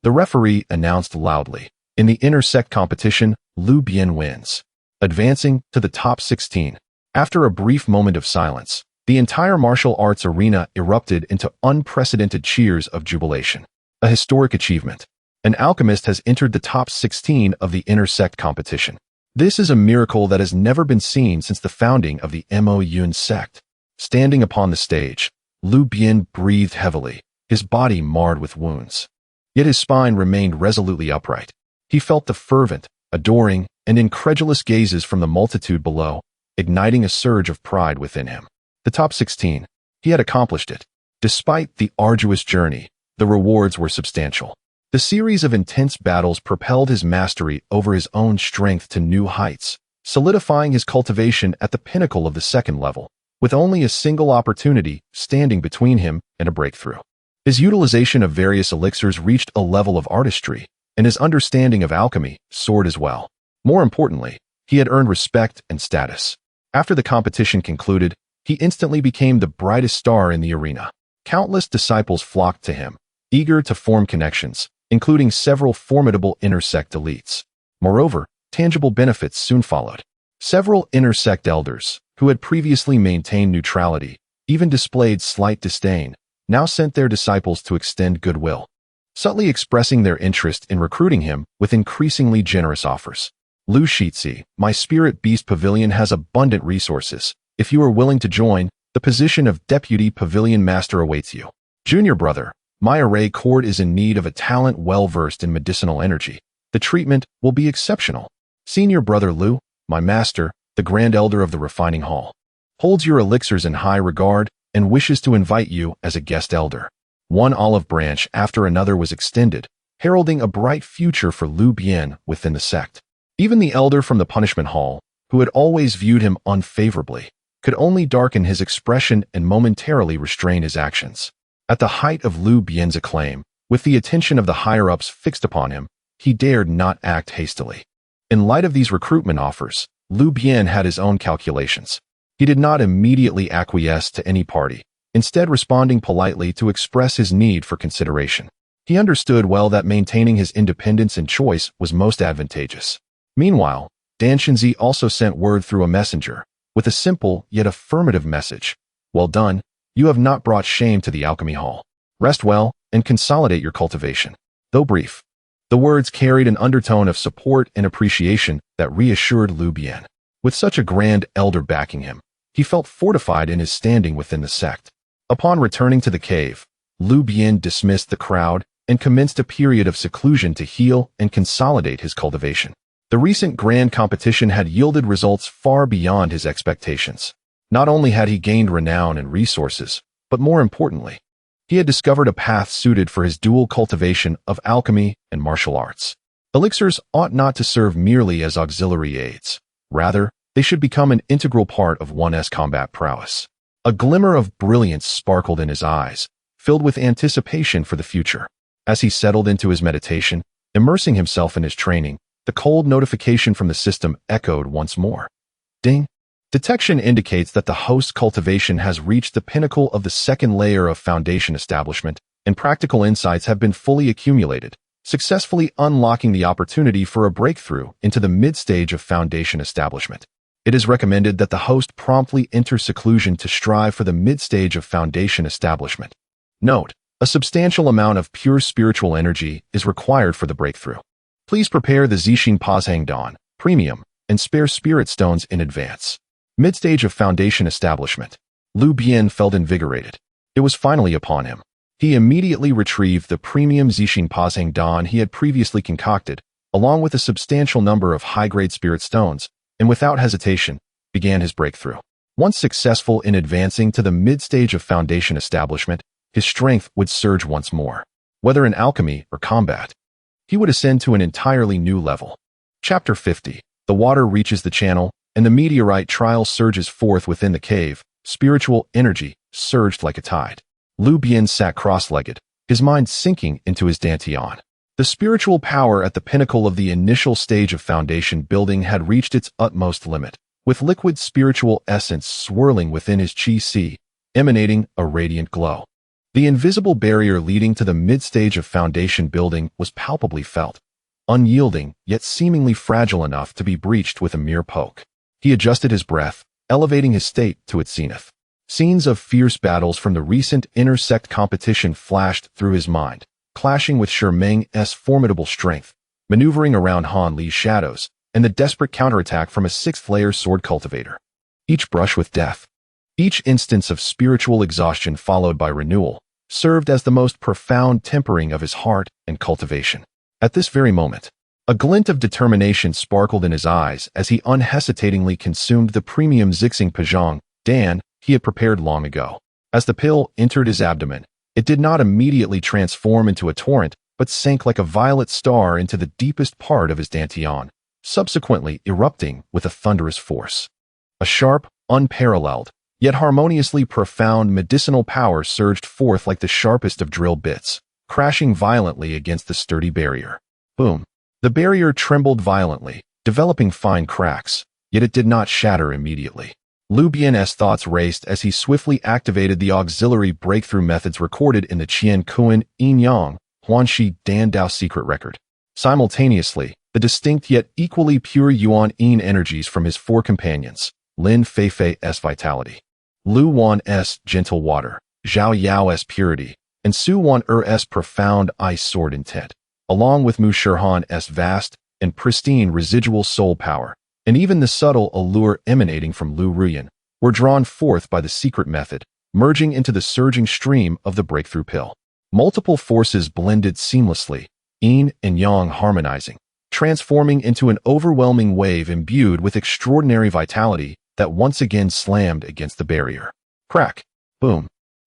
the referee announced loudly, "In the intersect competition, Lu Bian wins," advancing to the top 16. After a brief moment of silence, the entire martial arts arena erupted into unprecedented cheers of jubilation. A historic achievement. An alchemist has entered the top 16 of the intersect competition. This is a miracle that has never been seen since the founding of the Mo Yun sect. Standing upon the stage, Lu Bian breathed heavily, his body marred with wounds. Yet his spine remained resolutely upright. He felt the fervent, adoring, and incredulous gazes from the multitude below, igniting a surge of pride within him. The top 16. He had accomplished it. Despite the arduous journey, the rewards were substantial. The series of intense battles propelled his mastery over his own strength to new heights, solidifying his cultivation at the pinnacle of the 2nd level, with only a single opportunity standing between him and a breakthrough. His utilization of various elixirs reached a level of artistry, and his understanding of alchemy soared as well. More importantly, he had earned respect and status. After the competition concluded, he instantly became the brightest star in the arena. Countless disciples flocked to him, eager to form connections, including several formidable intersect elites. Moreover, tangible benefits soon followed. Several intersect elders, who had previously maintained neutrality, even displayed slight disdain, now sent their disciples to extend goodwill, subtly expressing their interest in recruiting him with increasingly generous offers. "Lu Shitzi, my Spirit Beast Pavilion has abundant resources. If you are willing to join, the position of Deputy Pavilion Master awaits you. Junior brother, my array court is in need of a talent well-versed in medicinal energy. The treatment will be exceptional. Senior brother Lu, my master, the Grand Elder of the Refining Hall, holds your elixirs in high regard and wishes to invite you as a guest elder." One olive branch after another was extended, heralding a bright future for Lu Bian within the sect. Even the elder from the punishment hall, who had always viewed him unfavorably, could only darken his expression and momentarily restrain his actions. At the height of Lu Bian's acclaim, with the attention of the higher-ups fixed upon him, he dared not act hastily. In light of these recruitment offers, Lu Bian had his own calculations. He did not immediately acquiesce to any party, instead responding politely to express his need for consideration. He understood well that maintaining his independence and choice was most advantageous. Meanwhile, Dan Shinzi also sent word through a messenger, with a simple yet affirmative message. "Well done, you have not brought shame to the alchemy hall. Rest well and consolidate your cultivation." Though brief, the words carried an undertone of support and appreciation that reassured Lu Bian. With such a grand elder backing him, he felt fortified in his standing within the sect. Upon returning to the cave, Lu Bian dismissed the crowd and commenced a period of seclusion to heal and consolidate his cultivation. The recent grand competition had yielded results far beyond his expectations. Not only had he gained renown and resources, but more importantly, he had discovered a path suited for his dual cultivation of alchemy and martial arts. Elixirs ought not to serve merely as auxiliary aids. Rather, they should become an integral part of one's combat prowess. A glimmer of brilliance sparkled in his eyes, filled with anticipation for the future. As he settled into his meditation, immersing himself in his training, The cold notification from the system echoed once more. Ding. Detection indicates that the host's cultivation has reached the pinnacle of the second layer of foundation establishment, and practical insights have been fully accumulated, successfully unlocking the opportunity for a breakthrough into the mid-stage of foundation establishment. It is recommended that the host promptly enter seclusion to strive for the mid-stage of foundation establishment. Note: a substantial amount of pure spiritual energy is required for the breakthrough. Please prepare the Zixing Pazhang Dan, Premium, and spare spirit stones in advance. Mid-stage of foundation establishment. Lu Bian felt invigorated. It was finally upon him. He immediately retrieved the premium Zixing Pazhang Dan he had previously concocted, along with a substantial number of high-grade spirit stones, and without hesitation, began his breakthrough. Once successful in advancing to the mid-stage of foundation establishment, his strength would surge once more. Whether in alchemy or combat, he would ascend to an entirely new level. Chapter 50. The water reaches the channel, and the meteorite trial surges forth within the cave. Spiritual energy surged like a tide. Lu Bian sat cross-legged, his mind sinking into his dantian. The spiritual power at the pinnacle of the initial stage of foundation building had reached its utmost limit, with liquid spiritual essence swirling within his chi, emanating a radiant glow. The invisible barrier leading to the mid-stage of foundation building was palpably felt, unyielding yet seemingly fragile enough to be breached with a mere poke. He adjusted his breath, elevating his state to its zenith. Scenes of fierce battles from the recent intersect competition flashed through his mind, clashing with Shermeng's formidable strength, maneuvering around Han Li's shadows, and the desperate counterattack from a sixth-layer sword cultivator. Each brush with death, each instance of spiritual exhaustion followed by renewal, served as the most profound tempering of his heart and cultivation. At this very moment, a glint of determination sparkled in his eyes as he unhesitatingly consumed the premium Zixing Pazhang Dan he had prepared long ago. As the pill entered his abdomen, it did not immediately transform into a torrent, but sank like a violet star into the deepest part of his dantian, subsequently erupting with a thunderous force. A sharp, unparalleled, yet harmoniously profound medicinal power surged forth like the sharpest of drill bits, crashing violently against the sturdy barrier. Boom. The barrier trembled violently, developing fine cracks, yet it did not shatter immediately. Lu Bian's thoughts raced as he swiftly activated the auxiliary breakthrough methods recorded in the Qian Kuan Yin Yang Huanxi Dan Dao secret record. Simultaneously, the distinct yet equally pure Yuan Yin energies from his four companions, Lin Feifei's vitality, Lu Wan's gentle water, Zhao Yao's purity, and Su Wan's profound ice sword intent, along with Mu Shirhan's vast and pristine residual soul power, and even the subtle allure emanating from Lu Ruyan, were drawn forth by the secret method, merging into the surging stream of the breakthrough pill. Multiple forces blended seamlessly, yin and yang harmonizing, transforming into an overwhelming wave imbued with extraordinary vitality that once again slammed against the barrier. Crack. Boom.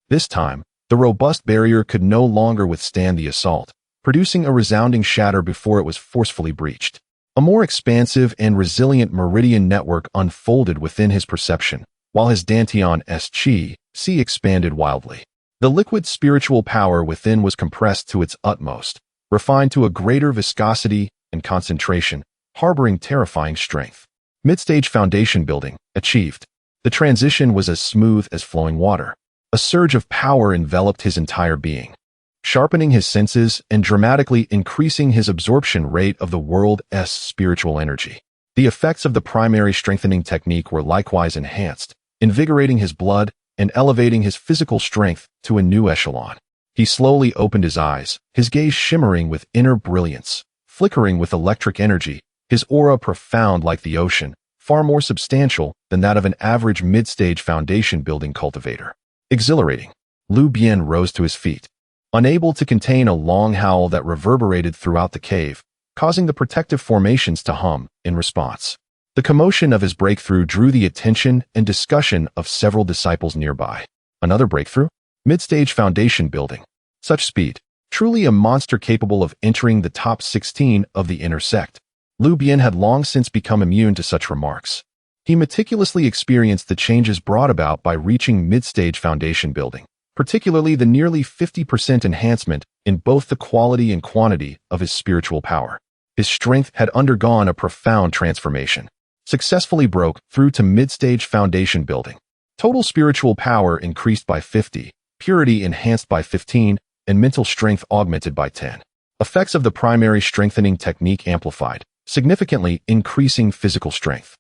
This time, the robust barrier could no longer withstand the assault, producing a resounding shatter before it was forcefully breached. A more expansive and resilient meridian network unfolded within his perception, while his dantian's chi expanded wildly. The liquid spiritual power within was compressed to its utmost, refined to a greater viscosity and concentration, harboring terrifying strength. Mid-stage foundation building achieved. The transition was as smooth as flowing water. A surge of power enveloped his entire being, sharpening his senses and dramatically increasing his absorption rate of the world's spiritual energy. The effects of the primary strengthening technique were likewise enhanced, invigorating his blood and elevating his physical strength to a new echelon. He slowly opened his eyes, his gaze shimmering with inner brilliance, flickering with electric energy, his aura profound like the ocean, far more substantial than that of an average mid-stage foundation building cultivator. Exhilarating. Lu Bian rose to his feet, unable to contain a long howl that reverberated throughout the cave, causing the protective formations to hum in response. The commotion of his breakthrough drew the attention and discussion of several disciples nearby. Another breakthrough? Mid-stage foundation building. Such speed. Truly a monster capable of entering the top 16 of the intersect. Lu Bian had long since become immune to such remarks. He meticulously experienced the changes brought about by reaching mid-stage foundation building, particularly the nearly 50% enhancement in both the quality and quantity of his spiritual power. His strength had undergone a profound transformation. Successfully broke through to mid-stage foundation building. Total spiritual power increased by 50, purity enhanced by 15, and mental strength augmented by 10. Effects of the primary strengthening technique amplified, significantly increasing physical strength.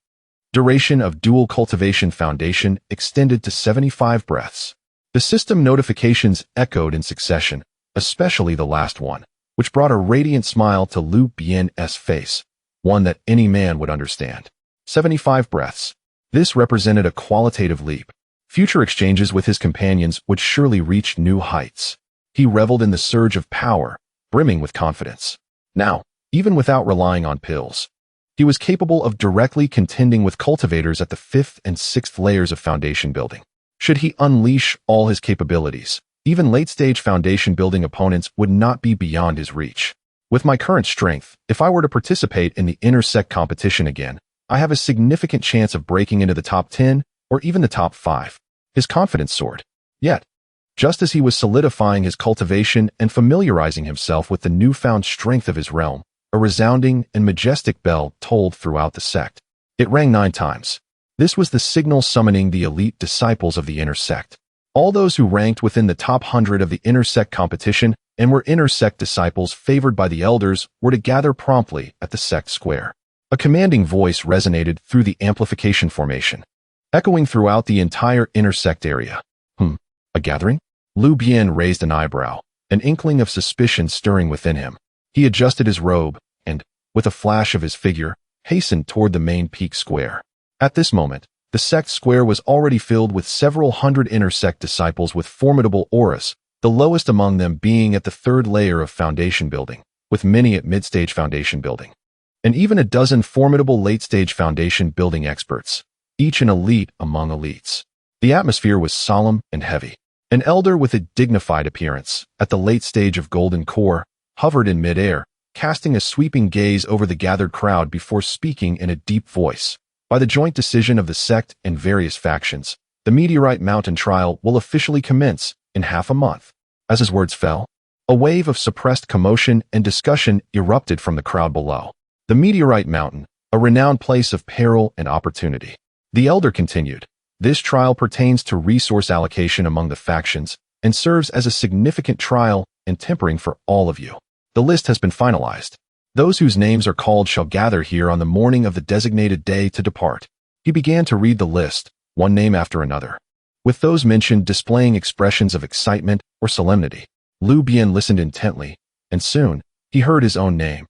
Duration of dual cultivation foundation extended to 75 breaths. The system notifications echoed in succession, especially the last one, which brought a radiant smile to Lu Bian's face, one that any man would understand. 75 breaths. This represented a qualitative leap. Future exchanges with his companions would surely reach new heights. He reveled in the surge of power, brimming with confidence. Now, even without relying on pills, he was capable of directly contending with cultivators at the 5th and 6th layers of foundation building. Should he unleash all his capabilities, even late-stage foundation building opponents would not be beyond his reach. With my current strength, if I were to participate in the intersect competition again, I have a significant chance of breaking into the top 10 or even the top 5. His confidence soared. Yet, just as he was solidifying his cultivation and familiarizing himself with the newfound strength of his realm, a resounding and majestic bell tolled throughout the sect. It rang 9 times. This was the signal summoning the elite disciples of the intersect. All those who ranked within the top 100 of the intersect competition and were intersect disciples favored by the elders were to gather promptly at the sect square. A commanding voice resonated through the amplification formation, echoing throughout the entire intersect area. A gathering? Lu Bian raised an eyebrow, an inkling of suspicion stirring within him. He adjusted his robe and, with a flash of his figure, hastened toward the main peak square. At this moment, the sect square was already filled with several hundred intersect disciples with formidable auras, the lowest among them being at the 3rd layer of foundation building, with many at mid-stage foundation building, and even a dozen formidable late-stage foundation building experts, each an elite among elites. The atmosphere was solemn and heavy. An elder with a dignified appearance, at the late stage of golden core, hovered in midair, casting a sweeping gaze over the gathered crowd before speaking in a deep voice. By the joint decision of the sect and various factions, the Meteorite Mountain trial will officially commence in half a month. As his words fell, a wave of suppressed commotion and discussion erupted from the crowd below. The Meteorite Mountain, a renowned place of peril and opportunity. The elder continued. This trial pertains to resource allocation among the factions and serves as a significant trial and tempering for all of you. The list has been finalized. Those whose names are called shall gather here on the morning of the designated day to depart. He began to read the list, one name after another, with those mentioned displaying expressions of excitement or solemnity. Lu Bian listened intently, and soon he heard his own name.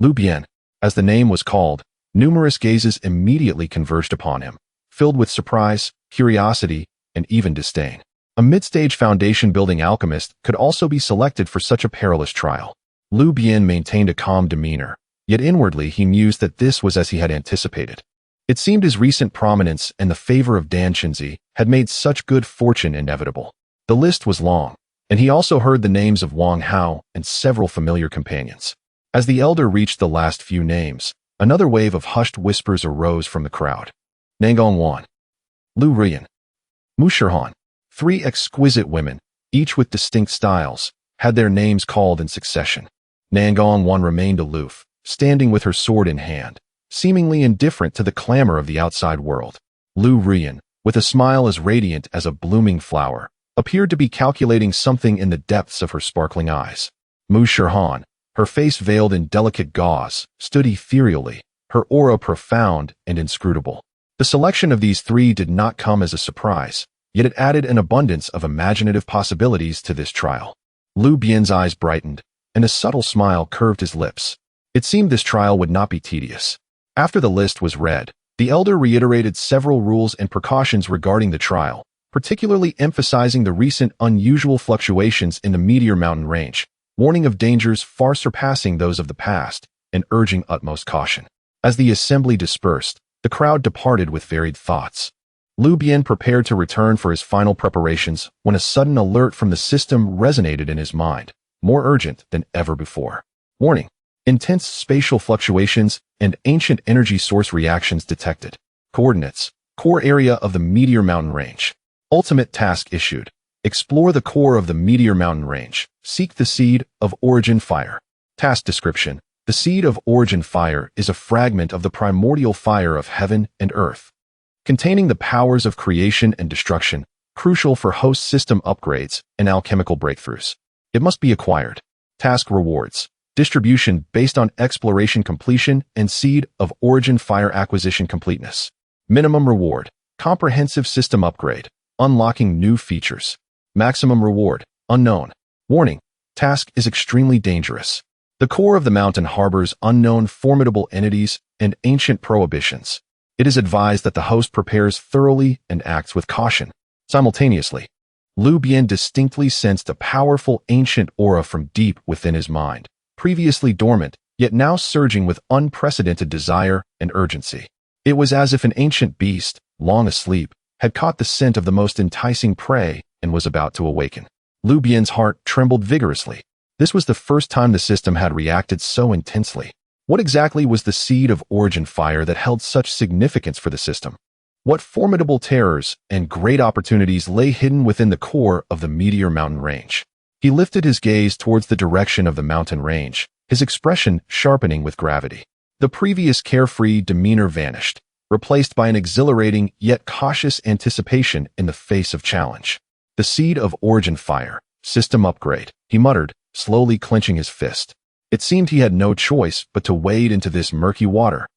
Lu Bian. As the name was called, numerous gazes immediately converged upon him, filled with surprise, curiosity, and even disdain. A mid-stage foundation-building alchemist could also be selected for such a perilous trial. Lu Bian maintained a calm demeanor, yet inwardly he mused that this was as he had anticipated. It seemed his recent prominence and the favor of Dan Chenzi had made such good fortune inevitable. The list was long, and he also heard the names of Wang Hao and several familiar companions. As the elder reached the last few names, another wave of hushed whispers arose from the crowd. Nangong Wan, Lu Rian, Mu Shirhan, 3 exquisite women, each with distinct styles, had their names called in succession. Nangong Wan remained aloof, standing with her sword in hand, seemingly indifferent to the clamor of the outside world. Lu Rian, with a smile as radiant as a blooming flower, appeared to be calculating something in the depths of her sparkling eyes. Mu Shirhan, her face veiled in delicate gauze, stood ethereally, her aura profound and inscrutable. The selection of these 3 did not come as a surprise, yet it added an abundance of imaginative possibilities to this trial. Lu Bian's eyes brightened, and a subtle smile curved his lips. It seemed this trial would not be tedious. After the list was read, the elder reiterated several rules and precautions regarding the trial, particularly emphasizing the recent unusual fluctuations in the Meteor Mountain range, warning of dangers far surpassing those of the past, and urging utmost caution. As the assembly dispersed, the crowd departed with varied thoughts. Lu Bian prepared to return for his final preparations when a sudden alert from the system resonated in his mind, more urgent than ever before. Warning: intense spatial fluctuations and ancient energy source reactions detected. Coordinates: core area of the Meteor Mountain range. Ultimate task issued: explore the core of the Meteor Mountain range. Seek the seed of origin fire. Task description: The seed of origin fire is a fragment of the primordial fire of heaven and earth, containing the powers of creation and destruction, crucial for host system upgrades and alchemical breakthroughs. It must be acquired. Task rewards. Distribution based on exploration completion and seed of origin fire acquisition completeness. Minimum reward. Comprehensive system upgrade. Unlocking new features. Maximum reward. Unknown. Warning. Task is extremely dangerous. The core of the mountain harbors unknown formidable entities and ancient prohibitions. It is advised that the host prepares thoroughly and acts with caution. Simultaneously, Lu Bian distinctly sensed a powerful ancient aura from deep within his mind, previously dormant, yet now surging with unprecedented desire and urgency. It was as if an ancient beast, long asleep, had caught the scent of the most enticing prey and was about to awaken. Lu Bian's heart trembled vigorously. This was the first time the system had reacted so intensely. What exactly was the seed of origin fire that held such significance for the system? What formidable terrors and great opportunities lay hidden within the core of the Meteor Mountain Range? He lifted his gaze towards the direction of the mountain range, his expression sharpening with gravity. The previous carefree demeanor vanished, replaced by an exhilarating yet cautious anticipation in the face of challenge. The seed of origin fire, system upgrade, he muttered, slowly clenching his fist. It seemed he had no choice but to wade into this murky water.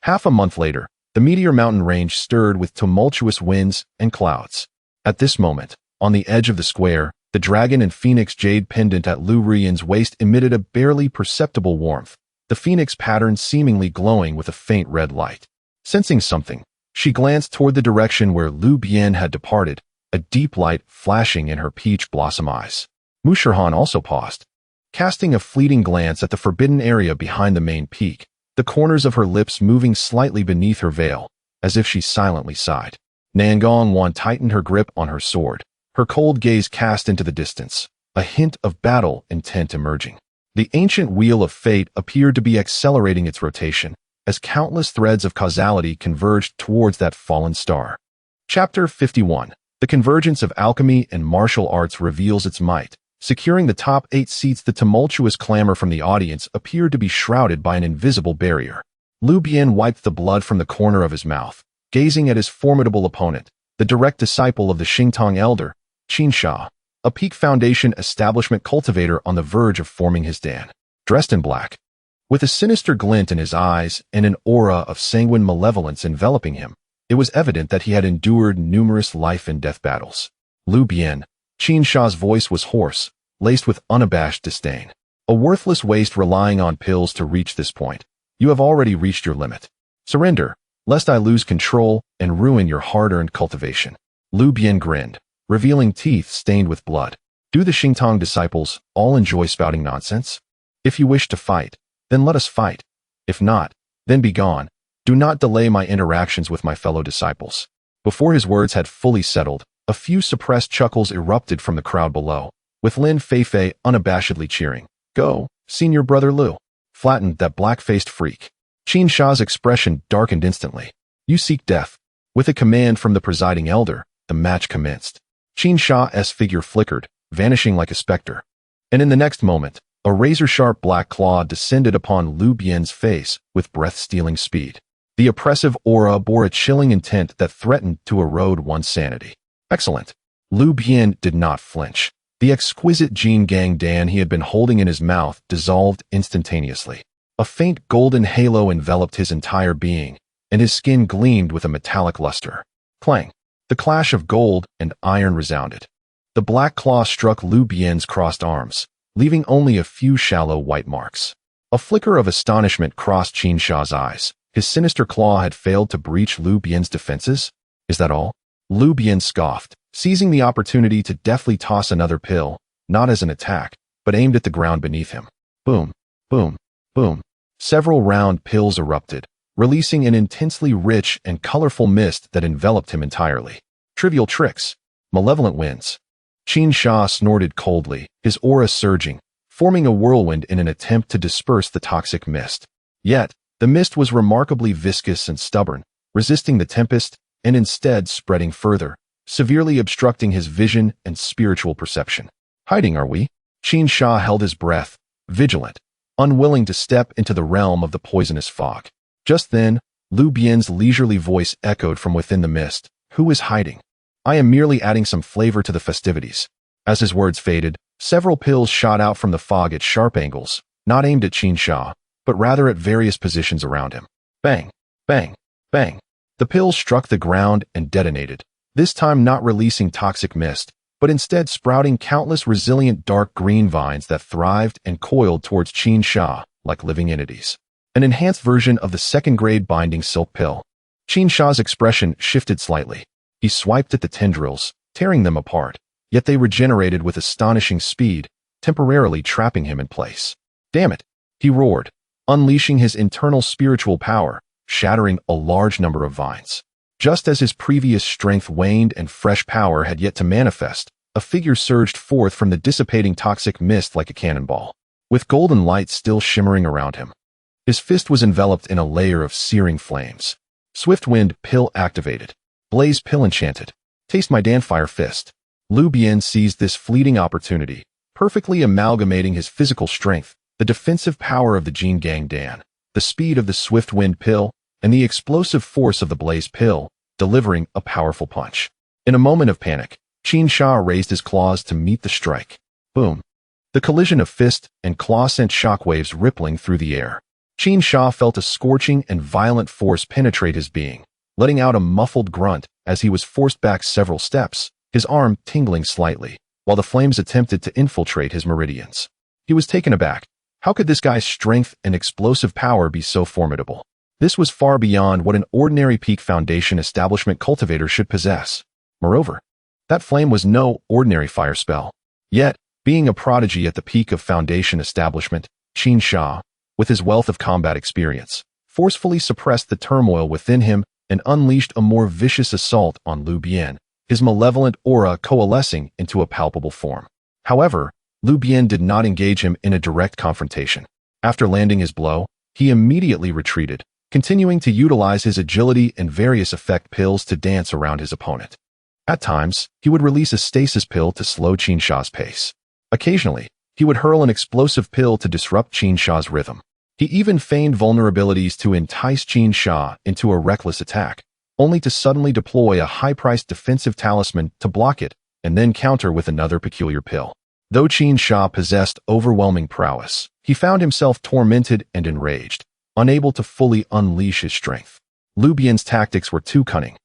Half a month later, the Meteor Mountain Range stirred with tumultuous winds and clouds. At this moment, on the edge of the square, the dragon and phoenix jade pendant at Lu Bian's waist emitted a barely perceptible warmth, the phoenix pattern seemingly glowing with a faint red light. Sensing something, she glanced toward the direction where Lu Bian had departed, a deep light flashing in her peach blossom eyes. Mushirhan also paused, casting a fleeting glance at the forbidden area behind the main peak, the corners of her lips moving slightly beneath her veil, as if she silently sighed. Nangong Wan tightened her grip on her sword, her cold gaze cast into the distance, a hint of battle intent emerging. The ancient wheel of fate appeared to be accelerating its rotation, as countless threads of causality converged towards that fallen star. Chapter 51. The convergence of alchemy and martial arts reveals its might. Securing the top 8 seats, the tumultuous clamor from the audience appeared to be shrouded by an invisible barrier. Lu Bian wiped the blood from the corner of his mouth, gazing at his formidable opponent, the direct disciple of the Xingtong elder, Qin Sha, a Peak Foundation establishment cultivator on the verge of forming his dan. Dressed in black, with a sinister glint in his eyes and an aura of sanguine malevolence enveloping him, it was evident that he had endured numerous life and death battles. Lu Bian, Qin Sha's voice was hoarse, laced with unabashed disdain. A worthless waste relying on pills to reach this point. You have already reached your limit. Surrender, lest I lose control and ruin your hard-earned cultivation. Lu Bian grinned, revealing teeth stained with blood. Do the Xingtong disciples all enjoy spouting nonsense? If you wish to fight, then let us fight. If not, then be gone. Do not delay my interactions with my fellow disciples. Before his words had fully settled, a few suppressed chuckles erupted from the crowd below, with Lin Feifei unabashedly cheering. Go, senior brother Lu. Flattened that black-faced freak. Qin Sha's expression darkened instantly. You seek death. With a command from the presiding elder, the match commenced. Qin Sha's figure flickered, vanishing like a specter. And in the next moment, a razor-sharp black claw descended upon Lu Bian's face with breath-stealing speed. The oppressive aura bore a chilling intent that threatened to erode one's sanity. Excellent. Lu Bian did not flinch. The exquisite Jin Gang Dan he had been holding in his mouth dissolved instantaneously. A faint golden halo enveloped his entire being, and his skin gleamed with a metallic luster. Clang. The clash of gold and iron resounded. The black claw struck Lu Bian's crossed arms, leaving only a few shallow white marks. A flicker of astonishment crossed Qin Sha's eyes. His sinister claw had failed to breach Lu Bian's defenses? Is that all? Lu Bian scoffed, seizing the opportunity to deftly toss another pill, not as an attack, but aimed at the ground beneath him. Boom, boom, boom. Several round pills erupted, releasing an intensely rich and colorful mist that enveloped him entirely. Trivial tricks. Malevolent winds. Qin Sha snorted coldly, his aura surging, forming a whirlwind in an attempt to disperse the toxic mist. Yet, the mist was remarkably viscous and stubborn, resisting the tempest and instead spreading further, severely obstructing his vision and spiritual perception. Hiding, are we? Qin Sha held his breath, vigilant, unwilling to step into the realm of the poisonous fog. Just then, Lu Bian's leisurely voice echoed from within the mist. "Who is hiding? I am merely adding some flavor to the festivities." As his words faded, several pills shot out from the fog at sharp angles, not aimed at Qin Sha, but rather at various positions around him. Bang, bang, bang. The pills struck the ground and detonated, this time not releasing toxic mist, but instead sprouting countless resilient dark green vines that thrived and coiled towards Qin Sha like living entities. An enhanced version of the second-grade binding silk pill. Qin Sha's expression shifted slightly. He swiped at the tendrils, tearing them apart, yet they regenerated with astonishing speed, temporarily trapping him in place. "Damn it!" he roared, unleashing his internal spiritual power, shattering a large number of vines. Just as his previous strength waned and fresh power had yet to manifest, a figure surged forth from the dissipating toxic mist like a cannonball, with golden light still shimmering around him. His fist was enveloped in a layer of searing flames. Swift Wind Pill activated. Blaze Pill enchanted. Taste my Danfire Fist. Lu Bian seized this fleeting opportunity, perfectly amalgamating his physical strength, the defensive power of the Jin Gang Dan, the speed of the Swift Wind Pill, and the explosive force of the Blaze Pill, delivering a powerful punch. In a moment of panic, Qin Sha raised his claws to meet the strike. Boom. The collision of fist and claw sent shockwaves rippling through the air. Qin Sha felt a scorching and violent force penetrate his being, letting out a muffled grunt as he was forced back several steps, his arm tingling slightly, while the flames attempted to infiltrate his meridians. He was taken aback. How could this guy's strength and explosive power be so formidable? This was far beyond what an ordinary peak foundation establishment cultivator should possess. Moreover, that flame was no ordinary fire spell. Yet, being a prodigy at the peak of foundation establishment, Qin Sha, with his wealth of combat experience, forcefully suppressed the turmoil within him and unleashed a more vicious assault on Lu Bian, his malevolent aura coalescing into a palpable form. However, Lu Bian did not engage him in a direct confrontation. After landing his blow, he immediately retreated, continuing to utilize his agility and various effect pills to dance around his opponent. At times, he would release a stasis pill to slow Qin Sha's pace. Occasionally, he would hurl an explosive pill to disrupt Qin Sha's rhythm. He even feigned vulnerabilities to entice Qin Sha into a reckless attack, only to suddenly deploy a high-priced defensive talisman to block it and then counter with another peculiar pill. Though Qin Sha possessed overwhelming prowess, he found himself tormented and enraged, unable to fully unleash his strength. Lu Bian's tactics were too cunning.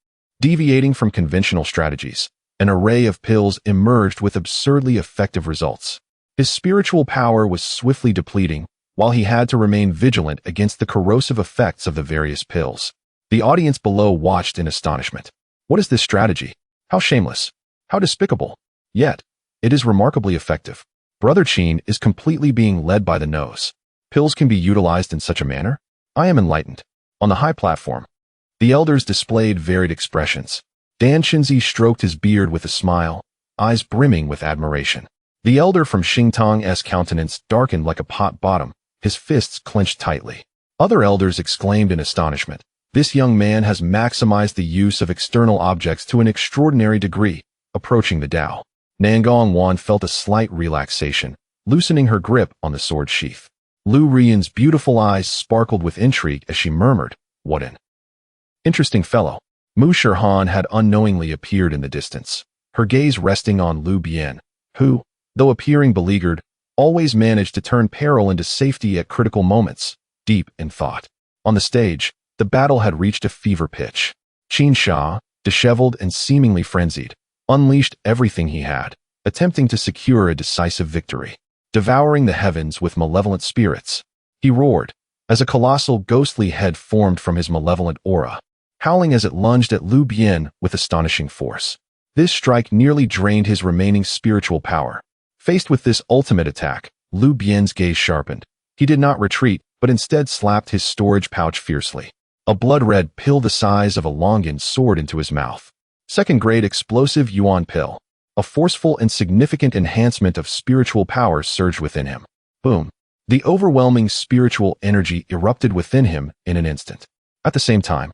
Deviating from conventional strategies, an array of pills emerged with absurdly effective results. His spiritual power was swiftly depleting, while he had to remain vigilant against the corrosive effects of the various pills. The audience below watched in astonishment. What is this strategy? How shameless! How despicable! Yet, it is remarkably effective. Brother Qin is completely being led by the nose. Pills can be utilized in such a manner? I am enlightened. On the high platform, the elders displayed varied expressions. Dan Xinzi stroked his beard with a smile, eyes brimming with admiration. The elder from Xingtang's countenance darkened like a pot bottom, his fists clenched tightly. Other elders exclaimed in astonishment. This young man has maximized the use of external objects to an extraordinary degree, approaching the Tao. Nangong Wan felt a slight relaxation, loosening her grip on the sword sheath. Lu Rian's beautiful eyes sparkled with intrigue as she murmured, "What an interesting fellow." Mu Shirhan had unknowingly appeared in the distance, her gaze resting on Lu Bian, who, though appearing beleaguered, always managed to turn peril into safety at critical moments, deep in thought. On the stage, the battle had reached a fever pitch. Qin Sha, disheveled and seemingly frenzied, unleashed everything he had, attempting to secure a decisive victory. Devouring the heavens with malevolent spirits, he roared, as a colossal ghostly head formed from his malevolent aura, howling as it lunged at Lu Bian with astonishing force. This strike nearly drained his remaining spiritual power. Faced with this ultimate attack, Lu Bian's gaze sharpened. He did not retreat, but instead slapped his storage pouch fiercely. A blood-red pill the size of a longan soared into his mouth. Second-grade explosive yuan pill. A forceful and significant enhancement of spiritual power surged within him. Boom. The overwhelming spiritual energy erupted within him in an instant. At the same time,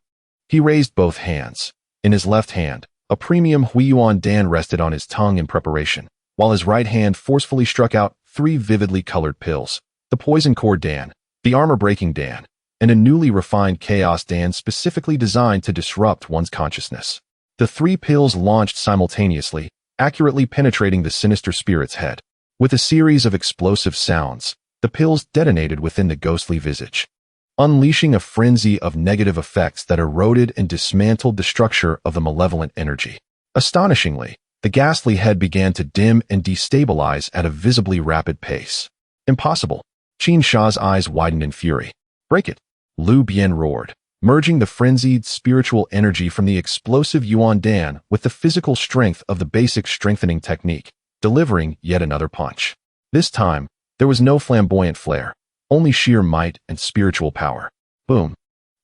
he raised both hands. In his left hand, a premium Huiyuan Dan rested on his tongue in preparation, while his right hand forcefully struck out 3 vividly colored pills, the Poison Core Dan, the Armor-Breaking Dan, and a newly refined Chaos Dan specifically designed to disrupt one's consciousness. The 3 pills launched simultaneously, accurately penetrating the sinister spirit's head. With a series of explosive sounds, the pills detonated within the ghostly visage, unleashing a frenzy of negative effects that eroded and dismantled the structure of the malevolent energy. Astonishingly, the ghastly head began to dim and destabilize at a visibly rapid pace. Impossible. Qin Sha's eyes widened in fury. Break it! Lu Bian roared, merging the frenzied spiritual energy from the explosive Yuan Dan with the physical strength of the basic strengthening technique, delivering yet another punch. This time, there was no flamboyant flair, only sheer might and spiritual power. Boom.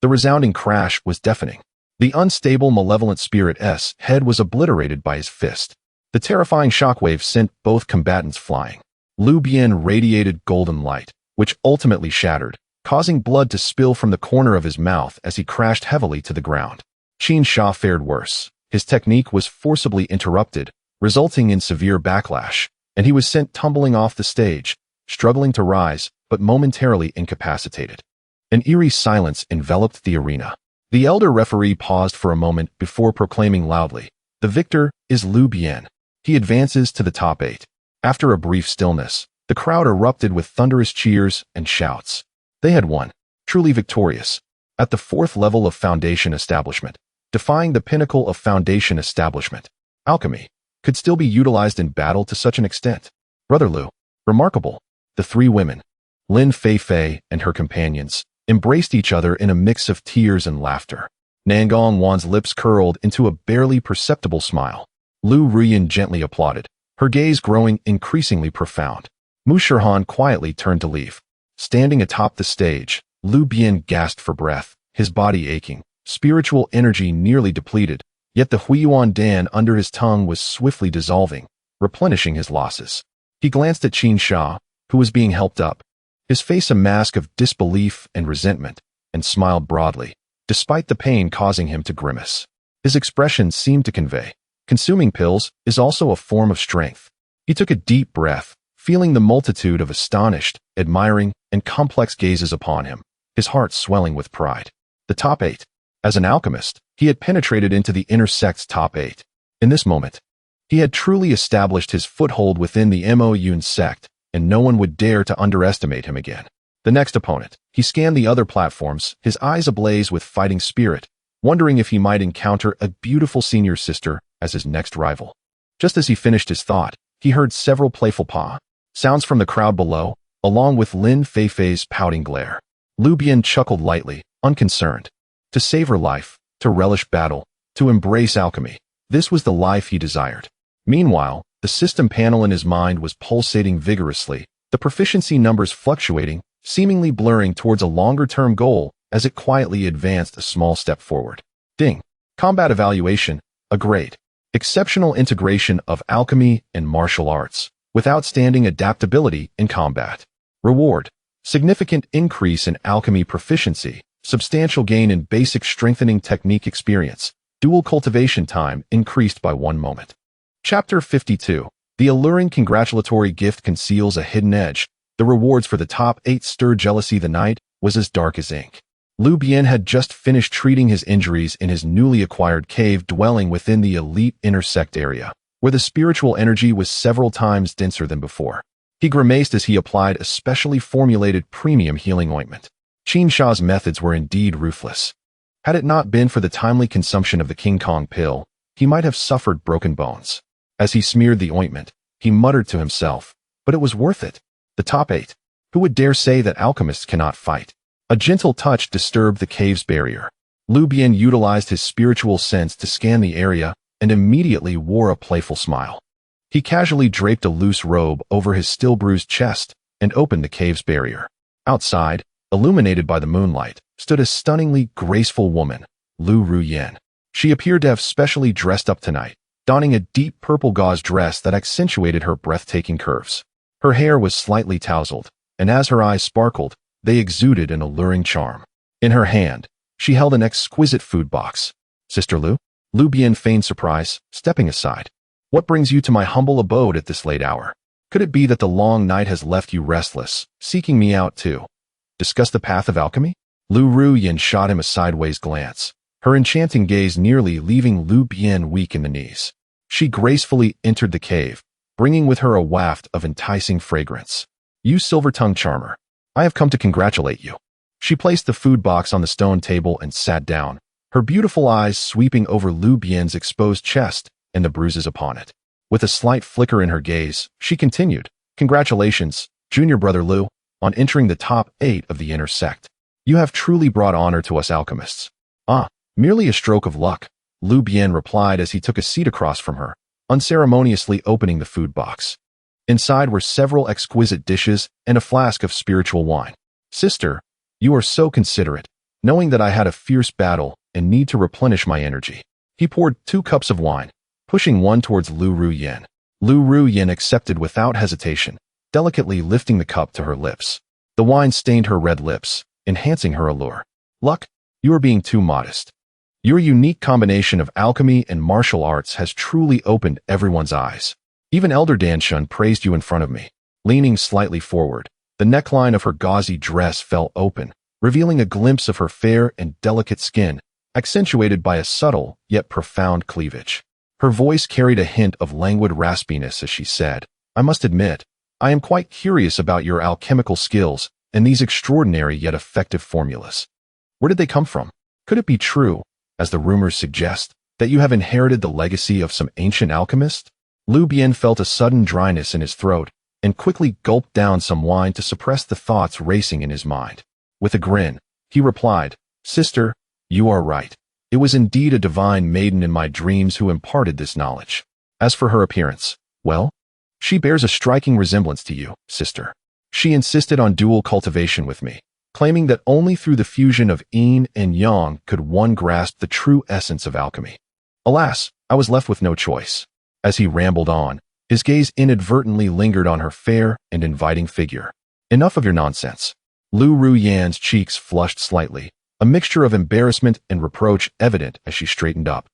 The resounding crash was deafening. The unstable malevolent spirit's head was obliterated by his fist. The terrifying shockwave sent both combatants flying. Lu Bian radiated golden light, which ultimately shattered, causing blood to spill from the corner of his mouth as he crashed heavily to the ground. Qin Sha fared worse. His technique was forcibly interrupted, resulting in severe backlash, and he was sent tumbling off the stage, struggling to rise, but momentarily incapacitated. An eerie silence enveloped the arena. The elder referee paused for a moment before proclaiming loudly, "The victor is Lu Bian. He advances to the top 8. After a brief stillness, the crowd erupted with thunderous cheers and shouts. They had won, truly victorious, at the 4th level of Foundation Establishment, defying the pinnacle of Foundation Establishment. Alchemy could still be utilized in battle to such an extent. Brother Lu, remarkable." The 3 women, Lin Fei and her companions, embraced each other in a mix of tears and laughter. Nangong Wan's lips curled into a barely perceptible smile. Lu Ruyan gently applauded, her gaze growing increasingly profound. Mu Shirhan quietly turned to leave. Standing atop the stage, Lu Bian gasped for breath, his body aching, spiritual energy nearly depleted, yet the Huiyuan Dan under his tongue was swiftly dissolving, replenishing his losses. He glanced at Qin Sha, who was being helped up, his face a mask of disbelief and resentment, and smiled broadly, despite the pain causing him to grimace. His expression seemed to convey, consuming pills is also a form of strength. He took a deep breath, feeling the multitude of astonished, admiring, and complex gazes upon him, his heart swelling with pride. The top 8. As an alchemist, he had penetrated into the inner sect's top 8. In this moment, he had truly established his foothold within the Moyun sect, and no one would dare to underestimate him again. The next opponent, he scanned the other platforms, his eyes ablaze with fighting spirit, wondering if he might encounter a beautiful senior sister as his next rival. Just as he finished his thought, he heard several playful sounds from the crowd below, along with Lin Fei's pouting glare. Lu Bian chuckled lightly, unconcerned. To savor life, to relish battle, to embrace alchemy, this was the life he desired. Meanwhile, the system panel in his mind was pulsating vigorously, the proficiency numbers fluctuating, seemingly blurring towards a longer-term goal as it quietly advanced a small step forward. Ding. Combat evaluation, a grade. Exceptional integration of alchemy and martial arts, with outstanding adaptability in combat. Reward. Significant increase in alchemy proficiency, substantial gain in basic strengthening technique experience, dual cultivation time increased by 1 moment. Chapter 52. The alluring congratulatory gift conceals a hidden edge. The rewards for the top 8 stirred jealousy. The night was as dark as ink. Lu Bian had just finished treating his injuries in his newly acquired cave dwelling within the elite inner sect area, where the spiritual energy was several times denser than before. He grimaced as he applied a specially formulated premium healing ointment. Qin Sha's methods were indeed ruthless. Had it not been for the timely consumption of the King Kong pill, he might have suffered broken bones. As he smeared the ointment, he muttered to himself, but it was worth it. The top 8. Who would dare say that alchemists cannot fight? A gentle touch disturbed the cave's barrier. Lu Bian utilized his spiritual sense to scan the area and immediately wore a playful smile. He casually draped a loose robe over his still bruised chest and opened the cave's barrier. Outside, illuminated by the moonlight, stood a stunningly graceful woman, Lu Ruyan. She appeared to have specially dressed up tonight, donning a deep purple gauze dress that accentuated her breathtaking curves. Her hair was slightly tousled, and as her eyes sparkled, they exuded an alluring charm. In her hand, she held an exquisite food box. "Sister Lu?" Lu Bian feigned surprise, stepping aside. "What brings you to my humble abode at this late hour?" Could it be that the long night has left you restless, seeking me out too? Discuss the path of alchemy? Lu Ruyan shot him a sideways glance, her enchanting gaze nearly leaving Lu Bian weak in the knees. She gracefully entered the cave, bringing with her a waft of enticing fragrance. You silver-tongued charmer, I have come to congratulate you. She placed the food box on the stone table and sat down, her beautiful eyes sweeping over Lu Bian's exposed chest and the bruises upon it. With a slight flicker in her gaze, she continued, Congratulations, junior brother Lu, on entering the top 8 of the inner sect. You have truly brought honor to us alchemists. Ah, merely a stroke of luck, Lu Bian replied as he took a seat across from her, unceremoniously opening the food box. Inside were several exquisite dishes and a flask of spiritual wine. Sister, you are so considerate, knowing that I had a fierce battle and need to replenish my energy. He poured 2 cups of wine, pushing one towards Lu Ruyan. Lu Ruyan accepted without hesitation, delicately lifting the cup to her lips. The wine stained her red lips, enhancing her allure. Luck, you are being too modest. Your unique combination of alchemy and martial arts has truly opened everyone's eyes. Even Elder Danshun praised you in front of me. Leaning slightly forward, the neckline of her gauzy dress fell open, revealing a glimpse of her fair and delicate skin, accentuated by a subtle yet profound cleavage. Her voice carried a hint of languid raspiness as she said, I must admit, I am quite curious about your alchemical skills and these extraordinary yet effective formulas. Where did they come from? Could it be true, as the rumors suggest, that you have inherited the legacy of some ancient alchemist? Lu Bian felt a sudden dryness in his throat and quickly gulped down some wine to suppress the thoughts racing in his mind. With a grin, he replied, Sister, you are right. It was indeed a divine maiden in my dreams who imparted this knowledge. As for her appearance, well, she bears a striking resemblance to you, sister. She insisted on dual cultivation with me, claiming that only through the fusion of yin and yang could one grasp the true essence of alchemy. Alas, I was left with no choice. As he rambled on, his gaze inadvertently lingered on her fair and inviting figure. Enough of your nonsense. Lu Ruyan's cheeks flushed slightly, a mixture of embarrassment and reproach evident as she straightened up,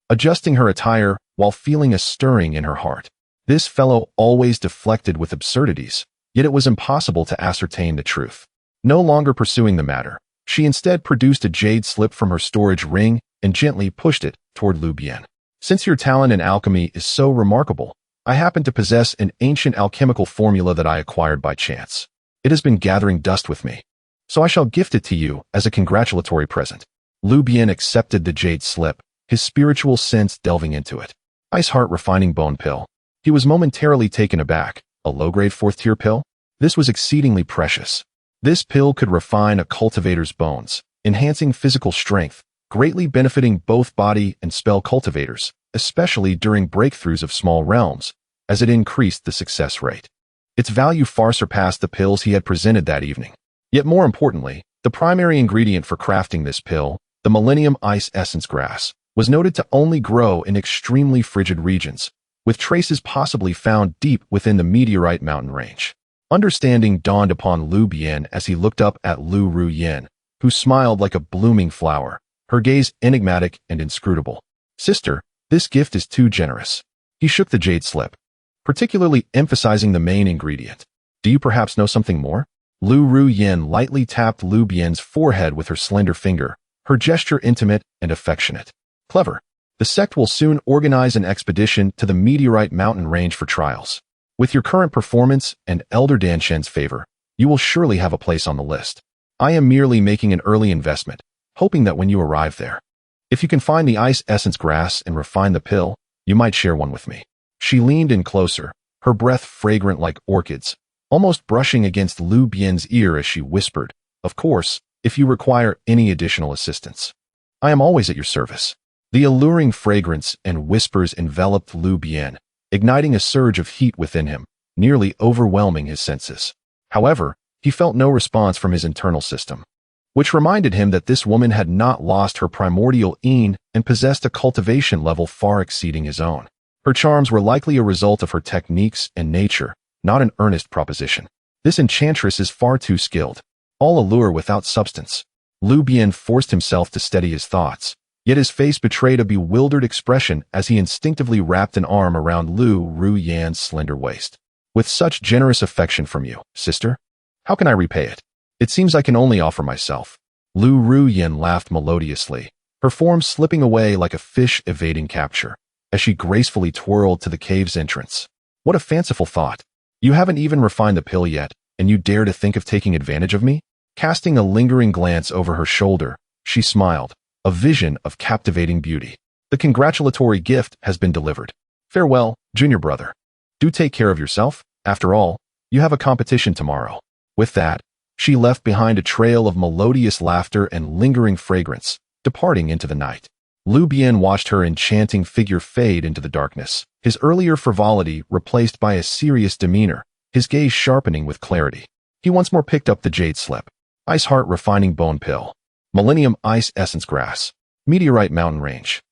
adjusting her attire while feeling a stirring in her heart. This fellow always deflected with absurdities, yet it was impossible to ascertain the truth. No longer pursuing the matter, she instead produced a jade slip from her storage ring and gently pushed it toward Lu Bian. Since your talent in alchemy is so remarkable, I happen to possess an ancient alchemical formula that I acquired by chance. It has been gathering dust with me, so I shall gift it to you as a congratulatory present. Lu Bian accepted the jade slip, his spiritual sense delving into it. Ice Heart Refining Bone Pill. He was momentarily taken aback. A low-grade 4th-tier pill? This was exceedingly precious. This pill could refine a cultivator's bones, enhancing physical strength, greatly benefiting both body and spell cultivators, especially during breakthroughs of small realms, as it increased the success rate. Its value far surpassed the pills he had presented that evening. Yet more importantly, the primary ingredient for crafting this pill, the Millennium Ice Essence Grass, was noted to only grow in extremely frigid regions, with traces possibly found deep within the meteorite mountain range. Understanding dawned upon Lu Bian as he looked up at Lu Ruyan, who smiled like a blooming flower, her gaze enigmatic and inscrutable. Sister, this gift is too generous. He shook the jade slip, particularly emphasizing the main ingredient. Do you perhaps know something more? Lu Ruyan lightly tapped Lu Bian's forehead with her slender finger, her gesture intimate and affectionate. Clever. The sect will soon organize an expedition to the meteorite mountain range for trials. With your current performance and Elder Danshen's favor, you will surely have a place on the list. I am merely making an early investment, hoping that when you arrive there, if you can find the ice essence grass and refine the pill, you might share one with me. She leaned in closer, her breath fragrant like orchids, almost brushing against Lu Bian's ear as she whispered, Of course, if you require any additional assistance. I am always at your service. The alluring fragrance and whispers enveloped Lu Bian, igniting a surge of heat within him, nearly overwhelming his senses. However, he felt no response from his internal system, which reminded him that this woman had not lost her primordial yin and possessed a cultivation level far exceeding his own. Her charms were likely a result of her techniques and nature, not an earnest proposition. This enchantress is far too skilled, all allure without substance. Lu Bian forced himself to steady his thoughts, yet his face betrayed a bewildered expression as he instinctively wrapped an arm around Lu Ruyan's slender waist. With such generous affection from you, sister, how can I repay it? It seems I can only offer myself. Lu Bian laughed melodiously, her form slipping away like a fish evading capture, as she gracefully twirled to the cave's entrance. What a fanciful thought. You haven't even refined the pill yet, and you dare to think of taking advantage of me? Casting a lingering glance over her shoulder, she smiled, a vision of captivating beauty. The congratulatory gift has been delivered. Farewell, junior brother. Do take care of yourself. After all, you have a competition tomorrow. With that, she left behind a trail of melodious laughter and lingering fragrance, departing into the night. Lu Bian watched her enchanting figure fade into the darkness, his earlier frivolity replaced by a serious demeanor, his gaze sharpening with clarity. He once more picked up the jade slip. Ice Heart Refining Bone Pill. Millennium Ice Essence Grass. Meteorite Mountain Range.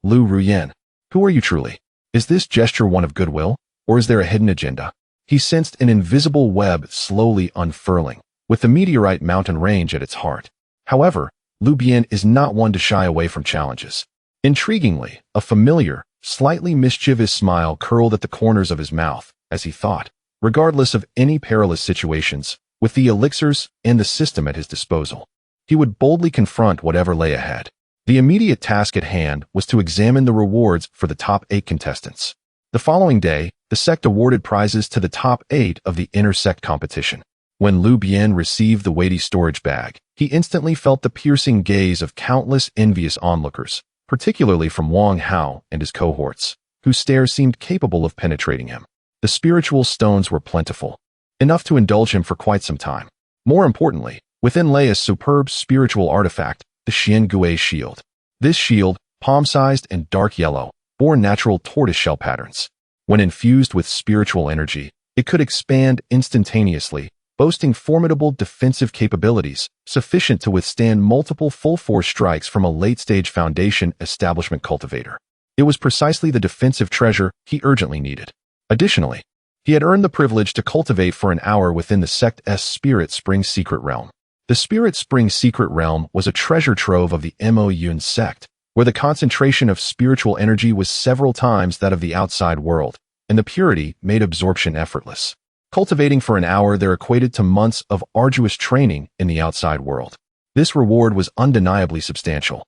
Lu Bian, who are you truly? Is this gesture one of goodwill, or is there a hidden agenda? He sensed an invisible web slowly unfurling, with the Meteorite Mountain Range at its heart. However, Lu Bian is not one to shy away from challenges. Intriguingly, a familiar, slightly mischievous smile curled at the corners of his mouth, as he thought, regardless of any perilous situations, with the elixirs and the system at his disposal, he would boldly confront whatever lay ahead. The immediate task at hand was to examine the rewards for the top 8 contestants. The following day, the sect awarded prizes to the top 8 of the inter-sect competition. When Lu Bian received the weighty storage bag, he instantly felt the piercing gaze of countless envious onlookers, particularly from Wang Hao and his cohorts, whose stares seemed capable of penetrating him. The spiritual stones were plentiful, enough to indulge him for quite some time. More importantly, within lay a superb spiritual artifact, the Xiangui shield. This shield, palm-sized and dark yellow, bore natural tortoiseshell patterns. When infused with spiritual energy, it could expand instantaneously, boasting formidable defensive capabilities, sufficient to withstand multiple full-force strikes from a late-stage Foundation establishment cultivator. It was precisely the defensive treasure he urgently needed. Additionally, he had earned the privilege to cultivate for an hour within the sect's Spirit Spring Secret Realm. The Spirit Spring Secret Realm was a treasure trove of the Mo Yun sect, where the concentration of spiritual energy was several times that of the outside world, and the purity made absorption effortless. Cultivating for an hour there equated to months of arduous training in the outside world. This reward was undeniably substantial.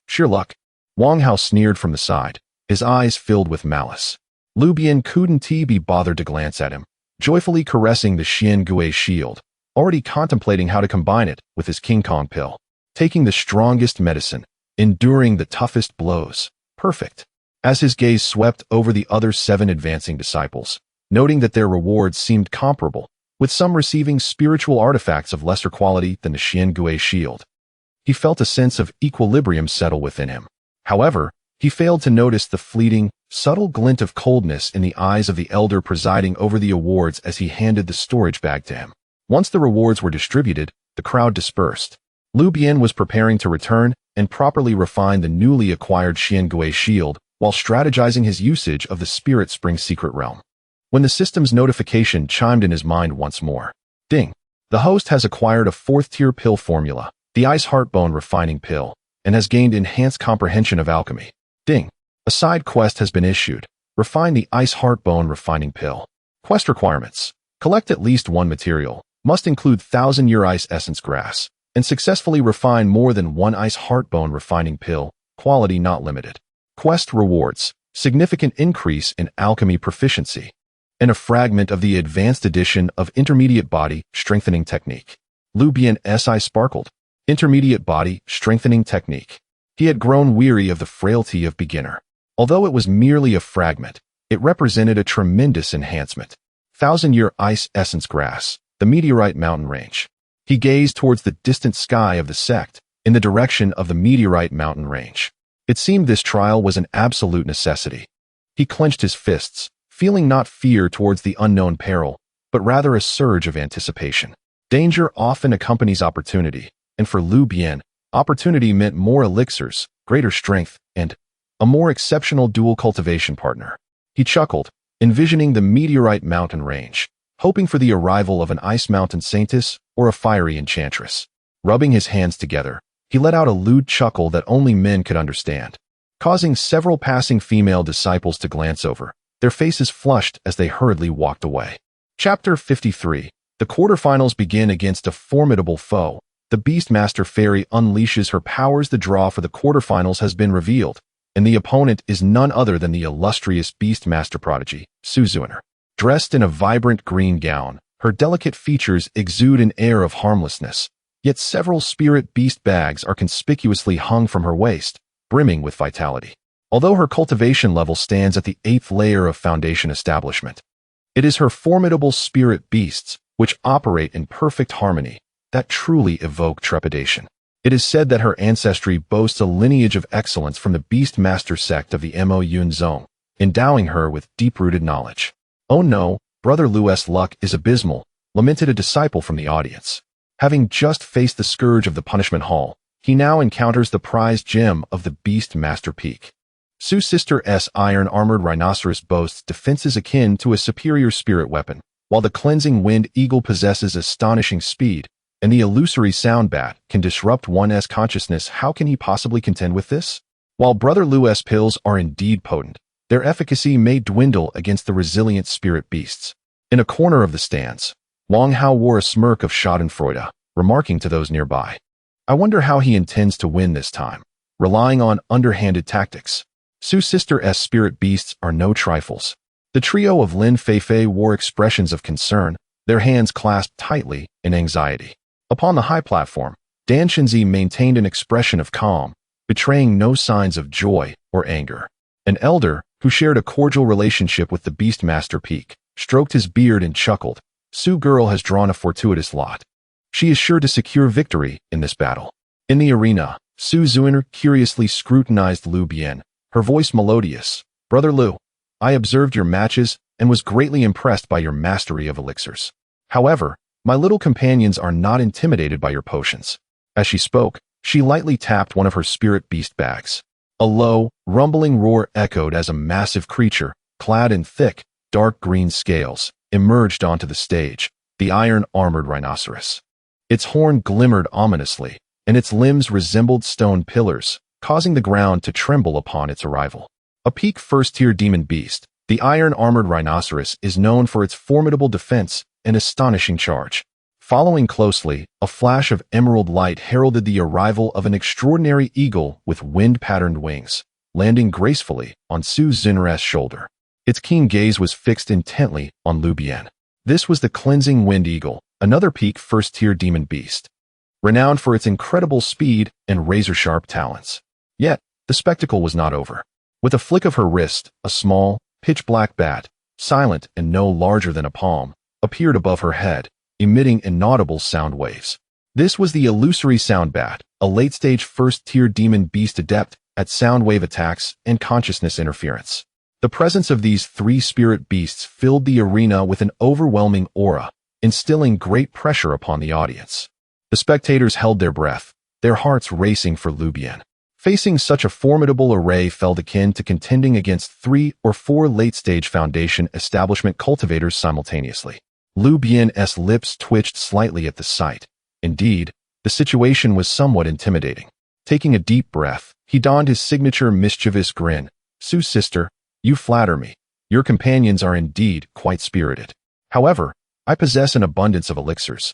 Sheer luck. Wang Hao sneered from the side, his eyes filled with malice. Lu Bian couldn't be bothered to glance at him, joyfully caressing the Xiangui shield, already contemplating how to combine it with his King Kong pill. Taking the strongest medicine, enduring the toughest blows. Perfect. As his gaze swept over the other 7 advancing disciples, noting that their rewards seemed comparable, with some receiving spiritual artifacts of lesser quality than the Xiangui shield, he felt a sense of equilibrium settle within him. However, he failed to notice the fleeting, subtle glint of coldness in the eyes of the elder presiding over the awards as he handed the storage bag to him. Once the rewards were distributed, the crowd dispersed. Lu Bian was preparing to return and properly refine the newly acquired Xiangui shield while strategizing his usage of the Spirit Spring Secret Realm. When the system's notification chimed in his mind once more. Ding! The host has acquired a 4th-tier pill formula, the Ice Heartbone Refining Pill, and has gained enhanced comprehension of alchemy. Ding! A side quest has been issued. Refine the Ice Heartbone Refining Pill. Quest requirements. Collect at least 1 material, must include 1,000-year Ice Essence Grass, and successfully refine more than 1 Ice Heartbone Refining Pill, quality not limited. Quest rewards. Significant increase in alchemy proficiency, and a fragment of the advanced edition of Intermediate Body Strengthening Technique. Lu Bian's eye sparkled. Intermediate Body Strengthening Technique. He had grown weary of the frailty of beginner. Although it was merely a fragment, it represented a tremendous enhancement. 1,000-year Ice Essence Grass, the Meteorite Mountain Range. He gazed towards the distant sky of the sect, in the direction of the Meteorite Mountain Range. It seemed this trial was an absolute necessity. He clenched his fists, feeling not fear towards the unknown peril, but rather a surge of anticipation. Danger often accompanies opportunity, and for Lu Bian, opportunity meant more elixirs, greater strength, and a more exceptional dual cultivation partner. He chuckled, envisioning the Meteorite Mountain Range, hoping for the arrival of an Ice Mountain Saintess or a fiery enchantress. Rubbing his hands together, he let out a lewd chuckle that only men could understand, causing several passing female disciples to glance over, their faces flushed as they hurriedly walked away. Chapter 53. The quarterfinals begin against a formidable foe. The Beastmaster Fairy unleashes her powers. The draw for the quarterfinals has been revealed, and the opponent is none other than the illustrious Beastmaster prodigy, Su Zuiner. Dressed in a vibrant green gown, her delicate features exude an air of harmlessness, yet several spirit beast bags are conspicuously hung from her waist, brimming with vitality. Although her cultivation level stands at the 8th layer of foundation establishment, it is her formidable spirit beasts, which operate in perfect harmony, that truly evoke trepidation. It is said that her ancestry boasts a lineage of excellence from the Beastmaster sect of the Mo Yun Zong, endowing her with deep-rooted knowledge. "Oh no, Brother Lu's luck is abysmal," lamented a disciple from the audience. Having just faced the scourge of the punishment hall, he now encounters the prized gem of the Beastmaster Peak. Su's sister's iron-armored rhinoceros boasts defenses akin to a superior spirit weapon, while the cleansing wind eagle possesses astonishing speed, and the illusory sound bat can disrupt one's consciousness. How can he possibly contend with this? While Brother Lu's pills are indeed potent, their efficacy may dwindle against the resilient spirit beasts. In a corner of the stands, Wang Hao wore a smirk of schadenfreude, remarking to those nearby, "I wonder how he intends to win this time, relying on underhanded tactics." Su's sister's spirit beasts are no trifles. The trio of Lin Feifei wore expressions of concern, their hands clasped tightly in anxiety. Upon the high platform, Dan Shenzi maintained an expression of calm, betraying no signs of joy or anger. An elder, who shared a cordial relationship with the Beastmaster Peak, stroked his beard and chuckled. "Su girl has drawn a fortuitous lot. She is sure to secure victory in this battle." In the arena, Su Zuiner curiously scrutinized Lu Bian, her voice melodious. "Brother Lu, I observed your matches and was greatly impressed by your mastery of elixirs. However, my little companions are not intimidated by your potions." As she spoke, she lightly tapped one of her spirit beast bags. A low, rumbling roar echoed as a massive creature, clad in thick, dark green scales, emerged onto the stage, the iron-armored rhinoceros. Its horn glimmered ominously, and its limbs resembled stone pillars, causing the ground to tremble upon its arrival. A peak first-tier demon beast, the iron-armored rhinoceros is known for its formidable defense and astonishing charge. Following closely, a flash of emerald light heralded the arrival of an extraordinary eagle with wind-patterned wings, landing gracefully on Su Zuiner's shoulder. Its keen gaze was fixed intently on Lu Bian. This was the cleansing wind eagle, another peak first-tier demon beast, renowned for its incredible speed and razor-sharp talons. Yet, the spectacle was not over. With a flick of her wrist, a small, pitch-black bat, silent and no larger than a palm, appeared above her head, emitting inaudible sound waves. This was the illusory sound bat, a late-stage first-tier demon beast adept at sound wave attacks and consciousness interference. The presence of these 3 spirit beasts filled the arena with an overwhelming aura, instilling great pressure upon the audience. The spectators held their breath, their hearts racing for Lu Bian. Facing such a formidable array felt akin to contending against 3 or 4 late-stage foundation establishment cultivators simultaneously. Lu Bian's lips twitched slightly at the sight. Indeed, the situation was somewhat intimidating. Taking a deep breath, he donned his signature mischievous grin. "Su's sister, you flatter me. Your companions are indeed quite spirited. However, I possess an abundance of elixirs,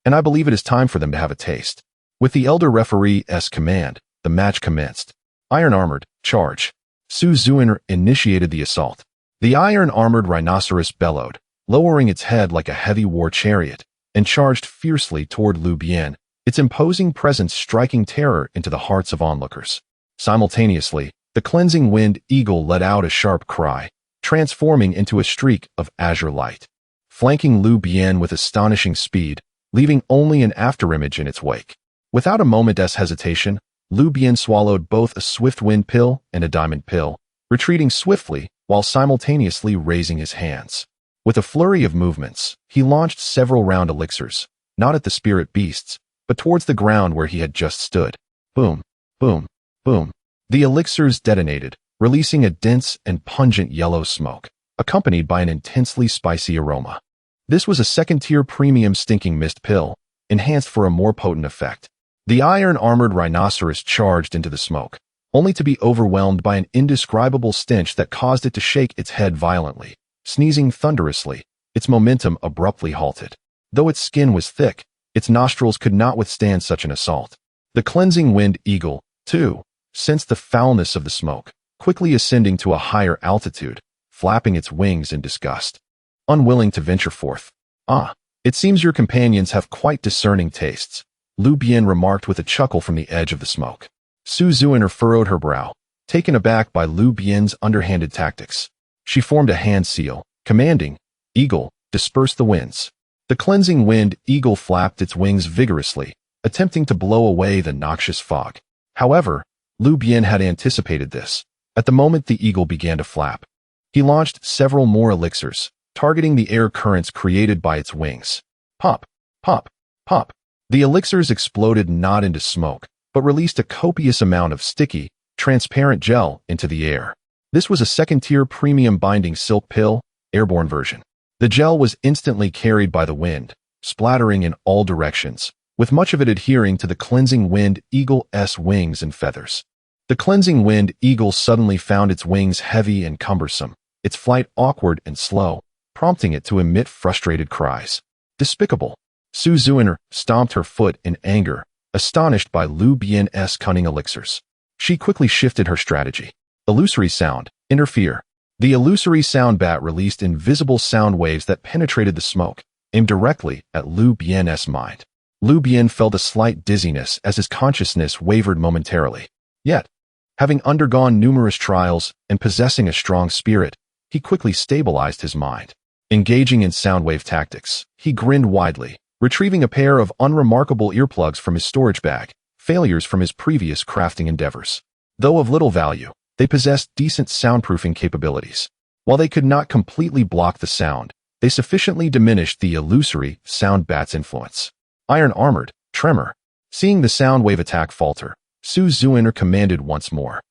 and I believe it is time for them to have a taste." With the elder referee's command, the match commenced. Iron-armored, charge. Su Zuiner initiated the assault. The iron-armored rhinoceros bellowed, lowering its head like a heavy war chariot, and charged fiercely toward Lu Bian, its imposing presence striking terror into the hearts of onlookers. Simultaneously, the cleansing wind eagle let out a sharp cry, transforming into a streak of azure light, flanking Lu Bian with astonishing speed, leaving only an afterimage in its wake. Without a moment's hesitation, Lu Bian swallowed both a swift wind pill and a diamond pill, retreating swiftly while simultaneously raising his hands. With a flurry of movements, he launched several round elixirs, not at the spirit beasts, but towards the ground where he had just stood. Boom, boom, boom. The elixirs detonated, releasing a dense and pungent yellow smoke, accompanied by an intensely spicy aroma. This was a second-tier premium stinking mist pill, enhanced for a more potent effect. The iron-armored rhinoceros charged into the smoke, only to be overwhelmed by an indescribable stench that caused it to shake its head violently. Sneezing thunderously, its momentum abruptly halted. Though its skin was thick, its nostrils could not withstand such an assault. The cleansing wind eagle, too, sensed the foulness of the smoke, quickly ascending to a higher altitude, flapping its wings in disgust. Unwilling to venture forth. "Ah, it seems your companions have quite discerning tastes," Lu Bian remarked with a chuckle from the edge of the smoke. Su Zuiner furrowed her brow, taken aback by Lu Bian's underhanded tactics. She formed a hand seal, commanding, "Eagle, disperse the winds." The cleansing wind eagle flapped its wings vigorously, attempting to blow away the noxious fog. However, Lu Bian had anticipated this. At the moment the eagle began to flap, he launched several more elixirs, targeting the air currents created by its wings. Pop, pop, pop. The elixirs exploded not into smoke, but released a copious amount of sticky, transparent gel into the air. This was a second-tier premium binding silk pill, airborne version. The gel was instantly carried by the wind, splattering in all directions, with much of it adhering to the cleansing wind eagle's wings and feathers. The cleansing wind eagle suddenly found its wings heavy and cumbersome, its flight awkward and slow, prompting it to emit frustrated cries. Despicable. Su Zuiner stomped her foot in anger, astonished by Lu Bian's cunning elixirs. She quickly shifted her strategy. Illusory sound, interfere. The illusory sound bat released invisible sound waves that penetrated the smoke, aimed directly at Lu Bian's mind. Lu Bian felt a slight dizziness as his consciousness wavered momentarily. Yet, having undergone numerous trials and possessing a strong spirit, he quickly stabilized his mind. Engaging in soundwave tactics, he grinned widely, retrieving a pair of unremarkable earplugs from his storage bag, failures from his previous crafting endeavors. Though of little value, they possessed decent soundproofing capabilities. While they could not completely block the sound, they sufficiently diminished the illusory sound bat's influence. Iron-armored, tremor. Seeing the sound wave attack falter, Su Zuiner commanded once more.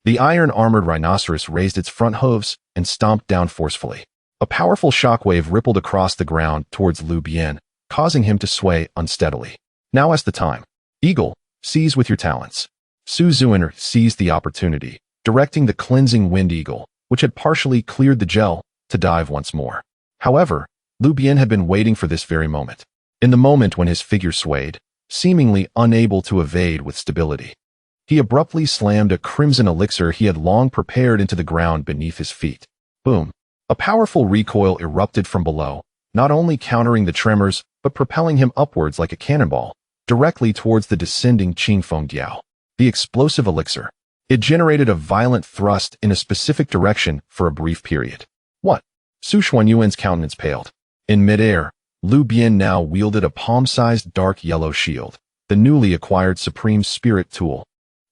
The iron-armored rhinoceros raised its front hooves and stomped down forcefully. A powerful shockwave rippled across the ground towards Lu Bian, causing him to sway unsteadily. "Now is the time. Eagle, seize with your talents." Su Zuiner seized the opportunity, directing the cleansing wind eagle, which had partially cleared the gel, to dive once more. However, Lu Bian had been waiting for this very moment. In the moment when his figure swayed, seemingly unable to evade with stability, he abruptly slammed a crimson elixir he had long prepared into the ground beneath his feet. Boom! A powerful recoil erupted from below, not only countering the tremors, but propelling him upwards like a cannonball, directly towards the descending Qingfeng Diao. The explosive elixir. It generated a violent thrust in a specific direction for a brief period. What? Su Xuanyuan's countenance paled. In midair, Lu Bian now wielded a palm-sized dark yellow shield, the newly acquired supreme spirit tool.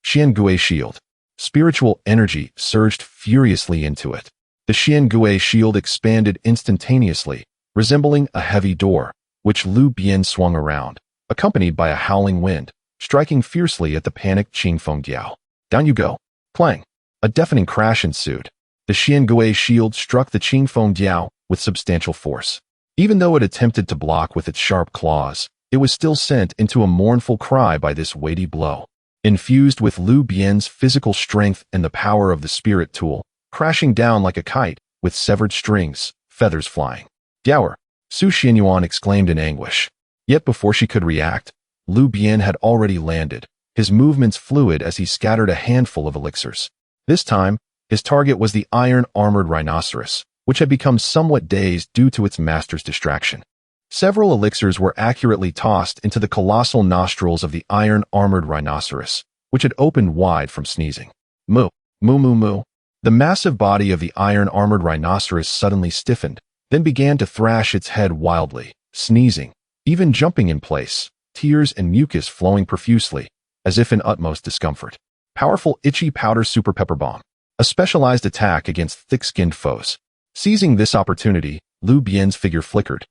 Xiangui shield. Spiritual energy surged furiously into it. The Xiangui shield expanded instantaneously, resembling a heavy door, which Lu Bian swung around, accompanied by a howling wind, striking fiercely at the panicked Qingfeng Diao. Down you go. Clang. A deafening crash ensued. The Xiangui shield struck the Qingfeng Diao with substantial force. Even though it attempted to block with its sharp claws, it was still sent into a mournful cry by this weighty blow. Infused with Lu Bian's physical strength and the power of the spirit tool, crashing down like a kite, with severed strings, feathers flying. "Diaoer!" Su Xianyuan exclaimed in anguish. Yet before she could react, Lu Bian had already landed, his movements fluid as he scattered a handful of elixirs. This time, his target was the iron-armored rhinoceros, which had become somewhat dazed due to its master's distraction. Several elixirs were accurately tossed into the colossal nostrils of the iron-armored rhinoceros, which had opened wide from sneezing. Moo, moo moo moo. The massive body of the iron-armored rhinoceros suddenly stiffened, then began to thrash its head wildly, sneezing, even jumping in place, tears and mucus flowing profusely, as if in utmost discomfort. Powerful itchy powder super pepper bomb. A specialized attack against thick-skinned foes. Seizing this opportunity, Lu Bian's figure flickered,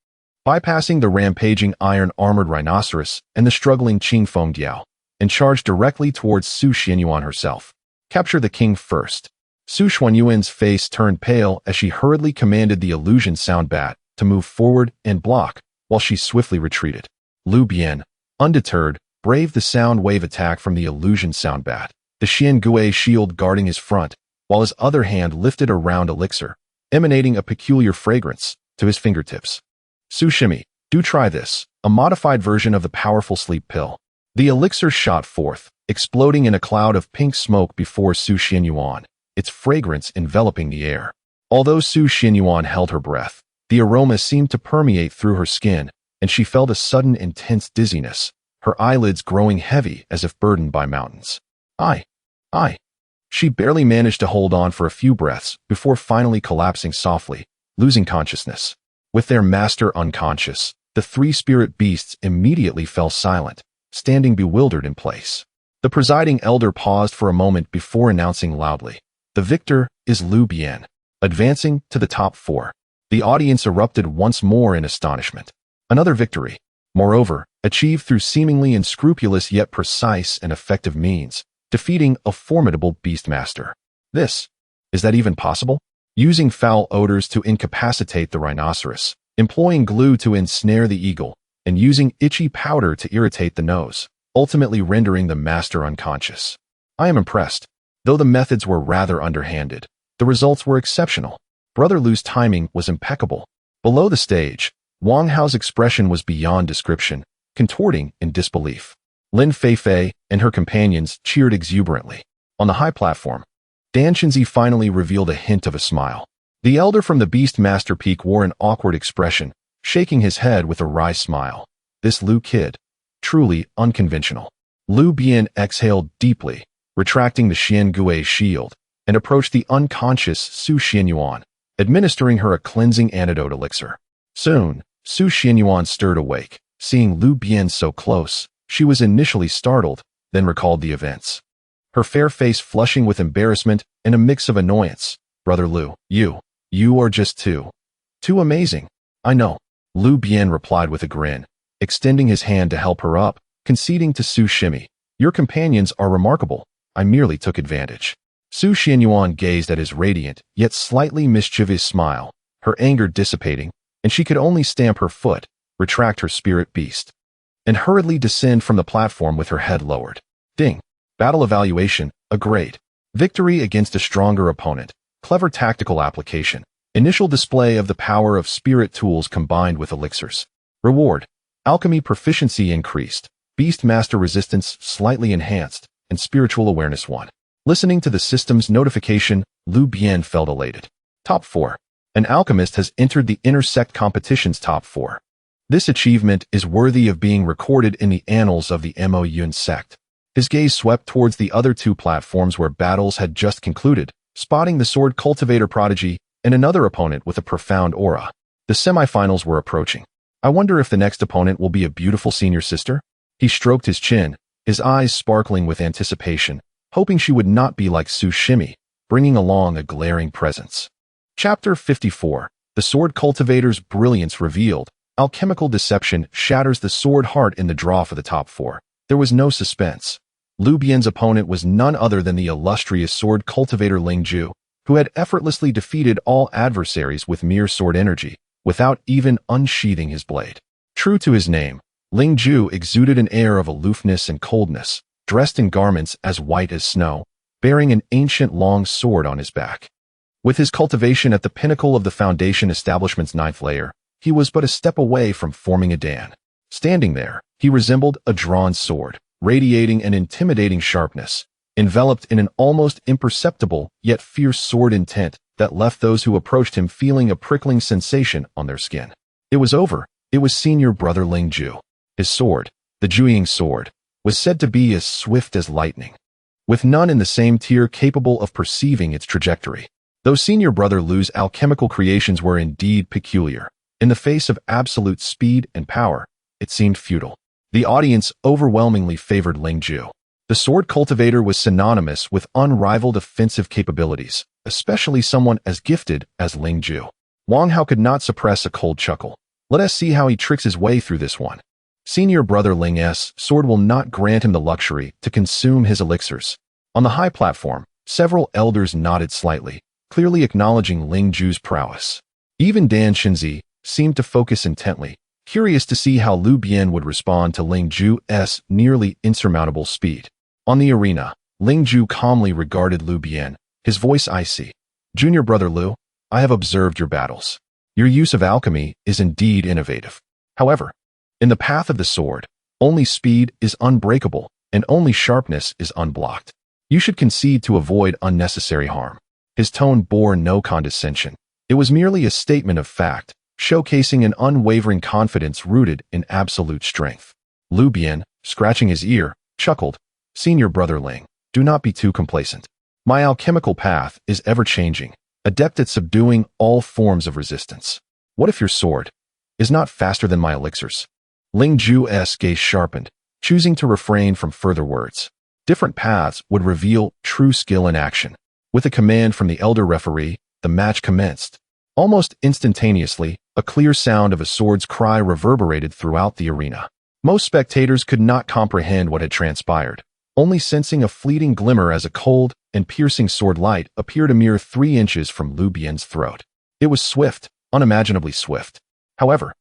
bypassing the rampaging iron-armored rhinoceros and the struggling Qingfeng Diao, and charged directly towards Su Xianyuan herself. Capture the king first. Su Xuanyuan's face turned pale as she hurriedly commanded the illusion sound bat to move forward and block, while she swiftly retreated. Lu Bian, undeterred, braved the sound wave attack from the illusion sound bat, the Xiangui shield guarding his front, while his other hand lifted a round elixir, emanating a peculiar fragrance, to his fingertips. "Sushimi, do try this, a modified version of the powerful sleep pill." The elixir shot forth, exploding in a cloud of pink smoke before Su Xianyuan, its fragrance enveloping the air. Although Su Xianyuan held her breath, the aroma seemed to permeate through her skin, and she felt a sudden intense dizziness, her eyelids growing heavy as if burdened by mountains. I. She barely managed to hold on for a few breaths before finally collapsing softly, losing consciousness. With their master unconscious, the three spirit beasts immediately fell silent, standing bewildered in place. The presiding elder paused for a moment before announcing loudly, "The victor is Lu Bian." Advancing to the top 4. The audience erupted once more in astonishment. Another victory, moreover, achieved through seemingly unscrupulous yet precise and effective means, defeating a formidable beastmaster. Is that even possible? Using foul odors to incapacitate the rhinoceros, employing glue to ensnare the eagle, and using itchy powder to irritate the nose, ultimately rendering the master unconscious. I am impressed. Though the methods were rather underhanded, the results were exceptional. Brother Lu's timing was impeccable. Below the stage, Wang Hao's expression was beyond description, contorting in disbelief. Lin Feifei and her companions cheered exuberantly. On the high platform, Dan Xinzi finally revealed a hint of a smile. The elder from the Beastmaster Peak wore an awkward expression, shaking his head with a wry smile. This Lu kid, truly unconventional. Lu Bian exhaled deeply, retracting the Xiangui shield, and approached the unconscious Su Xianyuan, administering her a cleansing antidote elixir. Soon, Su Xianyuan stirred awake. Seeing Lu Bian so close, she was initially startled, then recalled the events. Her fair face flushing with embarrassment and a mix of annoyance. "Brother Lu, you are just too amazing." "I know," Lu Bian replied with a grin, extending his hand to help her up, conceding to Su Shimi, "Your companions are remarkable. I merely took advantage." Su Xianyuan gazed at his radiant, yet slightly mischievous smile, her anger dissipating, and she could only stamp her foot, retract her spirit beast, and hurriedly descend from the platform with her head lowered. Ding. Battle evaluation, a grade. Victory against a stronger opponent. Clever tactical application. Initial display of the power of spirit tools combined with elixirs. Reward. Alchemy proficiency increased. Beastmaster resistance slightly enhanced, and spiritual awareness 1. Listening to the system's notification, Lu Bian felt elated. Top 4. An alchemist has entered the Intersect competition's top 4. This achievement is worthy of being recorded in the annals of the Moyun sect. His gaze swept towards the other 2 platforms where battles had just concluded, spotting the sword cultivator prodigy and another opponent with a profound aura. The semifinals were approaching. "I wonder if the next opponent will be a beautiful senior sister?" He stroked his chin, his eyes sparkling with anticipation, hoping she would not be like Su Shimi, bringing along a glaring presence. Chapter 54. The Sword Cultivator's Brilliance Revealed. Alchemical deception shatters the sword heart in the draw for the top 4. There was no suspense. Lu Bian's opponent was none other than the illustrious sword cultivator Ling Ju, who had effortlessly defeated all adversaries with mere sword energy, without even unsheathing his blade. True to his name, Ling Ju exuded an air of aloofness and coldness, dressed in garments as white as snow, bearing an ancient long sword on his back. With his cultivation at the pinnacle of the Foundation establishment's 9th layer, he was but a step away from forming a Dan. Standing there, he resembled a drawn sword, radiating an intimidating sharpness, enveloped in an almost imperceptible yet fierce sword intent that left those who approached him feeling a prickling sensation on their skin. It was over. It was senior brother Ling Ju. His sword, the Juying sword, was said to be as swift as lightning, with none in the same tier capable of perceiving its trajectory. Though senior brother Lu's alchemical creations were indeed peculiar, in the face of absolute speed and power, it seemed futile. The audience overwhelmingly favored Ling Ju. The sword cultivator was synonymous with unrivaled offensive capabilities, especially someone as gifted as Ling Ju. Wang Hao could not suppress a cold chuckle. Let us see how he tricks his way through this one. Senior brother Ling's sword will not grant him the luxury to consume his elixirs. On the high platform, several elders nodded slightly, clearly acknowledging Ling Ju's prowess. Even Dan Xinzi seemed to focus intently, curious to see how Lu Bian would respond to Ling Ju's nearly insurmountable speed. On the arena, Ling Ju calmly regarded Lu Bian, his voice icy. Junior brother Lu, I have observed your battles. Your use of alchemy is indeed innovative. However, in the path of the sword, only speed is unbreakable and only sharpness is unblocked. You should concede to avoid unnecessary harm. His tone bore no condescension. It was merely a statement of fact, showcasing an unwavering confidence rooted in absolute strength. Lu Bian, scratching his ear, chuckled, Senior brother Ling, do not be too complacent. My alchemical path is ever-changing, adept at subduing all forms of resistance. What if your sword is not faster than my elixirs? Ling Ju's gaze sharpened, choosing to refrain from further words. Different paths would reveal true skill in action. With a command from the elder referee, the match commenced. Almost instantaneously, a clear sound of a sword's cry reverberated throughout the arena. Most spectators could not comprehend what had transpired, only sensing a fleeting glimmer as a cold and piercing sword light appeared a mere 3 inches from Lu Bian's throat. It was swift, unimaginably swift. However,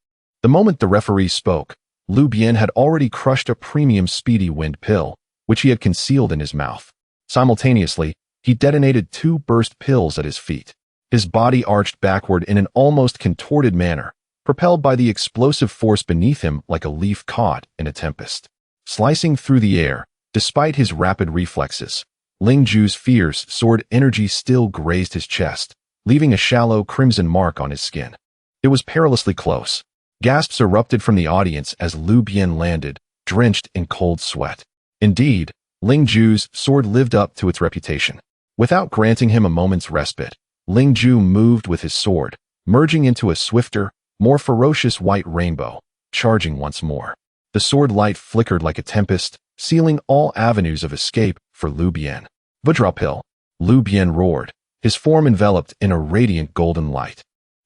the moment the referee spoke, Lu Bian had already crushed a premium speedy wind pill, which he had concealed in his mouth. Simultaneously, he detonated 2 burst pills at his feet. His body arched backward in an almost contorted manner, propelled by the explosive force beneath him like a leaf caught in a tempest. Slicing through the air, despite his rapid reflexes, Ling Ju's fierce sword energy still grazed his chest, leaving a shallow crimson mark on his skin. It was perilously close. Gasps erupted from the audience as Lu Bian landed, drenched in cold sweat. Indeed, Ling Ju's sword lived up to its reputation. Without granting him a moment's respite, Ling Ju moved with his sword, merging into a swifter, more ferocious white rainbow, charging once more. The sword light flickered like a tempest, sealing all avenues of escape for Lu Bian. Vajra pill, Lu Bian roared, his form enveloped in a radiant golden light.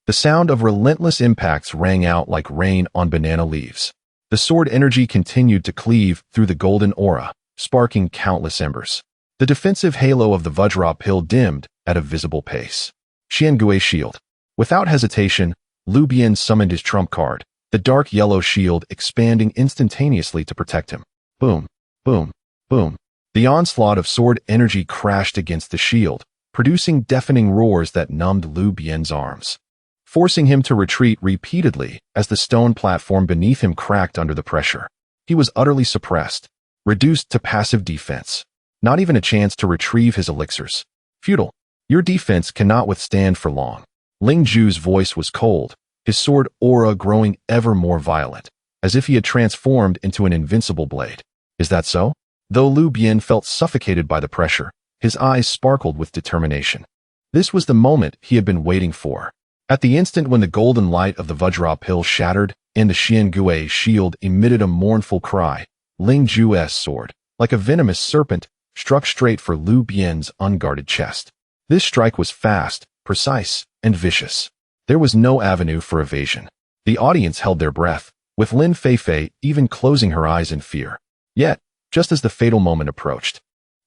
The sound of relentless impacts rang out like rain on banana leaves. The sword energy continued to cleave through the golden aura, sparking countless embers. The defensive halo of the Vajra pill dimmed at a visible pace. Xiangui shield. Without hesitation, Lu Bian summoned his trump card, the dark yellow shield expanding instantaneously to protect him. Boom, boom, boom. The onslaught of sword energy crashed against the shield, producing deafening roars that numbed Lu Bian's arms, forcing him to retreat repeatedly as the stone platform beneath him cracked under the pressure. He was utterly suppressed, reduced to passive defense. Not even a chance to retrieve his elixirs. Futile. Your defense cannot withstand for long. Ling Ju's voice was cold, his sword aura growing ever more violent, as if he had transformed into an invincible blade. Is that so? Though Lu Bian felt suffocated by the pressure, his eyes sparkled with determination. This was the moment he had been waiting for. At the instant when the golden light of the Vajra pill shattered and the Xiangui shield emitted a mournful cry, Ling Ju's sword, like a venomous serpent, struck straight for Lu Bian's unguarded chest. This strike was fast, precise, and vicious. There was no avenue for evasion. The audience held their breath, with Lin Feifei even closing her eyes in fear. Yet, just as the fatal moment approached,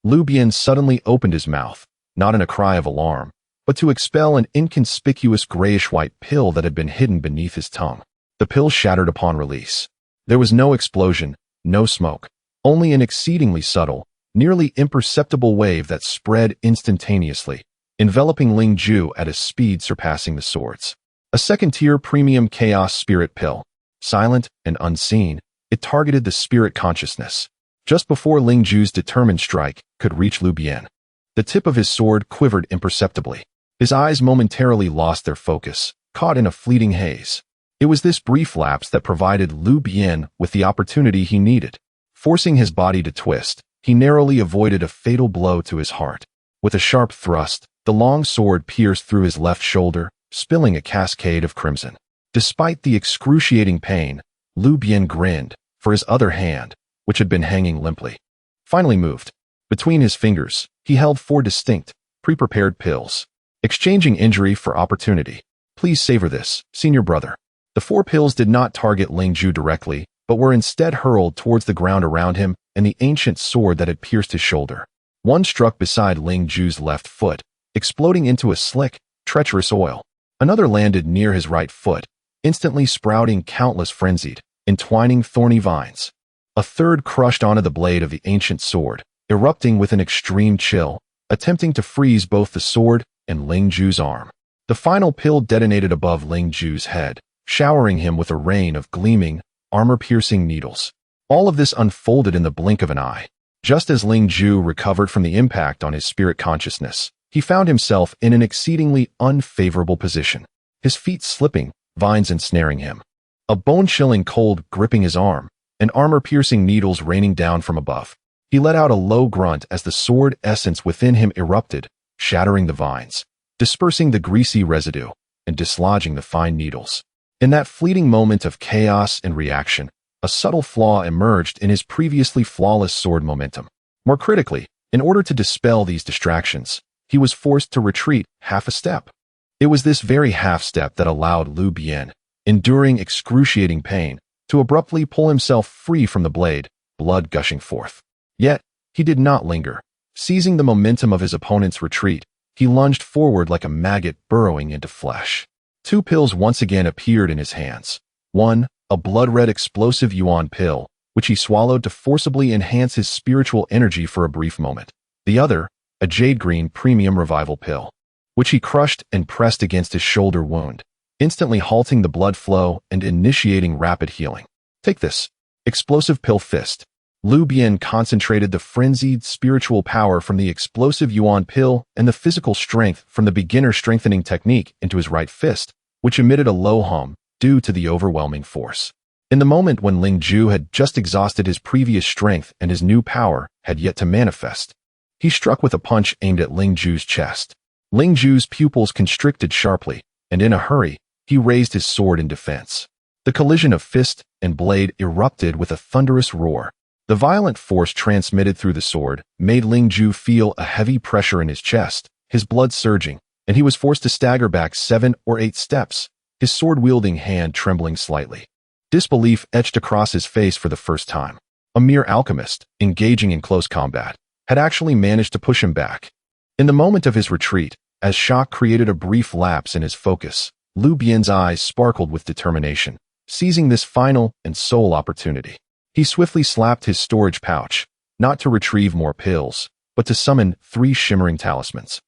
Lu Bian suddenly opened his mouth, not in a cry of alarm, but to expel an inconspicuous grayish-white pill that had been hidden beneath his tongue. The pill shattered upon release. There was no explosion, no smoke, only an exceedingly subtle, nearly imperceptible wave that spread instantaneously, enveloping Ling Ju at a speed surpassing the sword's. A second-tier premium chaos spirit pill. Silent and unseen, it targeted the spirit consciousness. Just before Ling Ju's determined strike could reach Lu Bian, the tip of his sword quivered imperceptibly. His eyes momentarily lost their focus, caught in a fleeting haze. It was this brief lapse that provided Lu Bian with the opportunity he needed. Forcing his body to twist, he narrowly avoided a fatal blow to his heart. With a sharp thrust, the long sword pierced through his left shoulder, spilling a cascade of crimson. Despite the excruciating pain, Lu Bian grinned, for his other hand, which had been hanging limply, finally moved. Between his fingers, he held 4 distinct, pre-prepared pills. Exchanging injury for opportunity. Please savor this, senior brother. The 4 pills did not target Ling Ju directly, but were instead hurled towards the ground around him and the ancient sword that had pierced his shoulder. One struck beside Ling Ju's left foot, exploding into a slick, treacherous oil. Another landed near his right foot, instantly sprouting countless frenzied, entwining thorny vines. A third crushed onto the blade of the ancient sword, erupting with an extreme chill, attempting to freeze both the sword and Ling Ju's arm. The final pill detonated above Ling Ju's head, showering him with a rain of gleaming, armor-piercing needles. All of this unfolded in the blink of an eye. Just as Ling Ju recovered from the impact on his spirit consciousness, he found himself in an exceedingly unfavorable position. His feet slipping, vines ensnaring him. A bone-chilling cold gripping his arm, and armor-piercing needles raining down from above. He let out a low grunt as the sword essence within him erupted, shattering the vines, dispersing the greasy residue, and dislodging the fine needles. In that fleeting moment of chaos and reaction, a subtle flaw emerged in his previously flawless sword momentum. More critically, in order to dispel these distractions, he was forced to retreat half a step. It was this very half step that allowed Lu Bian, enduring excruciating pain, to abruptly pull himself free from the blade, blood gushing forth. Yet, he did not linger. Seizing the momentum of his opponent's retreat, he lunged forward like a maggot burrowing into flesh. Two pills once again appeared in his hands. One, a blood-red explosive yuan pill, which he swallowed to forcibly enhance his spiritual energy for a brief moment. The other, a jade-green premium revival pill, which he crushed and pressed against his shoulder wound, instantly halting the blood flow and initiating rapid healing. Take this. Explosive pill fist. Lu Bian concentrated the frenzied spiritual power from the explosive yuan pill and the physical strength from the beginner strengthening technique into his right fist, which emitted a low hum due to the overwhelming force. In the moment when Ling Ju had just exhausted his previous strength and his new power had yet to manifest, he struck with a punch aimed at Ling Ju's chest. Ling Ju's pupils constricted sharply, and in a hurry, he raised his sword in defense. The collision of fist and blade erupted with a thunderous roar. The violent force transmitted through the sword made Ling Ju feel a heavy pressure in his chest, his blood surging, and he was forced to stagger back 7 or 8 steps, his sword-wielding hand trembling slightly. Disbelief etched across his face for the first time. A mere alchemist, engaging in close combat, had actually managed to push him back. In the moment of his retreat, as shock created a brief lapse in his focus, Lu Bian's eyes sparkled with determination, seizing this final and sole opportunity. He swiftly slapped his storage pouch, not to retrieve more pills, but to summon 3 shimmering talismans,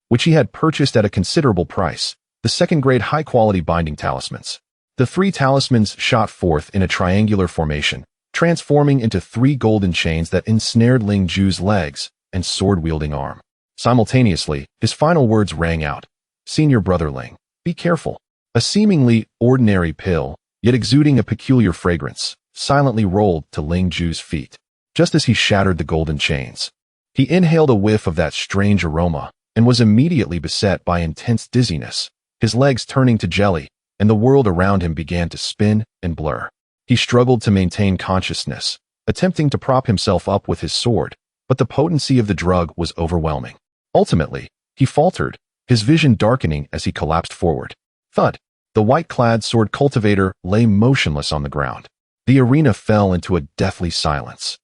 which he had purchased at a considerable price, the second-grade high-quality binding talismans. The 3 talismans shot forth in a triangular formation, transforming into 3 golden chains that ensnared Ling Ju's legs and sword-wielding arm. Simultaneously, his final words rang out, "Senior brother Ling, be careful." A seemingly ordinary pill, yet exuding a peculiar fragrance, silently rolled to Ling Ju's feet, just as he shattered the golden chains. He inhaled a whiff of that strange aroma and was immediately beset by intense dizziness, his legs turning to jelly, and the world around him began to spin and blur. He struggled to maintain consciousness, attempting to prop himself up with his sword, but the potency of the drug was overwhelming. Ultimately, he faltered, his vision darkening as he collapsed forward. Thud! The white-clad sword cultivator lay motionless on the ground. The arena fell into a deathly silence.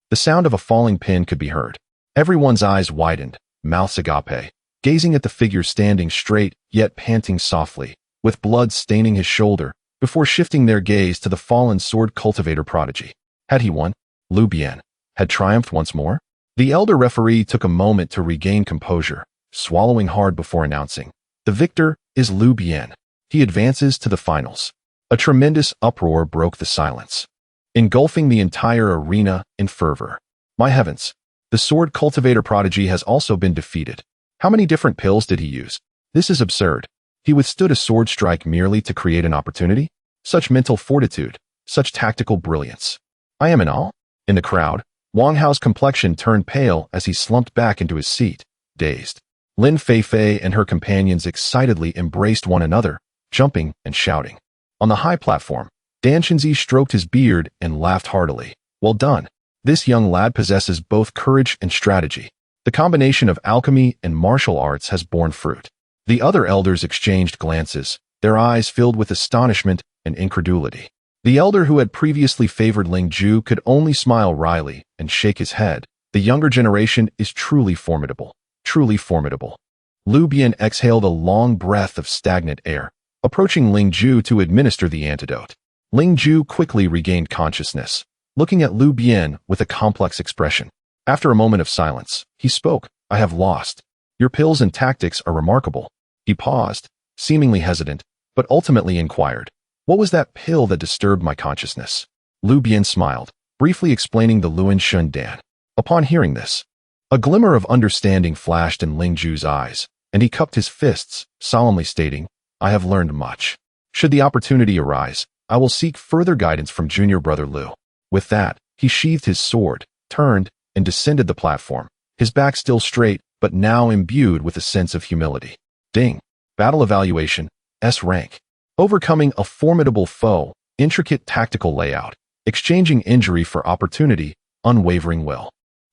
The sound of a falling pin could be heard. Everyone's eyes widened, mouths agape, gazing at the figure standing straight yet panting softly, with blood staining his shoulder, before shifting their gaze to the fallen sword cultivator prodigy. Had he won? Lu Bian had triumphed once more? The elder referee took a moment to regain composure, swallowing hard before announcing, "The victor is Lu Bian. He advances to the finals." A tremendous uproar broke the silence, engulfing the entire arena in fervor. My heavens! The sword cultivator prodigy has also been defeated. How many different pills did he use? This is absurd. He withstood a sword strike merely to create an opportunity? Such mental fortitude, such tactical brilliance. I am in awe. In the crowd, Wang Hao's complexion turned pale as he slumped back into his seat, dazed. Lin Feifei and her companions excitedly embraced one another, jumping and shouting. On the high platform, Dan Shinzi stroked his beard and laughed heartily. Well done. This young lad possesses both courage and strategy. The combination of alchemy and martial arts has borne fruit. The other elders exchanged glances, their eyes filled with astonishment and incredulity. The elder who had previously favored Ling Ju could only smile wryly and shake his head. The younger generation is truly formidable, truly formidable. Lu Bian exhaled a long breath of stagnant air, approaching Ling Ju to administer the antidote. Ling Ju quickly regained consciousness, looking at Lu Bian with a complex expression. After a moment of silence, he spoke. I have lost. Your pills and tactics are remarkable. He paused, seemingly hesitant, but ultimately inquired. What was that pill that disturbed my consciousness? Lu Bian smiled, briefly explaining the Luan Shun Dan. Upon hearing this, a glimmer of understanding flashed in Ling Ju's eyes, and he cupped his fists, solemnly stating, I have learned much. Should the opportunity arise, I will seek further guidance from junior brother Lu. With that, he sheathed his sword, turned, and descended the platform, his back still straight, but now imbued with a sense of humility. Ding. Battle evaluation, S rank. Overcoming a formidable foe, intricate tactical layout, exchanging injury for opportunity, unwavering will.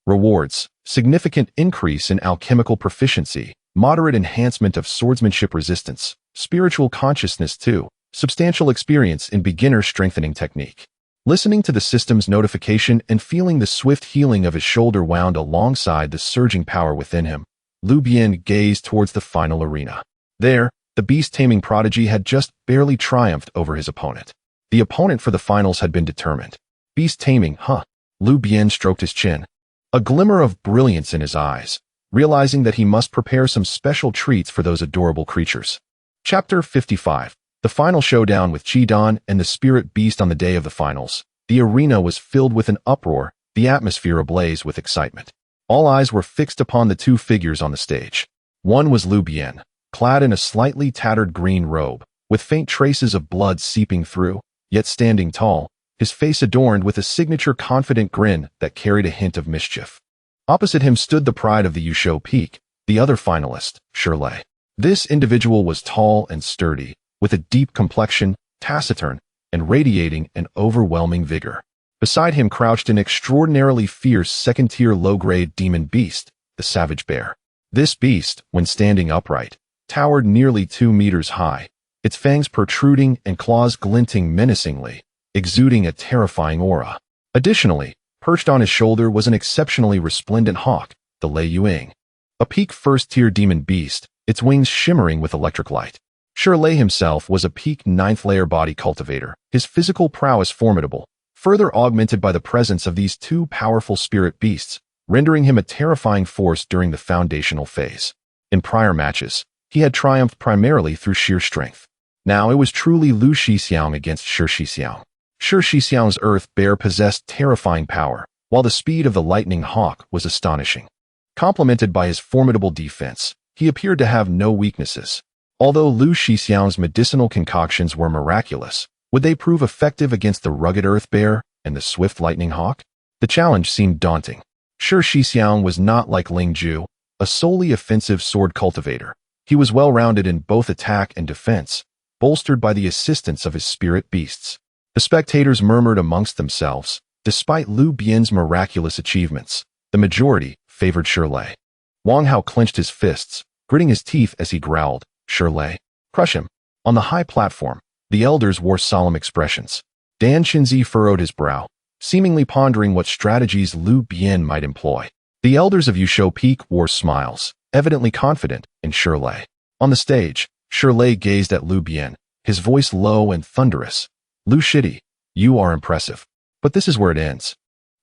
Rewards, significant increase in alchemical proficiency, moderate enhancement of swordsmanship resistance, spiritual consciousness too, substantial experience in beginner strengthening technique. Listening to the system's notification and feeling the swift healing of his shoulder wound alongside the surging power within him, Lu Bian gazed towards the final arena. There, the beast-taming prodigy had just barely triumphed over his opponent. The opponent for the finals had been determined. Beast-taming, huh? Lu Bian stroked his chin, a glimmer of brilliance in his eyes, realizing that he must prepare some special treats for those adorable creatures. Chapter 55. The final showdown with Chi-Dan and the spirit beast on the day of the finals. The arena was filled with an uproar, the atmosphere ablaze with excitement. All eyes were fixed upon the two figures on the stage. One was Lu Bian, clad in a slightly tattered green robe, with faint traces of blood seeping through, yet standing tall, his face adorned with a signature confident grin that carried a hint of mischief. Opposite him stood the pride of the Yusho Peak, the other finalist, Shirley. This individual was tall and sturdy, with a deep complexion, taciturn, and radiating an overwhelming vigor. Beside him crouched an extraordinarily fierce second-tier low-grade demon beast, the Savage Bear. This beast, when standing upright, towered nearly 2 meters high, its fangs protruding and claws glinting menacingly, exuding a terrifying aura. Additionally, perched on his shoulder was an exceptionally resplendent hawk, the Lei Yuing, a peak first-tier demon beast, its wings shimmering with electric light. Shirley himself was a peak 9th-layer body cultivator, his physical prowess formidable, further augmented by the presence of these two powerful spirit beasts, rendering him a terrifying force during the foundational phase. In prior matches, he had triumphed primarily through sheer strength. Now it was truly Lu Shixiang against Shi Shixiang. Shi Shixiang's Earth Bear possessed terrifying power, while the speed of the Lightning Hawk was astonishing. Complemented by his formidable defense, he appeared to have no weaknesses. Although Lu Shixiang's medicinal concoctions were miraculous, would they prove effective against the rugged Earth Bear and the swift Lightning Hawk? The challenge seemed daunting. Shi Shixiang was not like Ling Ju, a solely offensive sword cultivator. He was well-rounded in both attack and defense, bolstered by the assistance of his spirit beasts. The spectators murmured amongst themselves. Despite Lu Bian's miraculous achievements, the majority favored Shirley. Wang Hao clenched his fists, gritting his teeth as he growled, Shirley, crush him. On the high platform, the elders wore solemn expressions. Dan Qinzi furrowed his brow, seemingly pondering what strategies Lu Bian might employ. The elders of Yusho Peak wore smiles, evidently confident in Shirley. On the stage, Shirley gazed at Lu Bian, his voice low and thunderous. Lu Shidi, you are impressive. But this is where it ends.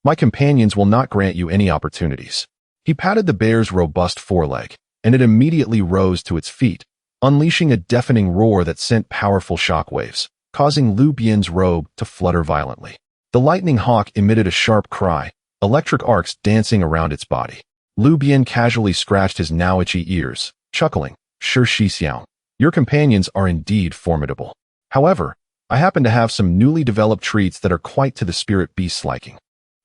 My companions will not grant you any opportunities. He patted the bear's robust foreleg, and it immediately rose to its feet, unleashing a deafening roar that sent powerful shockwaves, causing Lu Bian's robe to flutter violently. The Lightning Hawk emitted a sharp cry, electric arcs dancing around its body. Lu Bian casually scratched his now itchy ears, chuckling, Shi Shixiang, your companions are indeed formidable. However, I happen to have some newly developed treats that are quite to the spirit beast's liking.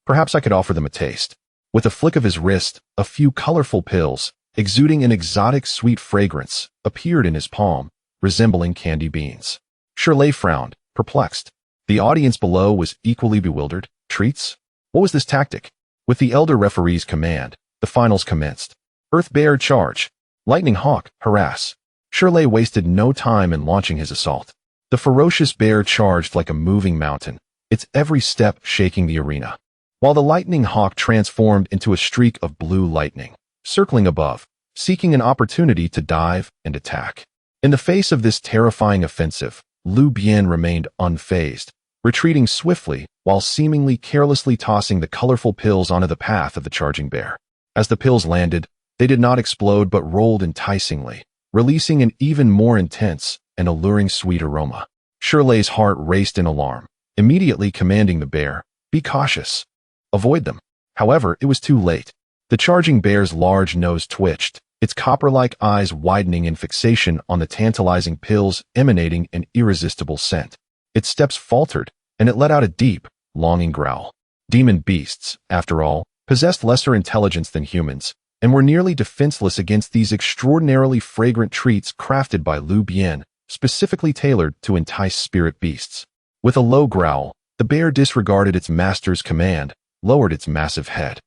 Perhaps I could offer them a taste. With a flick of his wrist, a few colorful pills, exuding an exotic sweet fragrance, appeared in his palm, resembling candy beans. Shirley frowned, perplexed. The audience below was equally bewildered. Treats? What was this tactic? With the elder referee's command, the finals commenced. Earth Bear charge. Lightning Hawk harass. Shirley wasted no time in launching his assault. The ferocious bear charged like a moving mountain, its every step shaking the arena, while the Lightning Hawk transformed into a streak of blue lightning, circling above, seeking an opportunity to dive and attack. In the face of this terrifying offensive, Lu Bian remained unfazed, retreating swiftly while seemingly carelessly tossing the colorful pills onto the path of the charging bear. As the pills landed, they did not explode but rolled enticingly, releasing an even more intense and alluring sweet aroma. Shirley's heart raced in alarm, immediately commanding the bear, "Be cautious. Avoid them." However, it was too late. The charging bear's large nose twitched, its copper-like eyes widening in fixation on the tantalizing pills emanating an irresistible scent. Its steps faltered, and it let out a deep, longing growl. Demon beasts, after all, possessed lesser intelligence than humans, and were nearly defenseless against these extraordinarily fragrant treats crafted by Lu Bian, specifically tailored to entice spirit beasts. With a low growl, the bear disregarded its master's command, lowered its massive head,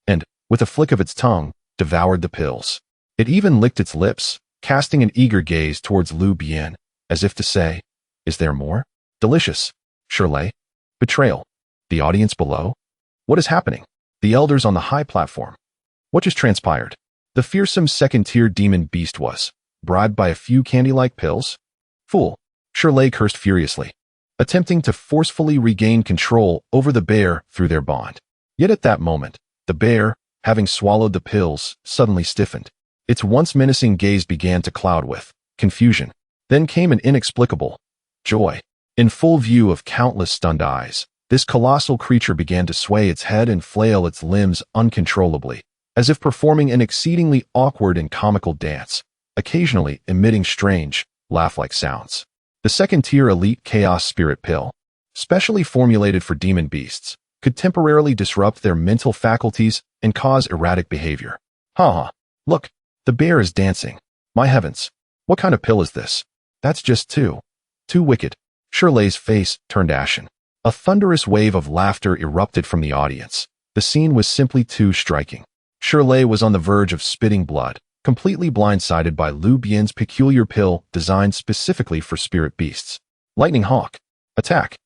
and, with a flick of its tongue, devoured the pills. It even licked its lips, casting an eager gaze towards Lu Bian, as if to say, "Is there more? Delicious. Shirley." Betrayal. The audience below? What is happening? The elders on the high platform. What just transpired? The fearsome second-tier demon beast was bribed by a few candy-like pills? Fool. Shirley cursed furiously, attempting to forcefully regain control over the bear through their bond. Yet at that moment, the bear, having swallowed the pills, suddenly stiffened. Its once menacing gaze began to cloud with confusion. Then came an inexplicable joy. In full view of countless stunned eyes, this colossal creature began to sway its head and flail its limbs uncontrollably, as if performing an exceedingly awkward and comical dance, occasionally emitting strange, laugh-like sounds. The second-tier elite chaos spirit pill, specially formulated for demon beasts, could temporarily disrupt their mental faculties and cause erratic behavior. Look, the bear is dancing. My heavens, what kind of pill is this? That's just too wicked. Shirley's face turned ashen. A thunderous wave of laughter erupted from the audience. The scene was simply too striking. Shirley was on the verge of spitting blood, completely blindsided by Lu Bian's peculiar pill designed specifically for spirit beasts. Lightning Hawk. Attack.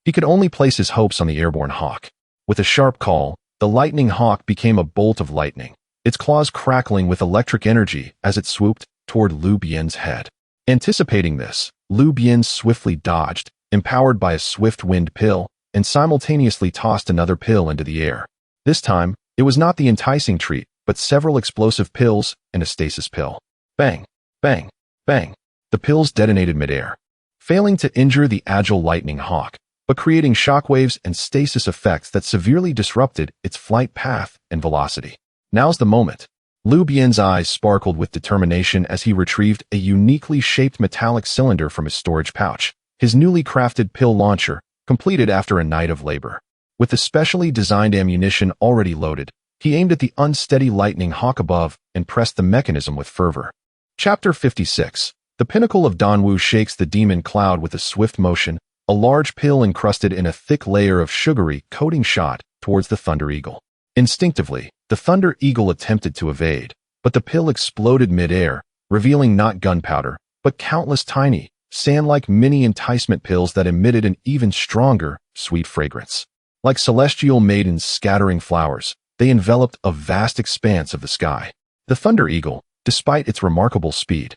He could only place his hopes on the airborne hawk. With a sharp call, the lightning hawk became a bolt of lightning, its claws crackling with electric energy as it swooped toward Lu Bian's head. Anticipating this, Lu Bian swiftly dodged, empowered by a swift wind pill, and simultaneously tossed another pill into the air. This time, it was not the enticing treat, but several explosive pills and a stasis pill. Bang, bang, bang. The pills detonated midair, failing to injure the agile lightning hawk, but creating shockwaves and stasis effects that severely disrupted its flight path and velocity. Now's the moment. Lu Bian's eyes sparkled with determination as he retrieved a uniquely shaped metallic cylinder from his storage pouch, his newly crafted pill launcher, completed after a night of labor. With the specially designed ammunition already loaded, he aimed at the unsteady lightning hawk above and pressed the mechanism with fervor. Chapter 56. The pinnacle of Danwu shakes the demon cloud with a swift motion, a large pill encrusted in a thick layer of sugary coating shot towards the Thunder Eagle. Instinctively, the Thunder Eagle attempted to evade, but the pill exploded mid-air, revealing not gunpowder, but countless tiny, sand-like mini enticement pills that emitted an even stronger, sweet fragrance. Like celestial maidens scattering flowers, they enveloped a vast expanse of the sky. The Thunder Eagle, despite its remarkable speed,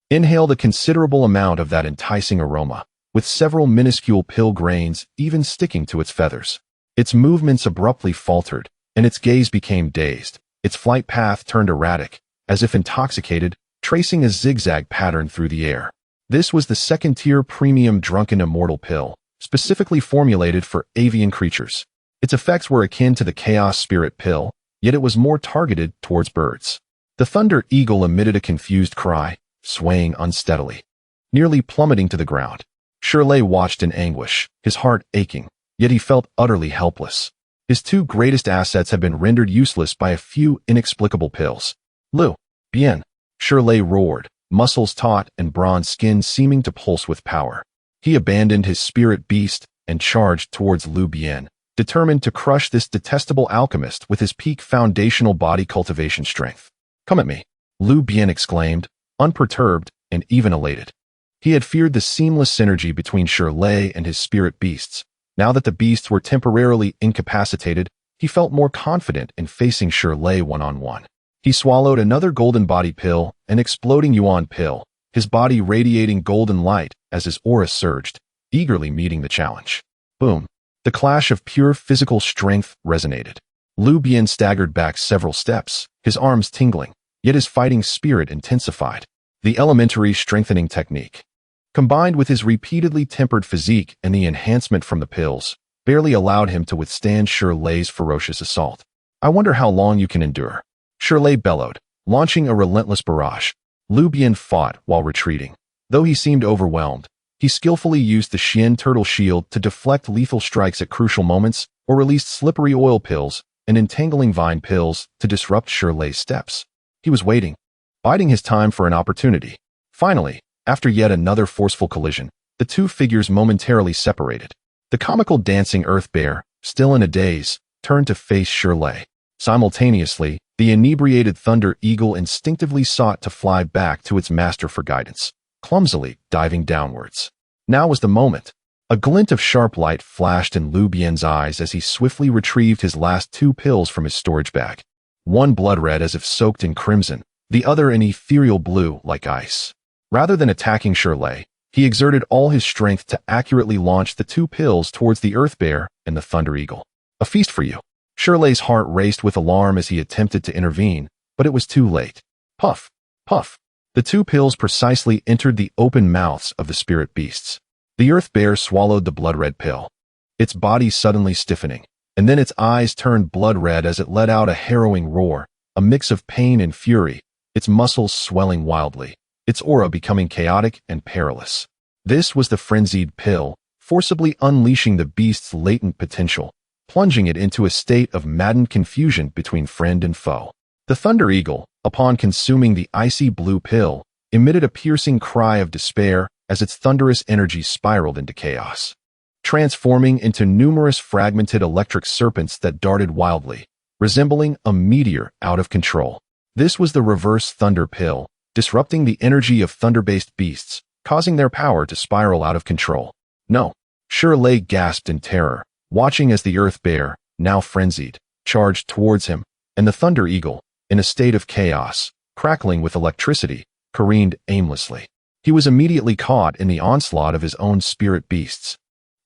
inhaled a considerable amount of that enticing aroma, with several minuscule pill grains even sticking to its feathers. Its movements abruptly faltered, and its gaze became dazed. Its flight path turned erratic, as if intoxicated, tracing a zigzag pattern through the air. This was the second-tier premium drunken immortal pill, specifically formulated for avian creatures. Its effects were akin to the chaos spirit pill, yet it was more targeted towards birds. The Thunder Eagle emitted a confused cry, swaying unsteadily, nearly plummeting to the ground. Shirley watched in anguish, his heart aching, yet he felt utterly helpless. His two greatest assets had been rendered useless by a few inexplicable pills. Lu Bian. Shirley roared, muscles taut and bronze skin seeming to pulse with power. He abandoned his spirit beast and charged towards Lu Bian, determined to crush this detestable alchemist with his peak foundational body cultivation strength. "Come at me," Lu Bian exclaimed, unperturbed and even elated. He had feared the seamless synergy between Shirley and his spirit beasts. Now that the beasts were temporarily incapacitated, he felt more confident in facing Shirley one-on-one. He swallowed another golden body pill, an exploding yuan pill, his body radiating golden light as his aura surged, eagerly meeting the challenge. Boom. The clash of pure physical strength resonated. Lu Bian staggered back several steps, his arms tingling, yet his fighting spirit intensified. The elementary strengthening technique, combined with his repeatedly tempered physique and the enhancement from the pills, barely allowed him to withstand Shirley's ferocious assault. I wonder how long you can endure. Shirley bellowed, launching a relentless barrage. Lu Bian fought while retreating. Though he seemed overwhelmed, he skillfully used the Xian turtle shield to deflect lethal strikes at crucial moments or released slippery oil pills and entangling vine pills to disrupt Shirley's steps. He was waiting, biding his time for an opportunity. Finally, after yet another forceful collision, the two figures momentarily separated. The comical dancing earth bear, still in a daze, turned to face Shirley. Simultaneously, the inebriated thunder eagle instinctively sought to fly back to its master for guidance, clumsily diving downwards. Now was the moment. A glint of sharp light flashed in Lu Bian's eyes as he swiftly retrieved his last two pills from his storage bag. One blood red as if soaked in crimson, the other an ethereal blue like ice. Rather than attacking Shirley, he exerted all his strength to accurately launch the two pills towards the earth bear and the thunder eagle. A feast for you. Shirley's heart raced with alarm as he attempted to intervene, but it was too late. Puff, puff. The two pills precisely entered the open mouths of the spirit beasts. The earth bear swallowed the blood-red pill, its body suddenly stiffening, and then its eyes turned blood-red as it let out a harrowing roar, a mix of pain and fury, its muscles swelling wildly, its aura becoming chaotic and perilous. This was the frenzied pill, forcibly unleashing the beast's latent potential, plunging it into a state of maddened confusion between friend and foe. The thunder eagle, upon consuming the icy blue pill, emitted a piercing cry of despair as its thunderous energy spiraled into chaos, transforming into numerous fragmented electric serpents that darted wildly, resembling a meteor out of control. This was the reverse thunder pill, disrupting the energy of thunder-based beasts, causing their power to spiral out of control. No, Shirley gasped in terror, watching as the earth bear, now frenzied, charged towards him, and the thunder eagle, in a state of chaos, crackling with electricity, careened aimlessly. He was immediately caught in the onslaught of his own spirit beasts.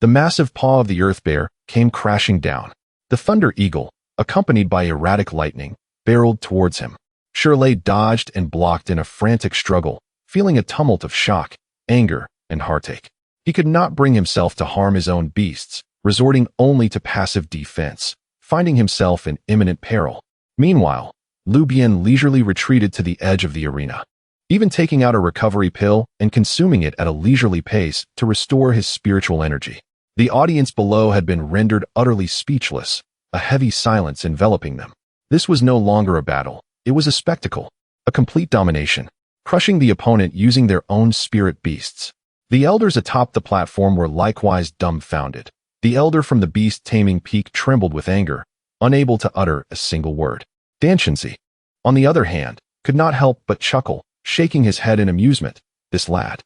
The massive paw of the earth bear came crashing down. The thunder eagle, accompanied by erratic lightning, barreled towards him. Shirley dodged and blocked in a frantic struggle, feeling a tumult of shock, anger, and heartache. He could not bring himself to harm his own beasts, resorting only to passive defense, finding himself in imminent peril. Meanwhile, Lu Bian leisurely retreated to the edge of the arena, even taking out a recovery pill and consuming it at a leisurely pace to restore his spiritual energy. The audience below had been rendered utterly speechless, a heavy silence enveloping them. This was no longer a battle, it was a spectacle, a complete domination, crushing the opponent using their own spirit beasts. The elders atop the platform were likewise dumbfounded. The elder from the beast-taming peak trembled with anger, unable to utter a single word. Danshenzi, on the other hand, could not help but chuckle, shaking his head in amusement. This lad.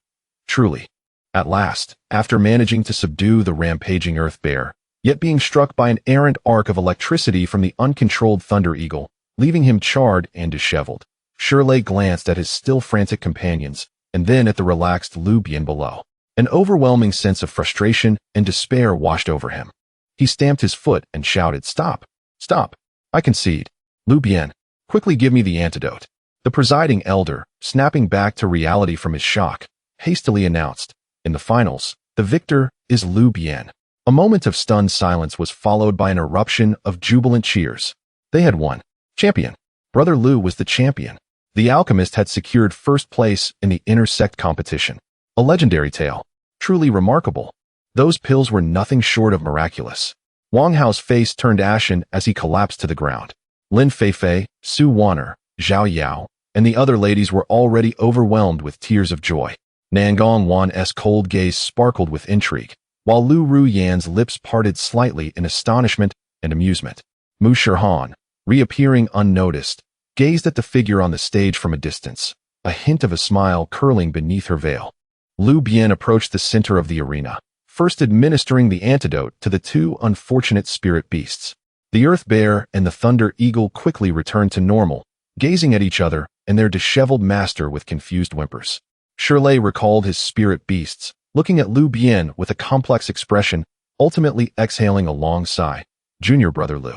Truly. At last, after managing to subdue the rampaging earth bear, yet being struck by an errant arc of electricity from the uncontrolled thunder eagle, leaving him charred and disheveled, Shirley glanced at his still frantic companions, and then at the relaxed Lu Bian below. An overwhelming sense of frustration and despair washed over him. He stamped his foot and shouted, "Stop! Stop! I concede. Lu Bian, quickly give me the antidote." The presiding elder, snapping back to reality from his shock, hastily announced, "In the finals, the victor is Lu Bian." A moment of stunned silence was followed by an eruption of jubilant cheers. They had won. Champion. Brother Lu was the champion. The alchemist had secured first place in the intersect competition. A legendary tale. Truly remarkable. Those pills were nothing short of miraculous. Wang Hao's face turned ashen as he collapsed to the ground. Lin Feifei, Su Wan'er, Zhao Yao, and the other ladies were already overwhelmed with tears of joy. Nangong Wan's cold gaze sparkled with intrigue, while Lu Ruyan's lips parted slightly in astonishment and amusement. Mu Shihan, reappearing unnoticed, gazed at the figure on the stage from a distance, a hint of a smile curling beneath her veil. Lu Bian approached the center of the arena, first administering the antidote to the two unfortunate spirit beasts. The earth bear and the thunder eagle quickly returned to normal, gazing at each other and their disheveled master with confused whimpers. Shirley recalled his spirit beasts, looking at Lu Bian with a complex expression, ultimately exhaling a long sigh. Junior brother Lu.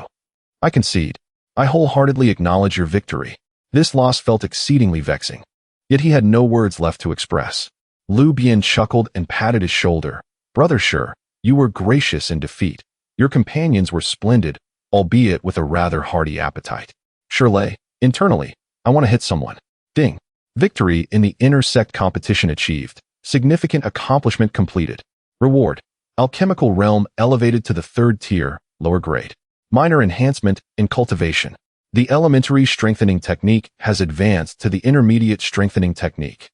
I concede. I wholeheartedly acknowledge your victory. This loss felt exceedingly vexing. Yet he had no words left to express. Lu Bian chuckled and patted his shoulder. Brother, sure, you were gracious in defeat. Your companions were splendid, albeit with a rather hearty appetite. Shirley, internally, I want to hit someone. Ding. Victory in the intersect competition achieved. Significant accomplishment completed. Reward. Alchemical realm elevated to the 3rd tier, lower grade. Minor enhancement in cultivation. The elementary strengthening technique has advanced to the intermediate strengthening technique,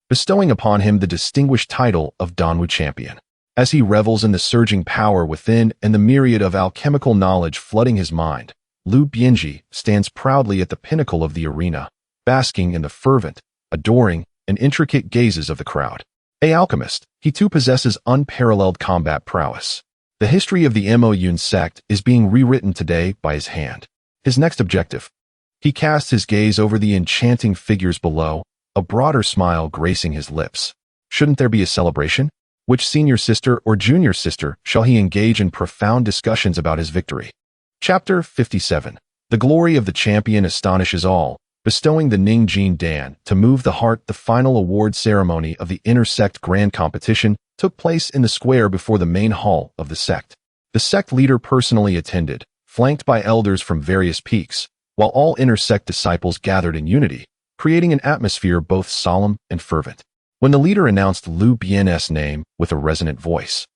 bestowing upon him the distinguished title of Danwu Champion. As he revels in the surging power within and the myriad of alchemical knowledge flooding his mind, Lu Bianji stands proudly at the pinnacle of the arena, basking in the fervent, adoring, and intricate gazes of the crowd. A alchemist, he too possesses unparalleled combat prowess. The history of the Mo-Yun sect is being rewritten today by his hand. His next objective. He casts his gaze over the enchanting figures below, a broader smile gracing his lips. Shouldn't there be a celebration? Which senior sister or junior sister shall he engage in profound discussions about his victory? Chapter 57. The glory of the champion astonishes all, bestowing the Ningjin Dan to move the heart. The final award ceremony of the intersect grand competition took place in the square before the main hall of the sect. The sect leader personally attended, flanked by elders from various peaks, while all intersect disciples gathered in unity, creating an atmosphere both solemn and fervent. When the leader announced Lu Bian's name with a resonant voice,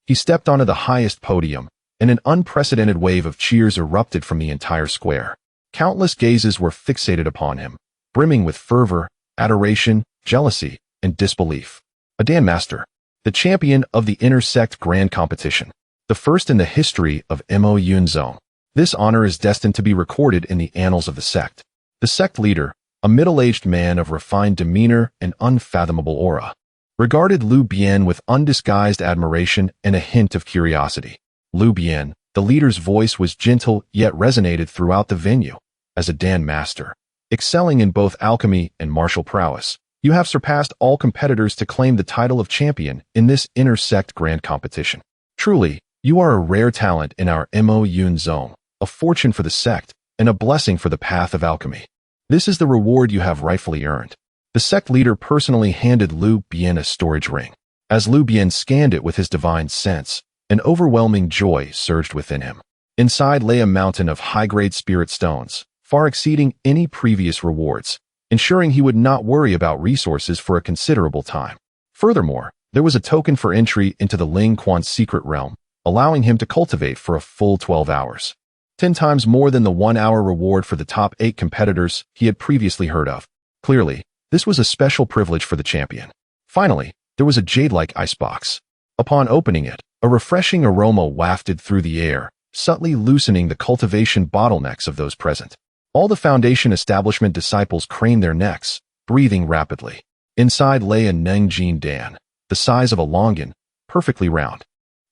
he stepped onto the highest podium, and an unprecedented wave of cheers erupted from the entire square. Countless gazes were fixated upon him, brimming with fervor, adoration, jealousy, and disbelief. A Dan Master, the champion of the intersect grand competition, the first in the history of Mo-Yun Zone. This honor is destined to be recorded in the annals of the sect. The sect leader, a middle-aged man of refined demeanor and unfathomable aura, regarded Lu Bian with undisguised admiration and a hint of curiosity. Lu Bian, the leader's voice was gentle yet resonated throughout the venue. As a Dan Master, excelling in both alchemy and martial prowess, you have surpassed all competitors to claim the title of champion in this intersect grand competition. Truly, you are a rare talent in our Mo-Yun Zone, a fortune for the sect, and a blessing for the path of alchemy. This is the reward you have rightfully earned. The sect leader personally handed Lu Bian a storage ring. As Lu Bian scanned it with his divine sense, an overwhelming joy surged within him. Inside lay a mountain of high-grade spirit stones, far exceeding any previous rewards, ensuring he would not worry about resources for a considerable time. Furthermore, there was a token for entry into the Ling Quan's secret realm, allowing him to cultivate for a full 12 hours. 10 times more than the 1-hour reward for the top 8 competitors he had previously heard of. Clearly, this was a special privilege for the champion. Finally, there was a jade-like icebox. Upon opening it, a refreshing aroma wafted through the air, subtly loosening the cultivation bottlenecks of those present. All the Foundation establishment disciples craned their necks, breathing rapidly. Inside lay a Ningjin Dan, the size of a longan, perfectly round,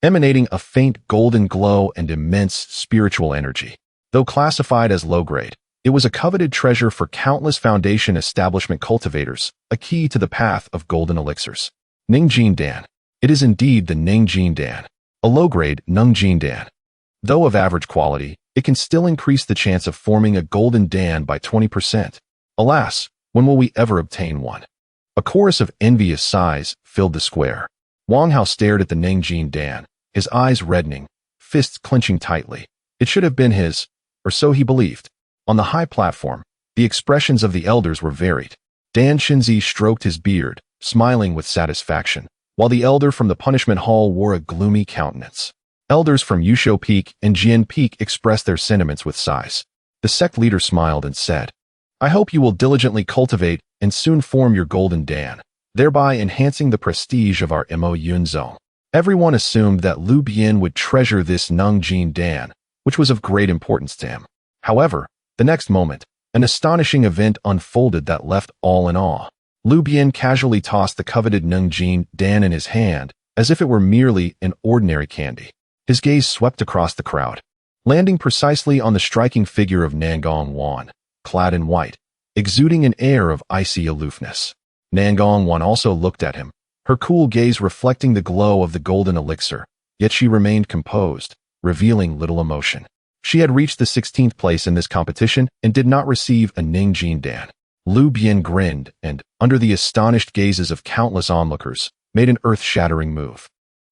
emanating a faint golden glow and immense spiritual energy. Though classified as low-grade, it was a coveted treasure for countless Foundation establishment cultivators, a key to the path of golden elixirs. Ningjin Dan. It is indeed the Ningjin Dan, a low-grade Ningjin Dan. Though of average quality, it can still increase the chance of forming a golden Dan by 20%. Alas, when will we ever obtain one? A chorus of envious sighs filled the square. Wang Hao stared at the Ningjin Dan, his eyes reddening, fists clenching tightly. It should have been his, or so he believed. On the high platform, the expressions of the elders were varied. Dan Shinzi stroked his beard, smiling with satisfaction, while the elder from the punishment hall wore a gloomy countenance. Elders from Yusho Peak and Jian Peak expressed their sentiments with sighs. The sect leader smiled and said, I hope you will diligently cultivate and soon form your golden Dan, thereby enhancing the prestige of our Mo-Yun Zone. Everyone assumed that Lu Bian would treasure this Ningjin Dan, which was of great importance to him. However, the next moment, an astonishing event unfolded that left all in awe. Lu Bian casually tossed the coveted Ningjin Dan in his hand, as if it were merely an ordinary candy. His gaze swept across the crowd, landing precisely on the striking figure of Nangong Wan, clad in white, exuding an air of icy aloofness. Nangong Wan also looked at him, her cool gaze reflecting the glow of the golden elixir, yet she remained composed, revealing little emotion. She had reached the 16th place in this competition and did not receive a Ningjin Dan. Lu Bian grinned and, under the astonished gazes of countless onlookers, made an earth-shattering move.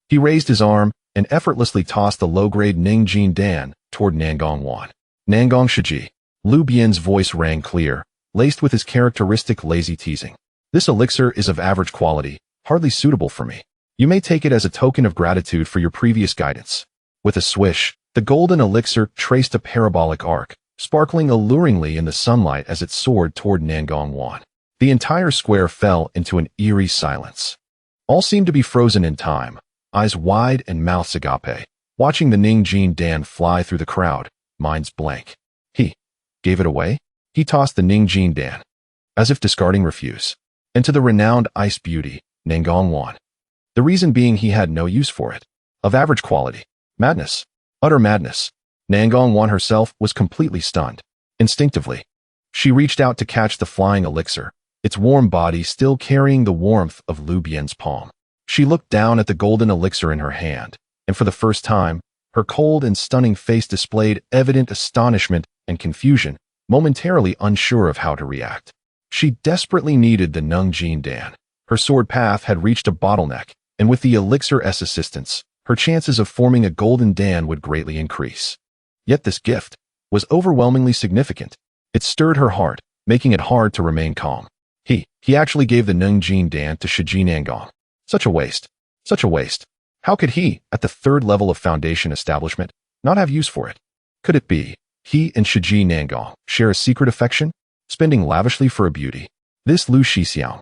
He raised his arm and effortlessly tossed the low-grade Ningjin Dan toward Nangong Wan. Nangong Shiji. Lu Bian's voice rang clear, laced with his characteristic lazy teasing. This elixir is of average quality, hardly suitable for me. You may take it as a token of gratitude for your previous guidance. With a swish, the golden elixir traced a parabolic arc, sparkling alluringly in the sunlight as it soared toward Nangong Wan. The entire square fell into an eerie silence. All seemed to be frozen in time, eyes wide and mouths agape, watching the Ningjin Dan fly through the crowd, minds blank. He gave it away? He tossed the Ningjin Dan, as if discarding refuse, and to the renowned ice beauty, Nangong Wan. The reason being he had no use for it. Of average quality. Madness. Utter madness. Nangong Wan herself was completely stunned. Instinctively, she reached out to catch the flying elixir, its warm body still carrying the warmth of Lu Bian's palm. She looked down at the golden elixir in her hand, and for the first time, her cold and stunning face displayed evident astonishment and confusion, momentarily unsure of how to react. She desperately needed the Ningjin Dan. Her sword path had reached a bottleneck, and with the elixir's assistance, her chances of forming a golden Dan would greatly increase. Yet this gift was overwhelmingly significant. It stirred her heart, making it hard to remain calm. He actually gave the Ningjin Dan to Shiji Nangong. Such a waste. Such a waste. How could he, at the third level of foundation establishment, not have use for it? Could it be he and Shiji Nangong share a secret affection, spending lavishly for a beauty? This Lu Shixiang.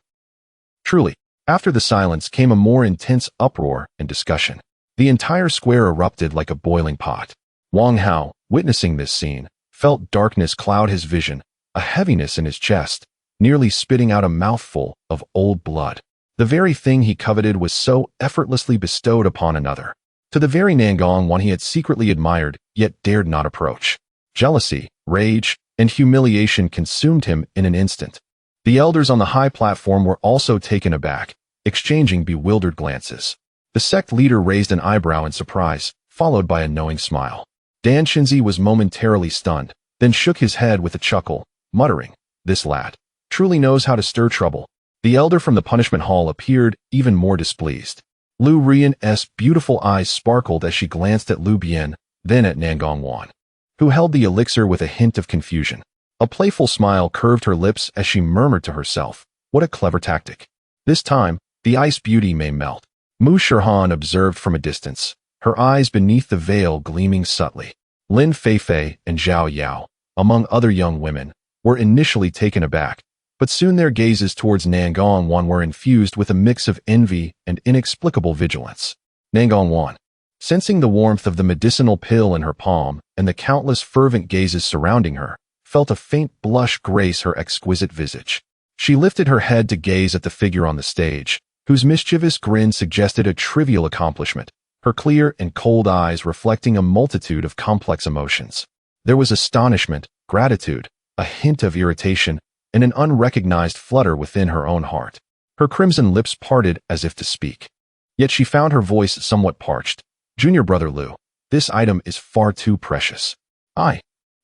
Truly, after the silence came a more intense uproar and discussion. The entire square erupted like a boiling pot. Wang Hao, witnessing this scene, felt darkness cloud his vision, a heaviness in his chest, nearly spitting out a mouthful of old blood. The very thing he coveted was so effortlessly bestowed upon another. To the very Nangong Wan he had secretly admired, yet dared not approach. Jealousy, rage, and humiliation consumed him in an instant. The elders on the high platform were also taken aback, exchanging bewildered glances. The sect leader raised an eyebrow in surprise, followed by a knowing smile. Dan Shinzi was momentarily stunned, then shook his head with a chuckle, muttering, "This lad truly knows how to stir trouble." The elder from the punishment hall appeared even more displeased. Lu Rian's beautiful eyes sparkled as she glanced at Lu Bian, then at Nangong Wan, who held the elixir with a hint of confusion. A playful smile curved her lips as she murmured to herself, "What a clever tactic. This time, the ice beauty may melt." Mu Shirhan observed from a distance, her eyes beneath the veil gleaming subtly. Lin Feifei and Zhao Yao, among other young women, were initially taken aback, but soon their gazes towards Nangong Wan were infused with a mix of envy and inexplicable vigilance. Nangong Wan, sensing the warmth of the medicinal pill in her palm and the countless fervent gazes surrounding her, felt a faint blush grace her exquisite visage. She lifted her head to gaze at the figure on the stage, whose mischievous grin suggested a trivial accomplishment, her clear and cold eyes reflecting a multitude of complex emotions. There was astonishment, gratitude, a hint of irritation, and an unrecognized flutter within her own heart. Her crimson lips parted as if to speak. Yet she found her voice somewhat parched. "Junior brother Lu, this item is far too precious."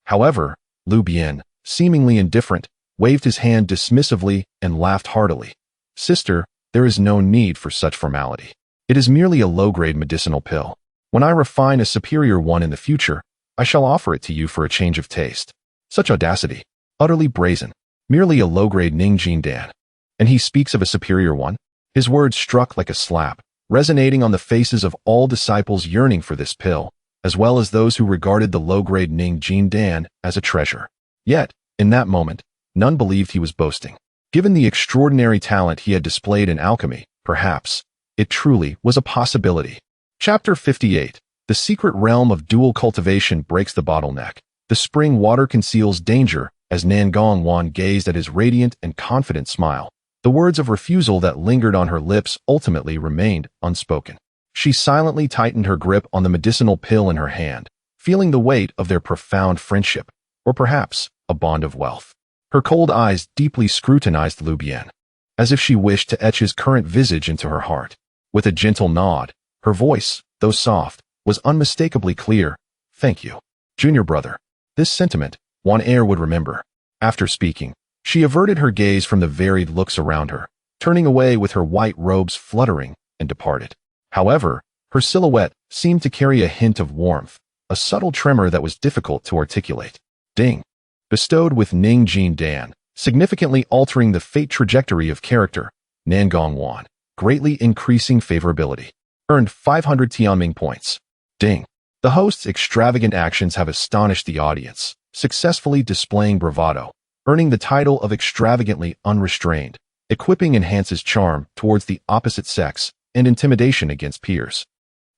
However, Lu Bian, seemingly indifferent, waved his hand dismissively and laughed heartily. "Sister, there is no need for such formality. It is merely a low-grade medicinal pill. When I refine a superior one in the future, I shall offer it to you for a change of taste." Such audacity. Utterly brazen. Merely a low-grade Ningjin Dan. And he speaks of a superior one? His words struck like a slap, resonating on the faces of all disciples yearning for this pill, as well as those who regarded the low-grade Ningjin Dan as a treasure. Yet, in that moment, none believed he was boasting. Given the extraordinary talent he had displayed in alchemy, perhaps, it truly was a possibility. Chapter 58. The secret realm of dual cultivation breaks the bottleneck. The spring water conceals danger as Nangong Wan gazed at his radiant and confident smile. The words of refusal that lingered on her lips ultimately remained unspoken. She silently tightened her grip on the medicinal pill in her hand, feeling the weight of their profound friendship, or perhaps a bond of wealth. Her cold eyes deeply scrutinized Lu Bian, as if she wished to etch his current visage into her heart. With a gentle nod, her voice, though soft, was unmistakably clear. "Thank you, junior brother." This sentiment, Wan Er would remember. After speaking, she averted her gaze from the varied looks around her, turning away with her white robes fluttering, and departed. However, her silhouette seemed to carry a hint of warmth, a subtle tremor that was difficult to articulate. Ding. Bestowed with Ning Jin Dan, significantly altering the fate trajectory of character, Nangong Wan, greatly increasing favorability. Earned 500 Tianming points. Ding. The host's extravagant actions have astonished the audience, successfully displaying bravado, earning the title of extravagantly unrestrained. Equipping enhances charm towards the opposite sex and intimidation against peers.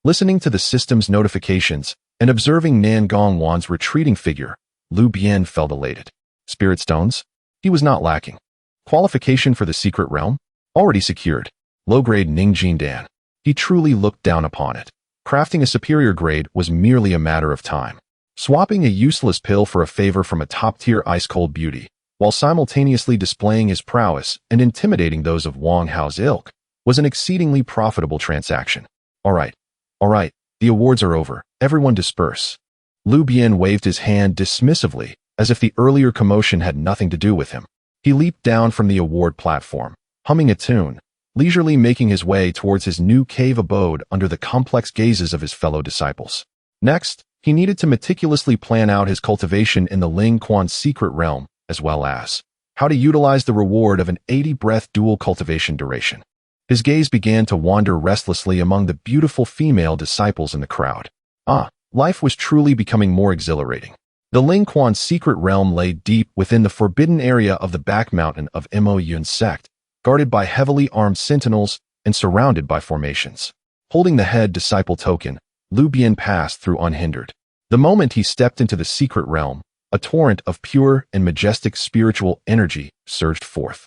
Listening to the system's notifications and observing Nangong Wan's retreating figure, Lu Bian felt elated. Spirit stones? He was not lacking. Qualification for the secret realm? Already secured. Low-grade Ningjin Dan. He truly looked down upon it. Crafting a superior grade was merely a matter of time. Swapping a useless pill for a favor from a top-tier ice-cold beauty, while simultaneously displaying his prowess and intimidating those of Wang Hao's ilk, was an exceedingly profitable transaction. All right, the awards are over. Everyone disperse. Lu Bian waved his hand dismissively, as if the earlier commotion had nothing to do with him. He leaped down from the award platform, humming a tune, leisurely making his way towards his new cave abode under the complex gazes of his fellow disciples. Next, he needed to meticulously plan out his cultivation in the Ling Quan's secret realm, as well as how to utilize the reward of an 80-breath dual cultivation duration. His gaze began to wander restlessly among the beautiful female disciples in the crowd. Life was truly becoming more exhilarating. The Ling Quan's secret realm lay deep within the forbidden area of the back mountain of Mo Yun's sect, guarded by heavily armed sentinels and surrounded by formations. Holding the head disciple token, Lu Bian passed through unhindered. The moment he stepped into the secret realm, a torrent of pure and majestic spiritual energy surged forth,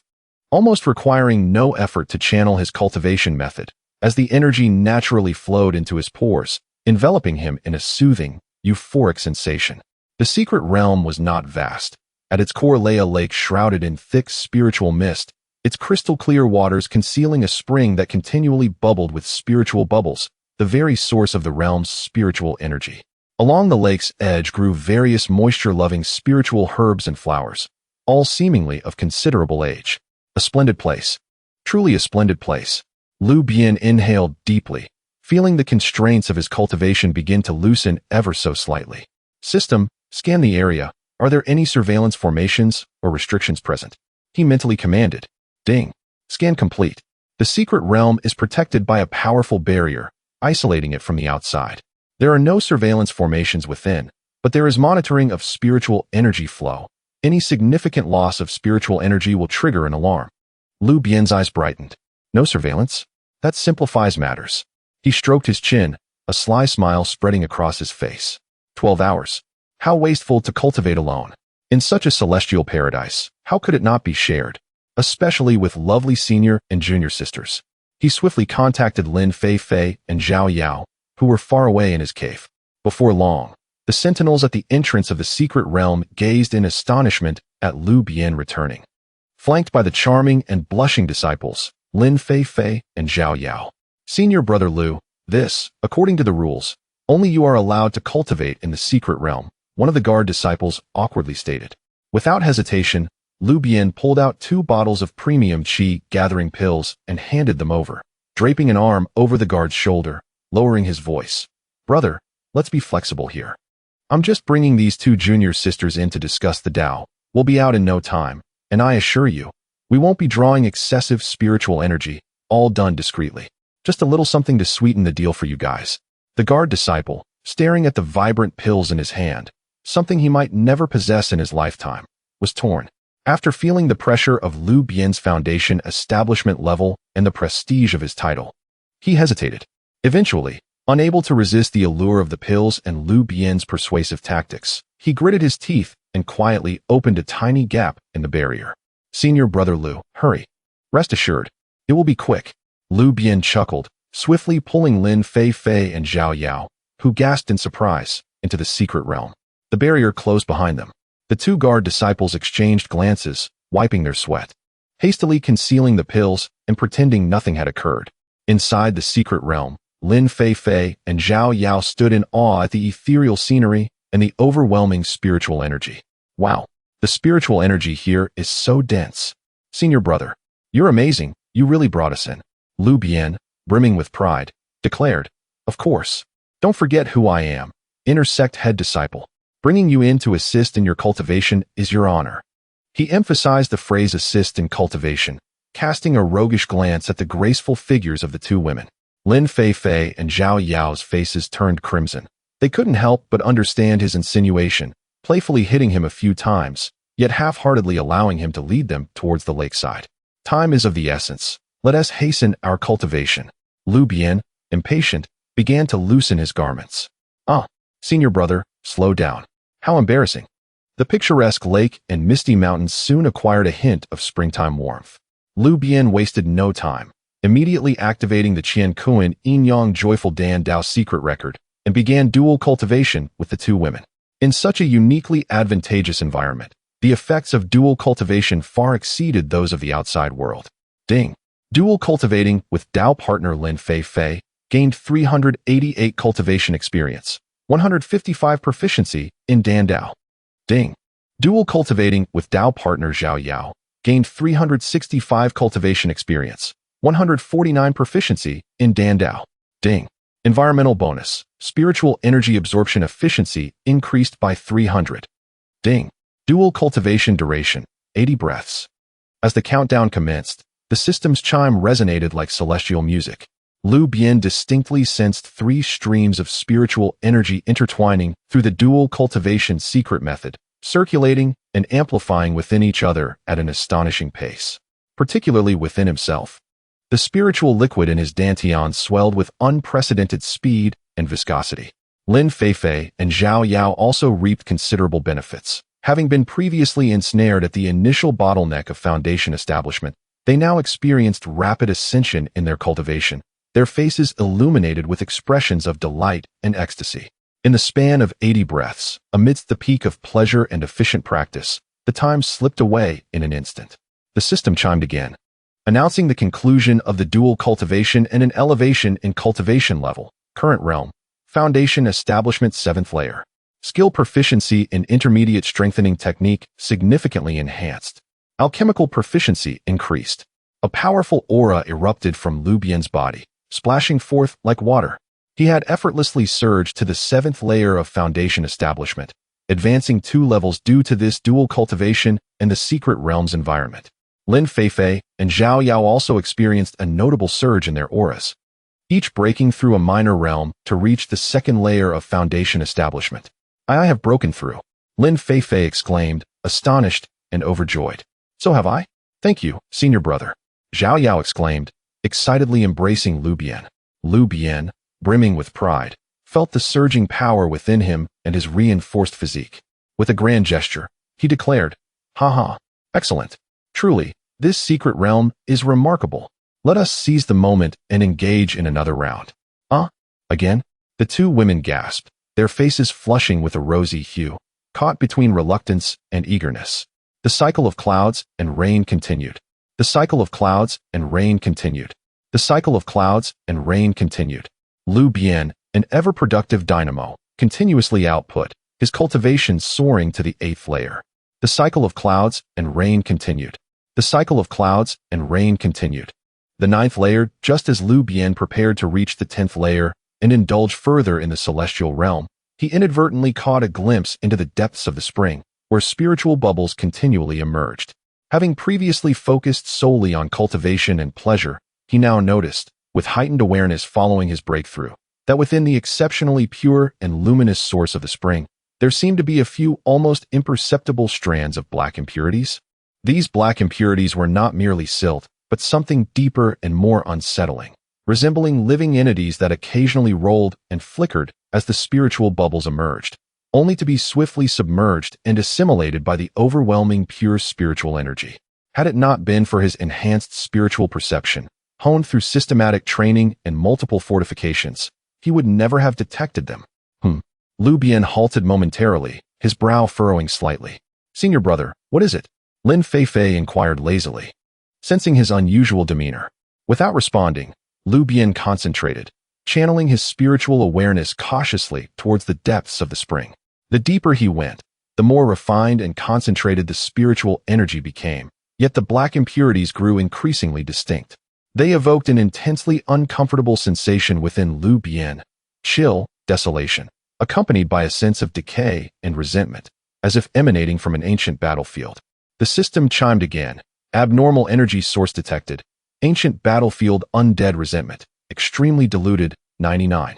almost requiring no effort to channel his cultivation method, as the energy naturally flowed into his pores, enveloping him in a soothing, euphoric sensation. The secret realm was not vast. At its core lay a lake shrouded in thick spiritual mist, its crystal-clear waters concealing a spring that continually bubbled with spiritual bubbles, the very source of the realm's spiritual energy. Along the lake's edge grew various moisture-loving spiritual herbs and flowers, all seemingly of considerable age. A splendid place. Truly a splendid place. Lu Bian inhaled deeply, feeling the constraints of his cultivation begin to loosen ever so slightly. System, scan the area. Are there any surveillance formations or restrictions present? He mentally commanded. Ding. Scan complete. The secret realm is protected by a powerful barrier, isolating it from the outside. There are no surveillance formations within, but there is monitoring of spiritual energy flow. Any significant loss of spiritual energy will trigger an alarm. Lu Bian's eyes brightened. No surveillance? That simplifies matters. He stroked his chin, a sly smile spreading across his face. 12 hours. How wasteful to cultivate alone. In such a celestial paradise, how could it not be shared? Especially with lovely senior and junior sisters. He swiftly contacted Lin Fei Fei and Zhao Yao, who were far away in his cave. Before long, the sentinels at the entrance of the secret realm gazed in astonishment at Lu Bian returning. Flanked by the charming and blushing disciples, Lin Fei Fei and Zhao Yao. Senior brother Lu, this, according to the rules, only you are allowed to cultivate in the secret realm, one of the guard disciples awkwardly stated. Without hesitation, Lu Bian pulled out 2 bottles of premium qi gathering pills and handed them over, draping an arm over the guard's shoulder, lowering his voice. Brother, let's be flexible here. I'm just bringing these 2 junior sisters in to discuss the Tao. We'll be out in no time, and I assure you, we won't be drawing excessive spiritual energy, all done discreetly. Just a little something to sweeten the deal for you guys. The guard disciple, staring at the vibrant pills in his hand, something he might never possess in his lifetime, was torn. After feeling the pressure of Lu Bian's foundation establishment level and the prestige of his title, he hesitated. Eventually, unable to resist the allure of the pills and Lu Bian's persuasive tactics, he gritted his teeth and quietly opened a tiny gap in the barrier. Senior brother Lu, hurry. Rest assured, it will be quick. Lu Bian chuckled, swiftly pulling Lin Fei Fei and Zhao Yao, who gasped in surprise, into the secret realm. The barrier closed behind them. The 2 guard disciples exchanged glances, wiping their sweat, hastily concealing the pills and pretending nothing had occurred. Inside the secret realm, Lin Fei and Zhao Yao stood in awe at the ethereal scenery and the overwhelming spiritual energy. Wow, the spiritual energy here is so dense. Senior brother, you're amazing, you really brought us in. Lu Bian, brimming with pride, declared, of course. Don't forget who I am, inner sect head disciple. Bringing you in to assist in your cultivation is your honor. He emphasized the phrase assist in cultivation, casting a roguish glance at the graceful figures of the two women. Lin Fei and Zhao Yao's faces turned crimson. They couldn't help but understand his insinuation, playfully hitting him a few times, yet half-heartedly allowing him to lead them towards the lakeside. Time is of the essence. Let us hasten our cultivation. Lu Bian, impatient, began to loosen his garments. Senior brother, slow down. How embarrassing. The picturesque lake and misty mountains soon acquired a hint of springtime warmth. Lu Bian wasted no time, immediately activating the Qian Kuan Yin Yang Joyful Dan Dao secret record and began dual cultivation with the two women. In such a uniquely advantageous environment, the effects of dual cultivation far exceeded those of the outside world. Ding. Dual cultivating with Dao partner Lin Fei gained 388 cultivation experience, 155 proficiency in Dan Dao. Ding. Dual cultivating with Dao partner Zhao Yao gained 365 cultivation experience, 149 proficiency in Dan Dao. Ding. Environmental bonus. Spiritual energy absorption efficiency increased by 300. Ding. Dual cultivation duration, 80 breaths. As the countdown commenced, the system's chime resonated like celestial music. Lu Bian distinctly sensed 3 streams of spiritual energy intertwining through the dual cultivation secret method, circulating and amplifying within each other at an astonishing pace, particularly within himself. The spiritual liquid in his dantian swelled with unprecedented speed and viscosity. Lin Fei and Zhao Yao also reaped considerable benefits. Having been previously ensnared at the initial bottleneck of foundation establishment, they now experienced rapid ascension in their cultivation, their faces illuminated with expressions of delight and ecstasy. In the span of 80 breaths, amidst the peak of pleasure and efficient practice, the time slipped away in an instant. The system chimed again, announcing the conclusion of the dual cultivation and an elevation in cultivation level. Current realm, foundation establishment 7th layer. Skill proficiency in intermediate strengthening technique significantly enhanced. Alchemical proficiency increased. A powerful aura erupted from Lu Bian's body, splashing forth like water. He had effortlessly surged to the 7th layer of foundation establishment, advancing 2 levels due to this dual cultivation and the secret realm's environment. Lin Fei and Zhao Yao also experienced a notable surge in their auras, each breaking through a minor realm to reach the 2nd layer of foundation establishment. I have broken through, Lin Fei exclaimed, astonished and overjoyed. So have I? Thank you, senior brother, Zhao Yao exclaimed, excitedly embracing Lu Bian. Lu Bian, brimming with pride, felt the surging power within him and his reinforced physique. With a grand gesture, he declared, "Haha, excellent. Truly, this secret realm is remarkable. Let us seize the moment and engage in another round." Again? The two women gasped, their faces flushing with a rosy hue, caught between reluctance and eagerness. The cycle of clouds and rain continued. The cycle of clouds and rain continued. The cycle of clouds and rain continued. Lu Bian, an ever-productive dynamo, continuously output, his cultivation soaring to the 8th layer. The cycle of clouds and rain continued. The cycle of clouds and rain continued. The 9th layer, just as Lu Bian prepared to reach the 10th layer and indulge further in the celestial realm, he inadvertently caught a glimpse into the depths of the spring, where spiritual bubbles continually emerged. Having previously focused solely on cultivation and pleasure, he now noticed, with heightened awareness following his breakthrough, that within the exceptionally pure and luminous source of the spring, there seemed to be a few almost imperceptible strands of black impurities. These black impurities were not merely silt, but something deeper and more unsettling, resembling living entities that occasionally rolled and flickered as the spiritual bubbles emerged, only to be swiftly submerged and assimilated by the overwhelming pure spiritual energy. Had it not been for his enhanced spiritual perception, honed through systematic training and multiple fortifications, he would never have detected them. Lu Bian halted momentarily, his brow furrowing slightly. "Senior brother, what is it?" Lin Fei inquired lazily, sensing his unusual demeanor. Without responding, Lu Bian concentrated, channeling his spiritual awareness cautiously towards the depths of the spring. The deeper he went, the more refined and concentrated the spiritual energy became, yet the black impurities grew increasingly distinct. They evoked an intensely uncomfortable sensation within Lu Bian, chill, desolation, accompanied by a sense of decay and resentment, as if emanating from an ancient battlefield. The system chimed again. Abnormal energy source detected. Ancient battlefield undead resentment. Extremely diluted, 99.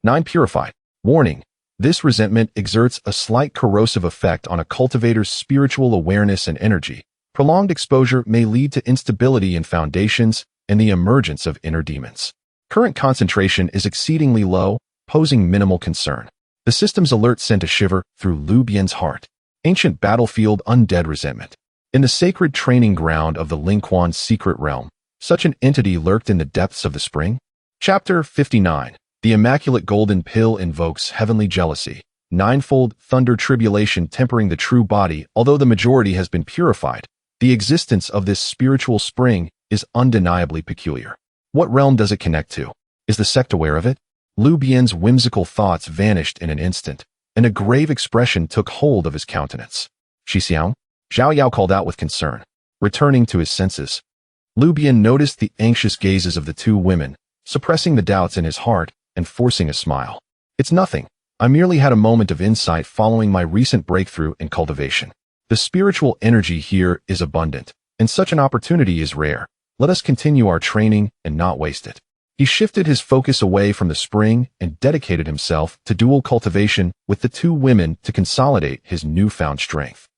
9 purified. Warning. This resentment exerts a slight corrosive effect on a cultivator's spiritual awareness and energy. Prolonged exposure may lead to instability in foundations and the emergence of inner demons. Current concentration is exceedingly low, posing minimal concern. The system's alert sent a shiver through Lu Bian's heart. Ancient battlefield undead resentment. In the sacred training ground of the Lingquan's secret realm, such an entity lurked in the depths of the spring. Chapter 59. The Immaculate Golden Pill invokes heavenly jealousy. Ninefold thunder tribulation tempering the true body. Although the majority has been purified, the existence of this spiritual spring is undeniably peculiar. What realm does it connect to? Is the sect aware of it? Lu Bian's whimsical thoughts vanished in an instant, and a grave expression took hold of his countenance. Xixiao? Zhao Yao called out with concern. Returning to his senses, Lu Bian noticed the anxious gazes of the two women, suppressing the doubts in his heart and forcing a smile. It's nothing. I merely had a moment of insight following my recent breakthrough in cultivation. The spiritual energy here is abundant, and such an opportunity is rare. Let us continue our training and not waste it. He shifted his focus away from the spring and dedicated himself to dual cultivation with the two women to consolidate his newfound strength.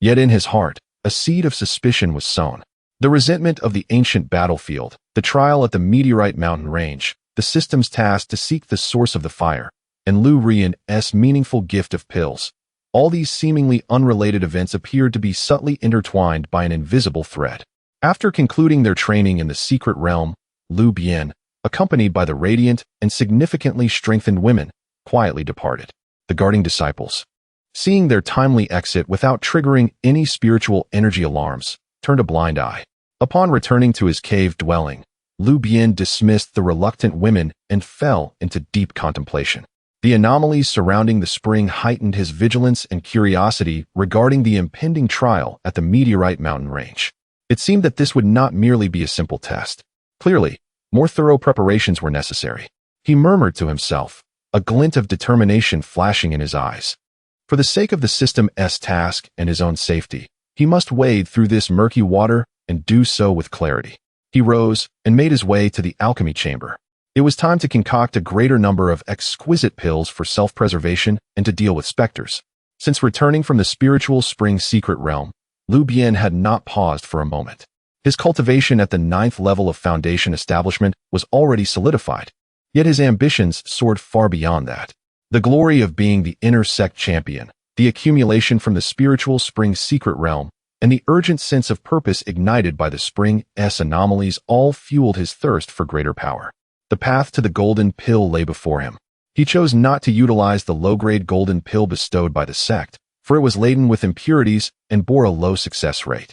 Yet in his heart, a seed of suspicion was sown. The resentment of the ancient battlefield, the trial at the meteorite mountain range, the system's task to seek the source of the fire, and Lu Bian's meaningful gift of pills. All these seemingly unrelated events appeared to be subtly intertwined by an invisible thread. After concluding their training in the secret realm, Lu Bian, accompanied by the radiant and significantly strengthened women, quietly departed. The guarding disciples, seeing their timely exit without triggering any spiritual energy alarms, turned a blind eye. Upon returning to his cave dwelling, Lu Bian dismissed the reluctant women and fell into deep contemplation. The anomalies surrounding the spring heightened his vigilance and curiosity regarding the impending trial at the meteorite mountain range. It seemed that this would not merely be a simple test. Clearly, more thorough preparations were necessary. He murmured to himself, a glint of determination flashing in his eyes. For the sake of the system's task and his own safety, he must wade through this murky water and do so with clarity. He rose and made his way to the alchemy chamber. It was time to concoct a greater number of exquisite pills for self-preservation and to deal with specters. Since returning from the spiritual spring secret realm, Lu Bian had not paused for a moment. His cultivation at the 9th level of foundation establishment was already solidified, yet his ambitions soared far beyond that. The glory of being the inner sect champion, the accumulation from the spiritual spring secret realm, and the urgent sense of purpose ignited by the spring's anomalies all fueled his thirst for greater power. The path to the golden pill lay before him. He chose not to utilize the low-grade golden pill bestowed by the sect, for it was laden with impurities and bore a low success rate,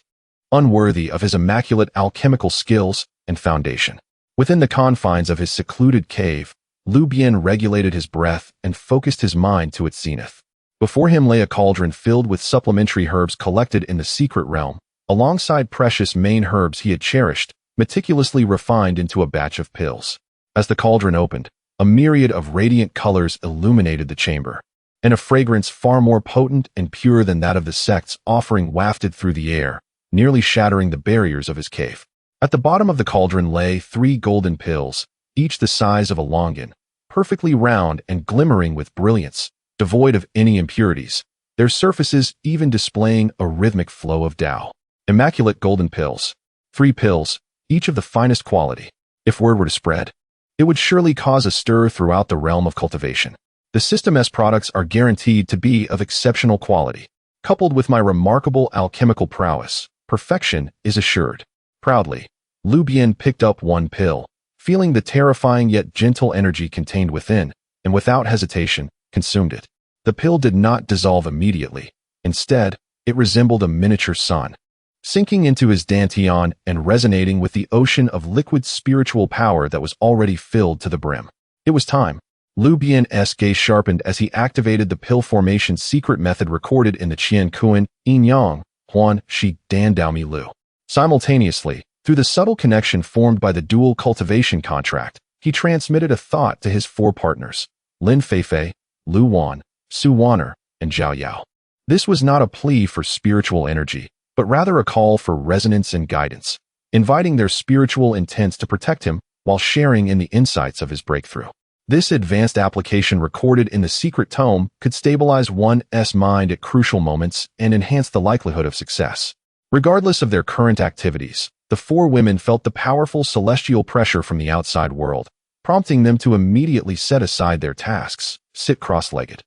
unworthy of his immaculate alchemical skills and foundation. Within the confines of his secluded cave, Lu Bian regulated his breath and focused his mind to its zenith. Before him lay a cauldron filled with supplementary herbs collected in the secret realm, alongside precious main herbs he had cherished, meticulously refined into a batch of pills. As the cauldron opened, a myriad of radiant colors illuminated the chamber, and a fragrance far more potent and pure than that of the sect's offering wafted through the air, nearly shattering the barriers of his cave. At the bottom of the cauldron lay 3 golden pills, each the size of a longan, perfectly round and glimmering with brilliance, devoid of any impurities, their surfaces even displaying a rhythmic flow of Tao. Immaculate golden pills. 3 pills, each of the finest quality. If word were to spread, it would surely cause a stir throughout the realm of cultivation. The system's products are guaranteed to be of exceptional quality. Coupled with my remarkable alchemical prowess, perfection is assured. Proudly, Lu Bian picked up 1 pill, feeling the terrifying yet gentle energy contained within, and without hesitation, consumed it. The pill did not dissolve immediately. Instead, it resembled a miniature sun, sinking into his dantian and resonating with the ocean of liquid spiritual power that was already filled to the brim. It was time. Lu Bian's gaze sharpened as he activated the pill formation secret method recorded in the Qian Kuan, Yin Yang, Huan, Shi, Dan Dao Mi Lu. Simultaneously, through the subtle connection formed by the dual cultivation contract, he transmitted a thought to his four partners, Lin Feifei, Lu Wan, Su Wanner, and Zhao Yao. This was not a plea for spiritual energy, but rather a call for resonance and guidance, inviting their spiritual intents to protect him while sharing in the insights of his breakthrough. This advanced application recorded in the secret tome could stabilize one's mind at crucial moments and enhance the likelihood of success. Regardless of their current activities, the four women felt the powerful celestial pressure from the outside world, prompting them to immediately set aside their tasks, sit cross-legged,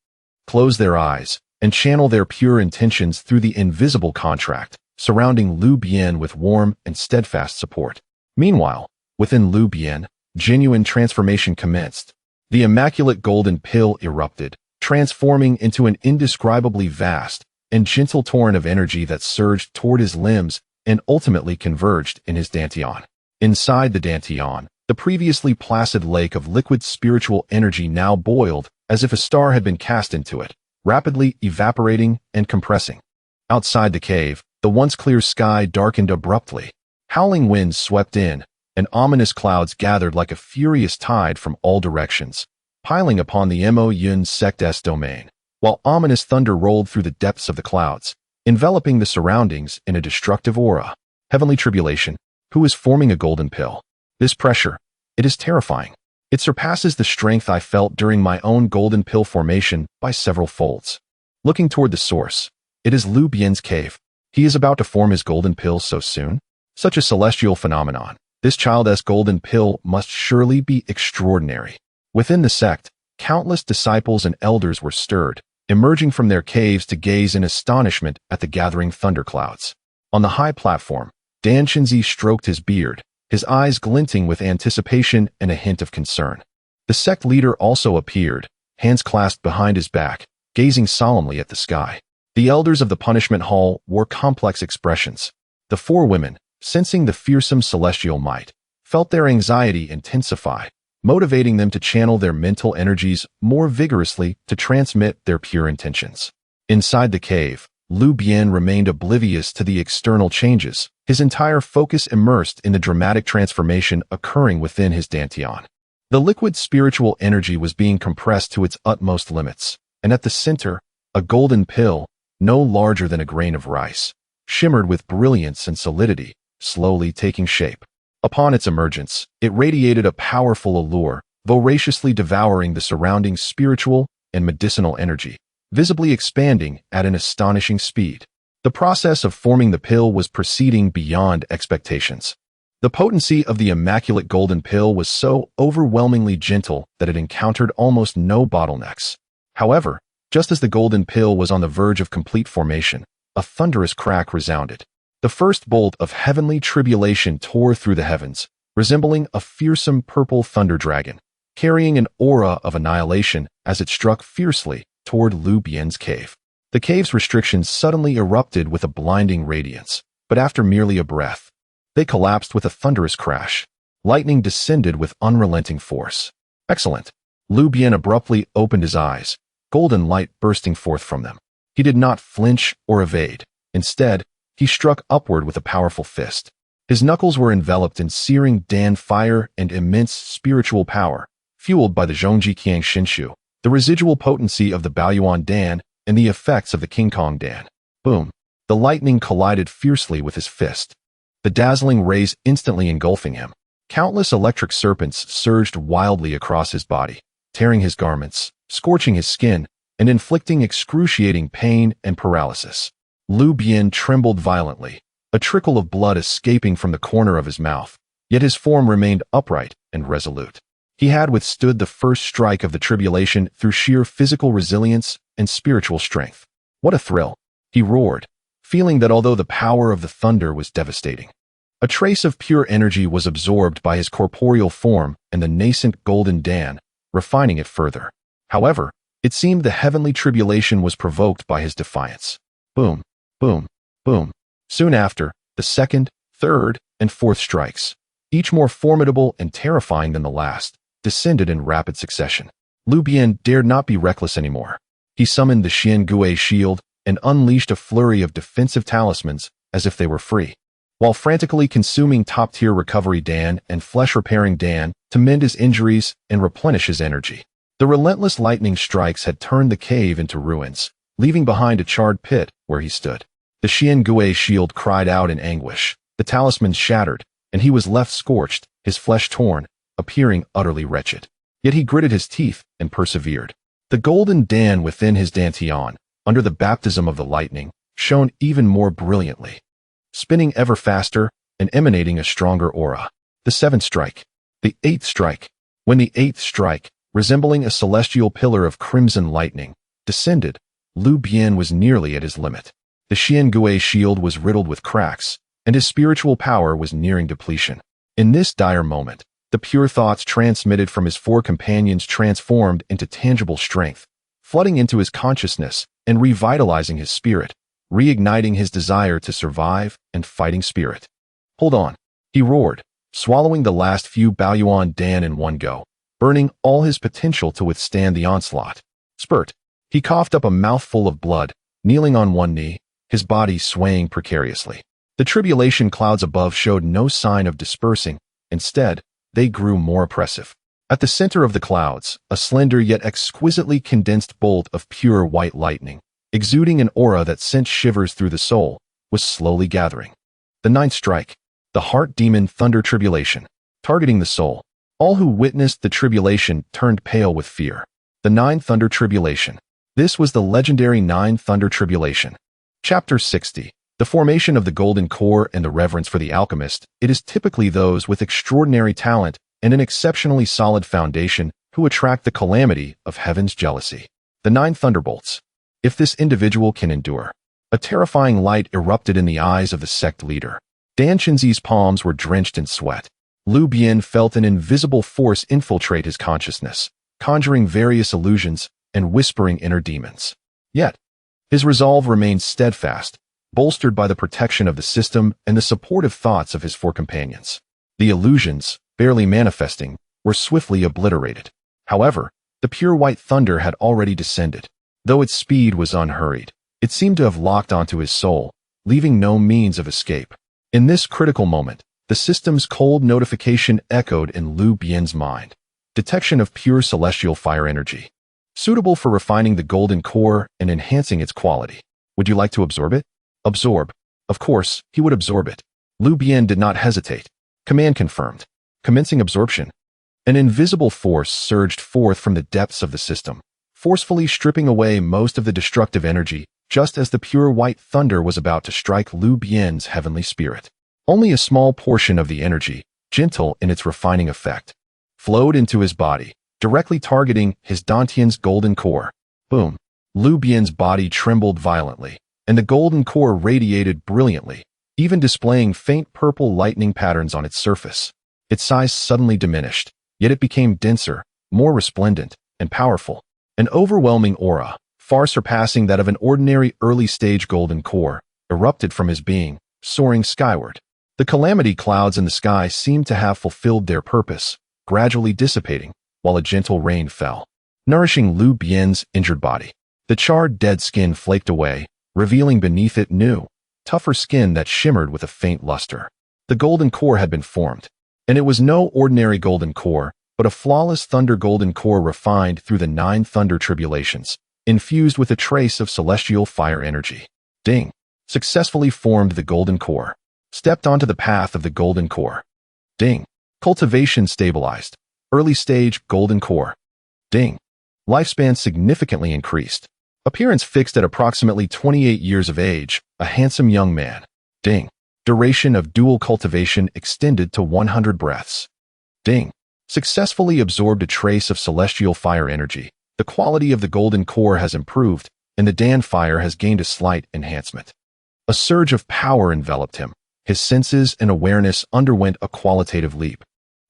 close their eyes, and channel their pure intentions through the invisible contract, surrounding Lu Bian with warm and steadfast support. Meanwhile, within Lu Bian, genuine transformation commenced. The immaculate golden pill erupted, transforming into an indescribably vast and gentle torrent of energy that surged toward his limbs and ultimately converged in his dantian. Inside the dantian, the previously placid lake of liquid spiritual energy now boiled as if a star had been cast into it, rapidly evaporating and compressing. Outside the cave, the once clear sky darkened abruptly. Howling winds swept in, and ominous clouds gathered like a furious tide from all directions, piling upon the Mo Yun sect's domain, while ominous thunder rolled through the depths of the clouds, enveloping the surroundings in a destructive aura. Heavenly tribulation, who is forming a golden pill? This pressure, it is terrifying. It surpasses the strength I felt during my own golden pill formation by several folds. Looking toward the source, it is Lu Bian's cave. He is about to form his golden pill so soon? Such a celestial phenomenon. This child's golden pill must surely be extraordinary. Within the sect, countless disciples and elders were stirred, emerging from their caves to gaze in astonishment at the gathering thunderclouds. On the high platform, Dan Shenzi stroked his beard, his eyes glinting with anticipation and a hint of concern. The sect leader also appeared, hands clasped behind his back, gazing solemnly at the sky. The elders of the punishment hall wore complex expressions. The four women, sensing the fearsome celestial might, felt their anxiety intensify, motivating them to channel their mental energies more vigorously to transmit their pure intentions. Inside the cave, Lu Bian remained oblivious to the external changes, his entire focus immersed in the dramatic transformation occurring within his dantian. The liquid spiritual energy was being compressed to its utmost limits, and at the center, a golden pill, no larger than a grain of rice, shimmered with brilliance and solidity, slowly taking shape. Upon its emergence, it radiated a powerful allure, voraciously devouring the surrounding spiritual and medicinal energy, visibly expanding at an astonishing speed. The process of forming the pill was proceeding beyond expectations. The potency of the immaculate golden pill was so overwhelmingly gentle that it encountered almost no bottlenecks. However, just as the golden pill was on the verge of complete formation, a thunderous crack resounded. The first bolt of heavenly tribulation tore through the heavens, resembling a fearsome purple thunder dragon, carrying an aura of annihilation as it struck fiercely toward Lu Bian's cave. The cave's restrictions suddenly erupted with a blinding radiance, but after merely a breath, they collapsed with a thunderous crash. Lightning descended with unrelenting force. Excellent. Lu Bian abruptly opened his eyes, golden light bursting forth from them. He did not flinch or evade. Instead, he struck upward with a powerful fist. His knuckles were enveloped in searing Dan fire and immense spiritual power, fueled by the Zhongji Qiang Shinshu, the residual potency of the Baoyuan Dan, and the effects of the King Kong Dan. Boom! The lightning collided fiercely with his fist, the dazzling rays instantly engulfing him. Countless electric serpents surged wildly across his body, tearing his garments, scorching his skin, and inflicting excruciating pain and paralysis. Lu Bian trembled violently, a trickle of blood escaping from the corner of his mouth, yet his form remained upright and resolute. He had withstood the first strike of the tribulation through sheer physical resilience and spiritual strength. What a thrill! He roared, feeling that although the power of the thunder was devastating, a trace of pure energy was absorbed by his corporeal form and the nascent golden Dan, refining it further. However, it seemed the heavenly tribulation was provoked by his defiance. Boom, boom, boom. Soon after, the second, third, and fourth strikes, each more formidable and terrifying than the last, descended in rapid succession. Lu Bian dared not be reckless anymore. He summoned the Xiangui shield and unleashed a flurry of defensive talismans as if they were free, while frantically consuming top-tier recovery Dan and flesh-repairing Dan to mend his injuries and replenish his energy. The relentless lightning strikes had turned the cave into ruins, leaving behind a charred pit where he stood. The Xiangui shield cried out in anguish. The talismans shattered, and he was left scorched, his flesh torn, appearing utterly wretched. Yet he gritted his teeth and persevered. The golden Dan within his dantian, under the baptism of the lightning, shone even more brilliantly, spinning ever faster and emanating a stronger aura. The seventh strike. The eighth strike. When the eighth strike, resembling a celestial pillar of crimson lightning, descended, Lu Bian was nearly at his limit. The Xiangui shield was riddled with cracks, and his spiritual power was nearing depletion. In this dire moment, the pure thoughts transmitted from his four companions transformed into tangible strength, flooding into his consciousness and revitalizing his spirit, reigniting his desire to survive and fighting spirit. "Hold on," he roared, swallowing the last few Baoyuan Dan in one go, burning all his potential to withstand the onslaught. Spurt. He coughed up a mouthful of blood, kneeling on one knee, his body swaying precariously. The tribulation clouds above showed no sign of dispersing. Instead, they grew more oppressive. At the center of the clouds, a slender yet exquisitely condensed bolt of pure white lightning, exuding an aura that sent shivers through the soul, was slowly gathering. The ninth strike. The heart demon thunder tribulation, targeting the soul. All who witnessed the tribulation turned pale with fear. The nine thunder tribulation. This was the legendary nine thunder tribulation. Chapter 60. The formation of the golden core and the reverence for the alchemist. It is typically those with extraordinary talent and an exceptionally solid foundation who attract the calamity of heaven's jealousy. The nine thunderbolts. If this individual can endure. A terrifying light erupted in the eyes of the sect leader. Dan Chenzi's palms were drenched in sweat. Lu Bian felt an invisible force infiltrate his consciousness, conjuring various illusions and whispering inner demons. Yet, his resolve remained steadfast, bolstered by the protection of the system and the supportive thoughts of his four companions. The illusions, barely manifesting, were swiftly obliterated. However, the pure white thunder had already descended. Though its speed was unhurried, it seemed to have locked onto his soul, leaving no means of escape. In this critical moment, the system's cold notification echoed in Lu Bian's mind. Detection of pure celestial fire energy, suitable for refining the golden core and enhancing its quality. Would you like to absorb it? Absorb. Of course, he would absorb it. Lu Bian did not hesitate. Command confirmed. Commencing absorption. An invisible force surged forth from the depths of the system, forcefully stripping away most of the destructive energy, just as the pure white thunder was about to strike Lu Bian's heavenly spirit. Only a small portion of the energy, gentle in its refining effect, flowed into his body, directly targeting his dantian's golden core. Boom. Lu Bian's body trembled violently, and the golden core radiated brilliantly, even displaying faint purple lightning patterns on its surface. Its size suddenly diminished, yet it became denser, more resplendent, and powerful. An overwhelming aura, far surpassing that of an ordinary early-stage golden core, erupted from his being, soaring skyward. The calamity clouds in the sky seemed to have fulfilled their purpose, gradually dissipating, while a gentle rain fell, nourishing Lu Bian's injured body. The charred dead skin flaked away, revealing beneath it new, tougher skin that shimmered with a faint luster. The golden core had been formed, and it was no ordinary golden core, but a flawless thunder golden core refined through the nine thunder tribulations, infused with a trace of celestial fire energy. Ding. Successfully formed the golden core. Stepped onto the path of the golden core. Ding. Cultivation stabilized. Early stage golden core. Ding. Lifespan significantly increased. Appearance fixed at approximately 28 years of age, a handsome young man. Ding. Duration of dual cultivation extended to 100 breaths. Ding. Successfully absorbed a trace of celestial fire energy. The quality of the golden core has improved, and the Dan fire has gained a slight enhancement. A surge of power enveloped him. His senses and awareness underwent a qualitative leap,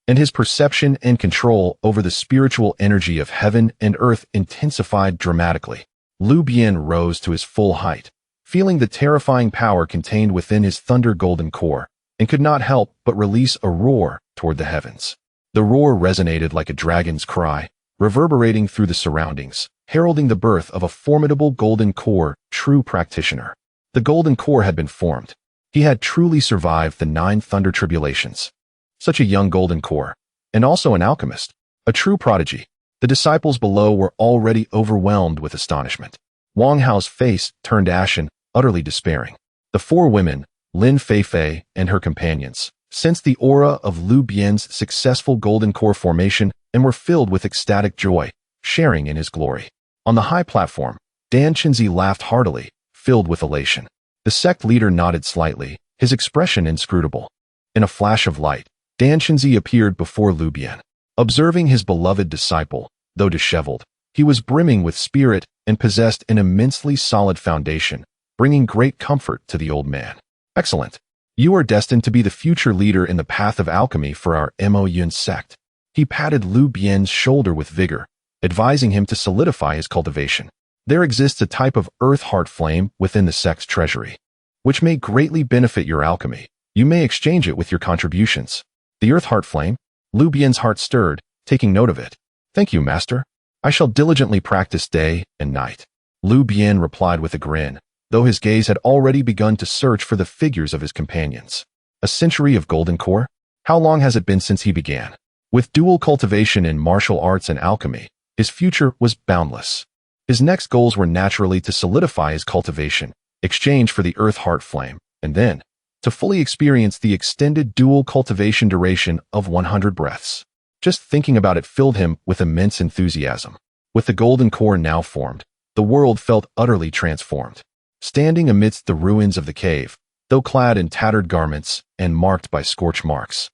and his perception and control over the spiritual energy of heaven and earth intensified dramatically. Lu Bian rose to his full height, feeling the terrifying power contained within his thunder golden core, and could not help but release a roar toward the heavens. The roar resonated like a dragon's cry, reverberating through the surroundings, heralding the birth of a formidable golden core true practitioner. The golden core had been formed. He had truly survived the 9 thunder tribulations. Such a young golden core, and also an alchemist, a true prodigy. The disciples below were already overwhelmed with astonishment. Wang Hao's face turned ashen, utterly despairing. The 4 women, Lin Feifei and her companions, sensed the aura of Lu Bian's successful golden core formation and were filled with ecstatic joy, sharing in his glory. On the high platform, Dan Qinzi laughed heartily, filled with elation. The sect leader nodded slightly, his expression inscrutable. In a flash of light, Dan Qinzi appeared before Lu Bian. Observing his beloved disciple, though disheveled, he was brimming with spirit and possessed an immensely solid foundation, bringing great comfort to the old man. Excellent. You are destined to be the future leader in the path of alchemy for our Mo sect. He patted Lu Bian's shoulder with vigor, advising him to solidify his cultivation. There exists a type of earth heart flame within the sect's treasury, which may greatly benefit your alchemy. You may exchange it with your contributions. The earth heart flame? Lu Bian's heart stirred, taking note of it. Thank you, master. I shall diligently practice day and night. Lu Bian replied with a grin, though his gaze had already begun to search for the figures of his companions. A century of golden core? How long has it been since he began? With dual cultivation in martial arts and alchemy, his future was boundless. His next goals were naturally to solidify his cultivation, exchange for the earth heart flame, and then to fully experience the extended dual cultivation duration of 100 breaths. Just thinking about it filled him with immense enthusiasm. With the golden core now formed, the world felt utterly transformed. Standing amidst the ruins of the cave, though clad in tattered garments and marked by scorch marks,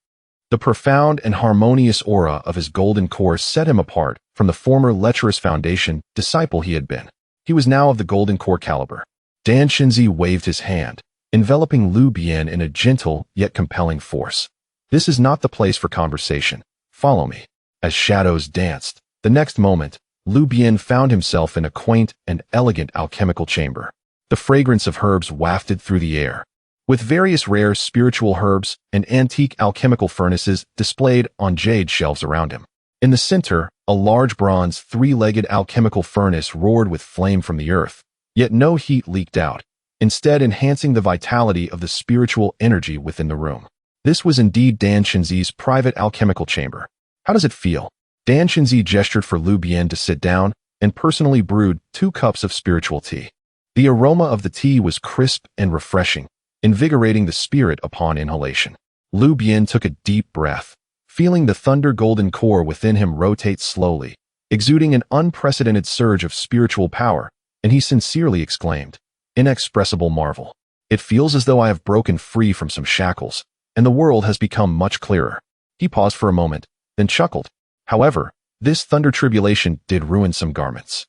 the profound and harmonious aura of his golden core set him apart from the former lecherous foundation disciple he had been. He was now of the golden core caliber. Dan Qinzi waved his hand, enveloping Lu Bian in a gentle yet compelling force. This is not the place for conversation. Follow me. As shadows danced, the next moment, Lu Bian found himself in a quaint and elegant alchemical chamber. The fragrance of herbs wafted through the air, with various rare spiritual herbs and antique alchemical furnaces displayed on jade shelves around him. In the center, a large bronze 3-legged alchemical furnace roared with flame from the earth, yet no heat leaked out, instead enhancing the vitality of the spiritual energy within the room. This was indeed Dan Qinzi's private alchemical chamber. How does it feel? Dan Qinzi gestured for Lu Bian to sit down and personally brewed 2 cups of spiritual tea. The aroma of the tea was crisp and refreshing, invigorating the spirit upon inhalation. Lu Bian took a deep breath, feeling the thunder golden core within him rotate slowly, exuding an unprecedented surge of spiritual power, and he sincerely exclaimed, "Inexpressible marvel. It feels as though I have broken free from some shackles, and the world has become much clearer." He paused for a moment, then chuckled. However, this thunder tribulation did ruin some garments.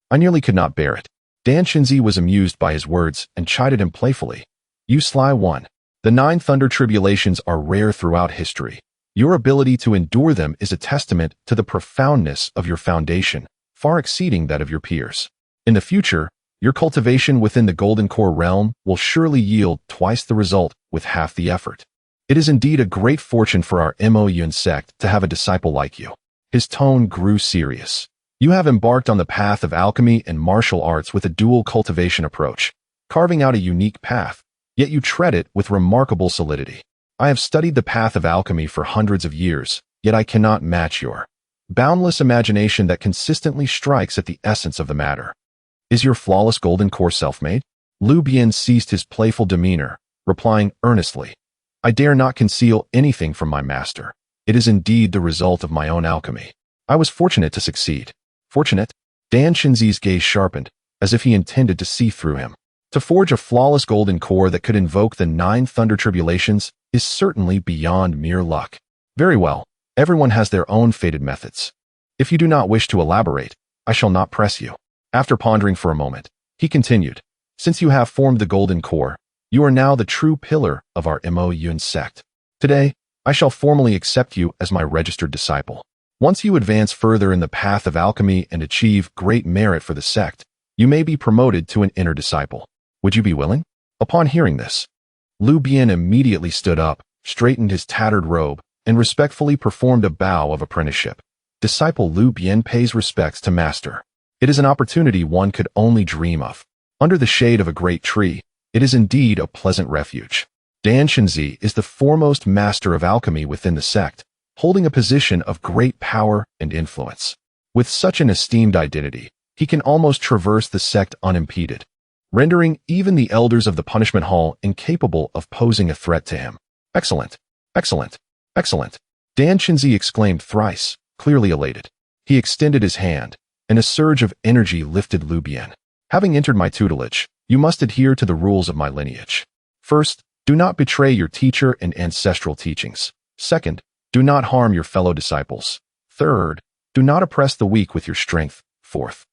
I nearly could not bear it. Dan Qinzi was amused by his words and chided him playfully. You sly one. The 9 thunder tribulations are rare throughout history. Your ability to endure them is a testament to the profoundness of your foundation, far exceeding that of your peers. In the future, your cultivation within the golden core realm will surely yield twice the result with half the effort. It is indeed a great fortune for our Mo sect to have a disciple like you. His tone grew serious. You have embarked on the path of alchemy and martial arts with a dual cultivation approach, carving out a unique path, yet you tread it with remarkable solidity. I have studied the path of alchemy for hundreds of years, yet I cannot match your boundless imagination that consistently strikes at the essence of the matter. Is your flawless golden core self-made? Lu Bian ceased his playful demeanor, replying earnestly, I dare not conceal anything from my master. It is indeed the result of my own alchemy. I was fortunate to succeed. Fortunate? Dan Qinzi's gaze sharpened, as if he intended to see through him. To forge a flawless golden core that could invoke the 9 thunder tribulations is certainly beyond mere luck. Very well, everyone has their own fated methods. If you do not wish to elaborate, I shall not press you. After pondering for a moment, he continued, since you have formed the golden core, you are now the true pillar of our Mo sect. Today, I shall formally accept you as my registered disciple. Once you advance further in the path of alchemy and achieve great merit for the sect, you may be promoted to an inner disciple. Would you be willing? Upon hearing this, Lu Bian immediately stood up, straightened his tattered robe, and respectfully performed a bow of apprenticeship. Disciple Lu Bian pays respects to master. It is an opportunity one could only dream of. Under the shade of a great tree, it is indeed a pleasant refuge. AndThey is the foremost master of alchemy within the sect, holding a position of great power and influence. With such an esteemed identity, he can almost traverse the sect unimpeded, rendering even the elders of the punishment hall incapable of posing a threat to him. Excellent, excellent, excellent. AndThey exclaimed thrice, clearly elated. He extended his hand, and a surge of energy lifted Lu Bian. Having entered my tutelage, you must adhere to the rules of my lineage. First, do not betray your teacher and ancestral teachings. Second, do not harm your fellow disciples. Third, do not oppress the weak with your strength. Fourth,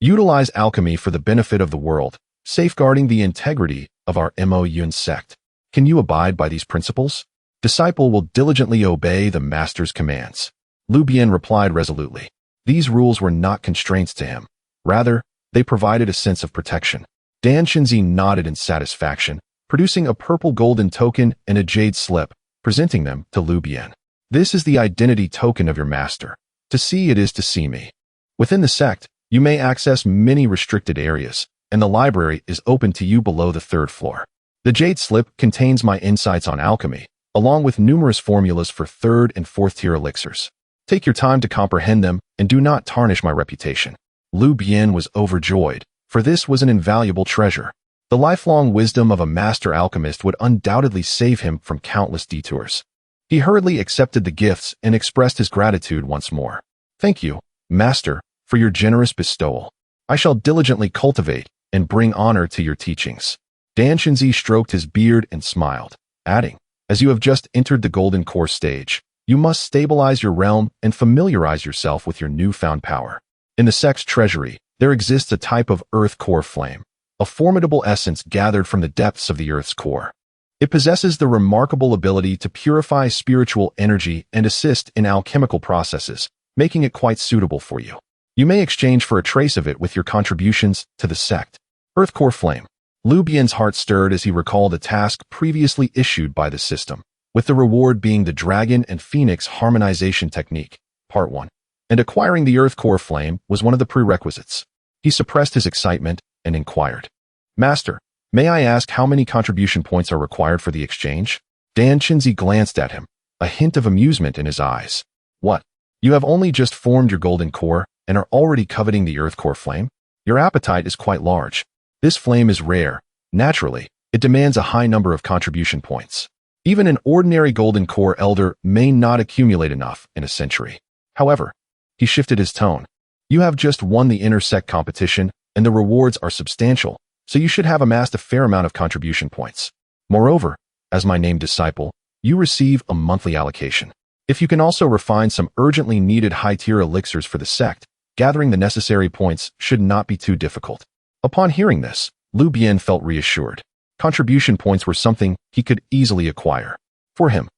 utilize alchemy for the benefit of the world, safeguarding the integrity of our Moyun sect. Can you abide by these principles? Disciple will diligently obey the master's commands. Lu Bian replied resolutely. These rules were not constraints to him. Rather, they provided a sense of protection. AndThey nodded in satisfaction, producing a purple golden token and a jade slip, presenting them to Lu Bian. This is the identity token of your master. To see it is to see me. Within the sect, you may access many restricted areas, and the library is open to you below the 3rd floor. The jade slip contains my insights on alchemy, along with numerous formulas for 3rd and 4th tier elixirs. Take your time to comprehend them and do not tarnish my reputation. Lu Bian was overjoyed, for this was an invaluable treasure. The lifelong wisdom of a master alchemist would undoubtedly save him from countless detours. He hurriedly accepted the gifts and expressed his gratitude once more. Thank you, Master, for your generous bestowal. I shall diligently cultivate and bring honor to your teachings. AndThey stroked his beard and smiled, adding, as you have just entered the golden core stage, you must stabilize your realm and familiarize yourself with your newfound power. In the sect's treasury, there exists a type of earth core flame, a formidable essence gathered from the depths of the earth's core. It possesses the remarkable ability to purify spiritual energy and assist in alchemical processes, making it quite suitable for you. You may exchange for a trace of it with your contributions to the sect. Earth Core Flame. Lu Bian's heart stirred as he recalled a task previously issued by the system, with the reward being the Dragon and Phoenix Harmonization Technique, Part 1. And acquiring the Earth Core Flame was one of the prerequisites. He suppressed his excitement and inquired, Master, may I ask how many contribution points are required for the exchange? AndThey glanced at him, a hint of amusement in his eyes. What? You have only just formed your golden core and are already coveting the Earth Core Flame? Your appetite is quite large. This flame is rare. Naturally, it demands a high number of contribution points. Even an ordinary golden core elder may not accumulate enough in a century. However, he shifted his tone. You have just won the intersect competition, and the rewards are substantial, so you should have amassed a fair amount of contribution points. Moreover, as my named disciple, you receive a monthly allocation. If you can also refine some urgently needed high-tier elixirs for the sect, gathering the necessary points should not be too difficult. Upon hearing this, Lu Bian felt reassured. Contribution points were something he could easily acquire. For him,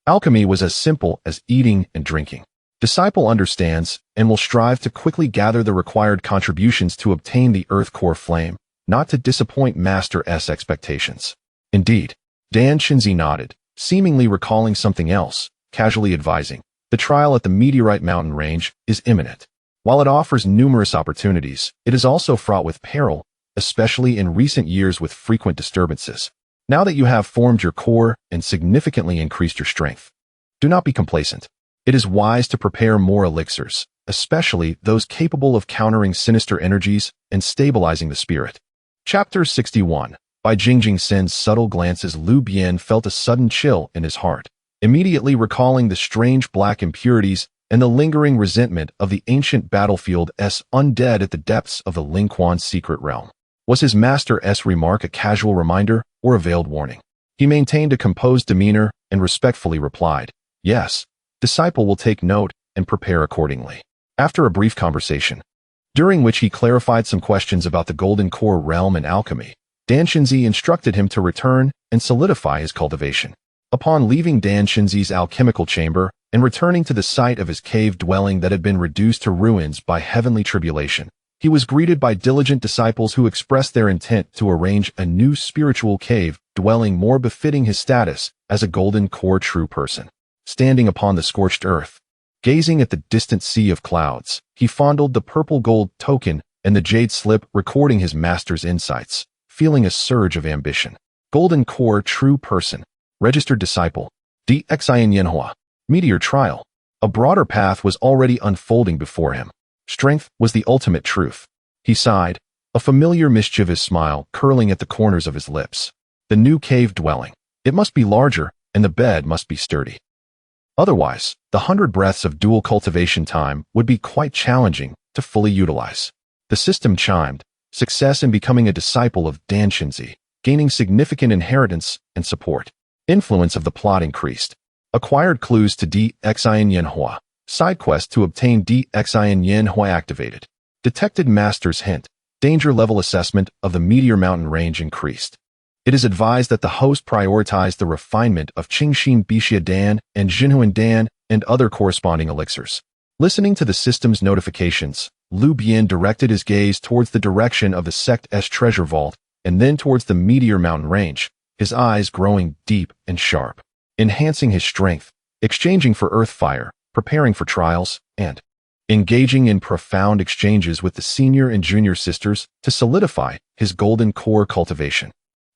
alchemy was as simple as eating and drinking. Disciple understands and will strive to quickly gather the required contributions to obtain the Earth Core Flame, not to disappoint Master's expectations. Indeed, AndThey nodded, seemingly recalling something else, casually advising, the trial at the Meteorite Mountain Range is imminent. While it offers numerous opportunities, it is also fraught with peril, especially in recent years with frequent disturbances. Now that you have formed your core and significantly increased your strength, do not be complacent. It is wise to prepare more elixirs, especially those capable of countering sinister energies and stabilizing the spirit. Chapter 61. By Jingjing Sen's subtle glances, Lu Bian felt a sudden chill in his heart, immediately recalling the strange black impurities and the lingering resentment of the ancient battlefield's undead at the depths of the Lingquan's secret realm. Was his master's remark a casual reminder or a veiled warning? He maintained a composed demeanor and respectfully replied, Yes, disciple will take note and prepare accordingly. After a brief conversation, during which he clarified some questions about the Golden Core realm and alchemy, AndThey instructed him to return and solidify his cultivation. Upon leaving AndThey's alchemical chamber and returning to the site of his cave dwelling that had been reduced to ruins by heavenly tribulation, he was greeted by diligent disciples who expressed their intent to arrange a new spiritual cave dwelling more befitting his status as a Golden Core true person. standing upon the scorched earth. Gazing at the distant sea of clouds, he fondled the purple gold token and the jade slip recording his master's insights, feeling a surge of ambition. Golden Core True Person. Registered Disciple. DXIN Yenhua. Meteor Trial. A broader path was already unfolding before him. Strength was the ultimate truth. He sighed, a familiar mischievous smile curling at the corners of his lips. The new cave dwelling. It must be larger, and the bed must be sturdy. Otherwise, the 100 breaths of dual cultivation time would be quite challenging to fully utilize. The system chimed, success in becoming a disciple of Danshinzi, gaining significant inheritance and support. Influence of the plot increased. Acquired clues to DXIN Yenhua. Side quest to obtain DXIN Yenhua activated. Detected Master's Hint. Danger level assessment of the Meteor Mountain range increased. It is advised that the host prioritize the refinement of Qingxin Bixia Dan and Jinhuan Dan and other corresponding elixirs. Listening to the system's notifications, Lu Bian directed his gaze towards the direction of the Sect's treasure vault and then towards the Meteor Mountain range, his eyes growing deep and sharp. Enhancing his strength, exchanging for earth fire, preparing for trials, and engaging in profound exchanges with the senior and junior sisters to solidify his golden core cultivation.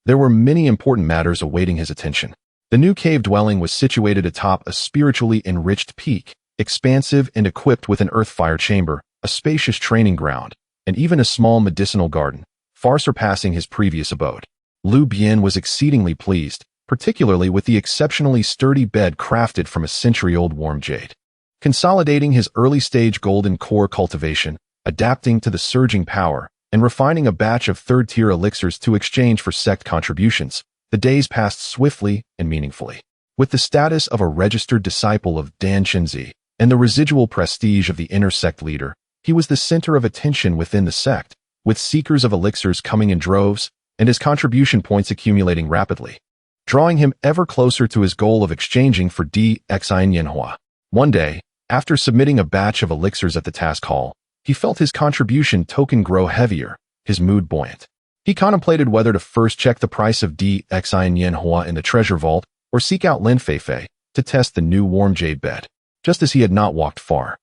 There were many important matters awaiting his attention. The new cave dwelling was situated atop a spiritually enriched peak, expansive and equipped with an earth fire chamber, a spacious training ground, and even a small medicinal garden, far surpassing his previous abode. Lu Bian was exceedingly pleased, particularly with the exceptionally sturdy bed crafted from a century-old warm jade. Consolidating his early-stage golden core cultivation, adapting to the surging power, and refining a batch of third-tier elixirs to exchange for sect contributions, the days passed swiftly and meaningfully. With the status of a registered disciple of Danshinzi and the residual prestige of the inner sect leader, he was the center of attention within the sect, with seekers of elixirs coming in droves and his contribution points accumulating rapidly, drawing him ever closer to his goal of exchanging for DXIN Yenhua. One day, after submitting a batch of elixirs at the task hall, he felt his contribution token grow heavier, his mood buoyant. He contemplated whether to first check the price of DXIN Yenhua in the treasure vault or seek out Lin Feifei to test the new warm jade bed. Just as he had not walked far,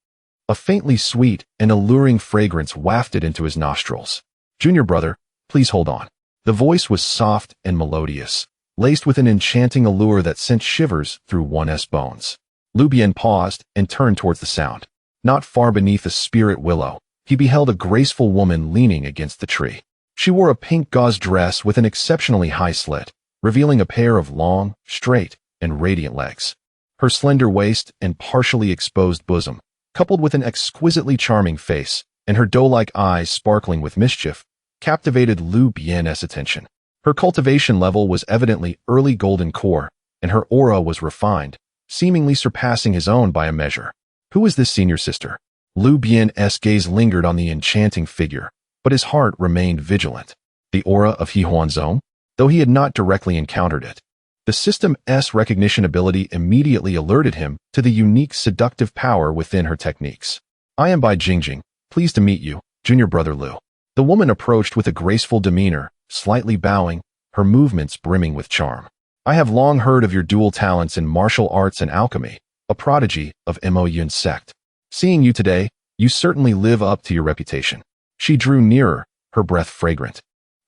a faintly sweet and alluring fragrance wafted into his nostrils. "Junior brother, please hold on." The voice was soft and melodious, laced with an enchanting allure that sent shivers through one's bones. Lu Bian paused and turned towards the sound. Not far beneath a spirit willow, he beheld a graceful woman leaning against the tree. She wore a pink gauze dress with an exceptionally high slit, revealing a pair of long, straight, and radiant legs. Her slender waist and partially exposed bosom, coupled with an exquisitely charming face, and her doe-like eyes sparkling with mischief, captivated Lu Bian's attention. Her cultivation level was evidently early golden core, and her aura was refined, seemingly surpassing his own by a measure. Who is this senior sister? Lu Bian's gaze lingered on the enchanting figure, but his heart remained vigilant. The aura of He Huanzong? Though he had not directly encountered it, the system's recognition ability immediately alerted him to the unique seductive power within her techniques. "I am Bai Jingjing, pleased to meet you, junior brother Lu." The woman approached with a graceful demeanor, slightly bowing, her movements brimming with charm. "I have long heard of your dual talents in martial arts and alchemy, a prodigy of Mo Yun's sect. Seeing you today, you certainly live up to your reputation." She drew nearer, her breath fragrant,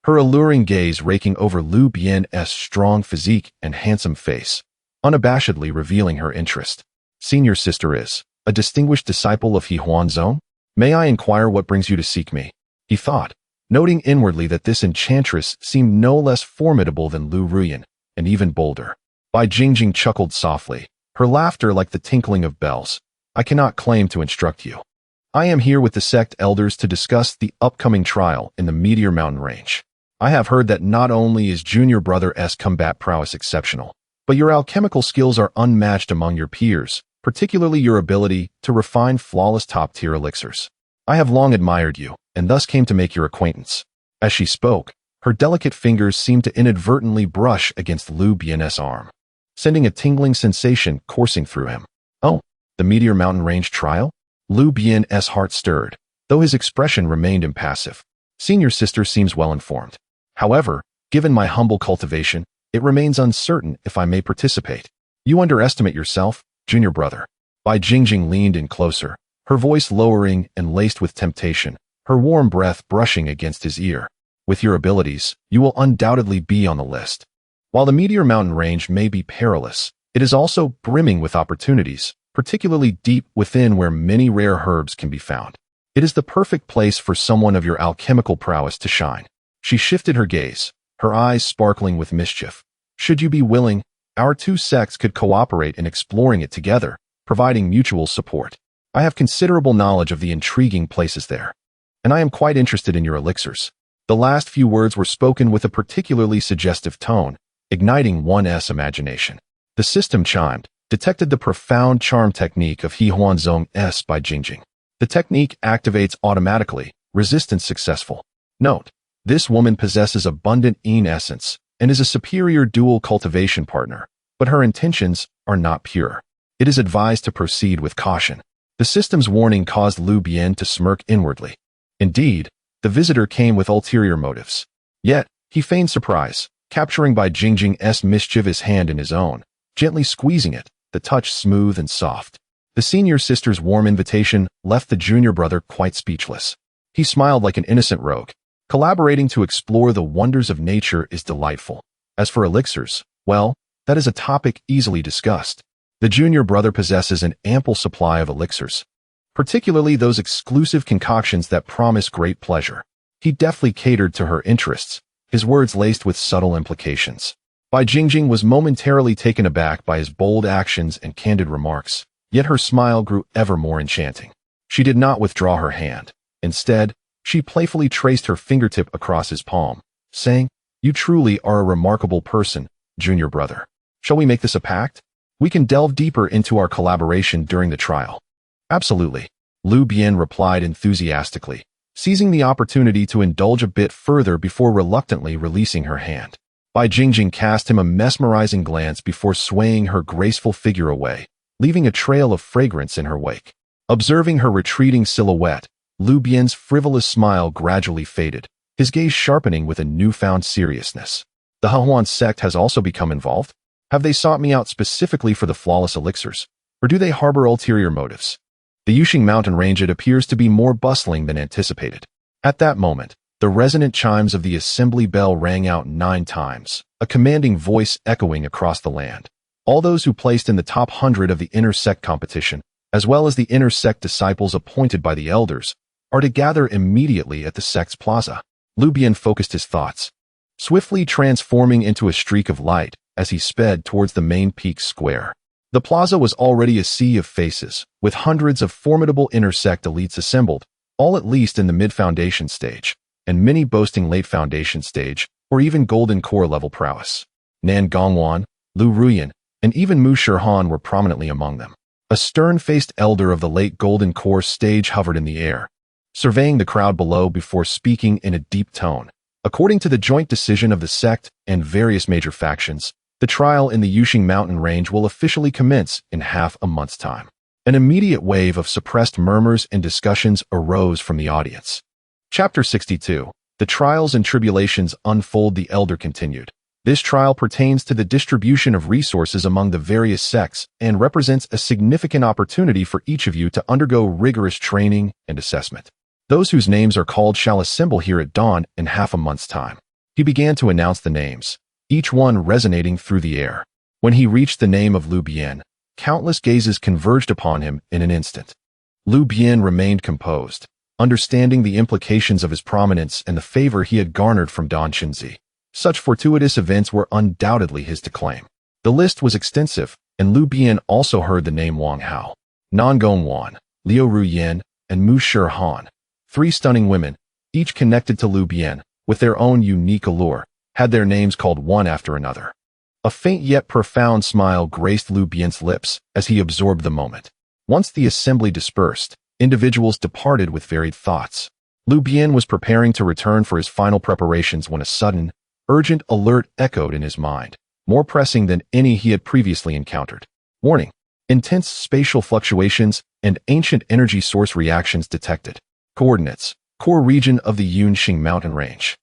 her alluring gaze raking over Lu Bian's strong physique and handsome face, unabashedly revealing her interest. "Senior sister is a distinguished disciple of He Huanzong? May I inquire what brings you to seek me?" he thought, noting inwardly that this enchantress seemed no less formidable than Lu Ruyan, and even bolder. Bai Jingjing chuckled softly, her laughter like the tinkling of bells. "I cannot claim to instruct you. I am here with the sect elders to discuss the upcoming trial in the Meteor Mountain range. I have heard that not only is junior brother's combat prowess exceptional, but your alchemical skills are unmatched among your peers, particularly your ability to refine flawless top-tier elixirs. I have long admired you, and thus came to make your acquaintance." As she spoke, her delicate fingers seemed to inadvertently brush against Lu Bian's arm, sending a tingling sensation coursing through him. "Oh, the Meteor Mountain range trial?" Lu Bian's heart stirred, though his expression remained impassive. "Senior sister seems well informed. However, given my humble cultivation, it remains uncertain if I may participate." "You underestimate yourself," Junior brother. Bai Jingjing leaned in closer, her voice lowering and laced with temptation, her warm breath brushing against his ear. With your abilities, you will undoubtedly be on the list. While the Meteor Mountain range may be perilous, it is also brimming with opportunities, particularly deep within where many rare herbs can be found. It is the perfect place for someone of your alchemical prowess to shine. She shifted her gaze, her eyes sparkling with mischief. Should you be willing, our two sects could cooperate in exploring it together, providing mutual support. I have considerable knowledge of the intriguing places there, and I am quite interested in your elixirs. The last few words were spoken with a particularly suggestive tone, igniting one's imagination. The system chimed, detected the profound charm technique of He Huanzong S by Jingjing. The technique activates automatically, resistance successful. Note, this woman possesses abundant Yin essence and is a superior dual cultivation partner, but her intentions are not pure. It is advised to proceed with caution. The system's warning caused Lu Bian to smirk inwardly. Indeed, the visitor came with ulterior motives. Yet, he feigned surprise, capturing Bai Jingjing's mischievous hand in his own, gently squeezing it, the touch smooth and soft. The senior sister's warm invitation left the junior brother quite speechless. He smiled like an innocent rogue. Collaborating to explore the wonders of nature is delightful. As for elixirs, well, that is a topic easily discussed. The junior brother possesses an ample supply of elixirs, particularly those exclusive concoctions that promise great pleasure. He deftly catered to her interests, his words laced with subtle implications. Bai Jingjing was momentarily taken aback by his bold actions and candid remarks, yet her smile grew ever more enchanting. She did not withdraw her hand. Instead, she playfully traced her fingertip across his palm, saying, "You truly are a remarkable person, junior brother. Shall we make this a pact? We can delve deeper into our collaboration during the trial." "Absolutely," Lu Bian replied enthusiastically, seizing the opportunity to indulge a bit further before reluctantly releasing her hand. Bai Jingjing cast him a mesmerizing glance before swaying her graceful figure away, leaving a trail of fragrance in her wake. Observing her retreating silhouette, Lu Bian's frivolous smile gradually faded, his gaze sharpening with a newfound seriousness. "The Hehuan sect has also become involved? Have they sought me out specifically for the flawless elixirs, or do they harbor ulterior motives?" The Yuxing mountain range it appears to be more bustling than anticipated. At that moment, the resonant chimes of the assembly bell rang out 9 times, a commanding voice echoing across the land. All those who placed in the top 100 of the inner sect competition, as well as the inner sect disciples appointed by the elders, are to gather immediately at the sect's plaza. Lu Bian focused his thoughts, swiftly transforming into a streak of light as he sped towards the main peak square. The plaza was already a sea of faces, with hundreds of formidable inner sect elites assembled, all at least in the mid-foundation stage, and many boasting late foundation stage or even golden core level prowess. Nan Gongwan, Lu Ruyan, and even Mu Shihan were prominently among them. A stern-faced elder of the late golden core stage hovered in the air, surveying the crowd below before speaking in a deep tone. According to the joint decision of the sect and various major factions, the trial in the Yuxing mountain range will officially commence in half a month's time. An immediate wave of suppressed murmurs and discussions arose from the audience. Chapter 62. The Trials and Tribulations Unfold. The elder continued. This trial pertains to the distribution of resources among the various sects and represents a significant opportunity for each of you to undergo rigorous training and assessment. Those whose names are called shall assemble here at dawn in half a month's time. He began to announce the names, each one resonating through the air. When he reached the name of Lu Bian, countless gazes converged upon him in an instant. Lu Bian remained composed, understanding the implications of his prominence and the favor he had garnered from Don Shinzi. Such fortuitous events were undoubtedly his to claim. The list was extensive, and Lu Bian also heard the name Wang Hao, Nan Gongwan, Liu Ruyan, and Mu Shihan. 3 stunning women, each connected to Lu Bian, with their own unique allure, had their names called one after another. A faint yet profound smile graced Lu Bian's lips as he absorbed the moment. Once the assembly dispersed, individuals departed with varied thoughts. Lu Bian was preparing to return for his final preparations when a sudden, urgent alert echoed in his mind, more pressing than any he had previously encountered. Warning: intense spatial fluctuations and ancient energy source reactions detected. Coordinates: core region of the Yuxing mountain range.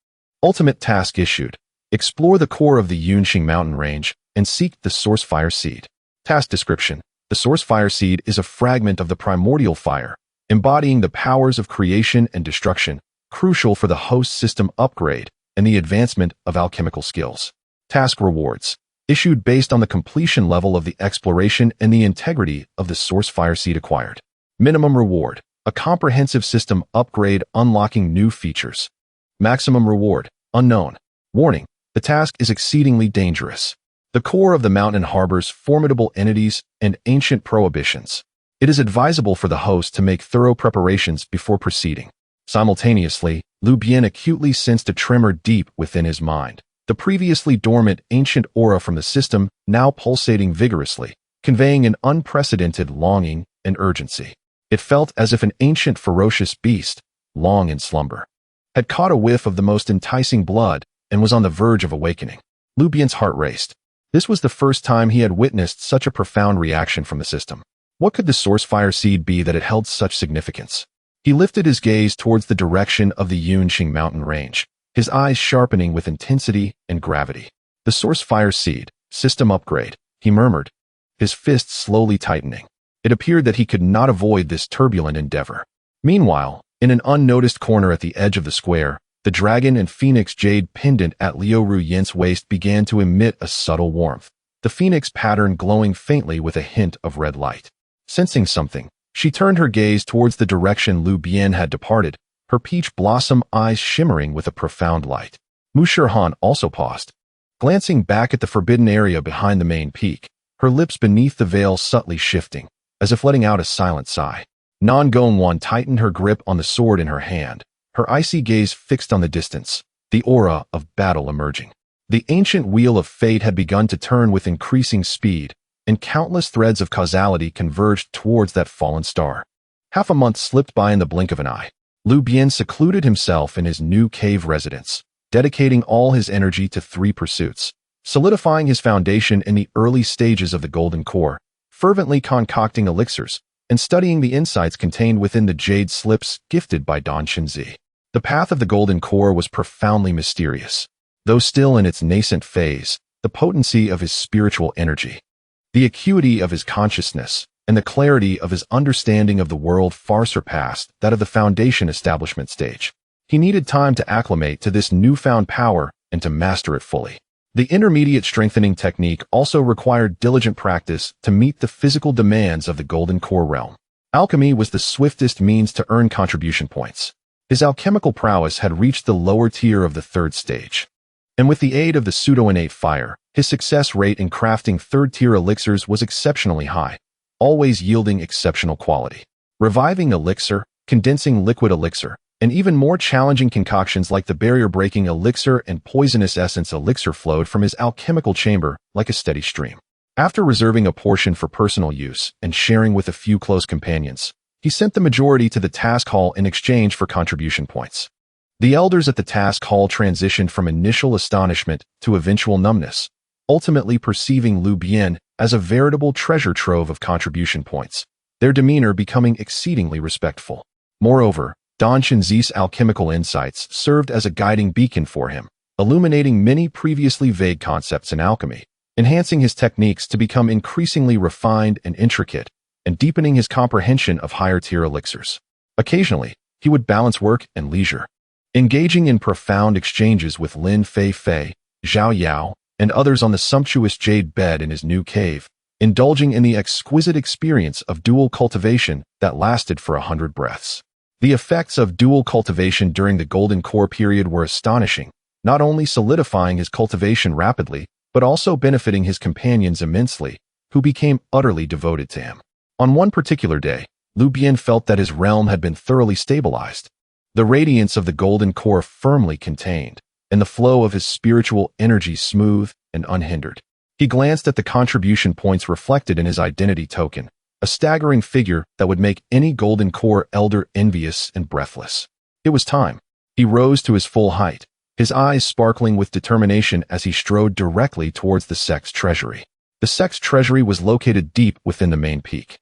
Ultimate task issued: explore the core of the Yuxing mountain range and seek the source fire seed. Task description: The source fire seed is a fragment of the primordial fire, embodying the powers of creation and destruction, crucial for the host system upgrade and the advancement of alchemical skills. Task rewards, issued based on the completion level of the exploration and the integrity of the source fire seed acquired. Minimum reward, a comprehensive system upgrade unlocking new features. Maximum reward, unknown. Warning, the task is exceedingly dangerous. The core of the mountain harbors formidable entities and ancient prohibitions. It is advisable for the host to make thorough preparations before proceeding. Simultaneously, Lu Bian acutely sensed a tremor deep within his mind. The previously dormant ancient aura from the system now pulsating vigorously, conveying an unprecedented longing and urgency. It felt as if an ancient ferocious beast, long in slumber, had caught a whiff of the most enticing blood and was on the verge of awakening. Lu Bian's heart raced. This was the first time he had witnessed such a profound reaction from the system. What could the source fire seed be that it held such significance? He lifted his gaze towards the direction of the Yunqing mountain range, his eyes sharpening with intensity and gravity. The source fire seed, system upgrade, he murmured, his fists slowly tightening. It appeared that he could not avoid this turbulent endeavor. Meanwhile, in an unnoticed corner at the edge of the square, the dragon and phoenix jade pendant at Liu Ruyen's waist began to emit a subtle warmth, the phoenix pattern glowing faintly with a hint of red light. Sensing something, she turned her gaze towards the direction Lu Bian had departed, her peach blossom eyes shimmering with a profound light. Mu Shirhan also paused, glancing back at the forbidden area behind the main peak, her lips beneath the veil subtly shifting, as if letting out a silent sigh. Nan Gongwan tightened her grip on the sword in her hand, her icy gaze fixed on the distance, the aura of battle emerging. The ancient wheel of fate had begun to turn with increasing speed, and countless threads of causality converged towards that fallen star. Half a month slipped by in the blink of an eye. Lu Bian secluded himself in his new cave residence, dedicating all his energy to 3 pursuits, solidifying his foundation in the early stages of the golden core, fervently concocting elixirs, and studying the insights contained within the jade slips gifted by Don Shinzi. The path of the golden core was profoundly mysterious. Though still in its nascent phase, the potency of his spiritual energy, the acuity of his consciousness, and the clarity of his understanding of the world far surpassed that of the foundation establishment stage. He needed time to acclimate to this newfound power and to master it fully. The intermediate strengthening technique also required diligent practice to meet the physical demands of the golden core realm. Alchemy was the swiftest means to earn contribution points. His alchemical prowess had reached the lower tier of the 3rd stage, and with the aid of the pseudo-innate fire, his success rate in crafting 3rd-tier elixirs was exceptionally high, always yielding exceptional quality. Reviving elixir, condensing liquid elixir, and even more challenging concoctions like the barrier-breaking elixir and poisonous essence elixir flowed from his alchemical chamber like a steady stream. After reserving a portion for personal use and sharing with a few close companions, he sent the majority to the task hall in exchange for contribution points. The elders at the task hall transitioned from initial astonishment to eventual numbness, ultimately perceiving Lu Bian as a veritable treasure trove of contribution points, their demeanor becoming exceedingly respectful. Moreover, Don Shinzi's alchemical insights served as a guiding beacon for him, illuminating many previously vague concepts in alchemy, enhancing his techniques to become increasingly refined and intricate, and deepening his comprehension of higher-tier elixirs. Occasionally, he would balance work and leisure, engaging in profound exchanges with Lin Fei, Zhao Yao, and others on the sumptuous jade bed in his new cave, indulging in the exquisite experience of dual cultivation that lasted for 100 breaths. The effects of dual cultivation during the Golden Core period were astonishing, not only solidifying his cultivation rapidly, but also benefiting his companions immensely, who became utterly devoted to him. On one particular day, Lu Bian felt that his realm had been thoroughly stabilized, the radiance of the Golden Core firmly contained, and the flow of his spiritual energy smooth and unhindered. He glanced at the contribution points reflected in his identity token, a staggering figure that would make any Golden Core elder envious and breathless. It was time. He rose to his full height, his eyes sparkling with determination as he strode directly towards the sect's treasury. The sect's treasury was located deep within the main peak,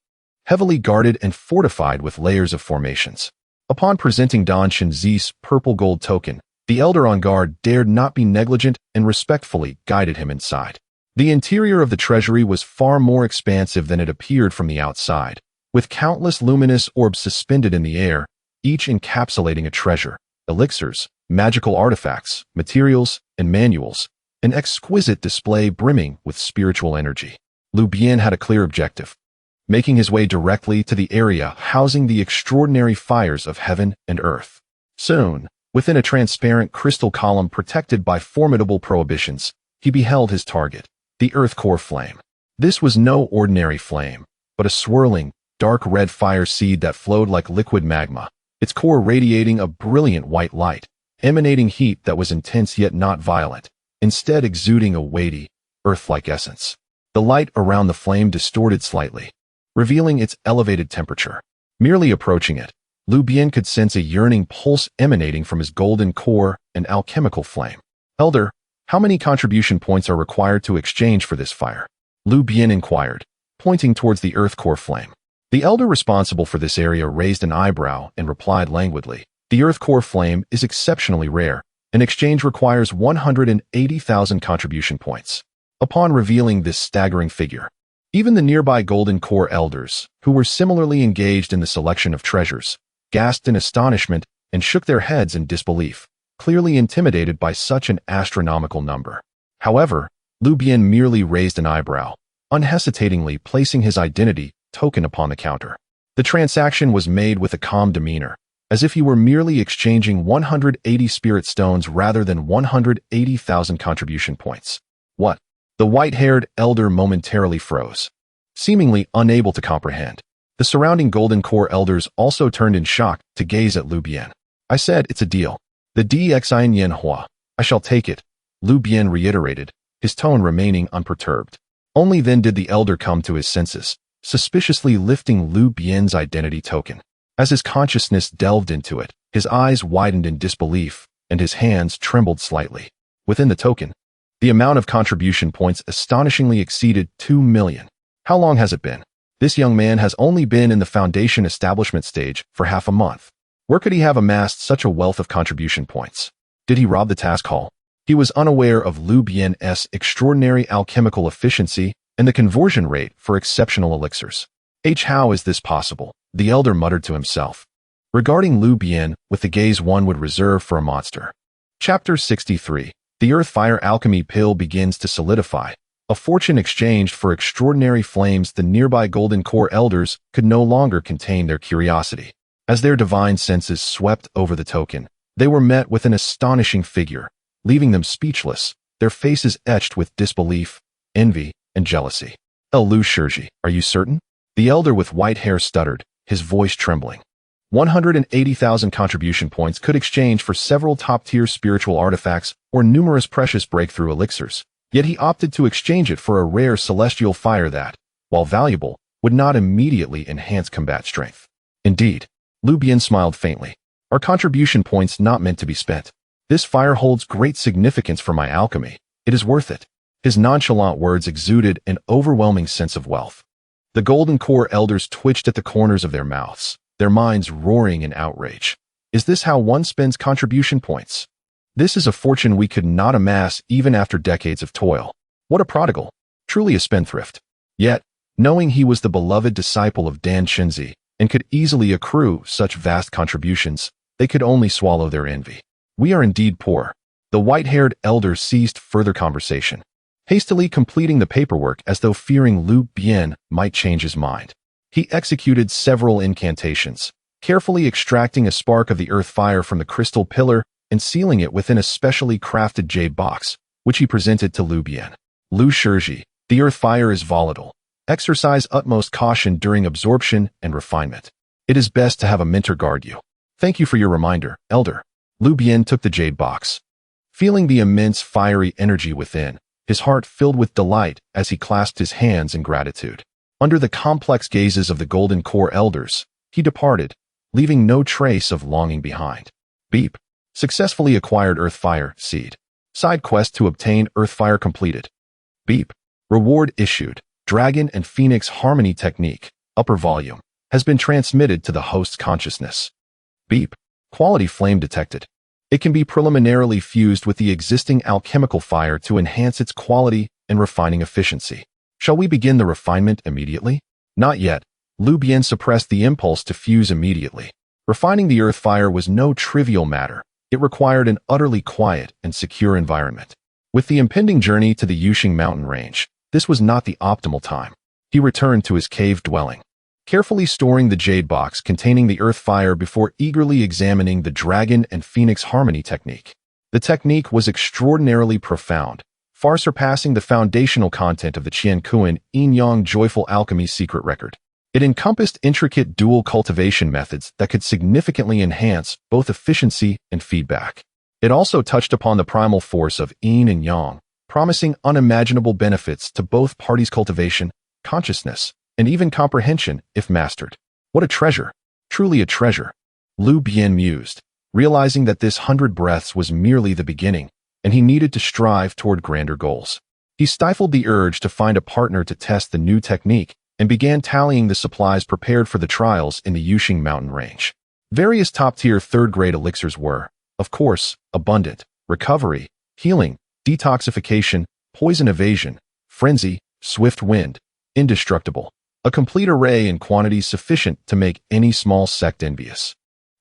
heavily guarded and fortified with layers of formations. Upon presenting Don Shinzi's purple gold token, the elder on guard dared not be negligent and respectfully guided him inside. The interior of the treasury was far more expansive than it appeared from the outside, with countless luminous orbs suspended in the air, each encapsulating a treasure, elixirs, magical artifacts, materials, and manuals, an exquisite display brimming with spiritual energy. Lu Bian had a clear objective, making his way directly to the area housing the extraordinary fires of heaven and earth. Soon, within a transparent crystal column protected by formidable prohibitions, he beheld his target, the earth core flame. This was no ordinary flame, but a swirling, dark red fire seed that flowed like liquid magma, its core radiating a brilliant white light, emanating heat that was intense yet not violent, instead exuding a weighty, earth-like essence. The light around the flame distorted slightly, revealing its elevated temperature. Merely approaching it, Lu Bian could sense a yearning pulse emanating from his golden core and alchemical flame. Elder, how many contribution points are required to exchange for this fire? Lu Bian inquired, pointing towards the earth core flame. The elder responsible for this area raised an eyebrow and replied languidly, "The earth core flame is exceptionally rare. An exchange requires 180,000 contribution points." Upon revealing this staggering figure, even the nearby golden core elders, who were similarly engaged in the selection of treasures, gasped in astonishment and shook their heads in disbelief, clearly intimidated by such an astronomical number. However, Lu Bian merely raised an eyebrow, unhesitatingly placing his identity token upon the counter. The transaction was made with a calm demeanor, as if he were merely exchanging 180 spirit stones rather than 180,000 contribution points. What? The white-haired elder momentarily froze, seemingly unable to comprehend. The surrounding golden core elders also turned in shock to gaze at Lu Bian. "I said it's a deal. The DXIN Yen Hua. I shall take it," Lu Bian reiterated, his tone remaining unperturbed. Only then did the elder come to his senses, suspiciously lifting Lu Bian's identity token. As his consciousness delved into it, his eyes widened in disbelief, and his hands trembled slightly. Within the token, the amount of contribution points astonishingly exceeded 2 million. How long has it been? This young man has only been in the foundation establishment stage for half a month. Where could he have amassed such a wealth of contribution points? Did he rob the task hall? He was unaware of Lu Bian's extraordinary alchemical efficiency and the conversion rate for exceptional elixirs. How is this possible? The elder muttered to himself, regarding Lu Bian with the gaze one would reserve for a monster. Chapter 63. The Earth Fire Alchemy Pill begins to solidify. A fortune exchanged for extraordinary flames. The nearby golden core elders could no longer contain their curiosity. As their divine senses swept over the token, they were met with an astonishing figure, leaving them speechless, their faces etched with disbelief, envy, and jealousy. Lu Shirji, are you certain? The elder with white hair stuttered, his voice trembling. 180,000 contribution points could exchange for several top-tier spiritual artifacts or numerous precious breakthrough elixirs, yet he opted to exchange it for a rare celestial fire that, while valuable, would not immediately enhance combat strength. Indeed, Lu Bian smiled faintly. Are contribution points not meant to be spent? This fire holds great significance for my alchemy. It is worth it. His nonchalant words exuded an overwhelming sense of wealth. The golden core elders twitched at the corners of their mouths, their minds roaring in outrage. Is this how one spends contribution points? This is a fortune we could not amass even after decades of toil. What a prodigal, truly a spendthrift. Yet, knowing he was the beloved disciple of Dan Shenzi and could easily accrue such vast contributions, they could only swallow their envy. We are indeed poor. The white-haired elder ceased further conversation, hastily completing the paperwork as though fearing Lu Bian might change his mind. He executed several incantations, carefully extracting a spark of the earth fire from the crystal pillar and sealing it within a specially crafted jade box, which he presented to Lu Bian. Lu Shirji, the earth fire is volatile. Exercise utmost caution during absorption and refinement. It is best to have a mentor guard you. Thank you for your reminder, elder. Lu Bian took the jade box. Feeling the immense fiery energy within, his heart filled with delight as he clasped his hands in gratitude. Under the complex gazes of the golden core elders, he departed, leaving no trace of longing behind. Beep. Successfully acquired Earthfire Seed. Side quest to obtain Earthfire completed. Beep. Reward issued. Dragon and Phoenix Harmony Technique, upper volume, has been transmitted to the host's consciousness. Beep. Quality flame detected. It can be preliminarily fused with the existing alchemical fire to enhance its quality and refining efficiency. Shall we begin the refinement immediately? Not yet. Lu Bian suppressed the impulse to fuse immediately. Refining the earth fire was no trivial matter. It required an utterly quiet and secure environment. With the impending journey to the Yuxing mountain range, this was not the optimal time. He returned to his cave dwelling, carefully storing the jade box containing the earth fire before eagerly examining the dragon and phoenix harmony technique. The technique was extraordinarily profound, far surpassing the foundational content of the Qiankuan Yin-Yang Joyful Alchemy secret record. It encompassed intricate dual cultivation methods that could significantly enhance both efficiency and feedback. It also touched upon the primal force of yin and yang, promising unimaginable benefits to both parties' cultivation, consciousness, and even comprehension if mastered. What a treasure! Truly a treasure. Lu Bian mused, realizing that this 100 breaths was merely the beginning, and he needed to strive toward grander goals. He stifled the urge to find a partner to test the new technique and began tallying the supplies prepared for the trials in the Yuxing mountain range. Various top-tier third-grade elixirs were, of course, abundant: recovery, healing, detoxification, poison evasion, frenzy, swift wind, indestructible. A complete array in quantities sufficient to make any small sect envious.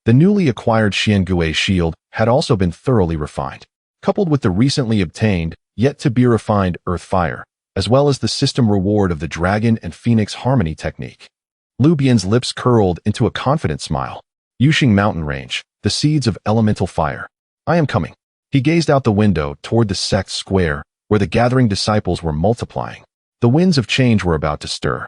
The newly acquired Xiangui shield had also been thoroughly refined, coupled with the recently obtained, yet-to-be-refined earth fire, as well as the system reward of the dragon and phoenix harmony technique. Lu Bian's lips curled into a confident smile. Yuxing mountain range, the seeds of elemental fire. I am coming. He gazed out the window toward the sect square, where the gathering disciples were multiplying. The winds of change were about to stir.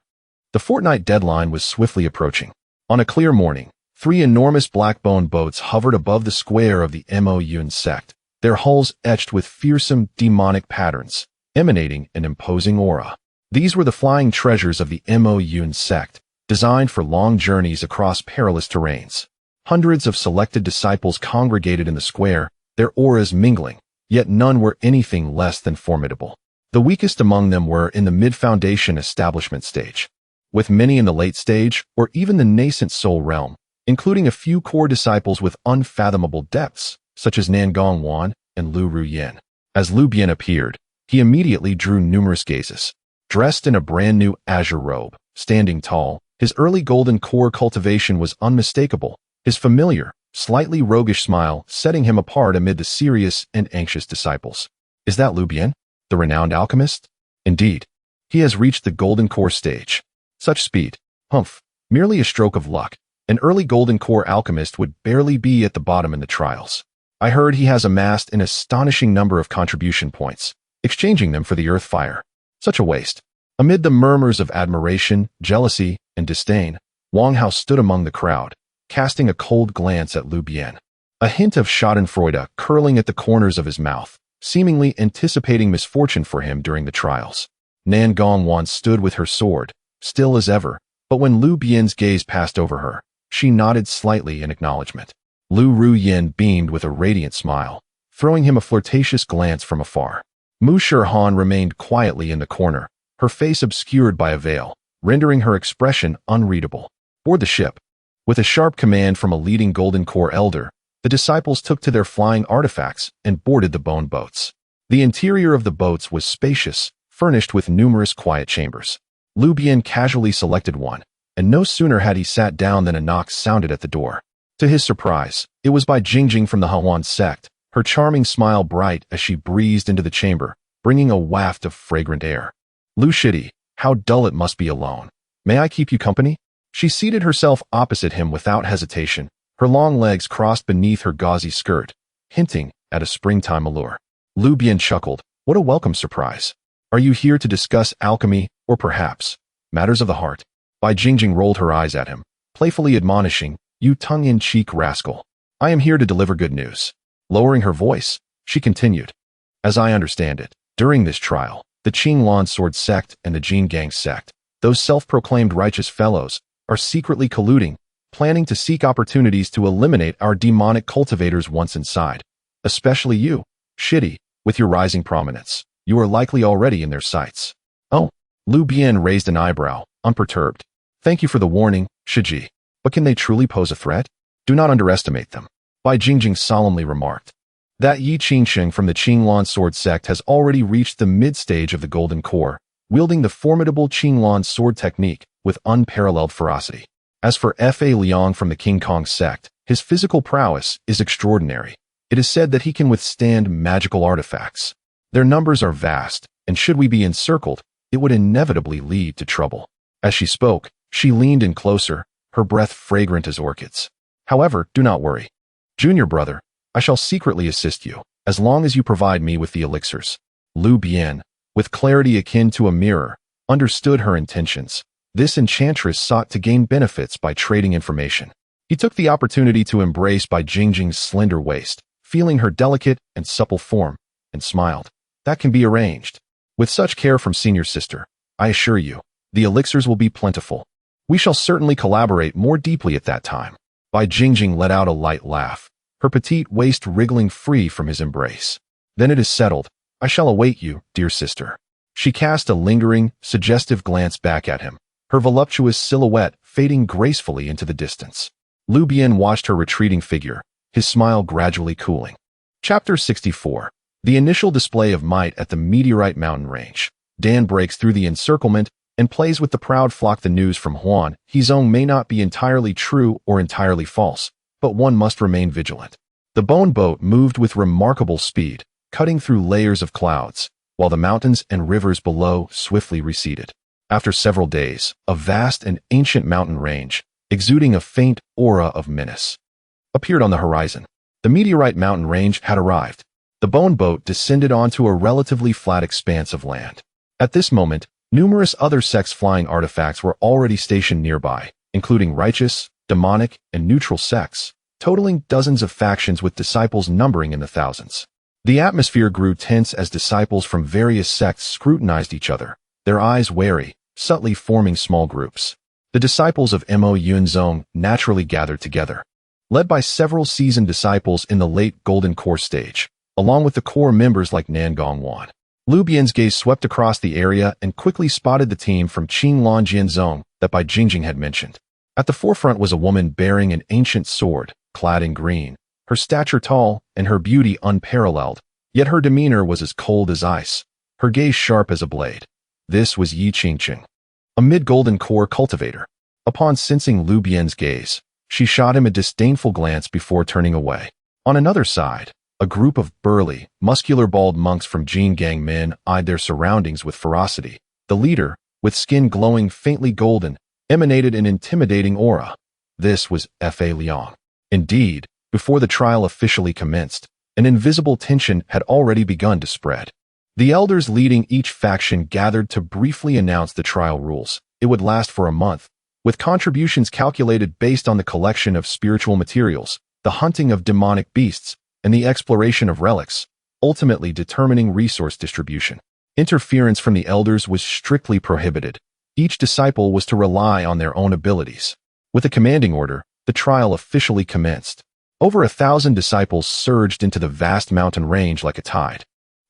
The fortnight deadline was swiftly approaching. On a clear morning, 3 enormous black-bone boats hovered above the square of the Mo Yun sect, their hulls etched with fearsome, demonic patterns, emanating an imposing aura. These were the flying treasures of the Mo Yun sect, designed for long journeys across perilous terrains. Hundreds of selected disciples congregated in the square, their auras mingling, yet none were anything less than formidable. The weakest among them were in the mid-foundation establishment stage, with many in the late stage or even the nascent soul realm, including a few core disciples with unfathomable depths, such as Nangong Wan and Lu Ruyan. As Lu Bian appeared, he immediately drew numerous gazes. Dressed in a brand-new azure robe, standing tall, his early golden core cultivation was unmistakable, his familiar, slightly roguish smile setting him apart amid the serious and anxious disciples. Is that Lu Bian, the renowned alchemist? Indeed. He has reached the golden core stage. Such speed. Humph. Merely a stroke of luck. An early golden core alchemist would barely be at the bottom in the trials. I heard he has amassed an astonishing number of contribution points, exchanging them for the earth fire. Such a waste. Amid the murmurs of admiration, jealousy, and disdain, Wang Hao stood among the crowd, casting a cold glance at Lu Bian, a hint of schadenfreude curling at the corners of his mouth, seemingly anticipating misfortune for him during the trials. Nangong Wan stood with her sword, still as ever, but when Lu Bian's gaze passed over her, she nodded slightly in acknowledgement. Lu Ruyan beamed with a radiant smile, throwing him a flirtatious glance from afar. Mu Shirhan remained quietly in the corner, her face obscured by a veil, rendering her expression unreadable. Board the ship. With a sharp command from a leading golden core elder, the disciples took to their flying artifacts and boarded the bone boats. The interior of the boats was spacious, furnished with numerous quiet chambers. Lu Bian casually selected one, and no sooner had he sat down than a knock sounded at the door. To his surprise, it was by Jingjing from the Hawan sect, her charming smile bright as she breezed into the chamber, bringing a waft of fragrant air. Lu Shidi, how dull it must be alone. May I keep you company? She seated herself opposite him without hesitation, her long legs crossed beneath her gauzy skirt, hinting at a springtime allure. Lu Bian chuckled. What a welcome surprise. Are you here to discuss alchemy, or perhaps matters of the heart? Bai Jingjing rolled her eyes at him, playfully admonishing, you tongue-in-cheek rascal. I am here to deliver good news. Lowering her voice, she continued. As I understand it, during this trial, the Qing Lan Sword sect and the Jin Gang sect, those self-proclaimed righteous fellows, are secretly colluding, planning to seek opportunities to eliminate our demonic cultivators once inside. Especially you, Shidi, with your rising prominence. You are likely already in their sights. Oh, Lu Bian raised an eyebrow, unperturbed. Thank you for the warning, Shiji. But can they truly pose a threat? Do not underestimate them, Bai Jingjing solemnly remarked. That Yi Qingsheng from the Qinglan sword sect has already reached the mid-stage of the Golden Core, wielding the formidable Qinglan sword technique with unparalleled ferocity. As for Fa Liang from the King Kong sect, his physical prowess is extraordinary. It is said that he can withstand magical artifacts. Their numbers are vast, and should we be encircled, it would inevitably lead to trouble. As she spoke, she leaned in closer, her breath fragrant as orchids. However, do not worry. Junior brother, I shall secretly assist you, as long as you provide me with the elixirs. Lu Bian, with clarity akin to a mirror, understood her intentions. This enchantress sought to gain benefits by trading information. He took the opportunity to embrace Bai Jingjing's slender waist, feeling her delicate and supple form, and smiled. That can be arranged. With such care from senior sister, I assure you, the elixirs will be plentiful. We shall certainly collaborate more deeply at that time. Bai Jingjing let out a light laugh, her petite waist wriggling free from his embrace. Then it is settled. I shall await you, dear sister. She cast a lingering, suggestive glance back at him, her voluptuous silhouette fading gracefully into the distance. Lu Bian watched her retreating figure, his smile gradually cooling. Chapter 64. The initial display of might at the Meteorite Mountain Range. Dan breaks through the encirclement and plays with the proud flock. The news from Huan Hezong may not be entirely true or entirely false, but one must remain vigilant. The bone boat moved with remarkable speed, cutting through layers of clouds, while the mountains and rivers below swiftly receded. After several days, a vast and ancient mountain range, exuding a faint aura of menace, appeared on the horizon. The Meteorite Mountain Range had arrived. The bone boat descended onto a relatively flat expanse of land. At this moment, numerous other sects flying artifacts were already stationed nearby, including righteous, demonic, and neutral sects, totaling dozens of factions with disciples numbering in the thousands. The atmosphere grew tense as disciples from various sects scrutinized each other, their eyes wary, subtly forming small groups. The disciples of Mo Yunzong naturally gathered together, led by several seasoned disciples in the late Golden Core stage, along with the core members like Nan Gongwan. Lu Bian's gaze swept across the area and quickly spotted the team from Qinglan Jianzong that Bai Jingjing had mentioned. At the forefront was a woman bearing an ancient sword, clad in green, her stature tall and her beauty unparalleled, yet her demeanor was as cold as ice, her gaze sharp as a blade. This was Yi Qingsheng, a mid-Golden Core cultivator. Upon sensing Lu Bian's gaze, she shot him a disdainful glance before turning away. On another side, a group of burly, muscular bald monks from Jinggang men eyed their surroundings with ferocity. The leader, with skin glowing faintly golden, emanated an intimidating aura. This was Fa Liang. Indeed, before the trial officially commenced, an invisible tension had already begun to spread. The elders leading each faction gathered to briefly announce the trial rules. It would last for a month, with contributions calculated based on the collection of spiritual materials, the hunting of demonic beasts, and the exploration of relics, ultimately determining resource distribution. Interference from the elders was strictly prohibited. Each disciple was to rely on their own abilities. With a commanding order, the trial officially commenced. Over 1,000 disciples surged into the vast mountain range like a tide,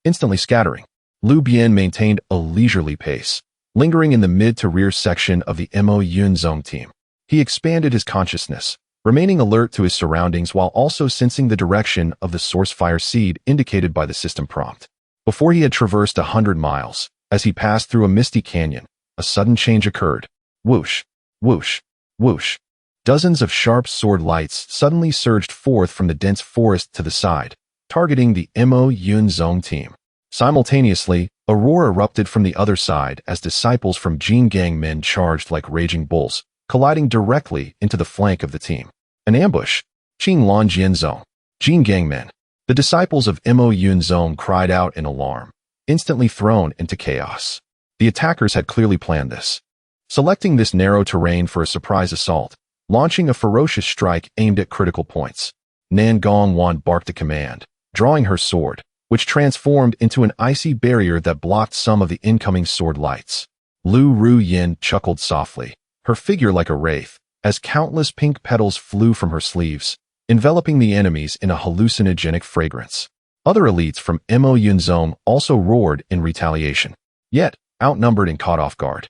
instantly scattering. Lu Bian maintained a leisurely pace, lingering in the mid to rear section of the Mo Yunzong team. He expanded his consciousness, remaining alert to his surroundings while also sensing the direction of the source fire seed indicated by the system prompt. Before he had traversed 100 miles, as he passed through a misty canyon, a sudden change occurred. Whoosh, whoosh, whoosh. Dozens of sharp sword lights suddenly surged forth from the dense forest to the side, targeting the Mo Yunzong team. Simultaneously, a roar erupted from the other side as disciples from Jinggang men charged like raging bulls, colliding directly into the flank of the team. An ambush. Qinglan Jianzong. Jinggang men. The disciples of Mo Yunzong cried out in alarm, instantly thrown into chaos. The attackers had clearly planned this, selecting this narrow terrain for a surprise assault, launching a ferocious strike aimed at critical points. Nan Gongwan barked a command, drawing her sword, which transformed into an icy barrier that blocked some of the incoming sword lights. Lu Ruyin chuckled softly, her figure like a wraith, as countless pink petals flew from her sleeves, enveloping the enemies in a hallucinogenic fragrance. Other elites from Mo Yunzong also roared in retaliation, yet outnumbered and caught off guard.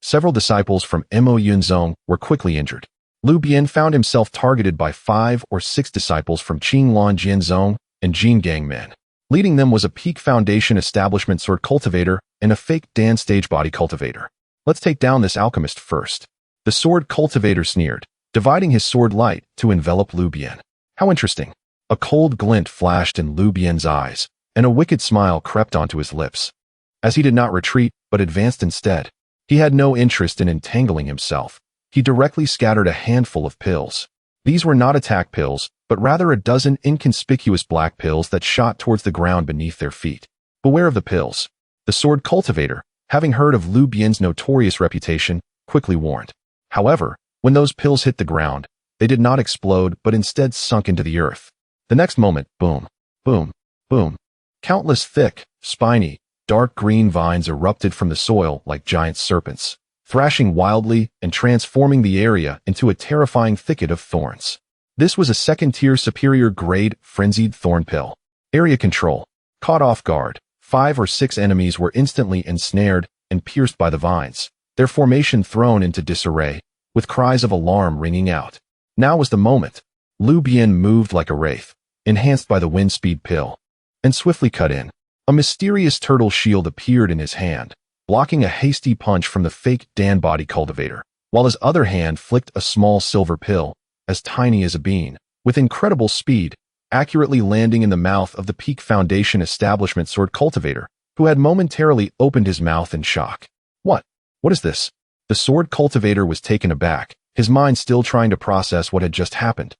Several disciples from Mo Yunzong were quickly injured. Lu Bian found himself targeted by 5 or 6 disciples from Qinglan Jianzong, and Jin Gang men. Leading them was a peak foundation establishment sword cultivator and a fake Dan stage body cultivator. Let's take down this alchemist first. The sword cultivator sneered, dividing his sword light to envelop Lu Bian. How interesting. A cold glint flashed in Lu Bian's eyes, and a wicked smile crept onto his lips. As he did not retreat, but advanced instead. He had no interest in entangling himself. He directly scattered a handful of pills. These were not attack pills, but rather a dozen inconspicuous black pills that shot towards the ground beneath their feet. Beware of the pills. The sword cultivator, having heard of Lu Bian's notorious reputation, quickly warned. However, when those pills hit the ground, they did not explode but instead sunk into the earth. The next moment, boom, boom, boom. Countless thick, spiny, dark green vines erupted from the soil like giant serpents, thrashing wildly and transforming the area into a terrifying thicket of thorns. This was a second-tier superior-grade frenzied thorn pill. Area control. Caught off guard, 5 or 6 enemies were instantly ensnared and pierced by the vines, their formation thrown into disarray, with cries of alarm ringing out. Now was the moment. Lu Bian moved like a wraith, enhanced by the wind speed pill, and swiftly cut in. A mysterious turtle shield appeared in his hand, blocking a hasty punch from the fake Dan body cultivator, while his other hand flicked a small silver pill, as tiny as a bean, with incredible speed, accurately landing in the mouth of the peak foundation establishment sword cultivator, who had momentarily opened his mouth in shock. What? What is this? The sword cultivator was taken aback, his mind still trying to process what had just happened.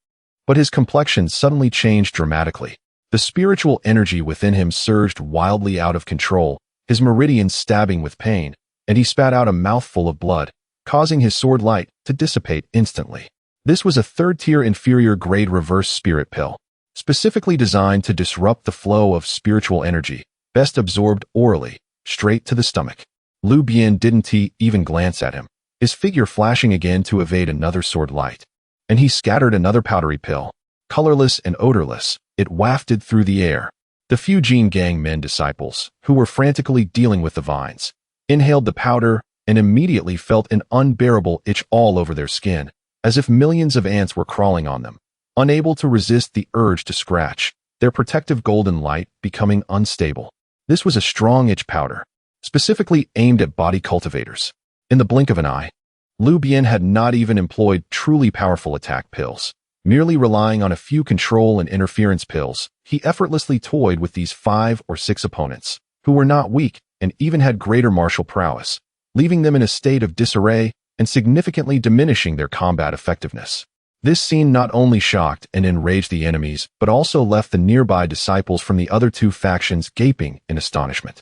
But his complexion suddenly changed dramatically. The spiritual energy within him surged wildly out of control, his meridians stabbing with pain, and he spat out a mouthful of blood, causing his sword light to dissipate instantly. This was a third-tier inferior-grade reverse spirit pill, specifically designed to disrupt the flow of spiritual energy, best absorbed orally, straight to the stomach. Lu Bian didn't even glance at him, his figure flashing again to evade another sword light. And he scattered another powdery pill. Colorless and odorless, it wafted through the air. The few Jin Gang men disciples, who were frantically dealing with the vines, inhaled the powder and immediately felt an unbearable itch all over their skin, as if millions of ants were crawling on them. Unable to resist the urge to scratch, their protective golden light becoming unstable. This was a strong itch powder, specifically aimed at body cultivators. In the blink of an eye, Lu Bian had not even employed truly powerful attack pills. Merely relying on a few control and interference pills, he effortlessly toyed with these 5 or 6 opponents, who were not weak and even had greater martial prowess, leaving them in a state of disarray and significantly diminishing their combat effectiveness. This scene not only shocked and enraged the enemies, but also left the nearby disciples from the other 2 factions gaping in astonishment.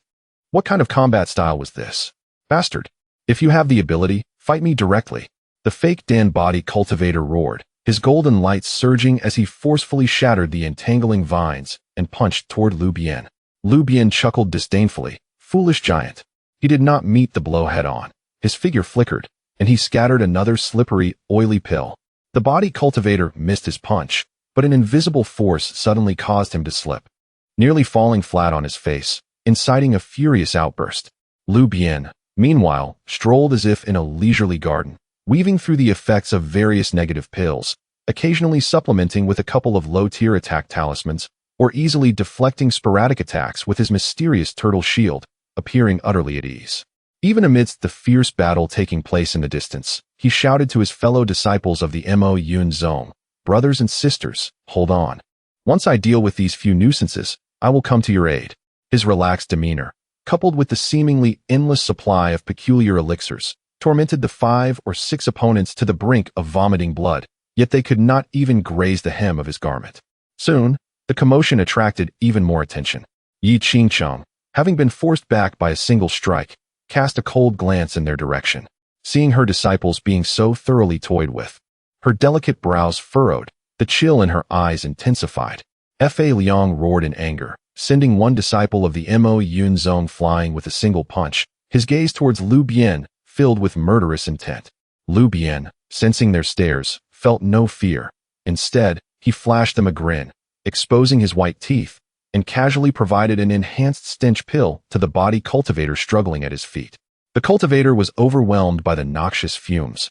What kind of combat style was this? Bastard! If you have the ability, fight me directly. The fake Dan body cultivator roared, his golden light surging as he forcefully shattered the entangling vines and punched toward Lu Bian. Lu Bian chuckled disdainfully. Foolish giant. He did not meet the blow head-on. His figure flickered, and he scattered another slippery, oily pill. The body cultivator missed his punch, but an invisible force suddenly caused him to slip, nearly falling flat on his face, inciting a furious outburst. Lu Bian, meanwhile, strolled as if in a leisurely garden, weaving through the effects of various negative pills, occasionally supplementing with a couple of low-tier attack talismans, or easily deflecting sporadic attacks with his mysterious turtle shield, appearing utterly at ease. Even amidst the fierce battle taking place in the distance, he shouted to his fellow disciples of the Mo Yun Zone, "Brothers and sisters, hold on. Once I deal with these few nuisances, I will come to your aid." His relaxed demeanor, coupled with the seemingly endless supply of peculiar elixirs, tormented the 5 or 6 opponents to the brink of vomiting blood, yet they could not even graze the hem of his garment. Soon, the commotion attracted even more attention. Yi Qingcheng, having been forced back by a single strike, cast a cold glance in their direction. Seeing her disciples being so thoroughly toyed with, her delicate brows furrowed, the chill in her eyes intensified. Fa Liang roared in anger, sending one disciple of the Mo Yun Zone flying with a single punch, his gaze towards Lu Bian filled with murderous intent. Lu Bian, sensing their stares, felt no fear. Instead, he flashed them a grin, exposing his white teeth, and casually provided an enhanced stench pill to the body cultivator struggling at his feet. The cultivator was overwhelmed by the noxious fumes,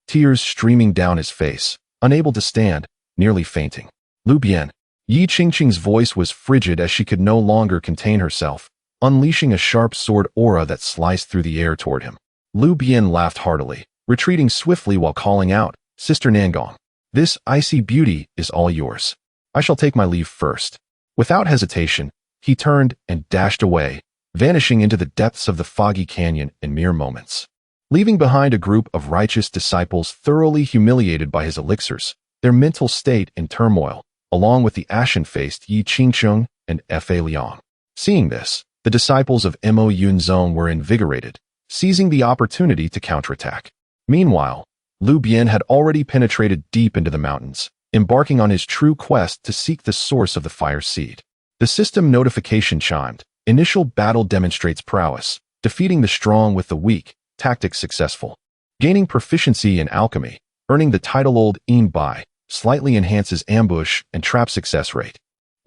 tears streaming down his face, unable to stand, nearly fainting. Lu Bian, Yi Qingqing's voice was frigid as she could no longer contain herself, unleashing a sharp sword aura that sliced through the air toward him. Lu Bian laughed heartily, retreating swiftly while calling out, "Sister Nangong, this icy beauty is all yours. I shall take my leave first." Without hesitation, he turned and dashed away, vanishing into the depths of the foggy canyon in mere moments. Leaving behind a group of righteous disciples thoroughly humiliated by his elixirs, their mental state in turmoil, along with the ashen-faced Yi Qingqing and Fa Liang. Seeing this, the disciples of Mo Yunzong were invigorated, seizing the opportunity to counterattack. Meanwhile, Lu Bian had already penetrated deep into the mountains, embarking on his true quest to seek the source of the fire seed. The system notification chimed. Initial battle demonstrates prowess, defeating the strong with the weak, tactics successful. Gaining proficiency in alchemy, earning the title Old Een Bai, slightly enhances ambush and trap success rate.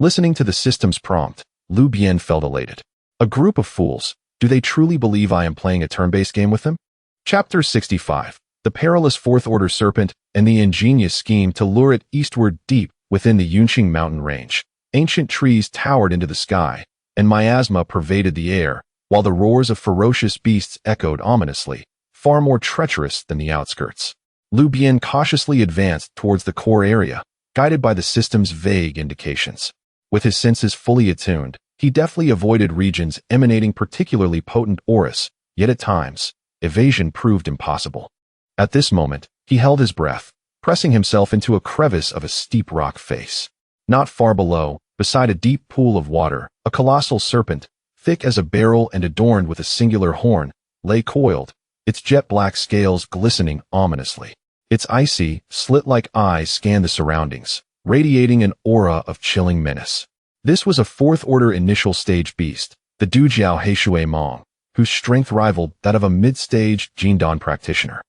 Listening to the system's prompt, Lu Bian felt elated. A group of fools, do they truly believe I am playing a turn-based game with them? Chapter 65. The perilous Fourth Order Serpent and the ingenious scheme to lure it eastward deep within the Yunqing mountain range. Ancient trees towered into the sky, and miasma pervaded the air, while the roars of ferocious beasts echoed ominously, far more treacherous than the outskirts. Lu Bian cautiously advanced towards the core area, guided by the system's vague indications. With his senses fully attuned, he deftly avoided regions emanating particularly potent auras, yet at times, evasion proved impossible. At this moment, he held his breath, pressing himself into a crevice of a steep rock face. Not far below, beside a deep pool of water, a colossal serpent, thick as a barrel and adorned with a singular horn, lay coiled, its jet-black scales glistening ominously. Its icy, slit-like eyes scanned the surroundings, radiating an aura of chilling menace. This was a fourth-order initial stage beast, the Dujiao Heishui Mong, whose strength rivaled that of a mid-stage Jindan practitioner.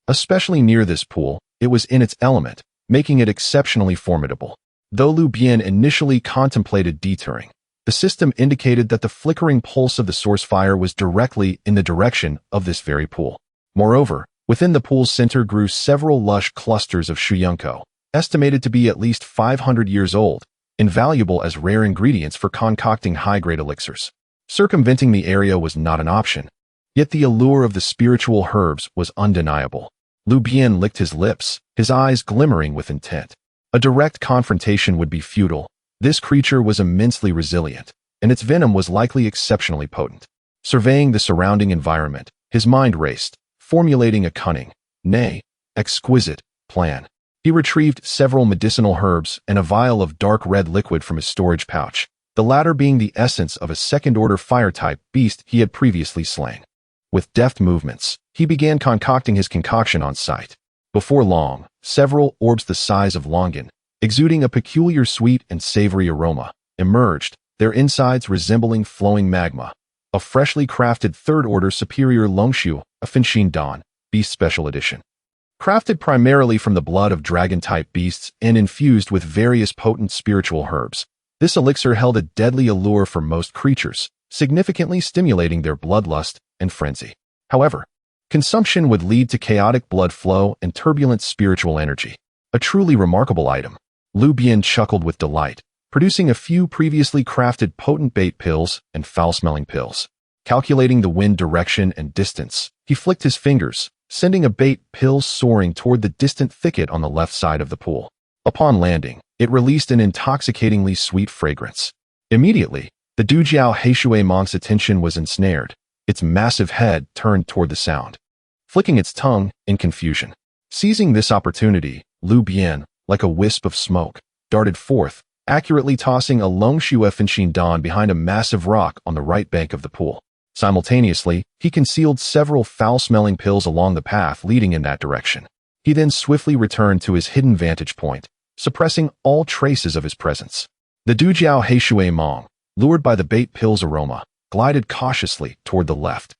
Especially near this pool, it was in its element, making it exceptionally formidable. Though Lu Bian initially contemplated deterring, the system indicated that the flickering pulse of the source fire was directly in the direction of this very pool. Moreover, within the pool's center grew several lush clusters of shuyunko, estimated to be at least 500 years old, invaluable as rare ingredients for concocting high-grade elixirs. Circumventing the area was not an option, yet the allure of the spiritual herbs was undeniable. Lu Bian licked his lips, his eyes glimmering with intent. A direct confrontation would be futile. This creature was immensely resilient, and its venom was likely exceptionally potent. Surveying the surrounding environment, his mind raced, formulating a cunning, nay, exquisite, plan. He retrieved several medicinal herbs and a vial of dark red liquid from his storage pouch, the latter being the essence of a second-order fire-type beast he had previously slain. With deft movements, he began concocting his concoction on site. Before long, several orbs the size of longan, exuding a peculiar sweet and savory aroma, emerged, their insides resembling flowing magma. A freshly crafted third-order superior longshu, a Finshin Dan, Beast Special Edition. Crafted primarily from the blood of dragon-type beasts and infused with various potent spiritual herbs, this elixir held a deadly allure for most creatures, significantly stimulating their bloodlust and frenzy. However, consumption would lead to chaotic blood flow and turbulent spiritual energy. A truly remarkable item. Lu Bian chuckled with delight, producing a few previously crafted potent bait pills and foul-smelling pills. Calculating the wind direction and distance, he flicked his fingers, sending a bait pill soaring toward the distant thicket on the left side of the pool. Upon landing, it released an intoxicatingly sweet fragrance. Immediately, the Dujiao Heishui Monk's attention was ensnared, its massive head turned toward the sound, flicking its tongue in confusion. Seizing this opportunity, Lu Bian, like a wisp of smoke, darted forth, accurately tossing a Longshu Finshin Dan behind a massive rock on the right bank of the pool. Simultaneously, he concealed several foul-smelling pills along the path leading in that direction. He then swiftly returned to his hidden vantage point, suppressing all traces of his presence. The Dujiao Heishui Mong, lured by the bait pill's aroma, glided cautiously toward the left,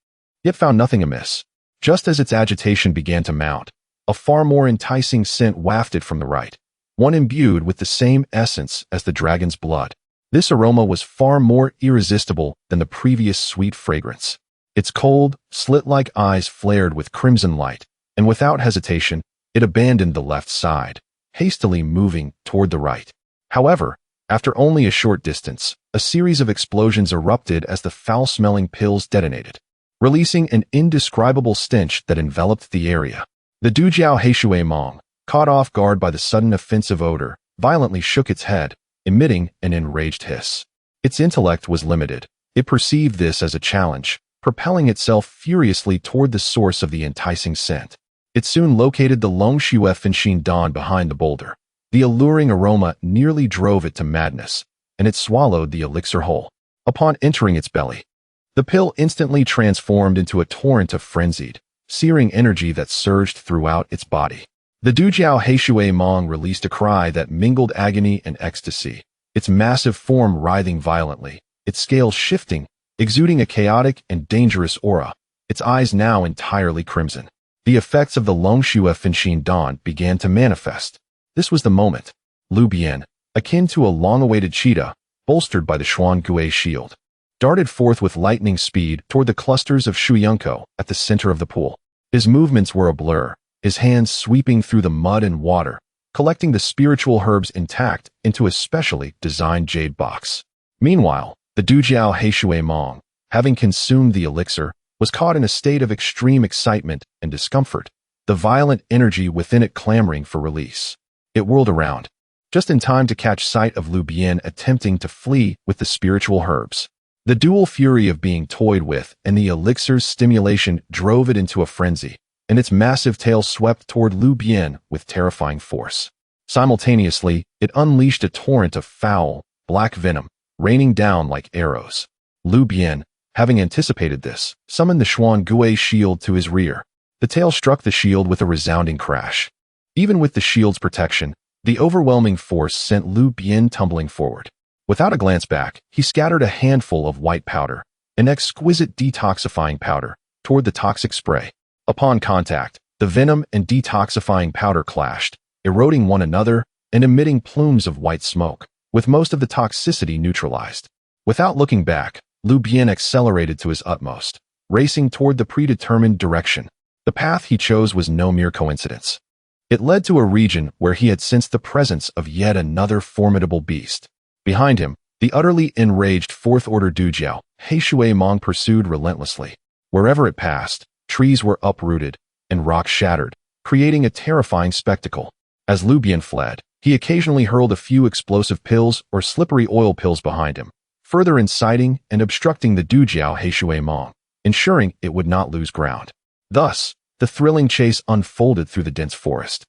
yet found nothing amiss. Just as its agitation began to mount, a far more enticing scent wafted from the right, one imbued with the same essence as the dragon's blood. This aroma was far more irresistible than the previous sweet fragrance. Its cold, slit-like eyes flared with crimson light, and without hesitation, it abandoned the left side, hastily moving toward the right. However, After only a short distance, a series of explosions erupted as the foul-smelling pills detonated, releasing an indescribable stench that enveloped the area. The Dujiao Heishui Mong, caught off guard by the sudden offensive odor, violently shook its head, emitting an enraged hiss. Its intellect was limited. It perceived this as a challenge, propelling itself furiously toward the source of the enticing scent. It soon located the Longxue Finshin Dan behind the boulder. The alluring aroma nearly drove it to madness, and it swallowed the elixir whole. Upon entering its belly, the pill instantly transformed into a torrent of frenzied, searing energy that surged throughout its body. The Dujiao Heishui Mong released a cry that mingled agony and ecstasy, its massive form writhing violently, its scales shifting, exuding a chaotic and dangerous aura, its eyes now entirely crimson. The effects of the Longxue Finshin Dan began to manifest. This was the moment. Lu Bian, akin to a long-awaited cheetah, bolstered by the Xuan Gui shield, darted forth with lightning speed toward the clusters of Shuyunko at the center of the pool. His movements were a blur, his hands sweeping through the mud and water, collecting the spiritual herbs intact into a specially designed jade box. Meanwhile, the Dujiao Heishui Mong, having consumed the elixir, was caught in a state of extreme excitement and discomfort, the violent energy within it clamoring for release. It whirled around, just in time to catch sight of Lu Bian attempting to flee with the spiritual herbs. The dual fury of being toyed with and the elixir's stimulation drove it into a frenzy, and its massive tail swept toward Lu Bian with terrifying force. Simultaneously, it unleashed a torrent of foul, black venom, raining down like arrows. Lu Bian, having anticipated this, summoned the Xuan Gui shield to his rear. The tail struck the shield with a resounding crash. Even with the shield's protection, the overwhelming force sent Lu Bian tumbling forward. Without a glance back, he scattered a handful of white powder, an exquisite detoxifying powder, toward the toxic spray. Upon contact, the venom and detoxifying powder clashed, eroding one another and emitting plumes of white smoke, with most of the toxicity neutralized. Without looking back, Lu Bian accelerated to his utmost, racing toward the predetermined direction. The path he chose was no mere coincidence. It led to a region where he had sensed the presence of yet another formidable beast. Behind him, the utterly enraged Fourth-Order Dujiao Heishui Mong pursued relentlessly. Wherever it passed, trees were uprooted and rocks shattered, creating a terrifying spectacle. As Lu Bian fled, he occasionally hurled a few explosive pills or slippery oil pills behind him, further inciting and obstructing the Dujiao Heishui Mong, ensuring it would not lose ground. Thus, the thrilling chase unfolded through the dense forest.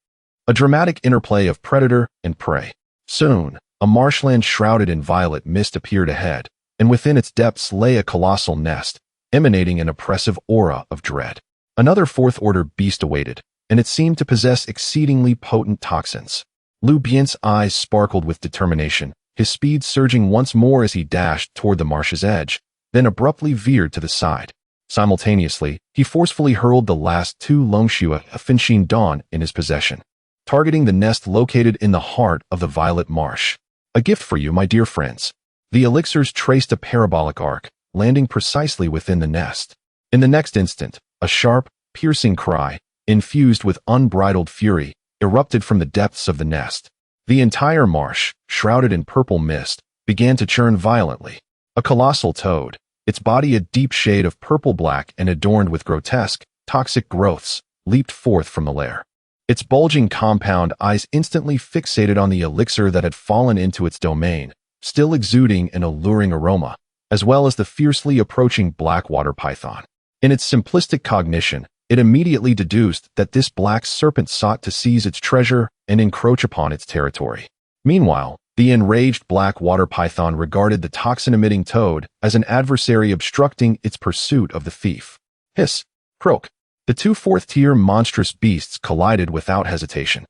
A dramatic interplay of predator and prey. Soon, a marshland shrouded in violet mist appeared ahead, and within its depths lay a colossal nest, emanating an oppressive aura of dread. Another fourth-order beast awaited, and it seemed to possess exceedingly potent toxins. Lu Bian's eyes sparkled with determination, his speed surging once more as he dashed toward the marsh's edge, then abruptly veered to the side. Simultaneously, he forcefully hurled the last two Longxue Finshin Dan in his possession, targeting the nest located in the heart of the violet marsh. A gift for you, my dear friends. The elixirs traced a parabolic arc, landing precisely within the nest. In the next instant, a sharp, piercing cry, infused with unbridled fury, erupted from the depths of the nest. The entire marsh, shrouded in purple mist, began to churn violently. A colossal toad, its body a deep shade of purple-black and adorned with grotesque, toxic growths, leaped forth from the lair. Its bulging compound eyes instantly fixated on the elixir that had fallen into its domain, still exuding an alluring aroma, as well as the fiercely approaching black water python. In its simplistic cognition, it immediately deduced that this black serpent sought to seize its treasure and encroach upon its territory. Meanwhile, the enraged black water python regarded the toxin-emitting toad as an adversary obstructing its pursuit of the thief. Hiss! Croak! The two fourth-tier monstrous beasts collided without hesitation,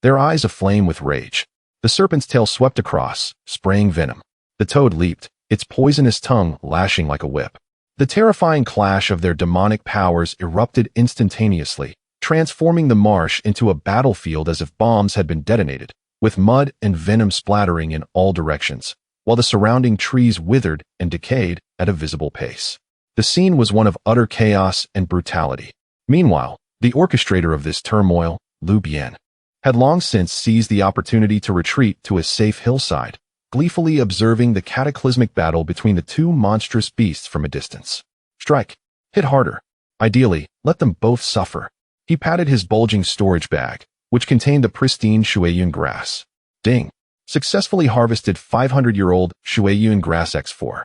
their eyes aflame with rage. The serpent's tail swept across, spraying venom. The toad leaped, its poisonous tongue lashing like a whip. The terrifying clash of their demonic powers erupted instantaneously, transforming the marsh into a battlefield as if bombs had been detonated, with mud and venom splattering in all directions, while the surrounding trees withered and decayed at a visible pace. The scene was one of utter chaos and brutality. Meanwhile, the orchestrator of this turmoil, Lu Bian, had long since seized the opportunity to retreat to a safe hillside, gleefully observing the cataclysmic battle between the two monstrous beasts from a distance. Strike. Hit harder. Ideally, let them both suffer. He patted his bulging storage bag, which contained the pristine Shueyun grass. Ding. Successfully harvested 500-year-old Shueyun grass X4.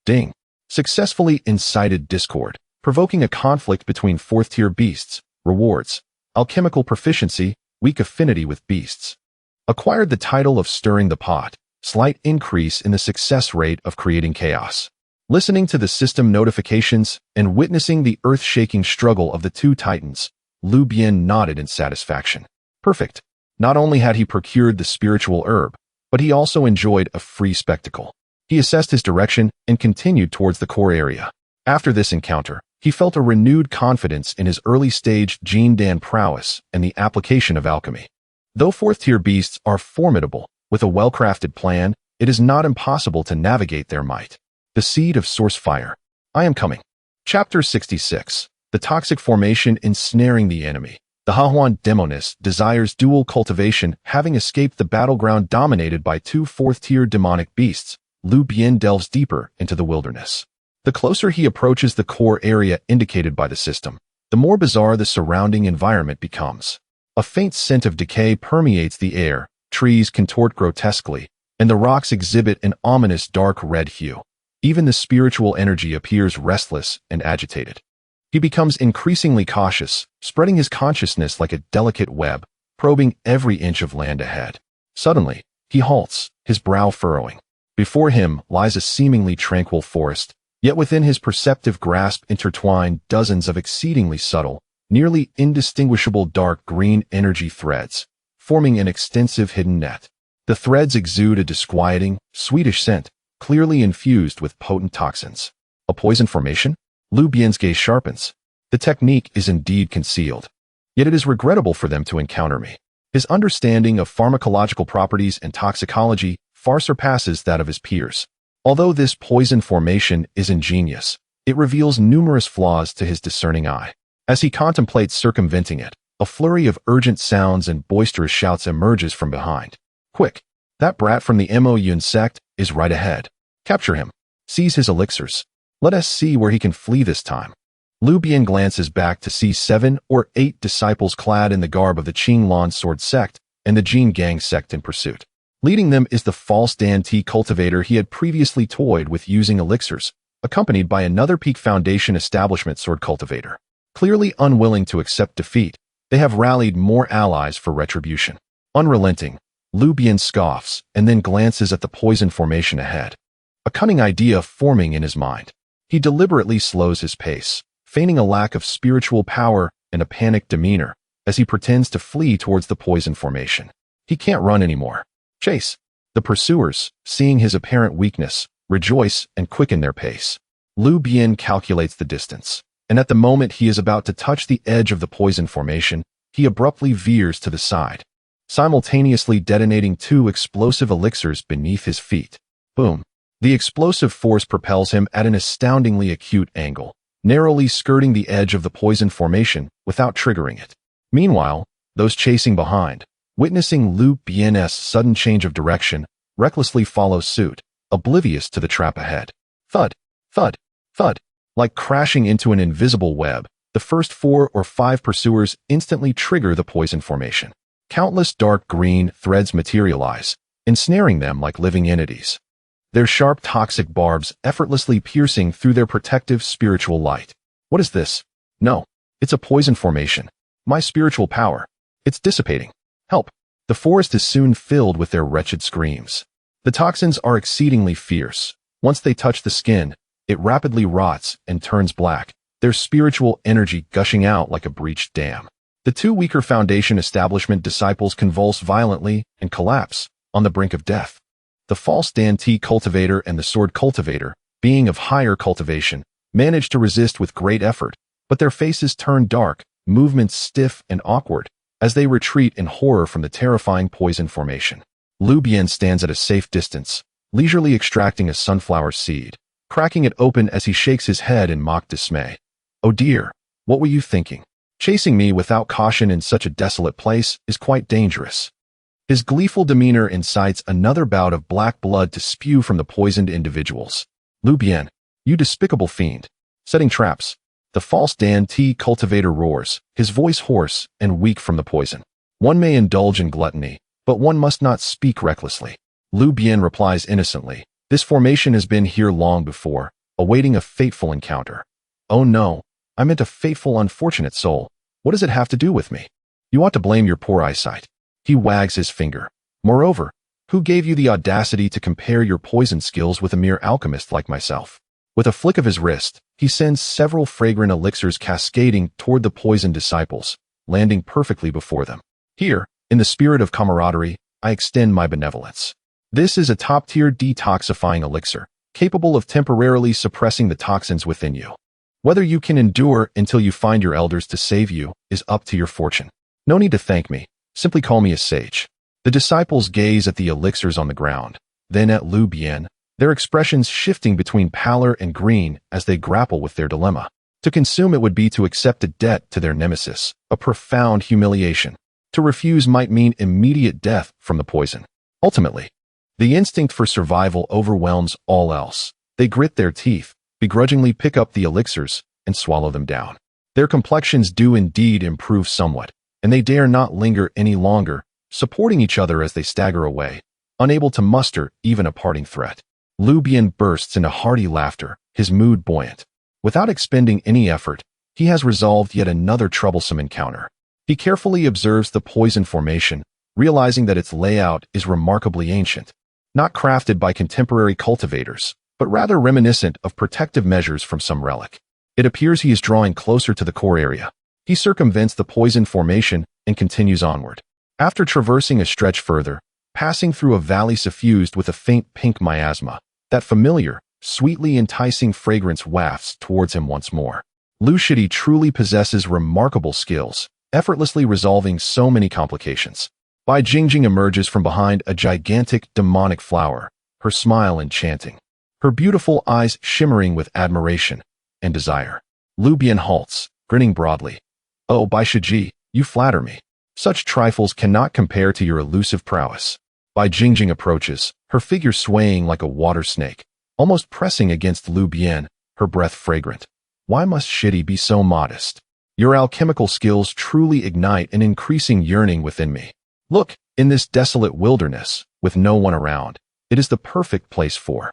Ding. Successfully incited discord, provoking a conflict between fourth-tier beasts. Rewards. Alchemical proficiency, weak affinity with beasts. Acquired the title of Stirring the Pot, slight increase in the success rate of creating chaos. Listening to the system notifications and witnessing the earth-shaking struggle of the two titans, Lu Bian nodded in satisfaction. Perfect. Not only had he procured the spiritual herb, but he also enjoyed a free spectacle. He assessed his direction and continued towards the core area. After this encounter, he felt a renewed confidence in his early-stage Jin Dan prowess and the application of alchemy. Though fourth-tier beasts are formidable, with a well-crafted plan, it is not impossible to navigate their might. The Seed of Source Fire. I am coming. Chapter 66. The Toxic Formation Ensnaring the Enemy. The Hahuan Demonist desires dual cultivation, having escaped the battleground dominated by two fourth-tier demonic beasts. Lu Bian delves deeper into the wilderness. The closer he approaches the core area indicated by the system, the more bizarre the surrounding environment becomes. A faint scent of decay permeates the air, trees contort grotesquely, and the rocks exhibit an ominous dark red hue. Even the spiritual energy appears restless and agitated. He becomes increasingly cautious, spreading his consciousness like a delicate web, probing every inch of land ahead. Suddenly, he halts, his brow furrowing. Before him lies a seemingly tranquil forest, yet within his perceptive grasp intertwine dozens of exceedingly subtle, nearly indistinguishable dark green energy threads, forming an extensive hidden net. The threads exude a disquieting, sweetish scent, clearly infused with potent toxins. A poison formation? Lu Bian's gaze sharpens. The technique is indeed concealed. Yet it is regrettable for them to encounter me. His understanding of pharmacological properties and toxicology far surpasses that of his peers. Although this poison formation is ingenious, it reveals numerous flaws to his discerning eye. As he contemplates circumventing it, a flurry of urgent sounds and boisterous shouts emerges from behind. Quick! That brat from the Mo sect is right ahead. Capture him. Seize his elixirs. Let us see where he can flee this time. Lu Bian glances back to see 7 or 8 disciples clad in the garb of the Qinglan Sword sect and the Jin Gang sect in pursuit. Leading them is the false AndThey cultivator he had previously toyed with using elixirs, accompanied by another Peak Foundation establishment sword cultivator. Clearly unwilling to accept defeat, they have rallied more allies for retribution. Unrelenting, Lu Bian scoffs and then glances at the poison formation ahead. A cunning idea forming in his mind. He deliberately slows his pace, feigning a lack of spiritual power and a panicked demeanor as he pretends to flee towards the poison formation. He can't run anymore. Chase. The pursuers, seeing his apparent weakness, rejoice and quicken their pace. Lu Bian calculates the distance, and at the moment he is about to touch the edge of the poison formation, he abruptly veers to the side, simultaneously detonating 2 explosive elixirs beneath his feet. Boom. The explosive force propels him at an astoundingly acute angle, narrowly skirting the edge of the poison formation without triggering it. Meanwhile, those chasing behind, witnessing Lu Bian's sudden change of direction, recklessly follow suit, oblivious to the trap ahead. Thud, thud, thud. Like crashing into an invisible web, the first 4 or 5 pursuers instantly trigger the poison formation. Countless dark green threads materialize, ensnaring them like living entities. Their sharp toxic barbs effortlessly piercing through their protective spiritual light. What is this? No, it's a poison formation. My spiritual power. It's dissipating. Help. The forest is soon filled with their wretched screams. The toxins are exceedingly fierce. Once they touch the skin, it rapidly rots and turns black, their spiritual energy gushing out like a breached dam. The 2 weaker Foundation establishment disciples convulse violently and collapse, on the brink of death. The false AndThey cultivator and the sword cultivator, being of higher cultivation, manage to resist with great effort, but their faces turn dark, movements stiff and awkward, as they retreat in horror from the terrifying poison formation. Lu Bian stands at a safe distance, leisurely extracting a sunflower seed, cracking it open as he shakes his head in mock dismay. Oh dear, what were you thinking? Chasing me without caution in such a desolate place is quite dangerous. His gleeful demeanor incites another bout of black blood to spew from the poisoned individuals. Lu Bian, you despicable fiend. Setting traps. The false AndThey cultivator roars, his voice hoarse and weak from the poison. One may indulge in gluttony, but one must not speak recklessly. Lu Bian replies innocently, this formation has been here long before, awaiting a fateful encounter. Oh no, I meant a fateful unfortunate soul. What does it have to do with me? You ought to blame your poor eyesight. He wags his finger. Moreover, who gave you the audacity to compare your poison skills with a mere alchemist like myself? With a flick of his wrist, he sends several fragrant elixirs cascading toward the poisoned disciples, landing perfectly before them. Here, in the spirit of camaraderie, I extend my benevolence. This is a top-tier detoxifying elixir, capable of temporarily suppressing the toxins within you. Whether you can endure until you find your elders to save you is up to your fortune. No need to thank me. Simply call me a sage. The disciples gaze at the elixirs on the ground, then at Lu Bian, their expressions shifting between pallor and green as they grapple with their dilemma. To consume it would be to accept a debt to their nemesis, a profound humiliation. To refuse might mean immediate death from the poison. Ultimately, the instinct for survival overwhelms all else. They grit their teeth, begrudgingly pick up the elixirs, and swallow them down. Their complexions do indeed improve somewhat, and they dare not linger any longer, supporting each other as they stagger away, unable to muster even a parting threat. Lu Bian bursts into hearty laughter, his mood buoyant. Without expending any effort, he has resolved yet another troublesome encounter. He carefully observes the poison formation, realizing that its layout is remarkably ancient, not crafted by contemporary cultivators, but rather reminiscent of protective measures from some relic. It appears he is drawing closer to the core area. He circumvents the poison formation and continues onward. After traversing a stretch further, passing through a valley suffused with a faint pink miasma, that familiar, sweetly enticing fragrance wafts towards him once more. Lu Shidi truly possesses remarkable skills, effortlessly resolving so many complications. Bai Jingjing emerges from behind a gigantic demonic flower, her smile enchanting, her beautiful eyes shimmering with admiration and desire. Lu Bian halts, grinning broadly. Oh, Bai Shiji, you flatter me. Such trifles cannot compare to your elusive prowess. Bai Jingjing approaches, her figure swaying like a water snake, almost pressing against Lu Bian, her breath fragrant. Why must Shidi be so modest? Your alchemical skills truly ignite an increasing yearning within me. Look, in this desolate wilderness, with no one around, it is the perfect place for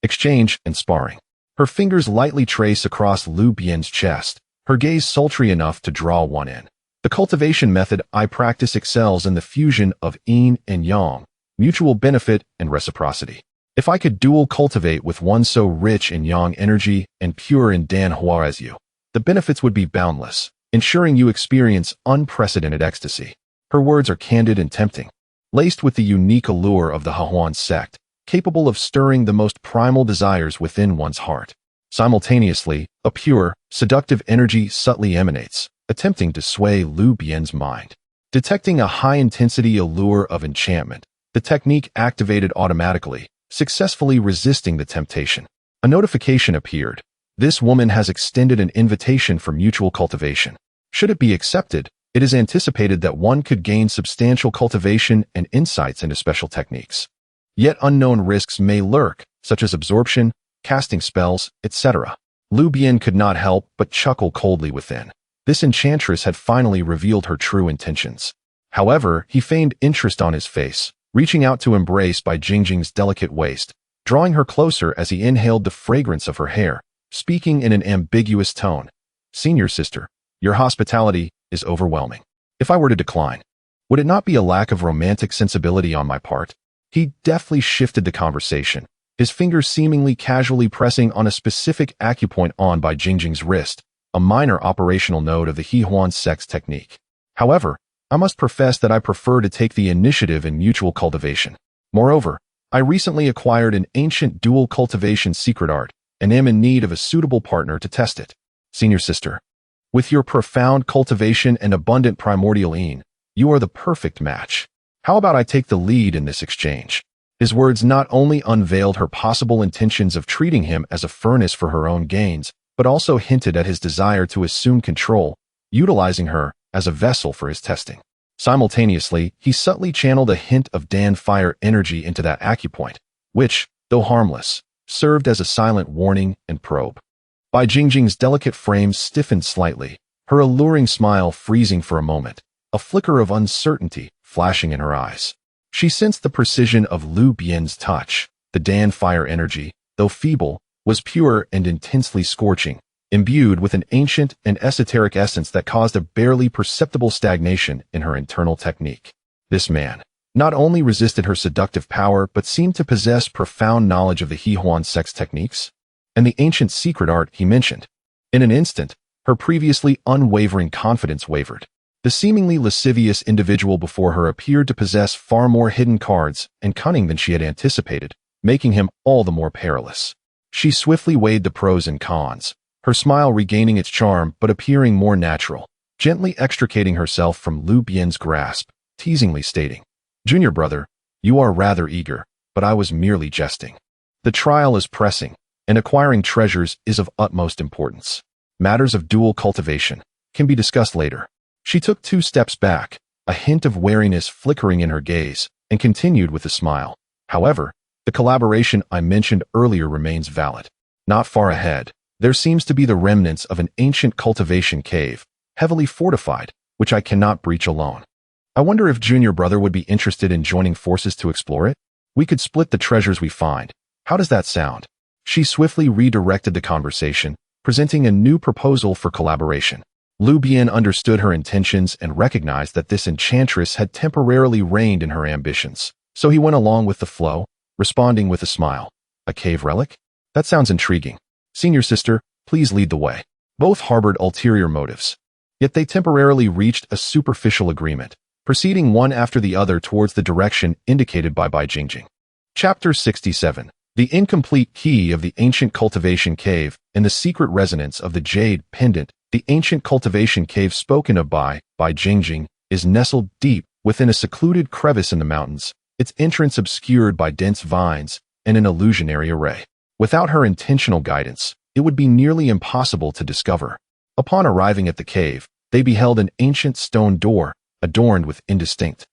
exchange and sparring. Her fingers lightly trace across Lu Bian's chest, her gaze sultry enough to draw one in. The cultivation method I practice excels in the fusion of yin and yang, mutual benefit and reciprocity. If I could dual cultivate with one so rich in yang energy and pure in dan hua as you, the benefits would be boundless, ensuring you experience unprecedented ecstasy. Her words are candid and tempting, laced with the unique allure of the Hahuan sect, capable of stirring the most primal desires within one's heart. Simultaneously, a pure, seductive energy subtly emanates, attempting to sway Lu Bian's mind. Detecting a high-intensity allure of enchantment, the technique activated automatically, successfully resisting the temptation. A notification appeared. This woman has extended an invitation for mutual cultivation. Should it be accepted, it is anticipated that one could gain substantial cultivation and insights into special techniques. Yet unknown risks may lurk, such as absorption, casting spells, etc. Lu Bian could not help but chuckle coldly within. This enchantress had finally revealed her true intentions. However, he feigned interest on his face, reaching out to embrace Bai Jingjing's delicate waist, drawing her closer as he inhaled the fragrance of her hair, speaking in an ambiguous tone. Senior sister, your hospitality is overwhelming. If I were to decline, would it not be a lack of romantic sensibility on my part? He deftly shifted the conversation, his fingers seemingly casually pressing on a specific acupoint on Bai Jingjing's wrist, a minor operational node of the Hehuan sect's technique. However, I must profess that I prefer to take the initiative in mutual cultivation. Moreover, I recently acquired an ancient dual cultivation secret art and am in need of a suitable partner to test it. Senior sister, with your profound cultivation and abundant primordial yin, you are the perfect match. How about I take the lead in this exchange? His words not only unveiled her possible intentions of treating him as a furnace for her own gains, but also hinted at his desire to assume control, utilizing her as a vessel for his testing. Simultaneously, he subtly channeled a hint of Dan fire energy into that acupoint, which, though harmless, served as a silent warning and probe. Bai Jingjing's delicate frame stiffened slightly, her alluring smile freezing for a moment, a flicker of uncertainty flashing in her eyes. She sensed the precision of Lu Bian's touch. The Dan fire energy, though feeble, was pure and intensely scorching, imbued with an ancient and esoteric essence that caused a barely perceptible stagnation in her internal technique. This man not only resisted her seductive power but seemed to possess profound knowledge of the He-Huan sex techniques and the ancient secret art he mentioned. In an instant, her previously unwavering confidence wavered. The seemingly lascivious individual before her appeared to possess far more hidden cards and cunning than she had anticipated, making him all the more perilous. She swiftly weighed the pros and cons, her smile regaining its charm but appearing more natural, gently extricating herself from Lu Bian's grasp, teasingly stating, "Junior brother, you are rather eager, but I was merely jesting. The trial is pressing, and acquiring treasures is of utmost importance. Matters of dual cultivation can be discussed later." She took 2 steps back, a hint of wariness flickering in her gaze, and continued with a smile. "However, the collaboration I mentioned earlier remains valid. Not far ahead, there seems to be the remnants of an ancient cultivation cave, heavily fortified, which I cannot breach alone. I wonder if Junior Brother would be interested in joining forces to explore it? We could split the treasures we find. How does that sound?" She swiftly redirected the conversation, presenting a new proposal for collaboration. Lu Bian understood her intentions and recognized that this enchantress had temporarily reined in her ambitions, so he went along with the flow, responding with a smile. "A cave relic? That sounds intriguing. Senior sister, please lead the way." Both harbored ulterior motives, yet they temporarily reached a superficial agreement, proceeding one after the other towards the direction indicated by Bai Jingjing. Chapter 67. The incomplete key of the ancient cultivation cave and the secret resonance of the jade pendant. The ancient cultivation cave spoken of by Jingjing is nestled deep within a secluded crevice in the mountains, its entrance obscured by dense vines and an illusionary array. Without her intentional guidance, it would be nearly impossible to discover. Upon arriving at the cave, they beheld an ancient stone door adorned with indistinct,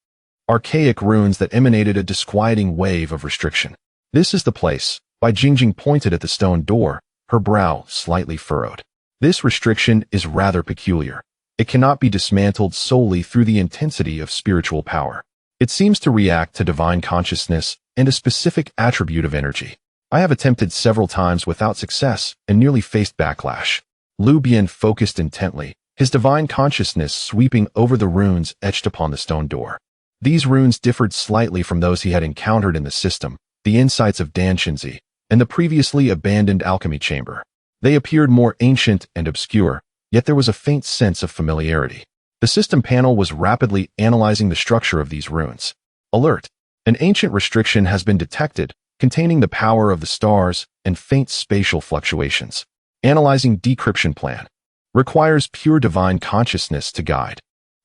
archaic runes that emanated a disquieting wave of restriction. "This is the place." Bai Jingjing pointed at the stone door, her brow slightly furrowed. "This restriction is rather peculiar. It cannot be dismantled solely through the intensity of spiritual power. It seems to react to divine consciousness and a specific attribute of energy. I have attempted several times without success and nearly faced backlash." Lu Bian focused intently, his divine consciousness sweeping over the runes etched upon the stone door. These runes differed slightly from those he had encountered in the system, the insights of Dan Shinzi, and the previously abandoned alchemy chamber. They appeared more ancient and obscure, yet there was a faint sense of familiarity. The system panel was rapidly analyzing the structure of these runes. "Alert! An ancient restriction has been detected, containing the power of the stars and faint spatial fluctuations. Analyzing decryption plan. Requires pure divine consciousness to guide.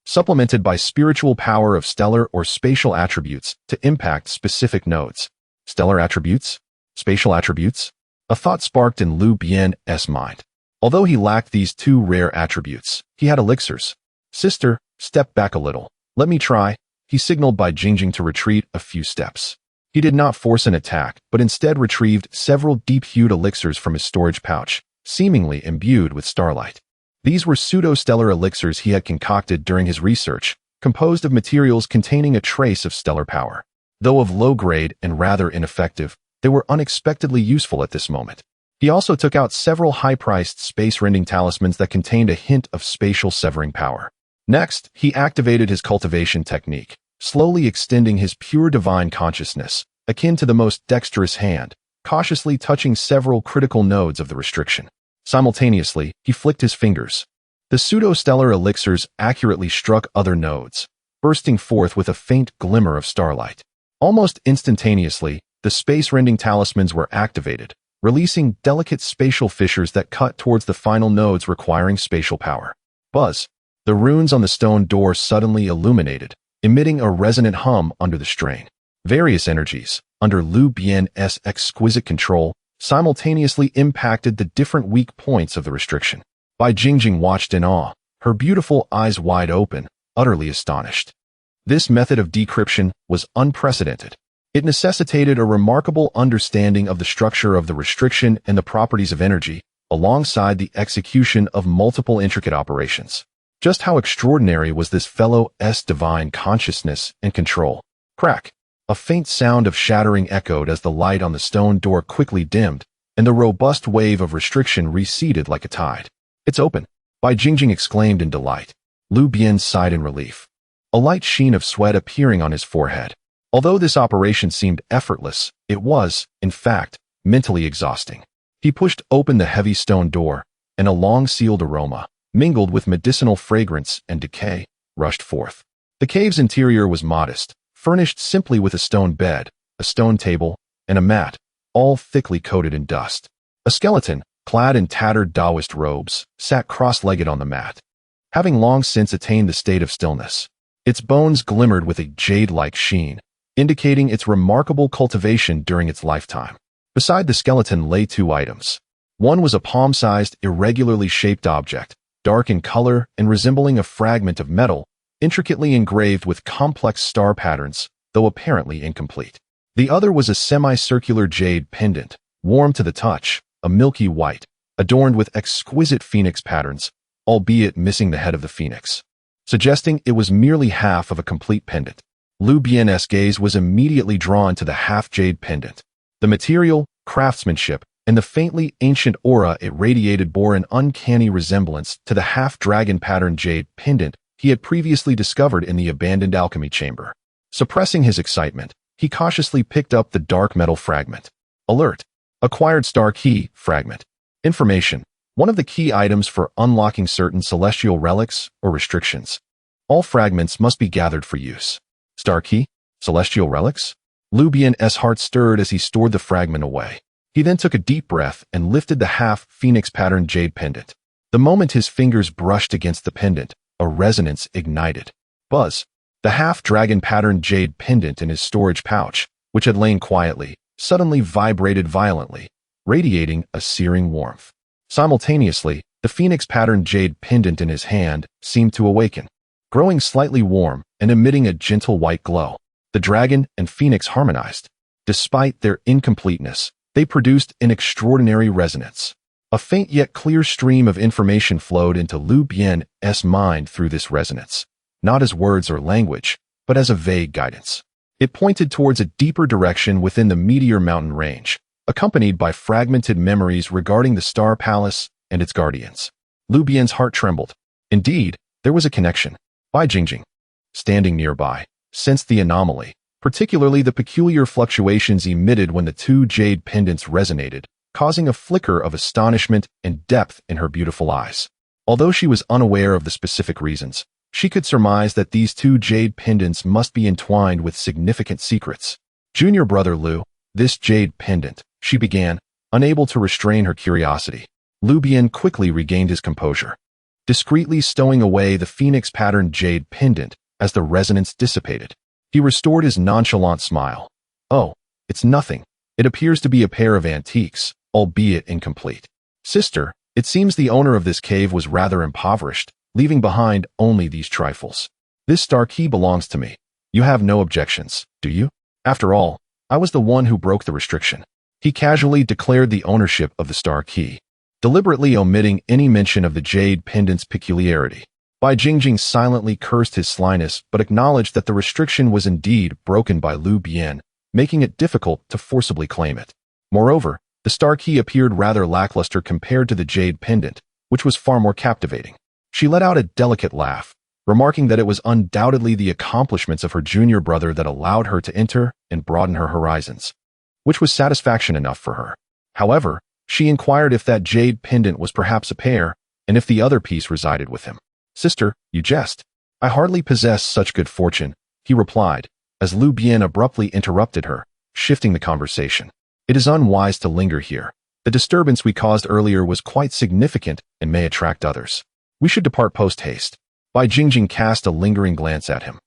Supplemented by spiritual power of stellar or spatial attributes to impact specific nodes." Stellar attributes? Spatial attributes? A thought sparked in Lu Bian's mind. Although he lacked these 2 rare attributes, he had elixirs. "Sister, step back a little. Let me try." He signaled Bai Jingjing to retreat a few steps. He did not force an attack, but instead retrieved several deep-hued elixirs from his storage pouch, seemingly imbued with starlight. These were pseudo-stellar elixirs he had concocted during his research, composed of materials containing a trace of stellar power. Though of low grade and rather ineffective, they were unexpectedly useful at this moment. He also took out several high-priced space-rending talismans that contained a hint of spatial severing power. Next, he activated his cultivation technique, slowly extending his pure divine consciousness, akin to the most dexterous hand, cautiously touching several critical nodes of the restriction. Simultaneously, he flicked his fingers. The pseudo-stellar elixirs accurately struck other nodes, bursting forth with a faint glimmer of starlight. Almost instantaneously, the space-rending talismans were activated, releasing delicate spatial fissures that cut towards the final nodes requiring spatial power. Buzz! The runes on the stone door suddenly illuminated, emitting a resonant hum under the strain. Various energies, under Lu Bian's exquisite control, simultaneously impacted the different weak points of the restriction. Bai Jingjing watched in awe, her beautiful eyes wide open, utterly astonished. This method of decryption was unprecedented. It necessitated a remarkable understanding of the structure of the restriction and the properties of energy, alongside the execution of multiple intricate operations. Just how extraordinary was this fellow's divine consciousness and control? Crack! A faint sound of shattering echoed as the light on the stone door quickly dimmed, and the robust wave of restriction receded like a tide. "It's open," Bai Jingjing exclaimed in delight. Lu Bian sighed in relief, a light sheen of sweat appearing on his forehead. Although this operation seemed effortless, it was, in fact, mentally exhausting. He pushed open the heavy stone door, and a long-sealed aroma, mingled with medicinal fragrance and decay, rushed forth. The cave's interior was modest, furnished simply with a stone bed, a stone table, and a mat, all thickly coated in dust. A skeleton, clad in tattered Taoist robes, sat cross-legged on the mat, having long since attained the state of stillness. Its bones glimmered with a jade-like sheen, indicating its remarkable cultivation during its lifetime. Beside the skeleton lay two items. One was a palm-sized, irregularly shaped object, dark in color and resembling a fragment of metal, intricately engraved with complex star patterns, though apparently incomplete. The other was a semicircular jade pendant, warm to the touch, a milky white, adorned with exquisite phoenix patterns, albeit missing the head of the phoenix, suggesting it was merely half of a complete pendant. Lu Bian's gaze was immediately drawn to the half-jade pendant. The material, craftsmanship, and the faintly ancient aura it radiated bore an uncanny resemblance to the half-dragon pattern jade pendant he had previously discovered in the abandoned alchemy chamber. Suppressing his excitement, he cautiously picked up the dark metal fragment. Alert! Acquired star key fragment. Information: one of the key items for unlocking certain celestial relics or restrictions. All fragments must be gathered for use. Star key? Celestial relics? Lu Bian's heart stirred as he stored the fragment away. He then took a deep breath and lifted the half-phoenix pattern jade pendant. The moment his fingers brushed against the pendant, a resonance ignited. Buzz! The half-dragon pattern jade pendant in his storage pouch, which had lain quietly, suddenly vibrated violently, radiating a searing warmth. Simultaneously, the phoenix pattern jade pendant in his hand seemed to awaken, growing slightly warm and emitting a gentle white glow. The dragon and phoenix harmonized. Despite their incompleteness, they produced an extraordinary resonance. A faint yet clear stream of information flowed into Lu Bian's mind through this resonance, not as words or language, but as a vague guidance. It pointed towards a deeper direction within the Meteor Mountain range, accompanied by fragmented memories regarding the Star Palace and its guardians. Lu Bian's heart trembled. Indeed, there was a connection. Bai Jingjing, standing nearby, sensed the anomaly, particularly the peculiar fluctuations emitted when the two jade pendants resonated, causing a flicker of astonishment and depth in her beautiful eyes. Although she was unaware of the specific reasons, she could surmise that these two jade pendants must be entwined with significant secrets. "Junior brother Lu, this jade pendant," she began, unable to restrain her curiosity. Lu Bian quickly regained his composure, discreetly stowing away the phoenix pattern jade pendant as the resonance dissipated. He restored his nonchalant smile. "Oh, it's nothing. It appears to be a pair of antiques, albeit incomplete. Sister, it seems the owner of this cave was rather impoverished, leaving behind only these trifles. This star key belongs to me. You have no objections, do you? After all, I was the one who broke the restriction." He casually declared the ownership of the star key, deliberately omitting any mention of the jade pendant's peculiarity. Bai Jingjing silently cursed his slyness but acknowledged that the restriction was indeed broken by Lu Bian, making it difficult to forcibly claim it. Moreover, the star key appeared rather lackluster compared to the jade pendant, which was far more captivating. She let out a delicate laugh, remarking that it was undoubtedly the accomplishments of her junior brother that allowed her to enter and broaden her horizons, which was satisfaction enough for her. However, she inquired if that jade pendant was perhaps a pair, and if the other piece resided with him. "Sister, you jest. I hardly possess such good fortune," he replied, as Lu Bian abruptly interrupted her, shifting the conversation. "It is unwise to linger here. The disturbance we caused earlier was quite significant and may attract others. We should depart post-haste." Bai Jingjing cast a lingering glance at him,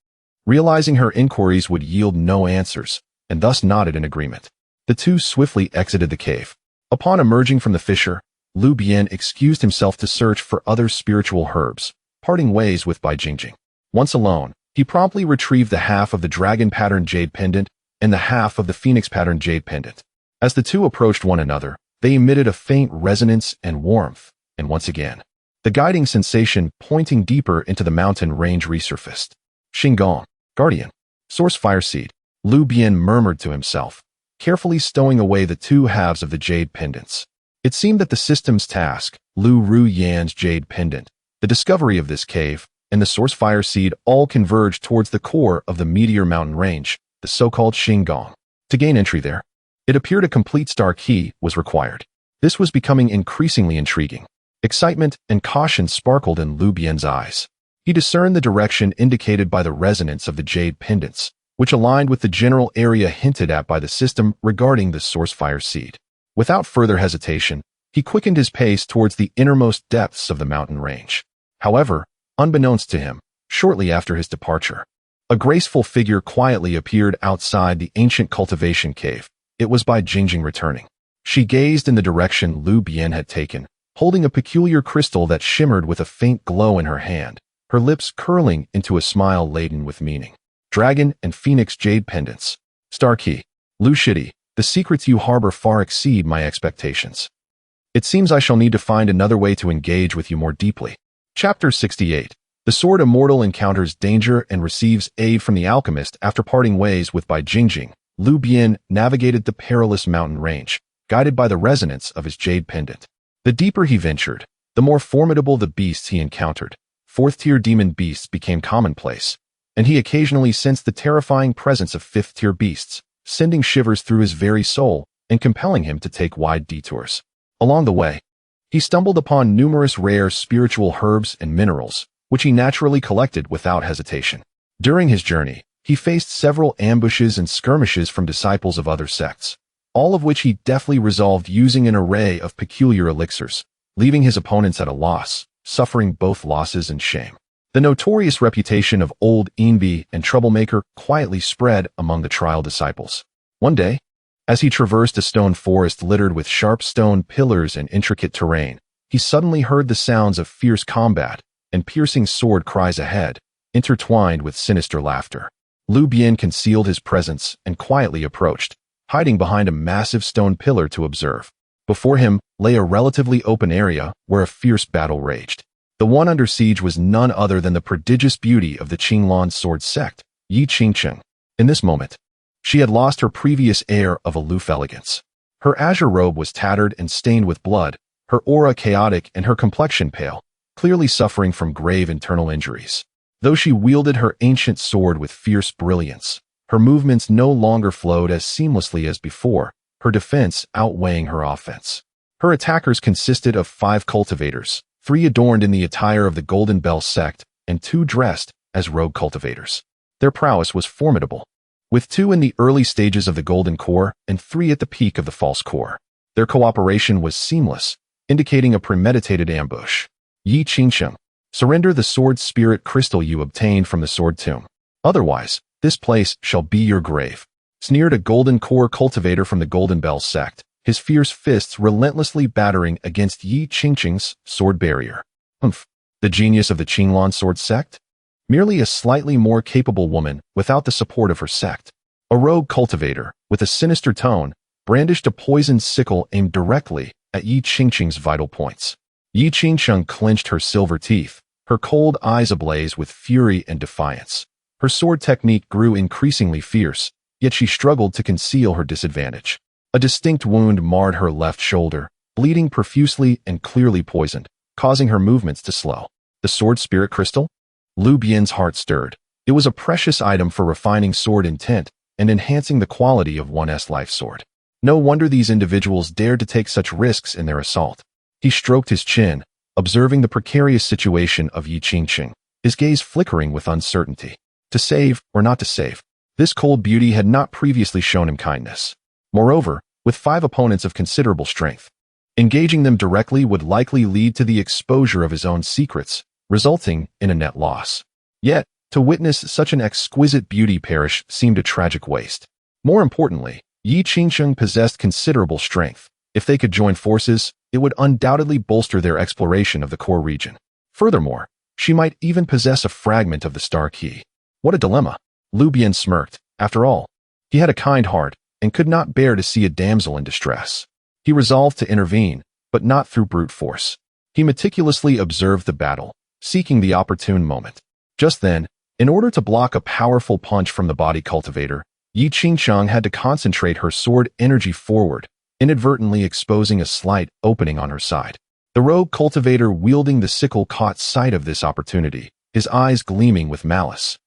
realizing her inquiries would yield no answers, and thus nodded in agreement. The two swiftly exited the cave. Upon emerging from the fissure, Lu Bian excused himself to search for other spiritual herbs, parting ways with Bai Jingjing. Once alone, He promptly retrieved the half of the dragon-patterned jade pendant and the half of the phoenix-patterned jade pendant. As the two approached one another, they emitted a faint resonance and warmth, and once again, the guiding sensation pointing deeper into the mountain range resurfaced. Xinggong, Guardian, Source Fire Seed, Lu Bian murmured to himself, carefully stowing away the two halves of the jade pendants. It seemed that the system's task, Lu Ru Yan's jade pendant, the discovery of this cave, and the Source Fire Seed all converged towards the core of the Meteor Mountain Range, the so-called Xinggong. To gain entry there, it appeared a complete star key was required. This was becoming increasingly intriguing. Excitement and caution sparkled in Lu Bian's eyes. He discerned the direction indicated by the resonance of the jade pendants, which aligned with the general area hinted at by the system regarding the Source Fire Seed. Without further hesitation, he quickened his pace towards the innermost depths of the mountain range. However, unbeknownst to him, shortly after his departure, a graceful figure quietly appeared outside the ancient cultivation cave. It was Bai Jingjing returning. She gazed in the direction Lu Bian had taken, holding a peculiar crystal that shimmered with a faint glow in her hand, her lips curling into a smile laden with meaning. Dragon and Phoenix jade pendants. Star key. Lu Shidi, the secrets you harbor far exceed my expectations. It seems I shall need to find another way to engage with you more deeply. Chapter 68. The Sword Immortal encounters danger and receives aid from the alchemist after parting ways with Bai Jingjing. Lu Bian navigated the perilous mountain range, guided by the resonance of his jade pendant. The deeper he ventured, the more formidable the beasts he encountered. Fourth-tier demon beasts became commonplace, and he occasionally sensed the terrifying presence of fifth-tier beasts, sending shivers through his very soul and compelling him to take wide detours. Along the way, he stumbled upon numerous rare spiritual herbs and minerals, which he naturally collected without hesitation. During his journey, he faced several ambushes and skirmishes from disciples of other sects, all of which he deftly resolved using an array of peculiar elixirs, leaving his opponents at a loss, suffering both losses and shame. The notorious reputation of Old Envy and Troublemaker quietly spread among the trial disciples. One day, as he traversed a stone forest littered with sharp stone pillars and intricate terrain, he suddenly heard the sounds of fierce combat and piercing sword cries ahead, intertwined with sinister laughter. Lu Bian concealed his presence and quietly approached, hiding behind a massive stone pillar to observe. Before him lay a relatively open area where a fierce battle raged. The one under siege was none other than the prodigious beauty of the Qinglan sword sect, Yi Qingcheng. In this moment, she had lost her previous air of aloof elegance. Her azure robe was tattered and stained with blood, her aura chaotic and her complexion pale, clearly suffering from grave internal injuries. Though she wielded her ancient sword with fierce brilliance, her movements no longer flowed as seamlessly as before, her defense outweighing her offense. Her attackers consisted of 5 cultivators, 3 adorned in the attire of the Golden Bell sect, and 2 dressed as rogue cultivators. Their prowess was formidable, with 2 in the early stages of the Golden Core and 3 at the peak of the False Core. Their cooperation was seamless, indicating a premeditated ambush. Yi Qingcheng, surrender the sword spirit crystal you obtained from the sword tomb. Otherwise, this place shall be your grave. Sneered a Golden Core cultivator from the Golden Bell sect, his fierce fists relentlessly battering against Yi Qingcheng's sword barrier. Humph, the genius of the Qinglan sword sect? Merely a slightly more capable woman without the support of her sect. A rogue cultivator, with a sinister tone, brandished a poisoned sickle aimed directly at Yi Qingcheng's vital points. Yi Qingcheng clenched her silver teeth, her cold eyes ablaze with fury and defiance. Her sword technique grew increasingly fierce, yet she struggled to conceal her disadvantage. A distinct wound marred her left shoulder, bleeding profusely and clearly poisoned, causing her movements to slow. The sword spirit crystal? Lu Bian's heart stirred. It was a precious item for refining sword intent and enhancing the quality of one's life sword. No wonder these individuals dared to take such risks in their assault. He stroked his chin, observing the precarious situation of Yi Qingcheng, his gaze flickering with uncertainty. To save or not to save, this cold beauty had not previously shown him kindness. Moreover, with 5 opponents of considerable strength, engaging them directly would likely lead to the exposure of his own secrets, resulting in a net loss. Yet, to witness such an exquisite beauty perish seemed a tragic waste. More importantly, Yi Qingcheng possessed considerable strength. If they could join forces, it would undoubtedly bolster their exploration of the core region. Furthermore, she might even possess a fragment of the star key. What a dilemma. Lu Bian smirked. After all, he had a kind heart and could not bear to see a damsel in distress. He resolved to intervene, but not through brute force. He meticulously observed the battle, seeking the opportune moment. Just then, in order to block a powerful punch from the body cultivator, Yi Qingqiang had to concentrate her sword energy forward, inadvertently exposing a slight opening on her side. The rogue cultivator wielding the sickle caught sight of this opportunity, his eyes gleaming with malice,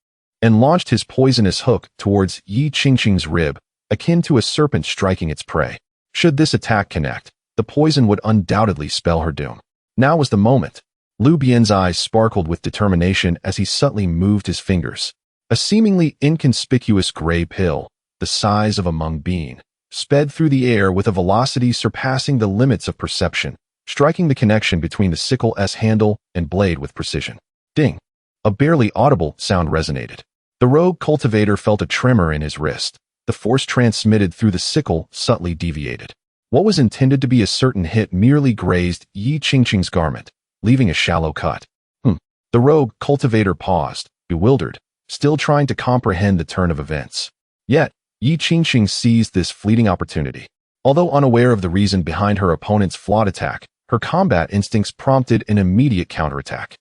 and launched his poisonous hook towards Yi Qingqiang's rib, akin to a serpent striking its prey. Should this attack connect, the poison would undoubtedly spell her doom. Now was the moment. Lu Bian's eyes sparkled with determination as he subtly moved his fingers. A seemingly inconspicuous gray pill, the size of a mung bean, sped through the air with a velocity surpassing the limits of perception, striking the connection between the sickle's handle and blade with precision. Ding! A barely audible sound resonated. The rogue cultivator felt a tremor in his wrist. The force transmitted through the sickle subtly deviated. What was intended to be a certain hit merely grazed Yi Qingqiang's garment, leaving a shallow cut. The rogue cultivator paused, bewildered, still trying to comprehend the turn of events. Yet, Yi Qingqiang seized this fleeting opportunity. Although unaware of the reason behind her opponent's flawed attack, her combat instincts prompted an immediate counterattack.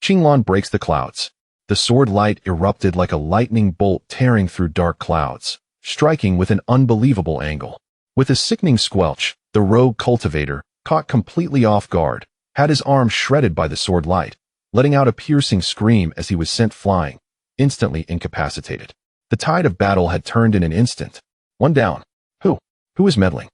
Qinglan breaks the clouds. The sword light erupted like a lightning bolt tearing through dark clouds, striking with an unbelievable angle. With a sickening squelch, the rogue cultivator, caught completely off guard, had his arm shredded by the sword light, letting out a piercing scream as he was sent flying, instantly incapacitated. The tide of battle had turned in an instant. One down. Who is meddling?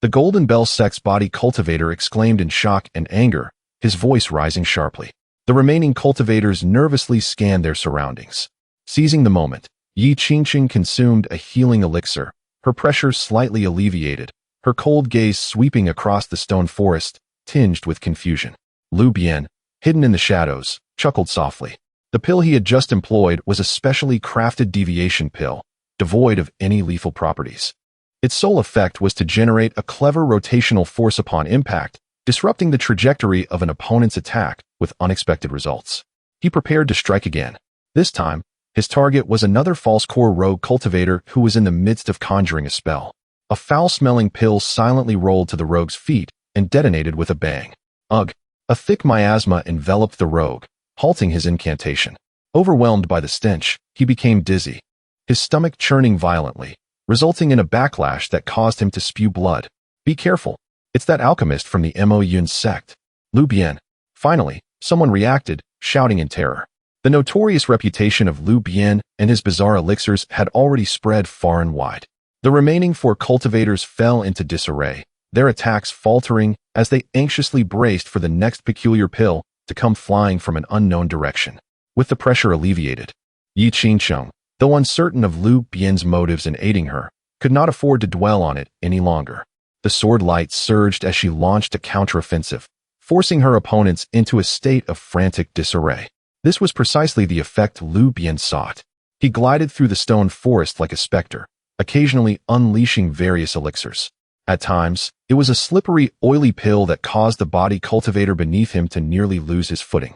The Golden Bell Sex body cultivator exclaimed in shock and anger, his voice rising sharply. The remaining cultivators nervously scanned their surroundings. Seizing the moment, Yi Qingqiang consumed a healing elixir, her pressure slightly alleviated, her cold gaze sweeping across the stone forest, tinged with confusion. Lu Bian, hidden in the shadows, chuckled softly. The pill he had just employed was a specially crafted deviation pill, devoid of any lethal properties. Its sole effect was to generate a clever rotational force upon impact, disrupting the trajectory of an opponent's attack with unexpected results. He prepared to strike again. This time, his target was another false core rogue cultivator who was in the midst of conjuring a spell. A foul-smelling pill silently rolled to the rogue's feet and detonated with a bang. Ugh! A thick miasma enveloped the rogue, halting his incantation. Overwhelmed by the stench, he became dizzy, his stomach churning violently, resulting in a backlash that caused him to spew blood. Be careful. It's that alchemist from the Mo Yun sect. Lu Bian. Finally, someone reacted, shouting in terror. The notorious reputation of Lu Bian and his bizarre elixirs had already spread far and wide. The remaining 4 cultivators fell into disarray, their attacks faltering as they anxiously braced for the next peculiar pill to come flying from an unknown direction. With the pressure alleviated, Yi Qingqiang, though uncertain of Lu Bian's motives in aiding her, could not afford to dwell on it any longer. The sword light surged as she launched a counteroffensive, forcing her opponents into a state of frantic disarray. This was precisely the effect Lu Bian sought. He glided through the stone forest like a specter, occasionally unleashing various elixirs. At times, it was a slippery, oily pill that caused the body cultivator beneath him to nearly lose his footing.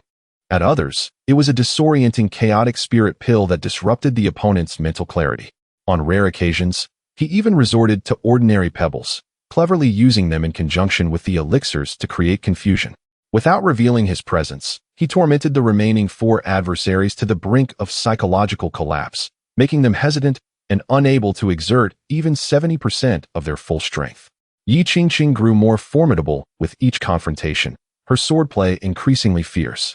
At others, it was a disorienting, chaotic spirit pill that disrupted the opponent's mental clarity. On rare occasions, he even resorted to ordinary pebbles, cleverly using them in conjunction with the elixirs to create confusion. Without revealing his presence, he tormented the remaining 4 adversaries to the brink of psychological collapse, making them hesitant and unable to exert even 70% of their full strength. Yi Qingqiang grew more formidable with each confrontation, her swordplay increasingly fierce,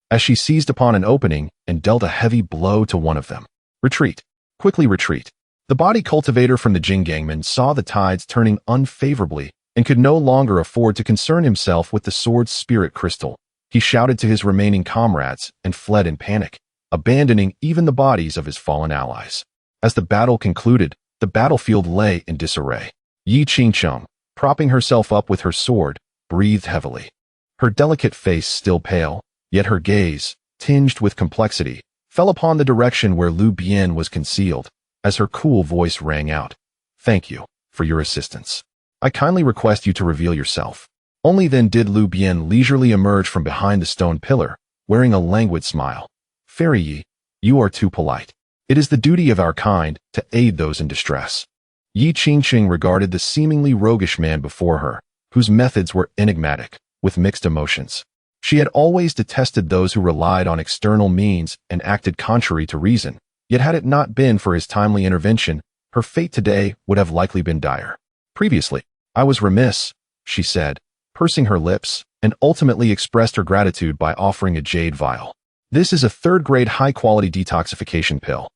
as she seized upon an opening and dealt a heavy blow to one of them. Retreat. Quickly retreat. The body cultivator from the Jinggangmen saw the tides turning unfavorably and could no longer afford to concern himself with the sword's spirit crystal. He shouted to his remaining comrades and fled in panic, abandoning even the bodies of his fallen allies. As the battle concluded, the battlefield lay in disarray. Yi Qingqiang, propping herself up with her sword, breathed heavily. Her delicate face still pale, yet her gaze, tinged with complexity, fell upon the direction where Lu Bian was concealed, as her cool voice rang out. Thank you for your assistance. I kindly request you to reveal yourself. Only then did Lu Bian leisurely emerge from behind the stone pillar, wearing a languid smile. Fairy Yi, you are too polite. It is the duty of our kind to aid those in distress. Yi Qingqing regarded the seemingly roguish man before her, whose methods were enigmatic, with mixed emotions. She had always detested those who relied on external means and acted contrary to reason, yet had it not been for his timely intervention, her fate today would have likely been dire. Previously, I was remiss, she said, pursing her lips, and ultimately expressed her gratitude by offering a jade vial. This is a third-grade high-quality detoxification pill.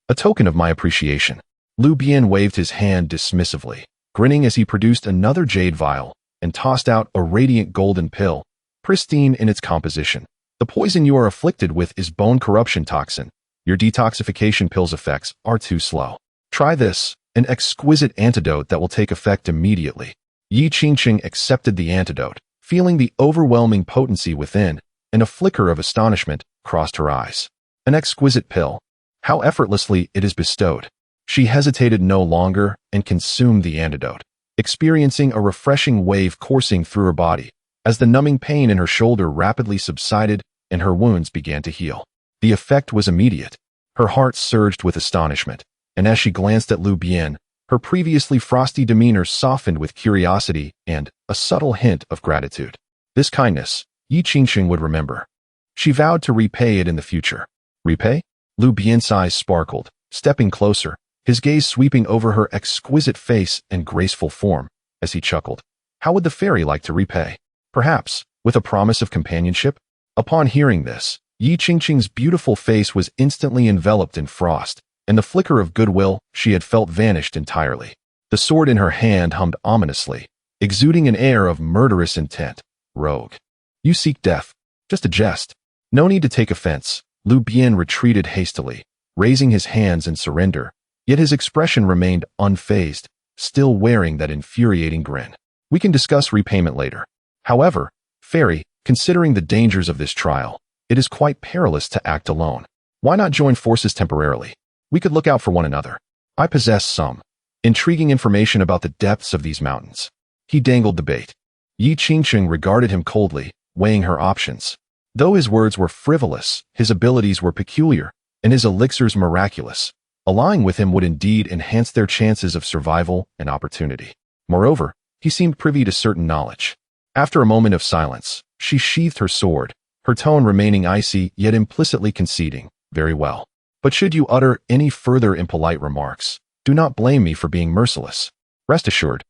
A token of my appreciation. Lu Bian waved his hand dismissively, grinning as he produced another jade vial and tossed out a radiant golden pill, pristine in its composition. The poison you are afflicted with is bone corruption toxin. Your detoxification pill's effects are too slow. Try this, an exquisite antidote that will take effect immediately. Yi Qingqing accepted the antidote, feeling the overwhelming potency within, and a flicker of astonishment crossed her eyes. An exquisite pill. How effortlessly it is bestowed. She hesitated no longer and consumed the antidote, experiencing a refreshing wave coursing through her body as the numbing pain in her shoulder rapidly subsided and her wounds began to heal. The effect was immediate. Her heart surged with astonishment, and as she glanced at Lu Bian, her previously frosty demeanor softened with curiosity and a subtle hint of gratitude. This kindness, Yi Qingqing would remember. She vowed to repay it in the future. Repay? Lu Bian's eyes sparkled, stepping closer, his gaze sweeping over her exquisite face and graceful form, as he chuckled. How would the fairy like to repay? Perhaps, with a promise of companionship? Upon hearing this, Yi Qingqing's beautiful face was instantly enveloped in frost, and the flicker of goodwill she had felt vanished entirely. The sword in her hand hummed ominously, exuding an air of murderous intent. Rogue. You seek death. Just a jest. No need to take offense. Lu Bian retreated hastily, raising his hands in surrender, yet his expression remained unfazed, still wearing that infuriating grin. We can discuss repayment later. However, fairy, considering the dangers of this trial, it is quite perilous to act alone. Why not join forces temporarily? We could look out for one another. I possess some intriguing information about the depths of these mountains. He dangled the bait. Yi Qingqing regarded him coldly, weighing her options. Though his words were frivolous, his abilities were peculiar, and his elixirs miraculous. Allying with him would indeed enhance their chances of survival and opportunity. Moreover, he seemed privy to certain knowledge. After a moment of silence, she sheathed her sword, her tone remaining icy yet implicitly conceding. Very well. But should you utter any further impolite remarks, do not blame me for being merciless. Rest assured,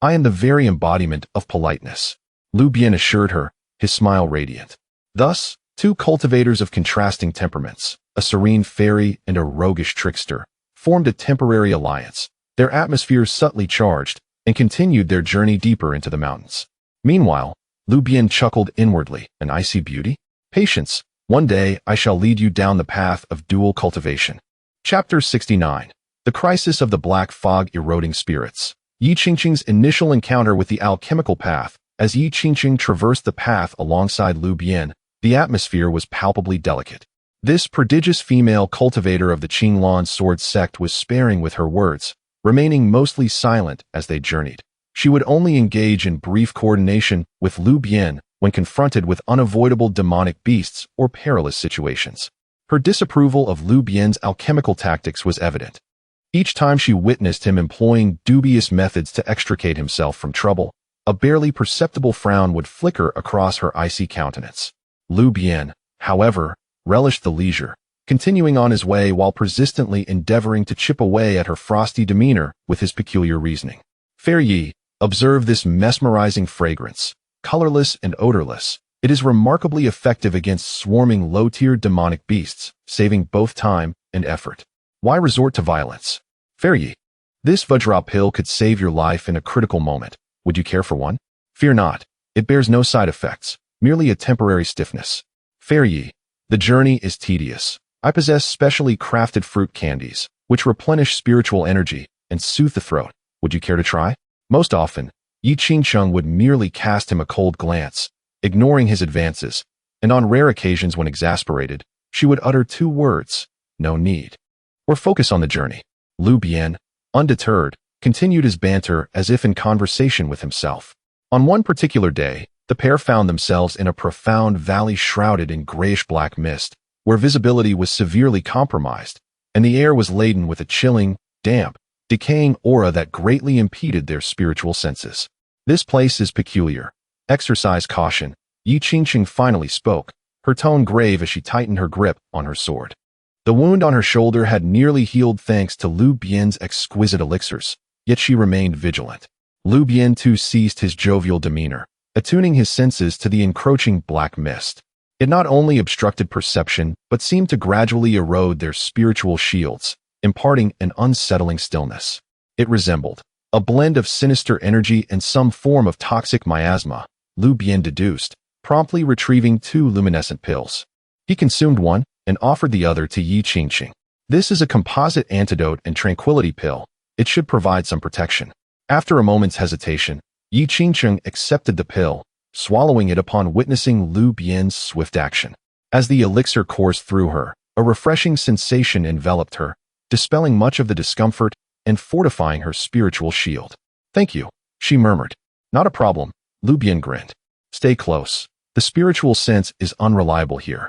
I am the very embodiment of politeness. Lu Bian assured her, his smile radiant. Thus, two cultivators of contrasting temperaments, a serene fairy and a roguish trickster, formed a temporary alliance, their atmospheres subtly charged, and continued their journey deeper into the mountains. Meanwhile, Lu Bian chuckled inwardly, an icy beauty? Patience, one day I shall lead you down the path of dual cultivation. Chapter 69. The Crisis of the Black Fog Eroding Spirits. Yi Qingqing's initial encounter with the alchemical path. As Yi Qingqing traversed the path alongside Lu Bian, the atmosphere was palpably delicate. This prodigious female cultivator of the Qinglan sword sect was sparing with her words, remaining mostly silent as they journeyed. She would only engage in brief coordination with Lu Bian when confronted with unavoidable demonic beasts or perilous situations. Her disapproval of Lu Bian's alchemical tactics was evident. Each time she witnessed him employing dubious methods to extricate himself from trouble, a barely perceptible frown would flicker across her icy countenance. Lu Bian, however, relished the leisure, continuing on his way while persistently endeavoring to chip away at her frosty demeanor with his peculiar reasoning. Fair Yi, observe this mesmerizing fragrance, colorless and odorless. It is remarkably effective against swarming low-tier demonic beasts, saving both time and effort. Why resort to violence? Fair Yi, this Vajra pill could save your life in a critical moment. Would you care for one? Fear not, it bears no side effects, merely a temporary stiffness. Fair Yi, the journey is tedious. I possess specially crafted fruit candies, which replenish spiritual energy and soothe the throat. Would you care to try? Most often, Yi Qingqing would merely cast him a cold glance, ignoring his advances, and on rare occasions when exasperated, she would utter two words, no need. Or focus on the journey. Lu Bian, undeterred, continued his banter as if in conversation with himself. On one particular day, the pair found themselves in a profound valley shrouded in grayish-black mist, where visibility was severely compromised, and the air was laden with a chilling, damp, decaying aura that greatly impeded their spiritual senses. "This place is peculiar. Exercise caution." Yi Qingqing finally spoke, her tone grave as she tightened her grip on her sword. The wound on her shoulder had nearly healed thanks to Lu Bian's exquisite elixirs, yet she remained vigilant. Lu Bian too ceased his jovial demeanor, attuning his senses to the encroaching black mist. It not only obstructed perception, but seemed to gradually erode their spiritual shields, imparting an unsettling stillness. It resembled a blend of sinister energy and some form of toxic miasma, Lu Bian deduced, promptly retrieving 2 luminescent pills. He consumed one and offered the other to Yi Qingqing. "This is a composite antidote and tranquility pill. It should provide some protection." After a moment's hesitation, Yi Qingqing accepted the pill, swallowing it upon witnessing Lu Bian's swift action. As the elixir coursed through her, a refreshing sensation enveloped her, dispelling much of the discomfort and fortifying her spiritual shield. "Thank you," she murmured. "Not a problem," Lu Bian grinned. "Stay close. The spiritual sense is unreliable here,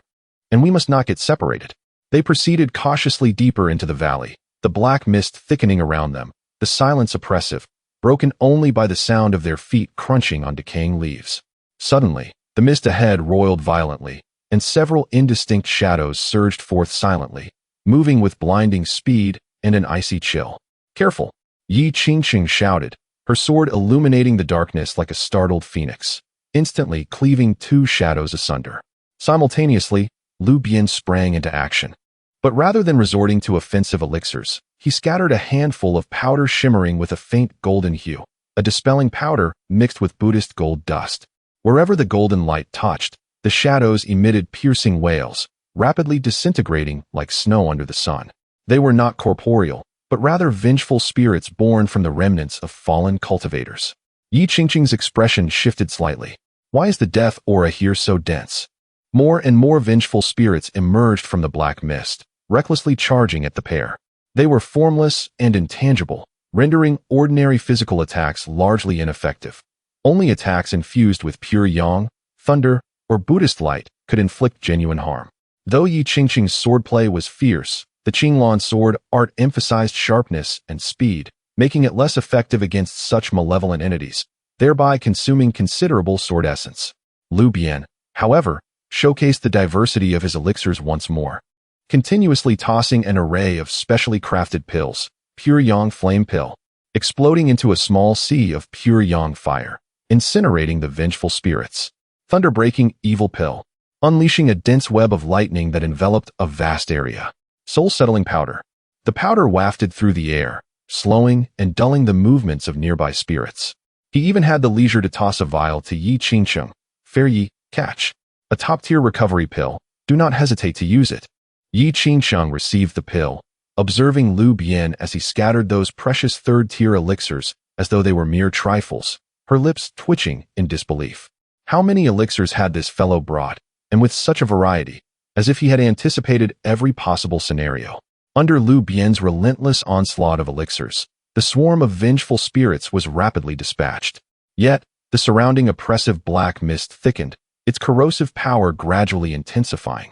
and we must not get separated." They proceeded cautiously deeper into the valley, the black mist thickening around them, the silence oppressive, broken only by the sound of their feet crunching on decaying leaves. Suddenly, the mist ahead roiled violently, and several indistinct shadows surged forth silently, moving with blinding speed and an icy chill. "Careful!" Yi Qingqing shouted, her sword illuminating the darkness like a startled phoenix, instantly cleaving 2 shadows asunder. Simultaneously, Lu Bian sprang into action. But rather than resorting to offensive elixirs, he scattered a handful of powder shimmering with a faint golden hue, a dispelling powder mixed with Buddhist gold dust. Wherever the golden light touched, the shadows emitted piercing wails, rapidly disintegrating like snow under the sun. They were not corporeal, but rather vengeful spirits born from the remnants of fallen cultivators. Yi Qingqing's expression shifted slightly. Why is the death aura here so dense? More and more vengeful spirits emerged from the black mist, recklessly charging at the pair. They were formless and intangible, rendering ordinary physical attacks largely ineffective. Only attacks infused with pure yang, thunder, or Buddhist light could inflict genuine harm. Though Yi Qingqing's swordplay was fierce, the Qinglan sword art emphasized sharpness and speed, making it less effective against such malevolent entities, thereby consuming considerable sword essence. Lu Bian, however, showcased the diversity of his elixirs once more, continuously tossing an array of specially crafted pills, pure yang flame pill, exploding into a small sea of pure yang fire, incinerating the vengeful spirits. Thunder-breaking evil pill, unleashing a dense web of lightning that enveloped a vast area. Soul-settling powder. The powder wafted through the air, slowing and dulling the movements of nearby spirits. He even had the leisure to toss a vial to Yi Qingqing. "Fair Yi, catch. A top-tier recovery pill. Do not hesitate to use it." Yi Qingqing received the pill, observing Lu Bian as he scattered those precious third-tier elixirs as though they were mere trifles, her lips twitching in disbelief. How many elixirs had this fellow brought, and with such a variety, as if he had anticipated every possible scenario. Under Lu Bian's relentless onslaught of elixirs, the swarm of vengeful spirits was rapidly dispatched. Yet, the surrounding oppressive black mist thickened, its corrosive power gradually intensifying,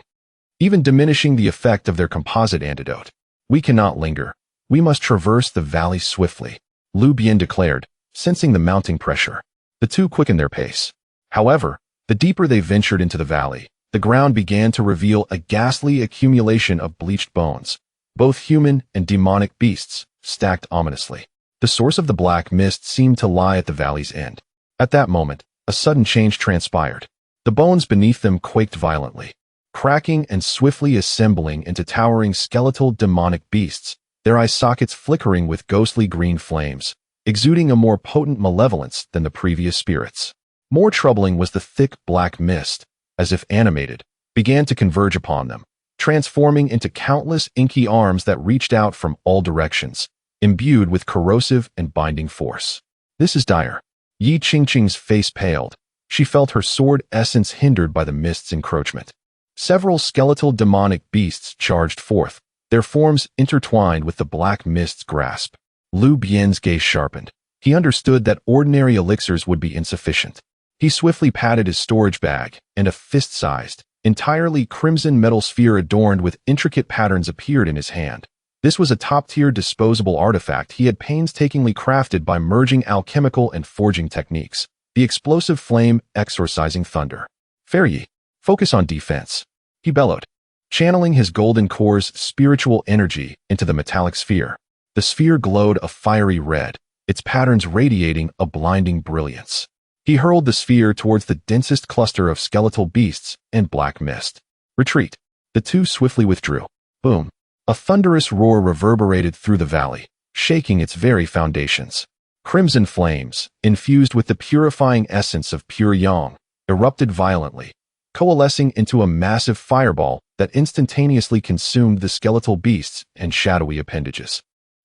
even diminishing the effect of their composite antidote. "We cannot linger. We must traverse the valley swiftly," Lu Bian declared, sensing the mounting pressure. The two quickened their pace. However, the deeper they ventured into the valley, the ground began to reveal a ghastly accumulation of bleached bones, both human and demonic beasts, stacked ominously. The source of the black mist seemed to lie at the valley's end. At that moment, a sudden change transpired. The bones beneath them quaked violently, cracking and swiftly assembling into towering skeletal demonic beasts, their eye sockets flickering with ghostly green flames, exuding a more potent malevolence than the previous spirits. More troubling was the thick black mist, as if animated, began to converge upon them, transforming into countless inky arms that reached out from all directions, imbued with corrosive and binding force. "This is dire." Yi Qingqing's face paled. She felt her sword essence hindered by the mist's encroachment. Several skeletal demonic beasts charged forth, their forms intertwined with the black mist's grasp. Lu Bian's gaze sharpened. He understood that ordinary elixirs would be insufficient. He swiftly patted his storage bag, and a fist-sized, entirely crimson metal sphere adorned with intricate patterns appeared in his hand, This was a top-tier disposable artifact he had painstakingly crafted by merging alchemical and forging techniques. The explosive flame exorcising thunder. Fair Yi, focus on defense, he bellowed, channeling his golden core's spiritual energy into the metallic sphere. The sphere glowed a fiery red, its patterns radiating a blinding brilliance. He hurled the sphere towards the densest cluster of skeletal beasts and black mist. Retreat. The two swiftly withdrew. Boom. A thunderous roar reverberated through the valley, shaking its very foundations. Crimson flames, infused with the purifying essence of pure yang, erupted violently, coalescing into a massive fireball that instantaneously consumed the skeletal beasts and shadowy appendages.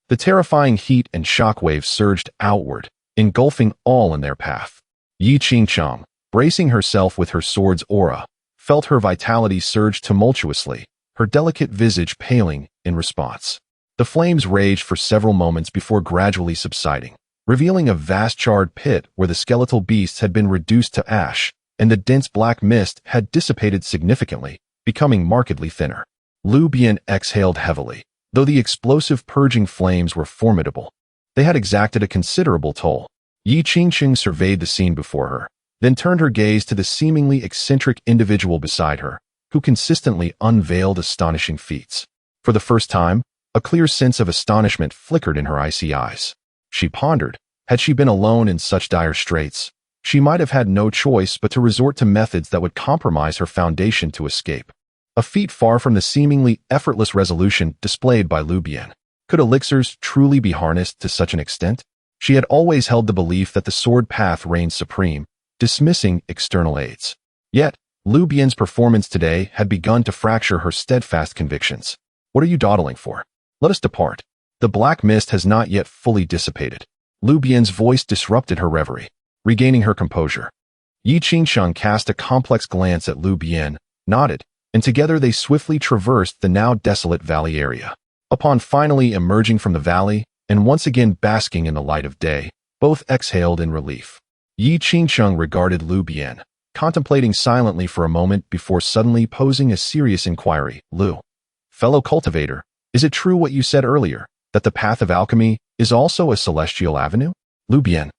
The terrifying heat and shockwaves surged outward, engulfing all in their path. Yi Qingchang, bracing herself with her sword's aura, felt her vitality surge tumultuously, her delicate visage paling in response. The flames raged for several moments before gradually subsiding, revealing a vast charred pit where the skeletal beasts had been reduced to ash, and the dense black mist had dissipated significantly, becoming markedly thinner. Lu Bian exhaled heavily, though the explosive purging flames were formidable. They had exacted a considerable toll. Yi Qingqing surveyed the scene before her, then turned her gaze to the seemingly eccentric individual beside her, who consistently unveiled astonishing feats. For the first time, a clear sense of astonishment flickered in her icy eyes. She pondered, had she been alone in such dire straits, she might have had no choice but to resort to methods that would compromise her foundation to escape. A feat far from the seemingly effortless resolution displayed by Lu Bian. Could elixirs truly be harnessed to such an extent? She had always held the belief that the sword path reigned supreme, dismissing external aids. Yet, Lu Bian's performance today had begun to fracture her steadfast convictions. What are you dawdling for? Let us depart. The black mist has not yet fully dissipated. Lu Bian's voice disrupted her reverie. Regaining her composure, Yi Qingsheng cast a complex glance at Lu Bian, nodded, and together they swiftly traversed the now desolate valley area. Upon finally emerging from the valley, and once again basking in the light of day, both exhaled in relief. Yi Qingsheng regarded Lu Bian, contemplating silently for a moment before suddenly posing a serious inquiry. Lu, fellow cultivator, is it true what you said earlier, that the path of alchemy is also a celestial avenue? Lu Bian,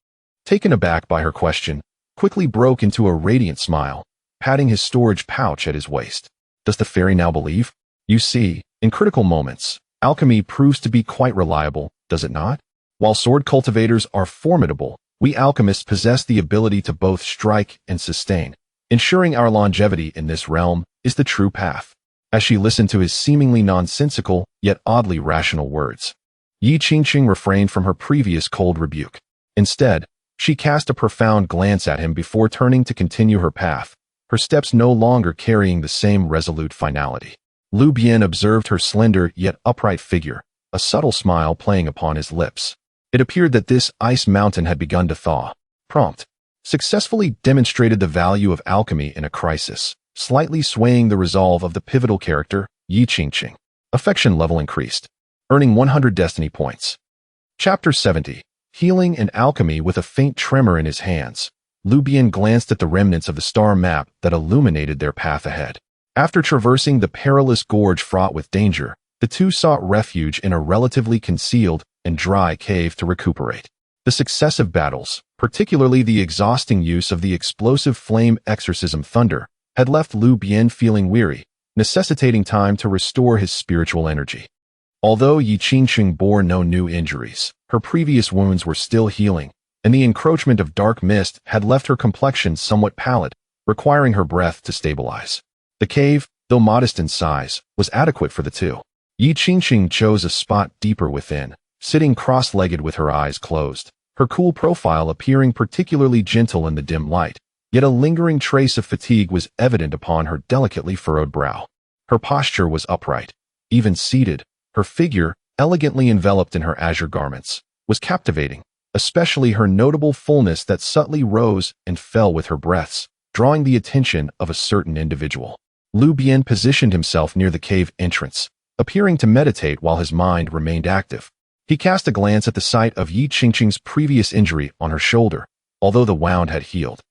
taken aback by her question, quickly broke into a radiant smile, patting his storage pouch at his waist. Does the fairy now believe? You see, in critical moments, alchemy proves to be quite reliable, does it not? While sword cultivators are formidable, we alchemists possess the ability to both strike and sustain. Ensuring our longevity in this realm is the true path. As she listened to his seemingly nonsensical, yet oddly rational words, Yi Qingqing refrained from her previous cold rebuke. Instead, she cast a profound glance at him before turning to continue her path, her steps no longer carrying the same resolute finality. Lu Bian observed her slender yet upright figure, a subtle smile playing upon his lips. It appeared that this ice mountain had begun to thaw. Prompt. Successfully demonstrated the value of alchemy in a crisis, slightly swaying the resolve of the pivotal character, Yi Qingqing. Affection level increased, earning 100 destiny points. Chapter 70. Healing and alchemy. With a faint tremor in his hands, Lu Bian glanced at the remnants of the star map that illuminated their path ahead. After traversing the perilous gorge fraught with danger, the two sought refuge in a relatively concealed and dry cave to recuperate. The successive battles, particularly the exhausting use of the explosive flame exorcism thunder, had left Lu Bian feeling weary, necessitating time to restore his spiritual energy. Although Yi Qingqing bore no new injuries, her previous wounds were still healing, and the encroachment of dark mist had left her complexion somewhat pallid, requiring her breath to stabilize. The cave, though modest in size, was adequate for the two. Yi Qingqing chose a spot deeper within, sitting cross-legged with her eyes closed, her cool profile appearing particularly gentle in the dim light, yet a lingering trace of fatigue was evident upon her delicately furrowed brow. Her posture was upright. Even seated, her figure, elegantly enveloped in her azure garments, was captivating, especially her notable fullness that subtly rose and fell with her breaths, drawing the attention of a certain individual. Lu Bian positioned himself near the cave entrance, appearing to meditate while his mind remained active. He cast a glance at the site of Yi Qingqing's previous injury on her shoulder, although the wound had healed.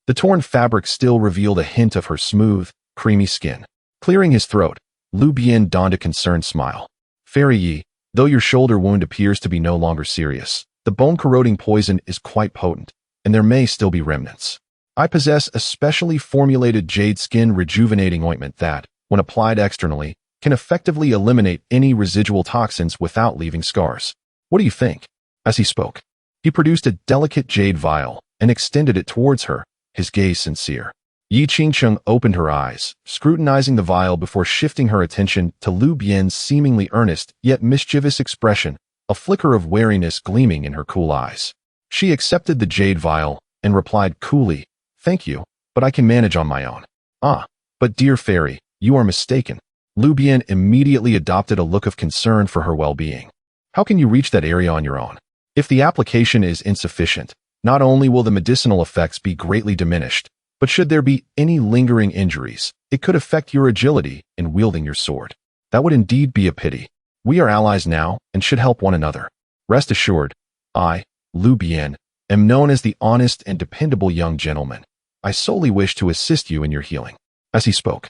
The torn fabric still revealed a hint of her smooth, creamy skin. Clearing his throat, Lu Bian donned a concerned smile. Fairy Yi, Though your shoulder wound appears to be no longer serious, the bone-corroding poison is quite potent, and there may still be remnants. I possess a specially formulated jade skin rejuvenating ointment that, when applied externally, can effectively eliminate any residual toxins without leaving scars. What do you think? As he spoke, he produced a delicate jade vial and extended it towards her, his gaze sincere. Yi Qingcheng opened her eyes, scrutinizing the vial before shifting her attention to Lu Bian's seemingly earnest yet mischievous expression, a flicker of wariness gleaming in her cool eyes. She accepted the jade vial and replied coolly, "Thank you, but I can manage on my own." "Ah, but dear fairy, you are mistaken." Lu Bian immediately adopted a look of concern for her well-being. "How can you reach that area on your own? If the application is insufficient, not only will the medicinal effects be greatly diminished, but should there be any lingering injuries, it could affect your agility in wielding your sword. That would indeed be a pity. We are allies now and should help one another. Rest assured, I, Lu Bian, am known as the honest and dependable young gentleman. I solely wish to assist you in your healing." As he spoke,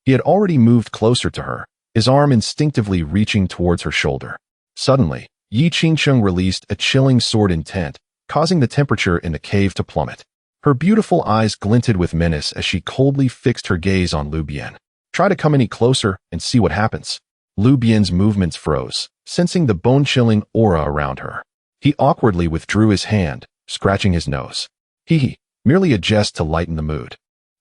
he had already moved closer to her, his arm instinctively reaching towards her shoulder. Suddenly, Yi Qingcheng released a chilling sword intent, causing the temperature in the cave to plummet. Her beautiful eyes glinted with menace as she coldly fixed her gaze on Lu Bian. "Try to come any closer and see what happens." Lu Bian's movements froze, sensing the bone-chilling aura around her. He awkwardly withdrew his hand, scratching his nose. Merely a jest to lighten the mood.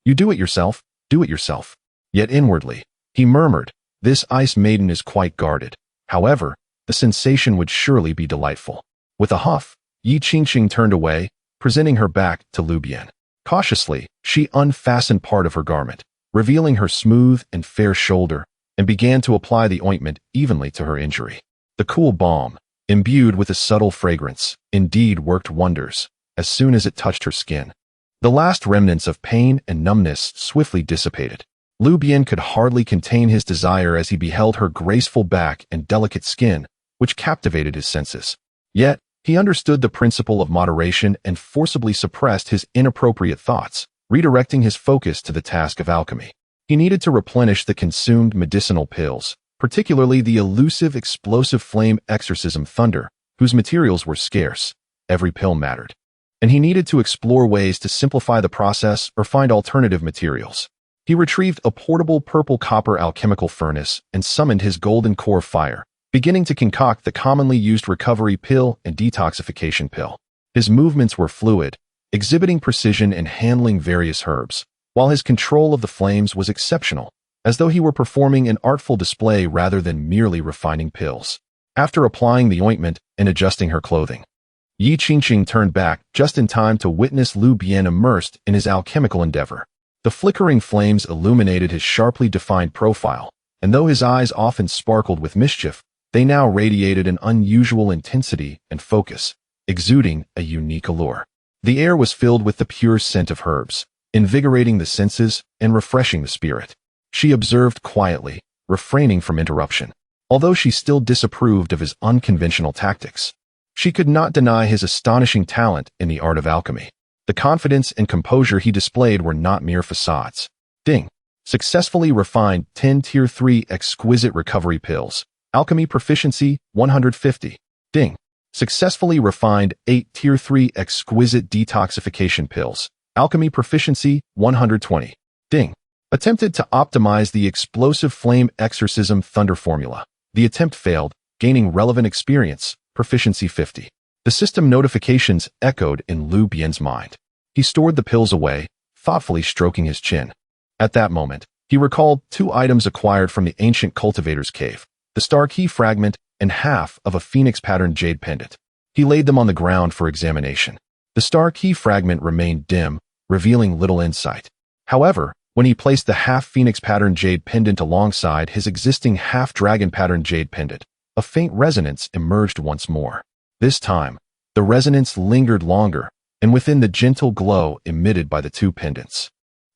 "You do it yourself, do it yourself." Yet inwardly, he murmured, "This ice maiden is quite guarded. However, the sensation would surely be delightful." With a huff, Yi Qingcheng turned away, presenting her back to Lu Bian. Cautiously, she unfastened part of her garment, revealing her smooth and fair shoulder, and began to apply the ointment evenly to her injury. The cool balm, imbued with a subtle fragrance, indeed worked wonders as soon as it touched her skin. The last remnants of pain and numbness swiftly dissipated. Lu Bian could hardly contain his desire as he beheld her graceful back and delicate skin, which captivated his senses. Yet, he understood the principle of moderation and forcibly suppressed his inappropriate thoughts, redirecting his focus to the task of alchemy. He needed to replenish the consumed medicinal pills, particularly the elusive explosive flame exorcism thunder, whose materials were scarce. Every pill mattered. And he needed to explore ways to simplify the process or find alternative materials. He retrieved a portable purple-copper alchemical furnace and summoned his golden core fire, beginning to concoct the commonly used recovery pill and detoxification pill. His movements were fluid, exhibiting precision in handling various herbs, while his control of the flames was exceptional, as though he were performing an artful display rather than merely refining pills. After applying the ointment and adjusting her clothing, Yi Qingcheng turned back just in time to witness Lu Bian immersed in his alchemical endeavor. The flickering flames illuminated his sharply defined profile, and though his eyes often sparkled with mischief, they now radiated an unusual intensity and focus, exuding a unique allure. The air was filled with the pure scent of herbs, invigorating the senses and refreshing the spirit. She observed quietly, refraining from interruption. Although she still disapproved of his unconventional tactics, she could not deny his astonishing talent in the art of alchemy. The confidence and composure he displayed were not mere facades. Ding. Successfully refined 10 Tier 3 exquisite recovery pills. Alchemy proficiency 150. Ding. Successfully refined 8 Tier 3 exquisite detoxification pills. Alchemy proficiency 120. Ding. Attempted to optimize the explosive flame exorcism thunder formula. The attempt failed, gaining relevant experience, proficiency 50. The system notifications echoed in Lu Bian's mind. He stored the pills away, thoughtfully stroking his chin. At that moment, he recalled 2 items acquired from the ancient cultivator's cave, the star key fragment and half of a phoenix-patterned jade pendant. He laid them on the ground for examination. The star key fragment remained dim, revealing little insight. However, when he placed the half-phoenix-patterned jade pendant alongside his existing half-dragon-patterned jade pendant, a faint resonance emerged once more. This time, the resonance lingered longer, and within the gentle glow emitted by the 2 pendants,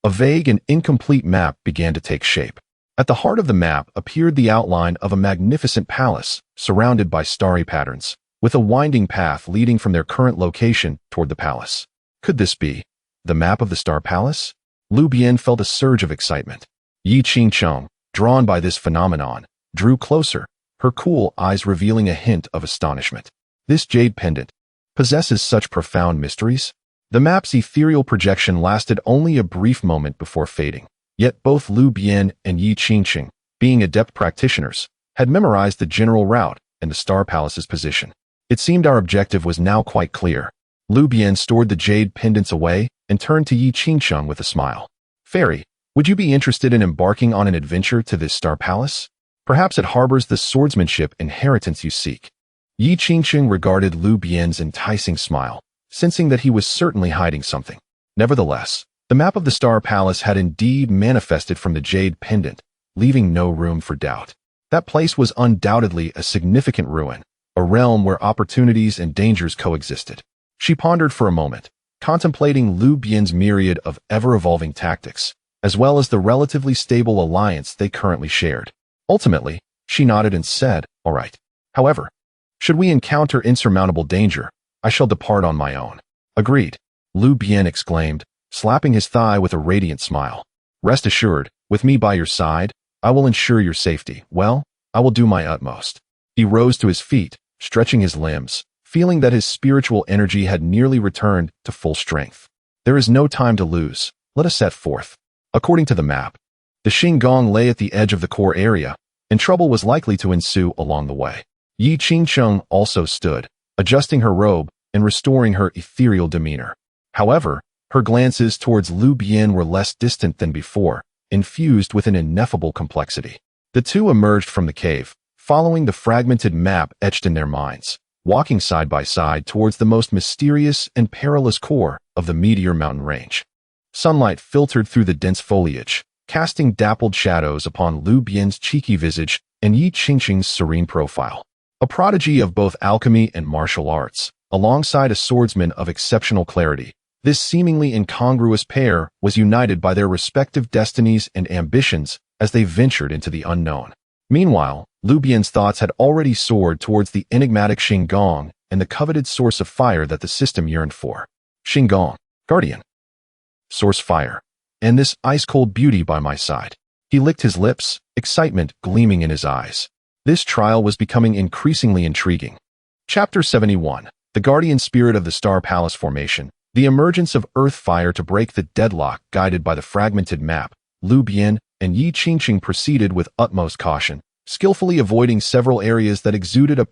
a vague and incomplete map began to take shape. At the heart of the map appeared the outline of a magnificent palace, surrounded by starry patterns, with a winding path leading from their current location toward the palace. Could this be the map of the Star Palace? Lu Bian felt a surge of excitement. Yi Qingcheng, drawn by this phenomenon, drew closer, her cool eyes revealing a hint of astonishment. This jade pendant possesses such profound mysteries? The map's ethereal projection lasted only a brief moment before fading. Yet both Lu Bian and Yi Qingqing, being adept practitioners, had memorized the general route and the Star Palace's position. It seemed our objective was now quite clear. Lu Bian stored the jade pendants away and turned to Yi Qingqing with a smile. Fairy, would you be interested in embarking on an adventure to this Star Palace? Perhaps it harbors the swordsmanship inheritance you seek. Yi Qingqing regarded Lu Bian's enticing smile, sensing that he was certainly hiding something. Nevertheless, the map of the Star Palace had indeed manifested from the jade pendant, leaving no room for doubt. That place was undoubtedly a significant ruin, a realm where opportunities and dangers coexisted. She pondered for a moment, contemplating Lu Bian's myriad of ever-evolving tactics, as well as the relatively stable alliance they currently shared. Ultimately, she nodded and said, "All right. However, should we encounter insurmountable danger, I shall depart on my own." "Agreed," Lu Bian exclaimed, slapping his thigh with a radiant smile. "Rest assured, with me by your side, I will ensure your safety. Well, I will do my utmost." He rose to his feet, stretching his limbs, feeling that his spiritual energy had nearly returned to full strength. "There is no time to lose. Let us set forth." According to the map, the Xinggong lay at the edge of the core area, and trouble was likely to ensue along the way. Yi Qingqing also stood, adjusting her robe and restoring her ethereal demeanor. However, her glances towards Lu Bian were less distant than before, infused with an ineffable complexity. The two emerged from the cave, following the fragmented map etched in their minds, walking side by side towards the most mysterious and perilous core of the Meteor Mountain range. Sunlight filtered through the dense foliage, casting dappled shadows upon Lu Bian's cheeky visage and Yi Qingqing's serene profile. A prodigy of both alchemy and martial arts, alongside a swordsman of exceptional clarity, this seemingly incongruous pair was united by their respective destinies and ambitions as they ventured into the unknown. Meanwhile, Lu Bian's thoughts had already soared towards the enigmatic Xinggong and the coveted source of fire that the system yearned for. Xinggong, guardian, source fire, and this ice-cold beauty by my side. He licked his lips, excitement gleaming in his eyes. This trial was becoming increasingly intriguing. Chapter 71, The Guardian Spirit of the Star Palace Formation, the emergence of earth fire to break the deadlock guided by the fragmented map. Lu Bian and Yi Qingqing proceeded with utmost caution, skillfully avoiding several areas that exuded a